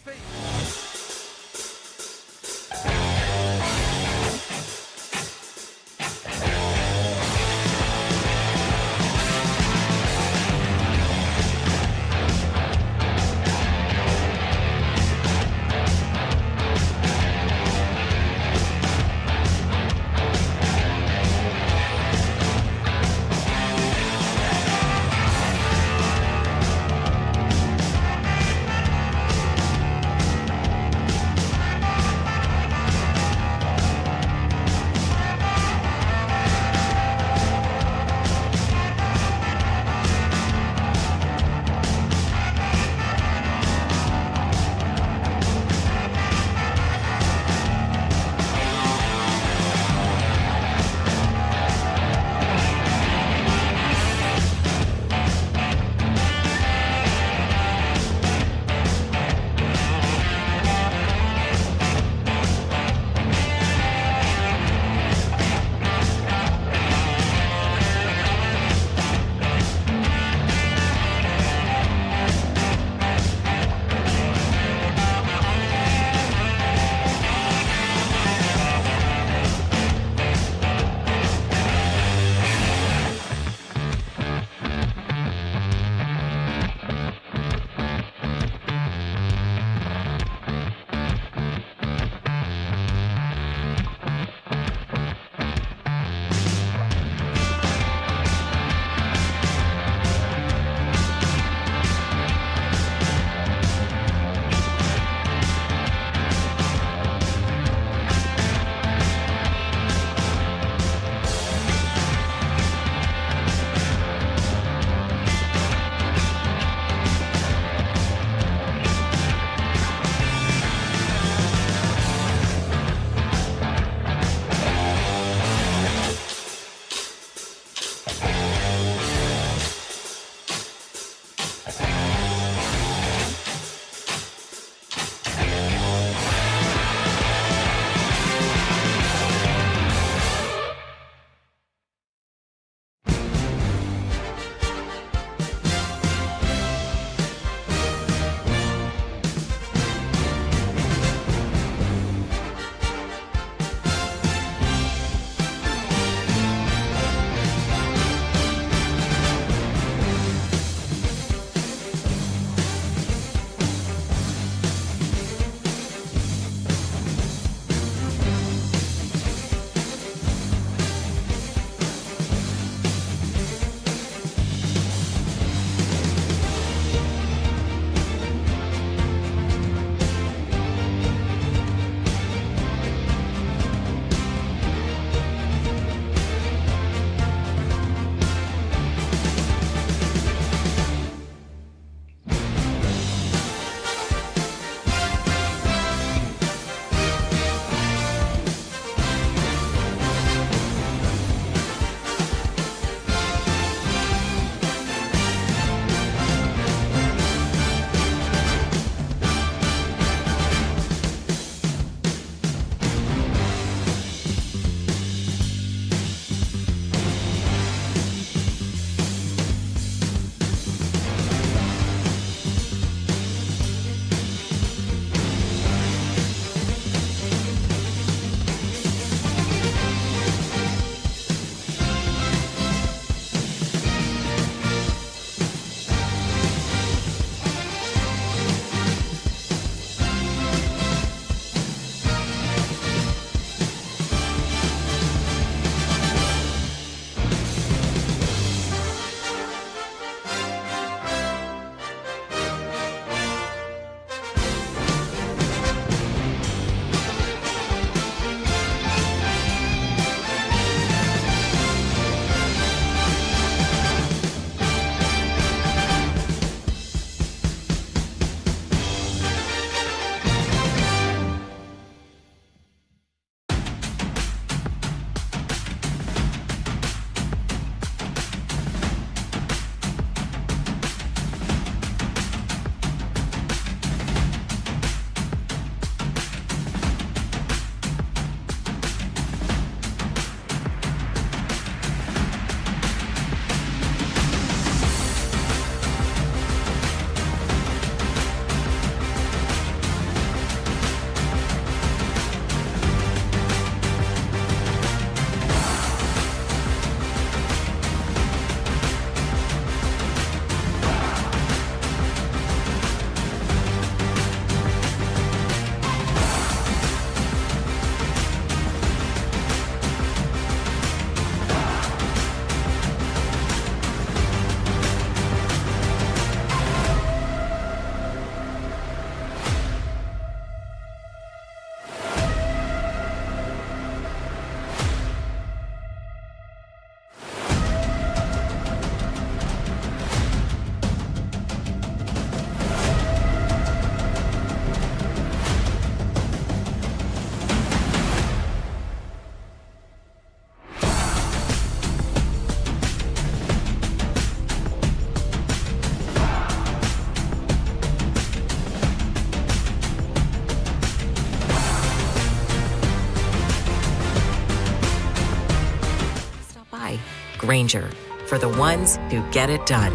Ranger, for the ones who get it done.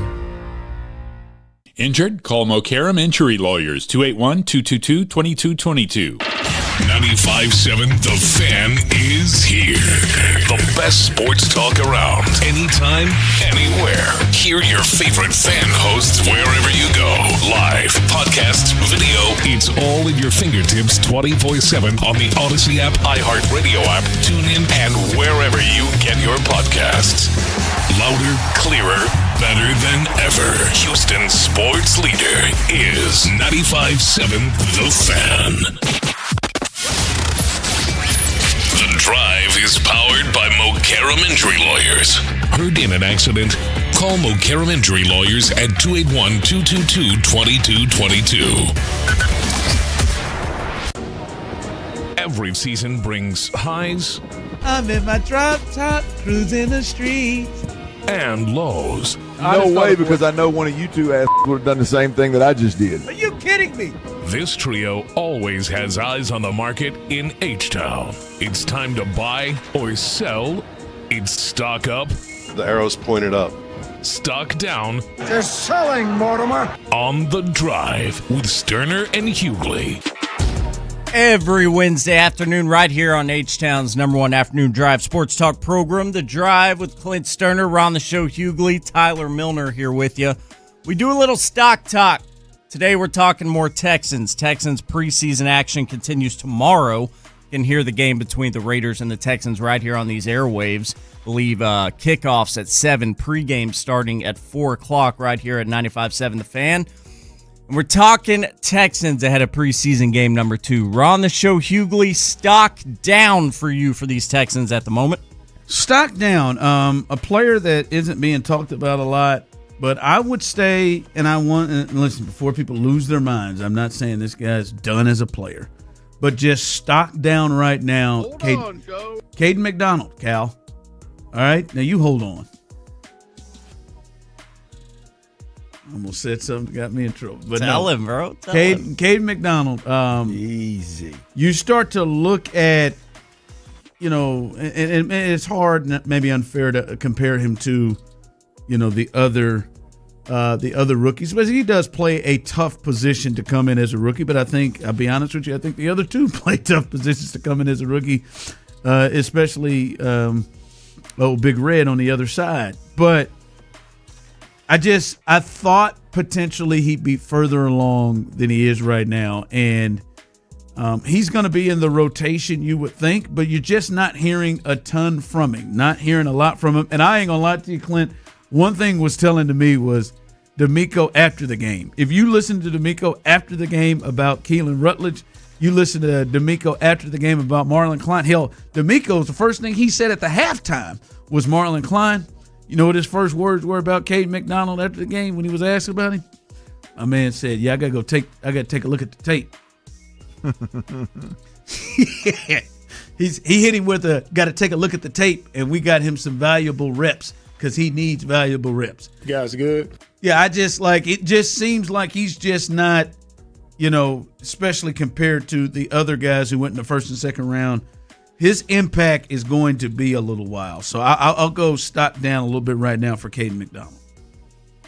Injured? Call Mokaram Injury Lawyers, 281-222-2222. 95.7 The Fan is here. The best sports talk around. Anytime, anywhere. Hear your favorite fan hosts wherever you go. Live, podcast, video. It's all at your fingertips 24/7 on the Odyssey app, iHeartRadio app, TuneIn, and wherever you get your podcasts. Louder, clearer, better than ever. Houston's sports leader is 95.7 The Fan. The Drive is powered by Mokaram Injury Lawyers. Hurt in an accident? Call Mokaram Injury Lawyers at 281-222-2222. Every season brings highs. I'm in my drop top, cruising the streets. And lows. No way, because I know one of you two ass would have done the same thing that I just did. Are you kidding me? This trio always has eyes on the market in H-Town. It's time to buy or sell. It's stock up. The arrow's pointed up. Stock down. They're selling, Mortimer. On The Drive with Stoerner and Hughley. Every Wednesday afternoon right here on H-Town's #1 afternoon drive sports talk program, The Drive with Clint Stoerner, Ron the Show Hughley, Tyler Milner here with you. We do a little stock talk. Today we're talking more Texans. Texans preseason action continues tomorrow. You can hear the game between the Raiders and the Texans right here on these airwaves. I believe kickoffs at 7, pregame starting at 4 o'clock right here at 95.7 The Fan. And we're talking Texans ahead of preseason game number 2. Ron the Show Hughley, stock down for you for these Texans at the moment. Stock down. A player that isn't being talked about a lot, but I would stay, and I want, and listen, before people lose their minds, I'm not saying this guy's done as a player, but just stock down right now. Caden McDonald, Cal. All right, now you hold on. Almost said something that got me in trouble. But Tell him, bro. Tell him. Caden McDonald. Easy. You start to look at, and it's hard, maybe unfair to compare him to, the other rookies, but he does play a tough position to come in as a rookie. But I think, I'll be honest with you, I think the other two play tough positions to come in as a rookie, especially Big Red on the other side. But I thought potentially he'd be further along than he is right now. And he's going to be in the rotation, you would think, but you're just not hearing a ton from him, not hearing a lot from him. And I ain't going to lie to you, Clint, one thing was telling to me was D'Amico after the game. If you listen to D'Amico after the game about Keelan Rutledge, you listen to D'Amico after the game about Marlon Klein. Hell, D'Amico's the first thing he said at the halftime was Marlon Klein. You know what his first words were about Caden McDonald after the game when he was asked about him? My man said, "Yeah, I gotta take a look at the tape." He hit him with got to take a look at the tape, and we got him some valuable reps because he needs valuable reps. You guys good? Yeah, it just seems like he's just not, especially compared to the other guys who went in the first and second round. His impact is going to be a little while. So I'll go stock down a little bit right now for Caden McDonald.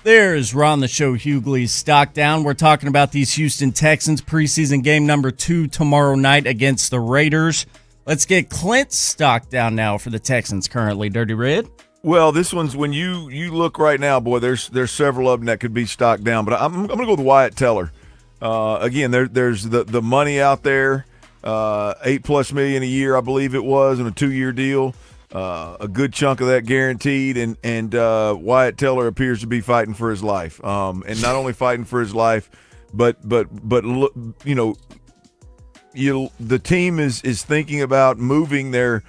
There's Ron the Show Hughley's stock down. We're talking about these Houston Texans preseason game number 2 tomorrow night against the Raiders. Let's get Clint's stock down now for the Texans currently. Dirty Red? Well, this one's when you look right now, boy, there's several of them that could be stock down. But I'm going to go with Wyatt Teller. Again, there's the money out there. $8+ million a year, I believe it was, on a 2-year deal. A good chunk of that guaranteed, and Wyatt Teller appears to be fighting for his life. And not only fighting for his life, but the team is thinking about moving their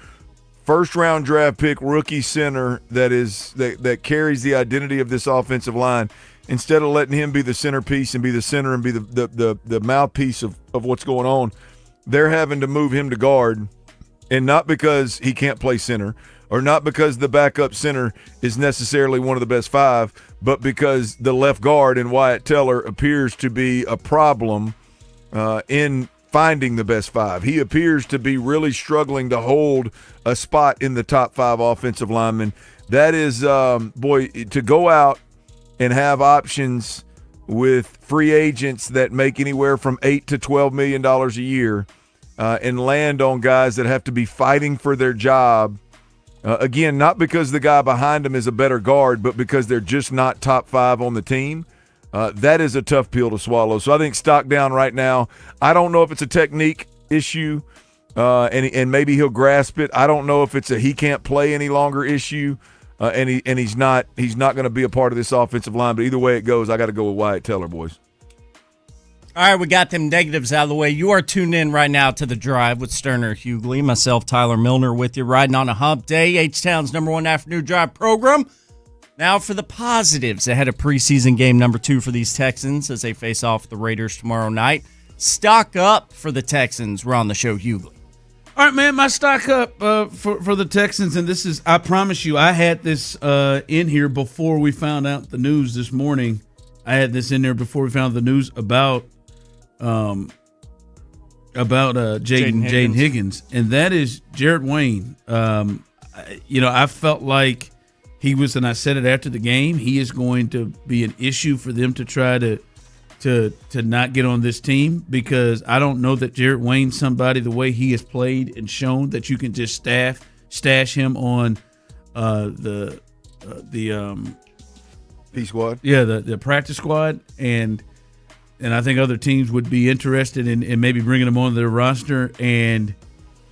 first-round draft pick rookie center that carries the identity of this offensive line. Instead of letting him be the centerpiece and be the center and be the mouthpiece of what's going on, they're having to move him to guard, and not because he can't play center or not because the backup center is necessarily one of the best 5, but because the left guard in Wyatt Teller appears to be a problem in finding the best 5. He appears to be really struggling to hold a spot in the top 5 offensive linemen. That is, boy, to go out and have options with free agents that make anywhere from $8 to $12 million a year and land on guys that have to be fighting for their job. Again, not because the guy behind them is a better guard, but because they're just not top 5 on the team. That is a tough pill to swallow. So I think stock down right now. I don't know if it's a technique issue, and maybe he'll grasp it. I don't know if it's a he can't play any longer issue, and he's not going to be a part of this offensive line. But either way it goes, I got to go with Wyatt Teller, boys. All right, we got them negatives out of the way. You are tuned in right now to The Drive with Stoerner and Hughley. Myself, Tyler Milner, with you, riding on a hump day. H-Town's #1 afternoon drive program. Now for the positives ahead of preseason game number 2 for these Texans as they face off the Raiders tomorrow night. Stock up for the Texans. We're on the show, Hughley. All right, man, my stock up for the Texans, and this is, I promise you, I had this in here before we found out the news this morning. I had this in there before we found the news about Jaden Higgins, and that is Jarrett Wayne. I felt like he was, and I said it after the game, he is going to be an issue for them to try to not get on this team, because I don't know that Jarrett Wayne's somebody, the way he has played and shown, that you can just stash him on the P squad. Yeah, the practice squad, and I think other teams would be interested in maybe bringing him onto their roster. And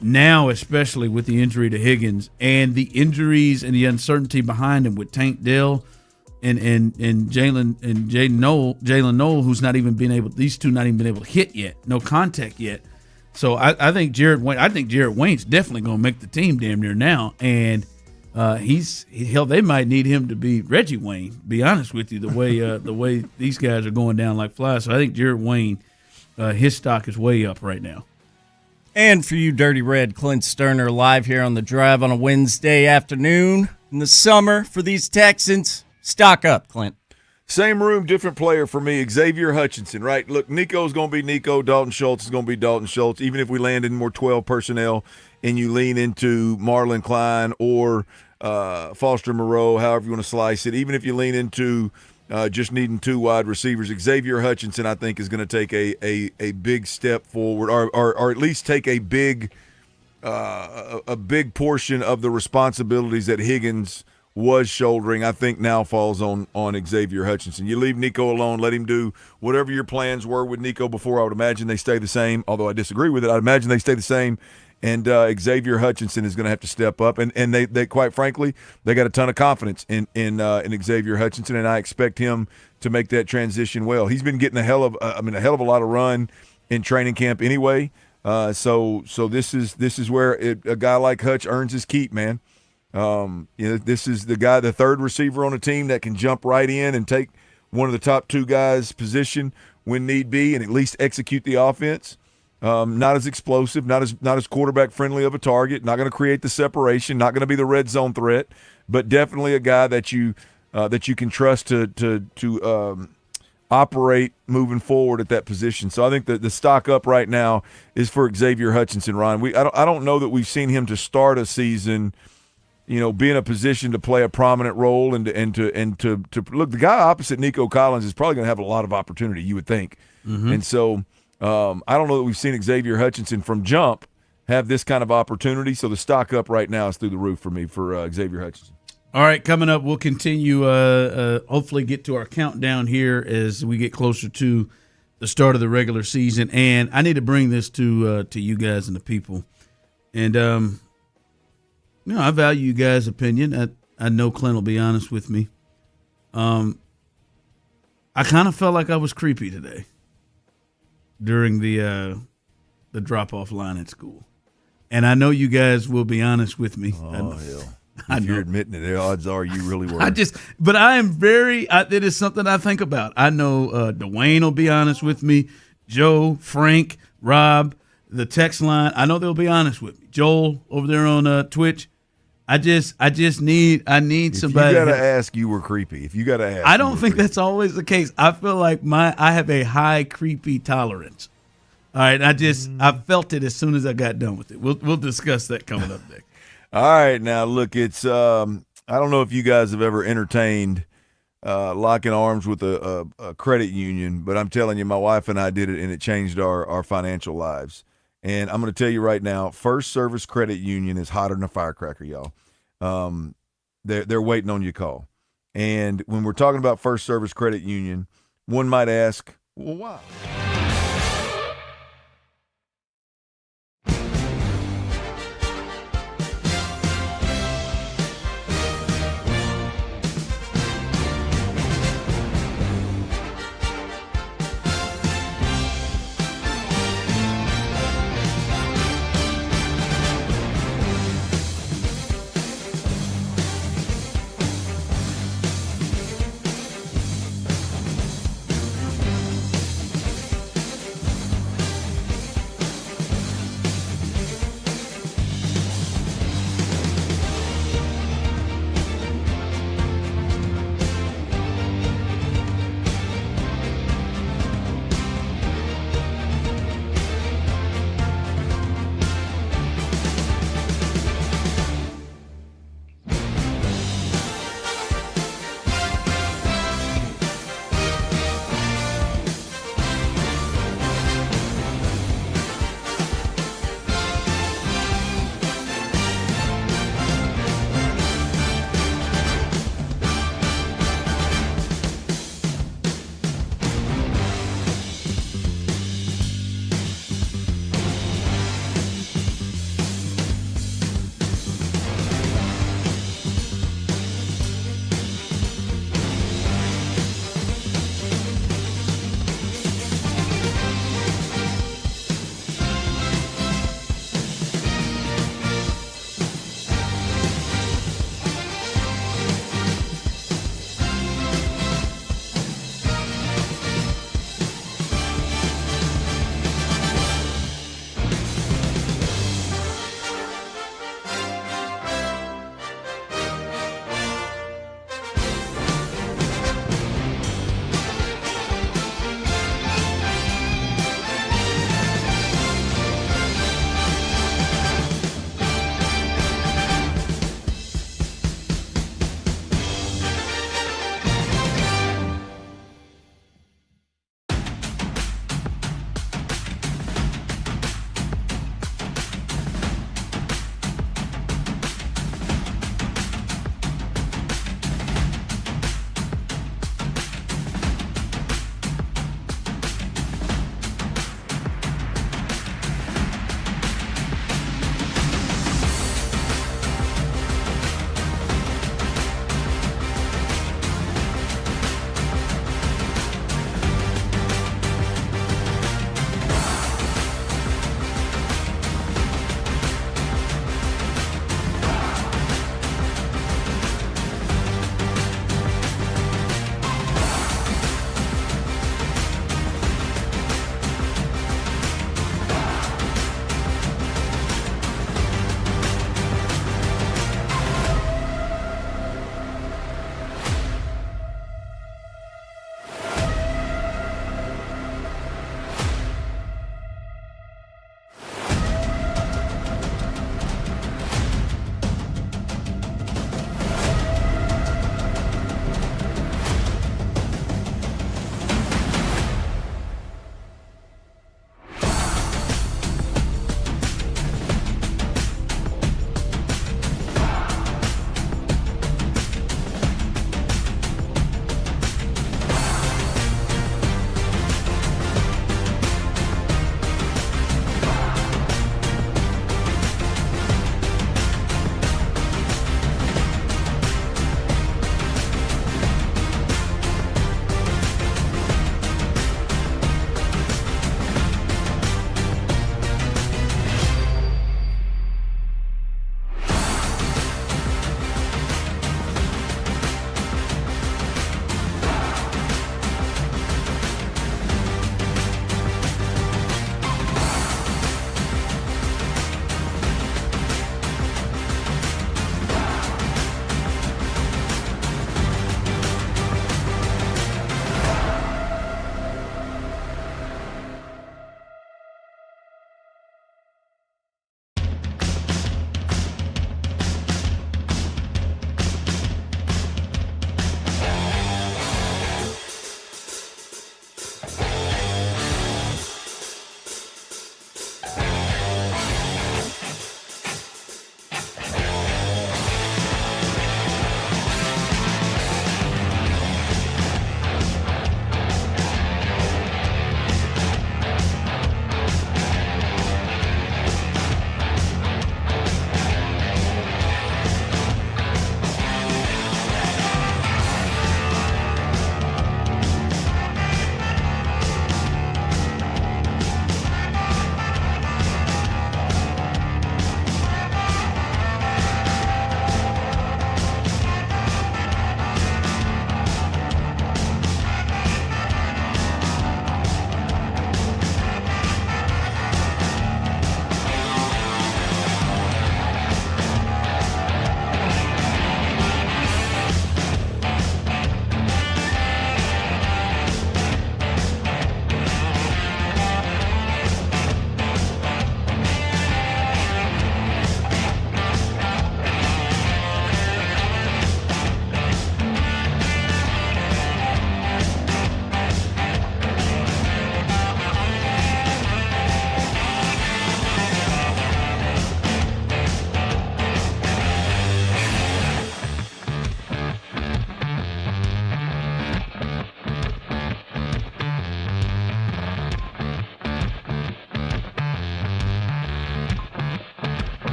now, especially with the injury to Higgins and the injuries and the uncertainty behind him with Tank Dell and Jalen Noel, who's not even been able, these two not even been able to hit yet, no contact yet. So I think Jarrett Wayne's definitely going to make the team damn near now, and they might need him to be Reggie Wayne. Be honest with you, the way these guys are going down like flies. So I think Jarrett Wayne, his stock is way up right now. And for you, Dirty Red, Clint Stoerner live here on The Drive on a Wednesday afternoon in the summer for these Texans. Stock up, Clint. Same room, different player for me. Xavier Hutchinson, right? Look, Nico's going to be Nico. Dalton Schultz is going to be Dalton Schultz. Even if we land in more 12 personnel and you lean into Marlon Klein or Foster Moreau, however you want to slice it, even if you lean into just needing 2 wide receivers, Xavier Hutchinson, I think, is going to take a big step forward, or at least take a big portion of the responsibilities that Higgins was shouldering, I think now falls on Xavier Hutchinson. You leave Nico alone, let him do whatever your plans were with Nico before. I would imagine they stay the same, although I disagree with it. I'd imagine they stay the same, and Xavier Hutchinson is going to have to step up. And they quite frankly, they got a ton of confidence in Xavier Hutchinson, and I expect him to make that transition well. He's been getting a hell of a lot of run in training camp anyway. So this is where a guy like Hutch earns his keep, man. This is the guy, the third receiver on a team that can jump right in and take one of the top 2 guys' position when need be, and at least execute the offense. Not as explosive, not as quarterback friendly of a target. Not going to create the separation. Not going to be the red zone threat, but definitely a guy that you can trust to operate moving forward at that position. So I think that the stock up right now is for Xavier Hutchinson. Ryan, I don't know that we've seen him to start a season, be in a position to play a prominent role and to look. The guy opposite Nico Collins is probably going to have a lot of opportunity, you would think. Mm-hmm. And so I don't know that we've seen Xavier Hutchinson from jump have this kind of opportunity. So the stock up right now is through the roof for me for Xavier Hutchinson. All right, coming up, we'll continue, hopefully get to our countdown here as we get closer to the start of the regular season. And I need to bring this to you guys and the people. And I value you guys' opinion. I know Clint will be honest with me. I kind of felt like I was creepy today during the drop-off line at school. And I know you guys will be honest with me. Oh, hell. If you're admitting it, the odds are you really were. But I am it is something I think about. I know Dwayne will be honest with me. Joe, Frank, Rob, the text line. I know they'll be honest with me. Joel over there on Twitch. I need somebody. If you gotta ask, you were creepy. If you gotta ask, I don't think that's always the case. I feel like I have a high creepy tolerance. All right, I felt it as soon as I got done with it. We'll discuss that coming up next. All right, now look, it's I don't know if you guys have ever entertained locking arms with a credit union, but I'm telling you, my wife and I did it, and it changed our financial lives. And I'm going to tell you right now, First Service Credit Union is hotter than a firecracker, y'all. They're waiting on your call. And when we're talking about First Service Credit Union, one might ask, well, why?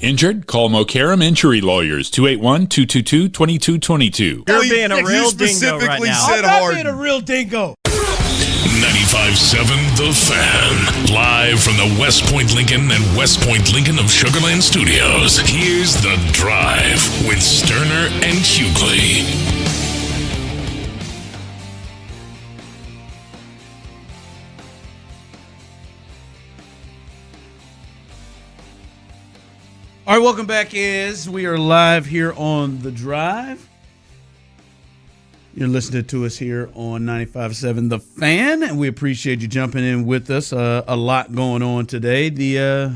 Injured? Call Mokaram Injury Lawyers, 281-222-2222. You're being a real dingo right now. I'm not being a real dingo. 95.7 The Fan. Live from the West Point Lincoln and West Point Lincoln of Sugarland Studios. Here's The Drive with Stoerner and Hughley. All right, welcome back as we are live here on The Drive. You're listening to us here on 95.7 The Fan, and we appreciate you jumping in with us. A lot going on today. The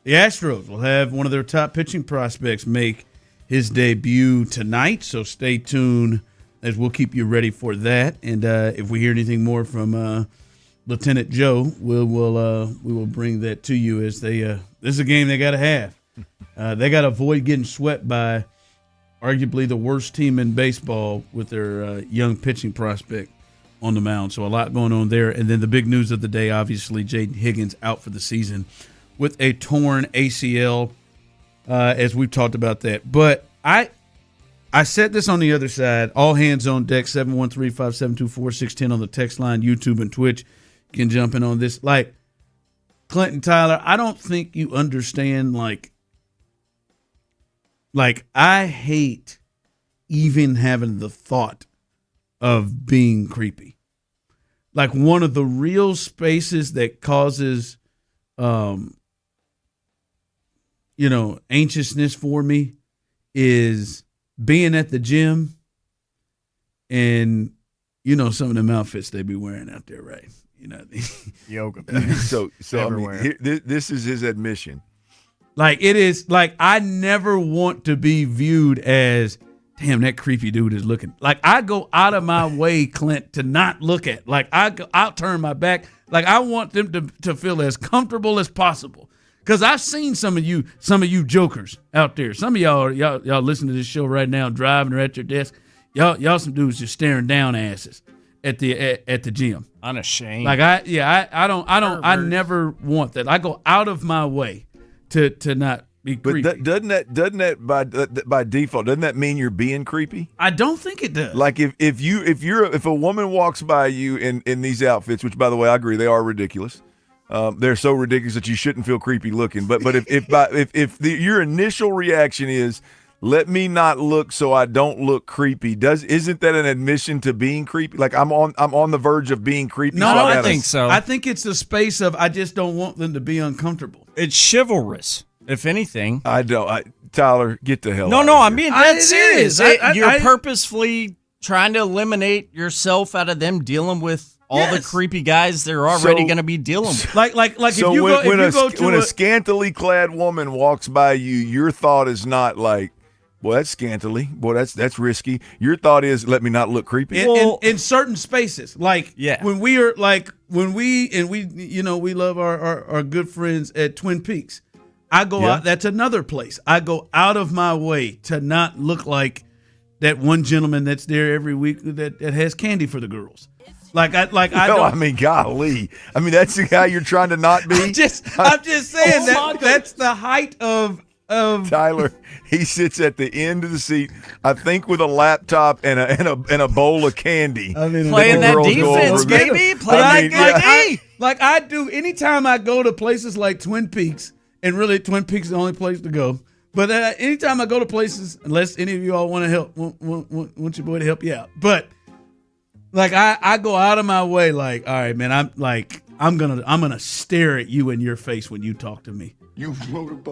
Astros will have one of their top pitching prospects make his debut tonight, so stay tuned as we'll keep you ready for that. And if we hear anything more from Lieutenant Joe, we will bring that to you as they this is a game they got to have. They got to avoid getting swept by arguably the worst team in baseball with their young pitching prospect on the mound. So a lot going on there. And then the big news of the day, obviously, Jaden Higgins out for the season with a torn ACL, as we've talked about that. But I said this on the other side, all hands on deck, 713-572-4610 on the text line, YouTube and Twitch. You can jump in on this. Like, Clinton, Tyler, I don't think you understand, like I hate even having the thought of being creepy. Like, one of the real spaces that causes, anxiousness for me is being at the gym and, some of them outfits they be wearing out there, right? Yoga. So I mean, this is his admission. Like, it is like I never want to be viewed as, damn, that creepy dude is looking. Like, I go out of my way, Clint, to not look at. Like, I'll turn my back. Like, I want them to feel as comfortable as possible. Because I've seen some of you jokers out there. Some of y'all listen to this show right now, driving or at your desk. Y'all some dudes just staring down asses at the gym. Unashamed. Like, I never want that. I go out of my way to not be creepy. But doesn't that by default, doesn't that mean you're being creepy? I don't think it does. Like, if a woman walks by you in these outfits, which, by the way, I agree, they are ridiculous. They're so ridiculous that you shouldn't feel creepy looking. But if your initial reaction is, let me not look so I don't look creepy, isn't that an admission to being creepy? Like, I'm on the verge of being creepy. No, so I don't think so. I think it's the space of I just don't want them to be uncomfortable. It's chivalrous, if anything. I don't. Tyler, get the hell out No, of here. I mean, that's serious. You're I purposefully trying to eliminate yourself out of them dealing with all the creepy guys they're already going to be dealing with. Like so if you when a scantily clad woman walks by you, your thought is not like, well, that's scantily. Boy, that's risky. Your thought is, let me not look creepy. In certain spaces, like when we love our good friends at Twin Peaks. I go out. That's another place. I go out of my way to not look like that one gentleman that's there every week that has candy for the girls. I mean, golly. I mean, that's the guy you're trying to not be. I'm just saying that's the height of Tyler. He sits at the end of the seat, I think, with a laptop and a bowl of candy. I mean, playing that defense, baby. Playing that game. Like I do anytime I go to places like Twin Peaks, and really Twin Peaks is the only place to go. But anytime I go to places, unless any of you all want to help, want your boy to help you out. But like I go out of my way, like, all right, man, I'm gonna stare at you in your face when you talk to me. You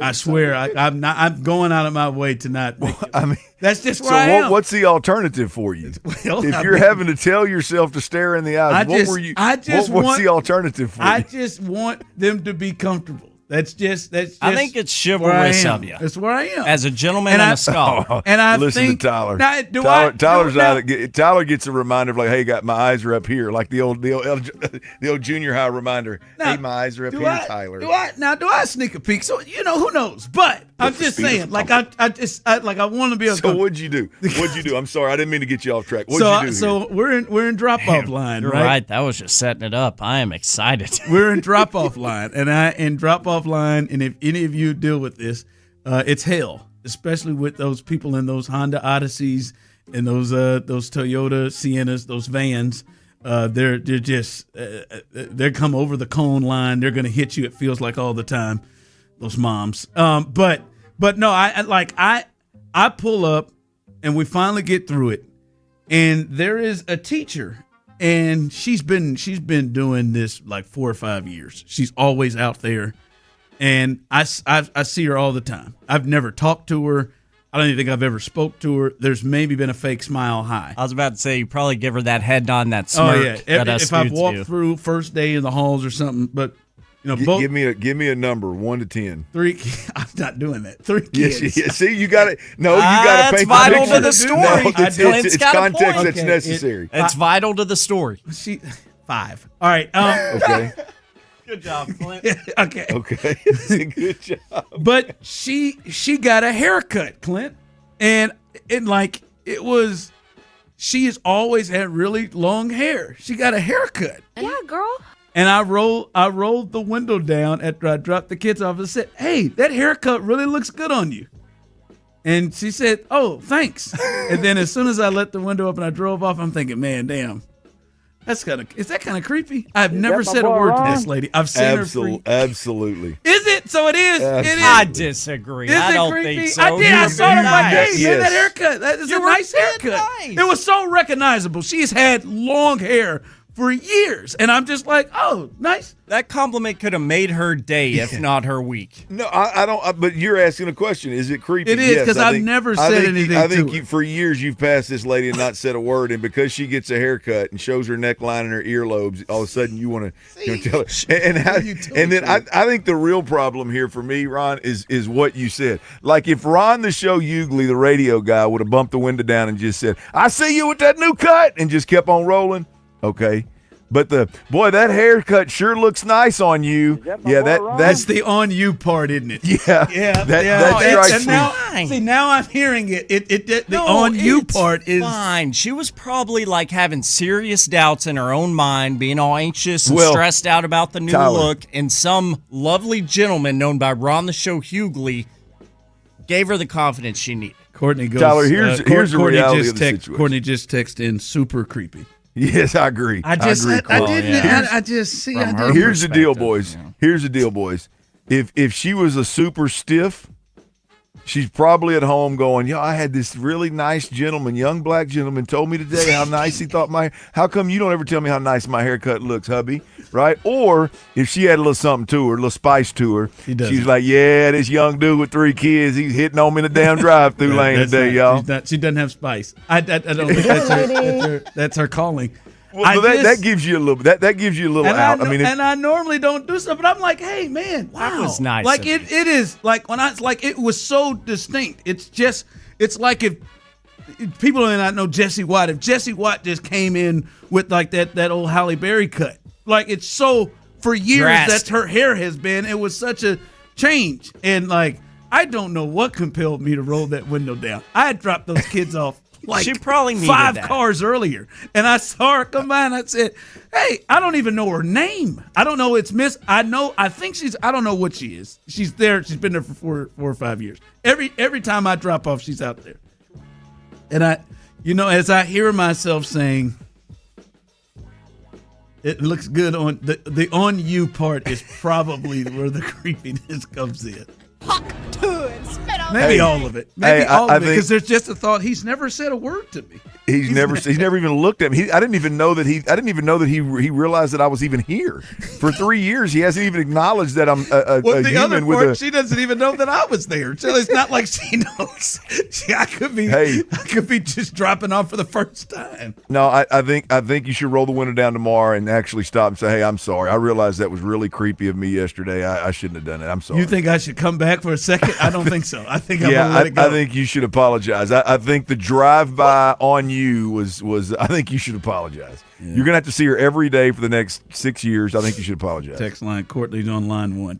I swear, I'm going out of my way to not. I mean, that's just where I am. What's the alternative for you? Well, if you're having to tell yourself to stare in the eyes, what's the alternative for you? I just want them to be comfortable. That's just. I think it's chivalrous of you. That's where I am. As a gentleman and a scholar. And I listen think, to Tyler. Now, Tyler gets a reminder of like, hey, my eyes are up here, like the old junior high reminder. Now, hey, my eyes are up here, Tyler. Do I sneak a peek? So who knows? But I'm just saying, like I want to be. So what'd you do? I'm sorry, I didn't mean to get you off track. What'd you do? So we're in drop off line, You're right? That was just setting it up. I am excited. We're in drop off line, and in drop off line, and if any of you deal with this, it's hell, especially with those people in those Honda Odysseys and those Toyota Siennas, those vans. They're just they come over the cone line. They're going to hit you. It feels like all the time. Those moms. But no, I pull up and we finally get through it, and there is a teacher. And she's been doing this like 4 or 5 years. She's always out there, and I see her all the time. I've never talked to her. I don't even think I've ever spoke to her. There's maybe been a fake smile high. I was about to say you probably give her that head nod, that smirk. Oh yeah, if I've walked through first day in the halls or something, but. Both, give me a number 1 to 10. 3. I'm not doing that. 3 kids. Yes, see, you got it. No, you got to paint the picture. It's vital to the story. It's context that's necessary. It's vital to the story. 5. All right. Okay. Good job, Clint. Okay. Good job. But she got a haircut, Clint, and like it was. She has always had really long hair. She got a haircut. Yeah, girl. And I rolled the window down after I dropped the kids off and said, "Hey, that haircut really looks good on you." And she said, "Oh, thanks." And then as soon as I let the window up and I drove off, I'm thinking, "Man, damn, is that kind of creepy?" I've never said a word to this lady. I've seen her absolutely. Is it? So it is. Absolutely. It is. I disagree. I don't creepy? think so. I did. I saw her like, "Hey, man, that Yes. haircut. That is a nice haircut." Nice. It was so recognizable. She's had long hair for years, and I'm just like, "Oh, nice." That compliment could have made her day, if not her week. No, I don't. But you're asking a question. Is it creepy? It is, Yes, 'cause I I've think- never I said think anything I to think her. for years you've passed this lady and not said a word, and because she gets a haircut and shows her neckline and her earlobes, all of a sudden you want to tell her. And then I think the real problem here for me, Ron, is what you said. Like if Ron the Show Hughley, the radio guy, would have bumped the window down and just said, "I see you with that new cut," and just kept on rolling, okay. But that haircut sure looks nice on you. That's the on you part, isn't it? Yeah. That strikes me. Now I'm hearing it. The on you part is fine. She was probably like having serious doubts in her own mind, being all anxious and stressed out about the new look, and some lovely gentleman known by Ron the Show Hughley gave her the confidence she needed. Courtney goes. Tyler, here's the reality of the situation. Courtney just texted in super creepy. Yes, I agree. I just see. Here's the deal, boys. Here's the deal, boys. If she was a super stiff, she's probably at home going, "Yo, I had this really nice gentleman, young black gentleman, told me today how nice he thought how come you don't ever tell me how nice my haircut looks, hubby?" Right? Or if she had a little something to her, a little spice to her, she's like, "Yeah, this young dude with 3 kids, he's hitting on me in the damn drive-through lane today, y'all." She doesn't have spice. I don't think that's her calling. Well, that gives you a little. That gives you a little out. I normally don't do stuff, but I'm like, "Hey, man, wow, that was nice." Like it is like when it was so distinct. It's like if people may not know Jesse Watt. If Jesse Watt just came in with like that old Halle Berry cut, like it's so for years that her hair has been. It was such a change, and like I don't know what compelled me to roll that window down. I had dropped those kids off. Like she probably needed 5 that. cars earlier, and I saw her come by, and I said, "Hey, I don't even know her name. I don't know it's Miss. I think she's. I don't know what she is. She's there. She's been there for 4 or 5 years. Every time I drop off, she's out there. And as I hear myself saying, it looks good on the on you part is probably where the creepiness comes in. Maybe all of it. Maybe all of it. Because there's just a thought. He's never said a word to me. He's never even looked at me. I didn't even know that he realized that I was even here. For 3 years, he hasn't even acknowledged that I'm a human with a. She doesn't even know that I was there. So it's not like she knows. I could be just dropping off for the first time. No, I think you should roll the window down tomorrow and actually stop and say, "Hey, I'm sorry. I realized that was really creepy of me yesterday. I shouldn't have done it. I'm sorry." You think I should come back for a second? I don't think so. I think I'm gonna let it go. I think you should apologize. I think the drive-by on you was I think you should apologize. Yeah. You're gonna have to see her every day for the next 6 years. I think you should apologize. Text line, Courtney's on line 1.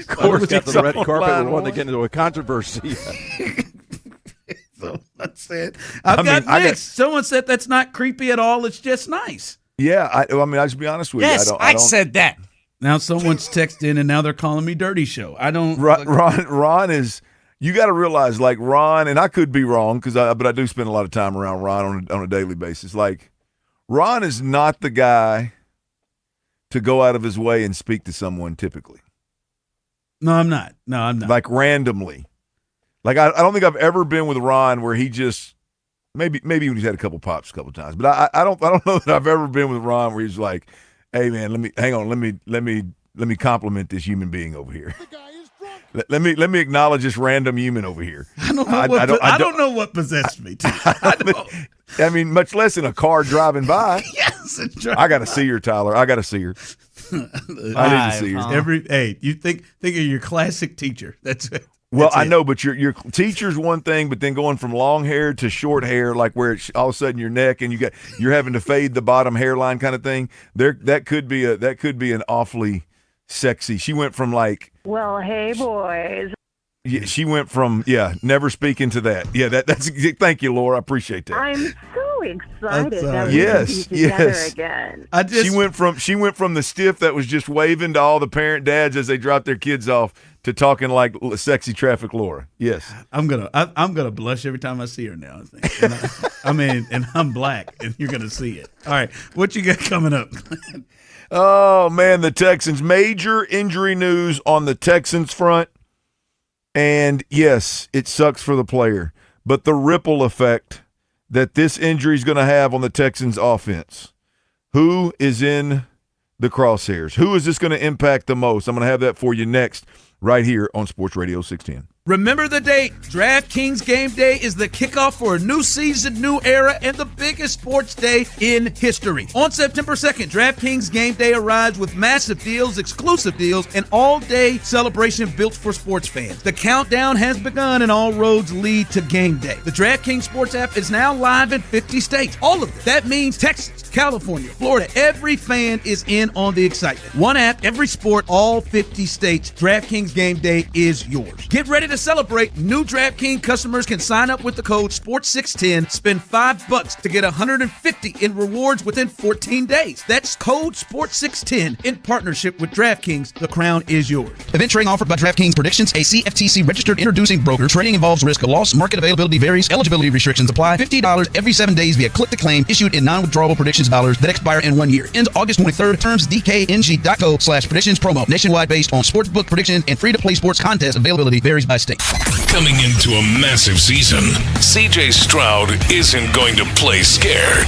Courtney's got the red carpet. We want to get into a controversy. So that's it. I've got mixed. Someone said that's not creepy at all. It's just nice. Yeah, I just be honest with you. I said that. Now someone's texted in, and now they're calling me Dirty Show. I don't. Ron is. you got to realize, like Ron, and I could be wrong but I do spend a lot of time around Ron on a daily basis. Like Ron is not the guy to go out of his way and speak to someone typically. No, I'm not. Like randomly. Like I don't think I've ever been with Ron where he just maybe when he's had a couple pops a couple times, but I don't know that I've ever been with Ron where he's like, "Hey man, let me compliment this human being over here. Let me acknowledge this random human over here." I don't know what possessed me too. I mean, much less in a car driving by. Yes, I got to see her, Tyler. I got to see her. I need to see her. You think of your classic teacher. That's it. Well, I know, but your teacher's one thing, but then going from long hair to short hair, like where it's all of a sudden your neck and you're having to fade the bottom hairline kind of thing. That could be an awfully sexy. She went from like, well, hey boys. Yeah, she went from never speaking to that. Yeah, that's. Thank you, Laura. I appreciate that. I'm so excited that we're going to be together again. She went from the stiff that was just waving to all the parent dads as they dropped their kids off to talking like sexy traffic Laura. Yes, I'm gonna blush every time I see her now. I think. And I'm black, and you're gonna see it. All right, what you got coming up? Oh man, the Texans, major injury news on the Texans front. And yes, it sucks for the player, but the ripple effect that this injury is going to have on the Texans offense. Who is in the crosshairs? Who is this going to impact the most? I'm going to have that for you next, right here on Sports Radio 610. Remember the date. DraftKings Game Day is the kickoff for a new season, new era, and the biggest sports day in history. On September 2nd, DraftKings Game Day arrives with massive deals, exclusive deals, and all-day celebration built for sports fans. The countdown has begun, and all roads lead to Game Day. The DraftKings Sports app is now live in 50 states. All of it. That means Texas, California, Florida. Every fan is in on the excitement. One app, every sport, all 50 states. DraftKings Game Day is yours. Get ready to celebrate. New DraftKings customers can sign up with the code SPORTS610, spend $5 to get $150 in rewards within 14 days. That's code SPORTS610 in partnership with DraftKings. The crown is yours. Event trading offered by DraftKings Predictions, a CFTC registered introducing broker. Trading involves risk of loss. Market availability varies. Eligibility restrictions apply. $50 every 7 days via click to claim. Issued in non-withdrawable predictions dollars that expire in 1 year. Ends August 23rd. Terms dkng.co/predictions promo. Nationwide based on sportsbook prediction and free-to-play sports contest. Availability varies by state. Coming into a massive season, CJ Stroud isn't going to play scared.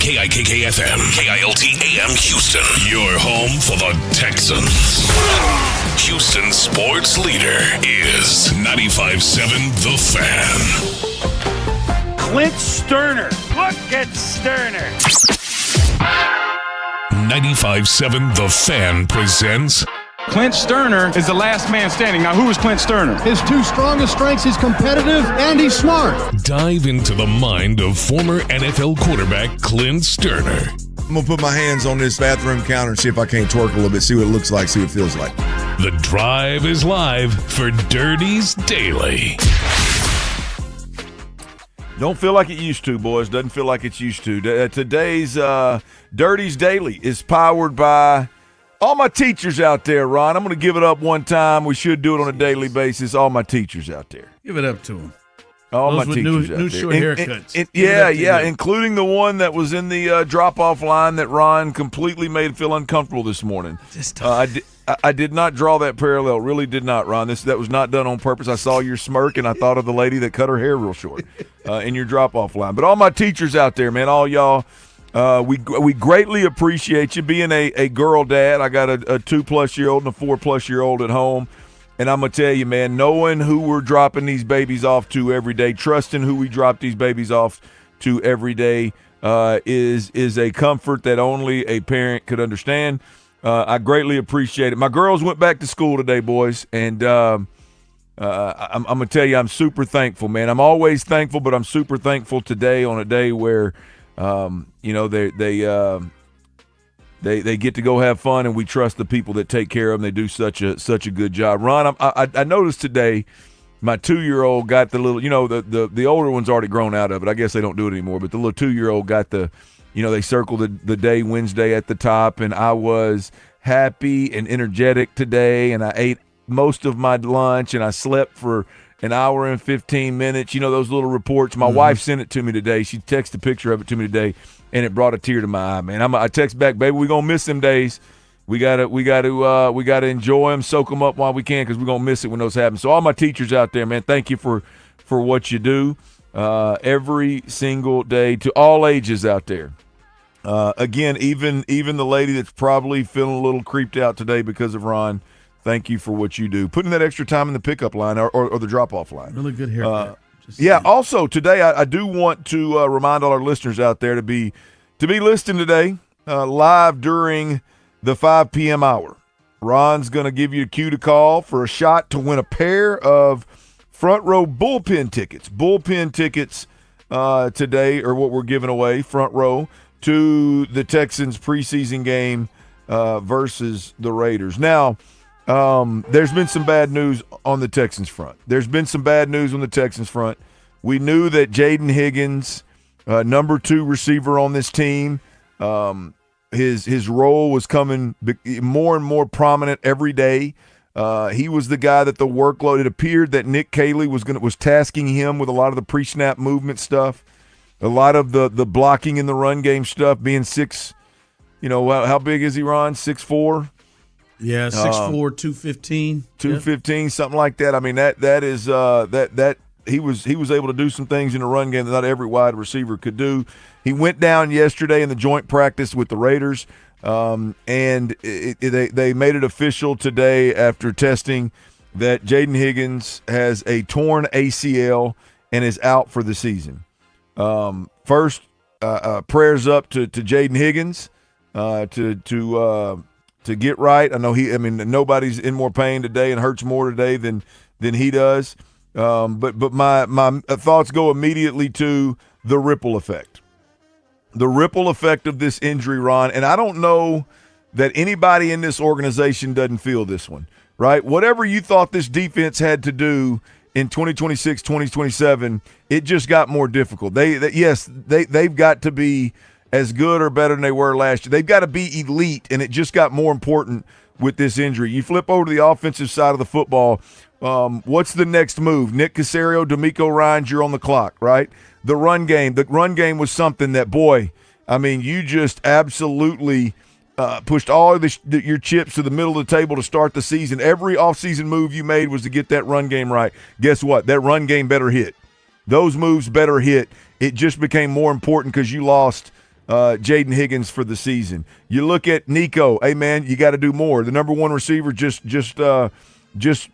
KIKK-FM, KILT-AM Houston. Your home for the Texans. Houston sports leader is 95.7 The Fan. Clint Stoerner. Look at Stoerner. 95.7 The Fan presents Clint Stoerner is the last man standing. Now, who is Clint Stoerner? His two strongest strengths, he's competitive and he's smart. Dive into the mind of former NFL quarterback Clint Stoerner. I'm going to put my hands on this bathroom counter and see if I can't twerk a little bit, see what it looks like, see what it feels like. The Drive is live for Dirties Daily. Don't feel like it used to, boys. Doesn't feel like it's used to. Today's Dirties Daily is powered by all my teachers out there, Ron. I'm going to give it up one time. We should do it on a daily basis. All my teachers out there. Give it up to them. All Those my with teachers new out there. short haircuts. Yeah, including the one that was in the drop-off line that Ron completely made feel uncomfortable this morning. I did not draw that parallel. Really did not, Ron. That was not done on purpose. I saw your smirk, and I thought of the lady that cut her hair real short in your drop-off line. But all my teachers out there, man, all y'all, we greatly appreciate you being a girl dad. I got a 2+-year-old and a 4+-year-old at home. And I'm going to tell you, man, knowing who we're dropping these babies off to every day, trusting who we drop these babies off to every day is a comfort that only a parent could understand. I greatly appreciate it. My girls went back to school today, boys, and I'm going to tell you I'm super thankful, man. I'm always thankful, but I'm super thankful today on a day where, they get to go have fun, and we trust the people that take care of them. They do such a good job. Ron, I noticed today my 2-year-old got the little, the older one's already grown out of it. I guess they don't do it anymore, but the little 2-year-old got they circled the day Wednesday at the top, and I was happy and energetic today, and I ate most of my lunch, and I slept for an hour and 15 minutes. Those little reports. My wife sent it to me today. She texted a picture of it to me today, and it brought a tear to my eye, man. I text back, baby, we're gonna miss them days. We gotta enjoy them, soak them up while we can, because we're gonna miss it when those happen. So all my teachers out there, man, thank you for what you do every single day, to all ages out there. Again, even the lady that's probably feeling a little creeped out today because of Ron. Thank you for what you do. Putting that extra time in the pickup line or the drop-off line. Really good haircut. Also today I do want to remind all our listeners out there to be listening today live during the 5 p.m. hour. Ron's going to give you a cue to call for a shot to win a pair of front row bullpen tickets. Bullpen tickets today are what we're giving away, front row, to the Texans preseason game versus the Raiders. Now, there's been some bad news on the Texans front. We knew that Jaden Higgins, number 2 receiver on this team, his role was coming more and more prominent every day. He was the guy that the workload, it appeared that Nick Caley was tasking him with a lot of the pre-snap movement stuff, a lot of the blocking in the run game stuff, being 6, how big is he, Ron? 6'4"? Yeah, 6'4", 215. 215, something like that. I mean, that is that he was able to do some things in the run game that not every wide receiver could do. He went down yesterday in the joint practice with the Raiders, and they made it official today after testing that Jaden Higgins has a torn ACL and is out for the season. First, prayers up to Jaden Higgins to get right. I know nobody's in more pain today and hurts more today than he does. But my thoughts go immediately to the ripple effect. The ripple effect of this injury, Ron, and I don't know that anybody in this organization doesn't feel this one, right? Whatever you thought this defense had to do in 2026, 2027, it just got more difficult. They've got to be as good or better than they were last year. They've got to be elite, and it just got more important with this injury. You flip over to the offensive side of the football, what's the next move? Nick Caserio, D'Amico Ryans, you're on the clock, right? The run game was something that, boy, you just absolutely pushed all of your chips to the middle of the table to start the season. Every offseason move you made was to get that run game right. Guess what? That run game better hit. Those moves better hit. It just became more important because you lost Jaden Higgins for the season. You look at Nico. Hey, man, you got to do more. The number one receiver just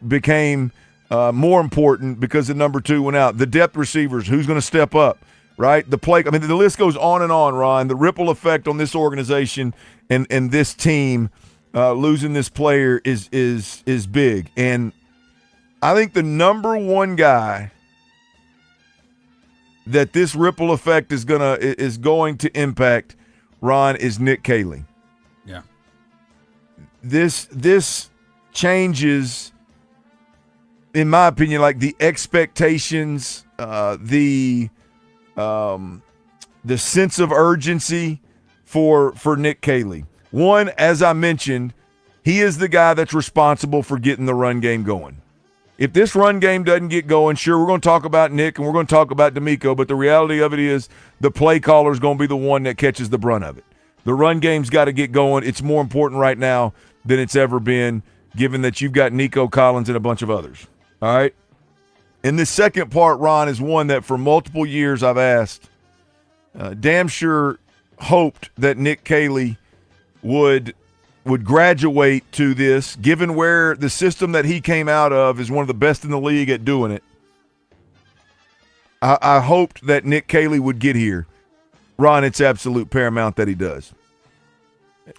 became more important because the number two went out. The depth receivers, who's going to step up, right? The play. I mean, the list goes on and on, Ron. The ripple effect on this organization and this team losing this player is big. And I think the number one guy that this ripple effect is going to impact, Ron, is Nick Caley. Yeah. This changes, in my opinion, like the expectations, the sense of urgency for Nick Caley. One, as I mentioned, he is the guy that's responsible for getting the run game going. If this run game doesn't get going, sure, we're going to talk about Nick and we're going to talk about D'Amico, but the reality of it is the play caller is going to be the one that catches the brunt of it. The run game's got to get going. It's more important right now than it's ever been, given that you've got Nico Collins and a bunch of others. All right? And the second part, Ron, is one that for multiple years I've asked, damn sure hoped that Nick Caley would graduate to this, given where the system that he came out of is one of the best in the league at doing it. I hoped that Nick Caley would get here. Ron, it's absolute paramount that he does.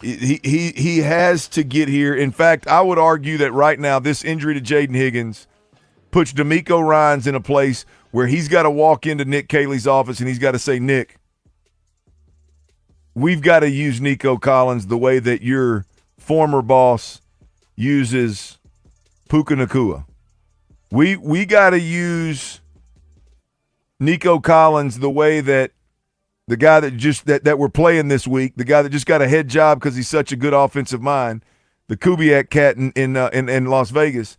He has to get here. In fact, I would argue that right now this injury to Jaden Higgins puts D'Amico Ryans in a place where he's got to walk into Nick Caley's office and he's got to say, Nick, we've got to use Nico Collins the way that your former boss uses Puka Nacua. We got to use Nico Collins the way that the guy that we're playing this week, the guy that just got a head job because he's such a good offensive mind, the Kubiak cat in Las Vegas,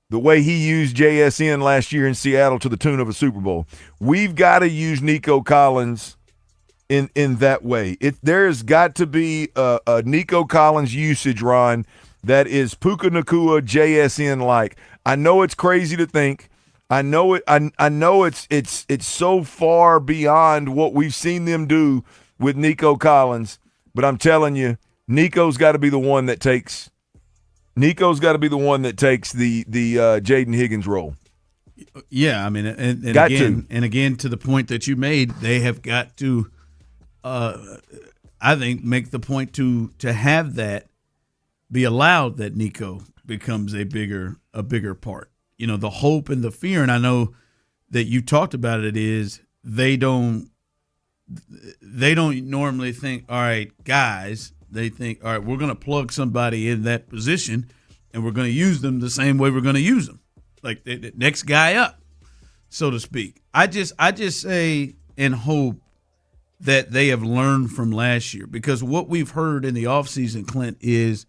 the way he used JSN last year in Seattle to the tune of a Super Bowl. We've got to use Nico Collins in that way. There's got to be a Nico Collins usage, Ron, that is Puka Nacua JSN like. I know it's crazy to think. I know it's so far beyond what we've seen them do with Nico Collins, but I'm telling you, Nico's got to be the one that takes the Jaden Higgins role. Yeah, I mean, and again, to the point that you made, they have got to, I think, make the point to have that be allowed that Nico becomes a bigger part. You know, the hope and the fear, and I know that you talked about it, is they don't normally think, all right, guys, they think, all right, we're going to plug somebody in that position and we're going to use them the same way we're going to use them, like the next guy up, so to speak. I just say and hope that they have learned from last year, because what we've heard in the offseason, Clint, is,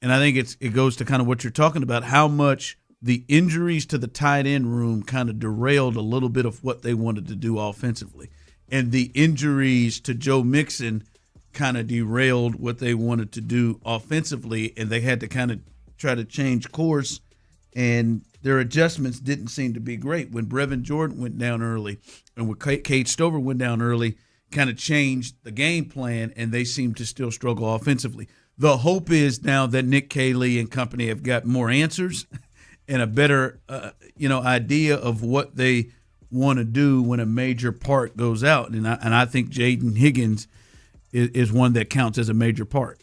and I think it goes to kind of what you're talking about, how much the injuries to the tight end room kind of derailed a little bit of what they wanted to do offensively. And the injuries to Joe Mixon kind of derailed what they wanted to do offensively, and they had to kind of try to change course, and their adjustments didn't seem to be great. When Brevin Jordan went down early and when Cade Stover went down early, kind of changed the game plan, and they seemed to still struggle offensively. The hope is now that Nick Caley and company have got more answers and a better idea of what they want to do when a major part goes out. And I think Jaden Higgins is one that counts as a major part.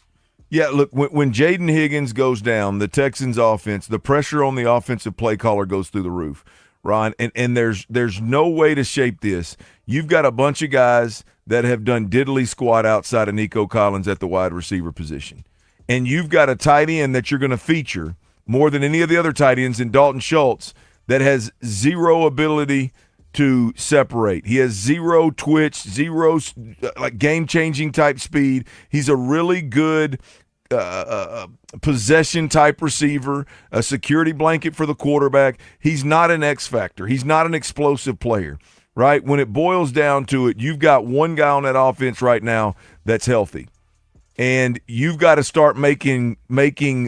Yeah, look, when Jaden Higgins goes down, the Texans offense, the pressure on the offensive play caller goes through the roof, Ron. And there's no way to shape this. You've got a bunch of guys that have done diddly squat outside of Nico Collins at the wide receiver position. And you've got a tight end that you're going to feature more than any of the other tight ends in Dalton Schultz that has zero ability to separate. He has zero twitch, zero like game-changing type speed. He's a really good possession type receiver, a security blanket for the quarterback. He's not an X factor. He's not an explosive player, right? When it boils down to it, you've got one guy on that offense right now that's healthy. And you've got to start making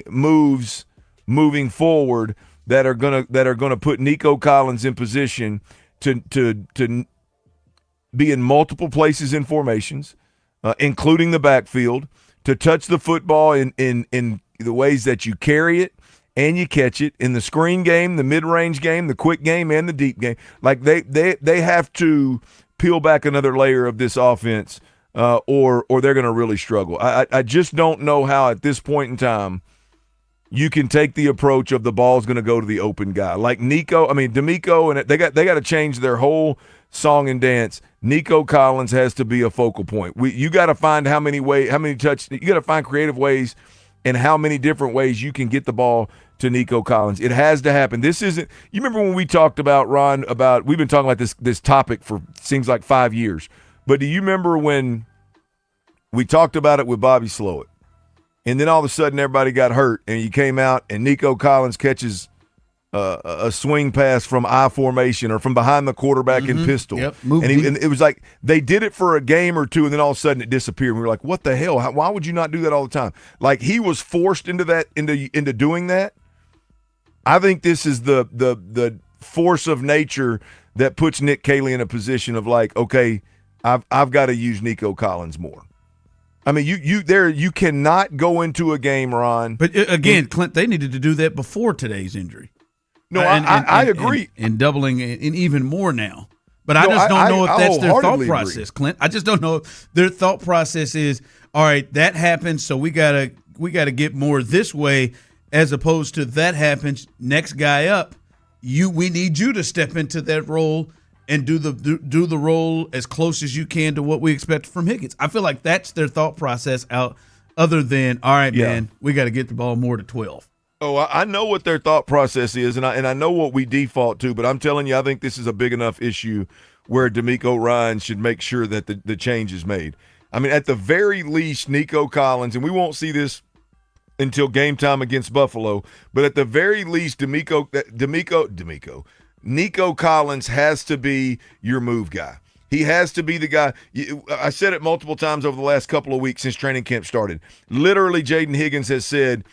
moves moving forward that are gonna put Nico Collins in position to be in multiple places in formations, including the backfield, to touch the football in the ways that you carry it and you catch it in the screen game, the mid-range game, the quick game, and the deep game. Like they have to peel back another layer of this offense, or they're going to really struggle. I just don't know how at this point in time you can take the approach of the ball's going to go to the open guy. Like D'Amico, and they got to change their whole song and dance. Nico Collins has to be a focal point. You got to find how many touch. You got to find creative ways and how many different ways you can get the ball to Nico Collins. It has to happen. This isn't. You remember when we talked about, Ron, we've been talking about this topic for seems like 5 years. But do you remember when we talked about it with Bobby Slowett? And then all of a sudden everybody got hurt, and you came out and Nico Collins catches a swing pass from I formation or from behind the quarterback in pistol. Yep. And it was like they did it for a game or two, and then all of a sudden it disappeared. And we were like, what the hell? Why would you not do that all the time? Like he was forced into doing that. I think this is the force of nature that puts Nick Caley in a position of like, okay, I've got to use Nico Collins more. I mean, you cannot go into a game, Ron. But again, Clint, they needed to do that before today's injury. No, I agree. And doubling and even more now. But I just don't know if that's their thought process, agree. Clint. I just don't know if their thought process is, all right, that happens, so we gotta get more this way, as opposed to that happens, next guy up. We need you to step into that role and do the role as close as you can to what we expect from Higgins. I feel like that's their thought process out, other than, all right, man, we got to get the ball more to 12. Oh, I know what their thought process is, and I know what we default to, but I'm telling you, I think this is a big enough issue where D'Amico Ryan should make sure that the change is made. I mean, at the very least, Nico Collins, and we won't see this until game time against Buffalo, but at the very least, Nico Collins has to be your move guy. He has to be the guy. I said it multiple times over the last couple of weeks since training camp started. Literally, Jaden Higgins has said,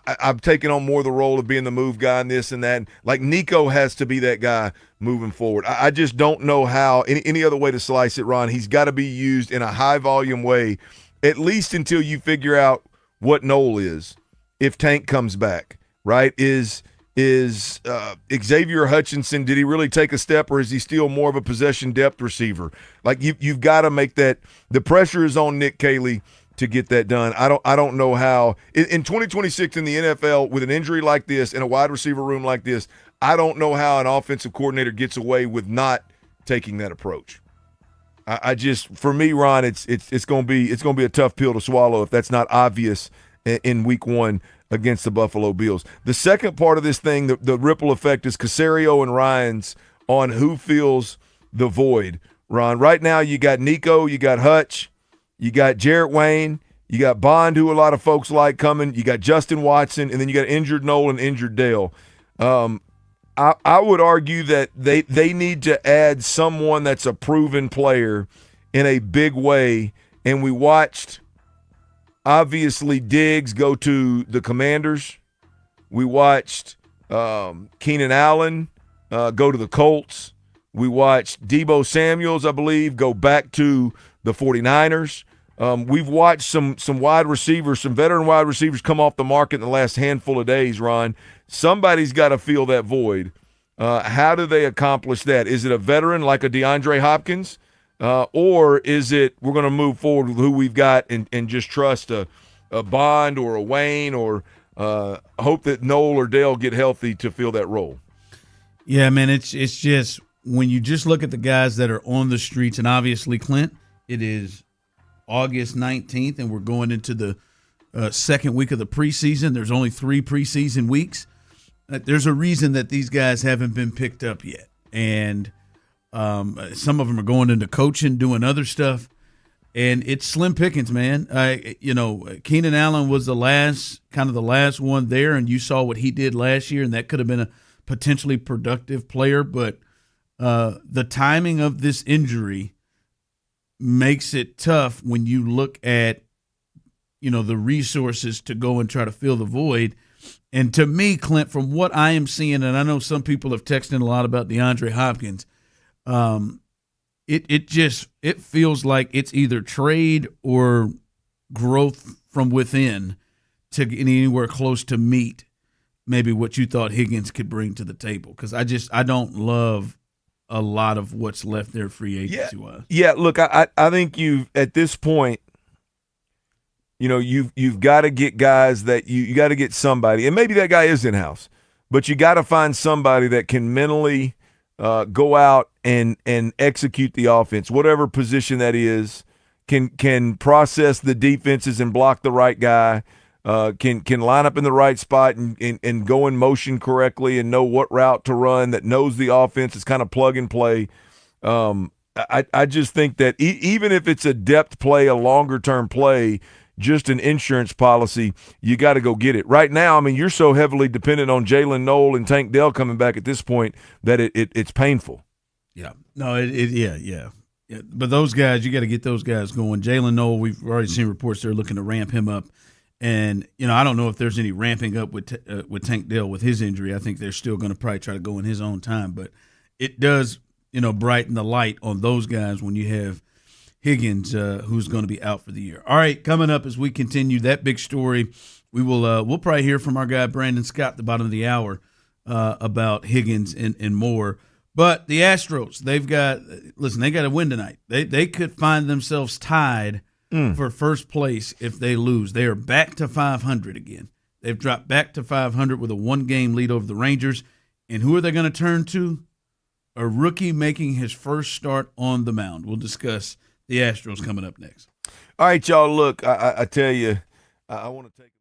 I've taken on more the role of being the move guy and this and that. Like, Nico has to be that guy moving forward. I just don't know how, any other way to slice it, Ron. He's got to be used in a high-volume way, at least until you figure out what Noel is, if Tank comes back, right? Is Xavier Hutchinson, did he really take a step, or is he still more of a possession depth receiver? Like, you've got to make that – the pressure is on Nick Caley to get that done. I don't know how – in 2026 in the NFL, with an injury like this, in a wide receiver room like this, I don't know how an offensive coordinator gets away with not taking that approach. I just – for me, Ron, it's going to be a tough pill to swallow if that's not obvious in week one against the Buffalo Bills. The second part of this thing, the ripple effect, is Caserio and Ryans on who fills the void, Ron. Right now you got Nico, you got Hutch, you got Jarrett Wayne, you got Bond, who a lot of folks like coming, you got Justin Watson, and then you got injured Noel and injured Dale. I would argue that they need to add someone that's a proven player in a big way, and we watched – obviously, Diggs go to the Commanders. We watched Keenan Allen go to the Colts. We watched Deebo Samuels, I believe, go back to the 49ers. We've watched some wide receivers, some veteran wide receivers come off the market in the last handful of days, Ron. Somebody's got to fill that void. How do they accomplish that? Is it a veteran like a DeAndre Hopkins? Or is it we're going to move forward with who we've got and just trust a Bond or a Wayne or hope that Noel or Dale get healthy to fill that role? Yeah, man, it's just when you just look at the guys that are on the streets, and obviously, Clint, it is August 19th, and we're going into the second week of the preseason. There's only 3 preseason weeks. There's a reason that these guys haven't been picked up yet, and some of them are going into coaching, doing other stuff, and it's slim pickings, man. Keenan Allen was the last one there, and you saw what he did last year, and that could have been a potentially productive player. But the timing of this injury makes it tough when you look at, the resources to go and try to fill the void. And to me, Clint, from what I am seeing, and I know some people have texted in a lot about DeAndre Hopkins, it feels like it's either trade or growth from within to get anywhere close to meet maybe what you thought Higgins could bring to the table. Because I don't love a lot of what's left there free agency-wise. Yeah, look, I think you at this point, you've got to get guys that you got to get somebody, and maybe that guy is in-house, but you got to find somebody that can mentally go out and execute the offense, whatever position that is, can process the defenses and block the right guy, can line up in the right spot and go in motion correctly and know what route to run, that knows the offense is kind of plug and play. I just think that even if it's a depth play, a longer-term play, just an insurance policy, you got to go get it. Right now, I mean, you're so heavily dependent on Jalen Noel and Tank Dell coming back at this point that it's painful. Yeah. No, yeah. But those guys, you got to get those guys going. Jalen Noel, we've already seen reports they're looking to ramp him up. And, I don't know if there's any ramping up with Tank Dell with his injury. I think they're still going to probably try to go in his own time. But it does, brighten the light on those guys when you have Higgins, who's going to be out for the year. All right, coming up as we continue that big story, we'll probably hear from our guy Brandon Scott at the bottom of the hour about Higgins and more. But the Astros, they got to win tonight. They could find themselves tied for first place if they lose. They are back to 500 again. They've dropped back to 500 with a one-game lead over the Rangers. And who are they going to turn to? A rookie making his first start on the mound. We'll discuss the Astros coming up next. All right, y'all, look, I tell you, I want to take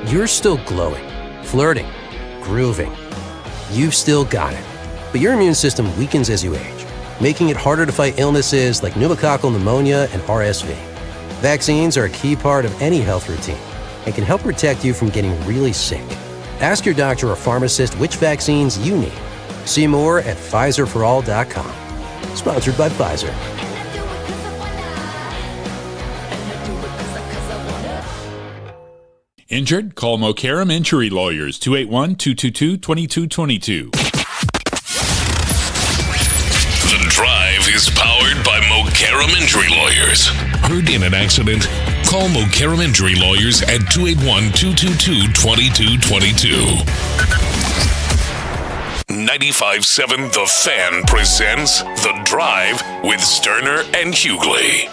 You're still glowing, flirting, grooving. You've still got it. But your immune system weakens as you age, making it harder to fight illnesses like pneumococcal pneumonia and RSV. Vaccines are a key part of any health routine and can help protect you from getting really sick. Ask your doctor or pharmacist which vaccines you need. See more at PfizerForAll.com. Sponsored by Pfizer. Injured? Call Mokaram Injury Lawyers, 281-222-2222. The Drive is powered by Mokaram Injury Lawyers. Hurt in an accident? Call Mokaram Injury Lawyers at 281-222-2222. 95.7 The Fan presents The Drive with Stoerner and Hughley.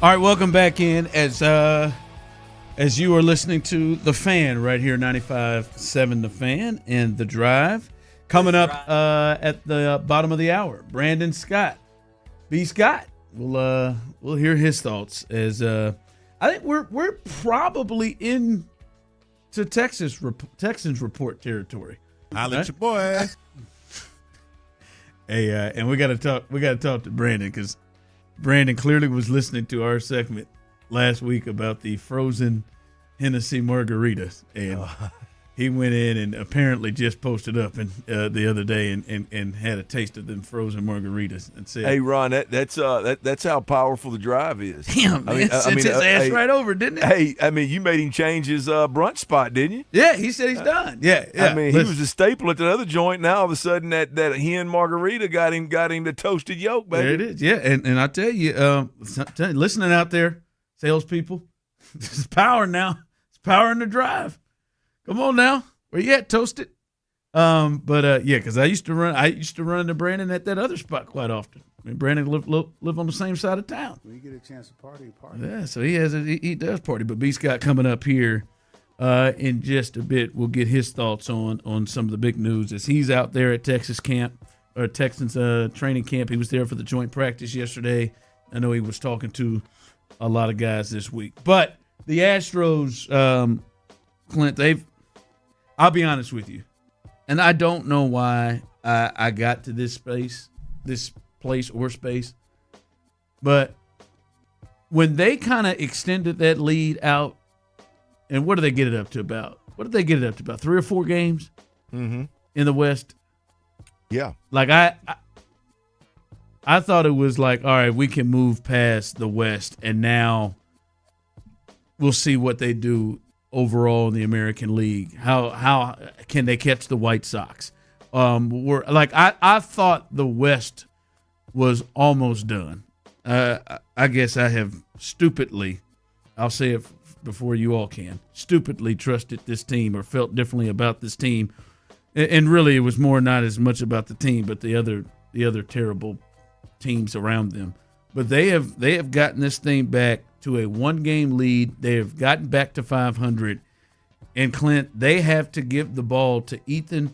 All right, welcome back in as you are listening to The Fan right here, 95.7 The Fan and The Drive. Coming up at the bottom of the hour, Brandon Scott, B. Scott. We'll hear his thoughts as I think we're probably into Texans report territory. Holla at your boy. Hey, and we got to talk to Brandon because Brandon clearly was listening to our segment last week about the frozen Hennessy margaritas, and he went in and apparently just posted up the other day and had a taste of them frozen margaritas and said, "Hey, Ron, that's how powerful the Drive is." Damn, man, sent his ass right over, didn't it? Hey, I mean, you made him change his brunch spot, didn't you? Yeah, he said he's done. Yeah. I mean, he was a staple at the other joint. Now all of a sudden, that hen margarita got him the toasted yolk, baby. There it is. Yeah, and I tell you, listening out there, salespeople, this is power now. It's power in the Drive. Come on now, where you at, Toast it? Yeah, because I used to run into Brandon at that other spot quite often. I mean, Brandon live on the same side of town. When you get a chance to party. Yeah, so he does party. But B. Scott coming up here in just a bit. We'll get his thoughts on some of the big news as he's out there at Texans training camp. He was there for the joint practice yesterday. I know he was talking to a lot of guys this week. But the Astros, Clint, I'll be honest with you, and I don't know why I got to this place, but when they kind of extended that lead out, and what do they get it up to about? What did they get it up to about? 3 or 4 games in the West? Yeah. Like I thought it was like, all right, we can move past the West, and now we'll see what they do overall in the American League. How can they catch the White Sox? I thought the West was almost done. I guess I have stupidly, I'll say it before you all can, stupidly trusted this team or felt differently about this team. And really it was more not as much about the team, but the other terrible teams around them. But they have gotten this thing back to a 1-game lead. They have gotten back to 500. And Clint, they have to give the ball to Ethan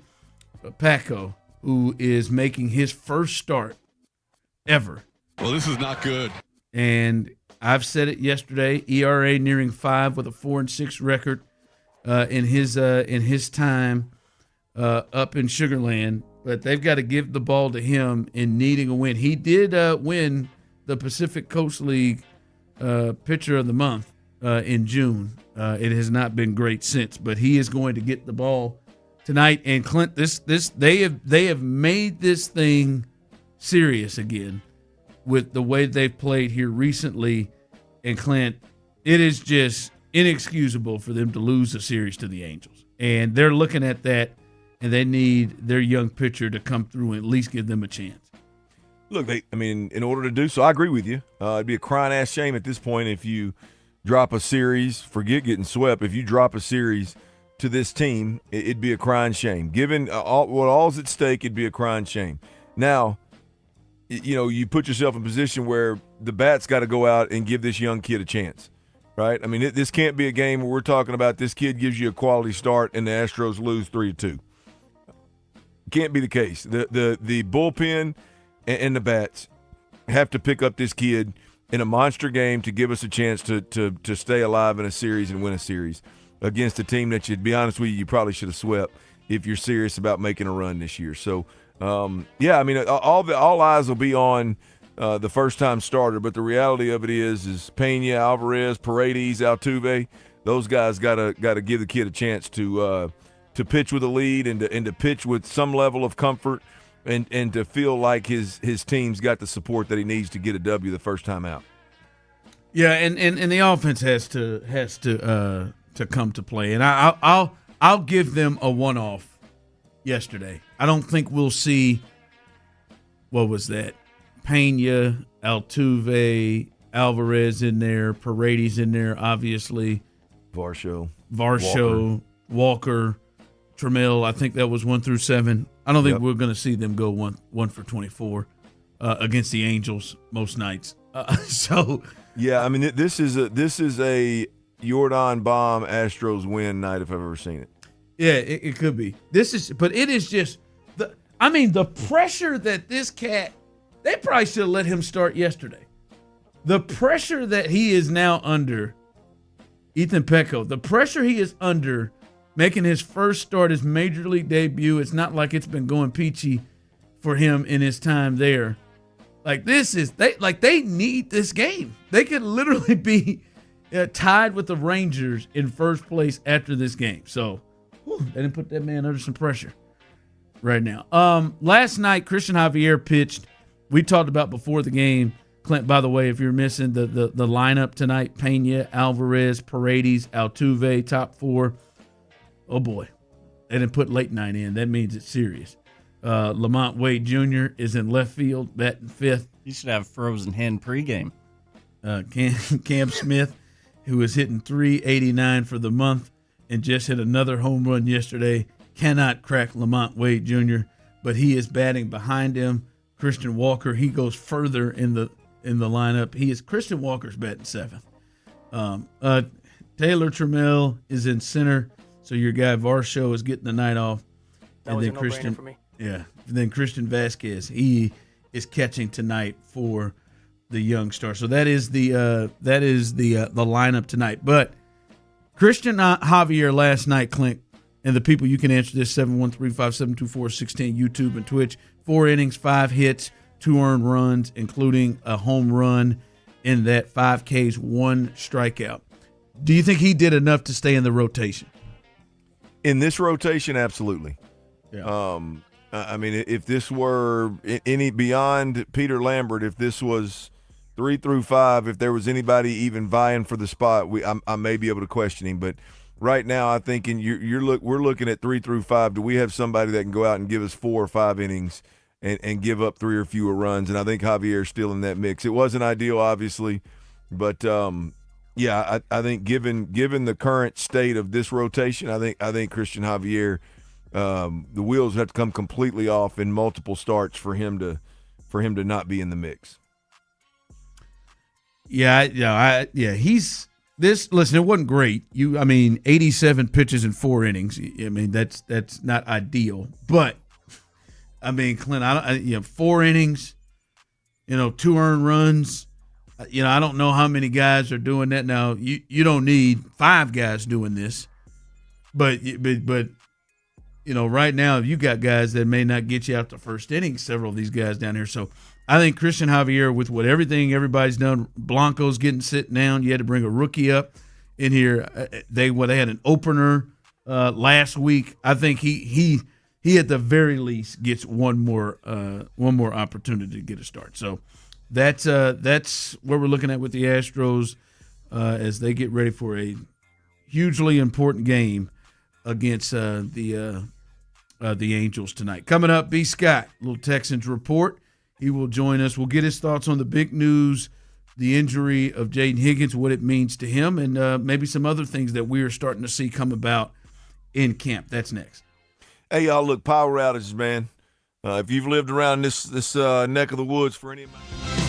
Paco, who is making his first start ever. Well, this is not good. And I've said it yesterday, ERA nearing 5 with a 4-6 record in his time up in Sugar Land. But they've got to give the ball to him in needing a win. He did win the Pacific Coast League Pitcher of the Month in June. It has not been great since, but he is going to get the ball tonight. And Clint, they have made this thing serious again with the way they've played here recently. And Clint, it is just inexcusable for them to lose a series to the Angels. And they're looking at that, and they need their young pitcher to come through and at least give them a chance. Look, in order to do so, I agree with you. It'd be a crying ass shame at this point if you drop a series, forget getting swept. If you drop a series to this team, it'd be a crying shame. Given all's at stake, it'd be a crying shame. Now, you put yourself in a position where the bat's got to go out and give this young kid a chance, right? I mean, this can't be a game where we're talking about this kid gives you a quality start and the Astros lose 3-2. Can't be the case. The bullpen and the bats have to pick up this kid in a monster game to give us a chance to stay alive in a series and win a series against a team that, to be honest with you probably should have swept if you're serious about making a run this year. So, I mean, all eyes will be on the first-time starter, but the reality of it is Pena, Alvarez, Paredes, Altuve, those guys got to give the kid a chance to pitch with a lead and to pitch with some level of comfort and to feel like his team's got the support that he needs to get a W the first time out. Yeah, and the offense has to come to play, and I'll give them a one-off yesterday. I don't think we'll see, what was that, Pena, Altuve, Alvarez in there, Paredes in there, obviously. Varsho, Walker, Trammell. I think that was 1 through 7. I don't think we're going to see them go one for 24 against the Angels most nights. Yeah, I mean, this is a Jordan Bomb Astros win night if I've ever seen it. Yeah, it could be. But it is just the pressure that this cat. They probably should have let him start yesterday. The pressure that he is now under, Ethan Petco, the pressure he is under making his first start, his major league debut. It's not like it's been going peachy for him in his time there. Like they need this game. They could literally be tied with the Rangers in first place after this game. So they didn't put that man under some pressure right now. Last night, Christian Javier pitched. We talked about before the game, Clint, by the way, if you're missing the lineup tonight, Pena, Alvarez, Paredes, Altuve, top 4. Oh, boy. They didn't put late night in. That means it's serious. Lamont Wade Jr. is in left field, batting 5th. You should have frozen hen pregame. Cam Smith, who is hitting .389 for the month and just hit another home run yesterday, cannot crack Lamont Wade Jr., but he is batting behind him. Christian Walker, he goes further in the lineup. Christian Walker's batting 7th. Taylor Trammell is in center, so your guy Varsho is getting the night off. That was a no-brainer for me. Yeah. Then Christian Vasquez, he is catching tonight for the young star. So that is the lineup tonight. But Christian Javier last night, Clint, and the people, you can answer this, 713-572-4610, YouTube and Twitch. 4 innings, 5 hits, 2 earned runs, including a home run in that, 5 Ks, 1 strikeout. Do you think he did enough to stay in the rotation? In this rotation, absolutely. Yeah. I mean, if this were any beyond Peter Lambert, if this was 3 through 5, if there was anybody even vying for the spot, I may be able to question him. But right now, I think we're looking at 3 through 5. Do we have somebody that can go out and give us 4 or 5 innings and give up 3 or fewer runs? And I think Javier's still in that mix. It wasn't ideal, obviously, but I think given the current state of this rotation, I think Christian Javier, the wheels have to come completely off in multiple starts for him to not be in the mix. He's this. Listen, it wasn't great. 87 pitches in 4 innings. I mean, that's not ideal. But I mean, Clint, 4 innings, 2 earned runs. I don't know how many guys are doing that now. You don't need 5 guys doing this, but right now you got guys that may not get you out the first inning. Several of these guys down here, so I think Christian Javier, with everything everybody's done, Blanco's sitting down. You had to bring a rookie up in here. They had an opener last week. I think he at the very least gets one more opportunity to get a start. So that's what we're looking at with the Astros as they get ready for a hugely important game against the Angels tonight. Coming up, B. Scott, little Texans report. He will join us. We'll get his thoughts on the big news, the injury of Jaden Higgins, what it means to him, and maybe some other things that we are starting to see come about in camp. That's next. Hey, y'all, look, power outages, man. If you've lived around this neck of the woods for any amount of time,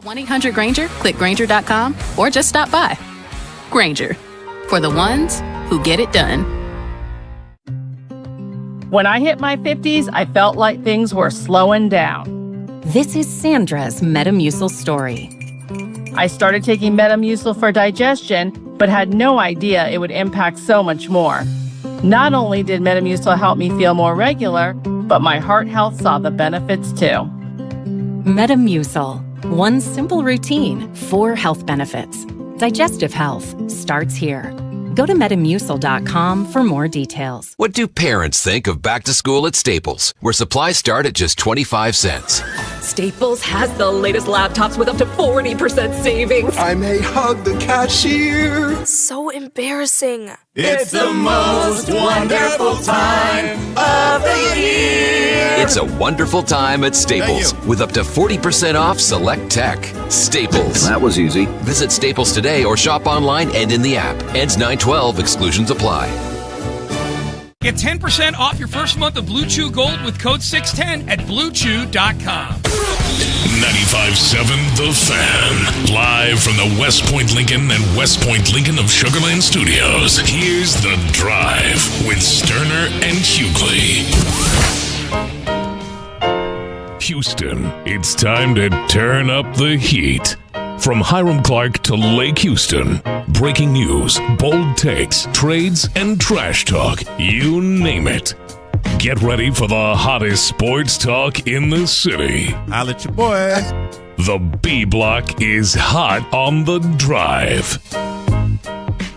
1-800-GRAINGER, click Grainger.com, or just stop by. Grainger, for the ones who get it done. When I hit my 50s, I felt like things were slowing down. This is Sandra's Metamucil story. I started taking Metamucil for digestion, but had no idea it would impact so much more. Not only did Metamucil help me feel more regular, but my heart health saw the benefits too. Metamucil. One simple routine, 4 health benefits. Digestive health starts here. Go to Metamucil.com for more details. What do parents think of back to school at Staples, where supplies start at just 25 cents? Staples has the latest laptops with up to 40% savings. I may hug the cashier. So embarrassing. It's the most wonderful time of the year. It's a wonderful time at Staples with up to 40% off select tech. Staples. That was easy. Visit Staples today or shop online and in the app. Ends 9/12. Exclusions apply. Get 10% off your first month of Blue Chew Gold with code 610 at BlueChew.com. 95.7 The Fan. Live from the West Point Lincoln and West Point Lincoln of Sugarland Studios. Here's The Drive with Stoerner and Hughley. Houston, it's time to turn up the heat. From Hiram Clark to Lake Houston, breaking news, bold takes, trades, and trash talk, you name it. Get ready for the hottest sports talk in the city. Holla at your boy. The B Block is hot on The Drive.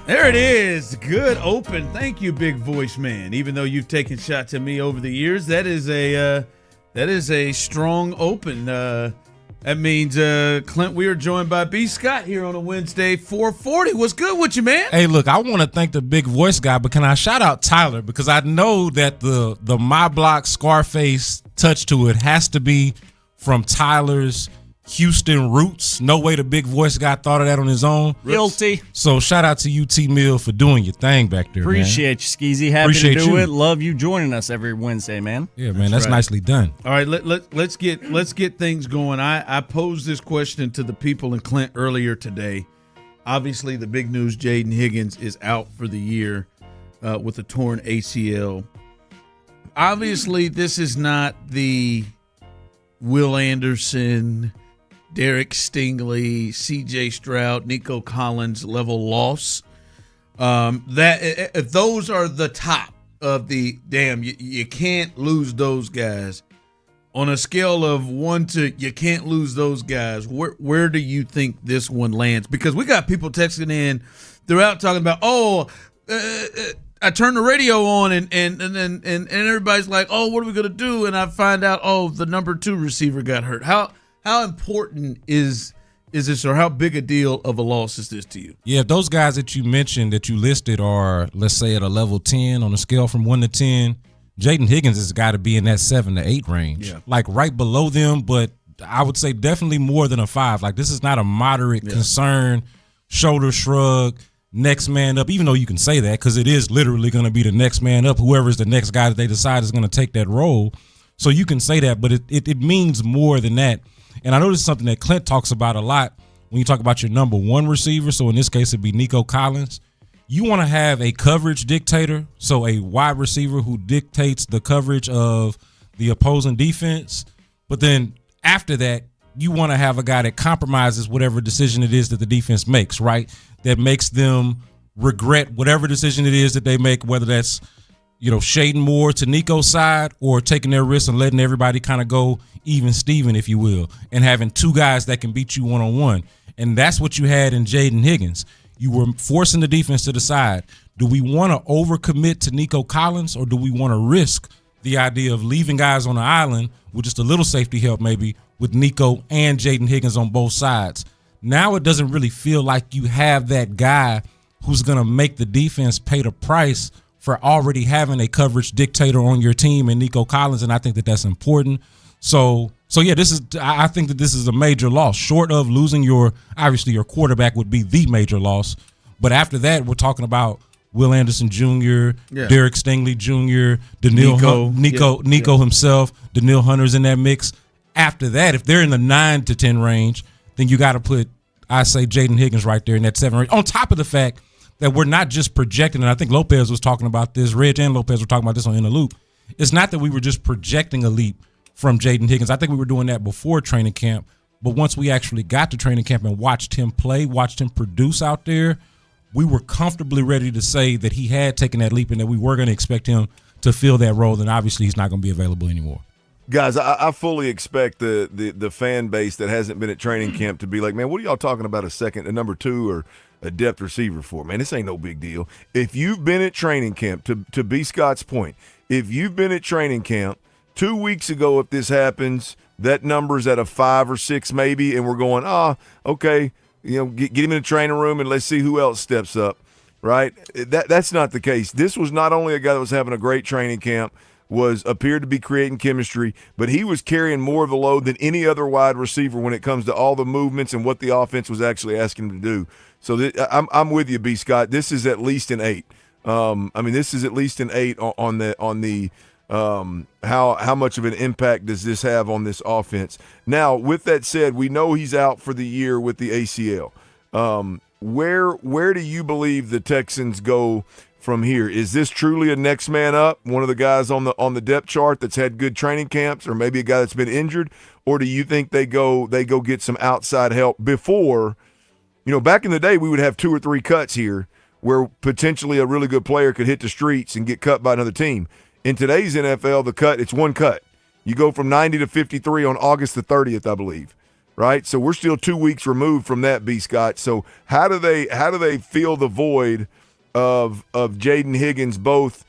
There it is. Good open. Thank you, big voice man. Even though you've taken shots at me over the years, that is a strong open. That means, Clint, we are joined by B. Scott here on a Wednesday, 440. What's good with you, man? Hey, look, I want to thank the big voice guy, but can I shout out Tyler? Because I know that the My Block Scarface touch to it has to be from Tyler's Houston roots. No way the big voice guy thought of that on his own. Guilty. So shout out to UT Mill for doing your thing back there, Appreciate you, Skeezy. Happy Appreciate to do you. it. Love you joining us every Wednesday, man. Yeah, man, that's right. nicely done. All right, let's get things going. I posed this question to the people in Clint earlier today. Obviously, the big news: Jaden Higgins is out for the year with a torn ACL. Obviously, this is not the Will Anderson, Derek Stingley, C.J. Stroud, Nico Collins level loss. That if those are the top of the you can't lose those guys. On a scale of 1 to you can't lose those guys, where do you think this one lands? Because we got people texting in throughout talking about, I turned the radio on and everybody's like, oh, what are we gonna do? And I find out, the number 2 receiver got hurt. How important is this, or how big a deal of a loss is this to you? Yeah, if those guys that you mentioned, that you listed, are, let's say, at a level 10 on a scale from 1 to 10, Jaden Higgins has got to be in that 7 to 8 range. Yeah. Like right below them, but I would say definitely more than a 5. Like this is not a moderate concern, shoulder shrug, next man up, even though you can say that because it is literally going to be the next man up, whoever's the next guy that they decide is going to take that role. So you can say that, but it means more than that. And I know this is something that Clint talks about a lot when you talk about your number 1 receiver. So in this case, it'd be Nico Collins. You want to have a coverage dictator, so a wide receiver who dictates the coverage of the opposing defense. But then after that, you want to have a guy that compromises whatever decision it is that the defense makes, right? That makes them regret whatever decision it is that they make, whether that's, shading more to Nico's side or taking their risks and letting everybody kind of go even Steven, if you will, and having 2 guys that can beat you one-on-one. And that's what you had in Jaden Higgins. You were forcing the defense to decide, do we want to overcommit to Nico Collins or do we want to risk the idea of leaving guys on the island with just a little safety help maybe with Nico and Jaden Higgins on both sides? Now it doesn't really feel like you have that guy who's going to make the defense pay the price for already having a coverage dictator on your team and Nico Collins, and I think that that's important. So yeah, I think that this is a major loss. Short of losing obviously your quarterback would be the major loss, but after that, we're talking about Will Anderson Jr., Derek Stingley Jr., Nico himself, Daniil Hunter's in that mix. After that, if they're in the 9 to 10 range, then you got to put, I say, Jaden Higgins right there in that 7 range. On top of the fact that we're not just projecting, and I think Lopez was talking about this, Reg and Lopez were talking about this on In the Loop. It's not that we were just projecting a leap from Jaden Higgins. I think we were doing that before training camp. But once we actually got to training camp and watched him play, watched him produce out there, we were comfortably ready to say that he had taken that leap and that we were going to expect him to fill that role. And obviously he's not going to be available anymore. Guys, I fully expect the fan base that hasn't been at training camp to be like, man, what are y'all talking about a number 2 or a depth receiver for? Man, this ain't no big deal. If you've been at training camp, to B. Scott's point, if you've been at training camp 2 weeks ago, if this happens, that number's at a 5 or 6 maybe, and we're going, okay, get him in the training room and let's see who else steps up, right? That's not the case. This was not only a guy that was having a great training camp, appeared to be creating chemistry, but he was carrying more of the load than any other wide receiver when it comes to all the movements and what the offense was actually asking him to do. So I'm with you, B. Scott. This is at least an 8. This is at least an 8 on the how much of an impact does this have on this offense? Now, with that said, we know he's out for the year with the ACL. Where do you believe the Texans go from here? Is this truly a next man up, one of the guys on the depth chart that's had good training camps, or maybe a guy that's been injured, or do you think they go get some outside help before? Back in the day, we would have 2 or 3 cuts here where potentially a really good player could hit the streets and get cut by another team. In today's NFL, it's one cut. You go from 90 to 53 on August the 30th, I believe, right? So we're still 2 weeks removed from that, B. Scott. So how do they fill the void of Jaden Higgins both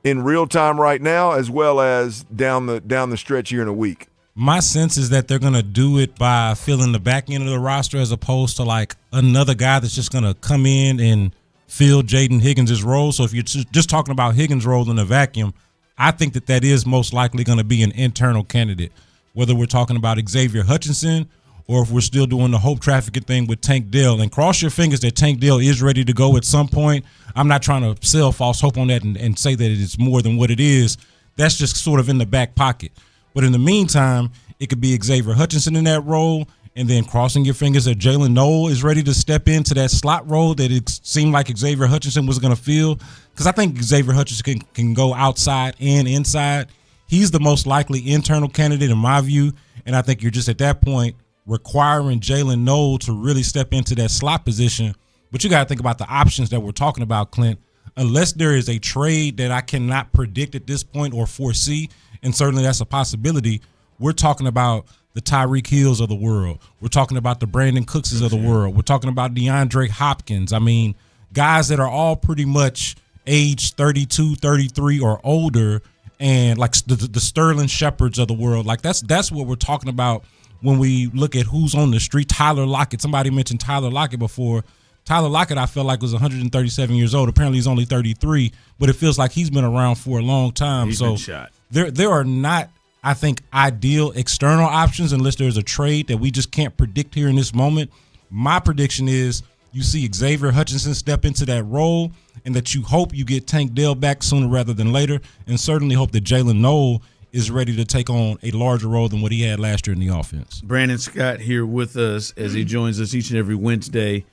in real time right now as well as down the stretch here in a week? My sense is that they're going to do it by filling the back end of the roster as opposed to like another guy that's just going to come in and fill Jaden Higgins' role. So if you're just talking about Higgins' role in a vacuum, I think that is most likely going to be an internal candidate, whether we're talking about Xavier Hutchinson or if we're still doing the hope trafficking thing with Tank Dell. And cross your fingers that Tank Dell is ready to go at some point. I'm not trying to sell false hope on that and say that it's more than what it is. That's just sort of in the back pocket. But in the meantime, it could be Xavier Hutchinson in that role, and then crossing your fingers that Jalen Noel is ready to step into that slot role that it seemed like Xavier Hutchinson was going to fill. Because I think Xavier Hutchinson can go outside and inside. He's the most likely internal candidate in my view, and I think you're just at that point requiring Jalen Noel to really step into that slot position. But you got to think about the options that we're talking about, Clint. Unless there is a trade that I cannot predict at this point or foresee, and certainly that's a possibility, we're talking about the Tyreek Hills of the world. We're talking about the Brandon Cookses of the world. We're talking about DeAndre Hopkins. I mean, guys that are all pretty much age 32, 33 or older, and like the Sterling Shepherds of the world. Like that's what we're talking about when we look at who's on the street. Tyler Lockett. Somebody mentioned Tyler Lockett before. Tyler Lockett, I felt like, was 137 years old. Apparently he's only 33, but it feels like he's been around for a long time. He's been shot. There are not, I think, ideal external options unless there's a trade that we just can't predict here in this moment. My prediction is you see Xavier Hutchinson step into that role, and that you hope you get Tank Dell back sooner rather than later, and certainly hope that Jalen Noel is ready to take on a larger role than what he had last year in the offense. Brandon Scott here with us as he joins us each and every Wednesday,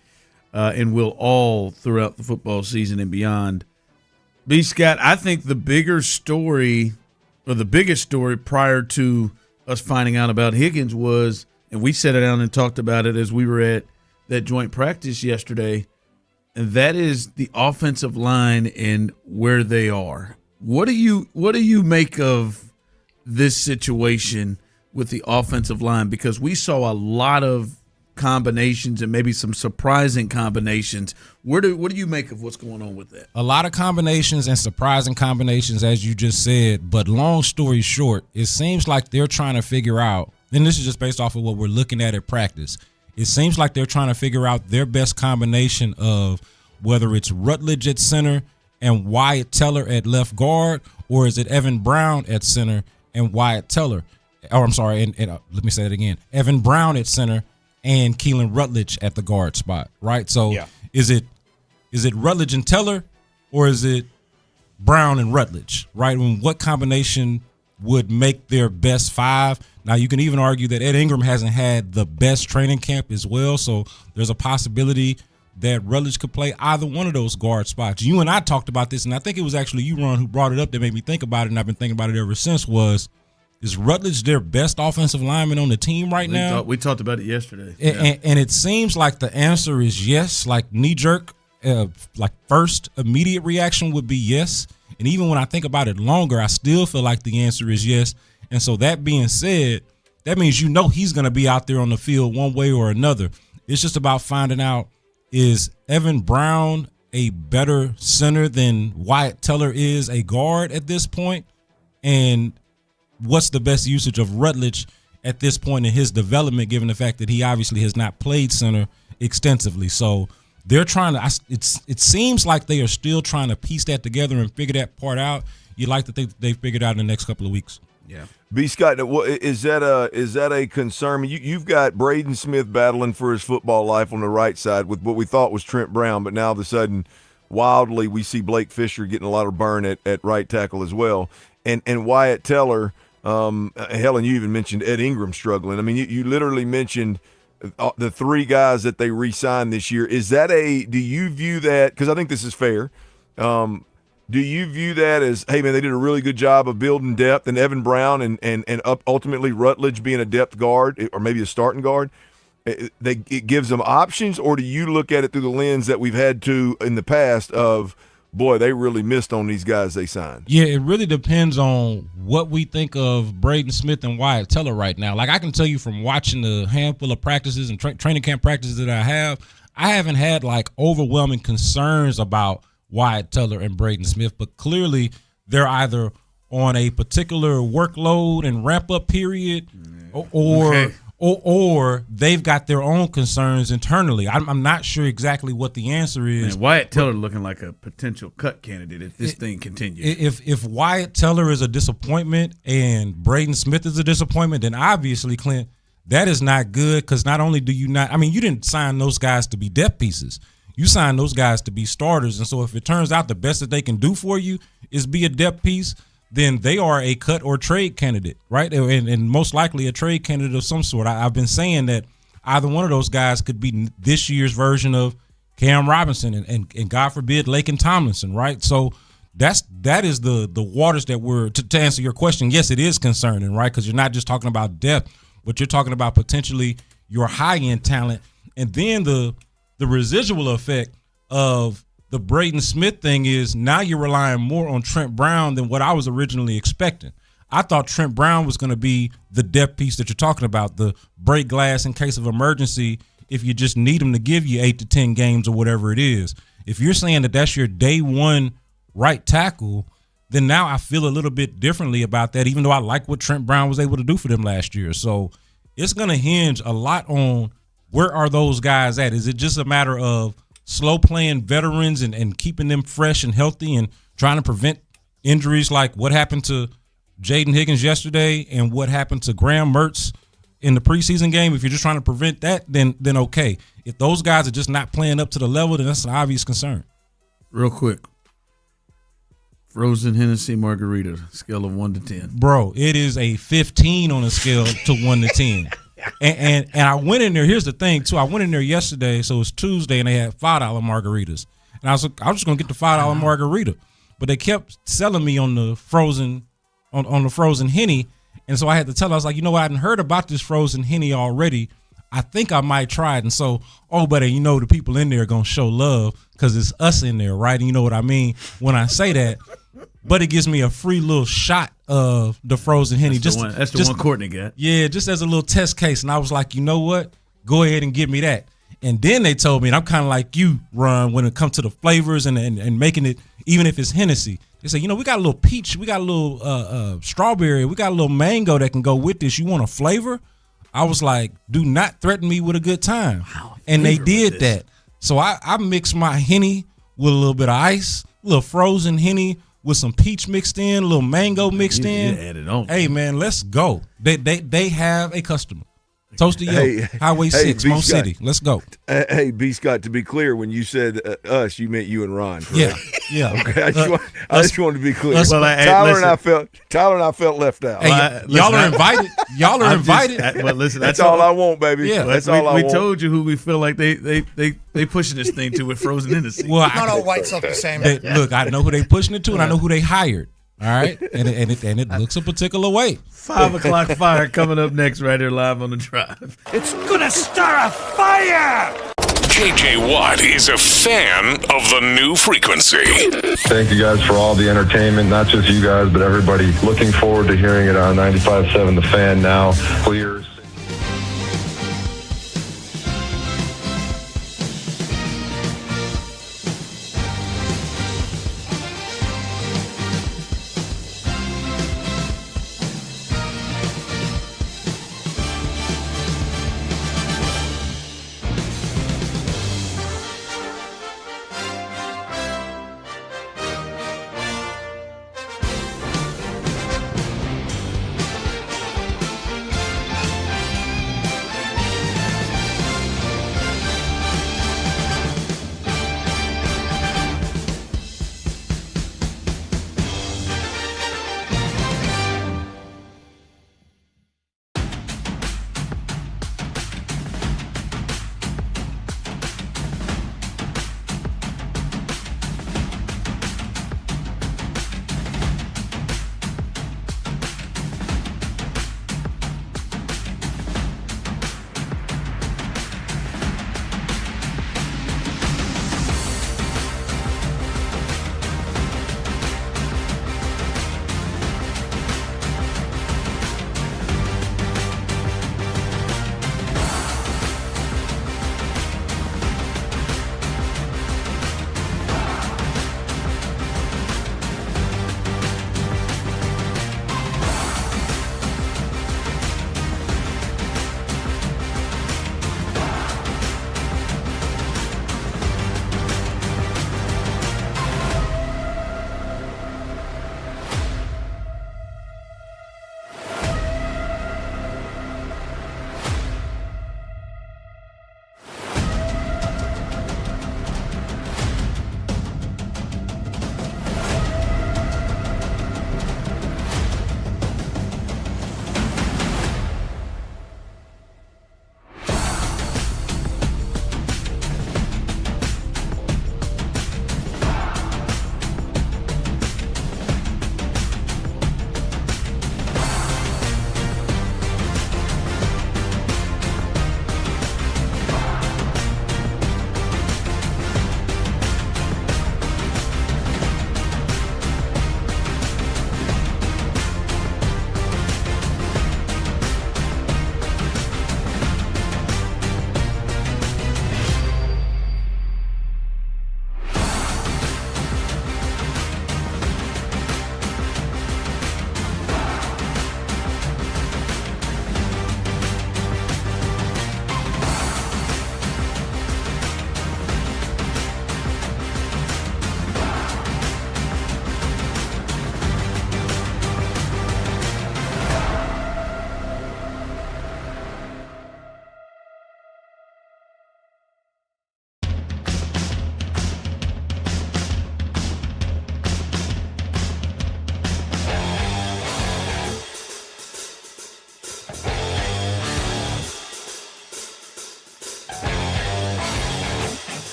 and will all throughout the football season and beyond. B. Scott, I think the biggest story prior to us finding out about Higgins was, and we sat down and talked about it as we were at that joint practice yesterday, and that is the offensive line and where they are. What do you make of this situation with the offensive line? Because we saw a lot of combinations and maybe some surprising combinations. What do you make of what's going on with that? A lot of combinations and surprising combinations, as you just said. But long story short, it seems like they're trying to figure out, and this is just based off of what we're looking at practice, it seems like they're trying to figure out their best combination of whether it's Rutledge at center and Wyatt Teller at left guard, or is it Evan Brown at center and Wyatt Teller? Or I'm sorry, and let me say that again. Evan Brown at center and Keelan Rutledge at the guard spot, right? So is it Rutledge and Teller, or is it Brown and Rutledge, right? And what combination would make their best 5. Now, you can even argue that Ed Ingram hasn't had the best training camp as well, so there's a possibility that Rutledge could play either one of those guard spots. You and I talked about this, and I think it was actually you, Ron, who brought it up that made me think about it, and I've been thinking about it ever since, is Rutledge their best offensive lineman on the team right now? We talked about it yesterday. And it seems like the answer is yes, like knee-jerk, like first immediate reaction would be yes. And even when I think about it longer, I still feel like the answer is yes. And so that being said, that means he's going to be out there on the field one way or another. It's just about finding out, is Evan Brown a better center than Wyatt Teller is a guard at this point? And what's the best usage of Rutledge at this point in his development, given the fact that he obviously has not played center extensively? So they're trying to it seems like they are still trying to piece that together and figure that part out. You'd like to think that they figured out in the next couple of weeks. Yeah. B. Scott, is that a concern? You've got Braden Smith battling for his football life on the right side with what we thought was Trent Brown, but now all of a sudden, wildly, we see Blake Fisher getting a lot of burn at right tackle as well. And Wyatt Teller, Helen, you even mentioned Ed Ingram struggling. I mean, you literally mentioned the 3 guys that they re-signed this year. Do you view that, because I think this is fair, do you view that as, hey, man, they did a really good job of building depth, and Evan Brown and ultimately Rutledge being a depth guard or maybe a starting guard, it gives them options? Or do you look at it through the lens that we've had to in the past of, boy, they really missed on these guys they signed? Yeah, it really depends on what we think of Braden Smith and Wyatt Teller right now. Like, I can tell you from watching the handful of practices and training camp practices that I haven't had like overwhelming concerns about Wyatt Teller and Braden Smith, but clearly they're either on a particular workload and ramp-up period or they've got their own concerns internally. I'm not sure exactly what the answer is. Man, Wyatt Teller looking like a potential cut candidate if this thing continues. If Wyatt Teller is a disappointment and Braden Smith is a disappointment, then obviously, Clint, that is not good, because not only do you not – I mean, you didn't sign those guys to be depth pieces. You signed those guys to be starters. And so if it turns out the best that they can do for you is be a depth piece, then they are a cut or trade candidate, right? And most likely a trade candidate of some sort. I've been saying that either one of those guys could be this year's version of Cam Robinson and God forbid, Laken Tomlinson, right? So that is the waters that we're – to answer your question, yes, it is concerning, right? Because you're not just talking about depth, but you're talking about potentially your high-end talent. And then the residual effect of the Braden Smith thing is now you're relying more on Trent Brown than what I was originally expecting. I thought Trent Brown was going to be the depth piece that you're talking about, the break glass in case of emergency if you just need him to give you 8 to 10 games or whatever it is. If you're saying that that's your day one right tackle, then now I feel a little bit differently about that, even though I like what Trent Brown was able to do for them last year. So it's going to hinge a lot on where are those guys at? Is it just a matter of slow playing veterans and keeping them fresh and healthy and trying to prevent injuries like what happened to Jaden Higgins yesterday and what happened to Graham Mertz in the preseason game? If you're just trying to prevent that, then okay. If those guys are just not playing up to the level, then that's an obvious concern. Real quick. Frozen Hennessy margarita, scale of 1 to 10. Bro, it is a 15 on a scale to 1 to 10. And I went in there. Here's the thing, too. I went in there yesterday, so it was Tuesday, and they had $5 margaritas. And I was just going to get the $5 margarita. But they kept selling me on the frozen on the frozen Henny. And so I had to tell her, I was like, you know what? I hadn't heard about this frozen Henny already. I think I might try it. And so, but the people in there are going to show love because it's us in there, right? And you know what I mean when I say that. But it gives me a free little shot of the frozen Henny. That's the one Courtney got. Yeah, just as a little test case. And I was like, you know what? Go ahead and give me that. And then they told me, and I'm kind of like you, Ron, when it comes to the flavors and making it, even if it's Hennessy. They say, we got a little peach, we got a little strawberry, we got a little mango that can go with this. You want a flavor? I was like, do not threaten me with a good time. Wow, and they did that. So I mixed my Henny with a little bit of ice, a little frozen Henny with some peach mixed in, a little mango mixed in. Add it on. Hey, man, let's go. They have a customer. Toast to you. Highway 6, Mo City. Let's go. Hey, B. Scott, to be clear, when you said us, you meant you and Ron, correct? Yeah. Okay, I just wanted to be clear. Tyler and I felt left out. Hey, y'all are invited. Y'all are invited. But listen, that's all I want, baby. Yeah. That's all I want. We told you who we feel like they pushing this thing to with Frozen Innocence. Well, Not all white stuff the same. Look, I know who they pushing it to, and I know who they hired. All right, and it looks a particular way. 5 o'clock fire coming up next right here live on the Drive. It's gonna start a fire! JJ Watt is a fan of the new frequency. Thank you guys for all the entertainment, not just you guys, but everybody. Looking forward to hearing it on 95.7 The Fan now. Clear.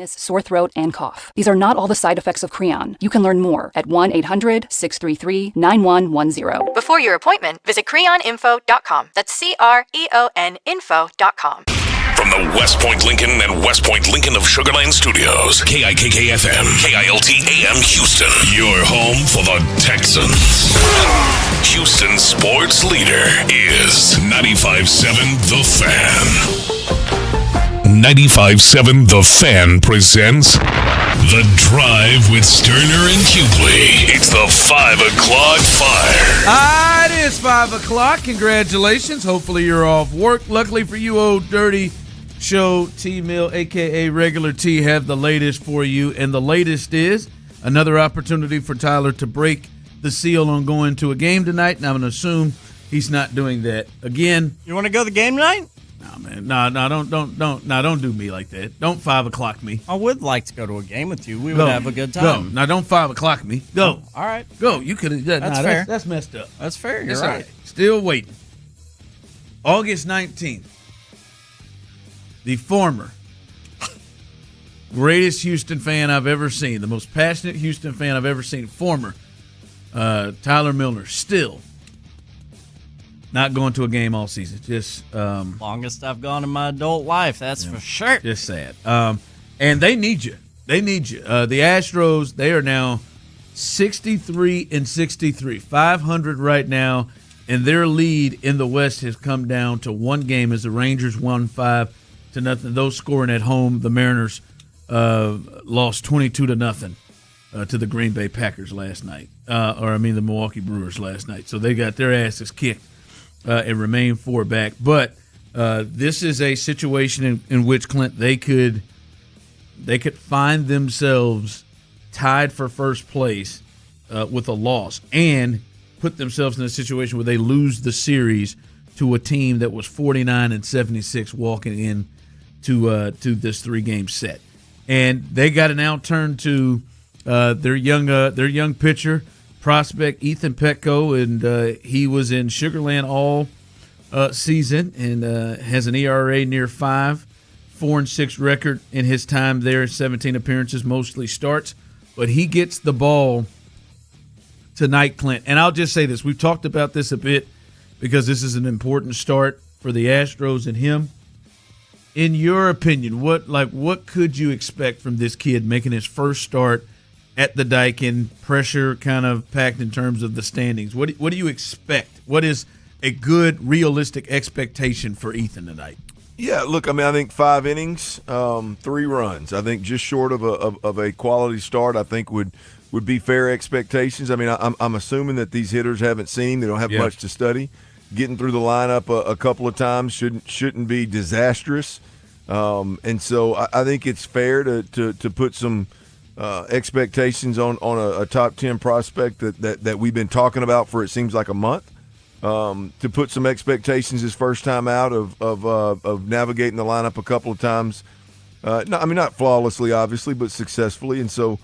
dizziness, sore throat, and cough. These are not all the side effects of Creon. You can learn more at 1-800-633-9110. Before your appointment, visit creoninfo.com. That's CREON info.com. From the West Point Lincoln and West Point Lincoln of Sugar Land Studios, KIKK-FM, KILT-AM Houston, your home for the Texans. Houston sports leader is 95.7 The Fan. 95.7 The Fan presents The Drive with Stoerner and Hughley. It's the 5 o'clock fire. It is 5 o'clock. Congratulations. Hopefully you're off work. Luckily for you, Old Dirty Show, T-Mill, a.k.a. Regular T, have the latest for you. And the latest is another opportunity for Tyler to break the seal on going to a game tonight. And I'm going to assume he's not doing that again. You want to go to the game tonight? No, man. No, don't do me like that. Don't 5 o'clock me. I would like to go to a game with you. We would have a good time. Go. Now, don't 5 o'clock me. Go. All right. Go. You could have. That's fair. That's messed up. That's fair. You're That's right. Still waiting. August 19th. The former greatest Houston fan I've ever seen, the most passionate Houston fan I've ever seen, former Tyler Milner, still not going to a game all season. Just longest I've gone in my adult life, that's for sure. Just sad. And they need you. They need you. The Astros, they are now 63-63, 500 right now, and their lead in the West has come down to one game as the Rangers won 5-0. Those scoring at home, the Mariners lost 22-0 to the Green Bay Packers last night, the Milwaukee Brewers last night. So they got their asses kicked and remain 4 back. But this is a situation in which, Clint, they could find themselves tied for first place with a loss and put themselves in a situation where they lose the series to a team that was 49-76 walking in to this 3-game set. And they got to now turn to their young pitcher prospect Ethan Petco, and he was in Sugar Land all season and has an ERA near 5, 4-6 record in his time there, 17 appearances, mostly starts. But he gets the ball tonight, Clint. And I'll just say this. We've talked about this a bit because this is an important start for the Astros and him. In your opinion, what could you expect from this kid making his first start at the Dike in pressure kind of packed in terms of the standings? What do you expect? What is a good, realistic expectation for Ethan tonight? Yeah, look, I think 5 innings, 3 runs. I think just short of a quality start, I think would be fair expectations. I mean, I'm assuming that these hitters haven't seen him. They don't have much to study. Getting through the lineup a couple of times shouldn't be disastrous. And so I think it's fair to put some expectations on a top 10 prospect that we've been talking about for it seems like a month. To put some expectations his first time out of navigating the lineup a couple of times. Not flawlessly, obviously, but successfully. And so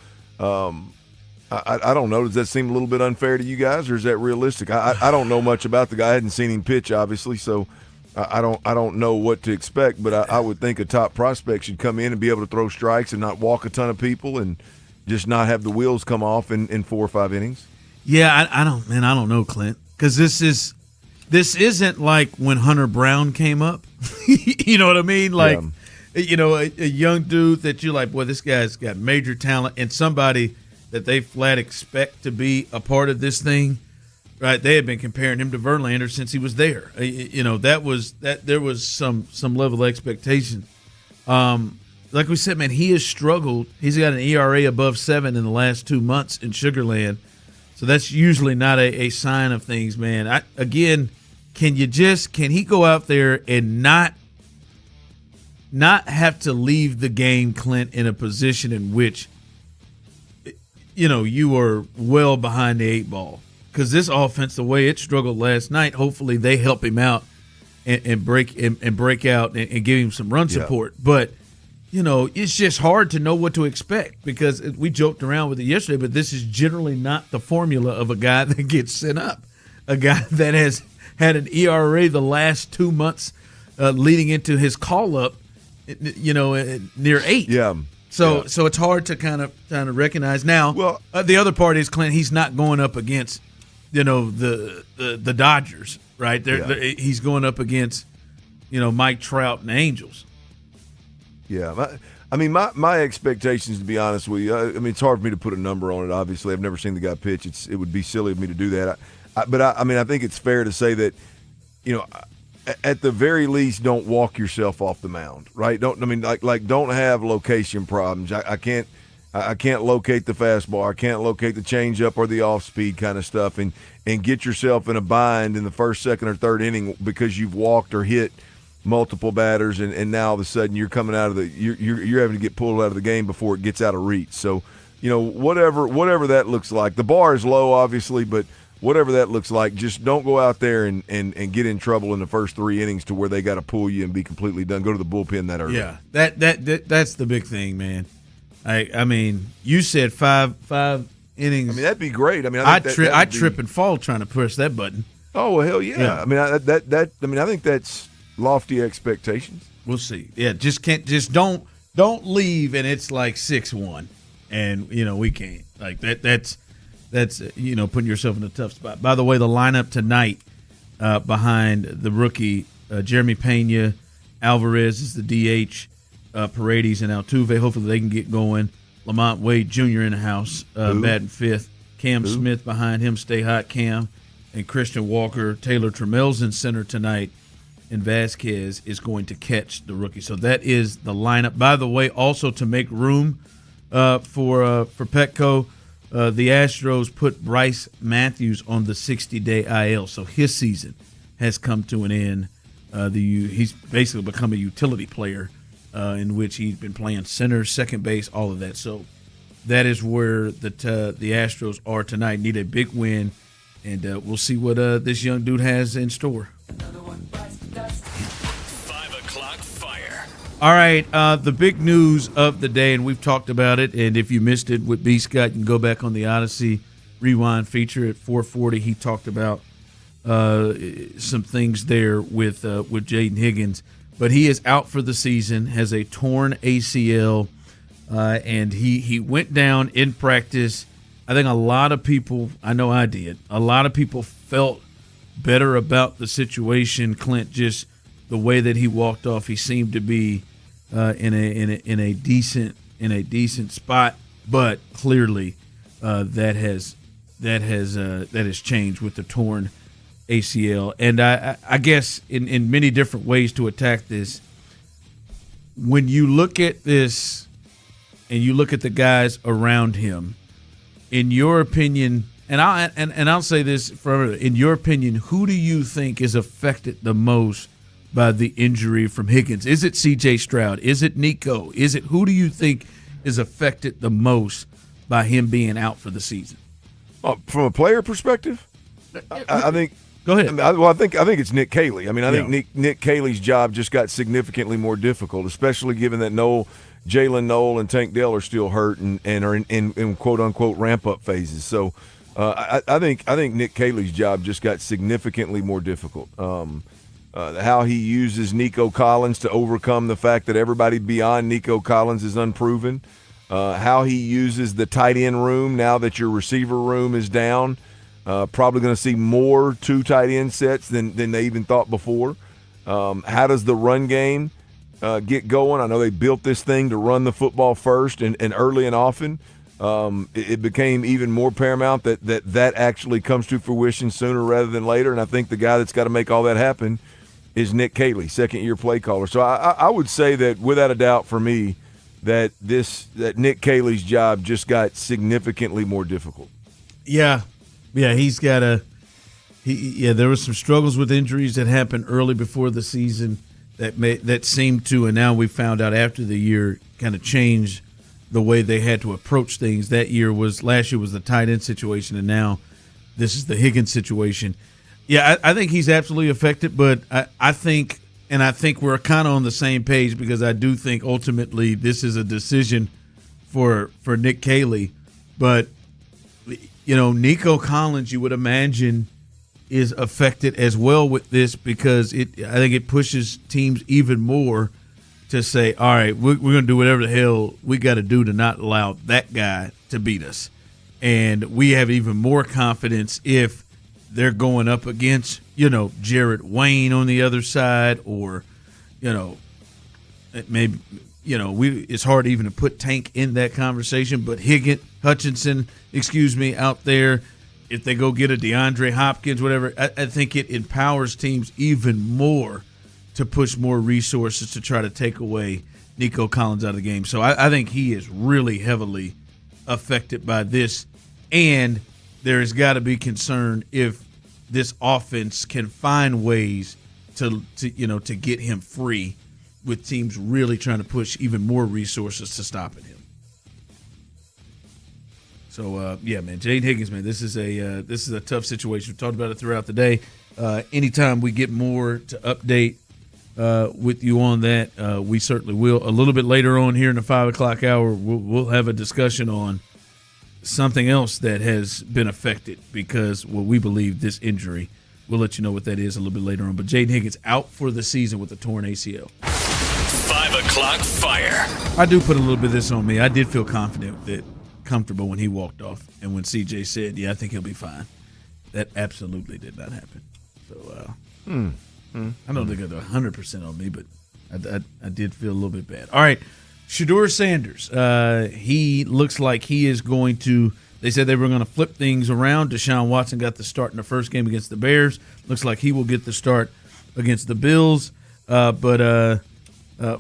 I don't know. Does that seem a little bit unfair to you guys, or is that realistic? I don't know much about the guy. I hadn't seen him pitch, obviously, so I don't know what to expect. But I would think a top prospect should come in and be able to throw strikes and not walk a ton of people and just not have the wheels come off in 4 or 5 innings. Yeah, I don't know, Clint, because this isn't like when Hunter Brown came up. You know what I mean? Like, a young dude that you're like, boy, this guy's got major talent, and somebody that they flat expect to be a part of this thing, right? They have been comparing him to Verlander since he was there. There was some level of expectation. Like we said, man, he has struggled. He's got an ERA above 7 in the last 2 months in Sugar Land, so that's usually not a sign of things, man. Can he go out there and not have to leave the game, Clint, in a position in which you are well behind the 8 ball? Because this offense, the way it struggled last night, hopefully they help him out and break out and give him some run support. But it's just hard to know what to expect because we joked around with it yesterday, but this is generally not the formula of a guy that gets sent up, a guy that has had an ERA the last 2 months leading into his call up, near 8. Yeah. So it's hard to kind of recognize now. Well, the other part is Clint. He's not going up against, the Dodgers, right? He's going up against, Mike Trout and the Angels. Yeah, my expectations, to be honest with you, it's hard for me to put a number on it. Obviously, I've never seen the guy pitch. It would be silly of me to do that. But I think it's fair to say that, at the very least, don't walk yourself off the mound, right? Don't have location problems. I can't locate the fastball. I can't locate the changeup or the off speed kind of stuff, and get yourself in a bind in the first, second, or third inning because you've walked or hit multiple batters, and now all of a sudden you're coming out of you're having to get pulled out of the game before it gets out of reach. So, whatever that looks like, the bar is low, obviously, but whatever that looks like, just don't go out there and get in trouble in the first 3 innings to where they got to pull you and be completely done. Go to the bullpen that early. Yeah, that's the big thing, man. I mean, you said five innings. That'd be great. I'd trip and fall trying to push that button. Oh well, hell yeah. I think that's lofty expectations. We'll see. Yeah, don't leave and it's like 6-1, and we can't like that. That's putting yourself in a tough spot. By the way, the lineup tonight behind the rookie Jeremy Pena, Alvarez is the DH, Paredes and Altuve. Hopefully they can get going. Lamont Wade Jr. in the house, batting fifth. Cam Smith behind him, stay hot Cam, and Christian Walker. Taylor Trammell's in center tonight, and Vasquez is going to catch the rookie. So that is the lineup. By the way, also to make room for Petco, the Astros put Bryce Matthews on the 60-day IL, so his season has come to an end. He's basically become a utility player in which he's been playing center, second base, all of that. So that is where the Astros are tonight. Need a big win, and we'll see what this young dude has in store. 5 o'clock fire. All right, the big news of the day, and we've talked about it, and if you missed it with B. Scott, you can go back on the Odyssey Rewind feature at 440. He talked about some things there with Jaden Higgins, but he is out for the season, has a torn ACL, and he went down in practice. I think a lot of people, I know I did, a lot of people felt better about the situation. Clint, just the way that he walked off, he seemed to be in a decent spot, but clearly that has changed with the torn ACL. And I guess in many different ways to attack this, when you look at this and you look at the guys around him, in your opinion, and I'll say this forever, in your opinion, who do you think is affected the most by the injury from Higgins? Is it C.J. Stroud? Is it Nico? Who do you think is affected the most by him being out for the season? From a player perspective, I think. Go ahead. I think it's Nick Caley. I think Nick Caley's job just got significantly more difficult, especially given that Jalen Noel and Tank Dell are still hurt and are in quote unquote ramp up phases. So I think Nick Caley's job just got significantly more difficult. How he uses Nico Collins to overcome the fact that everybody beyond Nico Collins is unproven. How he uses the tight end room now that your receiver room is down. Probably going to see more 2 tight end sets than they even thought before. How does the run game get going? I know they built this thing to run the football first and early and often. It became even more paramount that actually comes to fruition sooner rather than later. And I think the guy that's got to make all that happen is Nick Caley, second-year play caller. So I would say that without a doubt for me that Nick Caley's job just got significantly more difficult. Yeah, he's got there was some struggles with injuries that happened early before the season that seemed to, and now we found out after the year, kind of changed the way they had to approach things. Last year was the tight end situation, and now this is the Higgins situation. Yeah, I think he's absolutely affected, but I think we're kind of on the same page, because I do think ultimately this is a decision for Nick Caley. But, Nico Collins, you would imagine, is affected as well with this, because I think it pushes teams even more to say, all right, we're going to do whatever the hell we got to do to not allow that guy to beat us. And we have even more confidence if they're going up against, Jarrett Wayne on the other side, or, maybe, it's hard even to put Tank in that conversation, but Hutchinson, out there, if they go get a DeAndre Hopkins, whatever, I think it empowers teams even more to push more resources to try to take away Nico Collins out of the game. So I think he is really heavily affected by this, and there has got to be concern if this offense can find ways to get him free, with teams really trying to push even more resources to stopping him. So man, Jaden Higgins, man, this is a tough situation. We've talked about it throughout the day. Anytime we get more to update with you on that, we certainly will. A little bit later on here in the 5 o'clock hour, we'll have a discussion on something else that has been affected because we believe this injury. We'll let you know what that is a little bit later on. But Jaden Higgins out for the season with a torn ACL. 5 o'clock fire. I do put a little bit of this on me. I did feel comfortable when he walked off, and when CJ said, "Yeah, I think he'll be fine." That absolutely did not happen. So I don't think it's 100% on me, but I did feel a little bit bad. All right, Shedeur Sanders. He looks like he is going to. They said they were going to flip things around. Deshaun Watson got the start in the first game against the Bears. Looks like he will get the start against the Bills. But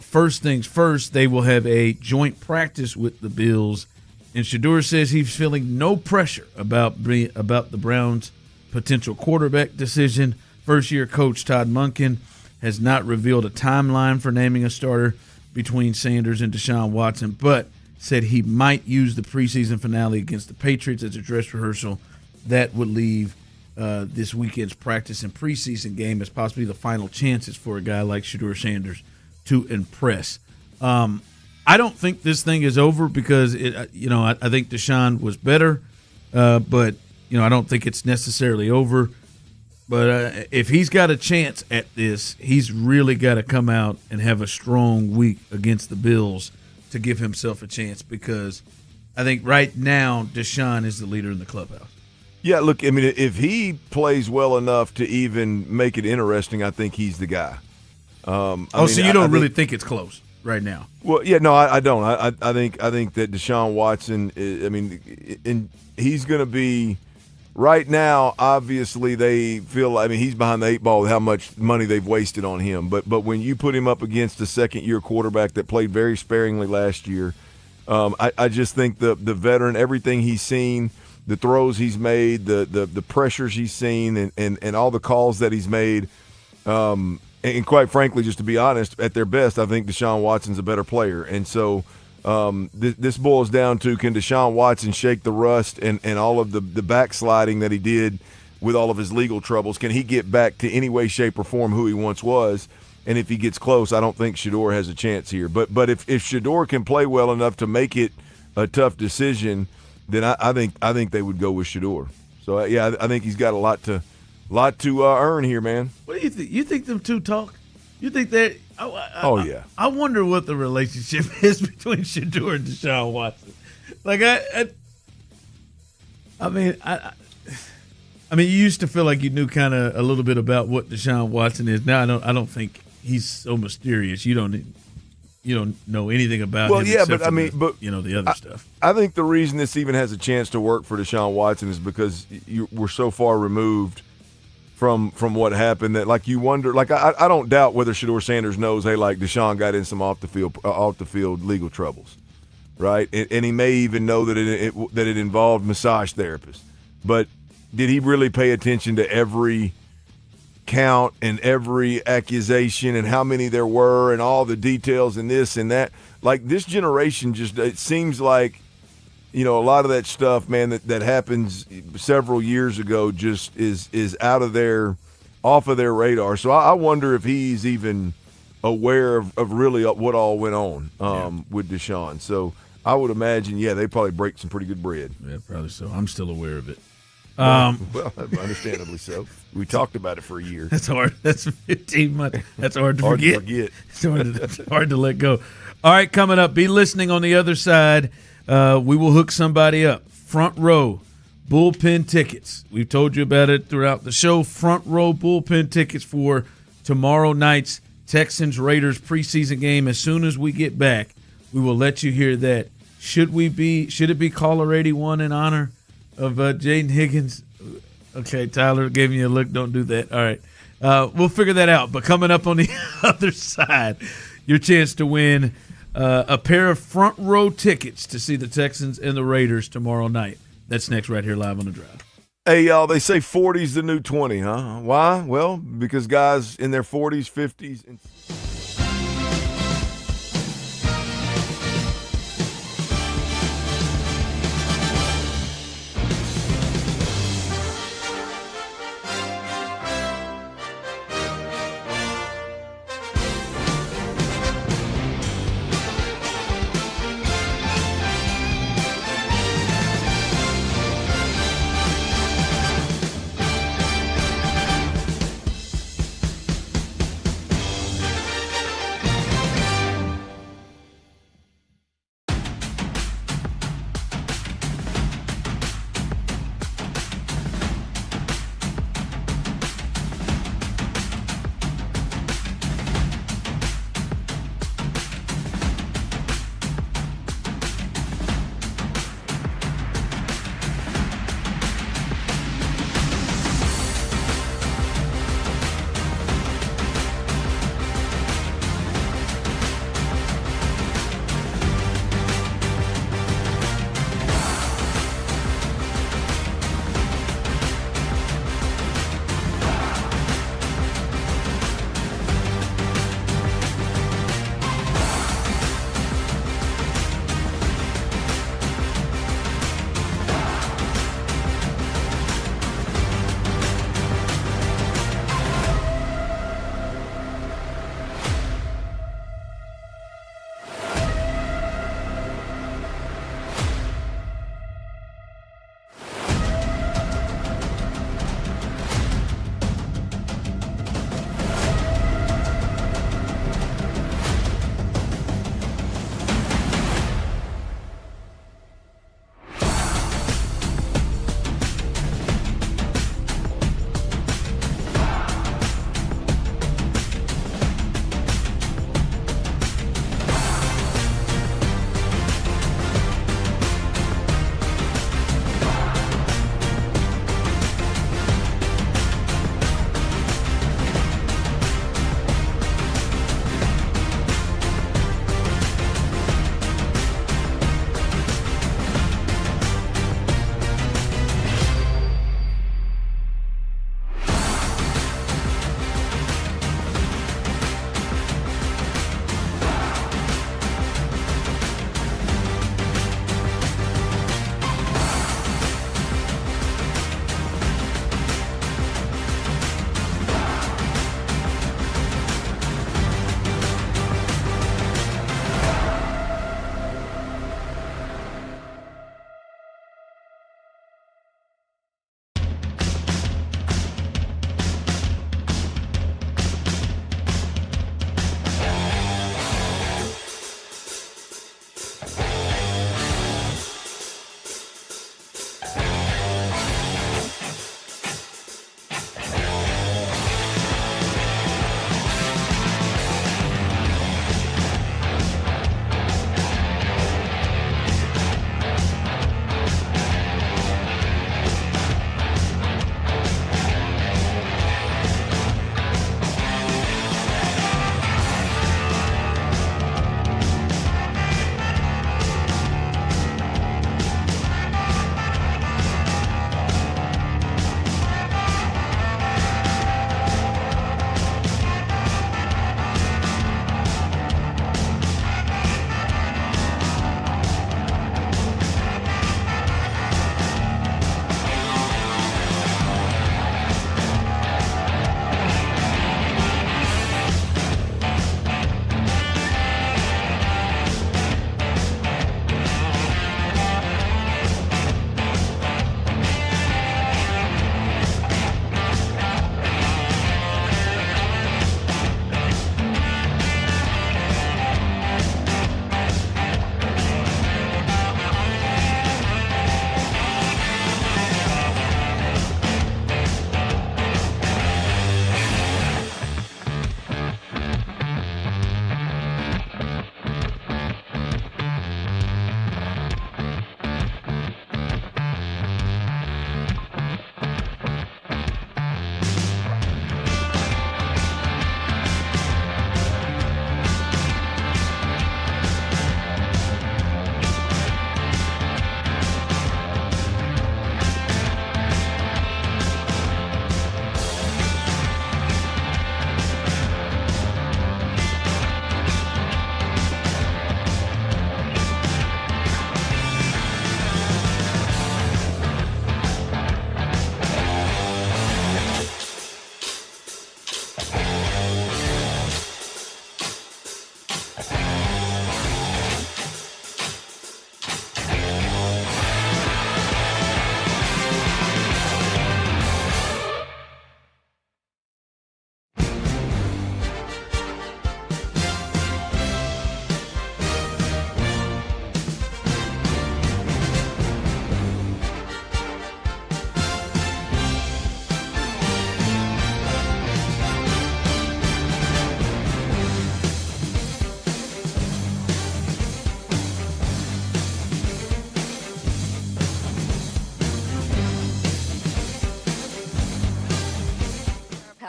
first things first, they will have a joint practice with the Bills. And Shedeur says he's feeling no pressure about the Browns' potential quarterback decision. First-year coach Todd Monken has not revealed a timeline for naming a starter between Sanders and Deshaun Watson, but said he might use the preseason finale against the Patriots as a dress rehearsal. That would leave this weekend's practice and preseason game as possibly the final chances for a guy like Shedeur Sanders to impress. I don't think this thing is over because I think Deshaun was better, but I don't think it's necessarily over. But if he's got a chance at this, he's really got to come out and have a strong week against the Bills to give himself a chance, because I think right now Deshaun is the leader in the clubhouse. Yeah, look, I mean, if he plays well enough to even make it interesting, I think he's the guy. So you don't really think it's close right now? Well, yeah, no, I don't. I think that Deshaun Watson, he's going to be right now. Obviously, they feel. I mean, he's behind the eight ball with how much money they've wasted on him. But when you put him up against a second-year quarterback that played very sparingly last year, I just think the veteran, everything he's seen, the throws he's made, the pressures he's seen, and all the calls that he's made. And quite frankly, just to be honest, at their best, I think Deshaun Watson's a better player. And so this boils down to, can Deshaun Watson shake the rust and all of the backsliding that he did with all of his legal troubles? Can he get back to any way, shape, or form who he once was? And if he gets close, I don't think Shedeur has a chance here. But if Shedeur can play well enough to make it a tough decision, then I think they would go with Shedeur. So, I think he's got a lot to earn here, man. What do you think? You think them two talk? You think that? Yeah. I wonder what the relationship is between Shedeur and Deshaun Watson. Like I mean, you used to feel like you knew kind of a little bit about what Deshaun Watson is. Now I don't think he's so mysterious. You don't know anything about him. Well, yeah, but the other stuff. I think the reason this even has a chance to work for Deshaun Watson is because we're so far removed from what happened that, like, you wonder. Like, I don't doubt whether Shedeur Sanders knows, hey, like, Deshaun got in some off the field legal troubles, right? And he may even know that it involved massage therapists. But did he really pay attention to every count and every accusation and how many there were and all the details and this and that? Like, this generation it seems like, a lot of that stuff, man, that happens several years ago just is off of their radar. So I wonder if he's even aware of really what all went on with Deshaun. So I would imagine, they probably break some pretty good bread. Yeah, probably so. I'm still aware of it. Well, understandably so. We talked about it for a year. That's hard. That's 15 months. That's hard to forget. It's hard to let go. All right, coming up, be listening on the other side. We will hook somebody up. Front row, bullpen tickets. We've told you about it throughout the show. Front row bullpen tickets for tomorrow night's Texans Raiders preseason game. As soon as we get back, we will let you hear that. Should it be caller 81 in honor of Jaden Higgins? Okay, Tyler gave me a look. Don't do that. All right. We'll figure that out. But coming up on the other side, your chance to win a pair of front row tickets to see the Texans and the Raiders tomorrow night. That's next right here live on The Drive. Hey, y'all, they say 40's the new 20, huh? Why? Well, because guys in their 40s, 50s, and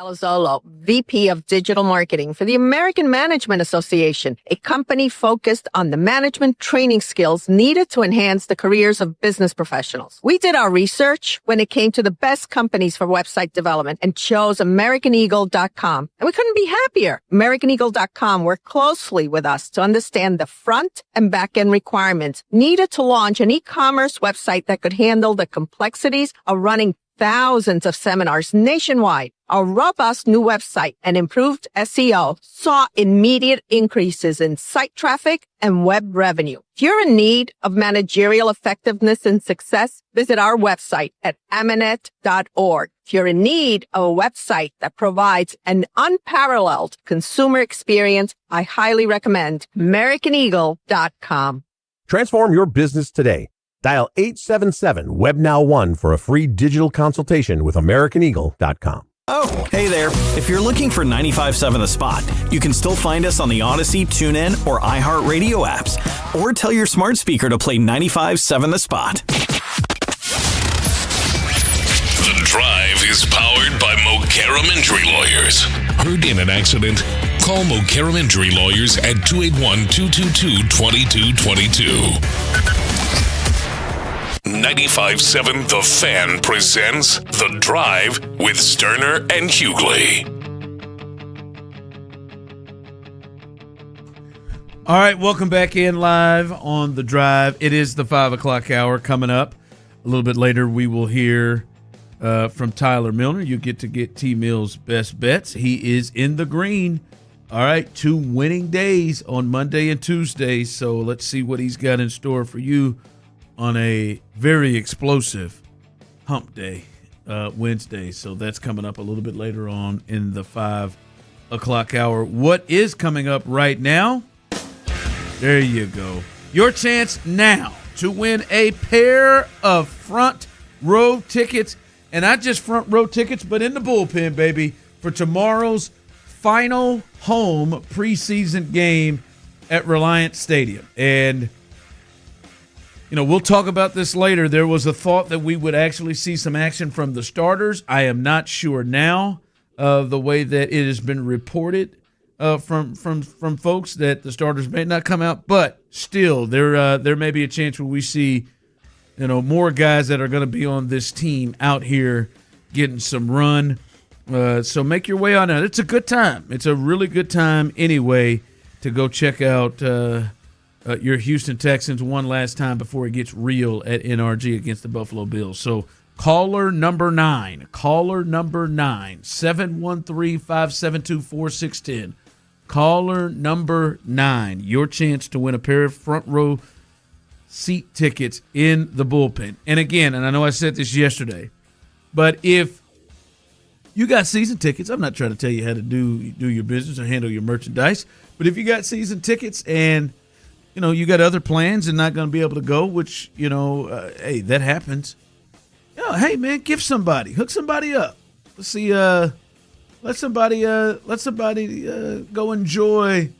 Palazzolo, VP of Digital Marketing for the American Management Association, a company focused on the management training skills needed to enhance the careers of business professionals. We did our research when it came to the best companies for website development and chose AmericanEagle.com. And we couldn't be happier. AmericanEagle.com worked closely with us to understand the front and back end requirements needed to launch an e-commerce website that could handle the complexities of running thousands of seminars nationwide. Our robust new website and improved SEO saw immediate increases in site traffic and web revenue. If you're in need of managerial effectiveness and success, visit our website at amanet.org. If you're in need of a website that provides an unparalleled consumer experience, I highly recommend AmericanEagle.com. Transform your business today. Dial 877-WEBNOW1 for a free digital consultation with AmericanEagle.com. Oh, hey there. If you're looking for 95.7 The Spot, you can still find us on the Odyssey, TuneIn, or iHeartRadio apps. Or tell your smart speaker to play 95.7 The Spot. The Drive is powered by Mokaram Injury Lawyers. Heard in an accident? Call Mokaram Injury Lawyers at 281-222-2222. 95.7 The Fan presents The Drive with Stoerner and Hughley. All right, welcome back in live on The Drive. It is the 5 o'clock hour coming up. A little bit later, we will hear from Tyler Milner. You get to get T-Mill's best bets. He is in the green. All right, 2 winning days on Monday and Tuesday. So let's see what he's got in store for you on a very explosive hump day, Wednesday. So that's coming up a little bit later on in the 5 o'clock hour. What is coming up right now? There you go. Your chance now to win a pair of front row tickets, and not just front row tickets, but in the bullpen, baby, for tomorrow's final home preseason game at Reliant Stadium. And you know, we'll talk about this later. There was a thought that we would actually see some action from the starters. I am not sure now the way that it has been reported from folks that the starters may not come out, but still there may be a chance where we see, you know, more guys that are going to be on this team out here getting some run. So make your way on out. It's a good time. It's a really good time anyway to go check out your Houston Texans one last time before it gets real at NRG against the Buffalo Bills. So caller number 9, 713-572-4610. Caller number 9, your chance to win a pair of front row seat tickets in the bullpen. And again, and I know I said this yesterday, but if you got season tickets, I'm not trying to tell you how to do your business or handle your merchandise, but if you got season tickets and you know, you got other plans and not going to be able to go, which, you know, hey, that happens. You know, hey, man, give somebody, hook somebody up. Let's see, let somebody go enjoy,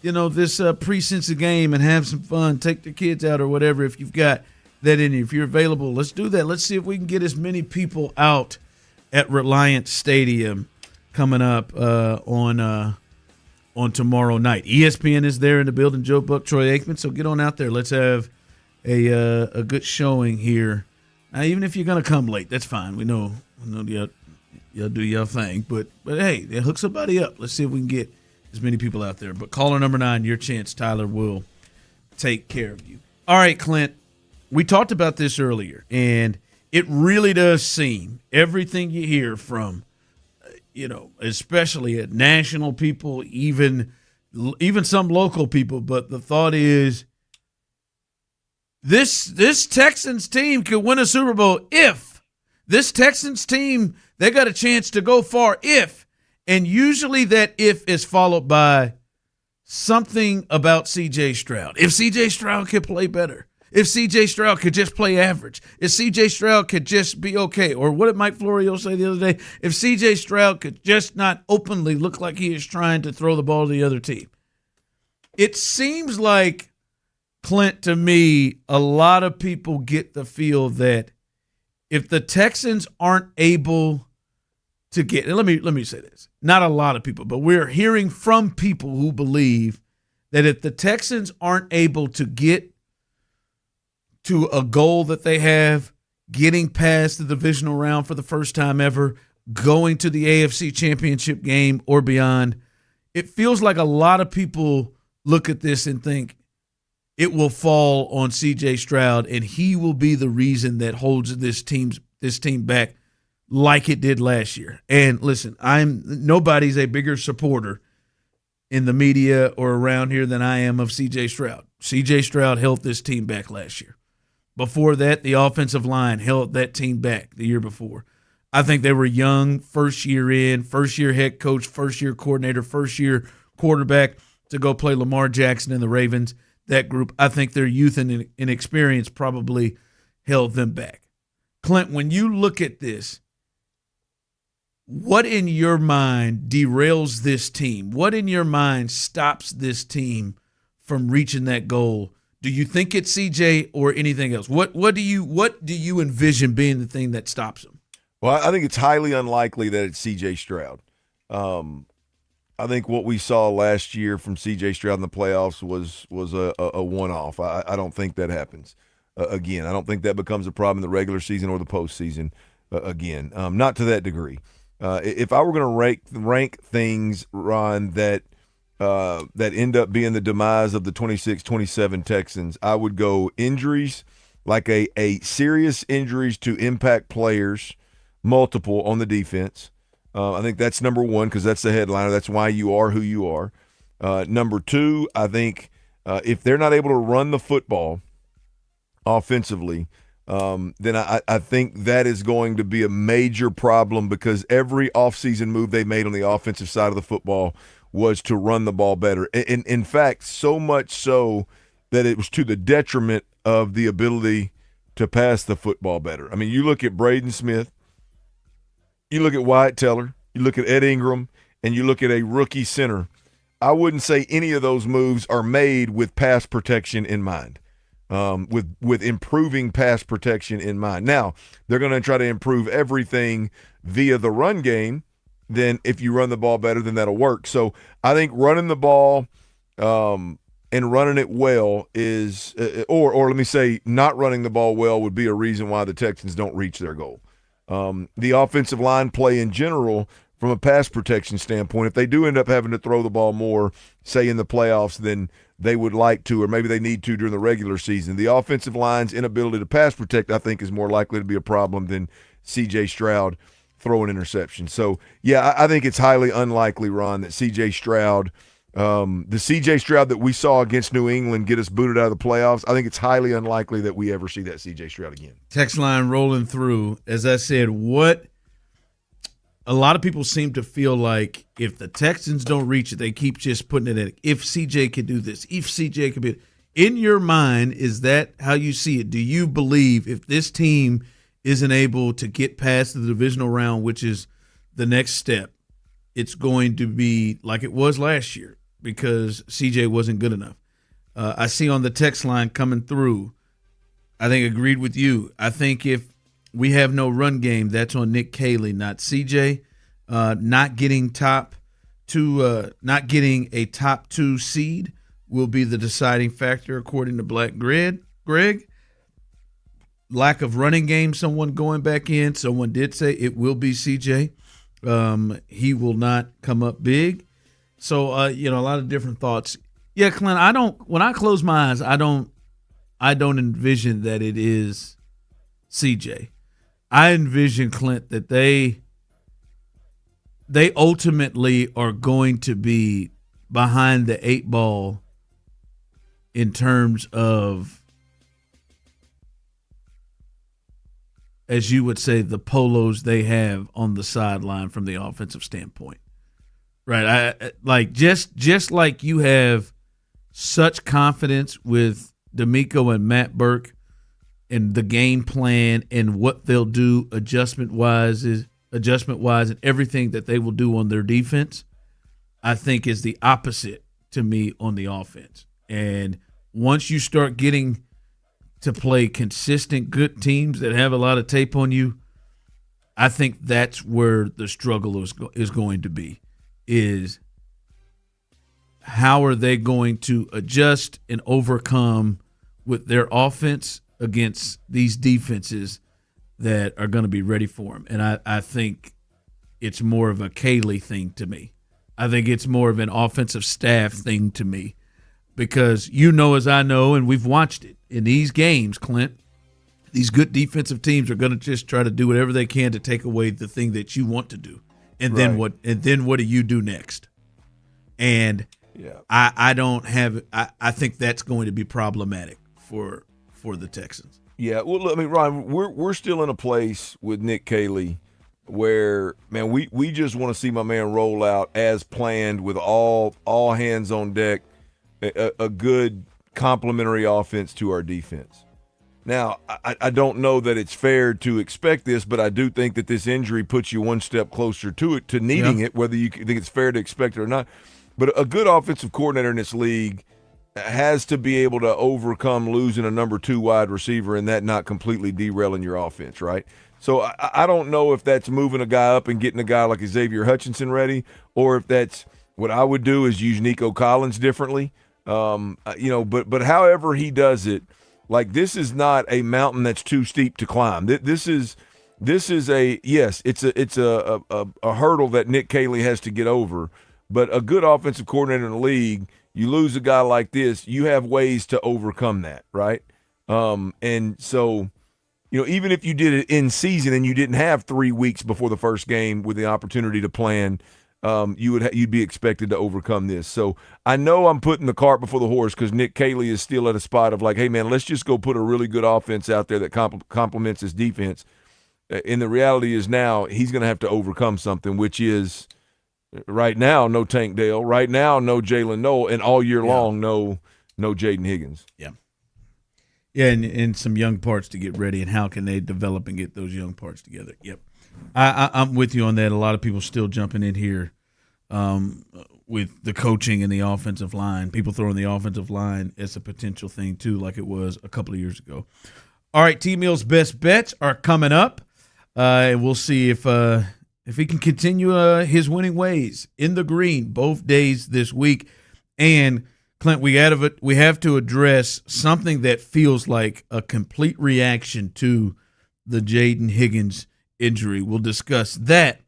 you know, this preseason game and have some fun. Take the kids out or whatever if you've got that in you. If you're available, let's do that. Let's see if we can get as many people out at Reliant Stadium coming up on tomorrow night. ESPN is there in the building. Joe Buck, Troy Aikman. So get on out there. Let's have a good showing here. Now, even if you're gonna come late, that's fine. We know y'all do your thing. But hey, hook somebody up. Let's see if we can get as many people out there. But caller number 9, your chance. Tyler will take care of you. All right, Clint. We talked about this earlier, and it really does seem everything you hear from, you know, especially at national people, even some local people. But the thought is this Texans team could win a Super Bowl if this Texans team, they got a chance to go far if, and usually that if is followed by something about C.J. Stroud. If C.J. Stroud could play better. If C.J. Stroud could just play average, if C.J. Stroud could just be okay, or what did Mike Florio say the other day? If C.J. Stroud could just not openly look like he is trying to throw the ball to the other team. It seems like, Clint, to me, a lot of people get the feel that if the Texans aren't able to get. And let me say this. Not a lot of people, but we're hearing from people who believe that if the Texans aren't able to get to a goal that they have, getting past the divisional round for the first time ever, going to the AFC Championship game or beyond, it feels like a lot of people look at this and think it will fall on C.J. Stroud, and he will be the reason that holds this team back like it did last year. And listen, nobody's a bigger supporter in the media or around here than I am of C.J. Stroud. C.J. Stroud held this team back last year. Before that, the offensive line held that team back the year before. I think they were young, first year head coach, first year coordinator, first year quarterback to go play Lamar Jackson and the Ravens. That group, I think their youth and inexperience probably held them back. Clint, when you look at this, what in your mind derails this team? What in your mind stops this team from reaching that goal? Do you think it's CJ or anything else? What do you envision being the thing that stops them? Well, I think it's highly unlikely that it's C.J. Stroud. I think what we saw last year from C.J. Stroud in the playoffs was a one-off. I don't think that happens again. I don't think that becomes a problem in the regular season or the postseason again. Not to that degree. If I were going to rank things, Ron, that end up being the demise of the 26-27 Texans, I would go injuries, like a serious injuries to impact players, multiple on the defense. I think that's number one because that's the headliner. That's why you are who you are. Number two, I think if they're not able to run the football offensively, then I think that is going to be a major problem because every offseason move they made on the offensive side of the football was to run the ball better. In fact, so much so that it was to the detriment of the ability to pass the football better. I mean, you look at Braden Smith, you look at Wyatt Teller, you look at Ed Ingram, and you look at a rookie center. I wouldn't say any of those moves are made with pass protection in mind, with improving pass protection in mind. Now, they're going to try to improve everything via the run game. Then if you run the ball better, then that'll work. So I think running the ball and running it well is or let me say not running the ball well would be a reason why the Texans don't reach their goal. The offensive line play in general from a pass protection standpoint, if they do end up having to throw the ball more, say in the playoffs, than they would like to or maybe they need to during the regular season, the offensive line's inability to pass protect, I think, is more likely to be a problem than C.J. Stroud throwing interceptions. So, yeah, I think it's highly unlikely, Ron, that C.J. Stroud the C.J. Stroud that we saw against New England get us booted out of the playoffs, I think it's highly unlikely that we ever see that C.J. Stroud again. Text line rolling through. As I said, a lot of people seem to feel like if the Texans don't reach it, they keep just putting it in. If C.J. could do this, if C.J. could be – in your mind, is that how you see it? Do you believe if this team isn't able to get past the divisional round, which is the next step, it's going to be like it was last year because CJ wasn't good enough? I see on the text line coming through, I think agreed with you. I think if we have no run game, that's on Nick Caley, not CJ. Not getting a top 2 seed will be the deciding factor according to Black Greg. Lack of running game, someone going back in. Someone did say it will be CJ. He will not come up big. So, a lot of different thoughts. Yeah, Clint, when I close my eyes, I don't envision that it is CJ. I envision, Clint, that they ultimately are going to be behind the 8 ball in terms of, as you would say, the polos they have on the sideline from the offensive standpoint. Right. Just like you have such confidence with D'Amico and Matt Burke and the game plan and what they'll do adjustment-wise and everything that they will do on their defense, I think is the opposite to me on the offense. And once you start getting to play consistent, good teams that have a lot of tape on you, I think that's where the struggle is going to be, is how are they going to adjust and overcome with their offense against these defenses that are going to be ready for them. And I think it's more of a Kaylee thing to me. I think it's more of an offensive staff thing to me, because as I know, and we've watched it in these games, Clint, these good defensive teams are going to just try to do whatever they can to take away the thing that you want to do. And then what? And then what do you do next? And I think that's going to be problematic for the Texans. Yeah, well, I mean, Ryan, we're still in a place with Nick Caley where, man, we just want to see my man roll out as planned with all hands on deck, a good complementary offense to our defense. Now, I don't know that it's fair to expect this, but I do think that this injury puts you one step closer to it, to needing it, whether you think it's fair to expect it or not. But a good offensive coordinator in this league has to be able to overcome losing a number 2 wide receiver and that not completely derailing your offense, right? So I don't know if that's moving a guy up and getting a guy like Xavier Hutchinson ready, or if that's what I would do is use Nico Collins differently. But however he does it, like, this is not a mountain that's too steep to climb. This is a hurdle that Nick Caley has to get over. But a good offensive coordinator in the league, you lose a guy like this, you have ways to overcome that, right? And so, even if you did it in season and you didn't have 3 weeks before the first game with the opportunity to plan, you'd be expected to overcome this. So I know I'm putting the cart before the horse, because Nick Caley is still at a spot of like, hey, man, let's just go put a really good offense out there that complements his defense. And the reality is now he's going to have to overcome something, which is right now no Tank Dell, right now no Jalen Noel, and all year long no Jaden Higgins. Yeah. Yeah, and some young parts to get ready, and how can they develop and get those young parts together. Yep. I'm with you on that. A lot of people still jumping in here with the coaching and the offensive line. People throwing the offensive line as a potential thing too, like it was a couple of years ago. All right, T-Mill's best bets are coming up. And we'll see if he can continue his winning ways in the green both days this week. And Clint, we have to address something that feels like a complete reaction to the Jaden Higgins injury. We'll discuss that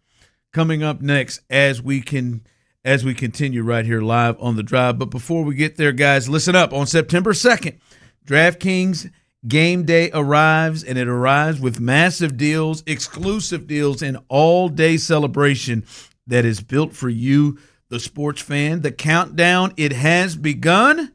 coming up next as we continue right here live on The Drive. But before we get there, guys, listen up. On September 2nd, DraftKings Game Day arrives, and it arrives with massive deals, exclusive deals, and all-day celebration that is built for you, the sports fan. The countdown, it has begun,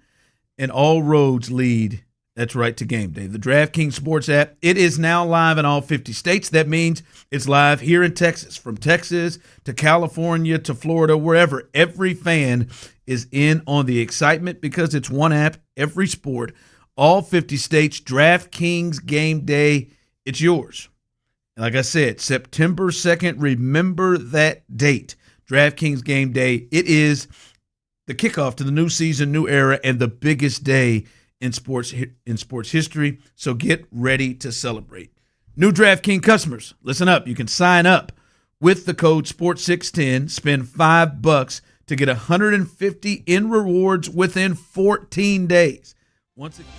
and all roads lead, that's right, to Game Day. The DraftKings Sports app, it is now live in all 50 states. That means it's live here in Texas, from Texas to California to Florida, wherever. Every fan is in on the excitement because it's one app, every sport, all 50 states. DraftKings Game Day, it's yours. Like I said, September 2nd, remember that date. DraftKings Game Day, it is the kickoff to the new season, new era, and the biggest day in sports history. So get ready to celebrate. New DraftKings customers, listen up. You can sign up with the code SPORTS610, spend $5 to get $150 in rewards within 14 days. Once again,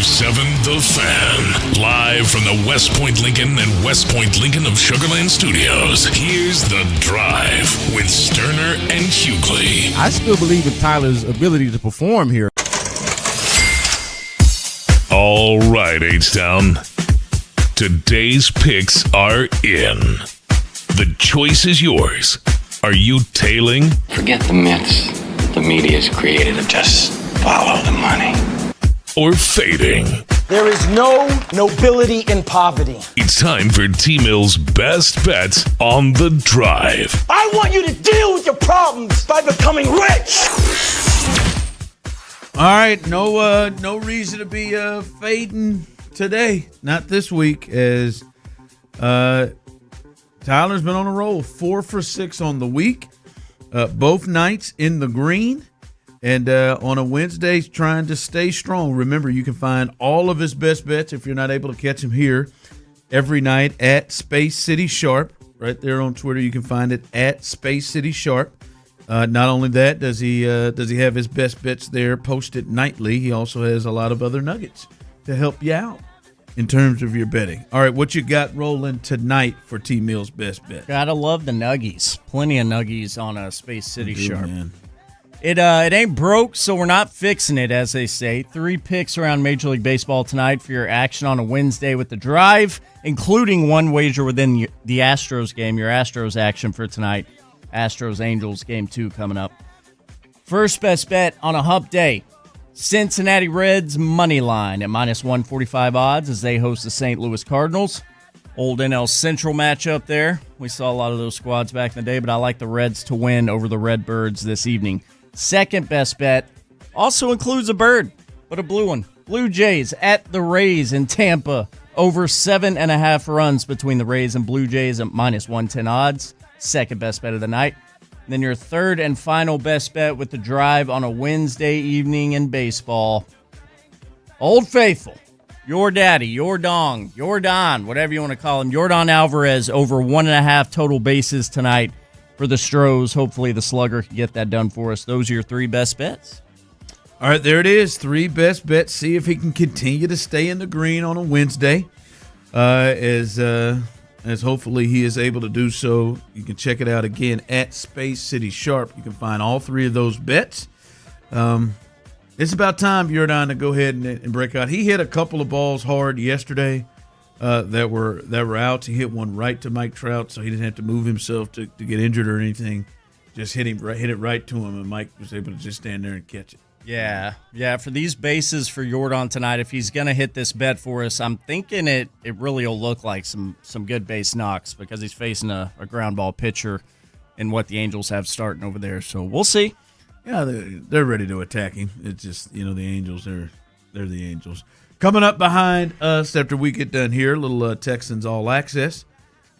95.7 The Fan. Live from the West Point Lincoln and West Point Lincoln of Sugarland Studios. Here's The Drive with Stoerner and Hughley. I still believe in Tyler's ability to perform here. All right, H-Town. Today's picks are in. The choice is yours. Are you tailing? Forget the myths the media's created and just follow the money. Or fading? There is no nobility in poverty. It's time for T-Mill's best bets on The Drive. I want you to deal with your problems by becoming rich. All right, no reason to be fading today. Not this week, as Tyler's been on a roll. 4 for 6 on the week. Both nights in the green. And on a Wednesday, trying to stay strong. Remember, you can find all of his best bets if you're not able to catch him here every night at Space City Sharp. Right there on Twitter, you can find it at Space City Sharp. Not only that, does he have his best bets there posted nightly. He also has a lot of other nuggets to help you out in terms of your betting. All right, what you got rolling tonight for T-Mill's best bet? Gotta love the nuggies. Plenty of nuggies on a Space City Sharp. Man. It ain't broke, so we're not fixing it, as they say. 3 picks around Major League Baseball tonight for your action on a Wednesday with The Drive, including one wager within the Astros game, your Astros action for tonight. Astros-Angels game 2 coming up. First best bet on a hump day, Cincinnati Reds money line at -145 odds as they host the St. Louis Cardinals. Old NL Central matchup there. We saw a lot of those squads back in the day, but I like the Reds to win over the Redbirds this evening. Second best bet also includes a bird, but a blue one. Blue Jays at the Rays in Tampa. Over 7.5 runs between the Rays and Blue Jays at -110 odds. Second best bet of the night. And then your third and final best bet with The Drive on a Wednesday evening in baseball. Old Faithful. Your daddy, your dong, your Don, whatever you want to call him. Yordan Alvarez over 1.5 total bases tonight for the Stros. Hopefully the Slugger can get that done for us. Those are your 3 best bets. All right, there it is. 3 best bets. See if he can continue to stay in the green on a Wednesday. As hopefully he is able to do so. You can check it out again at Space City Sharp. You can find all 3 of those bets. It's about time, Jordan, to go ahead and break out. He hit a couple of balls hard yesterday that were out. He hit one right to Mike Trout, so he didn't have to move himself to get injured or anything. Just hit it right to him, and Mike was able to just stand there and catch it. Yeah. For these bases for Jordan tonight, if he's going to hit this bet for us, I'm thinking it really will look like some good base knocks because he's facing a ground ball pitcher and what the Angels have starting over there. So we'll see. Yeah, they're ready to attack him. It's just, the Angels, they're the Angels. Coming up behind us after we get done here, a little Texans All Access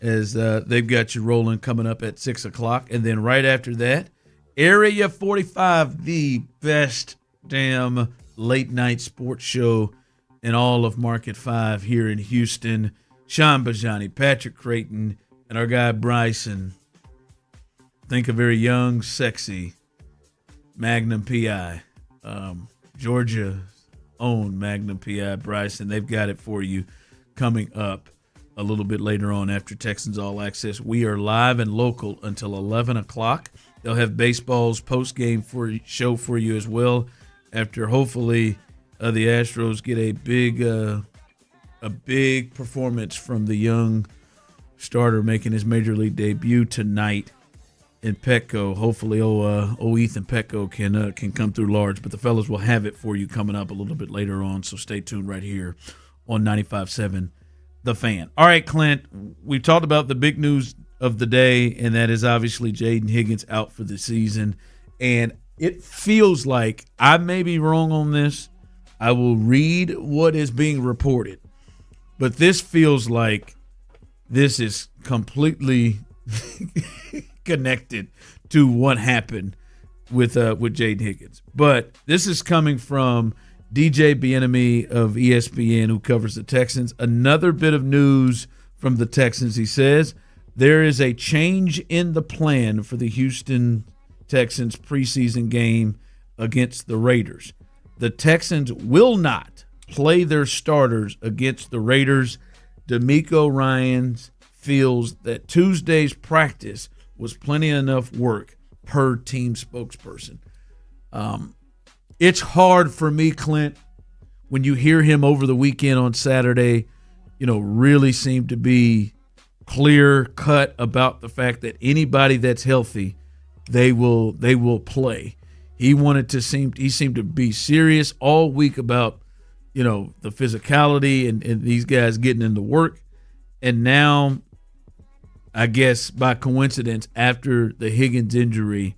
as they've got you rolling coming up at 6 o'clock. And then right after that, Area 45, the best damn late-night sports show in all of Market 5 here in Houston. Sean Bijani, Patrick Creighton, and our guy Bryson. Think a very young, sexy Magnum P.I. Georgia's own Magnum P.I. Bryson. They've got it for you coming up a little bit later on after Texans All Access. We are live and local until 11 o'clock. They'll have baseball's post-game show for you as well after hopefully the Astros get a big performance from the young starter making his Major League debut tonight in Petco. Hopefully Ethan Petco can come through large, but the fellas will have it for you coming up a little bit later on, so stay tuned right here on 95.7 The Fan. All right, Clint, we've talked about the big news of the day, and that is obviously Jaden Higgins out for the season. And it feels like, I may be wrong on this, I will read what is being reported, but this feels like this is completely connected to what happened with Jaden Higgins. But this is coming from DJ Bieniemy of ESPN, who covers the Texans. Another bit of news from the Texans. He says there is a change in the plan for the Houston Texans preseason game against the Raiders. The Texans will not play their starters against the Raiders. D'Amico Ryans feels that Tuesday's practice was plenty enough work per team spokesperson. It's hard for me, Clint, when you hear him over the weekend on Saturday, really seem to be clear cut about the fact that anybody that's healthy, they will play. He seemed to be serious all week about, the physicality and these guys getting into work. And now, I guess by coincidence, after the Higgins injury,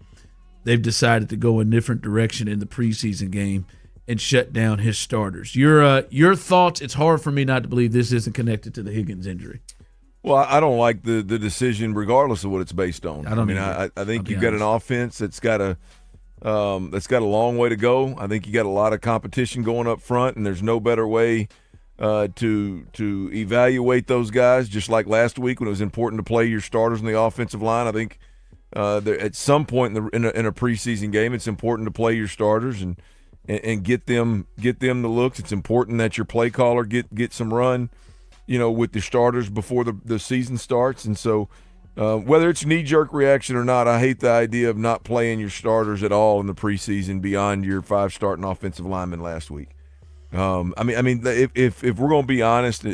they've decided to go a different direction in the preseason game and shut down his starters. Your thoughts? It's hard for me not to believe this isn't connected to the Higgins injury. Well, I don't like the decision regardless of what it's based on. I think you've got an offense that's got a long way to go. I think you got a lot of competition going up front, and there's no better way to evaluate those guys. Just like last week when it was important to play your starters in the offensive line, I think at some point in a preseason game, it's important to play your starters and get them the looks. It's important that your play caller get some run, with the starters before the season starts. And so whether it's knee-jerk reaction or not, I hate the idea of not playing your starters at all in the preseason beyond your 5 starting offensive linemen last week. If we're going to be honest,